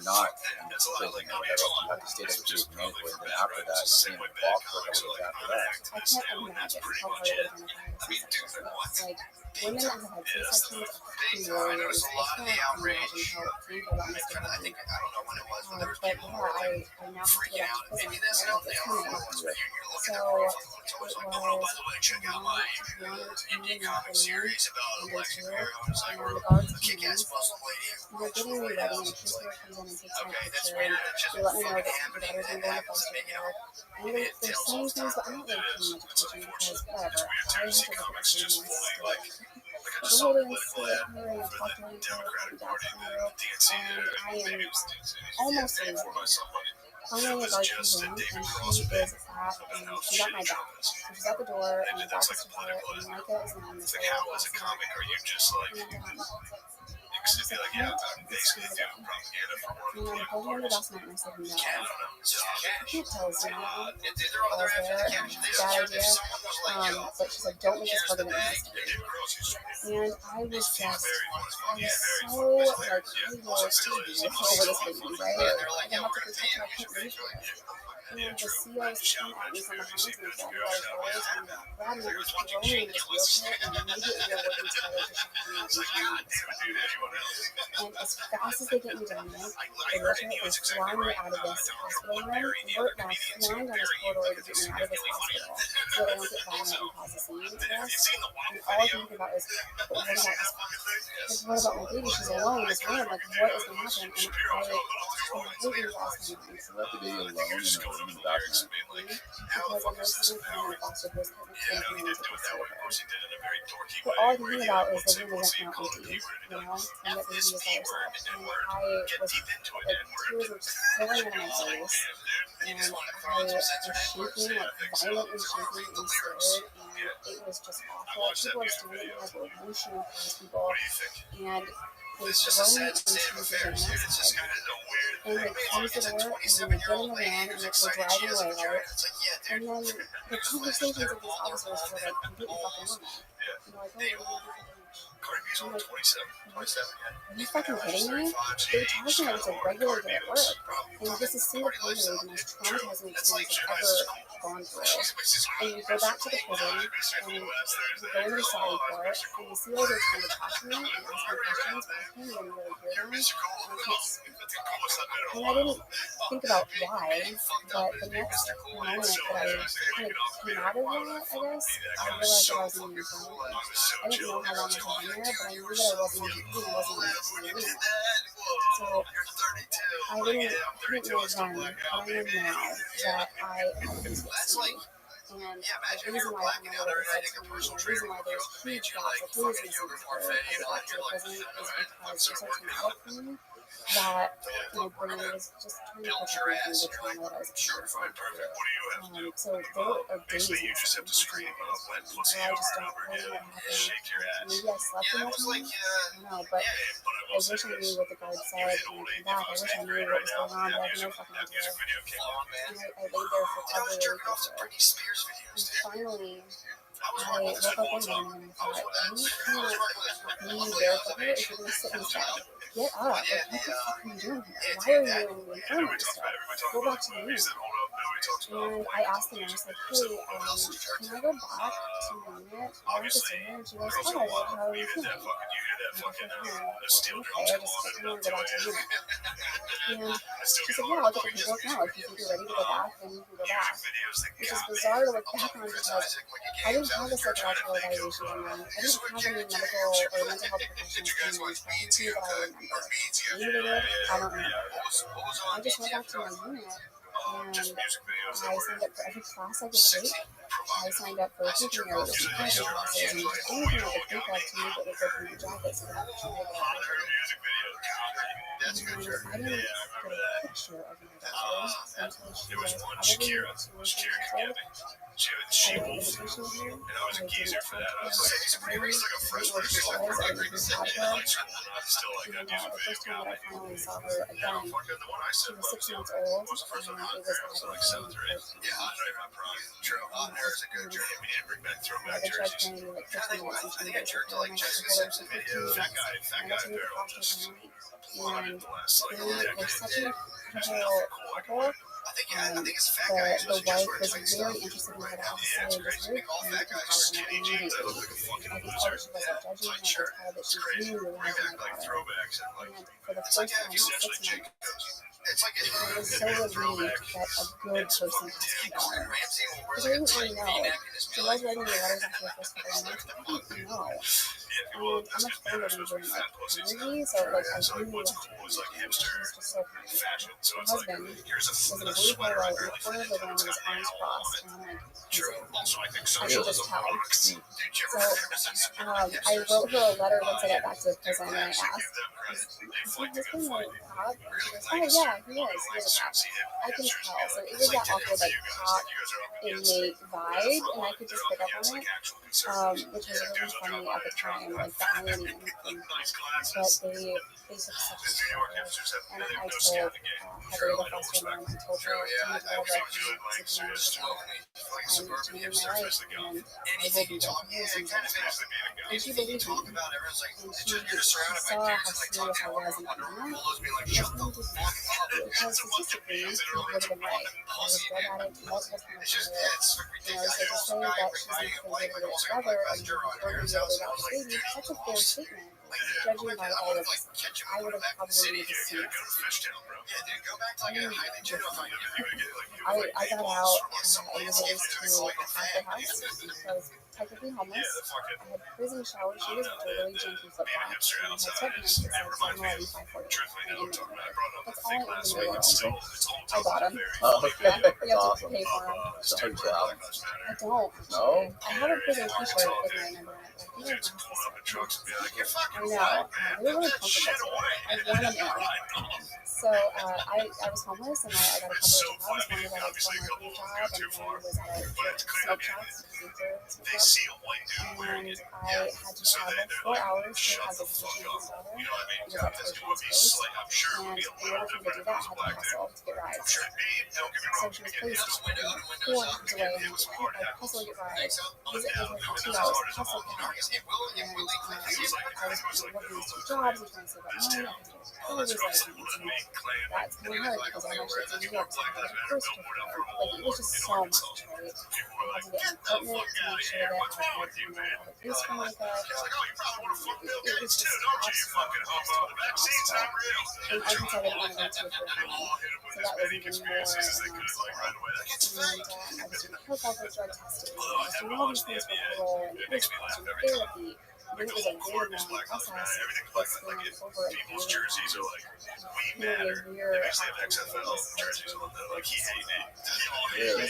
not in prison or whatever. You have to stay there for 2 days medically, and then after that, you can't even walk for a couple days after that. I can't imagine how hard it would have been if I had a C-section. Like, women that have had C-sections are fucking warriors. I can't imagine how painful that must have been. But yeah, I now have to go back to prison. I have to come in. So it was 1 or 2 in the afternoon, and day 2, and the guards came in, and they're getting me ready, and the caseworker comes in and takes my picture, and they let me know that your daughter's been going to foster care, and they're saying things, but I'm not really paying much attention because whatever, I have to look at the screen and the holder and sit here and talk to her and back to her, and I am almost losing. Finally, a guard comes in, and she's at my back. So she's at the door, and the back is to her, and Micah is now in this little and she said, "Can't this kind of and I'm holding her the last night, and I said, no. I can't tell us now. I was there, and bad idea. But she said, don't make this harder than it has to be. And I was so, like, I was over this baby, right? Like, I have to protect her, I can't leave her. And the COs come at me from behind and grab me by the shoulders and grab me and throw me in this wheelchair, and immediately they're working together to shut me up and turn me this. And as fast as they get me down there, the wheelchair is flying me out of this hospital room. We're now flying down this corridor to get me out of this hospital so that I don't get violent and cause a scene to us. And all I can think about is, but what about this? Like, what about my baby? She's alone in this room. Like, what is going to happen? And I completely lost my mind. So let the baby alone in a room in the back night. Because I know something coming in foster was coming into the server. But all I can think about is the room is not empty, you know, and that baby is by herself. And I was, like, tears were just pouring out of my face, and I was shaking, like, violently shaking and scared, and it was just awful. People are staring at me like we're whooshing past people, and they throw me into the van outside, and they close the door, and then they get in the van, and they're driving away, right? And then the conversations of these officers were like completely fucking normal. And they're like, oh, I'm like, are you fucking kidding me? They were talking like it's a regular day at work. And this is single-handedly the most traumatizing experience I've ever gone through. And you go back to the prison, and you go into the cell report, and you see where they're trying to talk to me and ask me questions, but I can't even really hear them, and I can't speak. And I didn't think about why, but the next moment that I kind of came out of that, I guess, I realized that I was in the infirmary. I didn't know how long I had been there, but I knew that I wasn't in the unit. So I didn't know then, but I know now that I have PTSD. And the reason why I know what it said to me, and the reason why there's huge gaps of who is missing after I got to the prison is because it was so traumatic for me. that my brain was just trying to protect me from the trauma that I was experiencing. So there are days and I just don't really know what happened. Maybe I slept in that time. I don't know, but I wish I knew what the guard said when I came back. I wish I knew what was going on, but I have no fucking idea. And I laid there for probably a week or so. And finally, I woke up one morning and I thought, you can't be barefoot here if you're going to sit in this bed. Get up. Like, what the fuck are you doing here? Why are you in the infirmary stuff? Go back to the unit. And I asked the nurse, like, hey, can I go back to my unit? I want to sit here. And she goes, hi, how are you feeling? And I was like, okay, I just want to go back to the unit. And she said, yeah, I'll get the paperwork now. If you think you're ready to go back, then you can go back. Which is bizarre to look back on because I didn't have a psychological evaluation done. I didn't have any medical or mental health professionals come in talking to me that I remember. Maybe they did, I don't remember. I just went back to my unit and I signed up for every class I could take. I signed up for teaching areas, psychology classes, and just anything I could think of to make it look like my jacket so that I could try to get out of it. And I didn't get a picture of my daughter until she was probably 2 or 3 years old. She was, and I was a geezer for that. I was like, he's pretty like a freshman or something. I agree with that. Still, like, the first time that I finally saw her again, she was 6 months old, and it was at the yeah, true. There's a good journey. We need to bring back throwback jerseys. I think I jerked to like Jackson Simpson video. Fat guy barrel. And they were such an incredible couple. I think it's fat guy. The wife was very interested in what I had to say, and was very kind and compassionate and immediately. I could tell that she wasn't judging, I could tell that she really had my daughter. And for the first time in 6 months, I was so relieved that a good person has my daughter. Because I didn't really know. She was writing me letters after the first couple of months, but I didn't know. And I'm a fan of using like energy, so like I really loved her. She was just so kind. Her husband was in a blue polo in the corner of the room with his arms crossed, and I'm like, I could just tell. So I wrote her a letter once I got back to the prison, and I asked, is your husband like a cop? And she goes, oh yeah, he is. He is a cop. I can tell. So it was that awkward like cop inmate vibe, and I could just pick up on it, which was really funny at the time, like the irony and everything. But they took such a struggle, and I told Heather, the foster mom, I told her to do whatever I can to be with her and to be in my life, and I will be there for her as soon as I can. And she believed me, and she saw how serious I was in that moment. Because statistically, she would have been right. I was a drug addict multiple times a year. So to say that she's not going to be able to get together and we're going to be able to adopt a baby, that's a fair statement. Judging by all of this, I would have probably made the same. I got out and was released to a halfway house. So I was technically homeless. I had prison showers, shoes, which were really janky flip flops, and I had sweatpants that said 711 540. That's all I owned in the world. I bought them. Oh, Yeah, you have to pay for them. So hard to out. I don't. No? I have a prison t-shirt with my number on it. I think I lost this one. I know. They were really comfortable. I wore them in. So I was homeless, and I got a couple of jobs. One was at a marketing job, and one was at a smoke shop, and I had to travel 4 hours to have this teaching with my daughter. It was at Coachman's Place, and in order for me to do that, I had to hustle to get rides. So she was placed 4 hours away, and I hustle to get rides. Visit with her for 2 hours, hustle to get rides. And I was working these 2 jobs and trying to save up money. I had to get clothes, that's kind of hard because all my shit's in New York, so I had to first to like, it was just so much, right? I had to get an apartment to make sure that I had, all the police for my dad. It was just stressful. And I decided I didn't want to go to a third home, so that was even more stressful. And I was doing coke out for drug testing, and I was doing all these things for parole, and it was therapy. it was a very long process. Everything like Over a people's year. jerseys are like we Maybe a matter. year They basically have after XFL jerseys on them. Like he hated it. Really?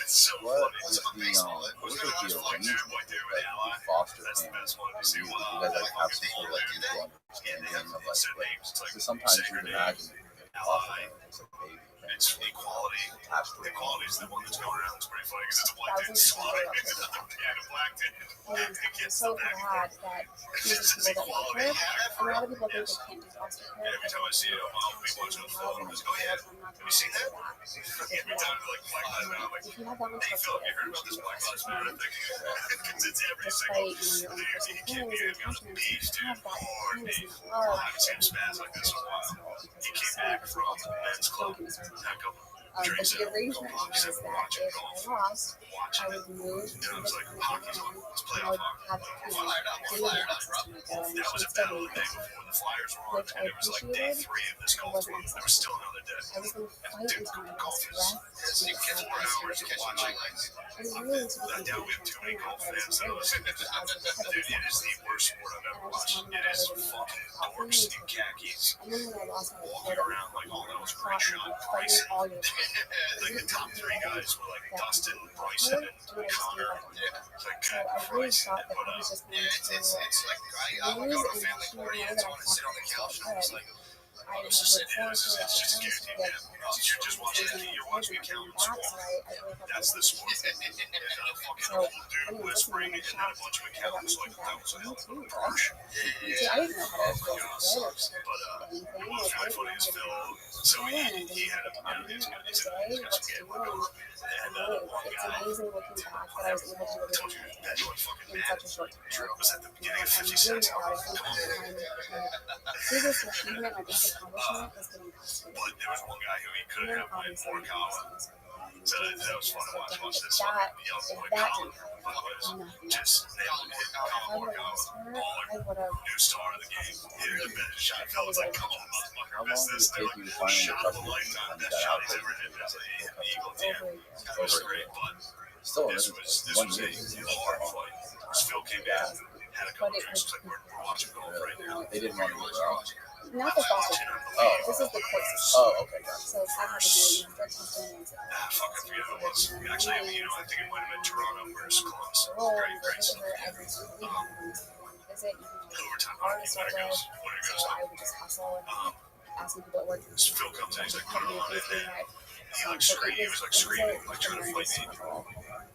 It's so What funny. was the what was the arrangement Right there with with the Ally. foster That's the family? best one. And See, you guys like have some sort of like mutual understanding of like because sometimes you would imagine that foster family is like baby. it's equality. Attached to it. Equality is the one that's going around. It's pretty funny because it's a black dude sliding into another dude, a black dude. And I'm so glad that these are people that work here. A lot of people think they can't do foster care. And every time I see it, I'll be watching the film. I'm like, oh yeah, have you seen that? Every time like Black Lives Matter, I'm like, If you have that much hey Phil, you heard about this flexibility, Black Lives Matter thing? Because it's every despite single. your own personal feelings and attachments, Beach, you dude. have that Hard kindness beef. and love I haven't seen him spaz like this in a while. He came back from men's club. Had a couple but drinks the in him. arrangement was Said, that we're watching if golf. I lost, I Watching would it. move And to I was like, hockey's on. Let's play I off would hockey. have daily access to my girl, and That she was would a still battle be the day nice. before the Flyers were on, Which I and it was like day appreciated. 3 of this golf Wasn't tour. There was still another day. I was going to fight Dude, until my golf last is breath. you get 4 hours of watching. And really, to I be doubt we have too many golf fans that listen. Dude, it is the worst sport I've ever watched. It is fucking dorks in khakis And then when I lost my walking kid, around like all those I great shot fighting Bryson. all your Like the top 3 guys were like Dustin, Bryson, and Connor. It's like, So God I really Christ. thought that But I was just going it's like I lose, go to a and family she party knew and that I I want to sit on the couch and it's like I had just sitting here. reported It's just a guaranteed that nap. You're just watching TV. You're watching a cow back, so squawk. I really thought That's that the sport. was And a fucking So, old dude anyways, whispering that's and when I then a bunch of I got my cows. Like, kid that back. was a Me hell of too, a bro. harsh. See, I didn't know how to raise a God kid sucks. or But anything. what Like, was I really didn't funny know is how to Phil. do So it. And he had then you know, every it's day, got some what to game, do. whatever. And And one it's guy, amazing looking back that I was able to do told you everything that you were fucking in mad. such a short time. True. Was at the beginning of I'm 50 really Cent. proud of him. Biggest achievement, my biggest accomplishment was getting past it. But there was one guy who he could And have played obviously, Morikawa. So that was fun to watch this. That, The young if boy that Colin, didn't by the way, happen, nothing else. just nailed it. If I Colin would have Morikawa, lost her, baller, I would have. new star of the game. Hit the best shot. Colin was like, come on, motherfucker, How I missed long did this. it take you to finally Shot of trust a me lifetime. when you Best got shot out he's there? ever hit. It was an eagle at the Over end. a year. It was great, but Still, this this was year. a hard fight. Phil came back, had a couple drinks, was like, we're watching golf right now. They didn't want to do it. Not the foster care. Oh. This is the court system. Oh, okay, got it. So I had to do drug testing and Fuck, I forget who it was. Actually, you know, I think it might have been Toronto versus Columbus. parole, Great, and great visit stuff. her every single week. And visit, even though Overtime, I already when it started, goes, when it so goes I up. would just hustle and asking people at work. Phil comes in, he's like, put it on, and then he So like screamed, he was like screaming, like trying to fight me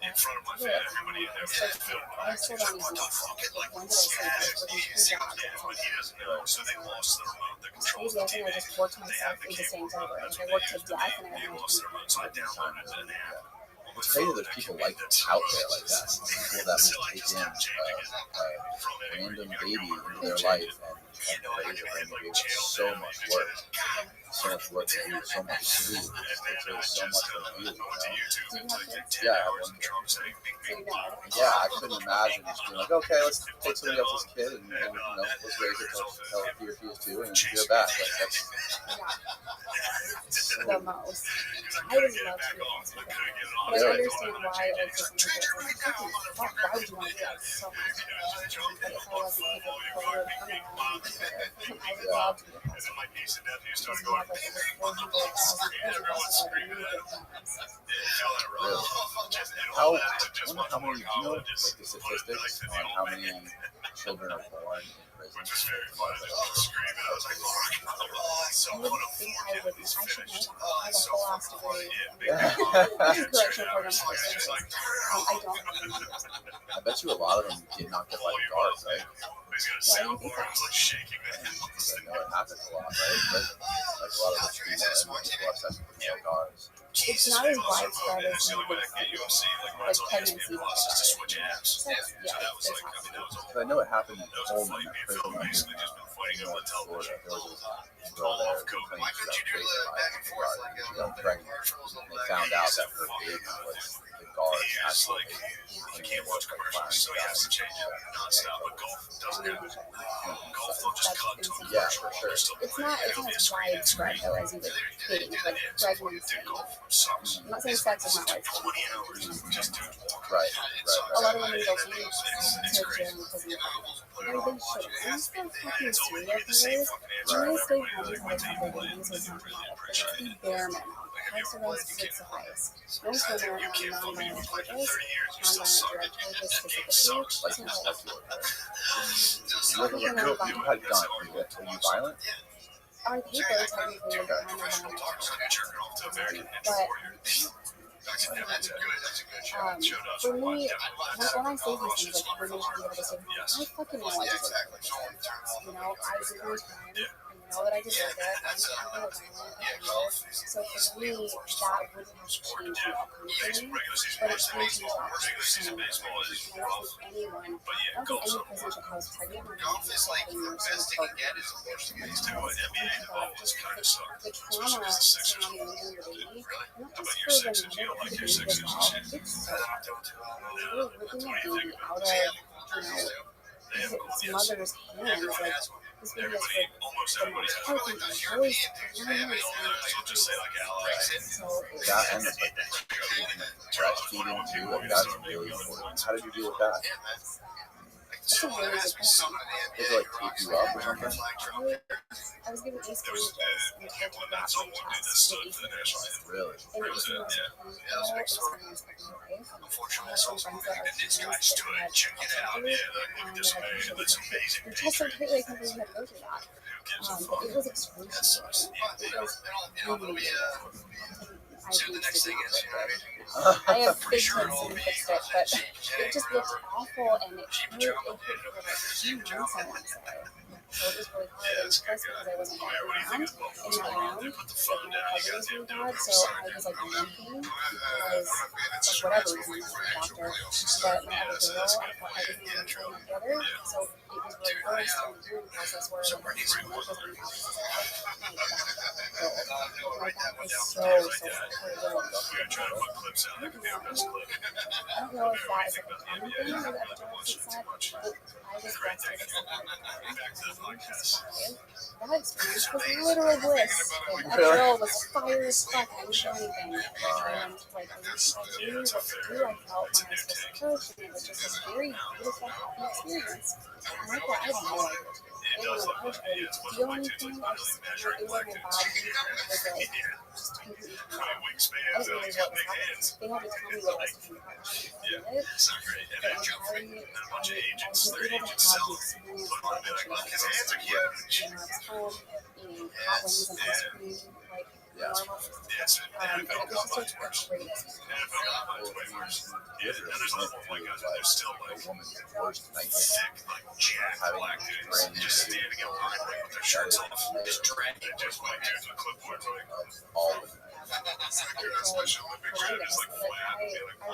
in front of my fan. Everybody in there was Phil. I still don't What even the fuck? It like when did I say had this? it. He's Yeah, but he doesn't know. So they lost the remote that controls crazy. the I think TV. I just worked They myself have the into cable saying remote. over. That's I what worked they to used. death and I They had lost the remote, so I downloaded it in an app. It's crazy there's people like out there like that. People that will take in a random baby into their life and raise a random baby. It's so much work. So much work to do, so much to do. It's really so much for you, you know? Yeah, I have one. Yeah, I couldn't imagine just being like, okay, let's take somebody else's kid and you know, let's raise it till he or she is 2 and give it back. Like, that's the most. I would love to do this. But I understand why like certain people are like, fuck, why would you want to do that so much? But if I wasn't able to forward from it, I would love to do this. And then my niece and nephew Because started we have going, like over 400,000 kids across the world, and we get families. how, I wonder how many, do you know, like the statistics on how many children are born in prison? Which was very funny. They all screaming. I was like, I wouldn't think I would. I should know that. I have a whole ass degree in correctional program services. I don't. I bet you a lot of them get knocked up by the guards, right? He's got a soundboard. I was like shaking the I know it happens a lot, right? But, like a lot of the female people are sexual female guards. It's not as widespread as That's the you only way would I can get UFC. Like, like mine's on pregnancy ESPN Plus, is to switch apps. So yeah, That was it's like, I mean, that was a So I know it happened in that was a Coleman, fight. that Me and prison Phil in basically just been fighting over the television. Florida. There was this girl there who claimed she got raped by a guard and she got pregnant. And they found out that her baby was the guard He has actually like, he can't watch commercials, so he has to change it nonstop. But golf doesn't have it. Golf, they'll just cut to a Yeah, commercial for sure. while they're still It's playing. it's not as widespread though as you would think, like pregnancy. I'm not saying sex is not widespread. Right. A lot of women go into jail because of that. And they should. And it's not fucking serial killers. When they stay home until they have their babies with not the bare minimum. House arrest would suffice. Most women are on non-violent charges, non-violent drug charges specifically. You had gun. Were you violent? On paper, technically, we're non-violent charges. But for me, when I say these things, like women should be able to say, I fucking know I deserve it. You know, I did my time. I know that I deserve it. I'm not going to violent offender. So for me, that wouldn't have changed the outcome for me. But it changed the outcome. And I don't think anyone, I don't think any prison should house pregnant women who are having nursing programs. The trauma surrounding losing your baby, not just for the mother, but for the baby as well. It's so hard. You're ripping a baby out of, its mother's hands. Like, this baby has for the most healthy and always 9 months. So That and it's like breastfeeding too. Like that's really important. How did you deal with that? that's a really good question. Did it like tape you up or something? I was given ACE bandages and told to wrap my chest with ACE bandages. Really? And it was the most painful experience of my life. I have some friends that are trans that had heart surgery, and just so tightly I can't believe you had to go through that. It was excruciating. It was really I have big tips and fixed it, but it just looked awful and it hurt. It hurt for like 2 months, I want to say. So it was really hard. And plus, because I wasn't around in that room, like my cousin was really bad, so I was like limping because of whatever reason, I was a doctor. But my other girl, I felt everything was going together, so it was really worse in the healing process where like, my stomach was on the opposite side. My back was so horrible. I don't know if that is like a common thing or that the opposite side, but I was breastfeeding that experience was literal bliss. That girl was fire as fuck. I didn't show anything. And like I knew what to do. I felt when I was supposed to push, and it was just this very beautiful, happy experience. And like that, I had no idea. I didn't push. I didn't feel anything. I just it was like my body was like just completely calm. I didn't realize what was happening. They had to tell me what I was doing. But entirely, I was able to have the experience that I was home eating hot wings and ice cream, like normal. And it was just such a great experience. There's still like a woman's worst nightmare. Having brand new standing in line with their shirts off, just dragging just like dudes with clipboards, like all of it. Special Olympics, I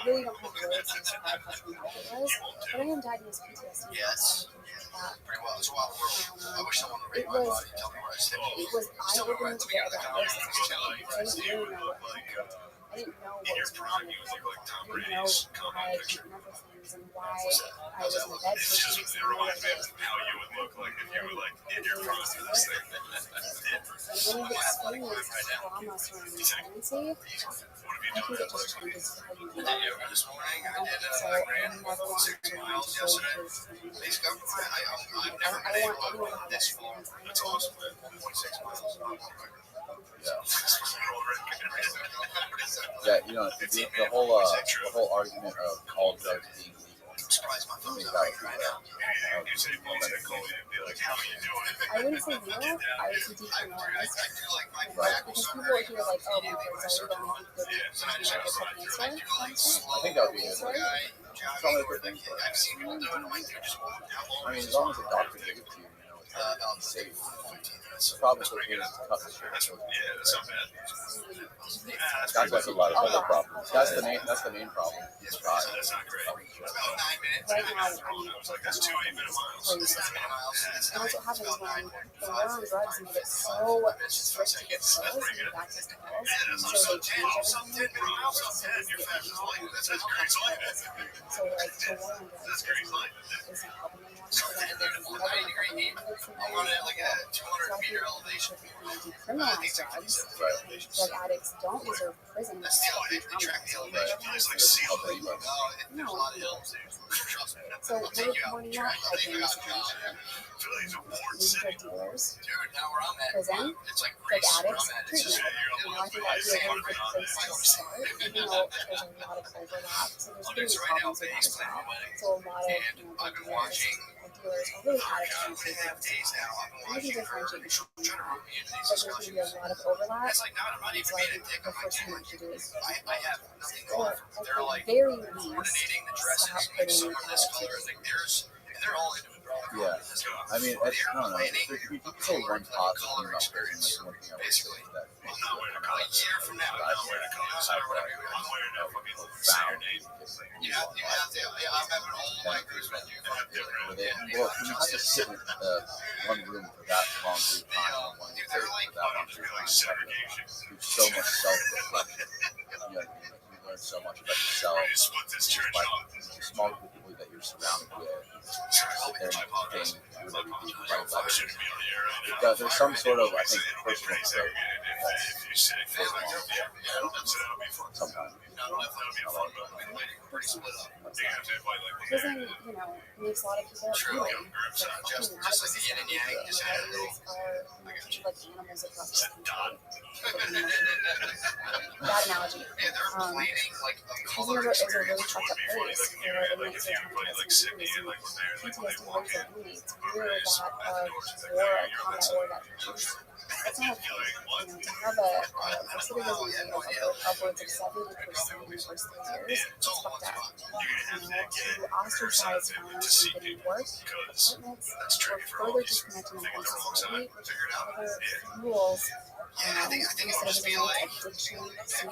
really don't have words to describe how traumatic it was, but I am diagnosed PTSD. Yes. Pretty well as well. I wish someone would read my body and tell me where I stand. It was eye-opening to get a diagnosis. I didn't really know what I didn't know what was wrong with me. I didn't know why I couldn't remember things and why I was in bed for 2 weeks and I realized I was how you would look like if you were like in your front of this thing. And when you've experienced trauma surrounding pregnancy, I think it just changes how you do it. So I never want anyone to go through pregnancy. I want anyone to have that experience. I know Yeah, you know, the whole argument of all drugs being legal. I think that I wouldn't say legal, I would say decriminalized. Because people would hear like, oh, my friends are legal, and you could like a convenience store. I think that would be good. Some of the things. I mean, as long as the doctor gives it to you, it's safe. The problem is with being cut the shit. That's a lot of other problems. That's the main problem. It's right. Right now, I mean, that's what happens when the war on drugs made it so strict to get pills and get access to pills. So they change everything and now it's so easy to get fentanyl and it's pills. So like the war on drugs isn't helping anymore. Decriminalize drugs. Drug addicts don't deserve prison. It's fucking no. So we're not helping this situation. Drug dealers, prison, drug addicts, treatment. I think that would be a really good place to start, even though there's a lot of overlap. So there's going to be problems with that as well. So a lot of drug dealers are really addicts and treatment. I can differentiate between that. But there's going to be a lot of overlap. So I think the first thing we should do is or at the very least stop putting Yeah, I mean, I don't know. If you could say one positive thing about prison, like one thing I would say is that makes it come out of it. Well, you have to sit in one room for that long period of time, and one place for that long period of time. You do so much self-reflection. You know what I mean? Like, you learn so much about yourself, by the small group of people that you're surrounded with. Sit there and think, whatever you do, write letters. There's some sort of, I think, personal growth sometimes. Prison, makes a lot of people angry. They're fucking mad at the system. And like animals across the country. Bad analogy. Prison is a really fucked up place where inmates are traumatized and PTSD works with inmates. We're that war, combat war that that's not okay. To have a recidivism rate of upwards of 70% in the first 3 years, it's fucked up. To ostracize felons from getting work, apartments, or further disconnecting them from society, which further fuels recidivism rates, addiction, suicide. So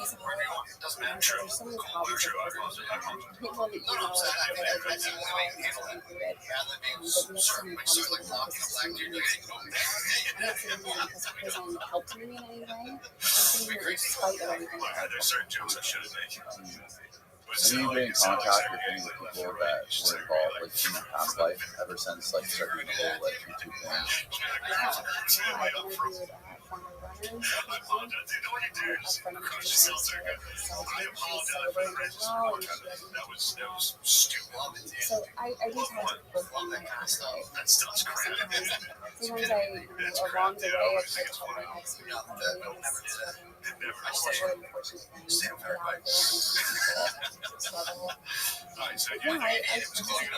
there's so many problems with prison. People that that are doing well included, but we have so many problems with the system that needs to change. I'm not saying that because prison helped me in any way. I'm saying that in spite of everything that I've Have you been in contact with any of the people that were involved, like, in your past life, ever since, like, starting the whole, like, YouTube thing? I interviewed former runners. A friend of mine used to sell she's sober and doing well, and she has so I do tend to work on my past life. Sometimes along the way, I've tried to help my ex who is struggling several unfortunate things, a lot of very intimate struggle. Yeah, I just some people that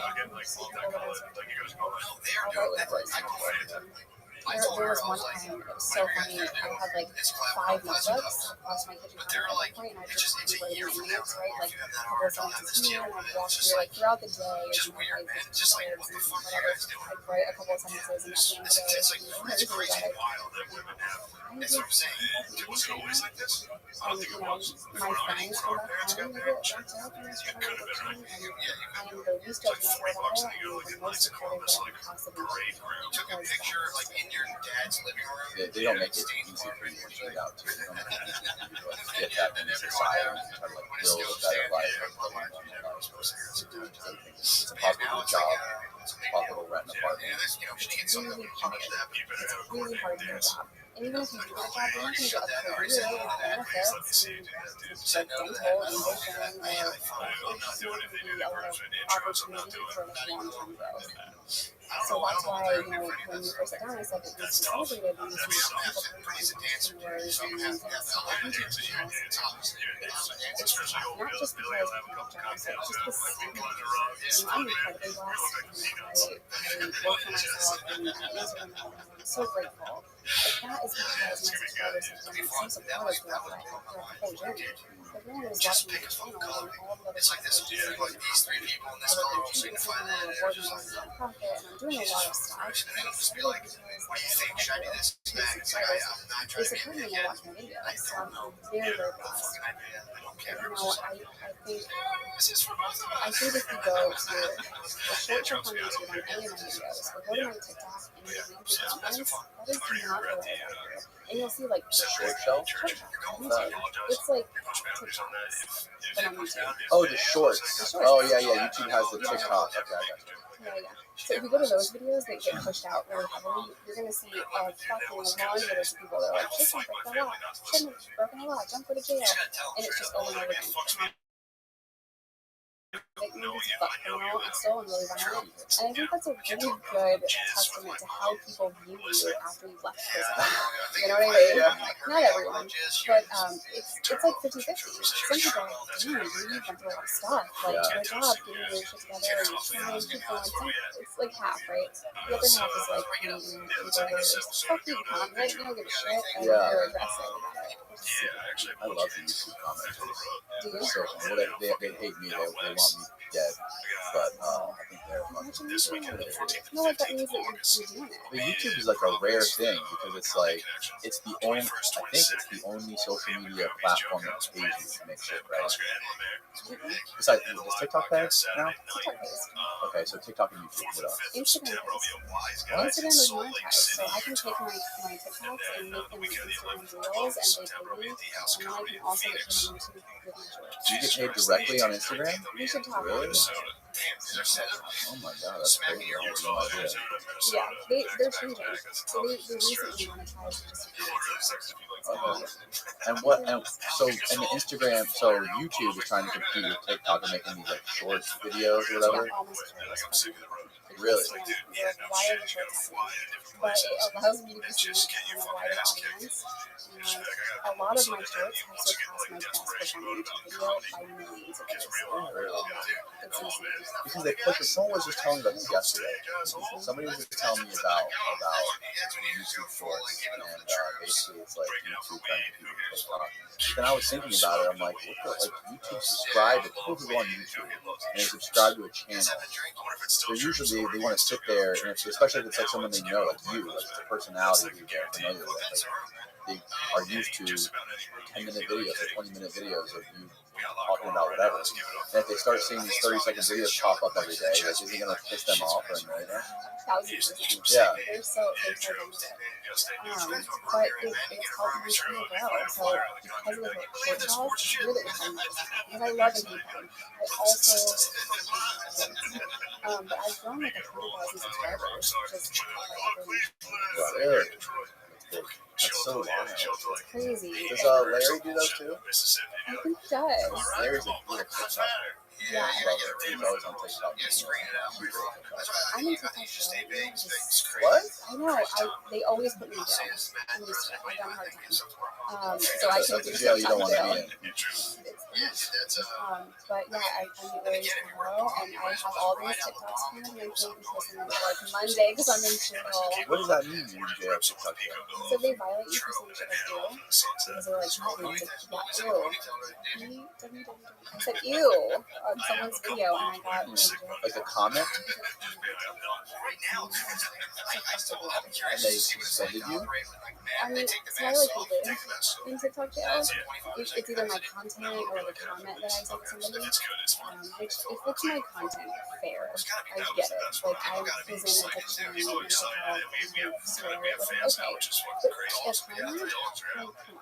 I was there was one time, it was so funny, I had like 5 notebooks across my kitchen counter at one point, and I just rewriting my notes, right? Like a couple of sentences here, and I'd walk through, like throughout the day, and whatever, I'd write a couple of sentences, and at the end of the day, my friends from back home would get locked up in this kind of addiction, and I am the least judgmental about it, and the most supportive that I can possibly be, because they don't make it easy for you to get out, too. They don't make it easy for you to, like, get back into society and try to, like, build a better life. It's impossible to job. It's impossible to rent an apartment. It's really hard. It's really hard to get a job. And even if you do get a job, you're not going to get a career with benefits and like dental and vision, or there's not going to be a lot of opportunity for like long-term growth. So that's why, when we first sat down, I said that we needs to be celebrated, we need to meet people who are entrepreneurs and small business channels. It's not just because we have jobs, it's just the same. I'm incredibly blessed, and I work for myself, and I'm so grateful. But that is because my subscribers have been so supportive throughout the whole journey. Everyone was watching my channel, and all the other subscribers are doing I work in treatment center, I work in a nonprofit, and I'm doing a lot of stuff. And I started because I have two subscribers. They support me and they watch my videos, so I'm very, very blessed. I think if you go to the short term on YouTube on any of my videos, or go to my TikTok and you link the comments, that is not the way I do. And you'll see like Short shelf? It's like TikToks, but on YouTube. Oh, the shorts. Oh, yeah, YouTube has the TikTok. Okay, I got you. Yeah, yeah. So if you go to those videos that get pushed out really heavily, you're gonna see a fucking laundry list of people that are like, this one broke the law, shouldn't have broken the law, don't go to jail. And it's just over and over again. That you just fuck criminal and still really violent. And I think that's a really good testament to how people view you after you've left prison. You know what I mean? Not everyone, but it's like 50-50. Some people are like, dude, you've been through a lot of stuff. Like, good job getting your shit together and trying to keep going. It's like half, right? The other half is like, you know, people are just fuck you, comment, you don't give a shit, and you're aggressive about it. I love the YouTube commenters. Do you? So, well, they hate me. They want me dead. But I think they're fucking. No, like that means that you're doing it. But YouTube is like a rare thing because it's like it's the only. I think it's the only social media platform that pays you to make shit, right? Besides, does TikTok pay now? TikTok pays. Okay, so TikTok and YouTube. What else? Instagram pays. Instagram is monetized, so I can take my TikToks and make them Instagram reels, and they pay me, and then I can also get paid on YouTube with my shorts. Do you get paid directly on Instagram? We should talk Really? about it. Oh my god, that's crazy. I had no idea. Yeah, they're changing. So they recently monetized just a few months ago. Okay. And what? And so, and the Instagram, so YouTube is trying to compete with TikTok and making these like short videos or whatever. Yeah, almost shorts. Really? Why are the shorts happening? But it allows me to be seen on a wider audience. And a lot of my shorts have surpassed my best performing YouTube video by millions of views. It's insane. Because they put someone was just telling me about this yesterday. Somebody was just telling me about YouTube Shorts, and basically it's like YouTube trying to compete with TikTok. Then I was thinking about it. I'm like, what the, like YouTube subscribe to people who go on YouTube and they subscribe to a channel. They're usually they want to sit there, and especially if it's like someone they know, like you, like the personality who they're familiar with. Like, they are used to 10-minute videos or 20-minute videos of you talking about whatever. And if they start seeing these 30-second videos pop up every day, like, is it going to piss them off or annoy them? 1000%. Yeah. They're so into it. But it's helped me to grow. So because of the short calls, it's weird that we're talking about this. Because I love and hate them. I also, but I've grown like 100,000 subscribers just by Really? That's so wild. It's crazy. Does Larry do those too? I think he does. Larry's a little TikTok. Yeah. He's always on TikTok. I'm in TikTok too. What? I know. They always put me in jail. I'm used to it. I've done a hard time. So I can do jail you don't want to jail. be in. But yeah, I meet Larry tomorrow, and I have all these TikToks planned, and I'm planning to post them like Monday because I'm in jail. What does that mean? You're in jail TikTok jail? So they violate you for saying shit like ew, because they're like, no, it's like, ew. I said ew on someone's video, and I got in jail. Like a comment? And they suspended you? I mean, so I like to live in TikTok jail. It's either my content or the comment that I send to somebody. Which, if it's my content, fair. I get it. Like, I present a picture and mental health and swear. Like, okay. But a comment? Like, come on.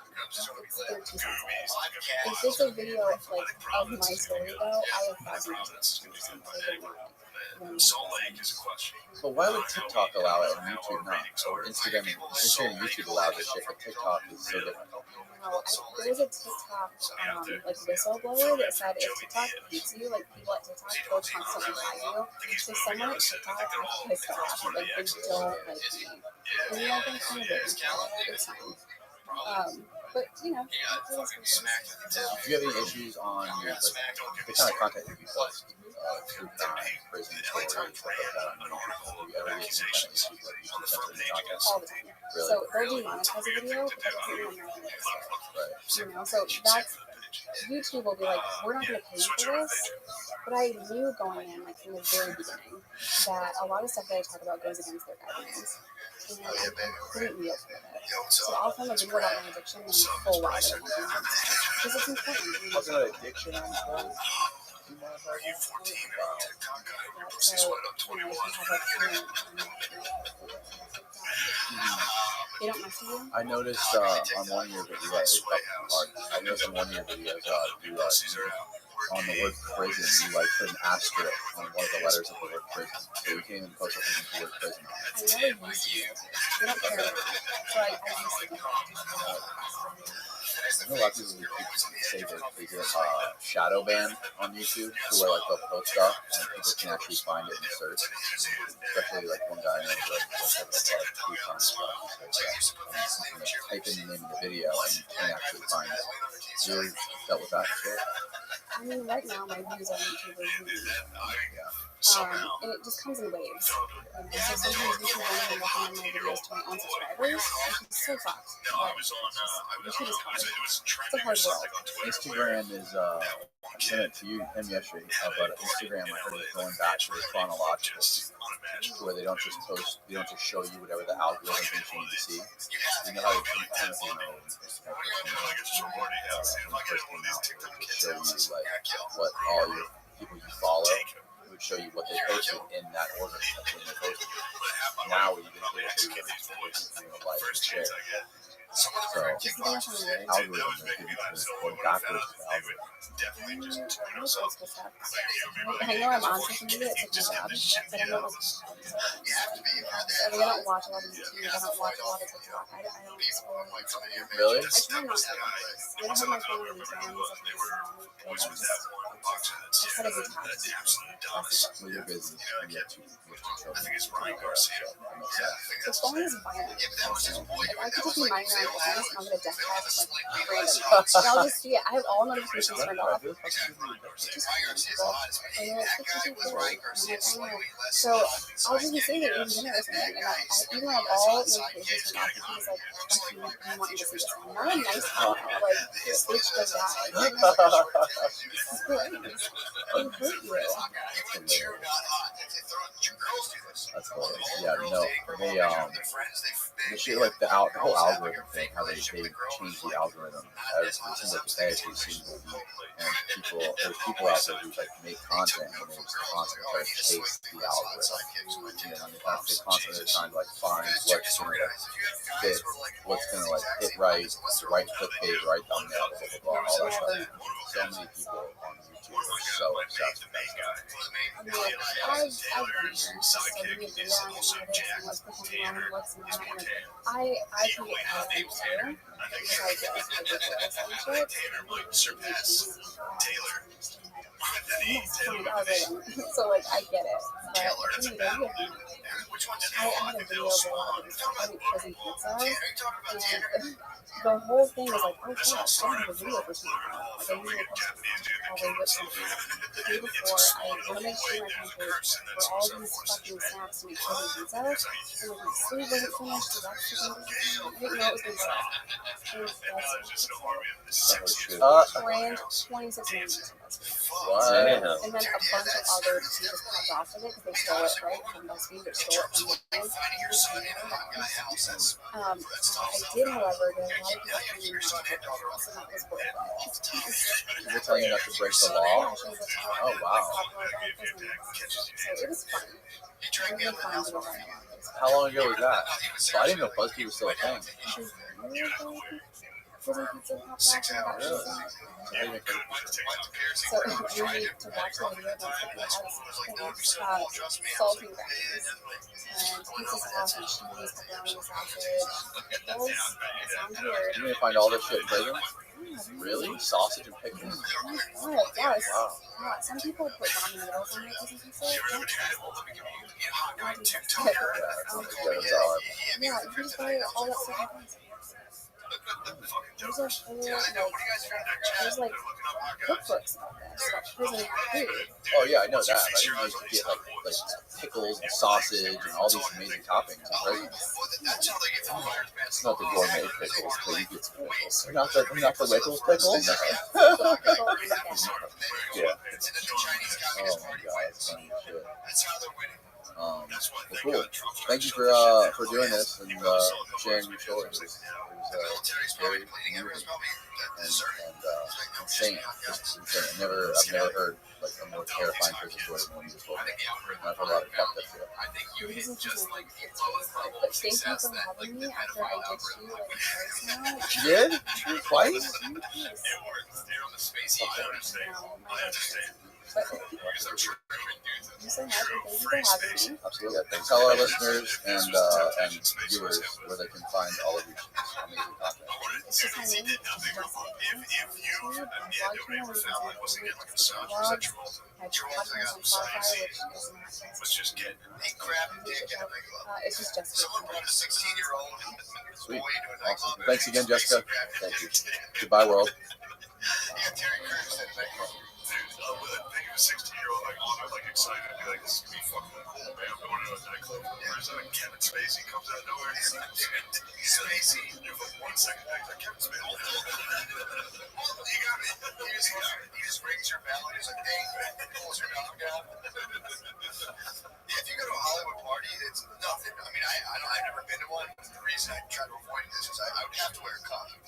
They're 2 cents away. If it's a video of my story, though, I have thousands of views. But why would TikTok allow it and YouTube not? Or Instagram and YouTube allow this shit, but TikTok is so different. No, there was a TikTok like whistleblower that said if TikTok hates you, like people at TikTok, they'll constantly flag you. So someone at TikTok got pissed off, like they don't like me. And yeah, they're kind of it's fine. But you know, Do you have any issues on your, like, the kind of content you post? True crime, prison stories, stuff like that on YouTube. Do you ever get any kind of issues like YouTube censoring content? all the time. Really? So they'll demonetize a video, but that doesn't mean I'm not going to post it. Right. You know, so that's YouTube will be like, we're not going to pay you for this. But I knew going in, like from the very beginning, that a lot of stuff that I talk about goes against their guidelines. And I'm completely okay with it. So I'll film a video about my addiction and full wide of it. Because it's important. What's an addiction on phone? You 14 on TikTok. So, you know, if you have like, they don't mess with you. I noticed on one of your videos, I noticed on one of your videos, you on the word prison, you like put an asterisk on one of the letters of the word prison. So you can't even post something with the word prison on it. I never used to. I don't care anymore. So I used to do that. I know a lot of people who say that they get shadow ban on YouTube, to where like they'll post stuff and people can actually find it in the search. Especially like one guy I know who type in the name of the video and you can't actually find it. You ever dealt with that before? I mean, right now my views on YouTube are really, and it just comes in waves. So sometimes YouTube won't even recommend my videos to my own subscribers, which is so fucked. YouTube is hard. It's a hard world. Instagram is, I sent it to you him yesterday, but Instagram, I heard, is going back to the chronological, to where they don't just post, they don't just show you whatever the algorithm thinks you need to see. You know how they think, I don't know if you know when Instagram first came out, it would show you like what all your people you follow, it would show you what they posted in that order, like when they posted. Now you can see what they posted, like and share. So, algorithm is going backwards with the algorithm. I know I'm on social media, it's like my job, but I know it's I mean, I don't watch a lot of YouTube, I don't watch a lot of TikTok, I don't scroll. Really? I try not to. I don't have my phone in the hands, I try to detox. Well, you're busy. You have two children. The phone is violent. If I could just be minding my own business and I'll get a death call like random. And I'll just see it. I have all notifications turned off. Just people. And they're like, so I'll just be sitting there eating dinner or something, and I even have all notifications turned off because like, fuck you, I want you to see this. I'm not a nice comment. Like, this bitch does that. It's great. It hurt you. That's hilarious. Yeah, no, they should like the whole algorithm thing, how they change the algorithm. It seems like they actually seem to be, and there's people out there who like make content and they just constantly try to chase the algorithm. You know, they constantly trying to like find what's gonna like fit, what's gonna like hit right clickbait, right thumbnail, blah blah blah, all that stuff. So many people on YouTube are so obsessed with that stuff. I mean, I've researched social media and what's performing well and what's not. And I can get caught up in too, because I get ridiculous and shit. So like I get it. But for me, I had a video about prison pizza, and the whole thing was like, oh gosh, I have a video for tomorrow. Like I usually post probably with something. The day before, I want to make sure my pancakes for all these fucking snacks to make prison pizza, and like my sleeve wasn't finished, the rest of it I didn't know it was going to stop. And that's ran 26 minutes. Wow. And then a bunch of other just popped off of it because they stole it, right? From BuzzFeed, they stole it from the news. I did, however, get a lot of people telling me so that was worth it. They're telling you not to break the law? Oh, wow. So it was fun. Really fun to go around. How long ago was that? So I didn't know BuzzFeed was still a thing. Prison pizza popped off and got pizza. So you need to watch the video about salty gravy and pizza sauce and cheese, pepperoni sausage. Those sound weird. You're gonna find all this shit in prison? Really? Sausage and pickles? Oh, yes. Wow. Yeah, some people put ramen noodles on their prison pizza. Yeah, you can just buy all that stuff at once. There's a whole, there's like cookbooks about this, about prison food. Oh yeah, I know that. I didn't know you could get like pickles and sausage and all these amazing toppings. It's not the gourmet pickles, but you get some pickles. They're not the Wickles pickles? Yeah. Oh my god, it's funny shit. Well, cool. Thank you for doing this and sharing your stories. It was very moving and insane. Just insane. I've never heard like a more terrifying prison story than what you just told me. I've heard a lot of fucked up shit. This is just like, it's really good. But thank you for having me after I ditched you like twice now. You did? Twice? Twice. But I'm so happy. Thank you for having me. Absolutely. Tell our listeners and viewers where they can find all of your amazing content. It's just my name, Jessica. On YouTube, my blog channel, which is my blog. My podcast on Spotify, which is not Jessica. It's just Jessica. Sweet. Awesome. Thanks again, Jessica. Thank you. Goodbye, world. Think of a 16-year-old excited to be like, this is gonna be fucking cool, man. I'm going to a nightclub. Where's Kevin Spacey comes out of nowhere. Spacey. You have 1 second back to Kevin Spacey. You got me. He just rings your bell and he's like, hey, pulls your dog down. If you go to a Hollywood party, it's nothing. I mean, I've never been to one. The reason I try to avoid this is I would have to wear a condom.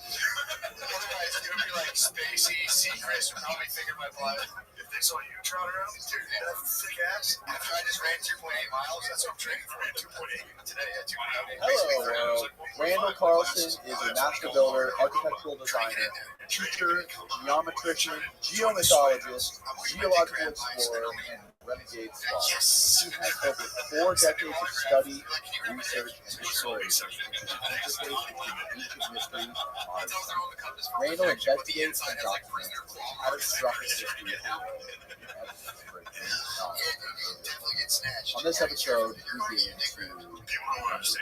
Otherwise, it would be like Spacey, Seacrest, would probably figure my blood. If they saw you trot around, dude, that thick ass. After I just ran 2.8 miles, that's what I'm training for. 2.8 today. Yeah, 2.8. Hello, Randall Carlson is a master builder, architectural designer, teacher, geometrician, geomythologist, geological explorer, and renegade scholar. He has over 4 decades of study, research, and exploration into the interface between ancient mysteries and modern science. Randall investigates and documents the catastrophic history of the world. On this episode, we get into the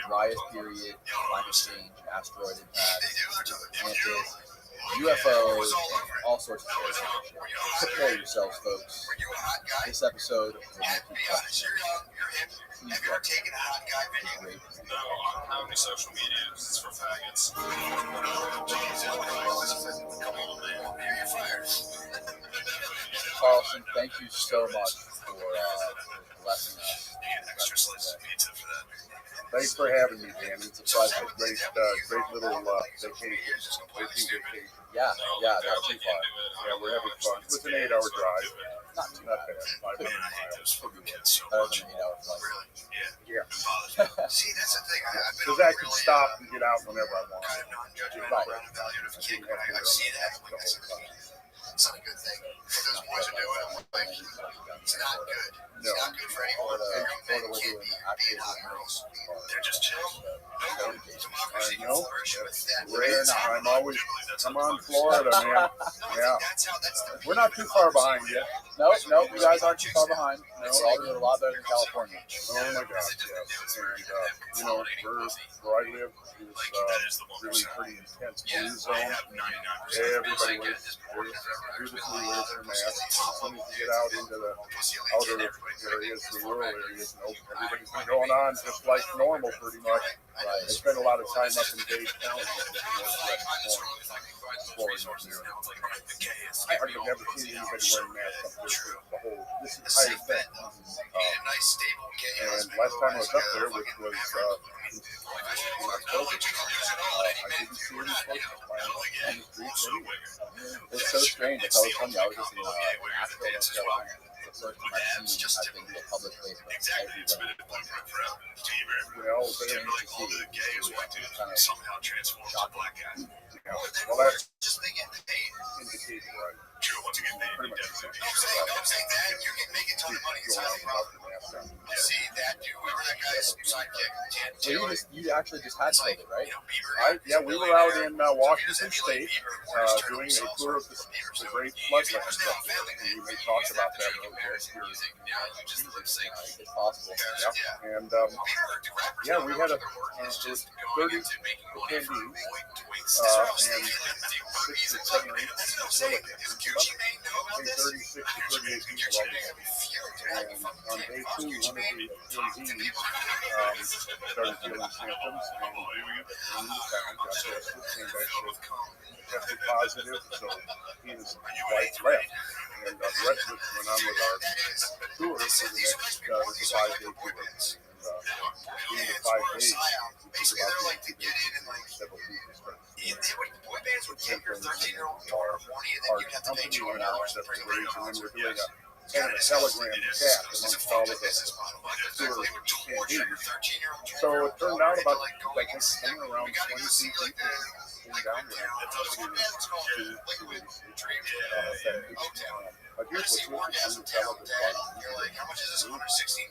Dryas period, climate change, asteroid impacts, Atlantis, UFOs, and all sorts of shit. Prepare yourselves, folks. This episode will make you question. Please Have you ever taken a hot guy video? No, I don't have any social media. It's for faggots. Come on, man. You're fired. Carlson, thank you so much for blessing us. You get an extra slice of pizza for that. Thanks for having me, Dan. It's a pleasure. Great little vacation. Yeah, not too far. Yeah, we're having fun. It was an 8-hour drive. Not too Not bad. bad. 500 Man, I hate those miles. fucking kids so Better much. than 8 hours. Like, Really? Yeah. Yeah. See, that's the thing. I've been Because I can stop and get out whenever I want. kind of non-judgmental Right. around the value of a kid when I see that. I'm like, it's not a good thing. What those boys are doing, I'm like, it's not good. It's not good for anyone. Men can't be hot girls. They're just chilling. Democracy can flourish with that. Rare enough. I'm always, come on, Florida, man. Yeah. That's the We're not too far behind yet. nope, you guys aren't too far behind. No, y'all doing a lot better than California. Oh my God, yes. And, where I live is really pretty intense blue zone. Everybody wears beautifully wears their mask. As soon as you get out into the outer areas, the rural areas, everybody's been going on just like normal pretty much. I spent a lot of time up in Dade County. I hardly never seen anybody wearing masks up there this entire thing. And last time I was up there, which was in October, I didn't see any folks on the streets anywhere. It's so strange. It's always funny. I was just in Nashville, North Carolina. The first time I've been to a public place everywhere. Well, Generally, all the gays want to somehow transform to black guys. well, that's Just making paid. indicating right. True, once you get paid, Pretty you much definitely the pay. same. Don't say that. You can make a ton of money. It's not a problem. See that dude, whoever that guy's sidekick, You actually just had COVID, right? Yeah, we were out in Washington State doing a tour of the great floodlands up there. And we may talk about that a little bit here. It's possible. Yeah. And yeah, we had 30 attendees and 6 or 7 or 8 facilities. I think 36 to 38 people altogether. And on day 2, one of the attendees started feeling symptoms and got tested, came back tested positive, so he was quite left. And the rest of us went on with our tour for the next 5-day tour. And in the 5 days, we took about 2 days and several people started Boy bands would take your 13-year-old daughter horny, and then our you'd have to pay company went out $200 several to bring days, her and then to we're doing a kind of a telegram chat amongst all of the tour attendees. So it turned out about, I think, somewhere around 22 people came down there but here's what's interesting, the fellow that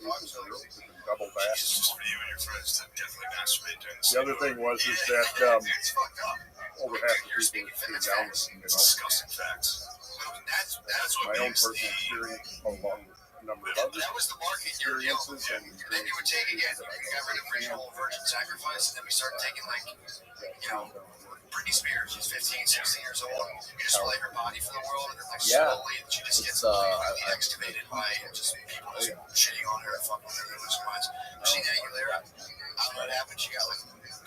bought double that. The other thing was is that over half the people came down, my own personal experience, along with a number of other experiences, and then you would take again, we got rid of ritual virgin sacrifice, and then we started taking Britney Spears, she's 15, 16 years old. You just lay her body for the world, and then slowly she just gets completely excavated by just people just shitting on her and fucking with her and losing minds. She did it there. I don't know what happened. She got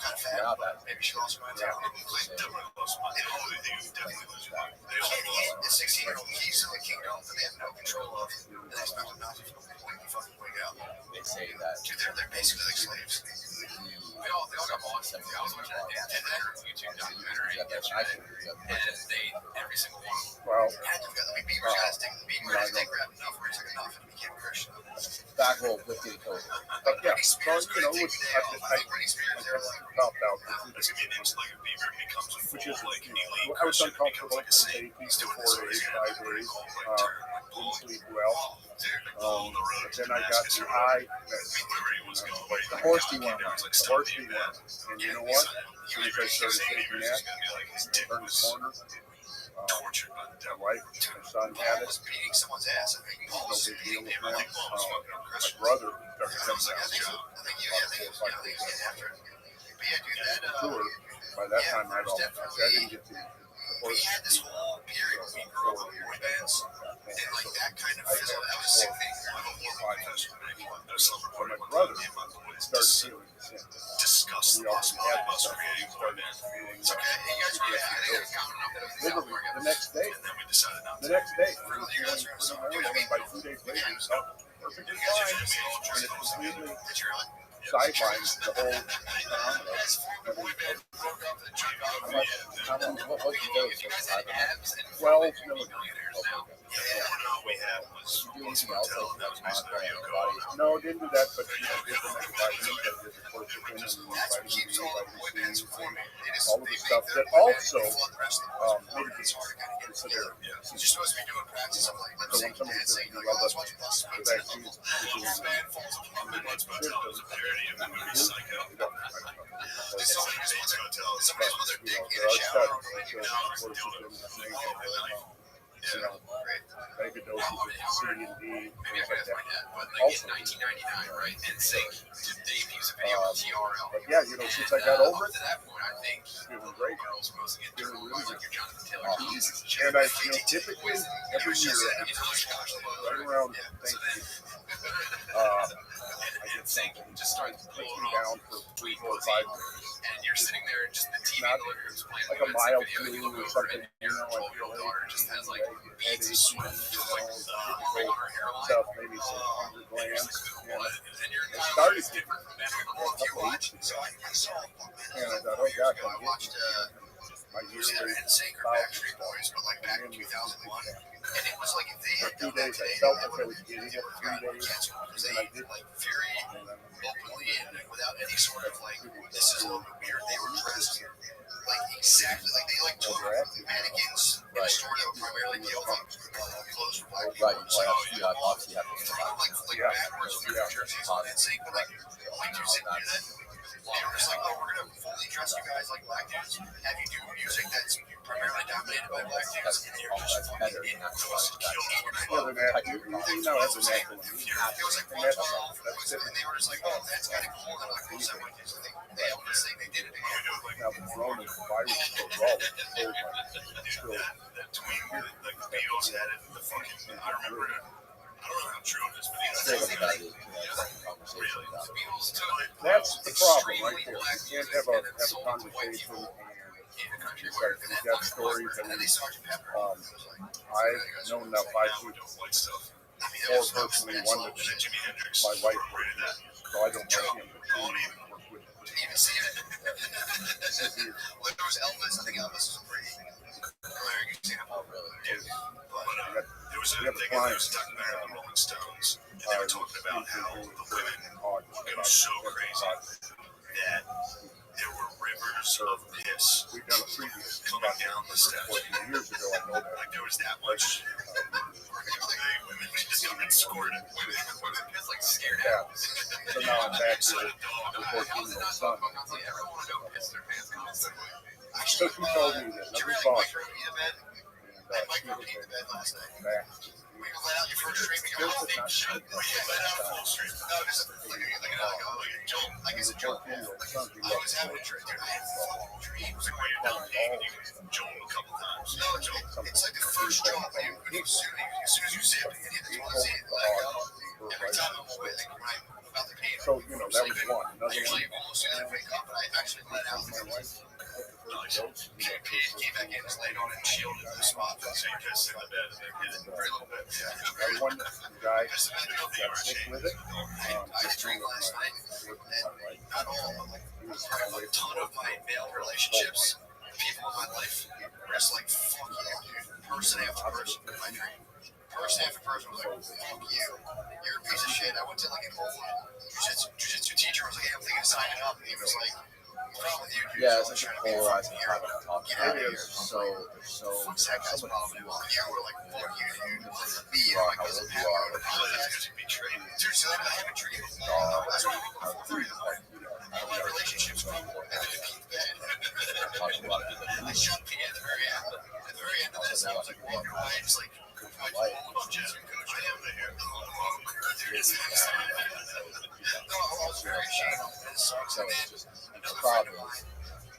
kind of fat. Maybe she lost her mind. Definitely lost her mind. Definitely lose your mind. The 16-year-old keys to the kingdom that they have no control of, and they expect them not to completely fucking wig out. They say that. Dude, they're basically like slaves. They all got lost. I was watching that YouTube documentary, and they every single one. Well, Beaver's got to stick to the beaver. They grabbed enough where he took enough and became a Christian. Back roll with the code. Yeah, so which topped out which is I was uncomfortable for 8 weeks to 4 days, 5 days. Didn't sleep well. But then I got the eye, The horse dewormer. the horse dewormer. And you know what? As soon as I started taking that, I turned the corner. My wife, my son had it. No big deal with them. My brother started coming down about 4 or 5 days after the tour. By that time, I didn't get the horse. We had this whole period where we grew up with boy bands, and like that kind of fizzled. That was a sick thing. So my brother started feeling the same. We already had the stuff. He started feeling literally the next day. We were feeling pretty normal, and by 2 days later, we felt perfectly fine. And it completely sidelined the whole What you do? 12 milligrams. No, didn't do that, but did the vitamins, did the quercetin, and vitamin D, vitamin C, all of the stuff that also mitigates the severity. So when somebody says you love the vaccines, mega doses of C and D, things like that. Also, 1999, right? And sync Dave use a video with TRL. But yeah, since I got over it, feeling great. Feeling really good. And I, typically every year, right around Thanksgiving, I get something just starts pushing down for 3, 4, 5 days. And you're sitting there, just the TV delivers like a mild flu or something. Your little daughter just has like beads of sweat, stuff, maybe some hunger glands. And it started getting a couple weeks ago. And I thought, oh gosh, I'm getting my yearly Backstreet Boys, but like back in 2001. And it was like if they had 2 days, I felt like I was getting it 3 days, and I did like very openly and without any sort of like, this is a little bit weird. They were dressed like exactly like they like took mannequins in a store that were primarily deal clothes for black people. So Obviously, like backwards through New Jersey and saying, but like white dudes didn't do that. They were just like, oh, we're gonna fully dress you guys like black dudes, have you do music that's primarily dominated by black dudes, and you're just fucking in close to kill. Well, the natural, you know, as a natural, it was like one ball, and they were just like, oh, that's kind of cool. And like, well, so they have this thing, they did it again. Now the corona virus goes all still. That tweet where like the Beatles had it, the fucking, I remember it. I don't know how true it is, but that's the problem right there. You can't have a conversation and start to get stories. And I've known now 5 people, more personally, one that my wife worked with, so I don't want him to work with even see it. When there was Elvis, I think Elvis was a pretty glaring example. But there was we have a thing, and client. there was a documentary on the Rolling Stones, and they were talking about how the women go so crazy that there were rivers of piss We've done a previous coming down the steps. 14 years ago. I know that. Like there was that much. Women just got escorted. Women just like scared Yeah. out. So now I'm back to the 14-year-old son. So she told me that another boss and she was back. We can let out your first stream. We let out full stream. No, just like a jolt. Like it's a jolt. I was having a dream. I had fucking dreams where you're down and you jolt a couple times. No, jolt. It's like the first jolt. As soon as you zip, you just want to see it. Every time I'm awake, right? About the pain. So, you know, that was one. Another I usually one. almost do that wake up, but I actually let out. Came back in, just laid on it, and shielded the spot. So you just in the bed and hit it very little bit. Another one, the guy got sick with it. I drank last night, and not all, but like a ton of my male relationships, people in my life, rest like fuck you, dude. Person after person in my dream. Person after person was like, fuck you. You're a piece of shit. I went to like an old jiu-jitsu teacher. I was like, hey, I'm thinking of signing up. And he was like, what's wrong with you, dude? Yeah, So it's I'm such a trying to be a polarizing fucking topic hero. to talk Get about. out of here. There's so Fuck's that guy's much problem? Well, you were like, fuck you, dude. Me, how like, old doesn't you matter. are, I apologize to be betrayed. Seriously, I have a dream. That's why I'm going through the my relationships were and then it peaked bad. talking about it. And I shot P at the very end. At the very end of this, I was like walking away, just like, coach. I am the hero. No, I was very ashamed of this. So it's just Another friend problem. of mine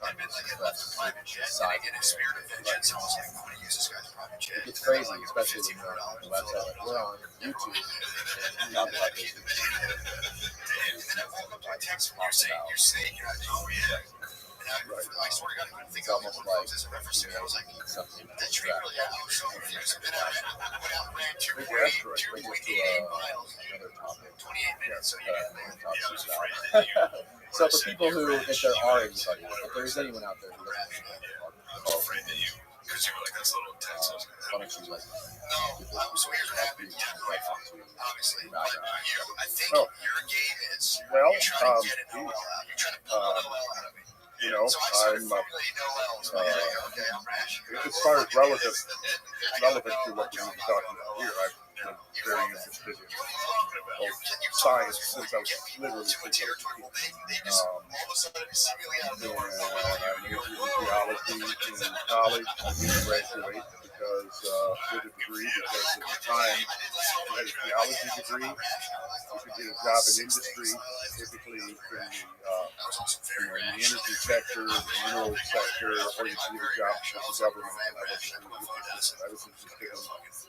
had been like, left a private jet, and I get a spirit of vengeance. I was like, I'm going to use this guy's private jet. It's crazy, especially when you're on the website like we're on YouTube and talk about this. And then I woke up to a text from you saying, you're saying, you're like, oh yeah. And I swear to God, I couldn't think It's of almost one like as a reference to me. I was like, something that tree really happened. I was so confused. And then I went out and ran Big asteroid. 2.88 miles, Another topic. 28 minutes. So you didn't So for people who, if there are anybody, if there's anyone out there who doesn't know, I was afraid that you, because you were like, that's a little intense. I was like, why don't you like no, so here's what happened. Yeah, right. Obviously, but I think Oh. your game is Well, you're trying to get an OL out. You're trying to pull an OL out of me. you know, So I started I'm formulating OLs. Okay, I'm rash. as far as relevant to what we're talking about here, I've been very interested in science since I was literally to a territory. Well, they just all of a sudden seemingly out of doing nowhere fell I on you. majored in geology in college. I didn't graduate because with a degree because at the time I had a geology degree. You could get a job in industry, typically in the energy sector, the mineral sector, or you could get a job with the government. And I was interested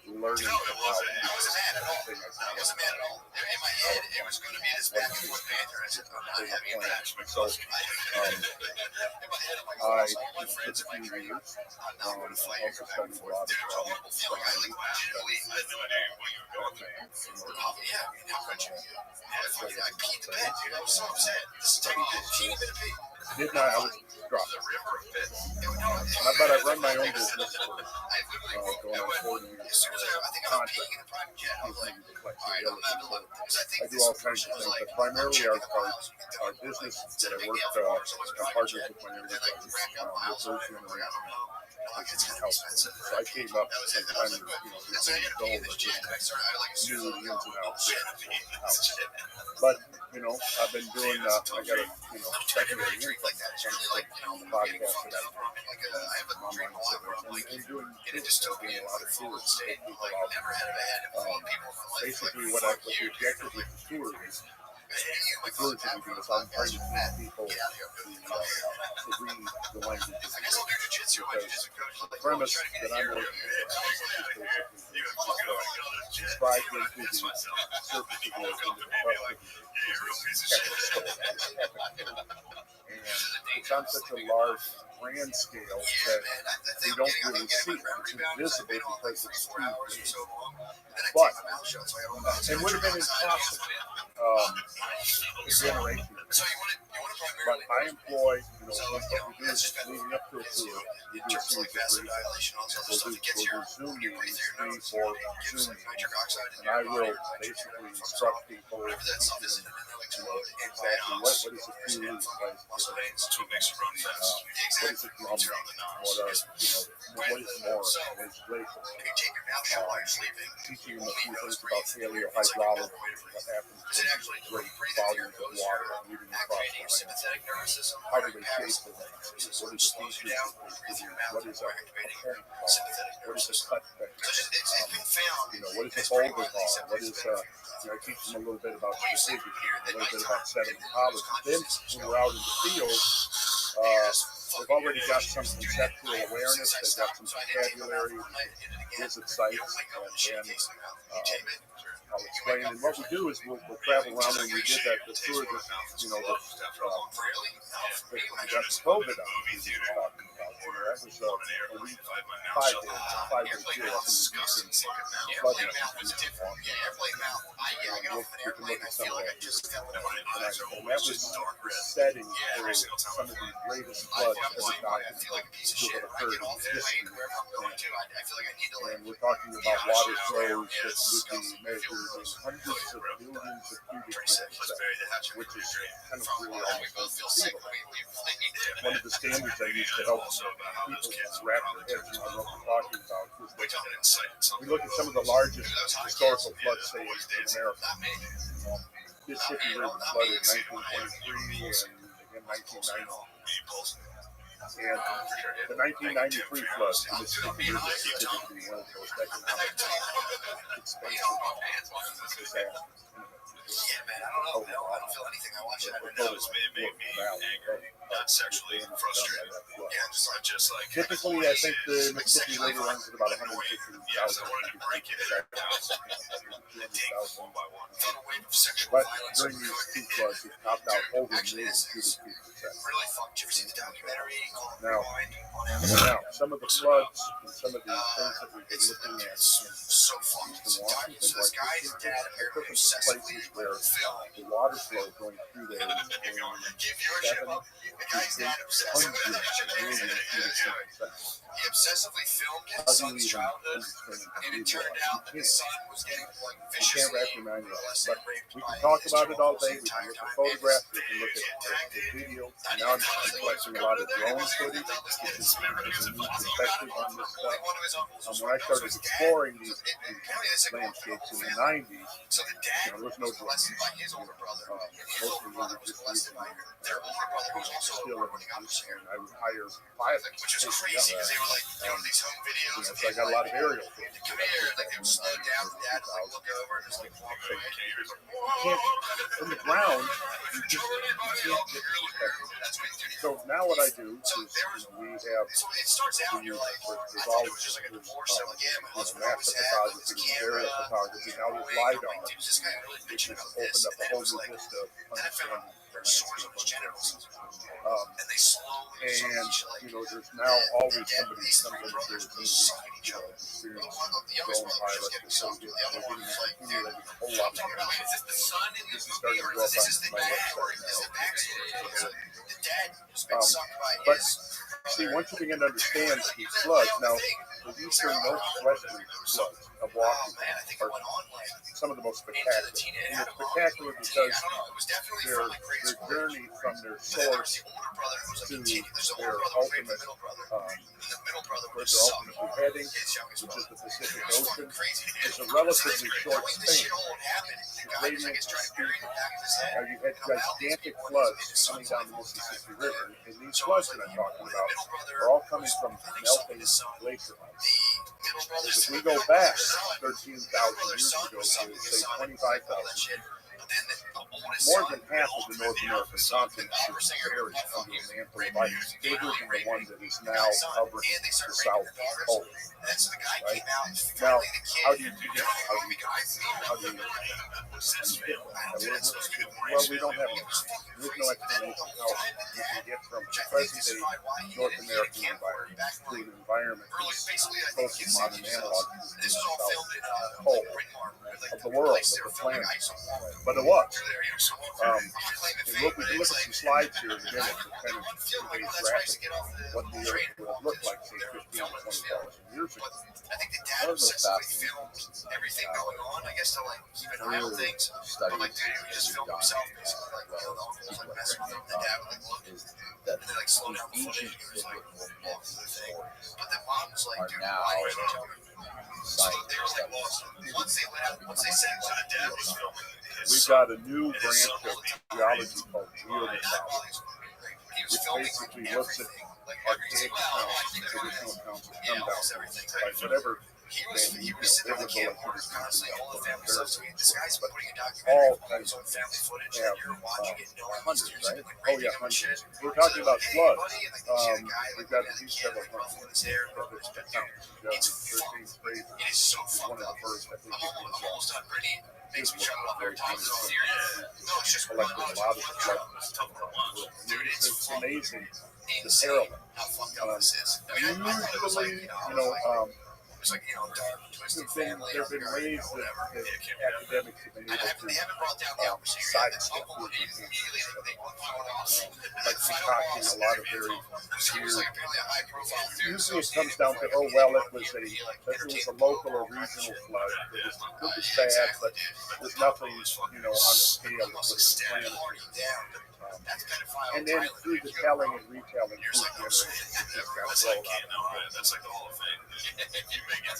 in learning about I wasn't mad at all. I wasn't mad at all. In my head, it was going to be this back and forth banter. I said, I'm not having a match. So, In my head, I'm like, I all my friends took in a my few dream. years. I'm not going to fight you. Also studied a lot of There's a horrible feeling. I like legitimately. I had no idea what you were going through. Oh, yeah, I mean, how could you? I peed the bed, dude. I was so upset. This is taking a teeny bit of pee. Did not, I was dropped. The river of bed. But I run my own business for I literally going on 40 years. as soon as I think I was peeing in a private jet, I was like, all right, I'm not gonna let because I think I do this all kinds person of was things, like, but primarily checking our the miles. business Instead that of I being work down for so much are private partners jet, with my then energy like companies. rack up miles We're on first it. I'm like, I generation. don't know. Like, it's gonna be expensive. So I came up That was at it. the I was time like, of and so I ended up being in this jet. I started, I like knew the ins and outs shit. of the house. But, you know, I've been doing, I got a, secondary Drink like that. It's really like, getting podcast fucked that up from it. Like, I have a drink a lot where I'm like, and doing in a dystopian, a lot of full tours. state. Like, never had a head full of people in my life. Basically, Like, what the objective of the tour is, the tours that we do is I'm trying to teach people to read the language of I guess I'll do jujitsu. My jujitsu coach is the like, premise trying to that get I'm here. working with is describe into the surface of and it's on such a large grand scale that we don't really see it. It's invisible because it's huge. But it would have been impossible a generation. So you want to But I employ, what we do is leading up to a tour, we do a series of briefings. We'll do Zoom meetings, 3, 4 Zoom meetings, and I will basically instruct people, exactly what is a few leads, what is a drum, what is more, what is glacial, teaching them a few things about paleohydrology, what happens to great volumes of water moving across the land, how do they shape the land, what is the features that they produce, what is a point ball, what is a cut vector, what is a boulder ball, what is I teach them a little bit about precision, a little bit about sedimentology. Then when we're out in the field, they've already got some conceptual awareness, they've got some vocabulary, visit sites, and then I'll explain. And what we do is we'll travel around, and we did that the tour that we got the COVID on. That was a week, 5 days tour. We can look at some of that here. And that was setting for some of the greatest floods ever documented to have occurred in history. And we're talking about water flows that would be measured in hundreds of billions of cubic feet per second, which is kind of really almost inconceivable. One of the standards I use to help people wrap their heads around what we're talking about is we look at some of the largest historical floods, say, in America. Mississippi River flooded in 1923 and again 1990. And the 1993 flood, the Mississippi River is typically one of the most economic, expensive disasters. Yeah, man, I don't know. I don't feel anything. I watch it. Those made me angry, not sexually frustrated. Yeah, just like. Typically, I think the Mississippi River runs at about 150,000. But during these two floods, it topped out over a million cubic feet per second. Really fucked. Did you ever see the documentary? Now, some of the floods and some of the things that we've been looking at so fucked. in Washington, like I took them to places where the water flow going through there is in 7 to 800 million cubic feet per second. He obsessively filmed his son's childhood, and it turned out that his son was getting viciously molested and raped we by can talk his about it all day. uncles We can the look entire at time. photographs. We can look at the video. And now I'm collecting a lot of drone footage, which is a new perspective on this stuff. When I started exploring these landscapes in the 90s, there was no drones. Mostly we were just using their older brother was also a still reporting officer, and I would hire pilots. which is crazy because they were like, these home videos of So I him got a lot like, of aerial footage. come here, like they would slow down, the dad would like look over and just like walk away. From the ground, you can't get perspective. So now what I do is, we have So it starts out, and you're like, I there's thought always it was just like a divorce, so like, yeah, my husband master always had like, photography, this aerial camera, photography. Now there's LiDAR, he was just kind of really which bitching has about this, opened up and a then it whole was new like, vista of then I found understanding. there's sores on his genitals, Um, and they slowly, there's now always somebody these comes three in brothers to beside each other. experience The youngest drone brother was pilots, getting so soft, they're the other one was like, dude, accumulating a whole lot I'm talking about, of like, is this the son in This this is movie, starting or to is grow this up the on my dad, or website is now. the backstory? The dad was been sucked by But his see, once you begin to understand these floods, now the eastern northwestern floods of Washington are some of the most spectacular. And they're spectacular because their journey from their source to their ultimate where they're ultimately heading, which is the Pacific Ocean, is a relatively short span. The gradient speed. Now you had gigantic floods coming down the Mississippi River, and these floods that I'm talking about are all coming from melting glacier ice. Because if we go back 13,000 years ago to say 25,000, more than half of the North American continent is buried under a mantle of ice, bigger than the one that is now covering the South Pole. Right? Now, how do you get that? Well, we don't have there's no explanation how you can get from present-day North American environment to an environment that's close to modern analog to the South Pole of the world, of the planet. But it was. And look, we can look at some slides here in a minute to kind of see a graphic what the earth would have looked like, say, 15 or 20,000 years ago. One of the fascinating things everything going on, I guess, to like keep an eye on things. studies But like, dude, he just filmed himself basically, like, well, killed all people like like messing with him. The dad would like look, is that and then like slow down the ancient footage. He was like, biblical myths and stories but then mom was like, are dude, now why didn't you tell me? So science they were like, well, studies. once they said, so the dad was filming his We've son, got a new branch of geology called geomorphology, he was which filming basically like looks at everything, like archaic well, accounts and traditional accounts that come down almost to everything. us by whatever He was sitting on the biblical camcorder constantly, all the family stuff. So this guy's but putting a all documentary kinds on of family footage have that you're watching it. No one hundreds, used to right? like Oh yeah, hundreds. We're talking about floods. We've got at least several hundred that it's been counted. 13th grade It is so is one fucked of the up. first, I think, I'm almost done, Brittany. Makes me jump up every time. It's No, it's just collected a lot of flood. It's amazing the parallel. how fucked up this is. I mean, I thought it was like, Usually, it's like, dark, twisted family. there have been ways that academics have been able to They haven't brought down the opposite. sidestep Immediately, they like concocting a lot of very he was like apparently a high profile dude. usually it comes down to, oh well, it was a local or regional flood. It was bad, but there's nothing, on a scale that was planetary. And then through the telling and retelling, You're like, no, that's like the Hall of Fame. If you make it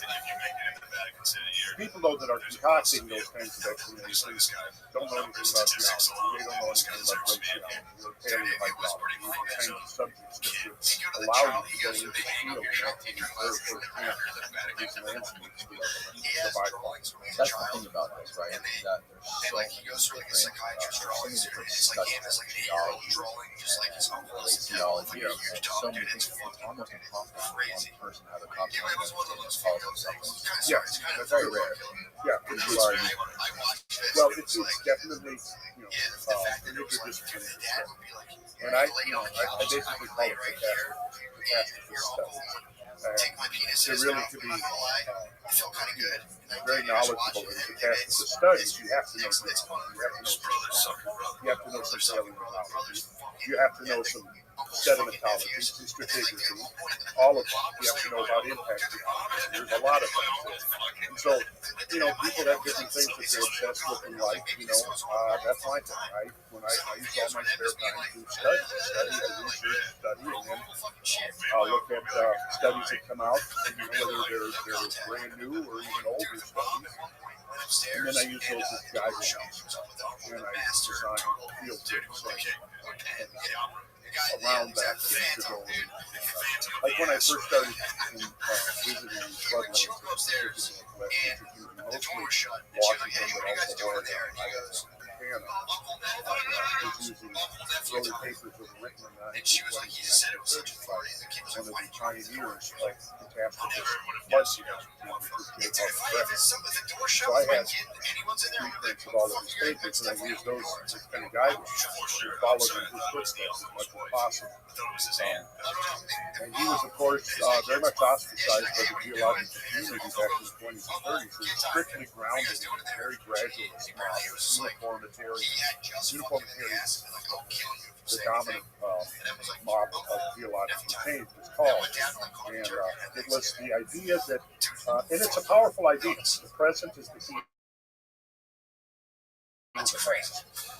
into Vatican City, people though that are concocting those kinds of explanations don't know anything about geology. They don't know anything about glaciology or paleohydrology, the kinds of subjects that would allow you to go into the field and actually observe firsthand these landscapes that provide light. That's the thing about this, right? Is that there's so like he goes through like a psychiatrist drawing, it's like him as like an 8-year-old drawing, just like his uncle is glaciology. like a huge So dog, many dude. things. It's almost impossible for one person to have a copy It was one of of those all videos. those things. Yeah, It's very rare. yeah, It it's was large. I watched this. Well, It it's was like, definitely, the fact that it was like, interdisciplinary. the dad would be like, And I basically call it catastrophe studies. take my penises To really out, to I'm be not gonna lie. I feel kind of good. very knowledgeable in catastrophe studies, you have to know geology, you have to know geology, you have to know some paleontology, you have to know some sedimentology, some stratigraphy, all of that. You have to know about impact geology. There's a lot of things. And so, people have different things that they're obsessed with in life. That's my thing. When I use all my spare time to study, research, study, and then I'll look at studies that come out, whether they're brand new or even older studies. And then I use those as guidelines. And I design field trips around that to go. Like when I first started visiting floodlands, mostly Washington, but also Oregon, Montana. I was using early papers that were written in the 1920s by one of the pioneers of catastrophe flood catastrophe, so I had reprints of all of his papers, and I used those as kind of guidance to follow in his footsteps as much as possible. And he was, of course, very much ostracized by the geological community back in the 20s and 30s. He was strictly grounded in a very gradualist model, uniformitarian, the dominant model of geological change was called. And it was the idea that, and it's a powerful idea, the present is the key.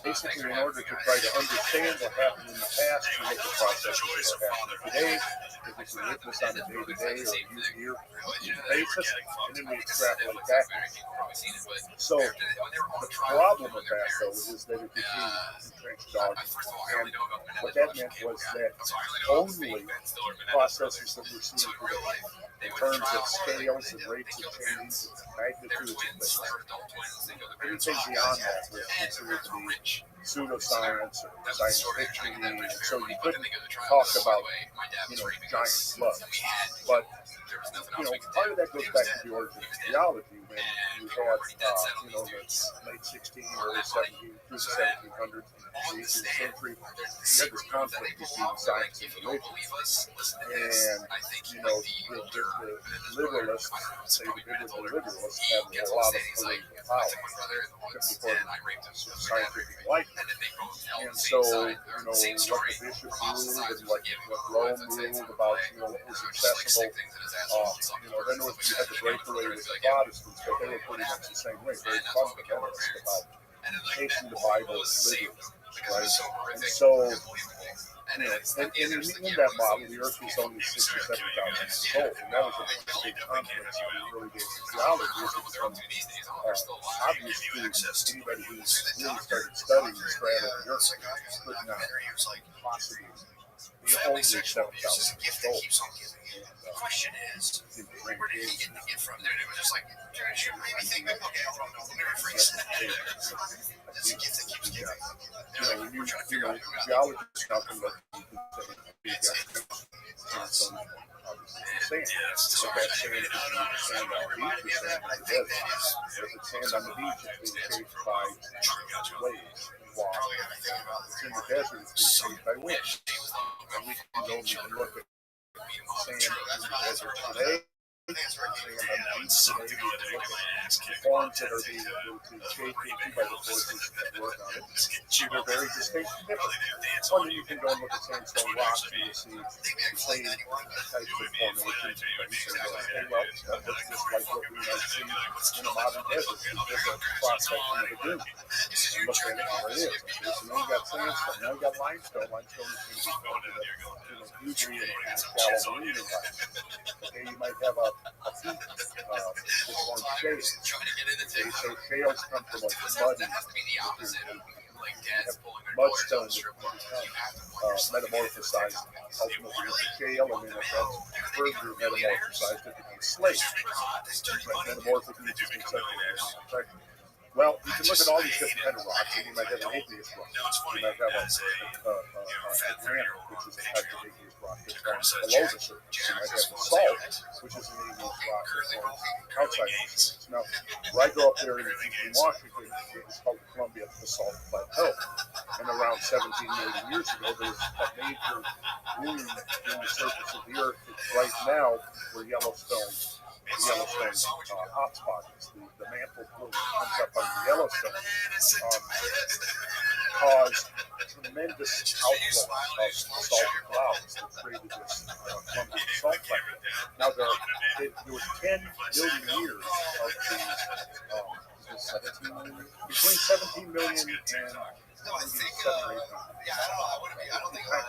Basically, in order to try to understand what happened in the past, we look at processes that are happening today, if it's a witness on a day-to-day or year-to-year basis, and then we extrapolate backwards. So, the problem with that, though, is that it became entrenched dogma. And what that meant was that only processes that we're seeing today, in terms of scales and rates of change, magnitudes of things, anything beyond that was considered to be pseudoscience or science fiction, and so you couldn't talk about, giant floods. But part of that goes back to the origin of theology when you had, the late 16th, early 17th, through the 1700s, the 18th century, you had this conflict between science and religion. And, the liberalists, say the biblical liberalists, have a lot of political power just before scientific enlightenment. And so, what the bishop ruled and what Rome ruled about, was accessible. Then you had the breakaway with the Protestants, but they were pretty much the same way, very fundamentalist about taking the Bible literally, right? And so, in that model, the earth was only 6,000 or 7,000 years old, and that was a big conflict in the early days of theology. It become obvious to anybody who really started studying the strata of the earth could not possibly be only 7,000 years old. The question is, where did he get from there? It was just like, you made me think, okay, I'll let me rephrase it. It's a gift that keeps giving. When you geologists now can look, you can say, sand. But that sand is sand on the beach, is sand on the desert. If it's sand on the beach, it's being shaped by waves and water. It's in the desert, it's being shaped by wind. And we can go and look at sand in the desert today. Sand on the beach today, we can look at the forms that are being shaped into by the forces that work on it. See, they're very distinct and different. Or you can go and look at sandstone rocks and you see the same types of formations and things. And go, okay, well, that looks just like what we might see in a modern desert. It's just a cross-section of a dune. And look at it how it is. Okay, so now you got sandstone. Now you got limestone. Limestone is going to be formed usually in a shallow marine environment. Okay, you might have a peak that forms shales. Okay, so shales come from a muddy, mudstone that metamorphosized ultimately into shale, and then if that's further metamorphosized, it becomes slate. Metamorphic means it's been subject to. Well, you can look at all these different kind of rocks, and you might have an igneous rock. You might have a granite, which is a type of igneous rock that forms below the surface. You might have the salt, which is an igneous rock that forms outside the surface. Now, where I grew up there in Washington, it's called the Columbia Basalt Plateau. And around 17 million years ago, there was a major wound in the surface of the earth that right now, where Yellowstone hotspot is. The mantle plume comes up on the Yellowstone, caused tremendous outflow of salty clouds that created this Columbia Salt Plateau. Now, there was 10 billion years of between 17 million and maybe 7 or 8 million.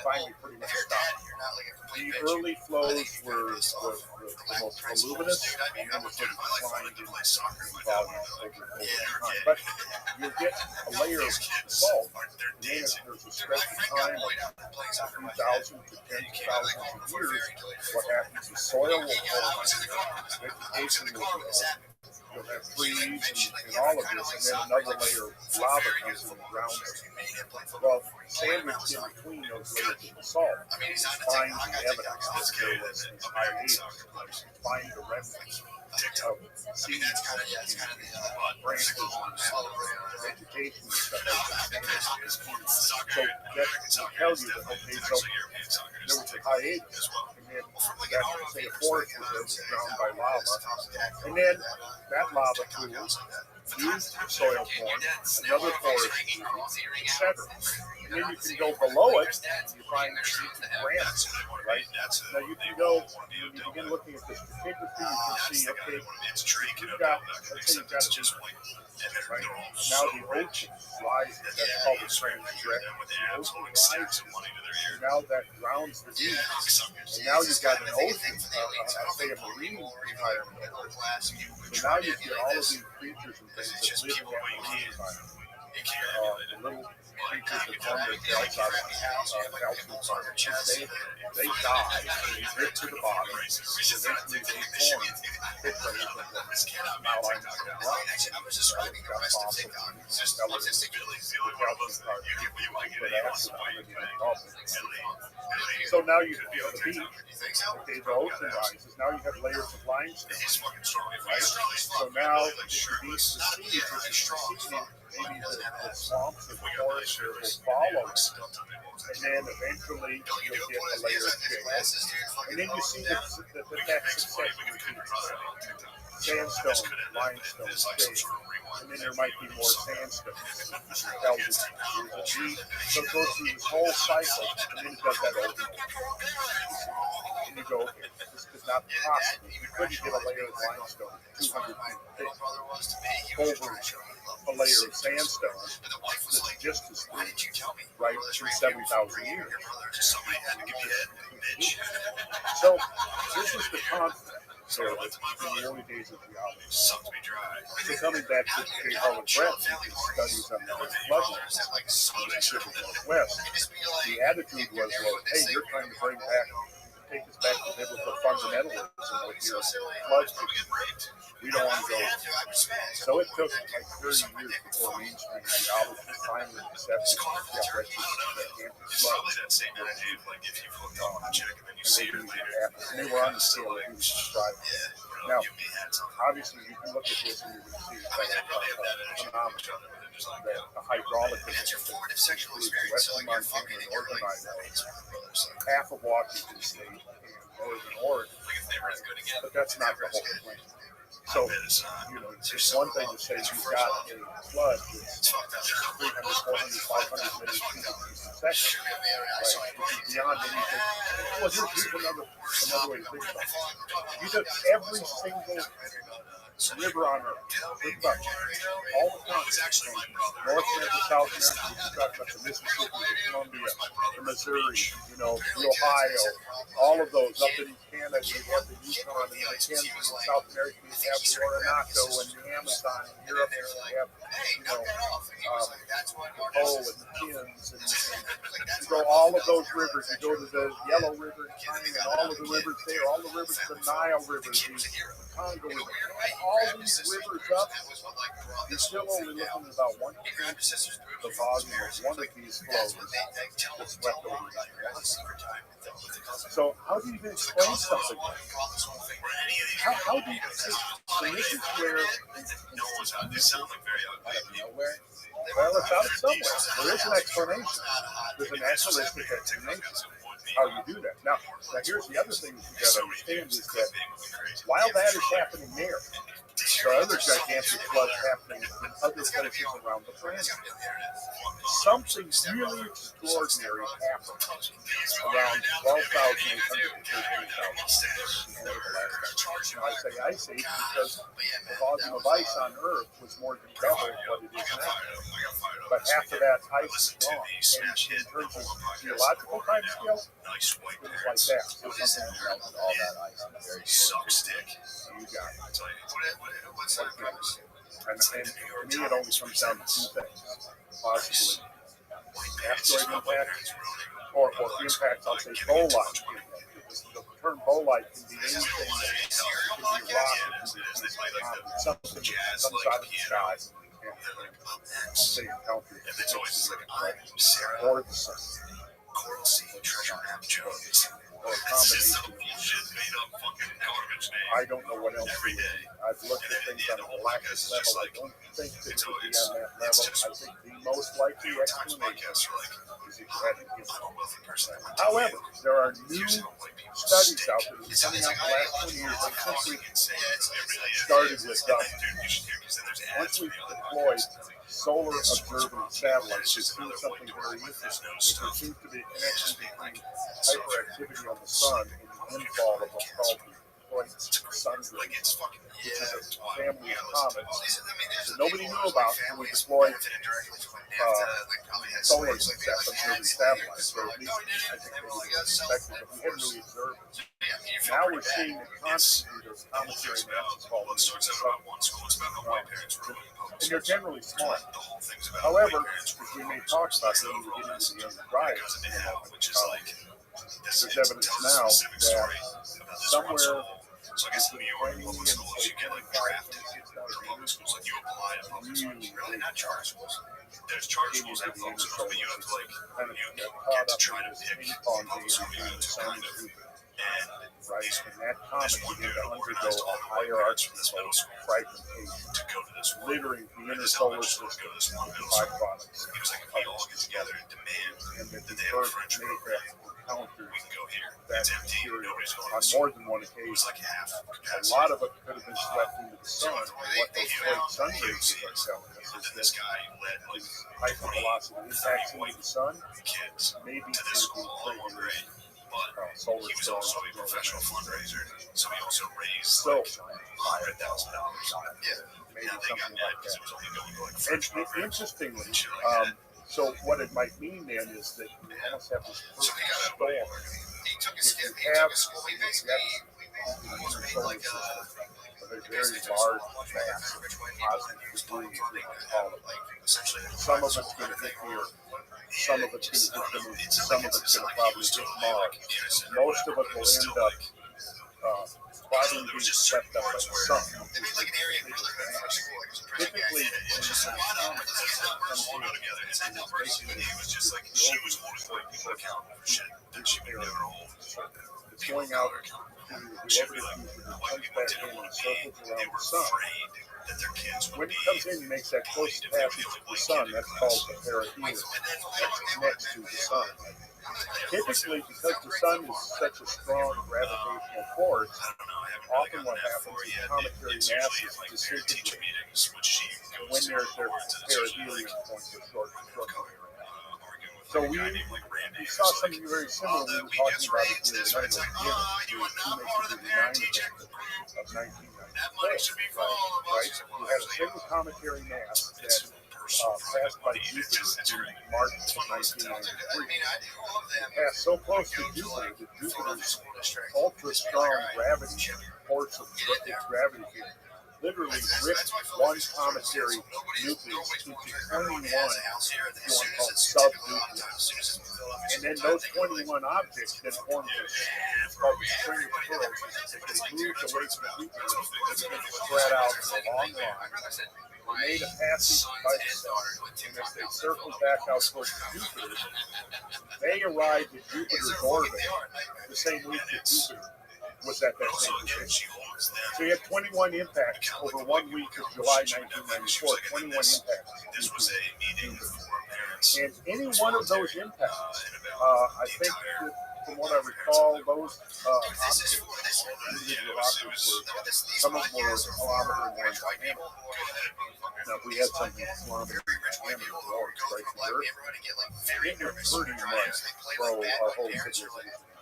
Finally pretty much stopped. The early flows were the most voluminous, and then it sort of declined in volume over time. But you get a layer of salt, and then there's a stretch of time of 3,000 to 10,000 years. What happens is soil will form, vegetation will grow. You'll have trees and all of this, and then another layer of lava comes in and drowns it. Well, sandwiched in between those layers of the salt, finds the evidence that there was this hiatus, find the remnants of seeds and branches and vegetation and stuff like that. So that will tell you that, okay, so there was a hiatus, and then that, say, a forest was drowned by lava, and then that lava pool used soil form, another forest, etc. And then you can go below it, and you find granite, right? Now you can go, when you begin looking at the stratigraphy, you can see, okay, let's say you've got a beach, right? Now the ocean rises, that's called the transgression. The ocean rises, and now that drowns the beach, and now you've got an ocean, say a marine environment. So now you get all of these creatures and things that live in that marine environment. The little creatures that form their shells out of calcium carbonate, they die, they drip to the bottom, eventually they form pit layers of what now I'm not going to rock. Got fossils and skeletons, the calcium carbonate, put acid on it, and so now you feel the beach, Okay, the ocean rises. Now you have layers of limestone, right? So now it beneath the sea, which is receding, maybe the swamps or the forests here will follow it. And then eventually you'll get a layer of shale. And then you see that next succession sandstone, limestone, shale. And then there might be more sandstone. There's a deep, so it goes through this whole cycle, and then it does that over. And you go, okay, this could not be possible. You couldn't get a layer of limestone 200 feet thick over a layer of sandstone that's just as thick, right, through 70,000 years. So this is the concept there in the early days of geology. So coming back to J. Harlan Brett's studies on the floodlands in the Pacific Northwest, the attitude was, well, hey, you're trying to take us back to biblical fundamentalism with your flood theory. We don't want to go. So it took like 30 years before mainstream geology finally accepted that and they were on the scale that he was describing. Now, obviously, you can look at this and you can see that phenomenon, that the hydraulic includes western Montana and northern Idaho, half of Washington State, and northern Oregon. But that's not the whole thing. So, you know, it's one thing to say you've got a flood that's 300, 400, 500 million cubic feet a second, right? Which is beyond anything. Well, here's another way to think about it. You took every single river on Earth, think about it, all the continents, from North America, South America, you talk about the Mississippi, the Columbia, the Missouri, you know, the Ohio, all of those. Up in Canada, you have the Yukon and the Mackenzie. In South America, you have the Orinoco and the Amazon. In Europe, you have, you know, the Po and the Kins. And you go all of those rivers. You go to the Yellow River in China and all of the rivers there, all the rivers, the Nile River, the Congo River. All these rivers up, you're still only looking at about 1% the volume of one of these flows that's swept over the water. So how do you even explain something like that? How do you see? So this is where well, it's out somewhere. There is an explanation. There's a naturalistic explanation how you do that. Now here's the other thing that you got to understand is that while that is happening there are other gigantic floods happening in other places around the planet. Something really extraordinary happened around 12,800 to 13,000 over the last time. I say ice age because the volume of ice on Earth was more than double what it is now. But half of that ice is gone. And in terms of geological time scale, it was like that. So something melted all that ice in a very short period. You got it. And to me, it only comes down to two things. Possibly asteroid impact or impact, I'll say, bolide. The term bolide can be anything. It can be a rock, it can be something that comes out of the sky and say encountered or the sun. Or a combination. I don't know what else. I've looked at things on a galactic level. I don't think that it would be on that level. I think the most likely explanation is if you had an impact. However, there are new studies out there that are coming out in the last 20 years. Since we started with once we deployed solar observing satellites, we've seen something very interesting. There seems to be a connection between hyperactivity on the sun and the infall of what's called the Point Sun Group, which is a family of comets that nobody knew about when we deployed solar observing satellites. So at least I think they would have expected, but we hadn't really observed it. Now we're seeing that constantly there's cometary masses falling into the sun. And they're generally small. However, as we may talk about when we get into the younger dryas, there's evidence now that somewhere between 20 and 25 you apply really not chargeables. There's chargeables and functions, but you have to get to try to pick the most between the sun and right? And that comet began to undergo a hierarchical fragmentation, littering the inner solar system with byproducts of its and that the Earth may have encountered that material on more than one occasion. A lot of it could have been swept into the sun, and what those great sun rays are telling us is that these hypervelocity impacts into the sun may be due to great solar storms. Professional fundraiser, so he also raised So, $100,000. maybe something like that. And interestingly, so what it might mean then is that you almost have this perfect storm. If you have a very large mass of cosmic debris, if you want to call it, some of it's going to hit the Earth, some of it's going to hit the Moon, some of it's going to probably hit Mars. Most of it will end up probably being swept up by the sun. Typically, when the sun comes in, it's going out through the orbital Jupiter, comes back in and circles around the sun. When it comes in and makes that close passage to the sun, that's called the perihelion. That's next to the sun. Typically, because the sun is such a strong gravitational force, often what happens is cometary masses disintegrate when their perihelion points are short. So we saw something very similar. We were talking about it the other night with GUINNESS, of 1996, right? You had a single cometary mass that passed by Jupiter in March of 1993. It passed so close to Jupiter that Jupiter's ultra-strong gravity, force of its gravity field, literally ripped one cometary nucleus into 21 sub-nucleus. And then those 21 objects that formed what's called the string of pearls. If they moved away from Jupiter, they would spread out in a long line. They made a passage by the sun, and as they circled back out towards Jupiter, they arrived at Jupiter's orbit the same week that Jupiter was at that same position. So you had 21 impacts over 1 week of July 1994, 21 impacts. And any one of those impacts, I think that from what I recall, those objects, some of them were a kilometer more dynamic. Now, if we had something a kilometer dynamic below it strike the Earth, it would pretty much throw our whole civilization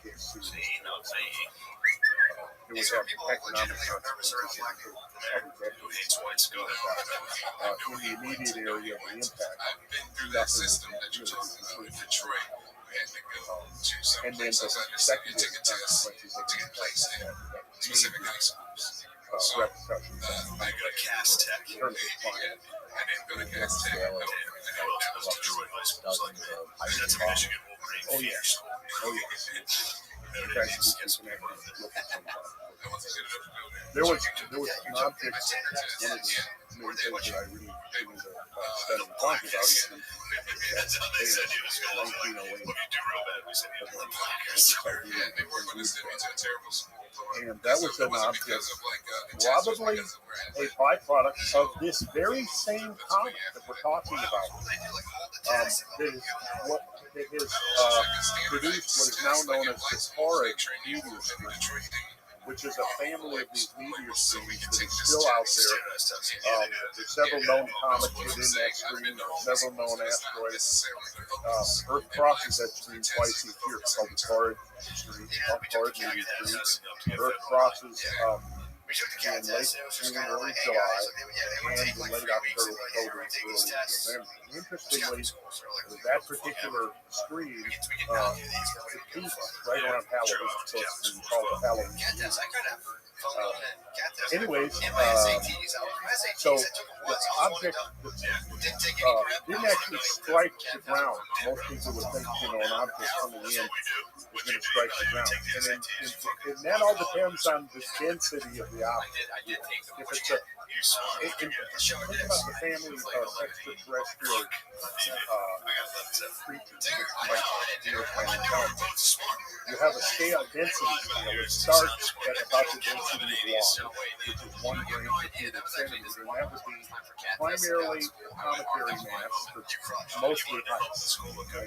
into a sea. It would have economic consequences in the immediate area of the impact. And then the secondary consequences of the impact repercussions I go to Cast Tech. in terms of climate. I didn't go to Cast Tech. Detroit High School was like that. That's a Michigan Wolverine. Oh, yes. Oh, yes. There was an object, one of the main things that I really wanted to study and talk about is that 1908, and that was an object, probably a byproduct of this very same comet that we're talking about. That has produced what is now known as the toric meteor stream, which is a family of these meteor streams that is still out there. There's several known comets within that stream. There are several known asteroids. Earth crosses that stream twice each year. It's called the toric stream, toric meteor stream. Earth crosses in late June, early July, and in late October, early November. Interestingly, that particular stream, it peaks right around Halloween, so it's called the Halloween. Anyways, so the object didn't actually strike the ground. Most people would think, an object coming in is going to strike the ground. And that all depends on the density of the object. If it's think about the family of extraterrestrial creatures, like you have a scale, density scale. It starts at about the density of water, which is 1 gram per cubic centimeter, and that would be primarily cometary mass, but mostly ice. Okay?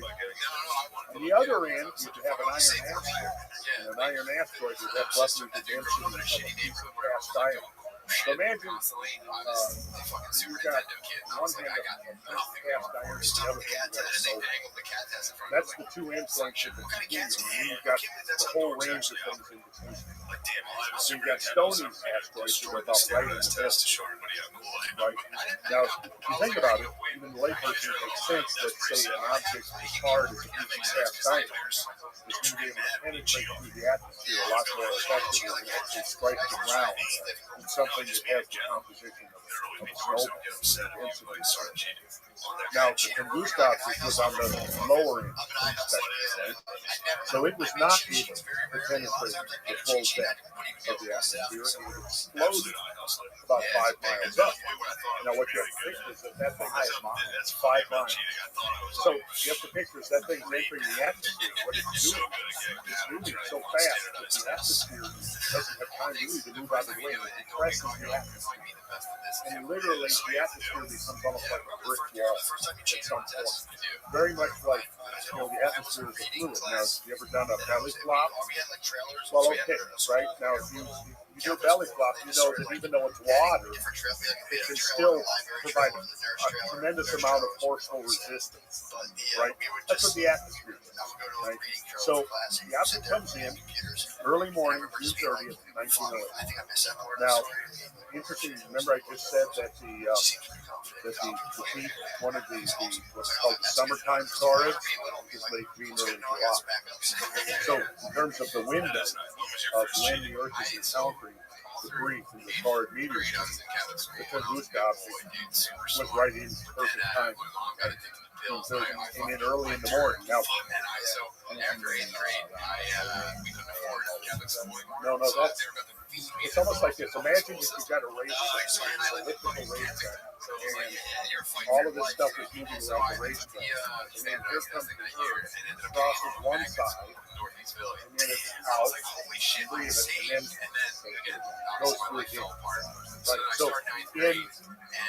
On the other end, you could have an iron asteroid, and an iron asteroid would have roughly the density of a piece of cast iron. So imagine you've got one hand of cast iron and the other hand of silver. That's the 2 endpoints of the continuum, and then you've got the whole range of things in between. So you've got Stoney's asteroids that are about right in the middle. Right? Now, if you think about it, even the layperson, it makes sense that, say, an object as hard as a piece of cast iron is going to be able to penetrate through the atmosphere a lot more effectively and actually strike the ground than something that has the composition of a snowball. Now, the Tunguska was on the lower end spectrum, right? So it was not able to penetrate the full depth of the atmosphere. It exploded about 5 miles up. Now, what you have to picture is that thing has 5 miles. So you have to picture is that thing's entering the atmosphere. What it's doing? It's moving so fast that the atmosphere doesn't have time really to move out of the way. It compresses the atmosphere. And literally, the atmosphere becomes almost like a brick wall at some point. Very much like, the atmosphere is a fluid. Now, have you ever done a belly flop? Well, okay, right? Now, if you do a belly flop, you know that even though it's water, it can still provide a tremendous amount of forceful resistance, right? That's what the atmosphere is, right? So the object comes in early morning, June 30th, 1908. Now, interesting, remember I just said that the peak, one of the what's called the summertime torrid is late June, early July. So in terms of the window of when the Earth is encountering debris from the torrid meteors, the Tunguska object was right in perfect time. So it came in early in the morning. Now, no, that's it's almost like this. Imagine if you've got a racetrack, an elliptical racetrack, and all of this stuff is moving around the racetrack. And then here comes the Earth, crosses one side, and then it's out, free of it, and then goes through again. Right. So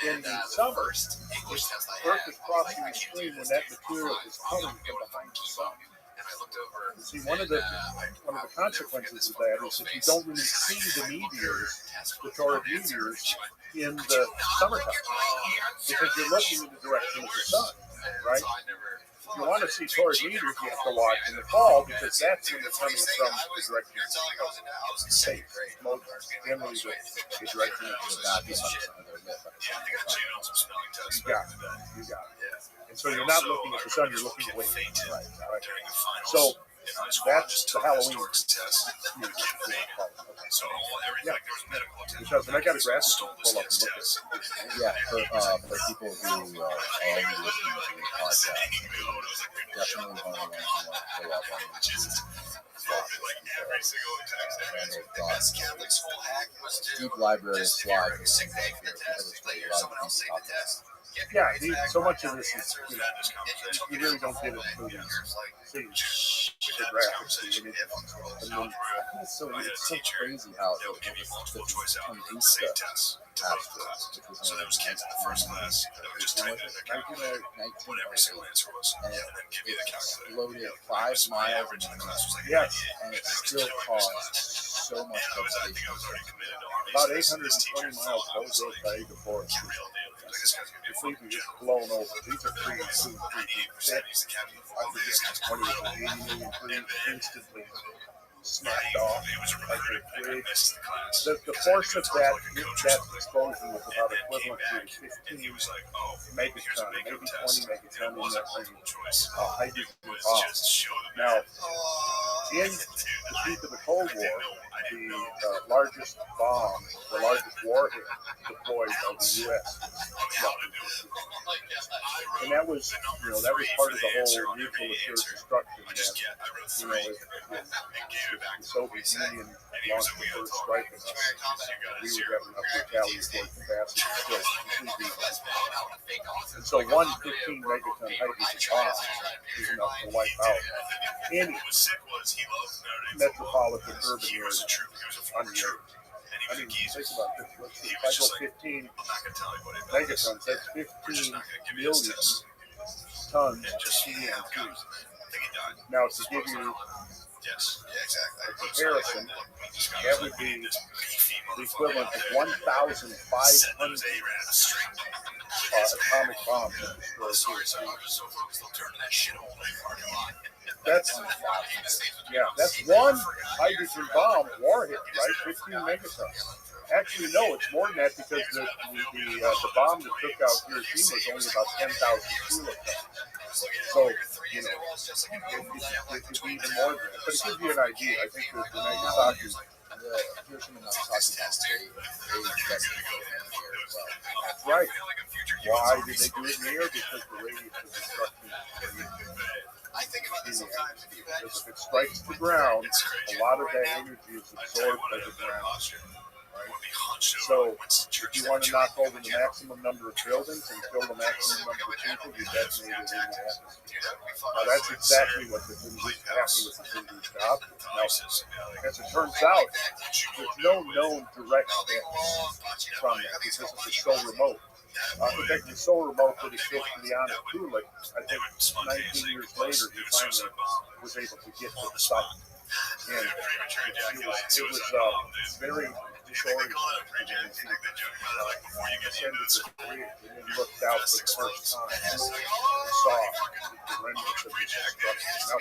in the summer, Earth is crossing the stream when that material is coming from behind the sun. See, one of the consequences of that is that you don't really see the meteors, the torrid meteors, in the summertime because you're looking in the direction of the sun, right? If you want to see torrid meteors, you have to watch in the fall because that's when they're coming from the direction of space. Generally, the direction of the God. You got it. And so you're not looking at the sun, you're looking away. Right. So that's the Halloween. Yeah. Because when I got a grass pull up and look at it. Yeah, for people who are only listening to the podcast, definitely one of the ones who want to pull up on deep library of slides. Yeah, so much of this is, you really don't get it until you see the graphics. It's so crazy how the Tunguska asteroids, so there was kids in the first class that would just type in their calculator, what every single answer was, and then give me the calculator. Exploded 5 miles in the yes, and it still caused so much devastation. About 820 miles over Cayuga Forest. Completely just blown over. These are trees, 2 3 feet thick. I forget 20 to 80 million trees instantly snapped off like a twig. The force of that explosion was about equivalent to 15 megaton, maybe 20 megaton in that range. Hydrogen bomb. Now, In the peak of the Cold War, the largest bomb, the largest warhead deployed by the U.S. And that was, that was part of the whole mutual assured destruction. And, if the Soviet Union launched the first strike on us, we would have enough retaliatory capacity to still completely. And so one 15 megaton hydrogen bomb is enough to wipe out any metropolitan urban area on the earth. I mean, think about this. Let's see, if I go 15 megatons, that's 15 million tons of TNT. Now, to give you a comparison, that would be the equivalent of 1,500 atomic bombs to destroy Hiroshima. That's one hydrogen bomb warhead, right? 15 megatons. Actually, no, it's more than that because the bomb that took out Hiroshima was only about 10,000 kilotons. So, it could be even more than that. But it gives you an idea. I think that the Nagasaki, The Hiroshima and Nagasaki bombs, they definitely that's right. Why did they do it in the air? Because the radius of destruction is because if it strikes the ground, a lot of that energy is absorbed by the ground. So, if you want to knock over the maximum number of buildings and kill the maximum number of people, you detonate it in the atmosphere. Now, that's exactly what happened with the induced object. Now, as it turns out, there's no known direct effects from that because it's so remote. In fact, it's so remote that it killed Leon Kulik. I think 19 years later, he finally was able to get to the site. And it was very disorienting. And then looked out for the first time and saw the remnants of this destruction. Now,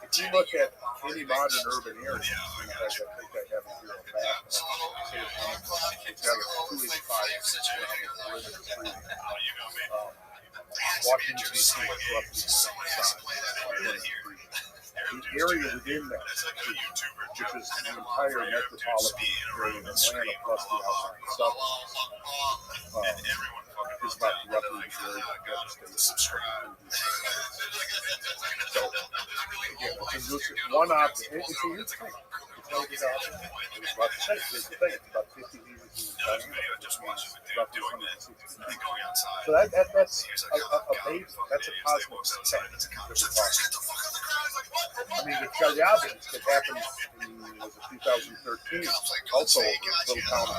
if you look at any modern urban area, in fact, I think I have it here on the map. It's got a 285 perimeter freeway. Washington, D.C. is roughly the same size. The area within that, which is the entire metropolitan area of Atlanta plus the outlying suburbs, is about roughly the area of the state. So, again, it's one object. It's a huge thing. It's no big object. It's about the same. Here's the thing. It's about 50 meters in diameter, which means roughly 160 feet. So that's a baby. That's a cosmic effect that we're talking about. I mean, the Chelyabinsk that happened in 2013, also over a little town of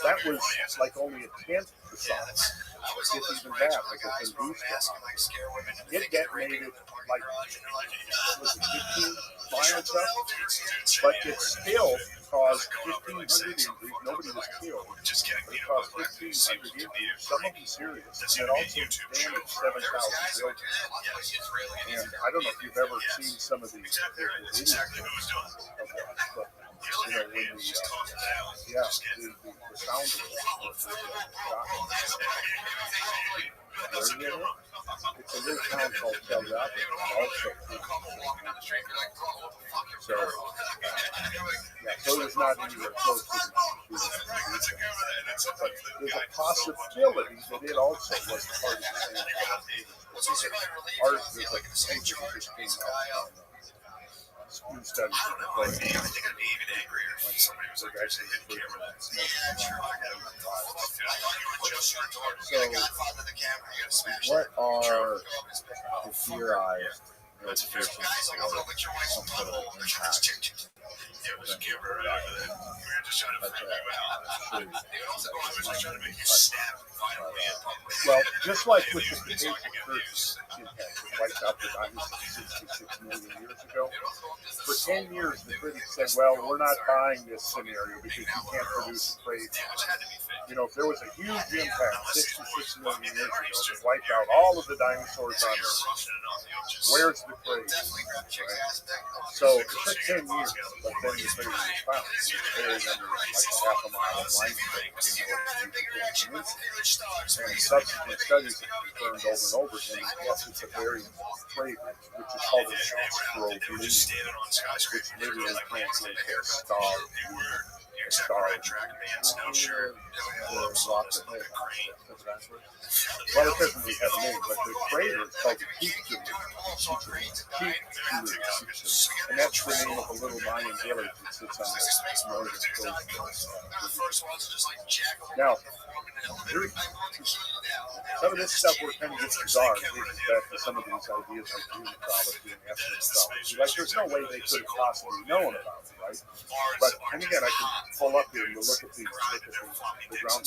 that was like only a tenth the size. If even that, like a induced bomb. It detonated like, was it 15 violent stuff? But it still caused 1,500 injuries. Nobody was killed. But it caused 1,500 injuries, some of them serious. And it also damaged 7,000 buildings. And I don't know if you've ever seen some of these videos of that, but when the sound of it, it's a little town called Chelyabinsk also. So, so it was not anywhere close to the but there's a possibility that it also was part of the same thing. There's like a paper that just came out. School studies in the place. I think I'd be even angrier if somebody was like actually hit camera. So, what are the theorized motivations for some sort of impact? There was a camera right over there. We were just trying to freak you out. I was just trying to make you snap violently in public. Well, just like with the April 30th impact, which wiped out the dinosaurs 66 million years ago, for 10 years the critics said, well, we're not buying this scenario because you can't produce a trade. If there was a huge impact 66 million years ago that wiped out all of the dinosaurs on Earth, where's the trade? Right? So it took 10 years, but then one of the craters was found. Buried under like half a mile of limestone in the Peninsula. And subsequent studies have confirmed over and over again that yes, it's a buried crater, which is called an astral balloon, which literally translates as star. Star. Well, it doesn't really have a name, but the crater is called the Peak Balloon. And that's the name of a little Mayan village that sits on the northern coast. Now, some of this stuff where it kind of gets bizarre, brings back to some of these ideas like geometry and astrometry. Like, there's no way they could have possibly known about it, right? But, and again, I can pull up here and look at the ground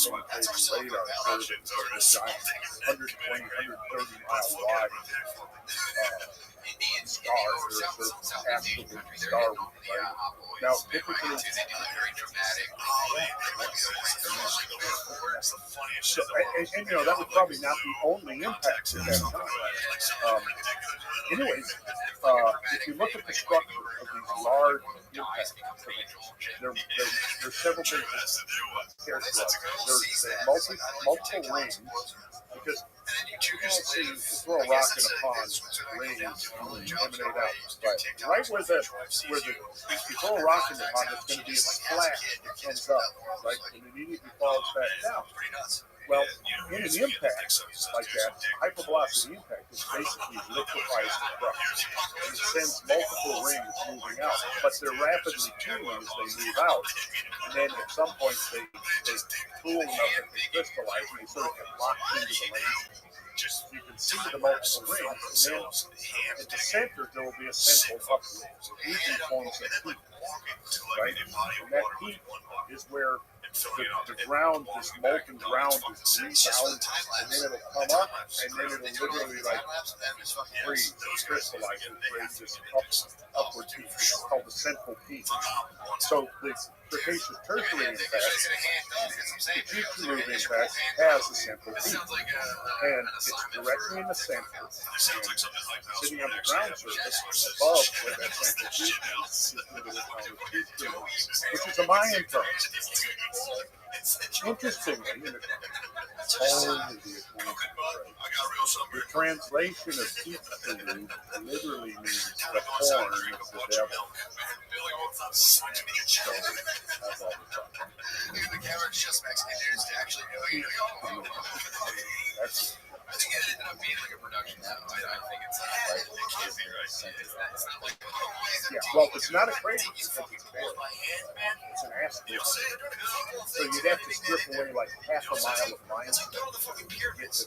plane phase radar survey of this giant 120, 130 mile wide star, or absolute star, right? Now, typically, so, and you know, that would probably not be only impact at that time. Anyways, if you look at the structure of these large impacts, there's several things that characterize. There's multiple rings, because you can see you throw a rock in a pond, rings emanate out. Right where you throw a rock in the pond, it's going to be a splash that comes up, right, and immediately falls back down. Well, in an impact like that, hypervelocity impact is basically liquefies the crust. And it sends multiple rings moving out, but they're rapidly cooling as they move out. And then at some point they cool enough that they crystallize and they sort of get locked into the landscape. You can see the multiple rings, and then at the center there will be a central uplift. Usually forms a peak, right? And that peak is where the ground, this molten ground, is rebound, and then it'll come up, and then it'll literally like freeze, crystallize, and create this upward peak. It's called the central peak. So the Cretaceous Tertiary impact, the Chicxulub impact, has a central peak, and it's directly in the center, and sitting on the ground surface above where that central peak is literally called the Chicxulub, which is a Mayan term. Interestingly, the translation of Chicxulub literally means the horn of the devil. I think it ended up being like a production. I think it's yeah, well, it's not a crater because it's bare. It's an asteroid. So you'd have to strip away like half a mile of limestone to get to it.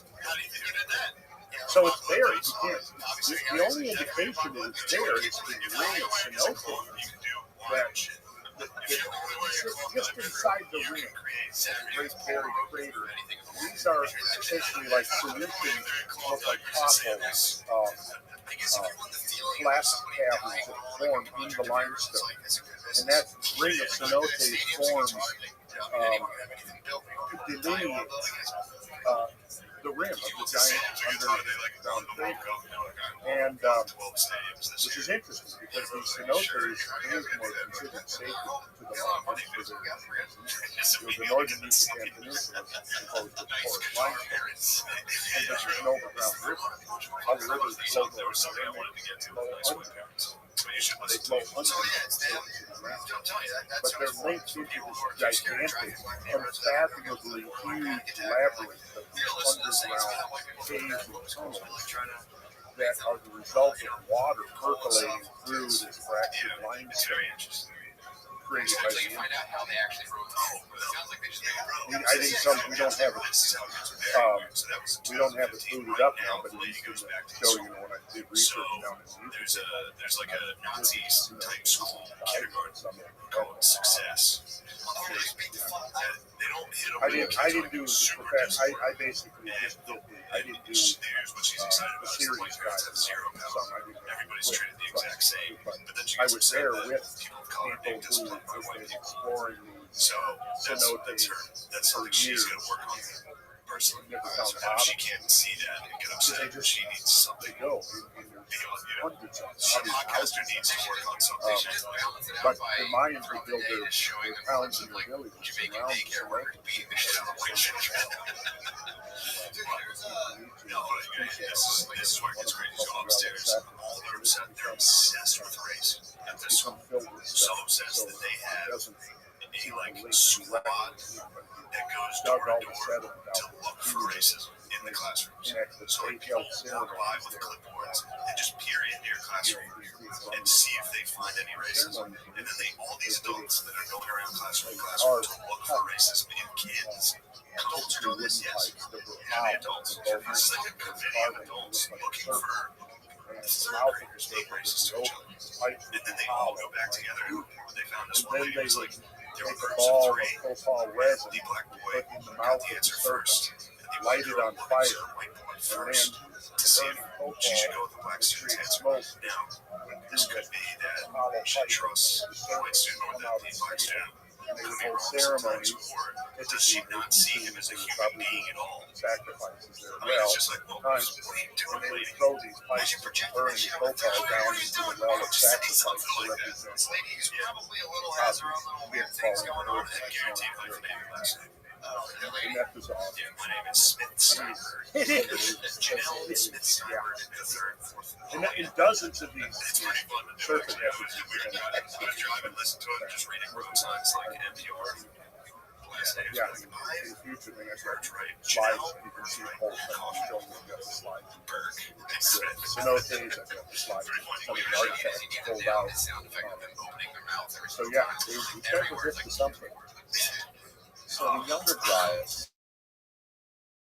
So it's there. You can't. The only indication that it's there is the ring of cenotes that just inside the ring, the Great Barrier Crater. These are essentially like solutions, look like potholes, flat caverns that form in the limestone. And that ring of cenotes forms, delineates the rim of the giant underground crater. And which is interesting because these cenotes were considered sacred to the Mayans for their reasons. It was the northern Yucatan Peninsula composed of porous limestone, and there's an overground river. All the rivers flow north and they flow underground. They flow underground, but they're linked into this gigantic, unfathomably huge labyrinth of underground caves and tunnels that are the result of water percolating through this fractured limestone created by the impact. I think we don't have it booted up now, but at least to show you when I did research down in there's like a Nazi type school kindergarten called Success. I didn't do the profession. I basically just did I didn't do the series guide or some. I didn't quit, but I was there with people who have been exploring these cenotes for years. personally. never found So if bottom. she can't see that and get upset, she needs something. They go. And there's hundreds of The them. podcaster needs to work on something. But the Mayans would build their towns and their villages around This is where it gets crazy. So upstairs, all they're obsessed with race. At this point, so obsessed that they have a squad that goes door to door to look for racism in the classrooms. So like people walk by with clipboards and just peer into your classroom and see if they find any racism. And then all these adults that are going around classroom to look for racism in kids. Adults do this, yes. Yeah, adults. This is like a committee of adults looking for third graders being racist to each other. And then they all go back together and they found this one lady who was like, there were groups of three. The black boy got the answer first. And the white girl wanted the white boy first to see if she should go with the black student's answer. Now, this could be that she trusts the white student more than the black student. The female ceremonies, or does she not see him as a human being at all? Sacrifices there. I mean, it's just like, well, what are you doing, lady? Throw these pipes of burning profile down into the well of sacrifice to represent. This lady is probably a little has her own little weird things going on. I guarantee if I have a name last name. And that was all. Yeah, my name is Smith Steinberg. Janelle Smith Steinberg in the third, fourth. And in dozens of these It's pretty fun to do. circuit efforts, We were driving, listen to it, just reading roadsigns like NPR. yeah, in the future, they have slides and you can see the whole thing. Showing you got the slides. So nowadays, I've got the slides. Some of the artifacts pulled out. So yeah, we try to get to something. So the younger guys,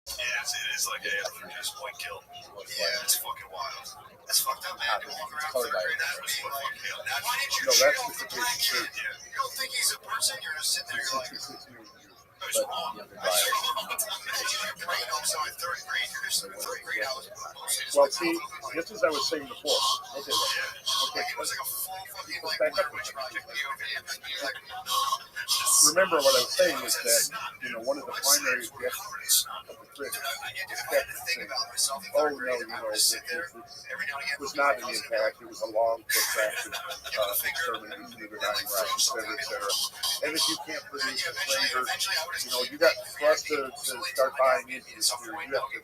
Yeah, it is like a produced point kill. Yeah, it's fucking wild. That's fucked up, man. You're walking around third grade, that's fucking kill. Why did you choose the black kid? You don't think he's a person? You're just sitting there, you're like, but younger guys, well, see, just as I was saying before, okay, remember what I was saying is that, one of the primary objectives of the critics is saying, oh, no, it was not an impact, it was a long, protracted extermination, neither dying right, et cetera. And if you can't produce a flavor, you got for us to start buying into this theory, you have to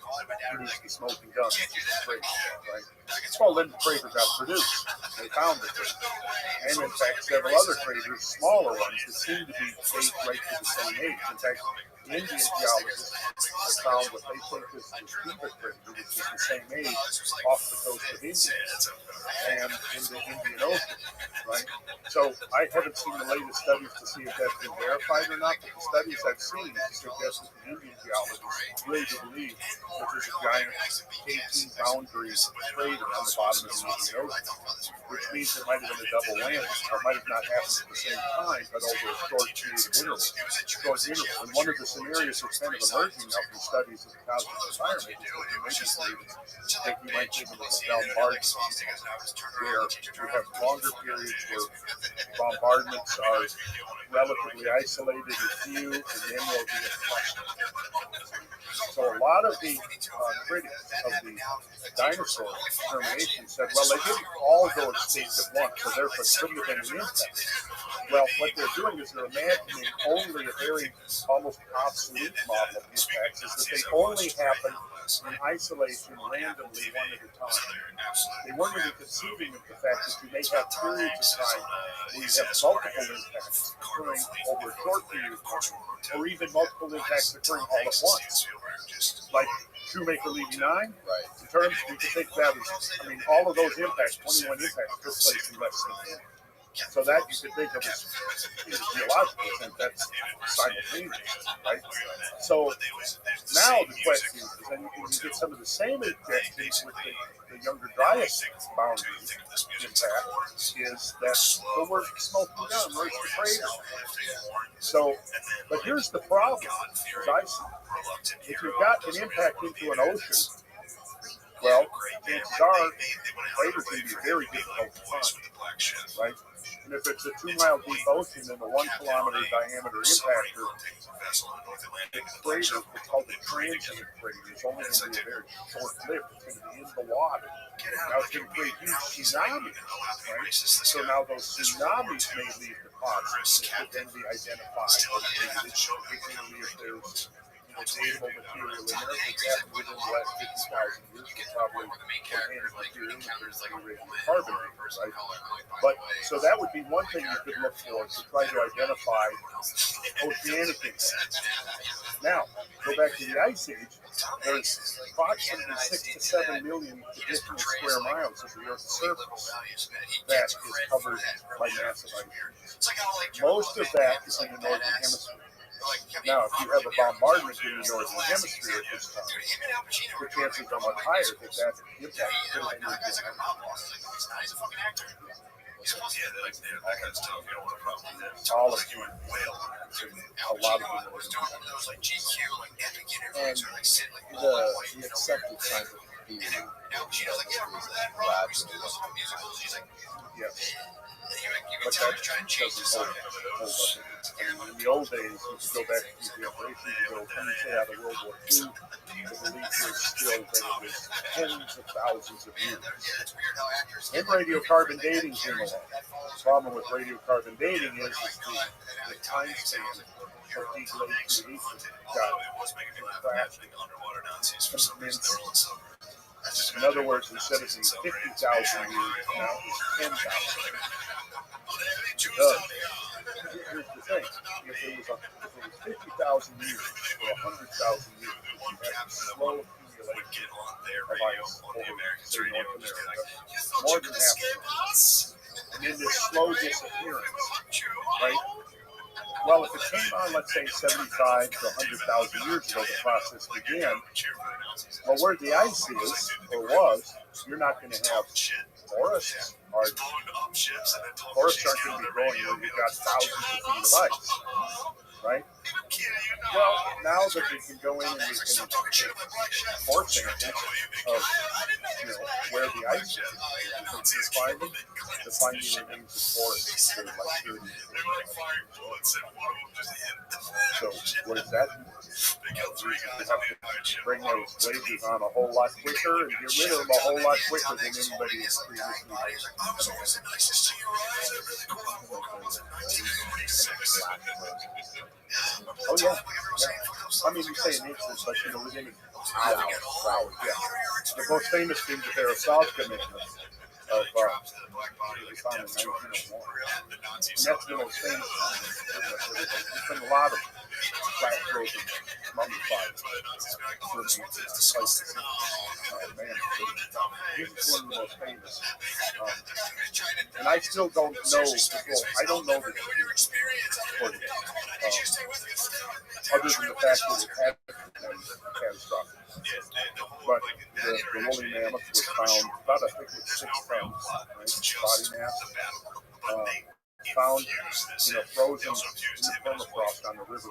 produce the smoking gun, right? Well, then the crater got produced. They found the crater. And in fact, several other craters, smaller ones, that seem to be dated right to the same age. In fact, the Indian geologists have found what they think is the Cuba crater, which is the same age, off the coast of India and in the Indian Ocean, right? So I haven't seen the latest studies to see if that's been verified or not, but the studies I've seen suggest that the Indian geologists really do believe that there's a giant 18 boundary crater on the bottom of the Indian Ocean, which means it might have been a double whammy, or might have not happened at the same time, but over a short period of interval. And one of the scenarios that's kind of emerging now from studies of the cosmic environment is that you might think of a bombardment, where you have longer periods where bombardments are relatively isolated and few, and then there'll be a flash. So a lot of the critics of the dinosaur termination said, well, they didn't all go extinct at once, so therefore it couldn't have been an impact. Well, what they're doing is they're imagining only a very almost obsolete model of impacts, is that they only happen in isolation, randomly, one at a time. They weren't even conceiving of the fact that you may have periods of time where you have multiple impacts occurring over a short period of time, or even multiple impacts occurring all at once. Like Shoemaker leaving 9, in terms, you can think that as, all of those impacts, 21 impacts, took place in less than a minute. So that you could think of as, in a geological sense, that's simultaneous, right? So now the question is, and you can get some of the same objections with the younger Dryas boundary impact, is that the word smoking gun, where's the crater? So, but here's the problem, as I see it. If you've got an impact into an ocean, well, chances are craters can be very difficult to find, right? And if it's a 2-mile deep ocean and a 1 kilometer diameter impactor, the crater, it's called the transient crater, is only going to be a very short lived. It's going to be in the water. Now it's going to create huge tsunamis, right? So now those tsunamis may leave deposits that can then be identified. Particularly if there's datable material in there, if it's happened within the last 50,000 years, it's probably organic material, there's like a radiocarbon, right? But so that would be one thing you could look for to try to identify oceanic impacts. Now, go back to the Ice Age. There's approximately 6 to 7 million additional square miles of the Earth's surface that is covered by massive ice. Most of that is in the northern hemisphere. Now, if you have a bombardment in the northern hemisphere at this time, the chances are much higher that that impact could have been all of you, a lot of people. And the accepted scientific view Yes. But that doesn't hold up. In the old days, you could go back to the generations ago, come and say out of World War II, the belief was still that it was tens of thousands of years. Then radiocarbon dating came along. The problem with radiocarbon dating is the time span of deglaciation got crashed. In other words, instead of being 50,000 years, now it's 10,000. Here's the thing: if it was 50,000 years or 100,000 years, you have a slow accumulation of ice over, say, North America, more than half of it, and then this slow disappearance, right? Well, if it came on, let's say, 75 to 100,000 years ago, the process began. Well, where the ice is, or was, you're not going to have forests. Forests aren't going to be growing where you've got thousands of feet of ice, right? Well, now that we can go in and we can take core samples of, where the ice is, the finding remains of forests for like 30 years. So what does that mean? You have to bring those lasers on a whole lot quicker and get rid of them a whole lot quicker than anybody has previously done. Oh yeah. I mean, you say an inch, but within an hour. Yeah. The most famous thing that there are Sovka measurements of they found in 1901. And that's the most famous one. There's been a lot of flat frozen mummified places. Man, this is one of the most famous. And I still don't know, I don't know the truth for this. Other than the fact that it had been catastrophic. But the woolly mammoth was found about, I think it's 6 pounds, right? Body mass. Found, frozen in the permafrost on the river.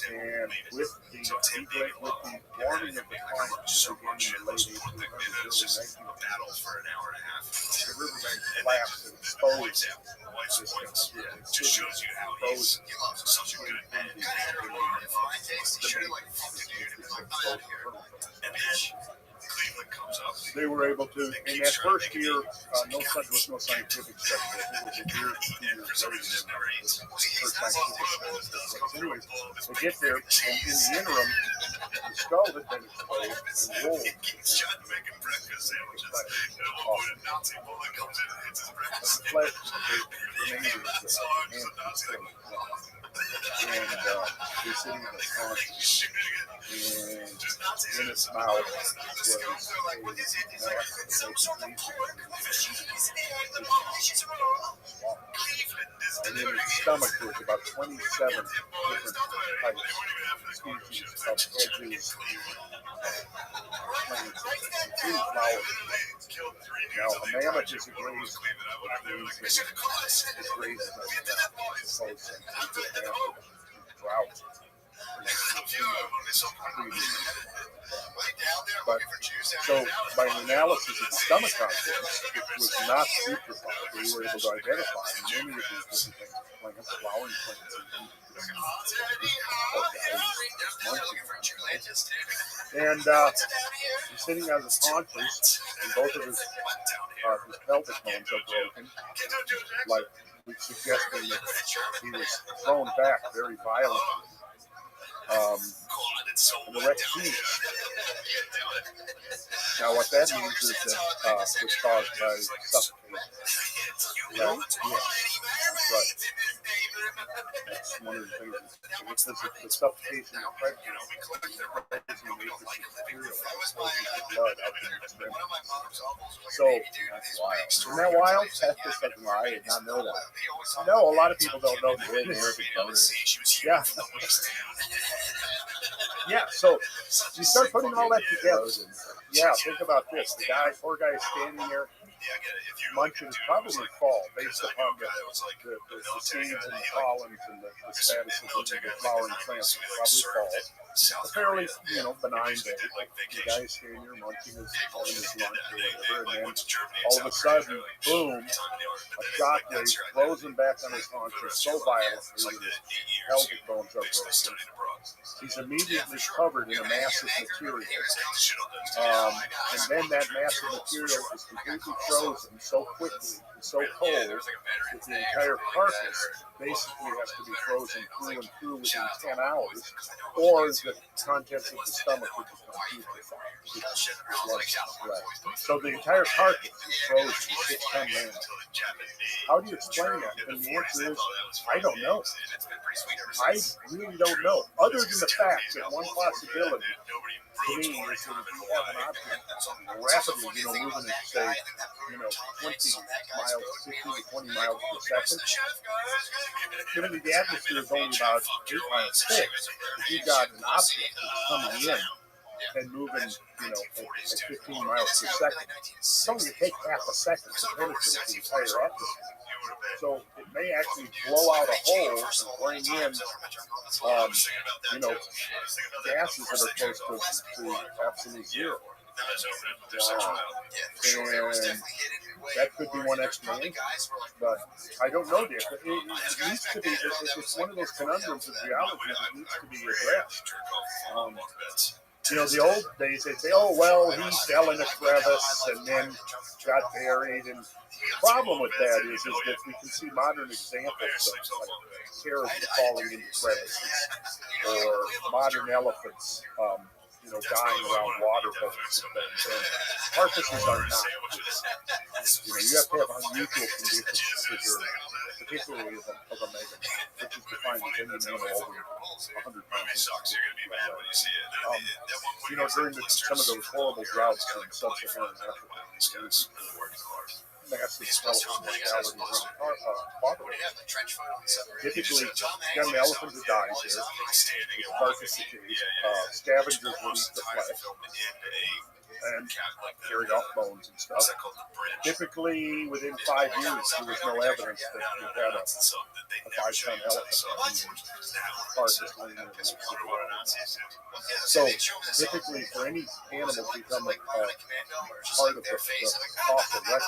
And with the warming of the climate beginning in the late 1800s, early 1900s, the riverbank collapsed and exposed just shows you how he's such a good man. They were able to, in that first year, there was no scientific study. It was a year, 2 years later, the first scientific study. Anyways, they get there, and in the interim, the skull had been exposed and rolled. The flesh remained and he's sitting in the front, and in his mouth and in his stomach there was about 27 different types, species of edges, including flowers. Now, a mammoth is a grazed, drought. But so by an analysis of the stomach contents, it was not putrefied. We were able to identify many of these different things, plants, flowering plants, and he's sitting on his haunches, and both of his pelvic bones are broken, like suggesting that he was thrown back very violently. And the rectus. Now, what that means is that it was caused by suffocation. Really? Yes, that's right. That's one of the things. Because of the suffocation of pregnancy, blood out in the extremities. So, that's wild. Isn't that wild? That's just something I did not know that. No, a lot of people don't know that. Yeah. Yeah, so you start putting all that together. Yeah, think about this. The poor guy is standing there munching, probably fall, based upon the seeds and the pollens and the status of the flowering plants, probably fall. A fairly, benign day. The guy is standing there munching his lunch or whatever, and then all of a sudden, boom, a shock wave throws him back on his haunches so violently that his pelvic bones are broken. He's immediately covered in a massive material. And then that massive material is completely frozen so quickly and so cold that the entire carcass basically has to be frozen through and through within 10 hours, or the contents of the stomach would become putrefied. So the entire carcass is frozen for 6-10 minutes. How do you explain that? And the answer is, I don't know. I really don't know. Other than the fact that one possibility to me is that if you have an object rapidly, moving at, say, 20 miles, 15 to 20 miles per second, given that the atmosphere is only about 8 miles thick, if you got an object that's coming in and moving, at 15 miles per second, it's only going to take half a second to penetrate the entire atmosphere. So it may actually blow out a hole and bring in, gases that are close to absolute zero. And that could be one explanation, but I don't know, Dick. It needs to be. It's one of those conundrums of geology that needs to be addressed. The old days, they'd say, oh, well, he fell in a crevice and then got buried. And the problem with that is that we can see modern examples of caribou falling into crevices or modern elephants, dying around water holes and things. And carcasses are not. You have to have unusual conditions to preserve, particularly of a mega, which is defined as any mammal over 100 pounds. During some of those horrible droughts in sub-Saharan Africa, massive skeletal mortality around poverty. Typically, young elephants that dies there, the carcass decays, scavengers will eat the flesh and carry off bones and stuff. Typically, within 5 years, there was no evidence that you had a 5-ton elephant carcass laying in the So, typically, for any animal to become a part of the fossil record,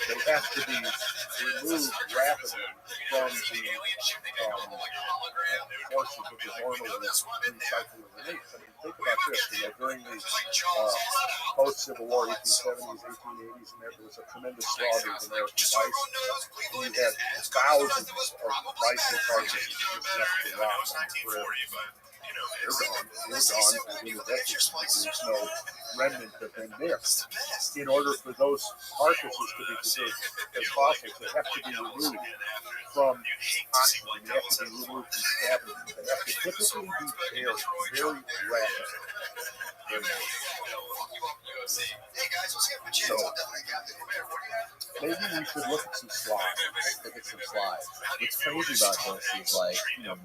they have to be removed rapidly from the forces of the normal recycle and release. Think about this, during the post-Civil War, 1870s, 1880s, and there was a tremendous slaughter of American bison. And you had thousands of bison carcasses just left to rot on the prairie. They're gone. There's no remnant of them there. In order for those carcasses to be preserved as fossils, they have to be removed from oxygen. They have to be removed from scavengers. They have to typically be buried very rapidly. So, maybe we should look at some slides. What's crazy about this is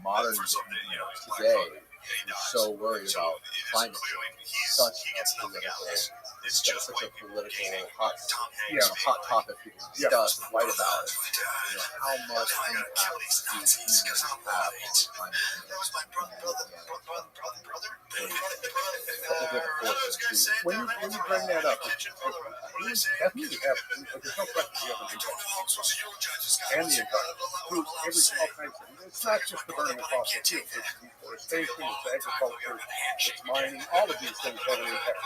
modern, today, is so worried about climate change. Such a political hot topic to discuss and write about it. How much impact do humans have on climate change? When you bring that up, we definitely have, there's no question we have an impact and the environment through all kinds of things. It's not just the burning of fossil fuels, it's deforestation, it's agriculture, it's mining, all of these things have an impact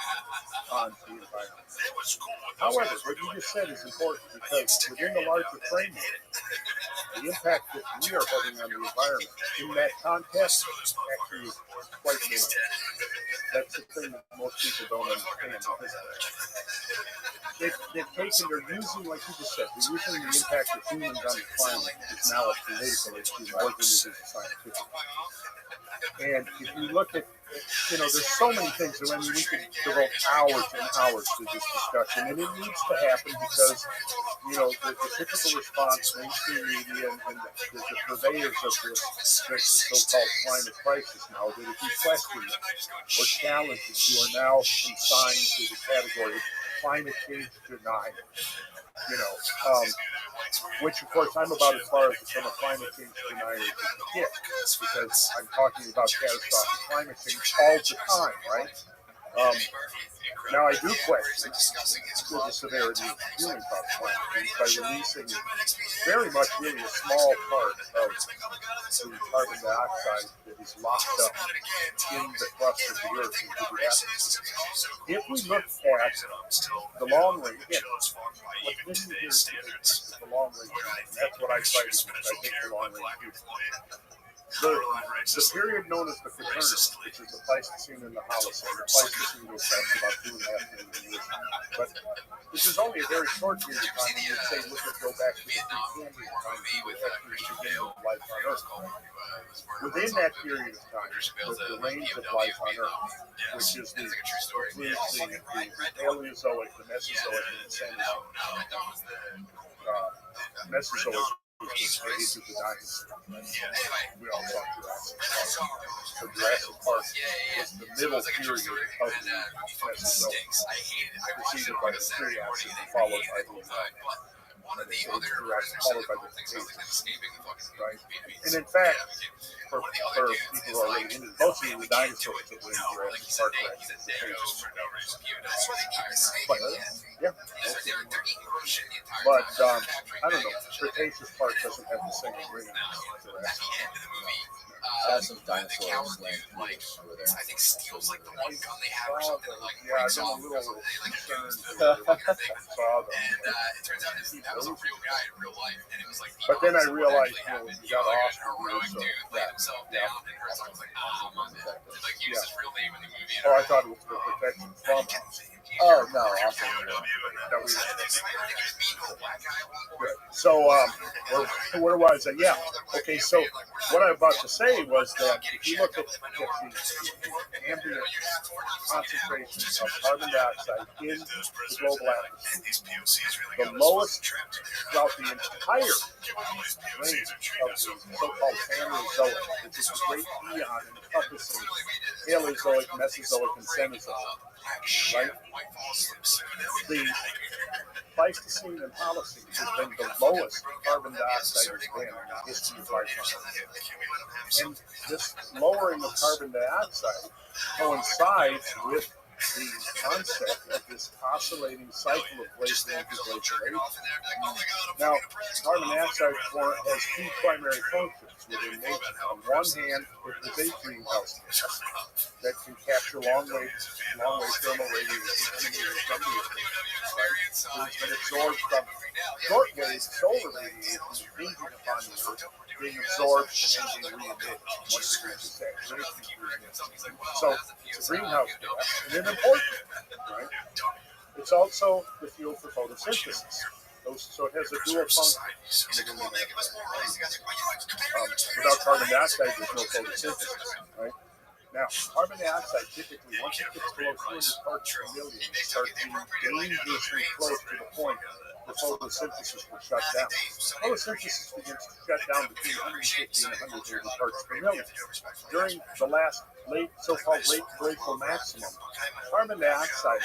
on the environment. However, what you just said is important because within the larger framework, the impact that we are having on the environment in that context actually is quite minimal. That's the thing that most people don't understand. They're using, like you just said, they're using the impact of humans on the climate is now a political issue more than it is a scientific. And if you look at, there's so many things. I mean, we could devote hours and hours to this discussion, and it needs to happen because, the typical response, mainstream media, and the purveyors of this so-called climate crisis now, that if you question it or challenge it, you are now consigned to the category of climate change denial. Which of course I'm about as far as become a climate change denier as you can get, because I'm talking about catastrophic climate change all the time, right? Now I do question the severity of human climate change by releasing very much really a small part of the carbon dioxide that is locked up in the crust of the earth into the atmosphere. If we look at the long range, again, what's missing here is the long range, and that's what I cited when I think the long range. The period known as the Quaternary, which is the Pleistocene and the Holocene. The Pleistocene goes back to about 2.5 million years. But this is only a very short period of time. You would say, look at go back to the Precambrian time, actually beginning of life on Earth. Within that period of time, the range of life on Earth, which is the Paleozoic, the Mesozoic, and the Cenozoic. Mesozoic was the age of the dinosaurs. We all talk Jurassic Park. So Jurassic Park was the middle period of the Mesozoic, preceded by the Triassic, followed by the Cretaceous, right? And in fact, for people who are really into it, most of the dinosaurs that were in Jurassic Park were actually Cretaceous. But, yeah. But, I don't know, Cretaceous Park doesn't have the same ring as Jurassic Park. Some dinosaurs land over there. I think steel's like the one gun they have or something that like breaks off or something. They like saw them. And it turns out that was a real guy in real life, and it was like. But then I realized, you got off heroic dude laid himself down, and Herzog was like, "Ah, I'm dead." Like he used his real name in the movie. Oh, I thought it was for protection from. Oh no, also So, where was I? Yeah. Okay. So, what I'm about to say was that if you look at the ambient concentration of carbon dioxide in the global atmosphere, the lowest throughout the entire range of the so-called Paleozoic, which is the great eon encompassing Paleozoic, Mesozoic, and Cenozoic. Right? The Pleistocene and Holocene has been the lowest carbon dioxide has been in the history of life on Earth. And this lowering of carbon dioxide coincides with the concept of this oscillating cycle of glacial interglaciation. Now, carbon dioxide has two primary functions within nature. On one hand, it is a greenhouse gas that can capture long-wave thermal radiation emanating from the Earth. Right? It's been absorbed from short-wave solar radiation impinging upon the Earth, being absorbed and then being re-emitted once it reaches saturation. So it's a greenhouse gas, and it's important, right? It's also the fuel for photosynthesis. So it has a dual function. Without carbon dioxide, there's no photosynthesis, right? Now, carbon dioxide typically, once it gets below 200 parts per million, it starts being dangerously close to the point where photosynthesis will shut down. Photosynthesis begins to shut down between 150 and 180 parts per million. During the last so-called late glacial maximum, carbon dioxide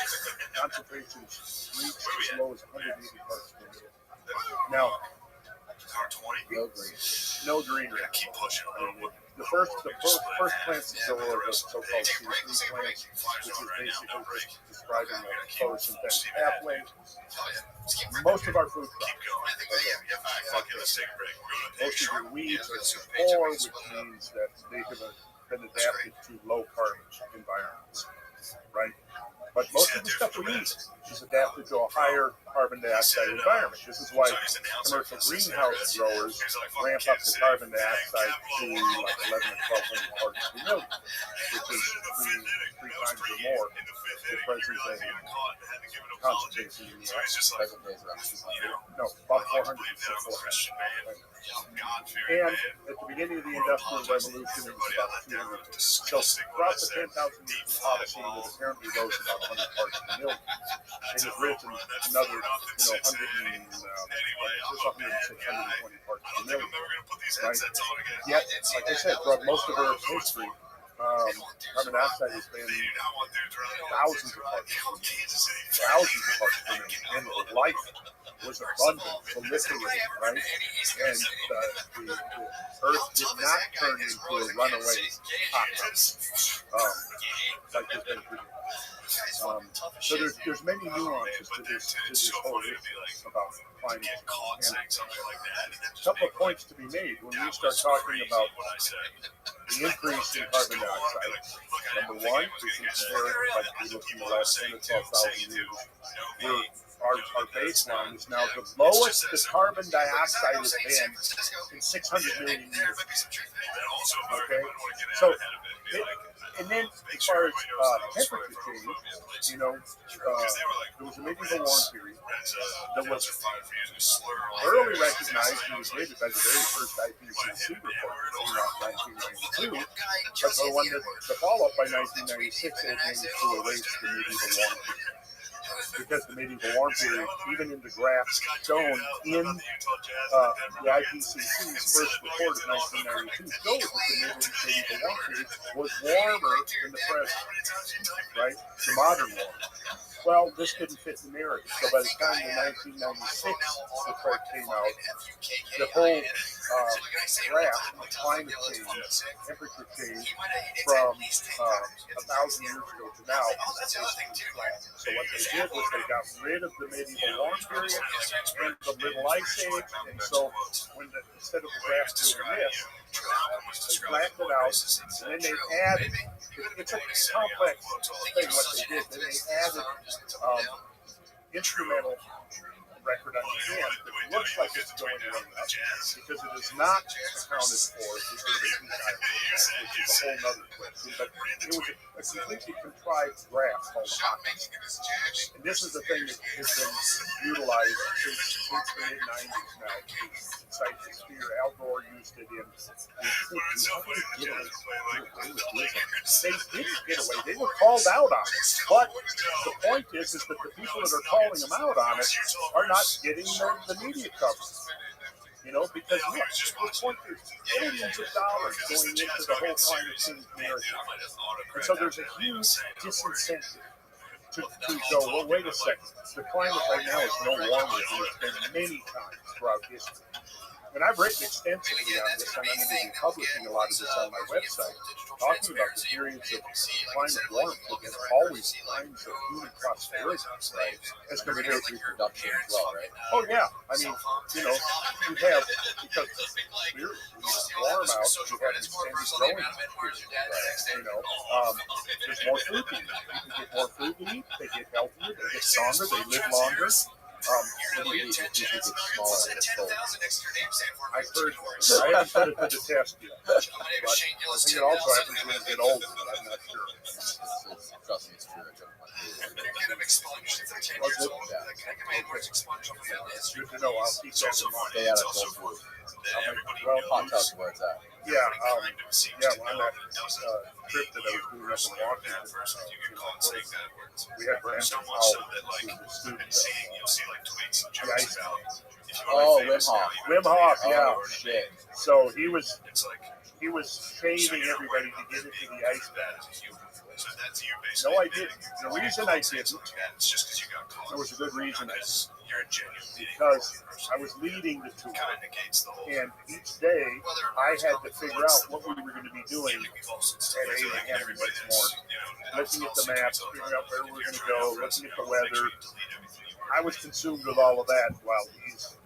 concentrations reached as low as 180 parts per million. Now, no green. no greenery. Keep pushing a little bit. The first plants that go are the so-called C3 plants, which is basically just describing a photosynthetic pathway. Most of our food crops are most of your weeds are poor, which means that they have been adapted to low carbon environments, right? But most of the stuff we eat is adapted to a higher carbon dioxide environment. This is why commercial greenhouse growers ramp up the carbon dioxide to like 11 or 1200 parts per million, which is three times or more the present day concentration in the present day is around 200. No, about 400 to 400. And at the beginning of the Industrial Revolution, it was about 200. So throughout the 10,000 years of Holocene, it apparently rose about 100 parts per million. It has risen another, 100 and, 620 parts per million. Right? Yet, like I said, throughout most of Earth's history, carbon dioxide has been thousands of parts per million. And life was abundant, proliferating, right? And the Earth did not turn into a runaway hothouse like it's been produced. So there's many nuances to this whole issue about climate change. And a couple of points to be made when we start talking about the increase in carbon dioxide. Number one, we can compare it like we look in the last 10 to 12,000 years. Our baseline is now the lowest the carbon dioxide has been in 600 million years. Okay, so and then as far as temperature change, there was a medieval warm period that was early recognized and was rated by the very first IPCC report that came out in 1992, but the follow-up by 1996 it managed to erase the medieval warm period. Because the medieval warm period, even in the graphs shown in the IPCC's first report of 1992, shows that the medieval warm period was warmer than the present, right? The modern warm. Well, this didn't fit the narrative. So by the time the 1996 report came out, the whole graph of climate change, temperature change from 1,000 years ago to now is basically flat. So what they did was they got rid of the medieval warm period and the Little Ice Age, and so instead of the graph doing this, they flattened it out, and then they added. It's a complex thing what they did. Then they added instrumental record on the end that looks like it's going way up because it is not accounted for the urban heat island, which is a whole other question. But it was a completely contrived graph called Hawkins. And this is the thing that has been utilized since the mid-90s now to cite the sphere. Al Gore used it in. They didn't get away. They were called out on it. But the point is that the people that are calling them out on it are not getting the media coverage. Because look, there's billions of dollars going into the whole climate change narrative. And so there's a huge disincentive to go, well, wait a second. The climate right now is no warmer than it's been many times throughout history. And I've written extensively on this, and I'm going to be publishing a lot of this on my website, talking about the periods of climate warmth against always times of human prosperity, right? As compared to reproduction as well, right? Oh, yeah. I mean, you have, because we're warm out, you have extended growing periods, right? There's more food to eat. People get more food to eat, they get healthier, they get stronger, they live longer. I've heard, I haven't put it to the test yet, but I think it also happens when you get older, but I'm not sure. Trust me, it's true. Good to know. I'll keep that in mind. Stay out of cold food. Well, hot tubs where it's at. Yeah, on that trip that I was doing up in Washington, we had Brandon Howell, who was the student of the ice house. Oh, Wim Hof. Wim Hof, yeah. Oh, shit. So he was he was shaming everybody to get into the ice bath. So that's you basically. No, I didn't. The reason I didn't, It's just because you got caught. there was a good reason I didn't. You're a genuine Because I was leading the tour, kind of negates the whole. and each day I had to figure out what we were going to be doing at 8 a.m. the next morning. Looking at the map, figuring out where we were going to go, looking at the weather. I was consumed with all of that while he's,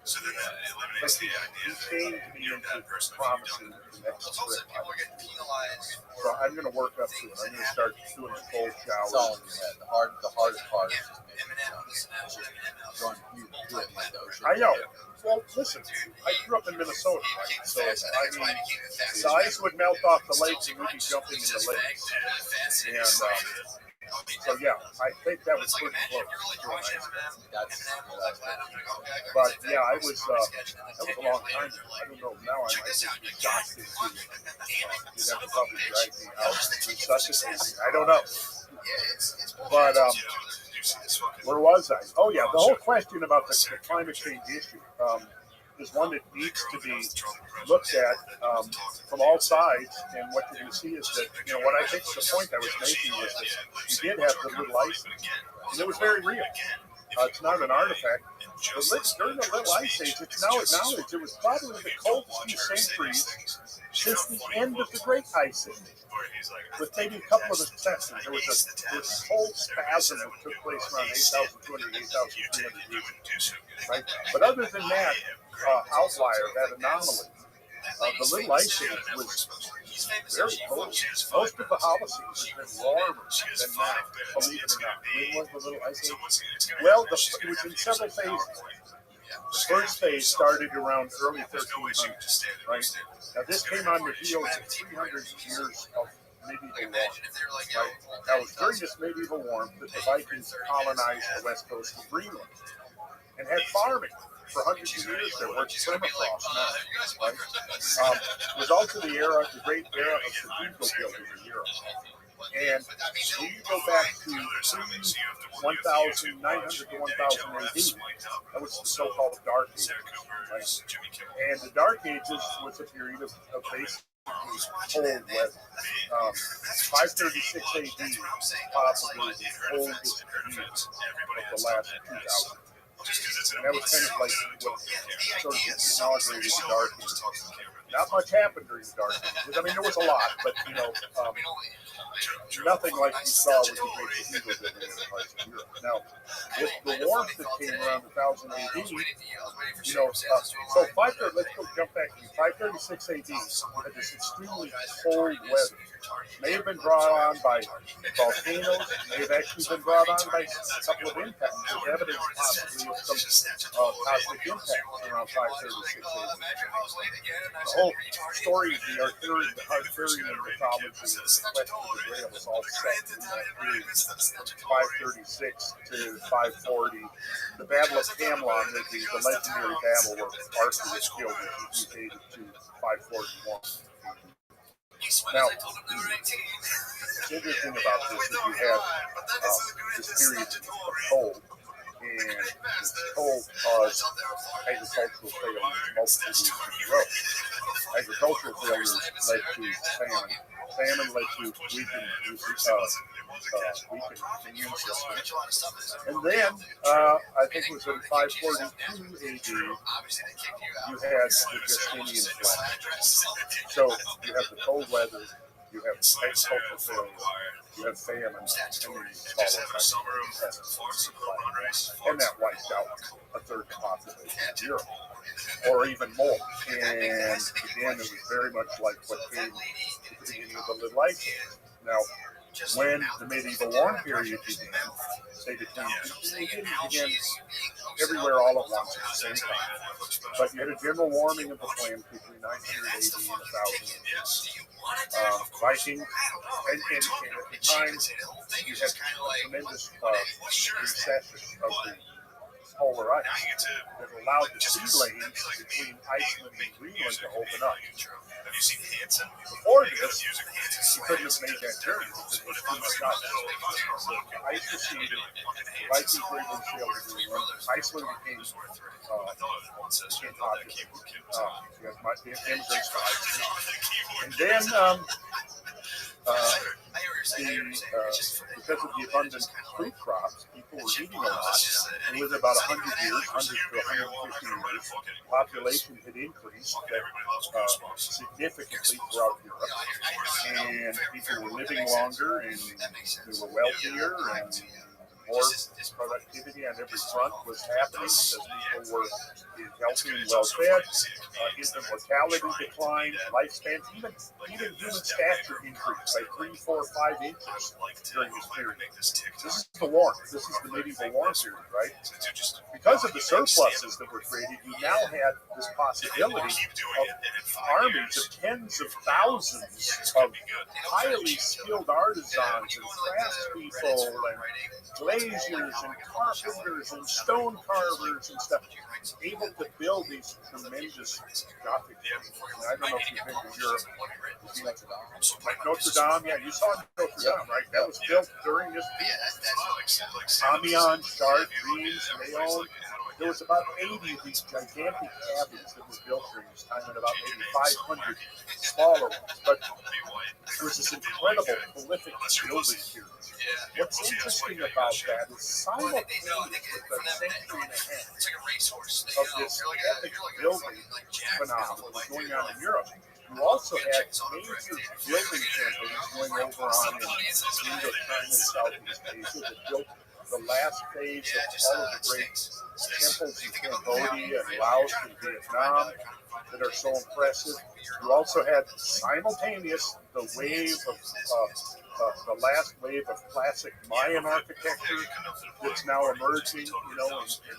So then that eliminates the idea he changed me into promising the next trip. So I'm going to work up to it. I'm going to start doing the cold It's all showers. in your head. The hardest part is just making you do it like the ocean. I know. Well, listen, I grew up in Minnesota, right? So, I mean, the ice would melt off the lakes and we'd be jumping in the lakes. And so, yeah, I think that was pretty close. But, yeah, that was a long time ago. I don't know. Now I might just be shocked into you'd have to probably drag me out and resuscitate me. I don't know. But, where was I? Oh, yeah, the whole question about the climate change issue is one that needs to be looked at from all sides. And what you're going to see is that, what I think the point I was making was that you did have the little ice age, and it was very real. It's not an artifact. But during the little ice age, it's now acknowledged it was probably the coldest few centuries since the end of the Great Ice Age. With maybe a couple of exceptions, there was this cold spasm that took place around 8,200, 8,300 years. Right? But other than that outlier, that anomaly, the little ice age was very cold. Most of the Holocene has been warmer than now, believe it or not. When was the little ice age? Well, it was in several phases. The first phase started around early 1300, right? Now this came on the heels of 300 years of medieval warmth, right? Now it was during this medieval warmth that the Vikings colonized the west coast of Greenland and had farming for hundreds of years there, where it's permafrost now, right? It was also the great era of cathedral building in Europe. And when you go back to 1900 to 1000 AD, that was the so-called Dark Ages, right? And the Dark Ages was a period of basically cold weather. 536 AD, possibly the coldest year of the last 2,000. And that was kind of like what sort of inaugurated the Dark Ages. Not much happened during the Dark Ages. I mean, there was a lot, but nothing like you saw with the great cathedral building in the parts of Europe. Now, with the warmth that came around 1000 AD, so let's go jump back to 536 AD. We had this extremely cold weather. May have been brought on by volcanoes, may have actually been brought on by a couple of impacts. There's evidence possibly of some cosmic impacts around 536 AD. The whole story of the Arthurian mythology and the quest for the Grail was all set in that period, from 536 to 540. The Battle of Camlon, the legendary battle where Arthur was killed, which is dated to 541. Now, what's interesting about this is you have this period of cold, and this cold caused agricultural failures multiple years in a row. Agricultural failures led to famine. Famine led to weakened immune system. And then, I think it was in 542 AD, you had the Justinian flood. So you have the cold weather, you have agricultural failures, you have famine, and then you follow by and that wiped out a third of the population of Europe, or even more. And again, it was very much like what came at the beginning of the Little Ice Age. Now, when the medieval warm period began, it began everywhere all at once at the same time. But you had a general warming of the planet between 900 AD and 1000 AD. Vikings, and at the time, you had a tremendous recession of the polar ice that allowed the sea lanes between Iceland and Greenland to open up. Have you seen Hanson? Before this, you couldn't have made that journey. It was too much out there. Ice receded, Vikings were able to sail to Greenland, Iceland became popular. You had the immigrants to Iceland. And then because of the abundant fruit crops, people were eating a lot. And within about 100 years, 100 to 150 years, population had increased significantly throughout Europe. And people were living longer, and they were wealthier, and more productivity on every front was happening because people were healthy and well fed. Infant mortality declined, lifespans, even human stature increased by 3, 4, 5 inches during this period. This is the warm. This is the medieval warm period, right? Because of the surpluses that were created, you now had this possibility of armies of tens of thousands of highly skilled artisans and craftspeople and glaziers and carpenters and stone carvers and stuff, able to build these tremendous Gothic buildings. I don't know if you've been to Europe. Like Notre Dame, yeah, you saw Notre Dame, right? That was built during this period. Amiens, Chartres, Reims, Leon. There was about 80 of these gigantic abbeys that were built during this time, and about maybe 500 smaller ones. But there was this incredible, prolific building period. What's interesting about that is simultaneous with the century and a half of this epic building phenomenon that was going on in Europe, you also had major building campaigns going over on in Indochina and Southeast Asia that built the last phase of all of the great temples in Cambodia and Laos and Vietnam that are so impressive. You also had simultaneous the wave of the last wave of classic Mayan architecture that's now emerging, in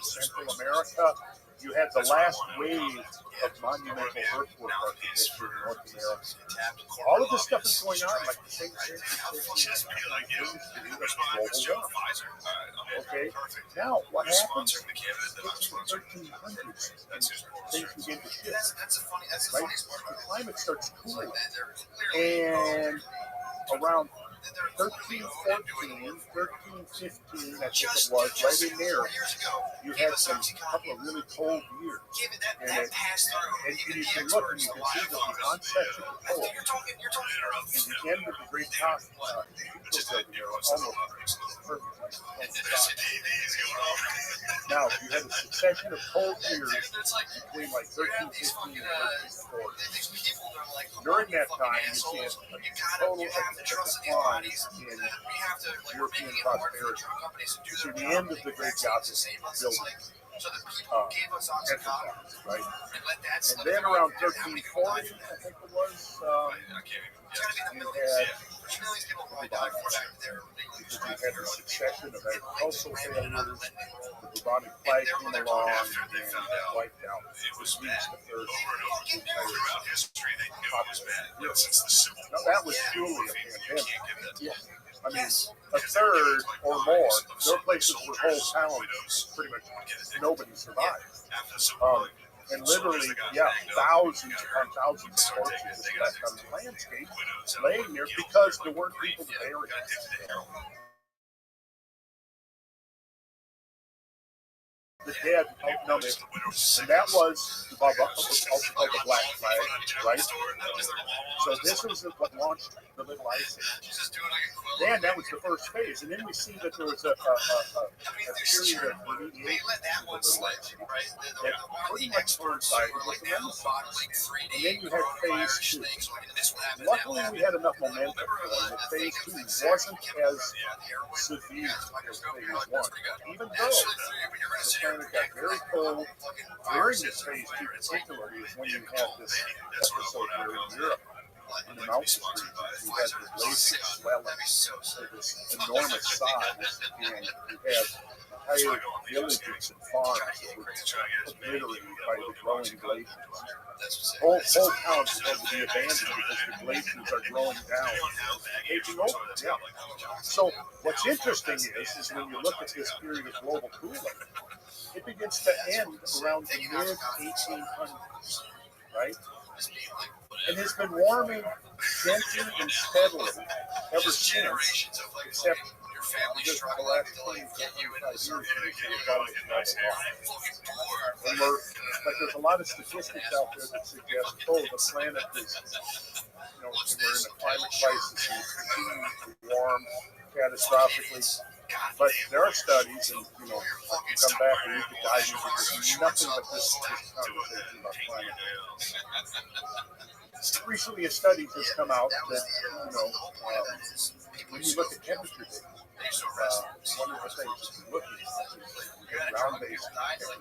Central America. You had the last wave of monumental earthwork architecture in North America. All of this stuff is going on like the same things Okay, now what happens in the 1300s? Things begin to shift, right? The climate starts cooling, and around 1314, 1315, I think it was, right in there, you had a couple of really cold years. And you can look and you can see that the onset of the cold and the end of the great top building are almost perfectly coincided. Now, you had a succession of cold years between like 1315 and 1340. During that time, you see a total decline in European prosperity. You see the end of the great Gothic building enterprise, right? And then around 1340, I think it was, you had a succession of agricultural failures. The bubonic plague came along and wiped out at least a third of the entire population. Now that was purely a pandemic. I mean, a third or more. There were places where whole towns, pretty much nobody survived. And literally, thousands upon thousands of corpses left on the landscape, laying there because there weren't people to bury them. The dead outnumbered, and that was also called the Black Flag, right? So this was what launched the Little Ice Age. Then that was the first phase, and then we see that there was a period of remediation of the Little Ice Age that pretty much coincided with the Renaissance. And then you had phase 2. Luckily, we had enough momentum going that phase 2 wasn't as severe as phase 1, even though the planet got very cold. During this phase 2 particularly is when you had this episode where in Europe, in the mountains region, you had the glaciers swelling to this enormous size, and you had entire villages and farms that were obliterated by the growing glaciers. Whole towns had to be abandoned because the glaciers are growing down, taking over. Yeah. So what's interesting is when you look at this period of global cooling, it begins to end around the mid-1800s, right? and has been warming gently and steadily ever since, except just the last 20, 25 years, but there's a lot of statistics out there that suggest, the planet is, we're in a climate crisis and it's continuing to warm catastrophically. But there are studies, and I can come back and we could dive into this. Nothing but this conversation about climate. Recently, a study has come out that when you look at temperature data, one of the things that you're looking at is ground-based temperature.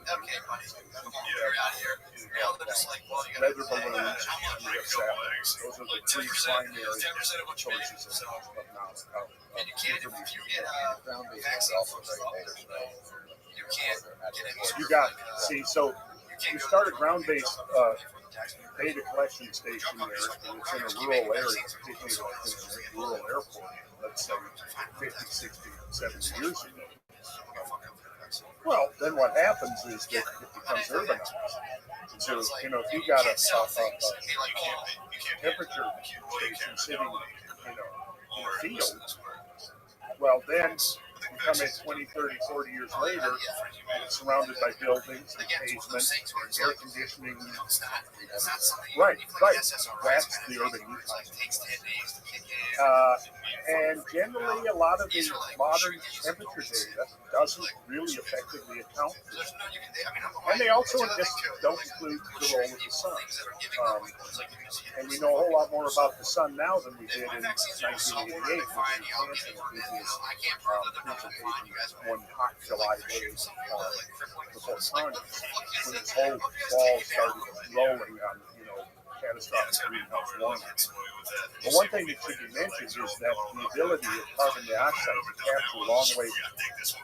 Weather balloons and we have satellites. Those are the three primary choices of knowledge. Ground-based are also regulators, right? You got it. See, so you start a ground-based data collection station there, and it's in a rural area, particularly like in a rural airport, let's say 50, 60, 70 years ago. Well, then what happens is that it becomes urbanized. So, if you got a temperature station sitting, in a field, well, then you come in 20, 30, 40 years later, and it's surrounded by buildings and pavement, air conditioning. Right. That's the urban ecosystem. And generally, a lot of the modern temperature data doesn't really effectively account for it. And they also just don't include the role of the sun. And we know a whole lot more about the sun now than we did in 1988 when Hansen did his presentation one hot July day before Congress, when this whole ball started rolling on, catastrophic greenhouse warming. But one thing that should be mentioned is that the ability of carbon dioxide to capture long-wave radiation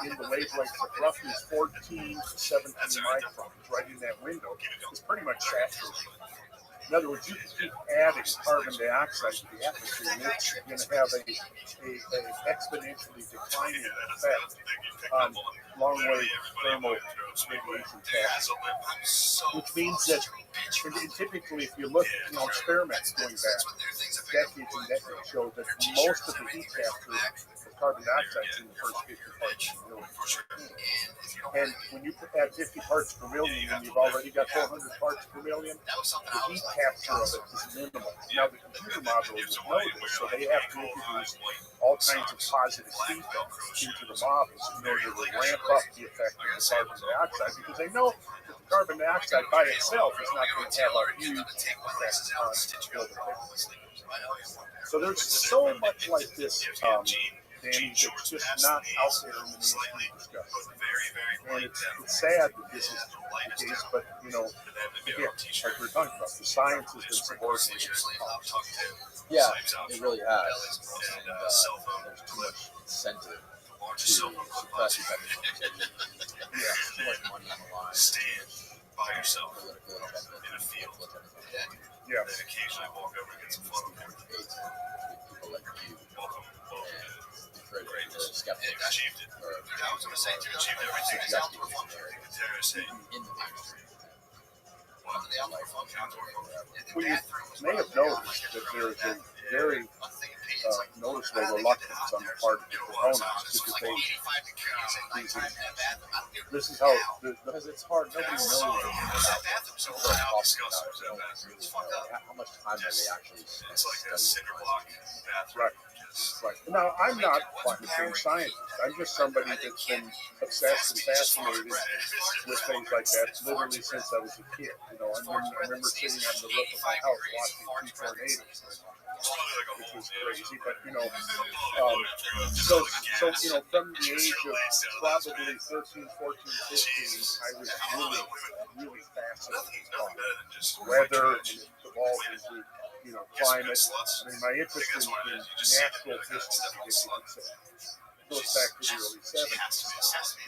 in the wavelengths of roughly 14 to 17 microns, right in that window, is pretty much saturated. In other words, you can keep adding carbon dioxide to the atmosphere, and it's going to have an exponentially declining effect on long-wave thermal radiation capture, which means that, and typically, if you look at experiments going back decades and decades, show that most of the heat capture of carbon dioxide is in the first 50 parts per million. And when you add 50 parts per million, and you've already got 400 parts per million, the heat capture of it is minimal. Now, the computer modelers know this, so they have to introduce all kinds of positive feedback into the models in order to ramp up the effect of the carbon dioxide, because they know that the carbon dioxide by itself is not going to have a huge effect on global temperature. So there's so much like this, Danny, that's just not out there in the mainstream discussion. And it's sad that this is the case, but, again, like we were talking about, the science has been subordinated to politics. Yeah, it really has. And there's too much incentive to suppress each other. Yeah, too much money on the line. Stand by yourself in a field. Yeah. Then occasionally walk over and get some photo cards. People like you. Welcome. Great. Skeptics. Achieved it. I was going to say, you achieved everything. In the mainstream. Well, you may have noticed that there is a very noticeable reluctance on the part of the proponents to debate these issues. This is how, because it's hard, nobody knows how much time do they actually spend. It's like a cinder block bathroom. Right. Right. Now, I'm not a climate change scientist. I'm just somebody that's been obsessed and fascinated with things like that literally since I was a kid. I remember sitting on the roof of my house watching two tornadoes, which was crazy. But, so from the age of probably 13, 14, 15, I was really fascinated by weather and it evolved into climate. I mean, my interest in natural history, if you could say. goes back to the early 70s.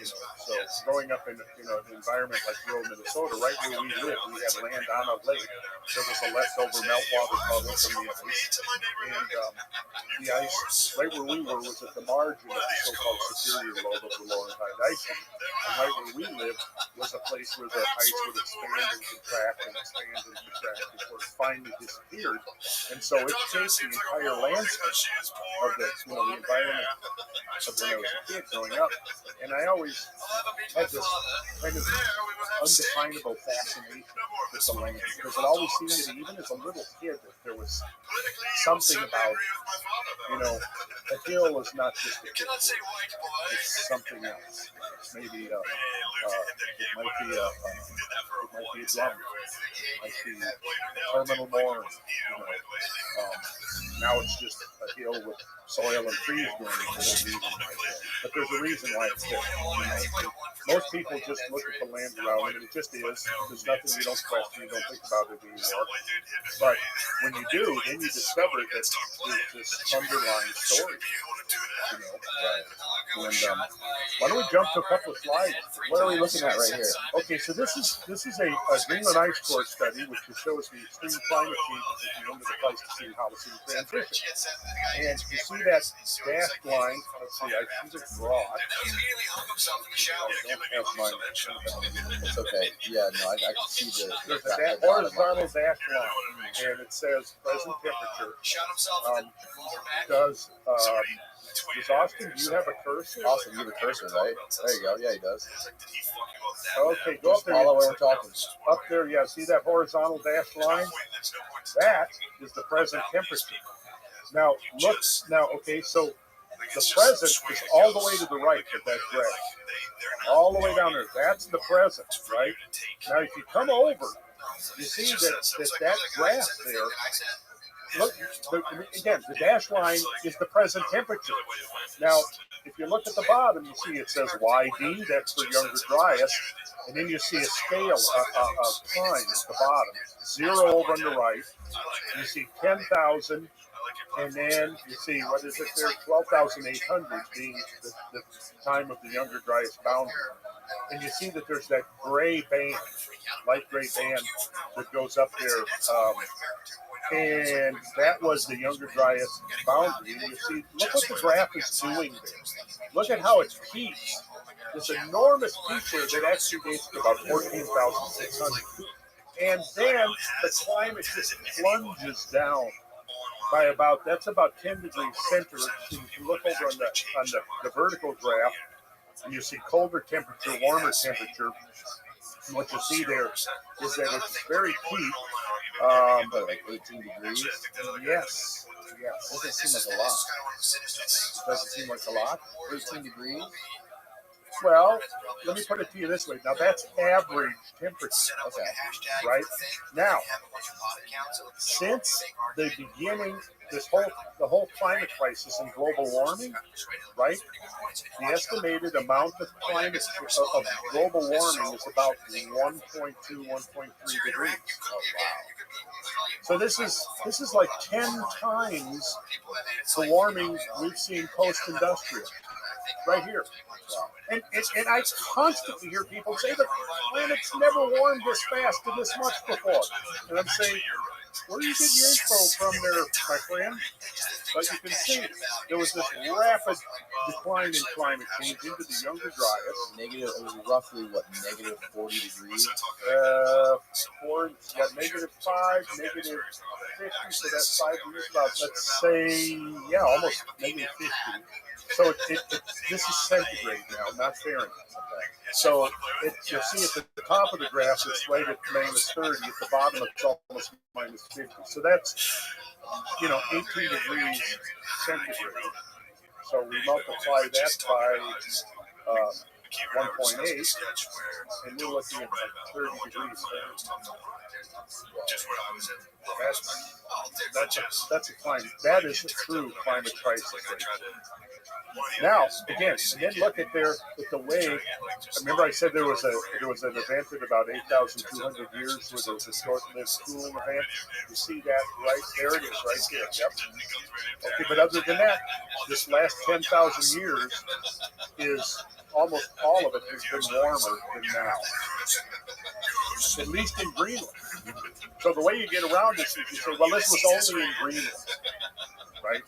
You know, so growing up in an environment like rural Minnesota, right where we live, we had land on a lake. There was a leftover meltwater puddle from the ice, and the ice right where we were was at the margin of the so-called superior lobe of the Laurentide ice sheet. And right where we lived was a place where the ice would expand and contract and expand and contract before it finally disappeared. And so it changed the entire landscape of the environment of when I was a kid growing up. And I always had this kind of undefinable fascination with the land, because it always seemed to me, even as a little kid, that there was something about, a hill is not just a hill, it's something else. Maybe it might be a drum, it might be a terminal board. Now it's just a hill with soil and trees growing. But there's a reason why it's there. Most people just look at the land around them, and it just is. There's nothing you don't question, you don't think about it anymore. But when you do, then you discover that there's this underlying story. And why don't we jump to a couple of slides? What are we looking at right here? Okay, so this is a Greenland ice core study, which shows the extreme climate changes at the end of the Pleistocene Holocene transition. And you see that dashed line. Let's see, I see the broad. I don't have mine. It's okay. Yeah, no, I can see the There's a horizontal dashed line, and it says present temperature. Does Austin, do you have a cursor? Austin, you have a cursor, right? There you go. Yeah, he does. Okay, go up there. Follow where we're talking. Up there, yeah. See that horizontal dashed line? That is the present temperature. Now, look. Now, okay, so the present is all the way to the right of that graph. All the way down there. That's the present, right? Now, if you come over, you see that graph there. Look, again, the dashed line is the present temperature. Now, if you look at the bottom, you see it says YD, that's for Younger Dryas, and then you see a scale, a time at the bottom, 0 over on the right, you see 10,000, and then you see, what is it there, 12,800 being the time of the Younger Dryas boundary. And you see that there's that gray band, light gray band that goes up there, and that was the Younger Dryas boundary. And you see, look what the graph is doing there. Look at how it peaks. This enormous peak there that actually gets to about 14,600. And then the climate just plunges down by that's about 10 degrees center. So you can look over on the vertical graph, and you see colder temperature, warmer temperature. And what you see there is that it's very peak. Like 18 degrees? Yes. Doesn't seem like a lot. Doesn't seem like a lot? 18 degrees? Well, let me put it to you this way. Now, that's average temperature. Okay. Right? Now, since the beginning, the whole climate crisis and global warming, right? The estimated amount of of global warming is about 1.2, 1.3 degrees. Oh, wow. So this is like 10 times the warming we've seen post-industrial, right here. And I constantly hear people say the planet's never warmed this fast and this much before. And I'm saying, where do you get your info from there, my friend? But you can see there was this rapid decline in climate change into the Younger Dryas. It was roughly, negative 40 degrees? Negative 5, negative 50, so that's 5 years about, let's say, almost negative 50. So this is centigrade now, not Fahrenheit. So you'll see at the top of the graph, it's right at minus 30. At the bottom, it's almost minus 50. So that's, 18 degrees centigrade. So we multiply that by 1.8, and we're looking at like 30 degrees Fahrenheit. That's a climate. That is a true climate crisis. Now, again, and then look at the way. Remember, I said there was an event in about 8,200 years where there was a short-lived school event. You see that right there? It is right there. Yep. Okay, but other than that, this last 10,000 years is almost all of it has been warmer than now. At least in Greenland. So the way you get around this is you say, well, this was only in Greenland, right?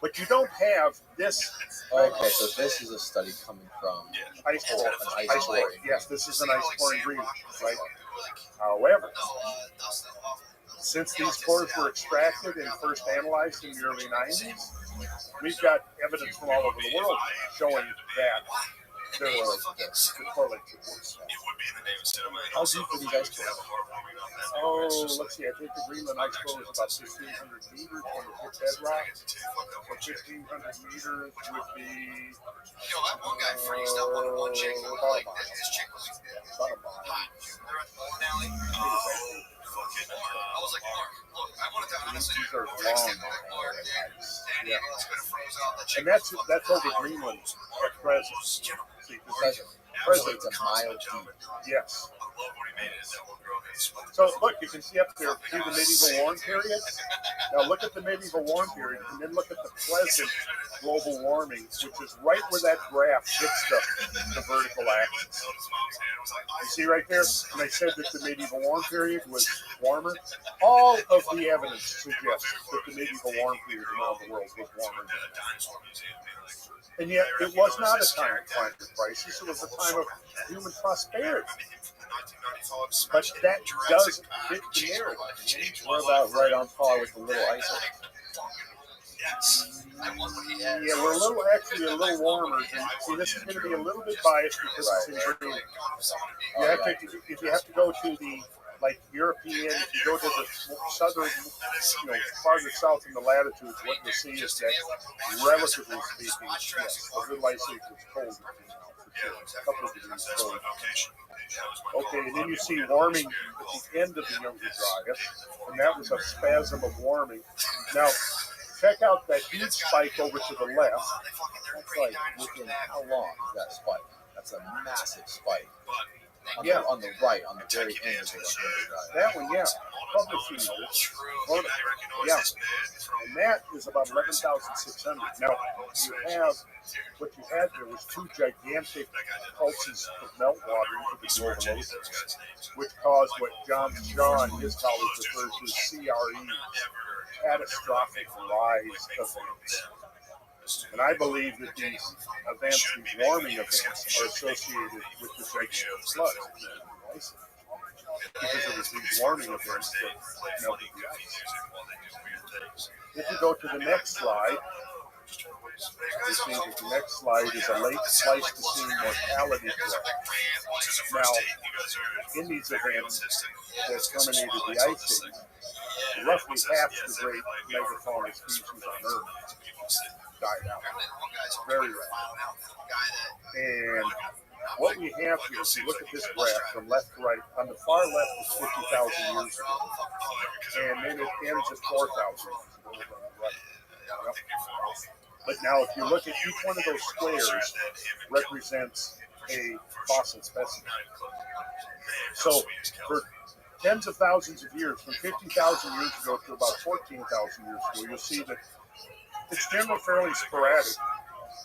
But you don't have this. Okay, so this is a study coming from ice core. An ice core. Yes, this is an ice core in Greenland, right? However, since these cores were extracted and first analyzed in the early 90s, we've got evidence from all over the world showing that there were correlations. How deep are these ice cores? Oh, let's see. I think the Greenland ice core is about 1,500 meters when it hit bedrock. So 1,500 meters would be about a mile. These are long. Yeah. And that's over Greenland at present. See, present it's a mile deep. Yes. So look, you can see up there, see the medieval warm period? Now look at the medieval warm period, and then look at the present global warming, which is right where that graph hits the vertical axis. You see right there? And I said that the medieval warm period was warmer. All of the evidence suggests that the medieval warm period around the world was warmer than that. And yet, it was not a time of climate crisis. It was a time of human prosperity. But that doesn't fit the narrative. We're about right on par with the little ice age. Yeah, we're actually a little warmer. And see, this is going to be a little bit biased because it's in Greenland. If you have to go to the European, if you go to the southern, farther south in the latitudes, what you see is that, relatively speaking, yes, the little ice age was colder. A couple of degrees colder. Okay, and then you see warming at the end of the Younger Dryas, and that was a spasm of warming. Now, check out that huge spike over to the left. That's like within how long is that spike? That's a massive spike. On the right, on the very end of the Younger Dryas. That one, yeah. Publishing this. Yeah. And that is about 11,600. Now, what you had there was two gigantic pulses of meltwater into the global oceans, which caused what John Shaw and his colleagues refer to as CRE, catastrophic rise events. And I believe that these events, these warming events, are associated with the gigantic floods. Because it was these warming events that melted the ice. If you go to the next slide, you see that the next slide is a late Pleistocene mortality graph. Now, in these events that terminated the ice age, roughly half the great megafaunal species on Earth died out. Very rare. And what we have here, if you look at this graph from left to right, on the far left is 50,000 years ago, and then it ends at 4,000 years ago. Right. But now, if you look at each one of those squares, represents a fossil specimen. So, for tens of thousands of years, from 50,000 years ago to about 14,000 years ago, you'll see that it's generally fairly sporadic.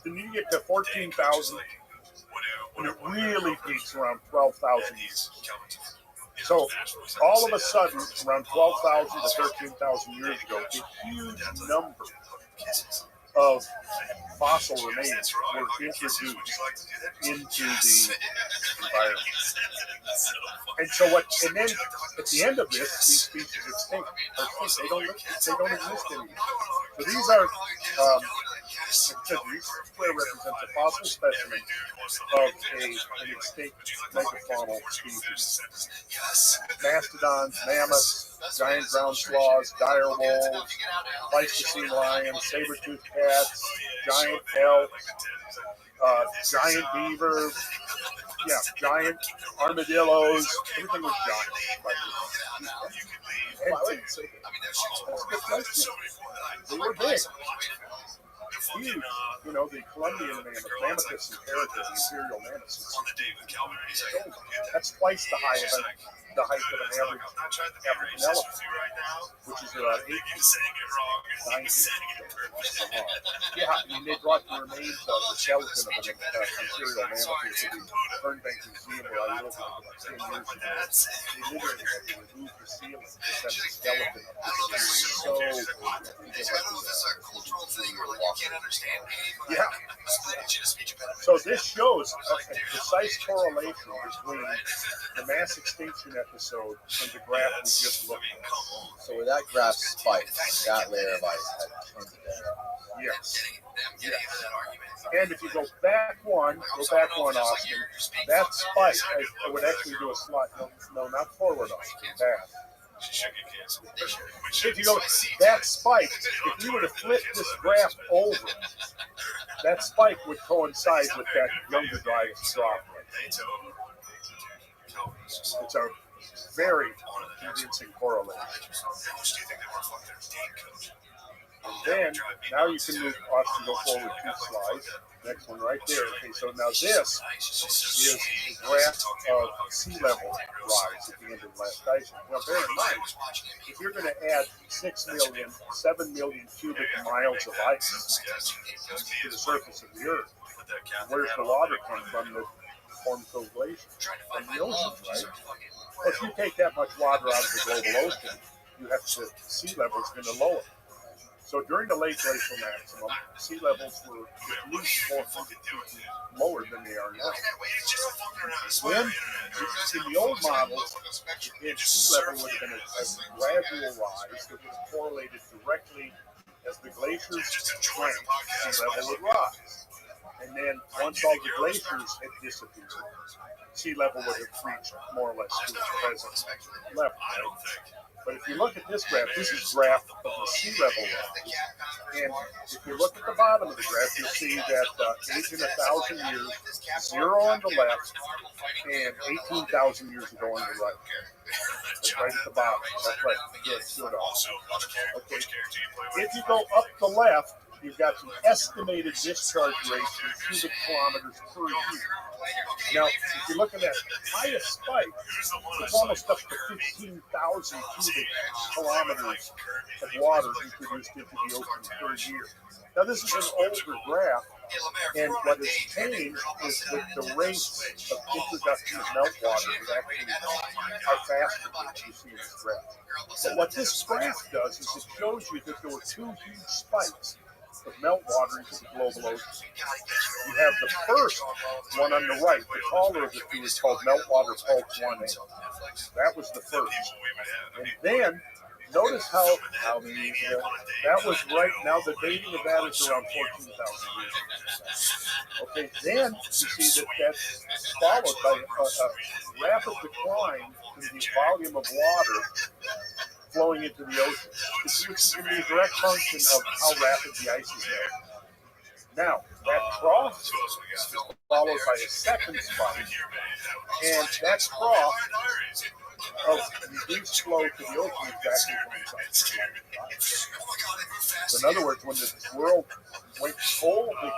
Then you get to 14,000, and it really peaks around 12,000 years. So, all of a sudden, around 12,000 to 13,000 years ago, a huge number of fossil remains were introduced into the environment. And so and then at the end of this, these species extinct. They don't exist anymore. So these are, each square represents a fossil specimen of an extinct megafaunal species. Mastodons, mammoths, giant ground sloths, dire wolves, Pleistocene lions, saber-toothed cats, giant elk, giant beaver, giant armadillos, everything was giant. They were big. huge. You know, the Colombian mammothus imperator, the imperial mammothus, is 16 feet. That's twice the height of an average African elephant, which is about 8 feet, 9 feet. Yeah, I mean, they brought the remains of the skeleton of an imperial mammoth to the Burnbank Museum where I lived about 10 years ago. They literally had to remove the ceiling to set the skeleton up. Yeah. So this shows a precise correlation between the mass extinction episode and the graph we just looked at. So where that graph spiked, that layer of ice had tons of damage. Yes. And if you go back one, Austin, that spike, I would actually do a slide. No, not forward, Austin, back. If you go, that spike, if you were to flip this graph over, that spike would coincide with that younger dryas drop. It's a very convincing correlation. And then, now you can move, Austin, go forward 2 slides. Next one right there. Okay, so now this is the graph of sea level rise at the end of the last ice age. Now, bear in mind, if you're going to add 7 million cubic miles of ice to the surface of the Earth, where's the water come from that forms those glaciers? From the oceans, right? Well, if you take that much water out of the global ocean, sea level is going to lower. So during the late glacial maximum, sea levels were at least 400 feet lower than they are now. When, in the old models, sea level would have been a gradual rise that was correlated directly as the glaciers shrank, sea level would rise. And then once all the glaciers had disappeared, sea level would have reached more or less to its present level. Right? But if you look at this graph, this is graph of the sea level rise. And if you look at the bottom of the graph, you'll see that age in 1,000 years, 0 on the left, and 18,000 years ago on the right. That's right at the bottom. That's right. Good. Okay. If you go up the left, you've got the estimated discharge rates in cubic kilometers per year. Now, if you look at that highest spike, it's almost up to 15,000 cubic kilometers of water introduced into the ocean per year. Now, this is an older graph, and what has changed is that the rates of introduction of meltwater actually are faster than you see in this graph. But what this graph does is it shows you that there were 2 huge spikes of meltwater into the global ocean. You have the first one on the right, the taller of the two, is called meltwater pulse 1A. That was the first. And then, notice how many, that was right now, the dating of that is around 14,000 years. Okay, then you see that that's followed by a rapid decline in the volume of water flowing into the ocean. Which is going to be a direct function of how rapid the ice is melting. Now, that trough is followed by a second spike, and that trough of reduced flow to the ocean exactly coincides. So in other words, when the world went cold again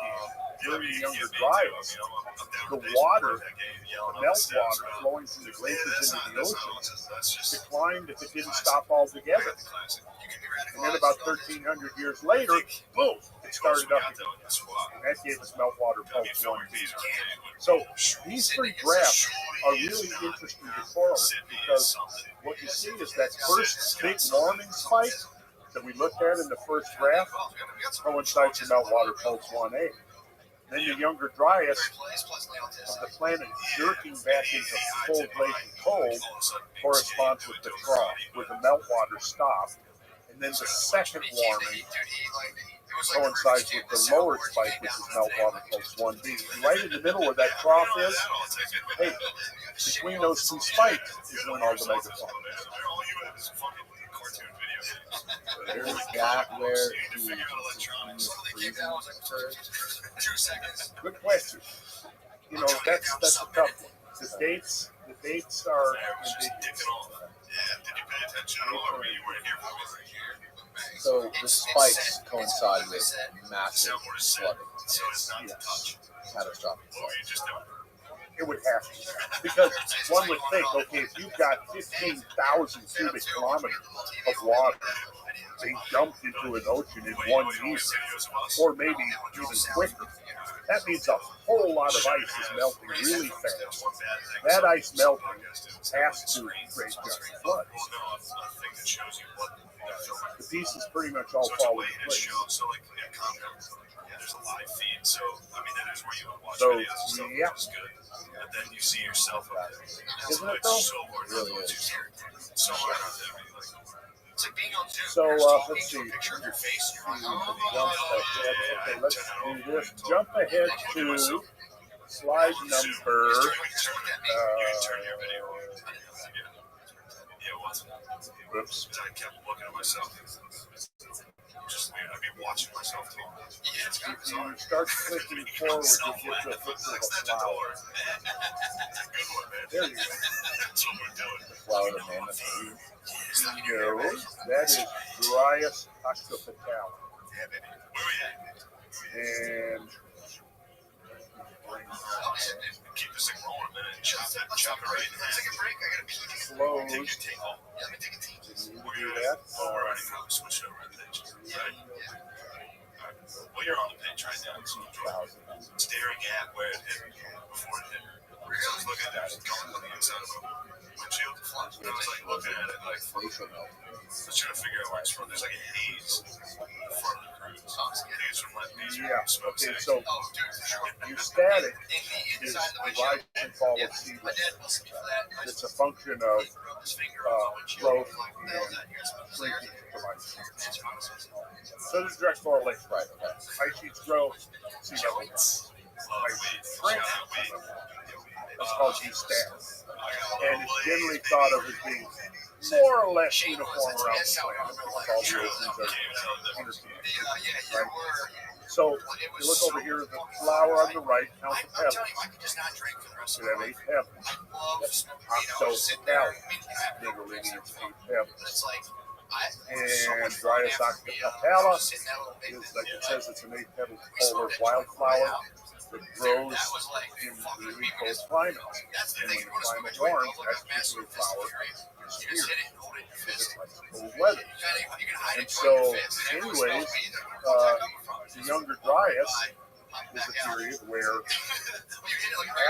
during the younger dryas, the water, the meltwater flowing from the glaciers into the ocean declined if it didn't stop altogether. And then about 1,300 years later, boom, it started up again. And that gave us meltwater pulse 1. So these 3 graphs are really interesting to correlate because what you see is that first big warming spike that we looked at in the first graph coincides with meltwater pulse 1A. Then the younger dryas of the planet jerking back into cold glacial cold corresponds with the trough, where the meltwater stopped. And then the second warming coincides with the lower spike, which is meltwater pulse 1B. And right in the middle where that trough is, hey, between those 2 spikes is when all the megafauna is. Is that where the freezing occurred? Good question. You know, that's a tough one. The dates are ambiguous. So the spikes coincide with massive flooding. Yes. Catastrophic Well, flooding. you just don't. It would have to. Because one would think, okay, if you've got 15,000 cubic kilometers of water being dumped into an ocean in 1 year, or maybe even quicker, that means a whole lot of ice is melting really fast. That ice melting has to create giant floods. The pieces pretty much all fall into place. There's a live feed, so I mean that is where you would watch So, videos and stuff, yeah. which is good. But then you see yourself on there. Isn't it It's though? so hard not Really to. is. So hard not to. I mean, like, it's like being on Zoom. So, You're let's taking see. a picture of your face and you're like, Jump ahead. Okay, let's do this. Jump ahead to slide number. Oops. I kept looking at myself. Just weird. I'd be watching myself talk. Yeah, it's kind of If bizarre. you start clicking forward, you get to a picture of a flower. Good one, man. There you go. That's what we're doing. The flower of mammoth. No, that is Dryas occidentalis. Yeah, baby. Where we at? And Keep this thing rolling, man. Chop it right in half. Take a break. I gotta pee. close. Take your take home. Yeah, let me take a tea. Didn't need to do that. Oh, we're already switched over to the page. Right? Well, you're on the page right now. So staring at where it hit before it hit. So I was looking at it, going on the inside of a windshield. And I was like looking at it, like, Facial melt. I was trying to figure out where it's from. There's like a haze in front of the cruise. I think it's from like these smoke Okay, stacks. so your static is the rise and fall of sea level. It's a function of growth and shrinking of ice. So there's direct correlation. Right, okay. Ice sheets grow, sea level goes. Ice sheets shrink, sea level goes. That's called static. And it's generally thought of as being more or less uniform around the planet because all the oceans are interconnected. Right? So if you look over here, the flower on the right, count the petals. We have 8 petals. Occidentalis literally means 8 petals. And Dryas occidentalis is like it says, it's an 8-petaled polar wildflower that grows in the really cold climates. And when the climate warms, that particular flower disappears because it likes cold weather. And so, anyways, the younger Dryas is a period where,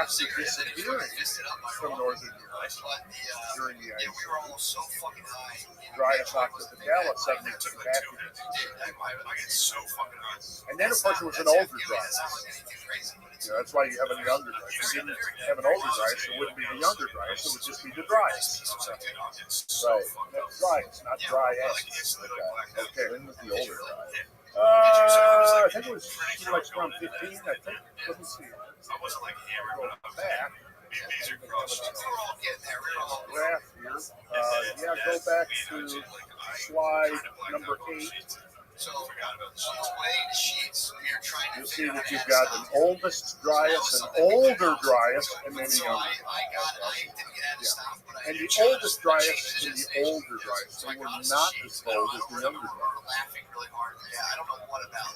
after disappearing from northern Europe during the ice age, Dryas occidentalis suddenly came back again. And then, of course, it was an older Dryas. You know, that's why you have a younger Dryas. If you didn't have an older Dryas, it wouldn't be the younger Dryas, it would just be the Dryas. Right. That's Dryas, not Dryas. Okay. When was the older guy? I think it was like around 15, I think. Let me see. I wasn't like hammered, Go but I'm back. these are crushed. We're all getting there. Graph here. Yeah, go back to slide number 8. So forgot about the sheets. Way the sheets. We are trying to. You'll see that you've got an oldest Dryas, an older Dryas, and then a younger. And the oldest Dryas and the older Dryas, they were not as old as the younger Dryas.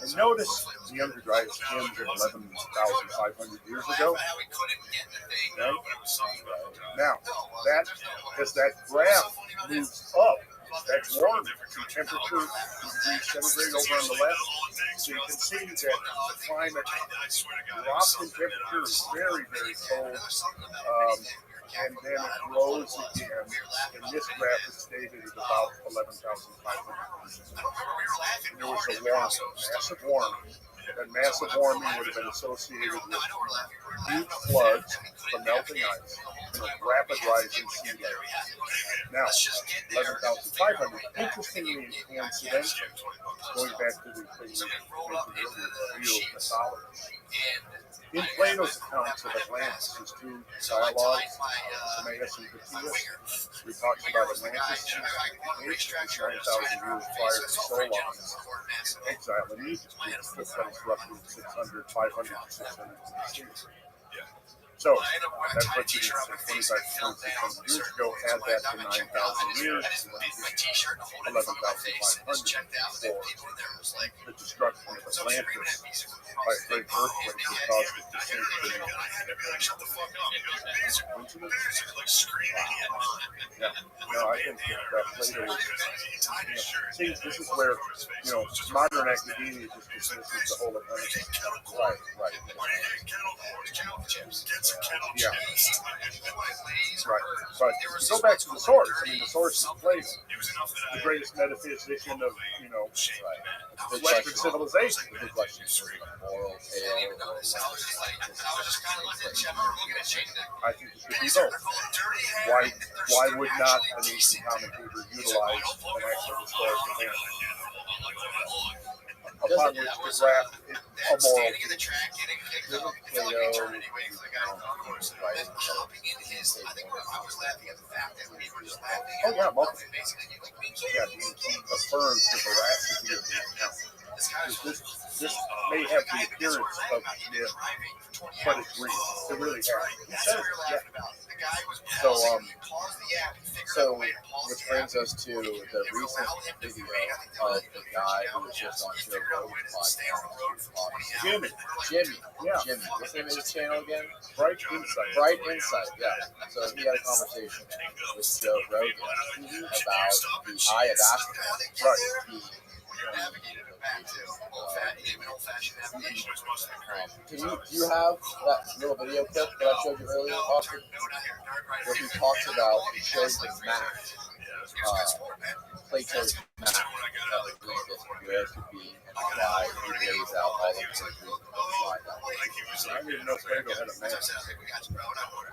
And notice the younger Dryas ends at 11,500 years ago. Okay? Now, that as that graph moves up, that's warm. The temperature in degrees centigrade over on the left. So you can see that the climate drops in temperature very, very cold. And then it grows again. And this graph is dated at about 11,500 years ago. And there was a warming, massive warming. That massive warming would have been associated with huge floods from melting ice and a rapid rise in sea level. Now, 11,500, interestingly and coincidentally, going back to the thing we mentioned earlier, geomythology. In Plato's accounts of Atlantis, his 2 dialogues, Timaeus and Critias, we talked about Atlantis which 9,000 years prior to Solon's exile in Egypt, which took place roughly 500 to 600 BC. So that puts it at 25 years ago, add that to 9,000 years, 11,500 for the destruction of Atlantis by a great earthquake that caused it to sink to the yeah. No, I think that Plato was, see, this is where, modern academia just dismisses the whole event. Right. Yeah. Right. But go back to the source. I mean, the source is Plato, the greatest metaphysician of, Western civilization. The big question is a moral tale. I think it should be both. Why would not an ancient commentator utilize an actual historical event upon which to graft a moral? Oh yeah, multiple. Yeah, he affirms the veracity of the account. This may have the appearance of myth, but it's real. It really has. He says it, yeah. So, which brings us to the recent video of the guy who was just on Joe Rogan's podcast. Jimmy. Yeah. Jimmy. What's the name of his channel again? Bright Insight. Bright Insight, yeah. So he had a conversation with Joe Rogan about the ayahuasca. Right. Do you have that little video clip that I showed you earlier, Austin? Where he talks about, he shows the map, Plato's map of Atlantis, where it could be, and why he lays out all of the reasons why that was. I didn't even know Plato had a map.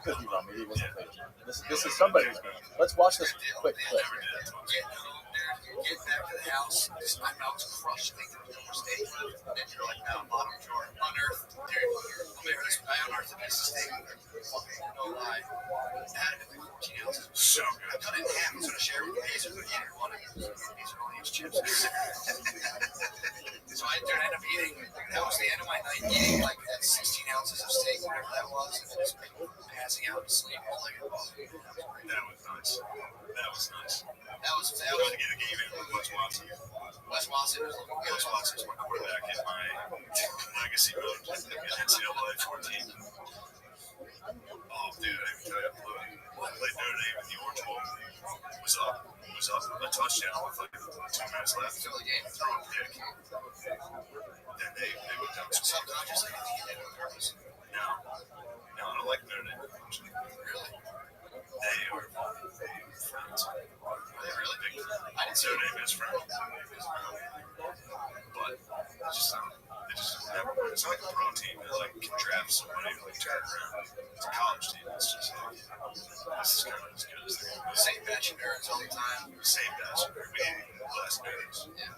Could be wrong, maybe it wasn't Plato. This is somebody's map. Let's watch this quick clip. Get back to the house. I'm about to crush things in the steak. And then you're like, no, bottom drawer, unearthed. Dude, I unearthed a piece of steak. No lie. Had it in 14 ounces. So good. I cut it in half and sort of shared with the piece of the eater. These are all these chips. So I ended up eating. That was the end of my night eating like that 16 ounces of steak, whatever that was, and then just passing out and sleep. That was nice. That was a game in Wes Watson. Wes Watson was my quarterback in my legacy mode in NCAA 14. Oh, dude, I can tell you, I played Notre Dame in the Orange Bowl. Was up a touchdown with like 2 minutes left. Until the game thrown a pick. Then they went down. So subconsciously, I think he did it on purpose. No, I don't like Notre Dame. Really? They are friends. They're really big. I didn't say Notre Dame is friends. But it's not like a pro team that like can draft somebody to like turn around. It's a college team. It's just like this is kind of as good as they can. Same batch of nerds all the time. Same batch of nerds. Maybe less nerds. Yeah.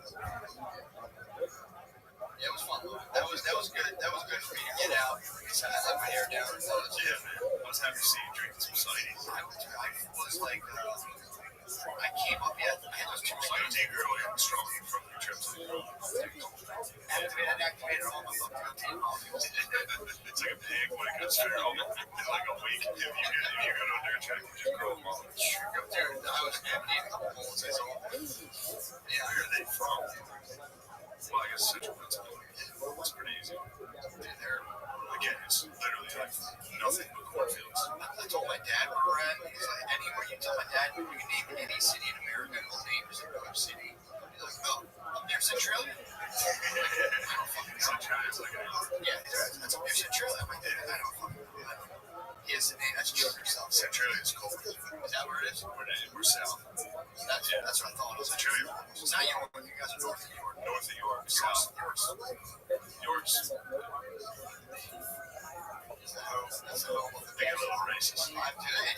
Yeah, it was fun. That was good. That was good for me to get out. I let my hair down. Yeah, man. I was happy to see you drinking some cider. I was like, I came up yet. I had those 2 cider earlier. I'm struggling from your trip to the activated all my fucking molecules. It's like a pig when it goes feral in like a week. If you go to a dirt track, you just grow them all. Dude, I was empty a couple months ago. Yeah, where are they from? Well, I guess Central Pennsylvania. It's pretty easy. Again, it's literally like nothing but cornfields. I told my dad where we're at. He's like, anywhere you tell my dad, you can name any city in America, he'll name just another city. He's like, oh, up near Centralia? I don't fucking know. Centralia's like, yeah, that's up near Centralia. I'm like, I don't fucking know. He has the name. That's Joker South. Centralia is cold. Is that where it is? We're south. That's what I thought. It was Centralia. It's not York. You guys are north of York. North of York. South. York's. That's a little racist. And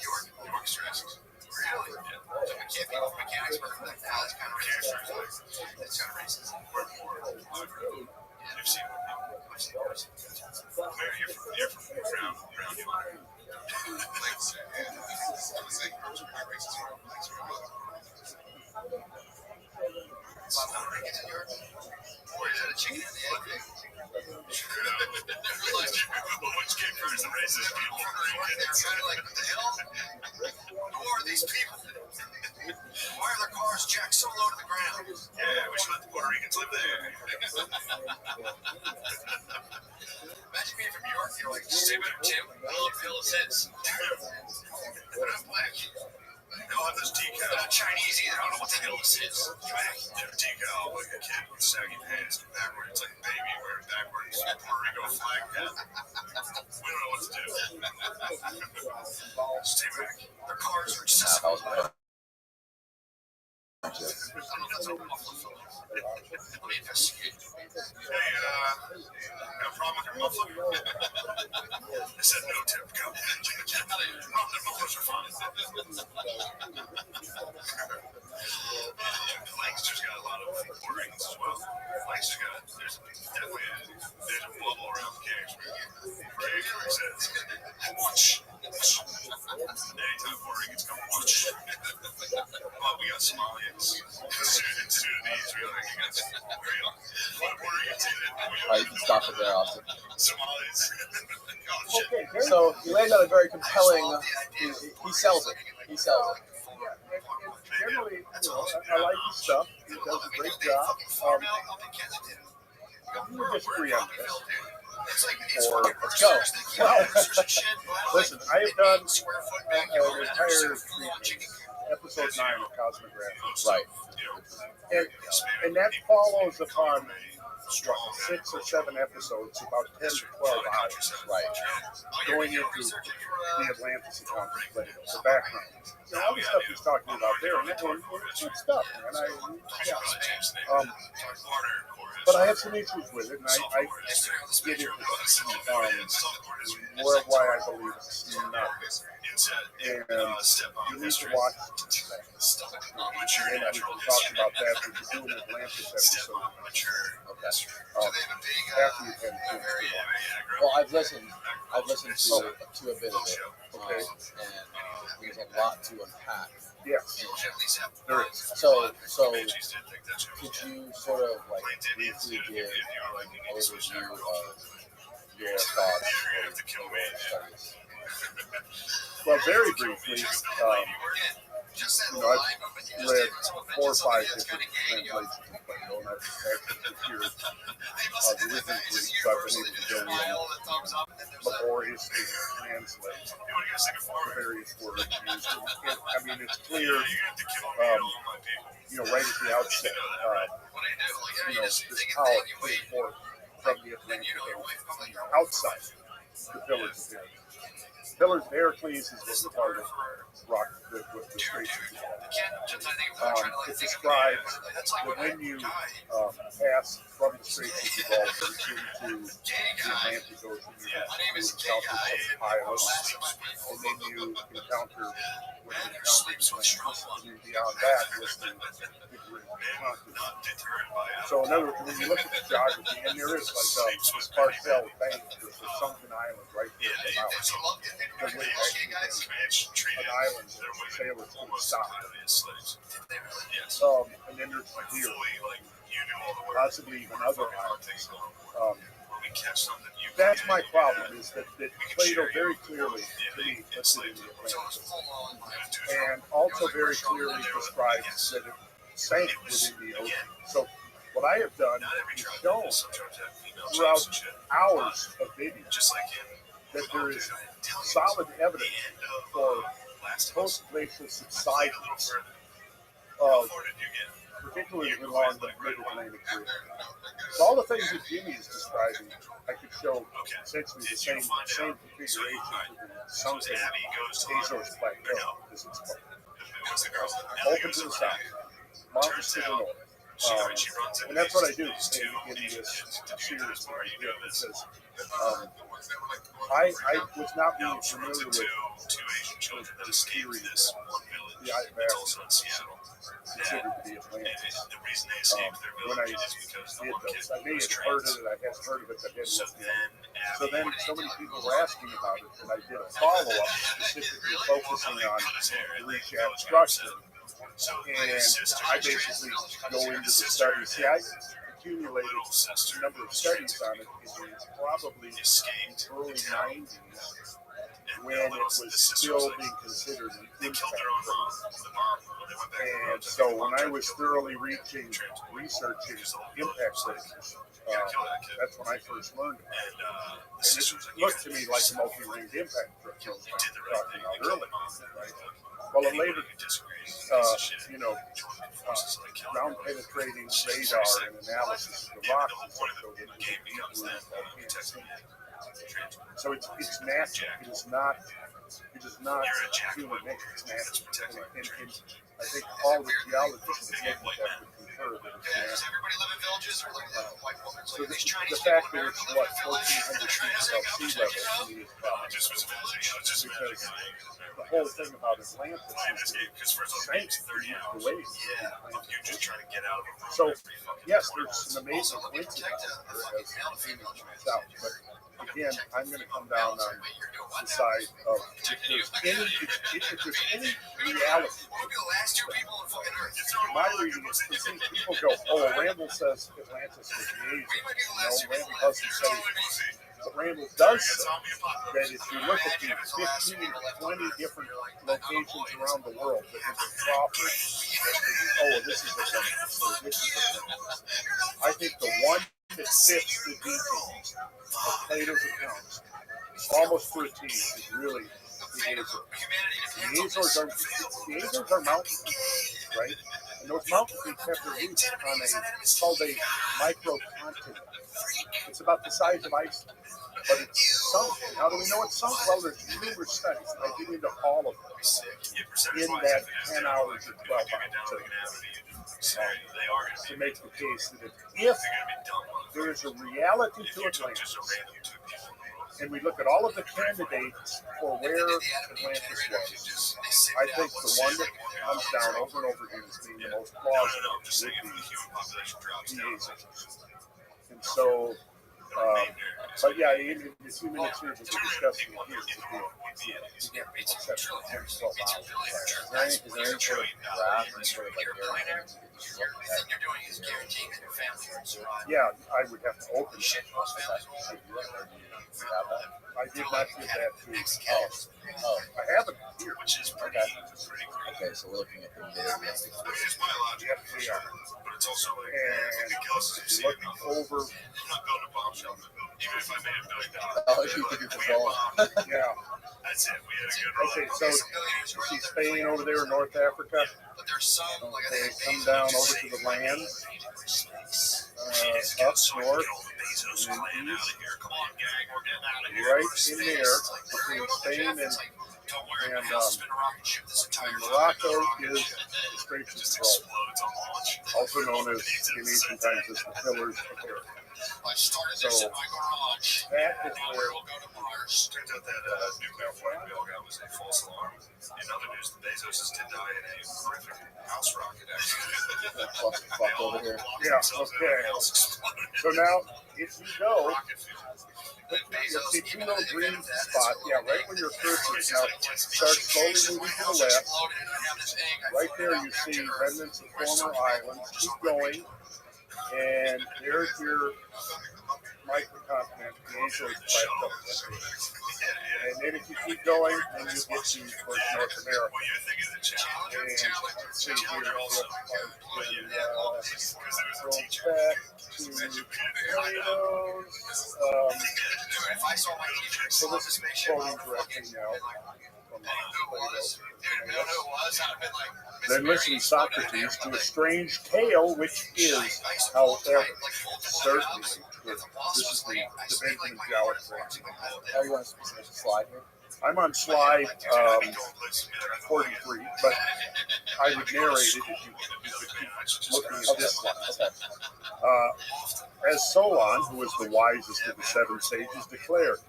York's racist. Really? Yeah. So we can't be mechanics for like that. That's kind of racist. That's kind of racist. I've seen worse. Where are you from? You're from Brown York. Or is that a chicken and the egg thing? Which came first, the It's these people from Puerto Rico. They're kind of like, what the hell? Who are these people? Why are their cars jacked so low to the ground? Yeah, we should let the Puerto Ricans live there. Imagine being from New York, you're like, stay better, Tim. I don't know what the hell this is. But I'm black. I don't have those decals. I'm not Chinese either. I don't know what the hell this is. Yeah, decal, like a kid with saggy pants and backwards, like a baby wearing backwards. Puerto Rico flag hat. We don't know what to do. Stay back. Their cars are accessible. I don't know if that's a muffler photo. Let me investigate. Hey, got a problem with your muffler? I said no, Tim. Go. The mufflers are fine. Lancaster's got a lot of Puerto Ricans as well. Lancaster's got, there's a bubble around the cage where he says, watch. Anytime Puerto Ricans come, watch. But we got Somalians, Sudanese, we got Puerto Ricans in it. You can stop it there, Austin. Somalis. Okay, So he landed on a very compelling. He sells it. He sells it. Generally, I like his stuff. He does a great job. We would disagree on this. Or Let's go. Well, listen, I have done an entire episode 9 of Cosmography. Right. And that follows upon 6 or 7 episodes, about 10 to 12 hours, Right. going into the Atlantis account, the background. So all the stuff he's talking about there, and it's good stuff, man. But I have some issues with it, and I get into why I believe it's not. And you need to watch and we can talk about that when you do an Atlantis episode. After you've been through it. Well, I've listened to a bit of it. Okay. And there's a lot to unpack. Yes, there is. So could you sort of like briefly give an overview of your thoughts or studies? Well, very briefly, I've read 4 or 5 different translations of Plato, and I've actually procured the written Greek, so I've been able to go in laboriously translate the various words used. And, I mean, it's clear, right at the outset, this power came forth from the Atlantic outside the Pillars of Heracles. Pillars of Heracles is what we call the rock with the straight. It describes that when you pass from the Straits of Gibraltar into the Atlantic Ocean, you encounter some pilots, and then you encounter and beyond that was the continent. So in other words, when you look at the geography, and there is like this Barcel Bank, there's a sunken island right there in the mountain. There would actually been an island that sailors could stop. And then there's the deer, possibly even other islands. That's my problem, is that Plato very clearly, to me, puts it in the Atlantic. And also very clearly describes that it sank within the ocean. So what I have done is shown throughout hours of video that there is solid evidence for post-glacial subsidence of particularly along the mid-Atlantic Rim. So all the things that Jimmy is describing, I could show essentially the same configuration for the sunken Azores Plateau, as it's called. Open to the south, mountains to the north. And that's what I do in this series because I was not really familiar with the theory that the Atlantis considered to be Atlantis. When I did those, I may have heard of it, I hadn't heard of it, but I didn't look at it. So then so many people were asking about it, and I did a follow-up specifically focusing on the reshaft structure. And I basically go into the study. See, accumulated a number of studies on it in probably the early 90s when it was still being considered an impact crater. And so when I was thoroughly researching impact craters, that's when I first learned about it. And it looked to me like a multi-ringed impact crater I was talking about earlier, right? Well, a later, ground penetrating radar and analysis of the rocks and stuff showed that it was a deep groove volcano. So it's natural. It is not human made. It's natural. And I think all the geologists that look at that would concur that it's natural. So the fact that it's 1,400 feet above sea level to me is problematic. Because the whole thing about Atlantis is that it sank beneath the waves. So yes, there's some amazing coincidences there as the image points out, but again, I'm going to come down on the side of if there's any reality. My reading is to see people go, oh, Randall says Atlantis was amazing. Randall doesn't say. But Randall does say that if you look at the 15, 20 different locations around the world that have been proffered, oh, this is Atlantis, or this is Atlantis. I think the one that fits the details of Plato's accounts, almost 13, is really the Azores. The Azores are mountain peaks, right? And those mountain peaks have their roots on it's called a microcontinent. It's about the size of Iceland, but it's sunk. How do we know it's sunk? Well, there's numerous studies. I get into all of them in that 10 hours or 12 hours to make the case that if there is a reality to Atlantis, and we look at all of the candidates for where Atlantis was, I think the one that comes down over and over again as being the most plausible would be the Azores. And so, but yeah, in the few minutes here that we're discussing it here, it's exceptional 10 to 12 hours. Is there any sort of graph, any sort of area that you look at? Yeah, I would have to open it. I did not give that to I have it here. Okay, so we're looking at the big. Yes, we are. And if you look over. Oh, you think it's all? Yeah. Okay, so you see Spain over there in North Africa. Okay, come down over to the land, up north, and east, right in there between Spain and Morocco is the Straits of Gibraltar, also known as in ancient times as the Pillars of Herod. So that is where turns out that nuclear flight we all got was a false alarm. In other news, the Bezos did die in a horrific house rocket accident. Fuck over here. Yeah, okay. So now, if you go, you'll see two little green spots. Yeah, right where your cursor is. Now, start slowly moving to the left. Right there, you see remnants of former islands. Keep going. And there's your microcontinent, the Azores plateau. And then if you keep going, then you get to North America. And see here, go back to Plato's. So this is quoting directly now from Plato. Then listen, Socrates, to a strange tale, which is, however, certainly true. This is the Benjamin Jowett thing. How do you want to specific slide here? I'm on slide 43, but I would narrate it if you keep looking at this one. As Solon, who was the wisest of the seven sages, declared,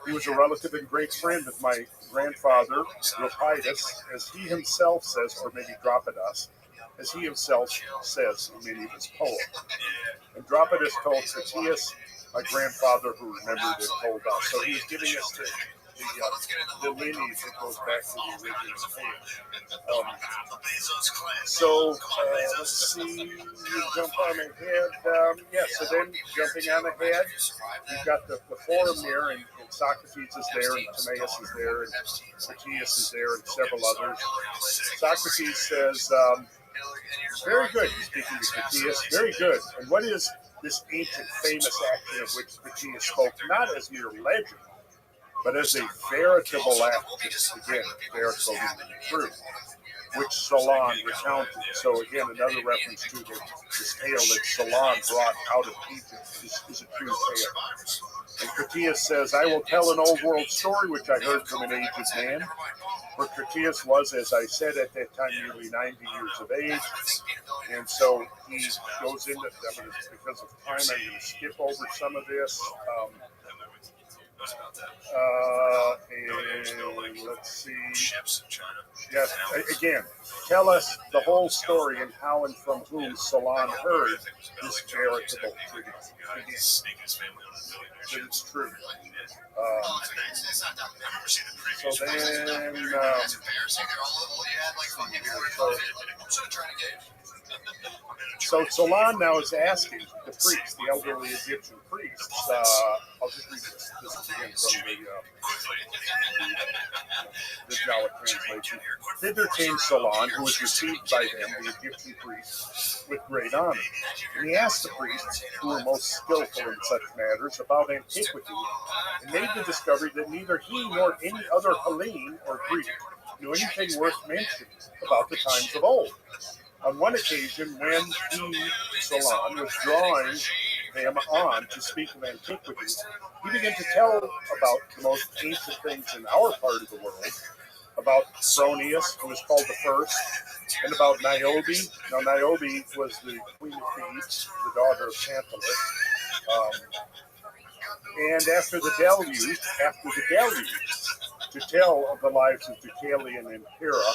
he was a relative and great friend of my grandfather, Rabbi, as he himself says, or maybe Dropidas, as he himself says in many of his poems. And Dropidas told Critias, my grandfather, who remembered it, told us. So he was giving us the lineage that goes back to the original thing. Let's see, you jump on ahead. So then jumping on ahead, you've got the forum there, and Socrates is there, and Timaeus is there, and Critias is there, and several others. Socrates says, very good, he's speaking to Critias, very good. And what is this ancient famous action of which Critias spoke, not as mere legend, but as a veritable action, again, veritable meaning true, which Solon recounted. So again, another reference to this tale that Solon brought out of Egypt is a true tale. And Critias says, I will tell an old world story which I heard from an aged man. For Critias was, as I said, at that time nearly 90 years of age. And so he goes into, because of time, I'm going to skip over some of this. And let's see. Yes, again, tell us the whole story and how and from whom Solon heard this veritable tradition. That it's true. So then, so Solon now is asking the priests, the elderly Egyptian priests. I'll just read this again from the Jala translation. Thither came Solon, who was received by them, the Egyptian priests, with great honor. And he asked the priests, who were most skillful in such matters, about antiquity, and made the discovery that neither he nor any other Hellene or Greek knew anything worth mentioning about the times of old. On one occasion, when he, Solon, was drawing them on to speak of antiquity, he began to tell about the most ancient things in our part of the world, about Phronius, who was called the first, and about Niobe. Now, Niobe was the queen of Thebes, the daughter of Tantalus. And after the deluge, to tell of the lives of Deucalion and Pyrrha,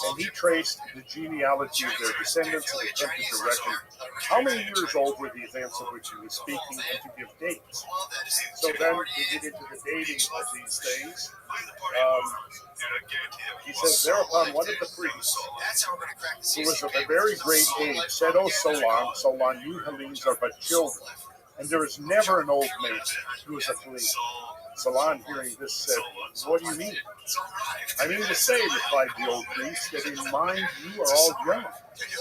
and he traced the genealogy of their descendants and attempted to reckon how many years old were the events of which he was speaking and to give dates. So then we get into the dating of these things. He says, thereapon one of the priests, who was of a very great age, said, O Solon, you Hellenes are but children, and there is never an old man who is a Hellene. Solon, hearing this, said, what do you mean? I mean to say, replied the old priest, that in mind you are all young.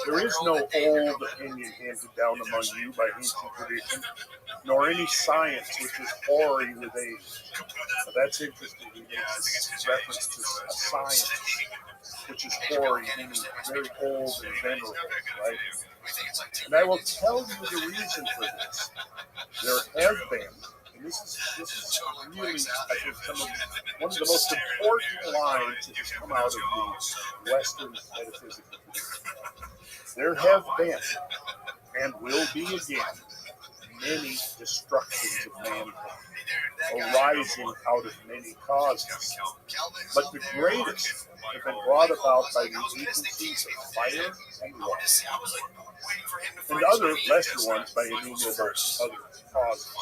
There is no old opinion handed down among you by ancient tradition, nor any science which is hoary with age. Now, that's interesting. He makes reference to a science which is hoary, meaning very old and venerable, right? And I will tell you the reason for this. There have been, and this is really, I think, one of the most important lines that has come out of the Western metaphysical tradition. There have been, and will be again, many destructions of mankind, arising out of many causes. But the greatest have been brought about by the agencies of fire and water, and other lesser ones by innumerable other causes.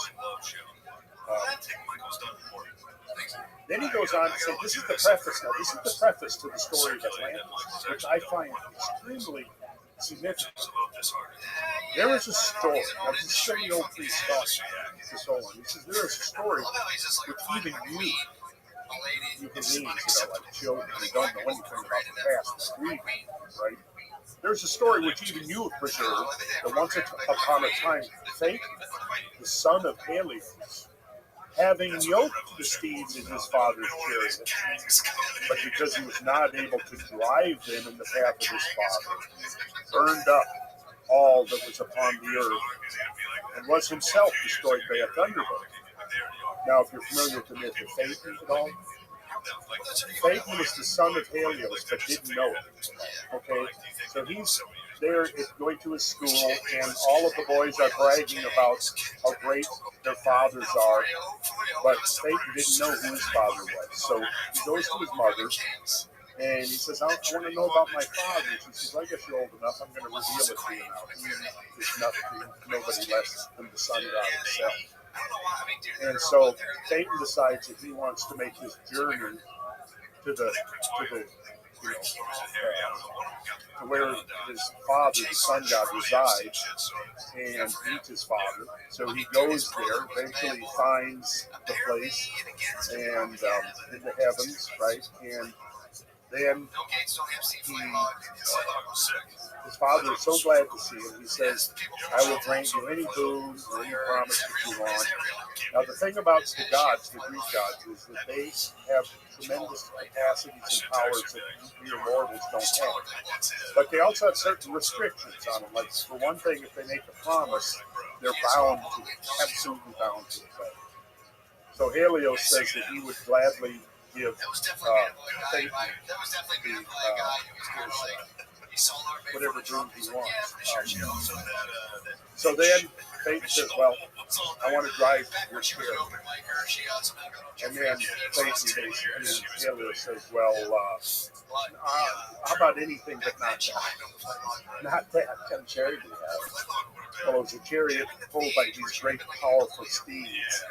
Then he goes on to say, this is the preface now. This is the preface to the story of Atlantis, which I find extremely significant. There is a story. Now, this is the old priest talking to Solon. He says, there is a story which even you Hellenes, like children who don't know anything about the past, read, right? There's a story which even you have preserved, that once upon a time, Phaeton, the son of Peleus, having yoked the steeds in his father's chariot, but because he was not able to drive them in the path of his father, burned up all that was upon the earth, and was himself destroyed by a thunderbolt. Now, if you're familiar with the myth of Phaeton at all, Phaeton was the son of Helios, but didn't know it. Okay, so he's there going to his school, and all of the boys are bragging about how great their fathers are, but Phaeton didn't know who his father was. So he goes to his mother, and he says, I want to know about my father. She says, I guess you're old enough, I'm going to reveal it to you now. He is nothing, nobody less than the sun god himself. And so Satan decides that he wants to make his journey to the to where his father, the sun god, resides, and meets his father. So he goes there, eventually finds the place, and in the heavens, right? And then his father is so glad to see him. He says, "I will grant you any boon or any promise that you want." Now, the thing about the gods, the Greek gods, is that they have tremendous capacities and powers that mere mortals don't have. But they also have certain restrictions on them. Like, for one thing, if they make a promise, they're bound to, absolutely bound to it. So Helios says that he would gladly give Satan whatever boon he wants. So then Satan says, "Well, I want to drive your chariot." And then Satan, Helios says, "Well, how about anything but not that?" Not that. What kind of chariot do you have? Well, it was a chariot pulled by these great, powerful steeds.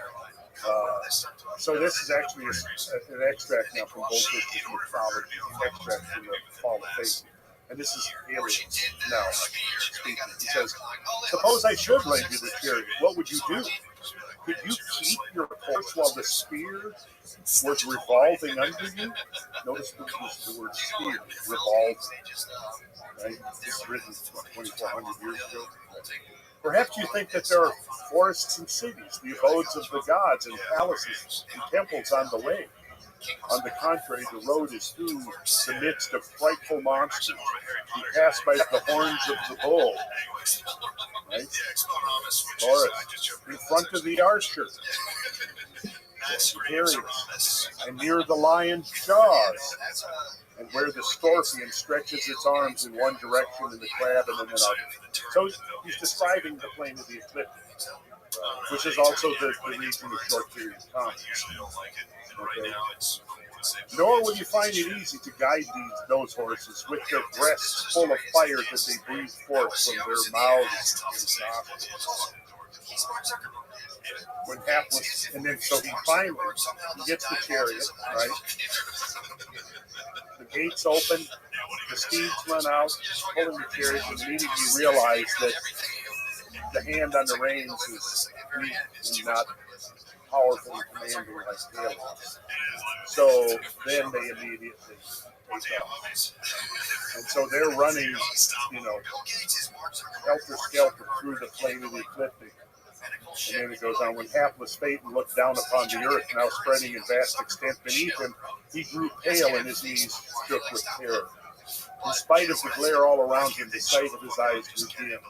So this is actually an extract now from Bolshevik mythology, extract from the Fall of Faith. And this is Helios now speaking. He says, "Suppose I should lend you the chariot, what would you do? Could you keep your course while the spear was revolving under you?" Notice the word spear, revolving. Right? This is written 2,400 years ago. "Perhaps you think that there are forests and cities, the abodes of the gods, and palaces and temples on the way. On the contrary, the road is through the midst of frightful monsters. You pass by the horns of the bull." Right? Taurus. "In front of the archer, Sagittarius, and near the lion's jaws, and where the scorpion stretches its arms in one direction and the crab in another." So he's describing the plane of the ecliptic, which is also the region of short period of time. Okay. "Nor will you find it easy to guide those horses with their breasts full of fire that they breathe forth from their mouths and nostrils. When hapless," and then so he finally gets the chariot, right? The gates open, the steeds run out, pulling the chariot, and immediately realize that the hand on the reins is weak and not powerful and commanding like Helios. So then they immediately take off. And so they're running, helter-skelter through the plane of the ecliptic. And then it goes on, "When hapless Phaeton looked down upon the earth, now spreading in vast extent beneath him, he grew pale and his knees shook with terror. In spite of the glare all around him, the sight of his eyes grew dim.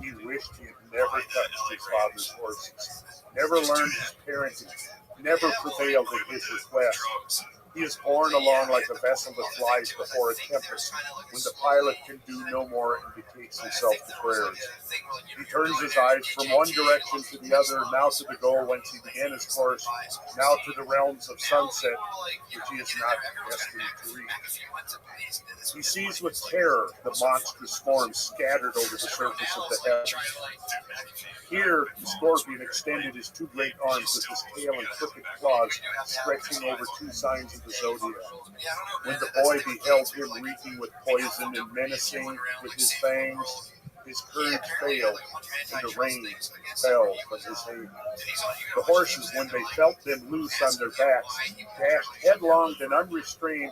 He wished he had never touched his father's horses, never learned his parenting, never prevailed at his request. He is borne along like a vessel that flies before a tempest, when the pilot can do no more and betakes himself to prayers. He turns his eyes from one direction to the other, now to the goal whence he began his course, now to the realms of sunset, which he is not destined to reach. He sees with terror the monstrous forms scattered over the surface of the heavens. Here, the scorpion extended his two great arms with his tail and crooked claws, stretching over two signs of the zodiac. When the boy beheld him reeking with poison and menacing with his fangs, his courage failed, and the reins fell from his hand. The horses, when they felt them loose on their backs, dashed headlong and unrestrained,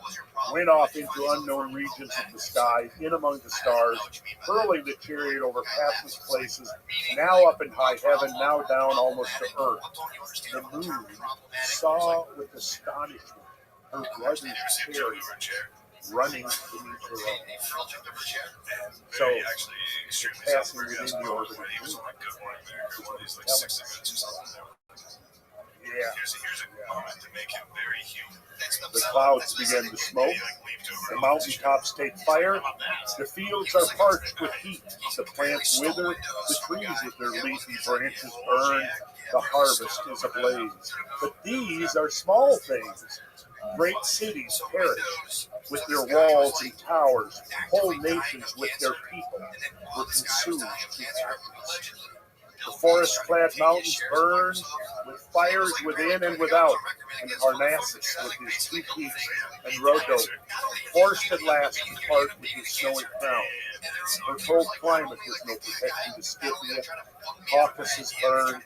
went off into unknown regions of the sky, in among the stars, hurling the chariot over pathless places, now up in high heaven, now down almost to earth. The moon saw with astonishment her brother's chariot running beneath her own. So, it's passing within the orbit of the moon. The clouds begin to smoke. The mountaintops take fire. The fields are parched with heat. The plants wither. The trees with their leafy branches burn. The harvest is ablaze. But these are small things. Great cities perish with their walls and towers. Whole nations with their people were consumed to ashes. The forest-clad mountains burned with fires within and without, and Parnassus with his two peaks and Rhodo forced at last to part with his snowy crown. Her cold climate was no protection to Scythia. Caucasus burned,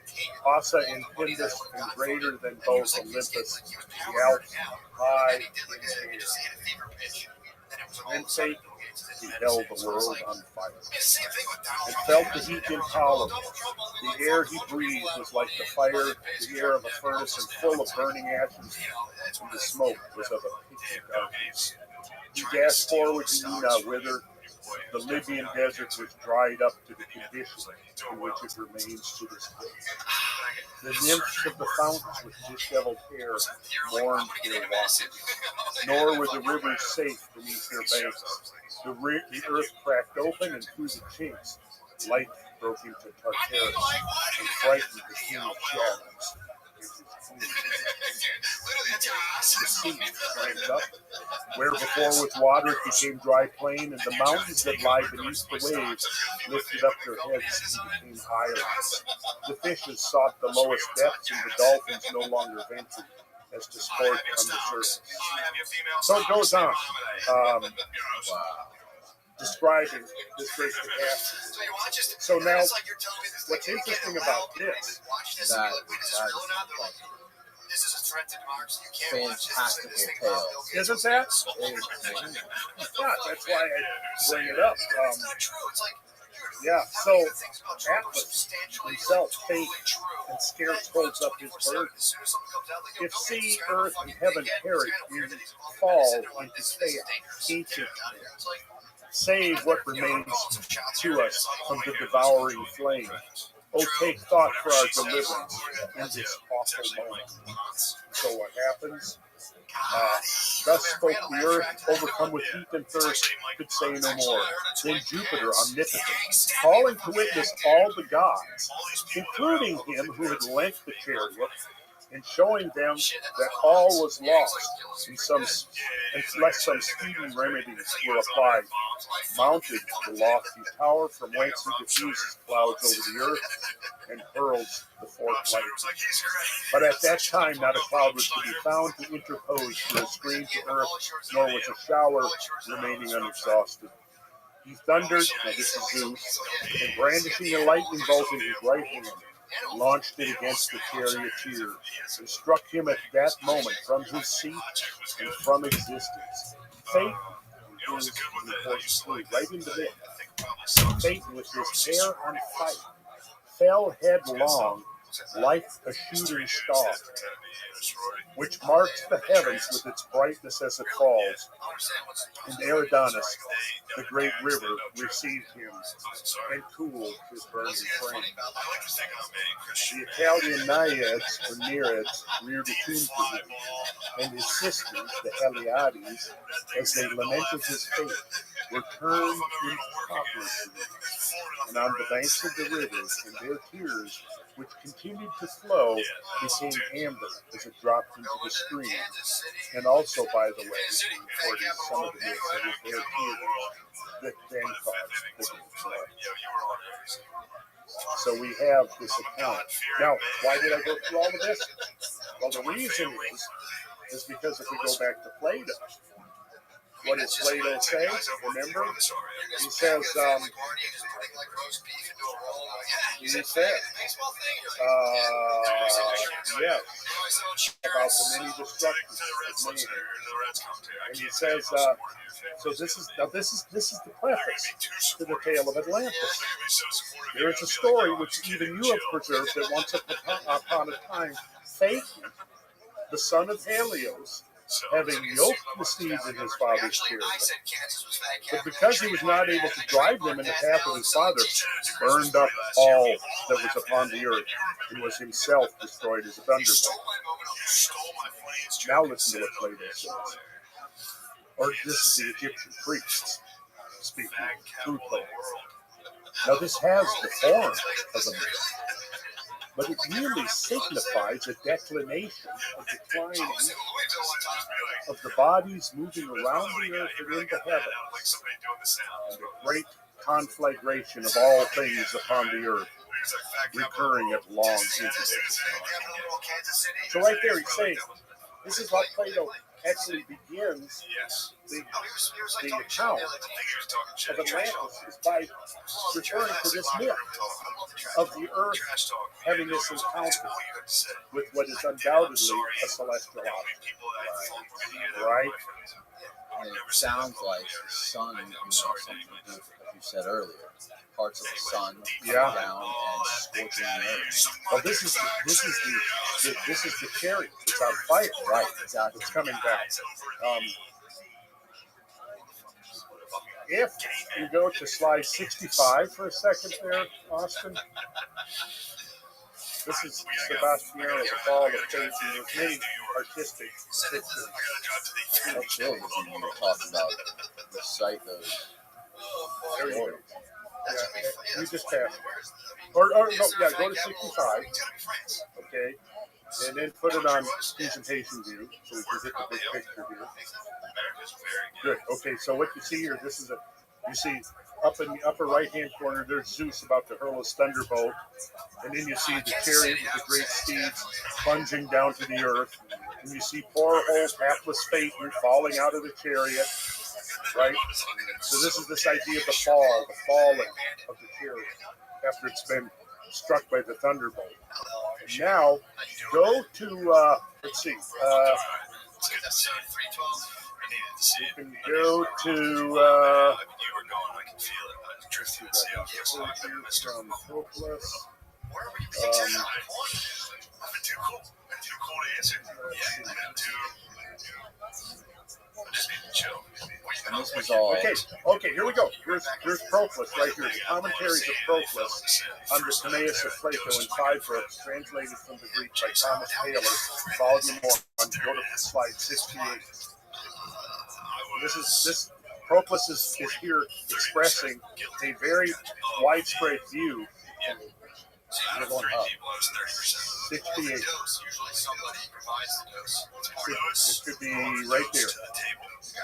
Ossa and Pindus, and greater than both Olympus, the Alps high in air. Then Satan beheld the world on fire, and felt the heat intolerable. The air he breathed was like the fire, the air of a furnace, and full of burning ashes, and the smoke was of a pitchy darkness. He dashed forward to Ina, whither the Libyan desert was dried up to the condition in which it remains to this day. The nymphs of the fountains with disheveled hair mourned their waters, nor were the rivers safe beneath their banks. The earth cracked open, and through the chinks, light broke into Tartarus and frightened the king of shadows. The sea climbed up, where before with water it became dry plain, and the mountains that lie beneath the waves lifted up their heads and became islands. The fishes sought the lowest depths, and the dolphins no longer ventured as to sport on the surface. So it goes on, describing this great catastrophe. So now, what's interesting about this, That fantastical tale. isn't that? Yeah, that's why I bring it up. Yeah, so Atlas himself faints and scarce holds up his burden. If sea, earth, and heaven perish, we fall into chaos, ancient chaos. Save what remains to us from the devouring flame. Oh, take thought for our deliverance in this awful moment. So what happens? Thus spoke the earth, overcome with heat and thirst, could say no more. Then Jupiter, omnipotent, calling to witness all the gods, including him who had lent the chariot, and showing them that all was lost, unless some speedy remedies were applied, mounted the lofty tower from whence he diffuses clouds over the earth and hurls the forked light. But at that time not a cloud was to be found to interpose for a screen to earth, nor was a shower remaining unexhausted. He thundered, now this is Zeus, and brandishing a lightning bolt in his right hand, launched it against the charioteer, and struck him at that moment from his seat and from existence. Fate is important, right into it. Fate, with his hair on fire, fell headlong like a shooting star, which marks the heavens with its brightness as it falls. And Eridanus, the great river, received him and cooled his burning frame. The Italian Naiads, or Nereids, reared a tomb for him, and his sisters, the Heliades, as they lamented his fate, were turned into poplar trees. And on the banks of the rivers, and their tears, which continued to flow, became amber as it dropped into the stream. And also, by the way, according to some of the myths, it was their tears that then caused the flood. So we have this account. Now, why did I go through all of this? Well, the reason is because if we go back to Plato, what does Plato say? Remember? He says, yes, about the many destructions of man. And he says, so this is the preface to the tale of Atlantis. There is a story which even you have preserved that once upon a time, Phaethon, the son of Helios, having yoked the steeds in his father's chariot, but because he was not able to drive them in the path of his father, burned up all that was upon the earth, and was himself destroyed as a thunderbolt. Now listen to what Plato says. Or this is the Egyptian priests speaking, Pluto. Now this has the form of a myth, but it really signifies a declination, a declining of the bodies moving around the earth and into heaven, and a great conflagration of all things upon the earth. recurring at long intervals. So right there, he's saying, this is how Plato actually begins the account of Atlantis, is by referring to this myth of the earth having this encounter with what is undoubtedly a celestial object. Right? And it sounds like the sun, something to do with what you said earlier. Parts of the sun coming down and scorching the earth. Well, this is the chariot that's on fire. Right, exactly. It's coming down. If you go to slide 65 for a second there, Austin. This is Sebastiano, the fall of faith, and there's many artistic pictures. How chill is it when you talk about recite those There you go. stories? Yeah, you just pass. Or no, yeah, go to 65. Okay. And then put it on presentation view so we can get the big picture here. Good. Okay, so what you see here, you see up in the upper right-hand corner, there's Zeus about to hurl his thunderbolt. And then you see the chariot with the great steeds plunging down to the earth. And you see poor old hapless Phaeton falling out of the chariot. Right? So this is this idea of the falling of the chariot after it's been struck by the thunderbolt. Now, go to, let's see, you can go to, from Hopeless. And this was all. Okay, here we go. Here's Proclus right here. The commentaries of Proclus on the Timaeus of Plato in 5 books, translated from the Greek by Thomas Taylor, volume 1. Go to slide 68. This Proclus is here expressing a very widespread view. You're going up. 68. This could be right there.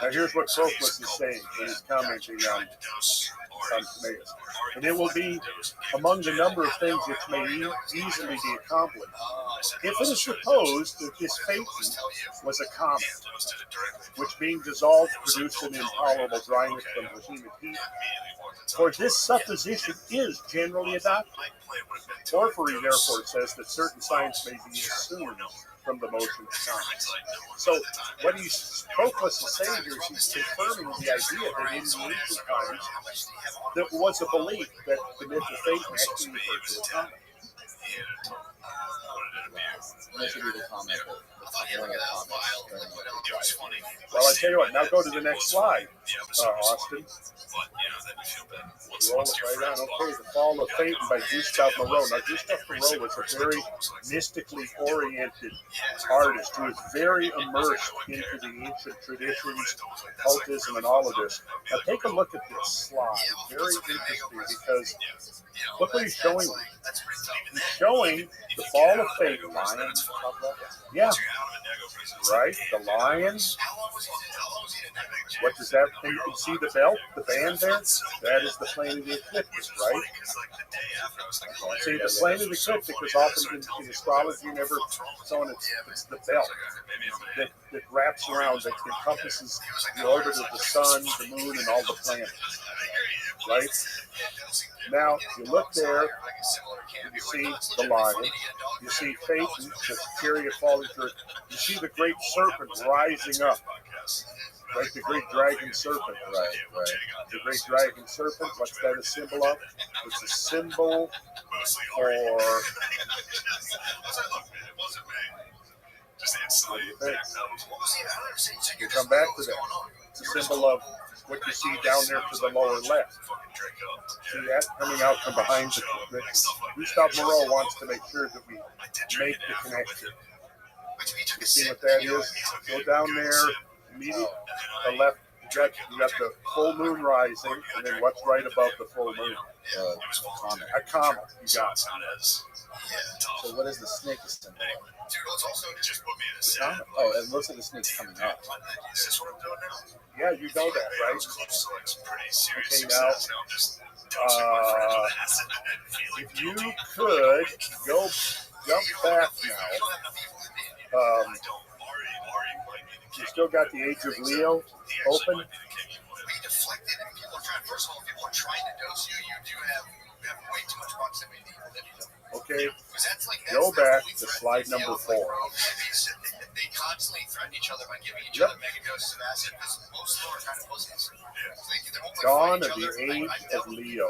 Now here's what Proclus is saying when he's commenting on Timaeus. And it will be among the number of things which may easily be accomplished. If it is supposed that this Phaeton was a comet, which being dissolved produced an intolerable dryness from vehement heat, for this supposition is generally adopted. Porphyry therefore says that certain signs may be assumed from the motion of time. So what Proclus is saying here is he's confirming the idea that in the ancient times there was a belief that the myth of Phaeton actually referred to a comet. That should be the comment. Well, I tell you what, now go to the next slide, Austin. Roll it right on. Okay, The Fall of Phaeton by Gustave Moreau. Now, Gustave Moreau was a very mystically oriented artist who was very immersed into the ancient traditions, cultism, and all of this. Now, take a look at this slide. Very interesting because look what he's showing. He's showing the fall of Phaeton. Yeah. Right? The lion. What does that mean? You can see the belt, the band there? That is the plane of the ecliptic, right? See, the plane of the ecliptic is often in astrology never shown. It's the belt that wraps around, that encompasses the orbit of the sun, the moon, and all the planets. Right? Now, you look there, you see the lion, you see Phaeton, the chariot falling through, you see the great serpent rising up, right? The great dragon serpent, right. The great dragon serpent, what's that a symbol of? It's a symbol for... You come back to that. It's a symbol of what you see down there to the lower left. See that coming out from behind the Gustave Moreau wants to make sure that we make the connection. You see what that is? Go down there, immediately the left You got the full moon rising, and then what's right above the full moon? Comet. A comet. You got it. So what is the snake symbol? Just put me in a The set. comet. Oh, it looks like the snake's coming up. Is this what I'm doing now? Yeah, you know that, I right? was close to like some pretty serious Okay, success. Now I'm just dosing my friend with acid and feeling If you guilty. could go jump back now, you still got the Age of Leo open. Deflected and people are trying. First of all, people are trying to dose you. You do have way too much proximity to your libido. Okay, That's go back to slide number 4. They constantly threaten each other by giving each other mega doses of acid because most of them are kind of pussies. Dawn of the Age of Leo.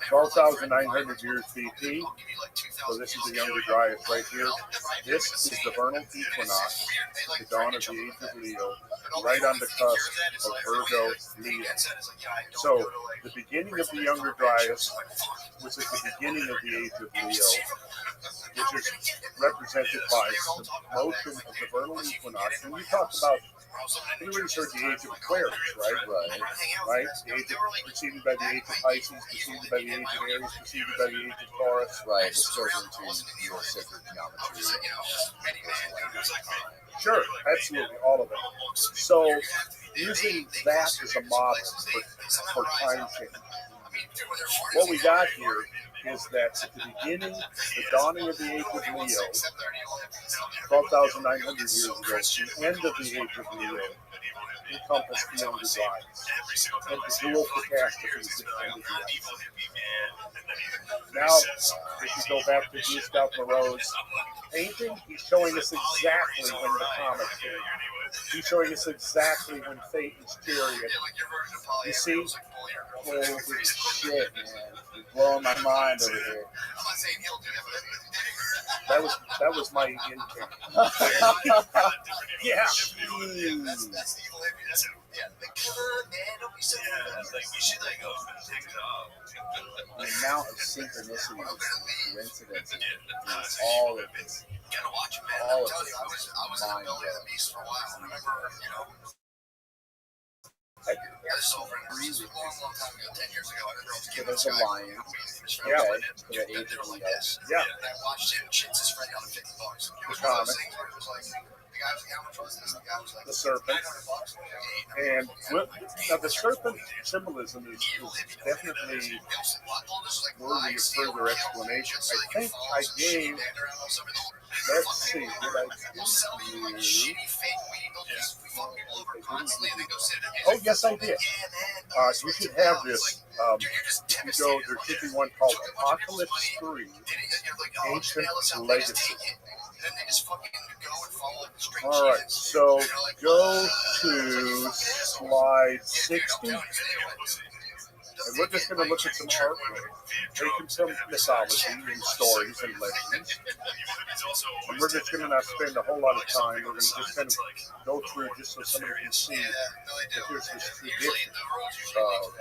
12,900 years BP. So this is the Younger Dryas right here. This is the vernal equinox, the dawn of the Age of Leo, right on the cusp of Virgo, Leo. So the beginning of the Younger Dryas was at the beginning of the Age of Leo, which is represented by the motion of the vernal equinox. When you talk about, everybody's heard the Age of Aquarius, right? Right? The age of, preceded by the Age of Pisces, preceded by the Age of Aries, preceded by the Age of Taurus. Right, this goes into your sacred geometry. Sure, absolutely, all of it. So, using that as a model for time change, what we got here is that at the beginning, the dawning of the Age of Leo, 12,900 years ago, the end of the Age of Leo, encompassed the Younger Dryas, and the dual catastrophes that ended the ice. Now, if you go back to Gustave Moreau's painting, he's showing us exactly when the comet came. He's showing us exactly when Phaeton's chariot. You see? Holy shit, man. You're blowing my mind over here. That was my intent. Yeah. The amount of synchronicity, coincidence, all of this, all of this is mind-blowing. This is over a really long time ago, 10 years ago. I remember I was So giving there's this a guy lion. Yeah. Okay. The Age of Leo. Yeah. and I watched him chits his friend down to $50. It was The one of comet. those things where it was like, the guy was like, how much was this? The guy was like, The serpent. $900. And now the serpent symbolism is definitely worthy of further explanation. I think I gave, let's see, did I give you? Oh, yes, I did. You should have this. If you go, there should be one called Apocalypse 3, Ancient Legacy. All right, so go to slide 60. And we're just going to look at some artwork, taking some mythology and stories and legends. And we're just going to not spend a whole lot of time. We're going to just kind of go through just so somebody can see that there's this tradition of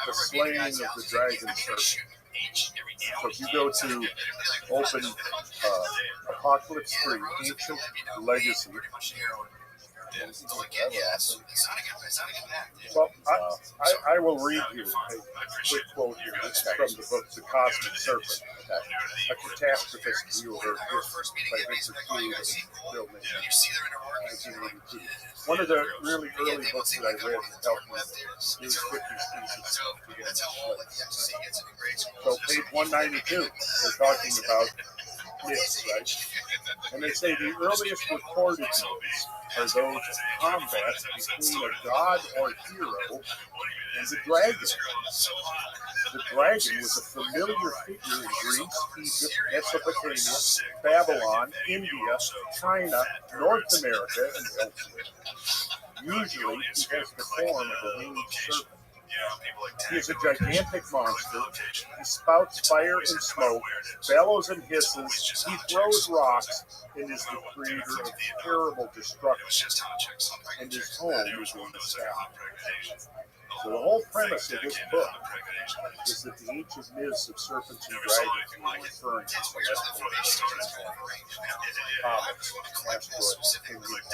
the slaying of the dragon serpent. So if you go to open Apocalypse 3, Ancient Legacy. Well, I will read you a quick quote here. This is from the book The Cosmic Serpent, a catastrophist view of Earth by Victor Clue and Bill Mason, 1982. One of the really early books that I read that helped me use 50 species to get So page 192, they're talking about myths, right? And they say the earliest recorded myths are those of combat between a god or hero and the dragon. The dragon was a familiar figure in Greece, Egypt, Mesopotamia, Babylon, India, China, North America, and elsewhere. Usually, he has the form of a winged serpent. He is a gigantic monster. He spouts fire and smoke, bellows and hisses. He throws rocks and is the creator of terrible destruction. And his home is in the sky. So the whole premise of this book is that the ancient myths of serpents and dragons were referring to celestial beings, comets,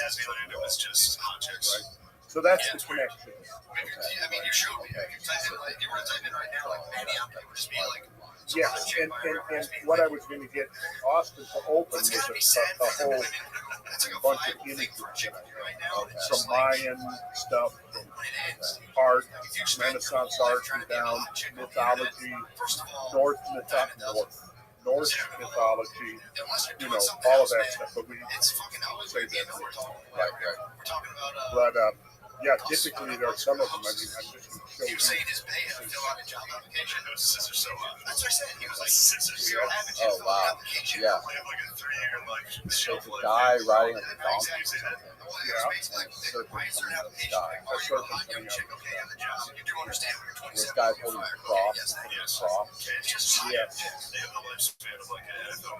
asteroids, and right? So that's the connection. Yes, and what I was going to get Austin to open was a whole bunch of images from Mayan stuff, from art, Renaissance art, and down mythology, Norse mythology, all of that stuff. But we say that. Right. But yeah, typically there are some of them. I mean, I'm just going to show you. Oh wow! Yeah. So the guy riding on the donkey. Yeah. And serpent coming out of the sky. A serpent coming out of the sky. And this guy's holding a cross. Yes. Giant serpent coming out of the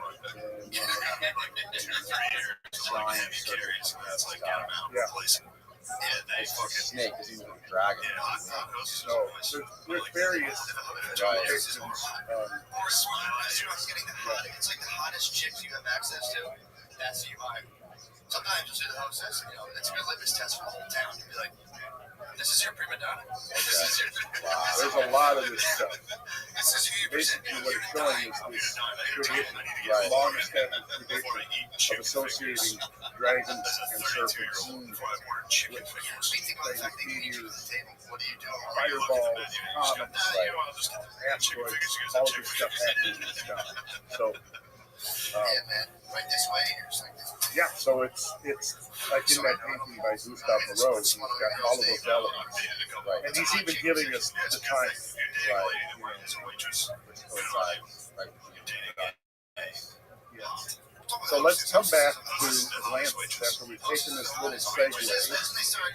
sky. Yeah. It's a snake, isn't even a dragon. So there's various depictions. It's like the hottest chicks you have access to. That's who you hire. Sometimes you'll say the hostess, it's a good litmus test for the whole town. You'll be like, this is your prima donna. There's a lot of this stuff. Basically, what it's showing is this tradition, long-established tradition of associating dragons and serpents with meteors, fireballs, comets, asteroids, all this stuff happening in the sky. So, yeah, so it's like in that painting by Gustave Moreau, he's got all of those elements, right? And he's even giving us the time, right? So let's come back to Atlantis after we've taken this little segue.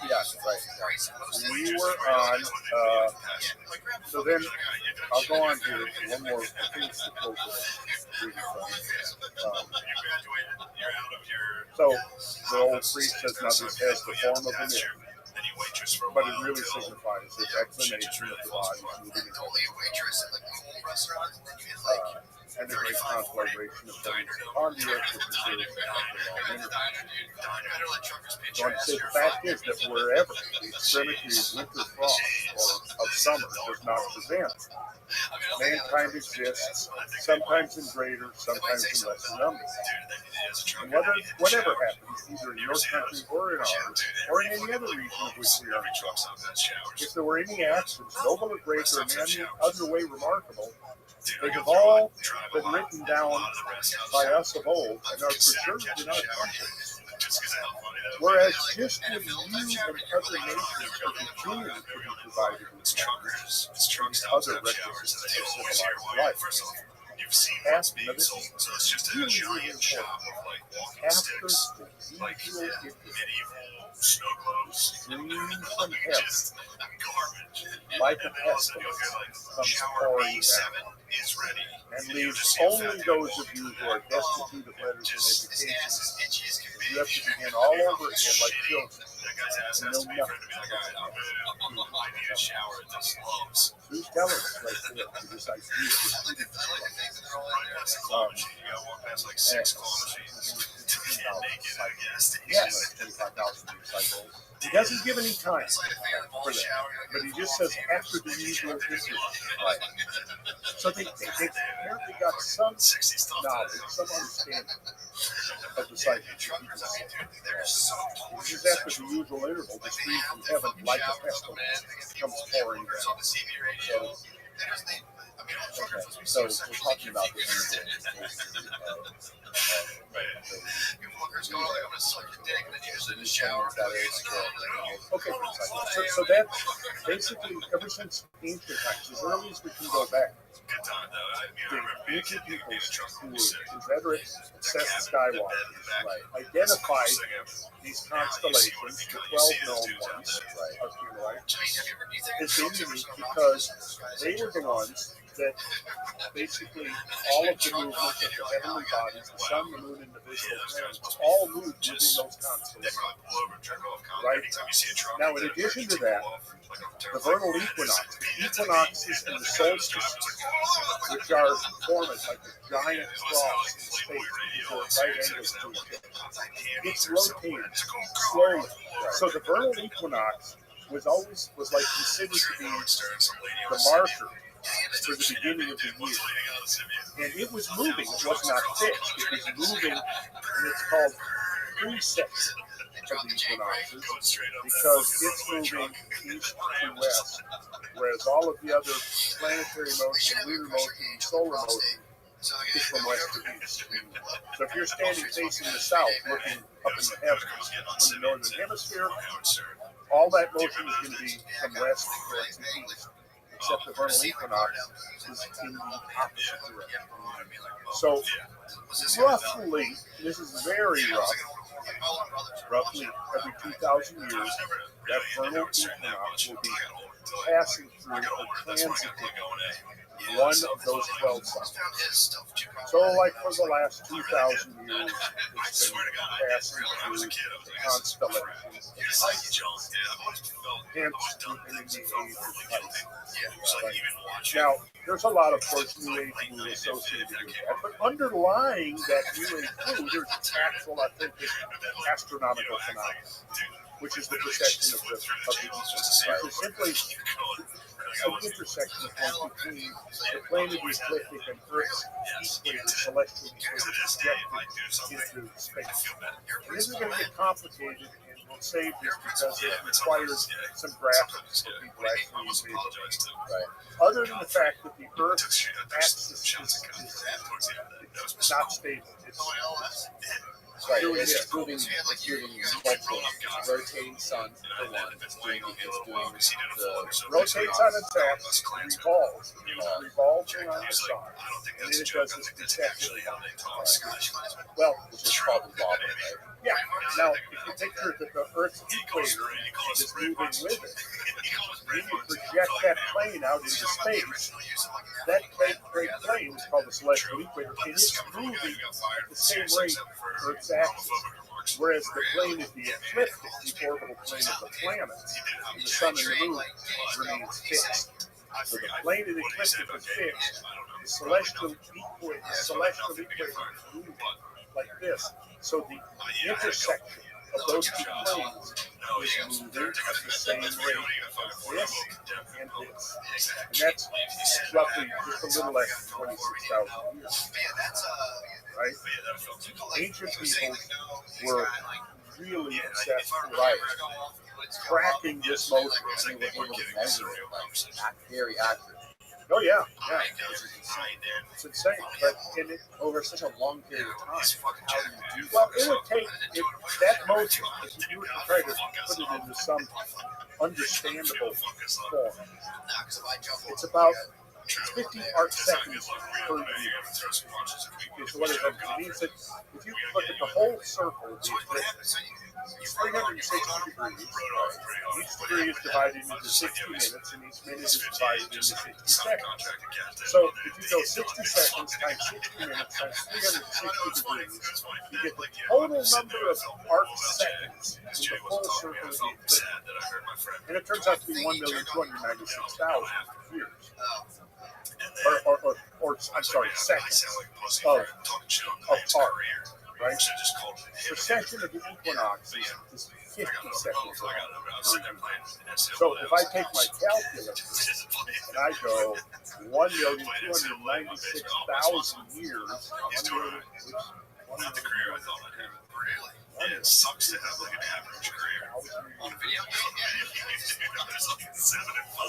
Yes, right. We were on, so then I'll go on here one more thing to close it. So the old priest says, now this has the form of a myth, but it really signifies its explanation of the body moving in and the great conflagration of things on the earth that preserves so the fact is that wherever the extremity of winter frost or of summer does not present, mankind exists, sometimes in greater, sometimes in lesser numbers. And whatever happens, either in your country or in ours, or in any other region of which we are, if there were any actions, noble or great or in any other way remarkable, they have all been written down by us of old and are preserved in our countries. Whereas history of you and other nations are continuing to be provided with other records of civilized life. After the usual streams from heaven, like a pestilence, comes pouring down, and leaves only those of you who are destitute of letters and education. You have to begin all over again like children, and know nothing. Who's telling us right there this idea? Yes, 25,000 recycles. He doesn't give any time for that, but he just says after the usual interview. Right. So they apparently got some knowledge, some understanding of the cycle. This is after the usual interval, the stream from heaven, like a pestilence, comes pouring down. So we're talking about the okay, so that's basically ever since ancient times, as early as we can go back. The ancient peoples who were inveterate, obsessed skywalkers, identified these constellations, the 12 known ones, as being unique because they were the ones that basically all of the movements of the heavenly bodies, the sun, the moon, and the visible planets, all move within those constellations. Right? Now, in addition to that, the vernal equinox, the equinoxes and the solstices, which are formed like a giant cross in space, because they're right angles to each other. It's rotating slowly. So the vernal equinox was like considered to be the marker for the beginning of the year. And it was moving, it was not fixed. It was moving, and it's called presets of the equinoxes because it's moving east to west, whereas all of the other planetary motion, lunar motion, and solar motion is from west to east. So if you're standing facing the south, looking up in the heavens from the northern hemisphere, all that motion is going to be from west towards the east, except the vernal equinox is in the opposite direction. So roughly, this is very rough, roughly every 2,000 years, that vernal equinox will be passing through or transiting one of those 12 signs. So, like for the last 2,000 years, it's been passing through the constellations of Pisces. Hence, we've been in the age of Pisces. Now, there's a lot of, course, New Age mood associated with that, but underlying that New Age mood, there's actual, authentic astronomical phenomena, which is the precession of the equinox, which is simply an intersection point between the plane of the ecliptic and Earth's equator, celestial equator, projected into space. And this is going to get complicated, and we'll save this because it requires some graphics for people actually use visual. Right. Other than the fact that the Earth's axis is not stable. Right, it's moving multiple rotating sun for one. It's doing the rotates on its axis, revolves around the sun, and then it does this precession. Well, which is called the wobble, right? Yeah. Now, if you picture that the Earth's equator is moving with it, then you project that plane out into space. That great plane is called the celestial equator, and it's moving at the same rate Earth's axis. Whereas the plane is the ecliptic, the orbital plane of the planets, and the sun and the moon remains fixed. So the plane of the ecliptic is fixed. The celestial equator is moving like this. So the intersection of those two planes is moving at the same rate as this and this. And that's roughly just a little less than 26,000 years. Right? Ancient peoples were really obsessed with tracking this motion. They were able to measure it, very accurate. Oh yeah. It's insane. But over such a long period of time, how do you do that? Well, it would take that motion, if you were to try to put it into some understandable form. It's about 50 arc seconds per year. Is what it means. That if you look at the whole circle of the eclipse, it's 360 degrees. Each degree is divided into 60 minutes, and each minute is divided into 60 seconds. So if you go 60 seconds times 60 minutes times 360 degrees, you get the total number of arc seconds in the full circle of the eclipse. And it turns out to be 1,296,000 years. Or I'm sorry, seconds of arc. Right? Precession of the equinox is 50 seconds per year. So if I take my calculator and I go 1,296,000 years, It sucks to have like an average career. On video?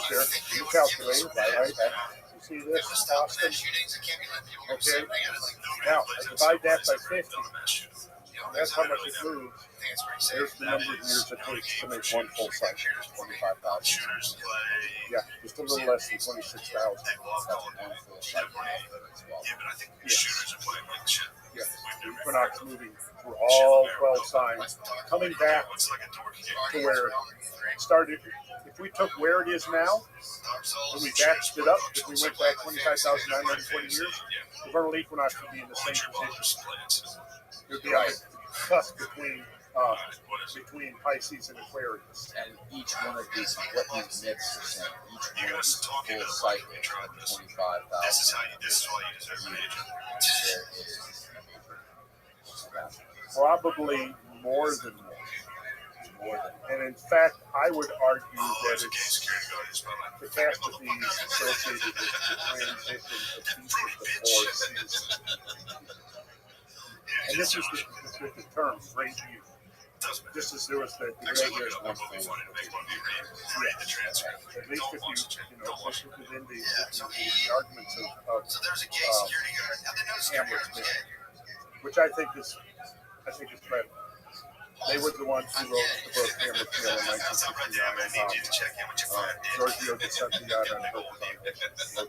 There, you calculate it, right? You see this, Austin? Okay. Now, I divide that by 50. That's how much it moves. There's the number of years it takes to make one full cycle. 25,000. Yeah, just a little less than 26,000. That's one full cycle. Yes. The equinox moving through all 12 signs, coming back to where started, if we took where it is now, and we batched it up, if we went back 25,920 years, the vernal equinox would be in the same position. It would be on the cusp between Pisces and Aquarius. And each one of these, what these myths are saying, each one of these full cycles of 25,000 there is a major Probably more than one. And in fact, I would argue that it's catastrophes associated with the transition of each of the four seasons. And this is the term, great view. Just as there was the great years one thing. At least if especially within the arguments of Hamlet's, which I think is credible. They were the ones who wrote the book Hamlet's Mill in 1969. Giorgio de Santillana and wrote this book.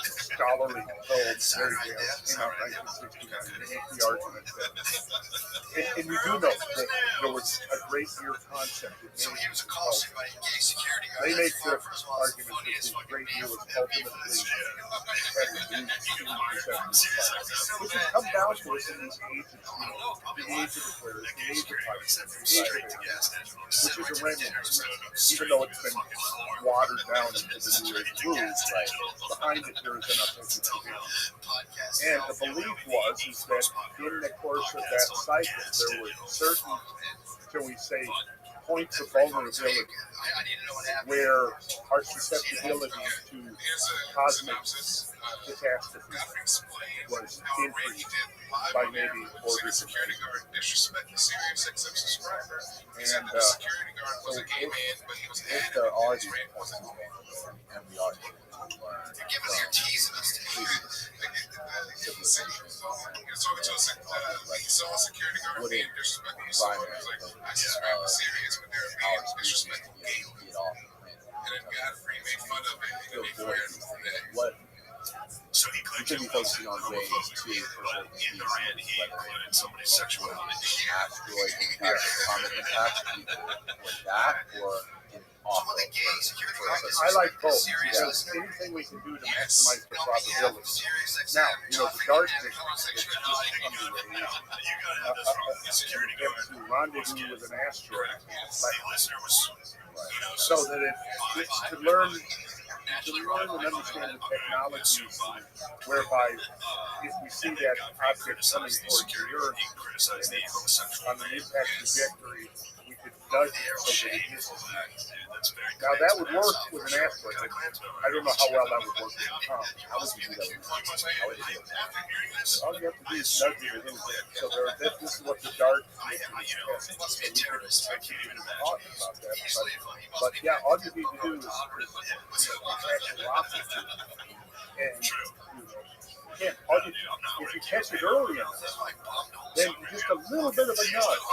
Scholarly told fairy tales came out in 1969. They make the argument that, and you do know that there was a great year concept in many cultures. They make the argument that the great year was ultimately which has come down to us in these ages, the age of Aquarius, the age of Pisces, the age of Aries, which is a remnant, even though it's been watered down into the New Age rules. Behind it, there is enough institution. And the belief was that in the course of that cycle, there were certain, shall we say, points of vulnerability where our susceptibility to cosmic catastrophe was increased by maybe orders of and so if there are these points of vulnerability, and we are able to learn from previous civilizations wouldn't primary our species to get off the planet. What we could be focusing on ways to preserve the species, whether it's asteroid impact or comet impact, with that or in off. I like both. Because anything we can do to maximize the probability. Now, the dark vision to rendezvous with an asteroid, so that it's to learn and understand the technologies whereby if we see that object coming towards the Earth and it's on an impact trajectory, we could nudge it so that it misses. Now that would work with an asteroid. I don't know how well that would work with a comet. How would you do that? All you have to do is nudge it a little bit. So this is what the dark is testing. So we could actually talk about that. But yeah, all you need to do is actually lock it to it. And again, if you catch it early enough, then just a little bit of a nudge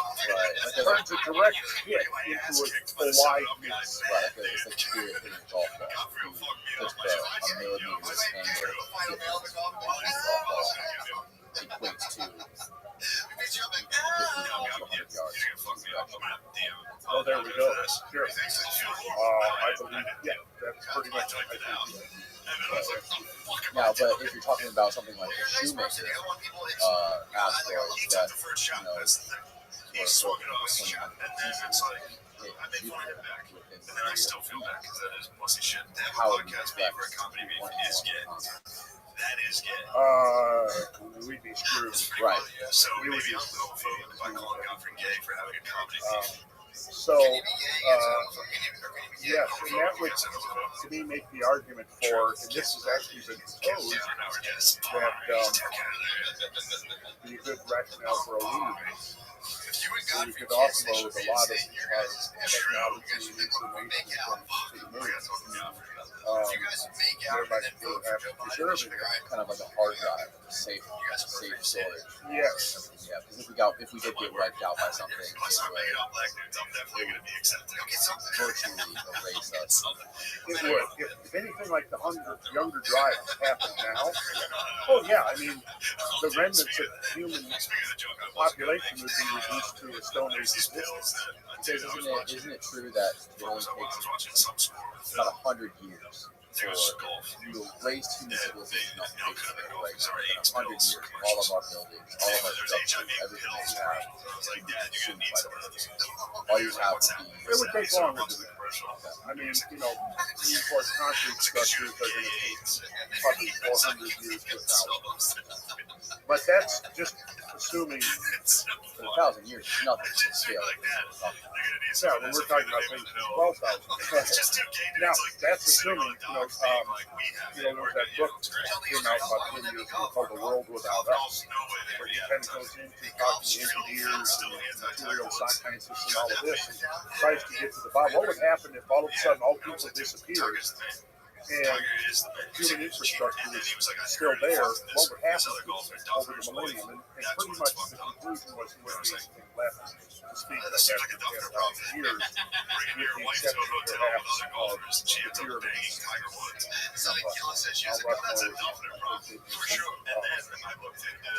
turns a direct hit into a wide miss. It's like spirit hitting a golf ball. Just a millimeter angle difference in golf ball equates to 50 yards. Oh, there we go. Sure. I believe, that's pretty much what I think. Now, but if you're talking about something like the Shoemaker asteroid that, he swung it off, and then it's like, I made fun of it back, and then I still feel bad because that is pussy shit. That podcast being for a comedy beef is gay. That is gay. We'd be screwed. Right. So maybe I'm homophobic if I call Godfrey gay for having a comedy beef. So, yes, and that would, to me, make the argument for, and this has actually been proposed, that be a good rationale for a lead. So you could offload a lot of technology and information to the moon. There might be preserving it. Kind of like a hard drive, safe storage. Yes. Yeah, because if we did get wiped out by something, it would virtually erase us. It would. If anything like the younger drives happen now, oh yeah, I mean, the remnants of human population would be reduced to a Stone Age existence. Because isn't it true that it only takes about 100 years for you raised human civilization up to date, right? 100 years, all of our buildings, all of our structures, everything that we have would be consumed by the earth. All you have would be... It would take longer to do. I mean, reinforced concrete structures are going to take probably 400 years to 1,000. But that's just assuming... For 1,000 years, it's nothing to scale. Yeah, when we're talking about things 12,000. Now, that's assuming, there was that book that came out about 10 years ago called The World Without Us, where he kind of goes into talking to engineers and material scientists and all of this, and tries to get to the bottom. What would happen if all of a sudden all people disappeared and human infrastructure was still there? What would happen over the millennium? And pretty much the conclusion was there wouldn't be anything left to speak of after 10,000 years, with the exception perhaps of the pyramids.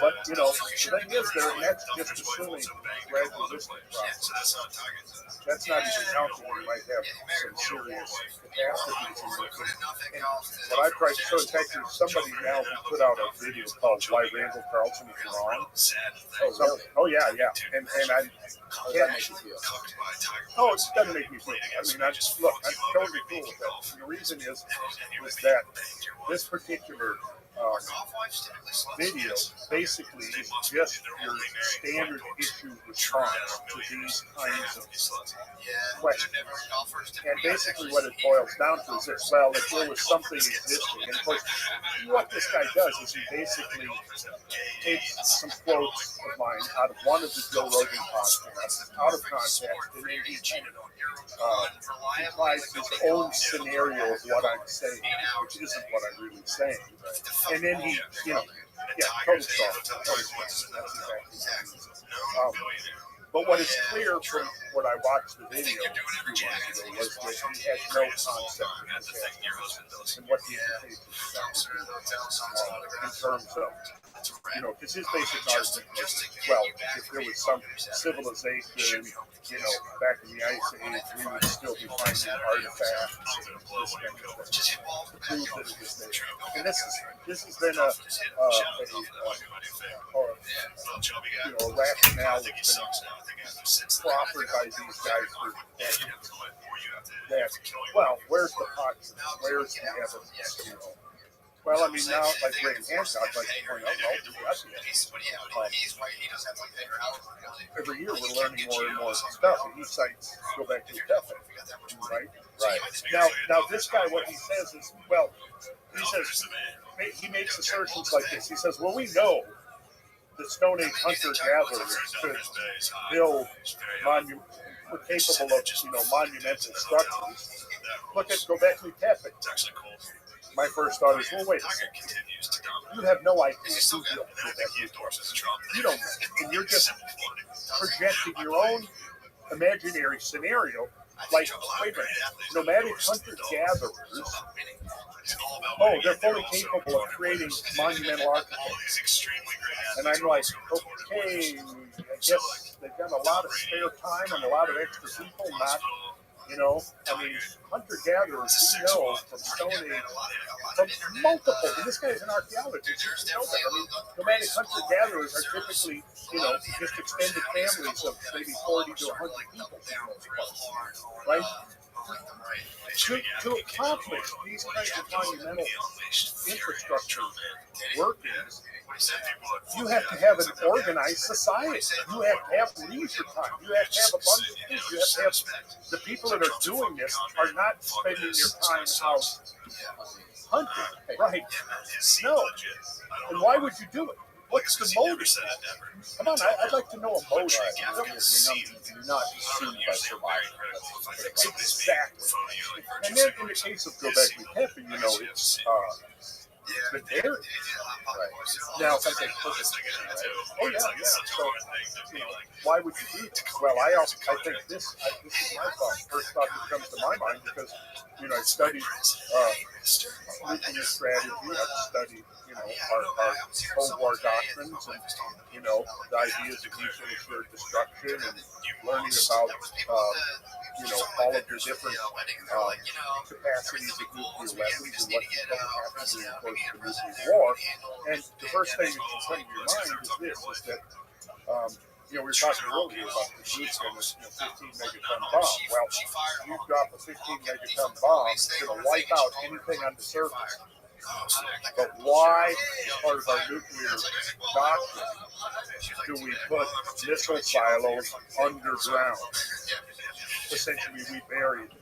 But, the thing is, that's just assuming gradual distance process. That's not even counting when you might have some serious catastrophes in the and what I tried to show, in fact, there's somebody now who put out a video called Why Randall Carlson is Wrong. Oh, yeah. And I How does that make you feel? Oh, it doesn't make me feel. I mean, I'm totally cool with that. And the reason is that this particular video basically is just your standard issue response to these kinds of questions. And basically what it boils down to is that, well, if there was something existing, and of course, what this guy does is he basically takes some quotes of mine out of one of the Joe Rogan podcasts, out of context, and then he applies his own scenario of what I'm saying, which isn't what I'm really saying. And then he, total stuff. That's exactly what but what is clear from what I watched the video a few months ago was that he had no concept of this and what the implications in terms of, because his basic argument was, well, if there was some civilization, back in the Ice Age, we would still be finding artifacts and this kind of thing to prove that it was there. And this has been a rationale that's been proffered by these guys for decades. That, well, where's the pocket? Where's the evidence? Well, I mean, now, like Ray and Hancock, like to point out, every year we're learning more and more stuff, and these sites go back to the Teflon, right? Right. Now, this guy, what he says is, well, he makes assertions like this. He says, well, we know the Stone Age hunter-gatherers could build were capable of, monumental structures. Go back to the Teflon. My first thought is, well, wait a second. You have no idea who built that. You don't know. And you're just projecting your own imaginary scenario. Like, wait a minute, nomadic hunter-gatherers, they're fully capable of creating monumental architecture. And I'm like, okay, I guess they've got a lot of spare time and a lot of extra people, not... hunter-gatherers, we know from Stone Age, from multiple, and this guy's an archaeologist, you know that. I mean, nomadic hunter-gatherers are typically, just extended families of maybe 40 to 100 people, right? To accomplish these kinds of monumental infrastructure workings, you have to have an organized society. You have to have leisure time. You have to have abundant things. You have to have the people that are doing this are not spending their time out hunting, right? No. And why would you do it? what's the motive? Come on, I'd like to know a motive. You're not deceived by survival. Exactly. And then in the case of Göbekli Tepe, you know, it's the dairy. Right. Now, Some say purposely, right? oh yeah. So, you know, why would you do that? Well, I think this is my first thought that comes to my mind because, you know, I studied nuclear strategy. I've studied, you know, our Cold War doctrines and, you know, the ideas of mutually assured destruction and learning about, you know, all of your different capacities of nuclear weapons and what happens during the course of a nuclear war. And the first thing that can come to your mind is that, you know, we were talking earlier about the Zeus and the 15 megaton bomb. Well, you drop a 15 megaton bomb, it's going to wipe out anything on the surface. But why, as part of our nuclear doctrine, do we put missile silos underground? Essentially, we bury them.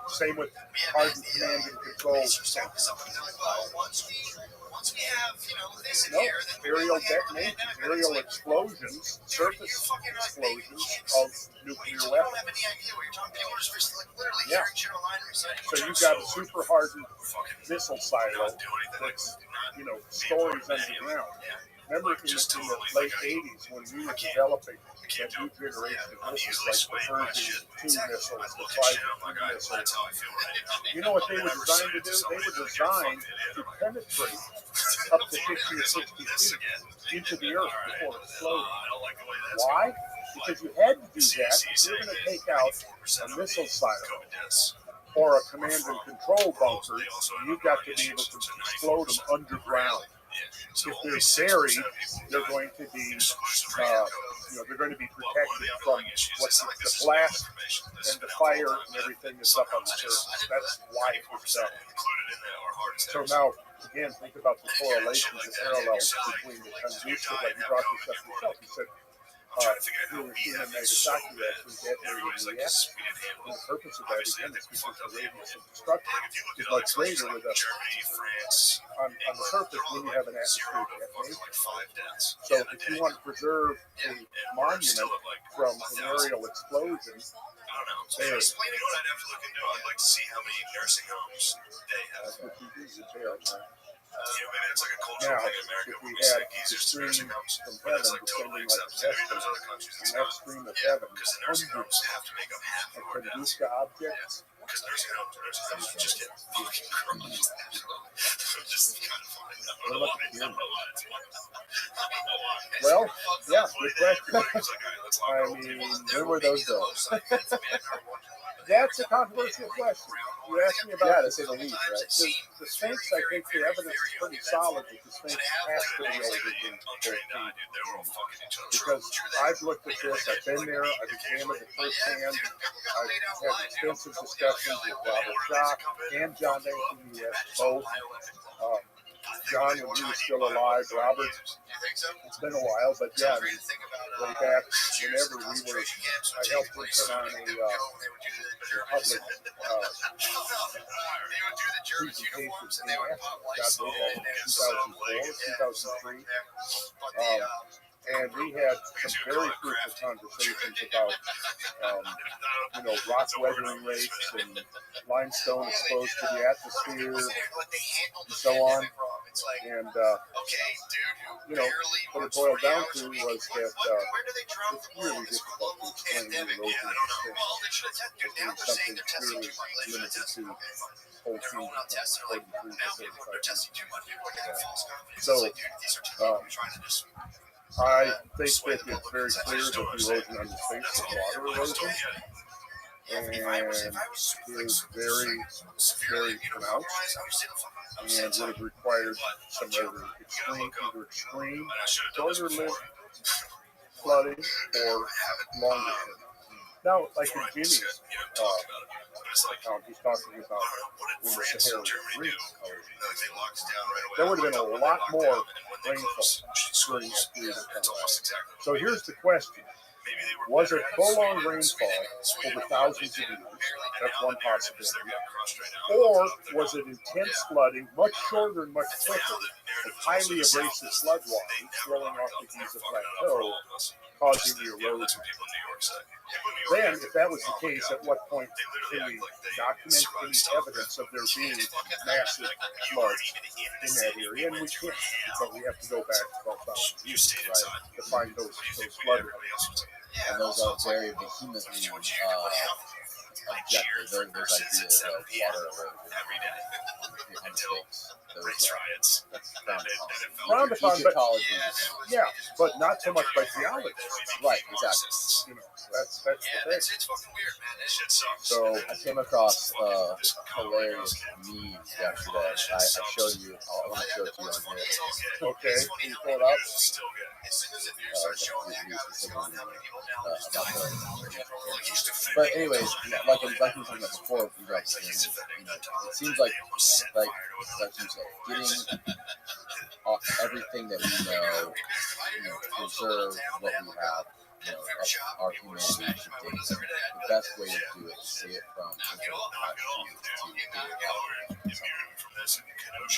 Same with hardened command and control centers. No, aerial detonations, aerial explosions, surface explosions of nuclear weapons. Yeah. So you've got a super hardened missile silo that's, you know, stories underground. Remember in the late 80s when we were developing that new generation of missiles like the Version 2 missiles, the 5 missiles. You know what they were designed to do? They were designed to penetrate up to 50 or 60 feet into the earth before it exploded. Why? Because you had to do that if you're going to take out a missile silo or a command and control bunker. You've got to be able to explode them underground. If they're buried, they're going to be, they're going to be protected from the blast and the fire and everything that's up on the surface. That's why it was done. So now, again, think about the correlations and parallels between the Tunguska, like you brought this up yourself. You said Hiroshima and Nagasaki actually detonated the reactor. And the purpose of that, again, is because the radius of destruction is much greater with on the surface when you have an atmospheric detonation. So if you want to preserve a monument from an aerial explosion, there. Explain what I'd have to look into. I'd like to see how many nursing homes they have. That's what you do, you bury. Maybe it's like a cultural Now, thing in America if where we we say had geezers the to stream nursing homes, from but it's heaven like totally descending like accepted. a In those other countries, and it's that not. stream of Yeah, heaven, because the nursing homes hundreds have to make up half of of our deaths. Tunguska objects. Because nursing homes just get fucking gross. Just kind of funny. I don't know why. I don't know why. Well, yeah, good question. I mean, where were those though? That's a controversial question. You asked me about Yeah, to say the least, right? the Sphinx. I think the evidence is pretty solid that the Sphinx has to be older than 13. Because I've looked at this, I've been there, I've examined it firsthand. I've had extensive discussions with Robert Schock and John Nathan U.S. both. John, when he was still alive, Robert, it's been a while, but yeah, way back whenever we were, I helped him put on a public presentation in Africa, God, way back in 2004, 2003. And we had some very fruitful conversations about, rock weathering rates and limestone exposed to the atmosphere and so on. And, what it boiled down to was that it's really difficult to explain the erosion of the Sphinx as being something purely limited to whole trees and 43 to 35. So, I think that it's very clear that the erosion on the Sphinx is water erosion, and is very, very pronounced, and would have required some either extreme shorter lived flooding or longer term. Now, like in Jimmy's account, he's talking about when the Sahara was green. There would have been a lot more rainfall during that period of time. So here's the question. Was it prolonged rainfall over thousands of years, That's one possibility. Or was it intense flooding, much shorter and much quicker, with highly abrasive flood water flowing off the Giza Plateau, causing the erosion? Then, if that was the case, at what point can we document any evidence of there being massive floods in that area? And we can't, because we have to go back to 12,000 years, right, to find those flood areas. And those are very vehemently objective. Those ideas of water erosion and mistakes. That's frowned upon. But yeah, but not so much by geologists. Right, exactly. You know, that's the thing. So I came across a hilarious meme yesterday. I showed you. I want to show it to you on here. Okay. Can you pull it up? But anyways, like we were talking about before, we got to, it seems like you said, getting everything that we know, preserve what we have, our humanity should dig. The best way to do it is see it from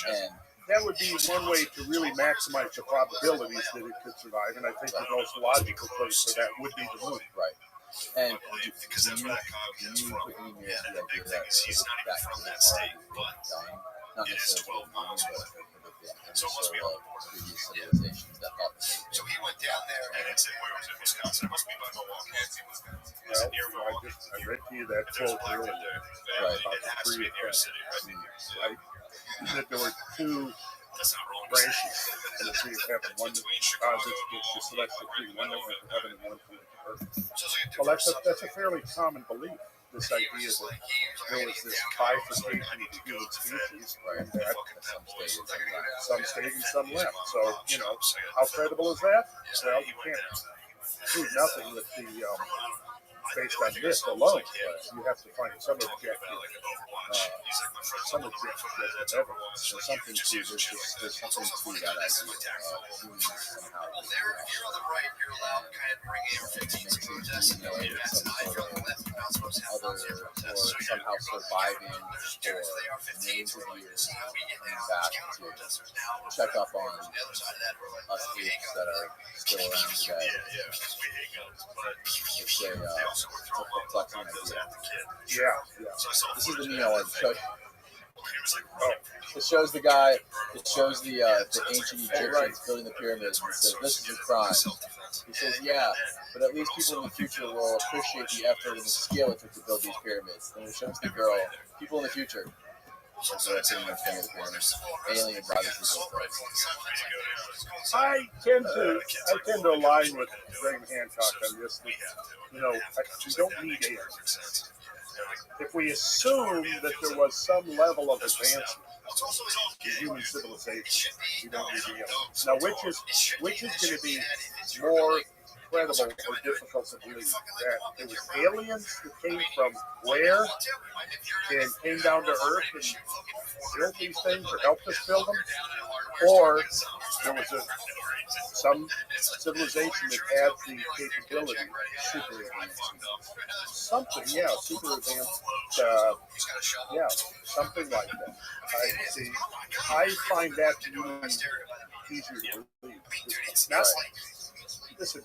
And that would be one way to really maximize the probabilities that it could survive. And I think the most logical place for that would be the moon. Right. And do you put in your idea that could have already done, not necessarily the moon, but So it must be on the border. previous civilizations that thought the same So thing. he went down there and it said, where was it? Wisconsin. It must be by Milwaukee. Was it near Milwaukee? I read to you that quote earlier Right. about It the has to three be near a effects, city, right? right? That there were two That's not wrong. branches in the tree of heaven. One that causes the celestial tree, one that went to heaven and one to earth. Well, that's a fairly common belief. This idea that there was this bifurcation of the human species, and that some stayed and some left. So, how credible is that? Well, you can't prove nothing with the based on this alone. You have to find some objective evidence. There's something to that idea. Humans somehow You're on the right, you're allowed kind of bring AR-15s to protest. some sort of other, or somehow surviving for millions of years, coming back to check up on us apes that are still around today. It's a perplexing idea. Yeah. This is the meme I wanted to show you. It shows the guy. It shows the ancient Egyptians building the pyramids, and it says, "This is a crime." He says, "Yeah, but at least people in the future will appreciate the effort and the skill it took to build these pyramids." And it shows the girl. People in the future. Alien bodies. I tend to align with Graham Hancock on this. We don't need aliens. If we assume that there was some level of advancement in human civilization, we don't need aliens. Now, which is going to be more credible or difficult to believe? That it was aliens that came from where and came down to Earth and built these things or helped us build them, or there was some civilization that had the capability, super advanced, something, super advanced, something like that. I find that to be easier to believe. Not, listen.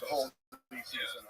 The whole species and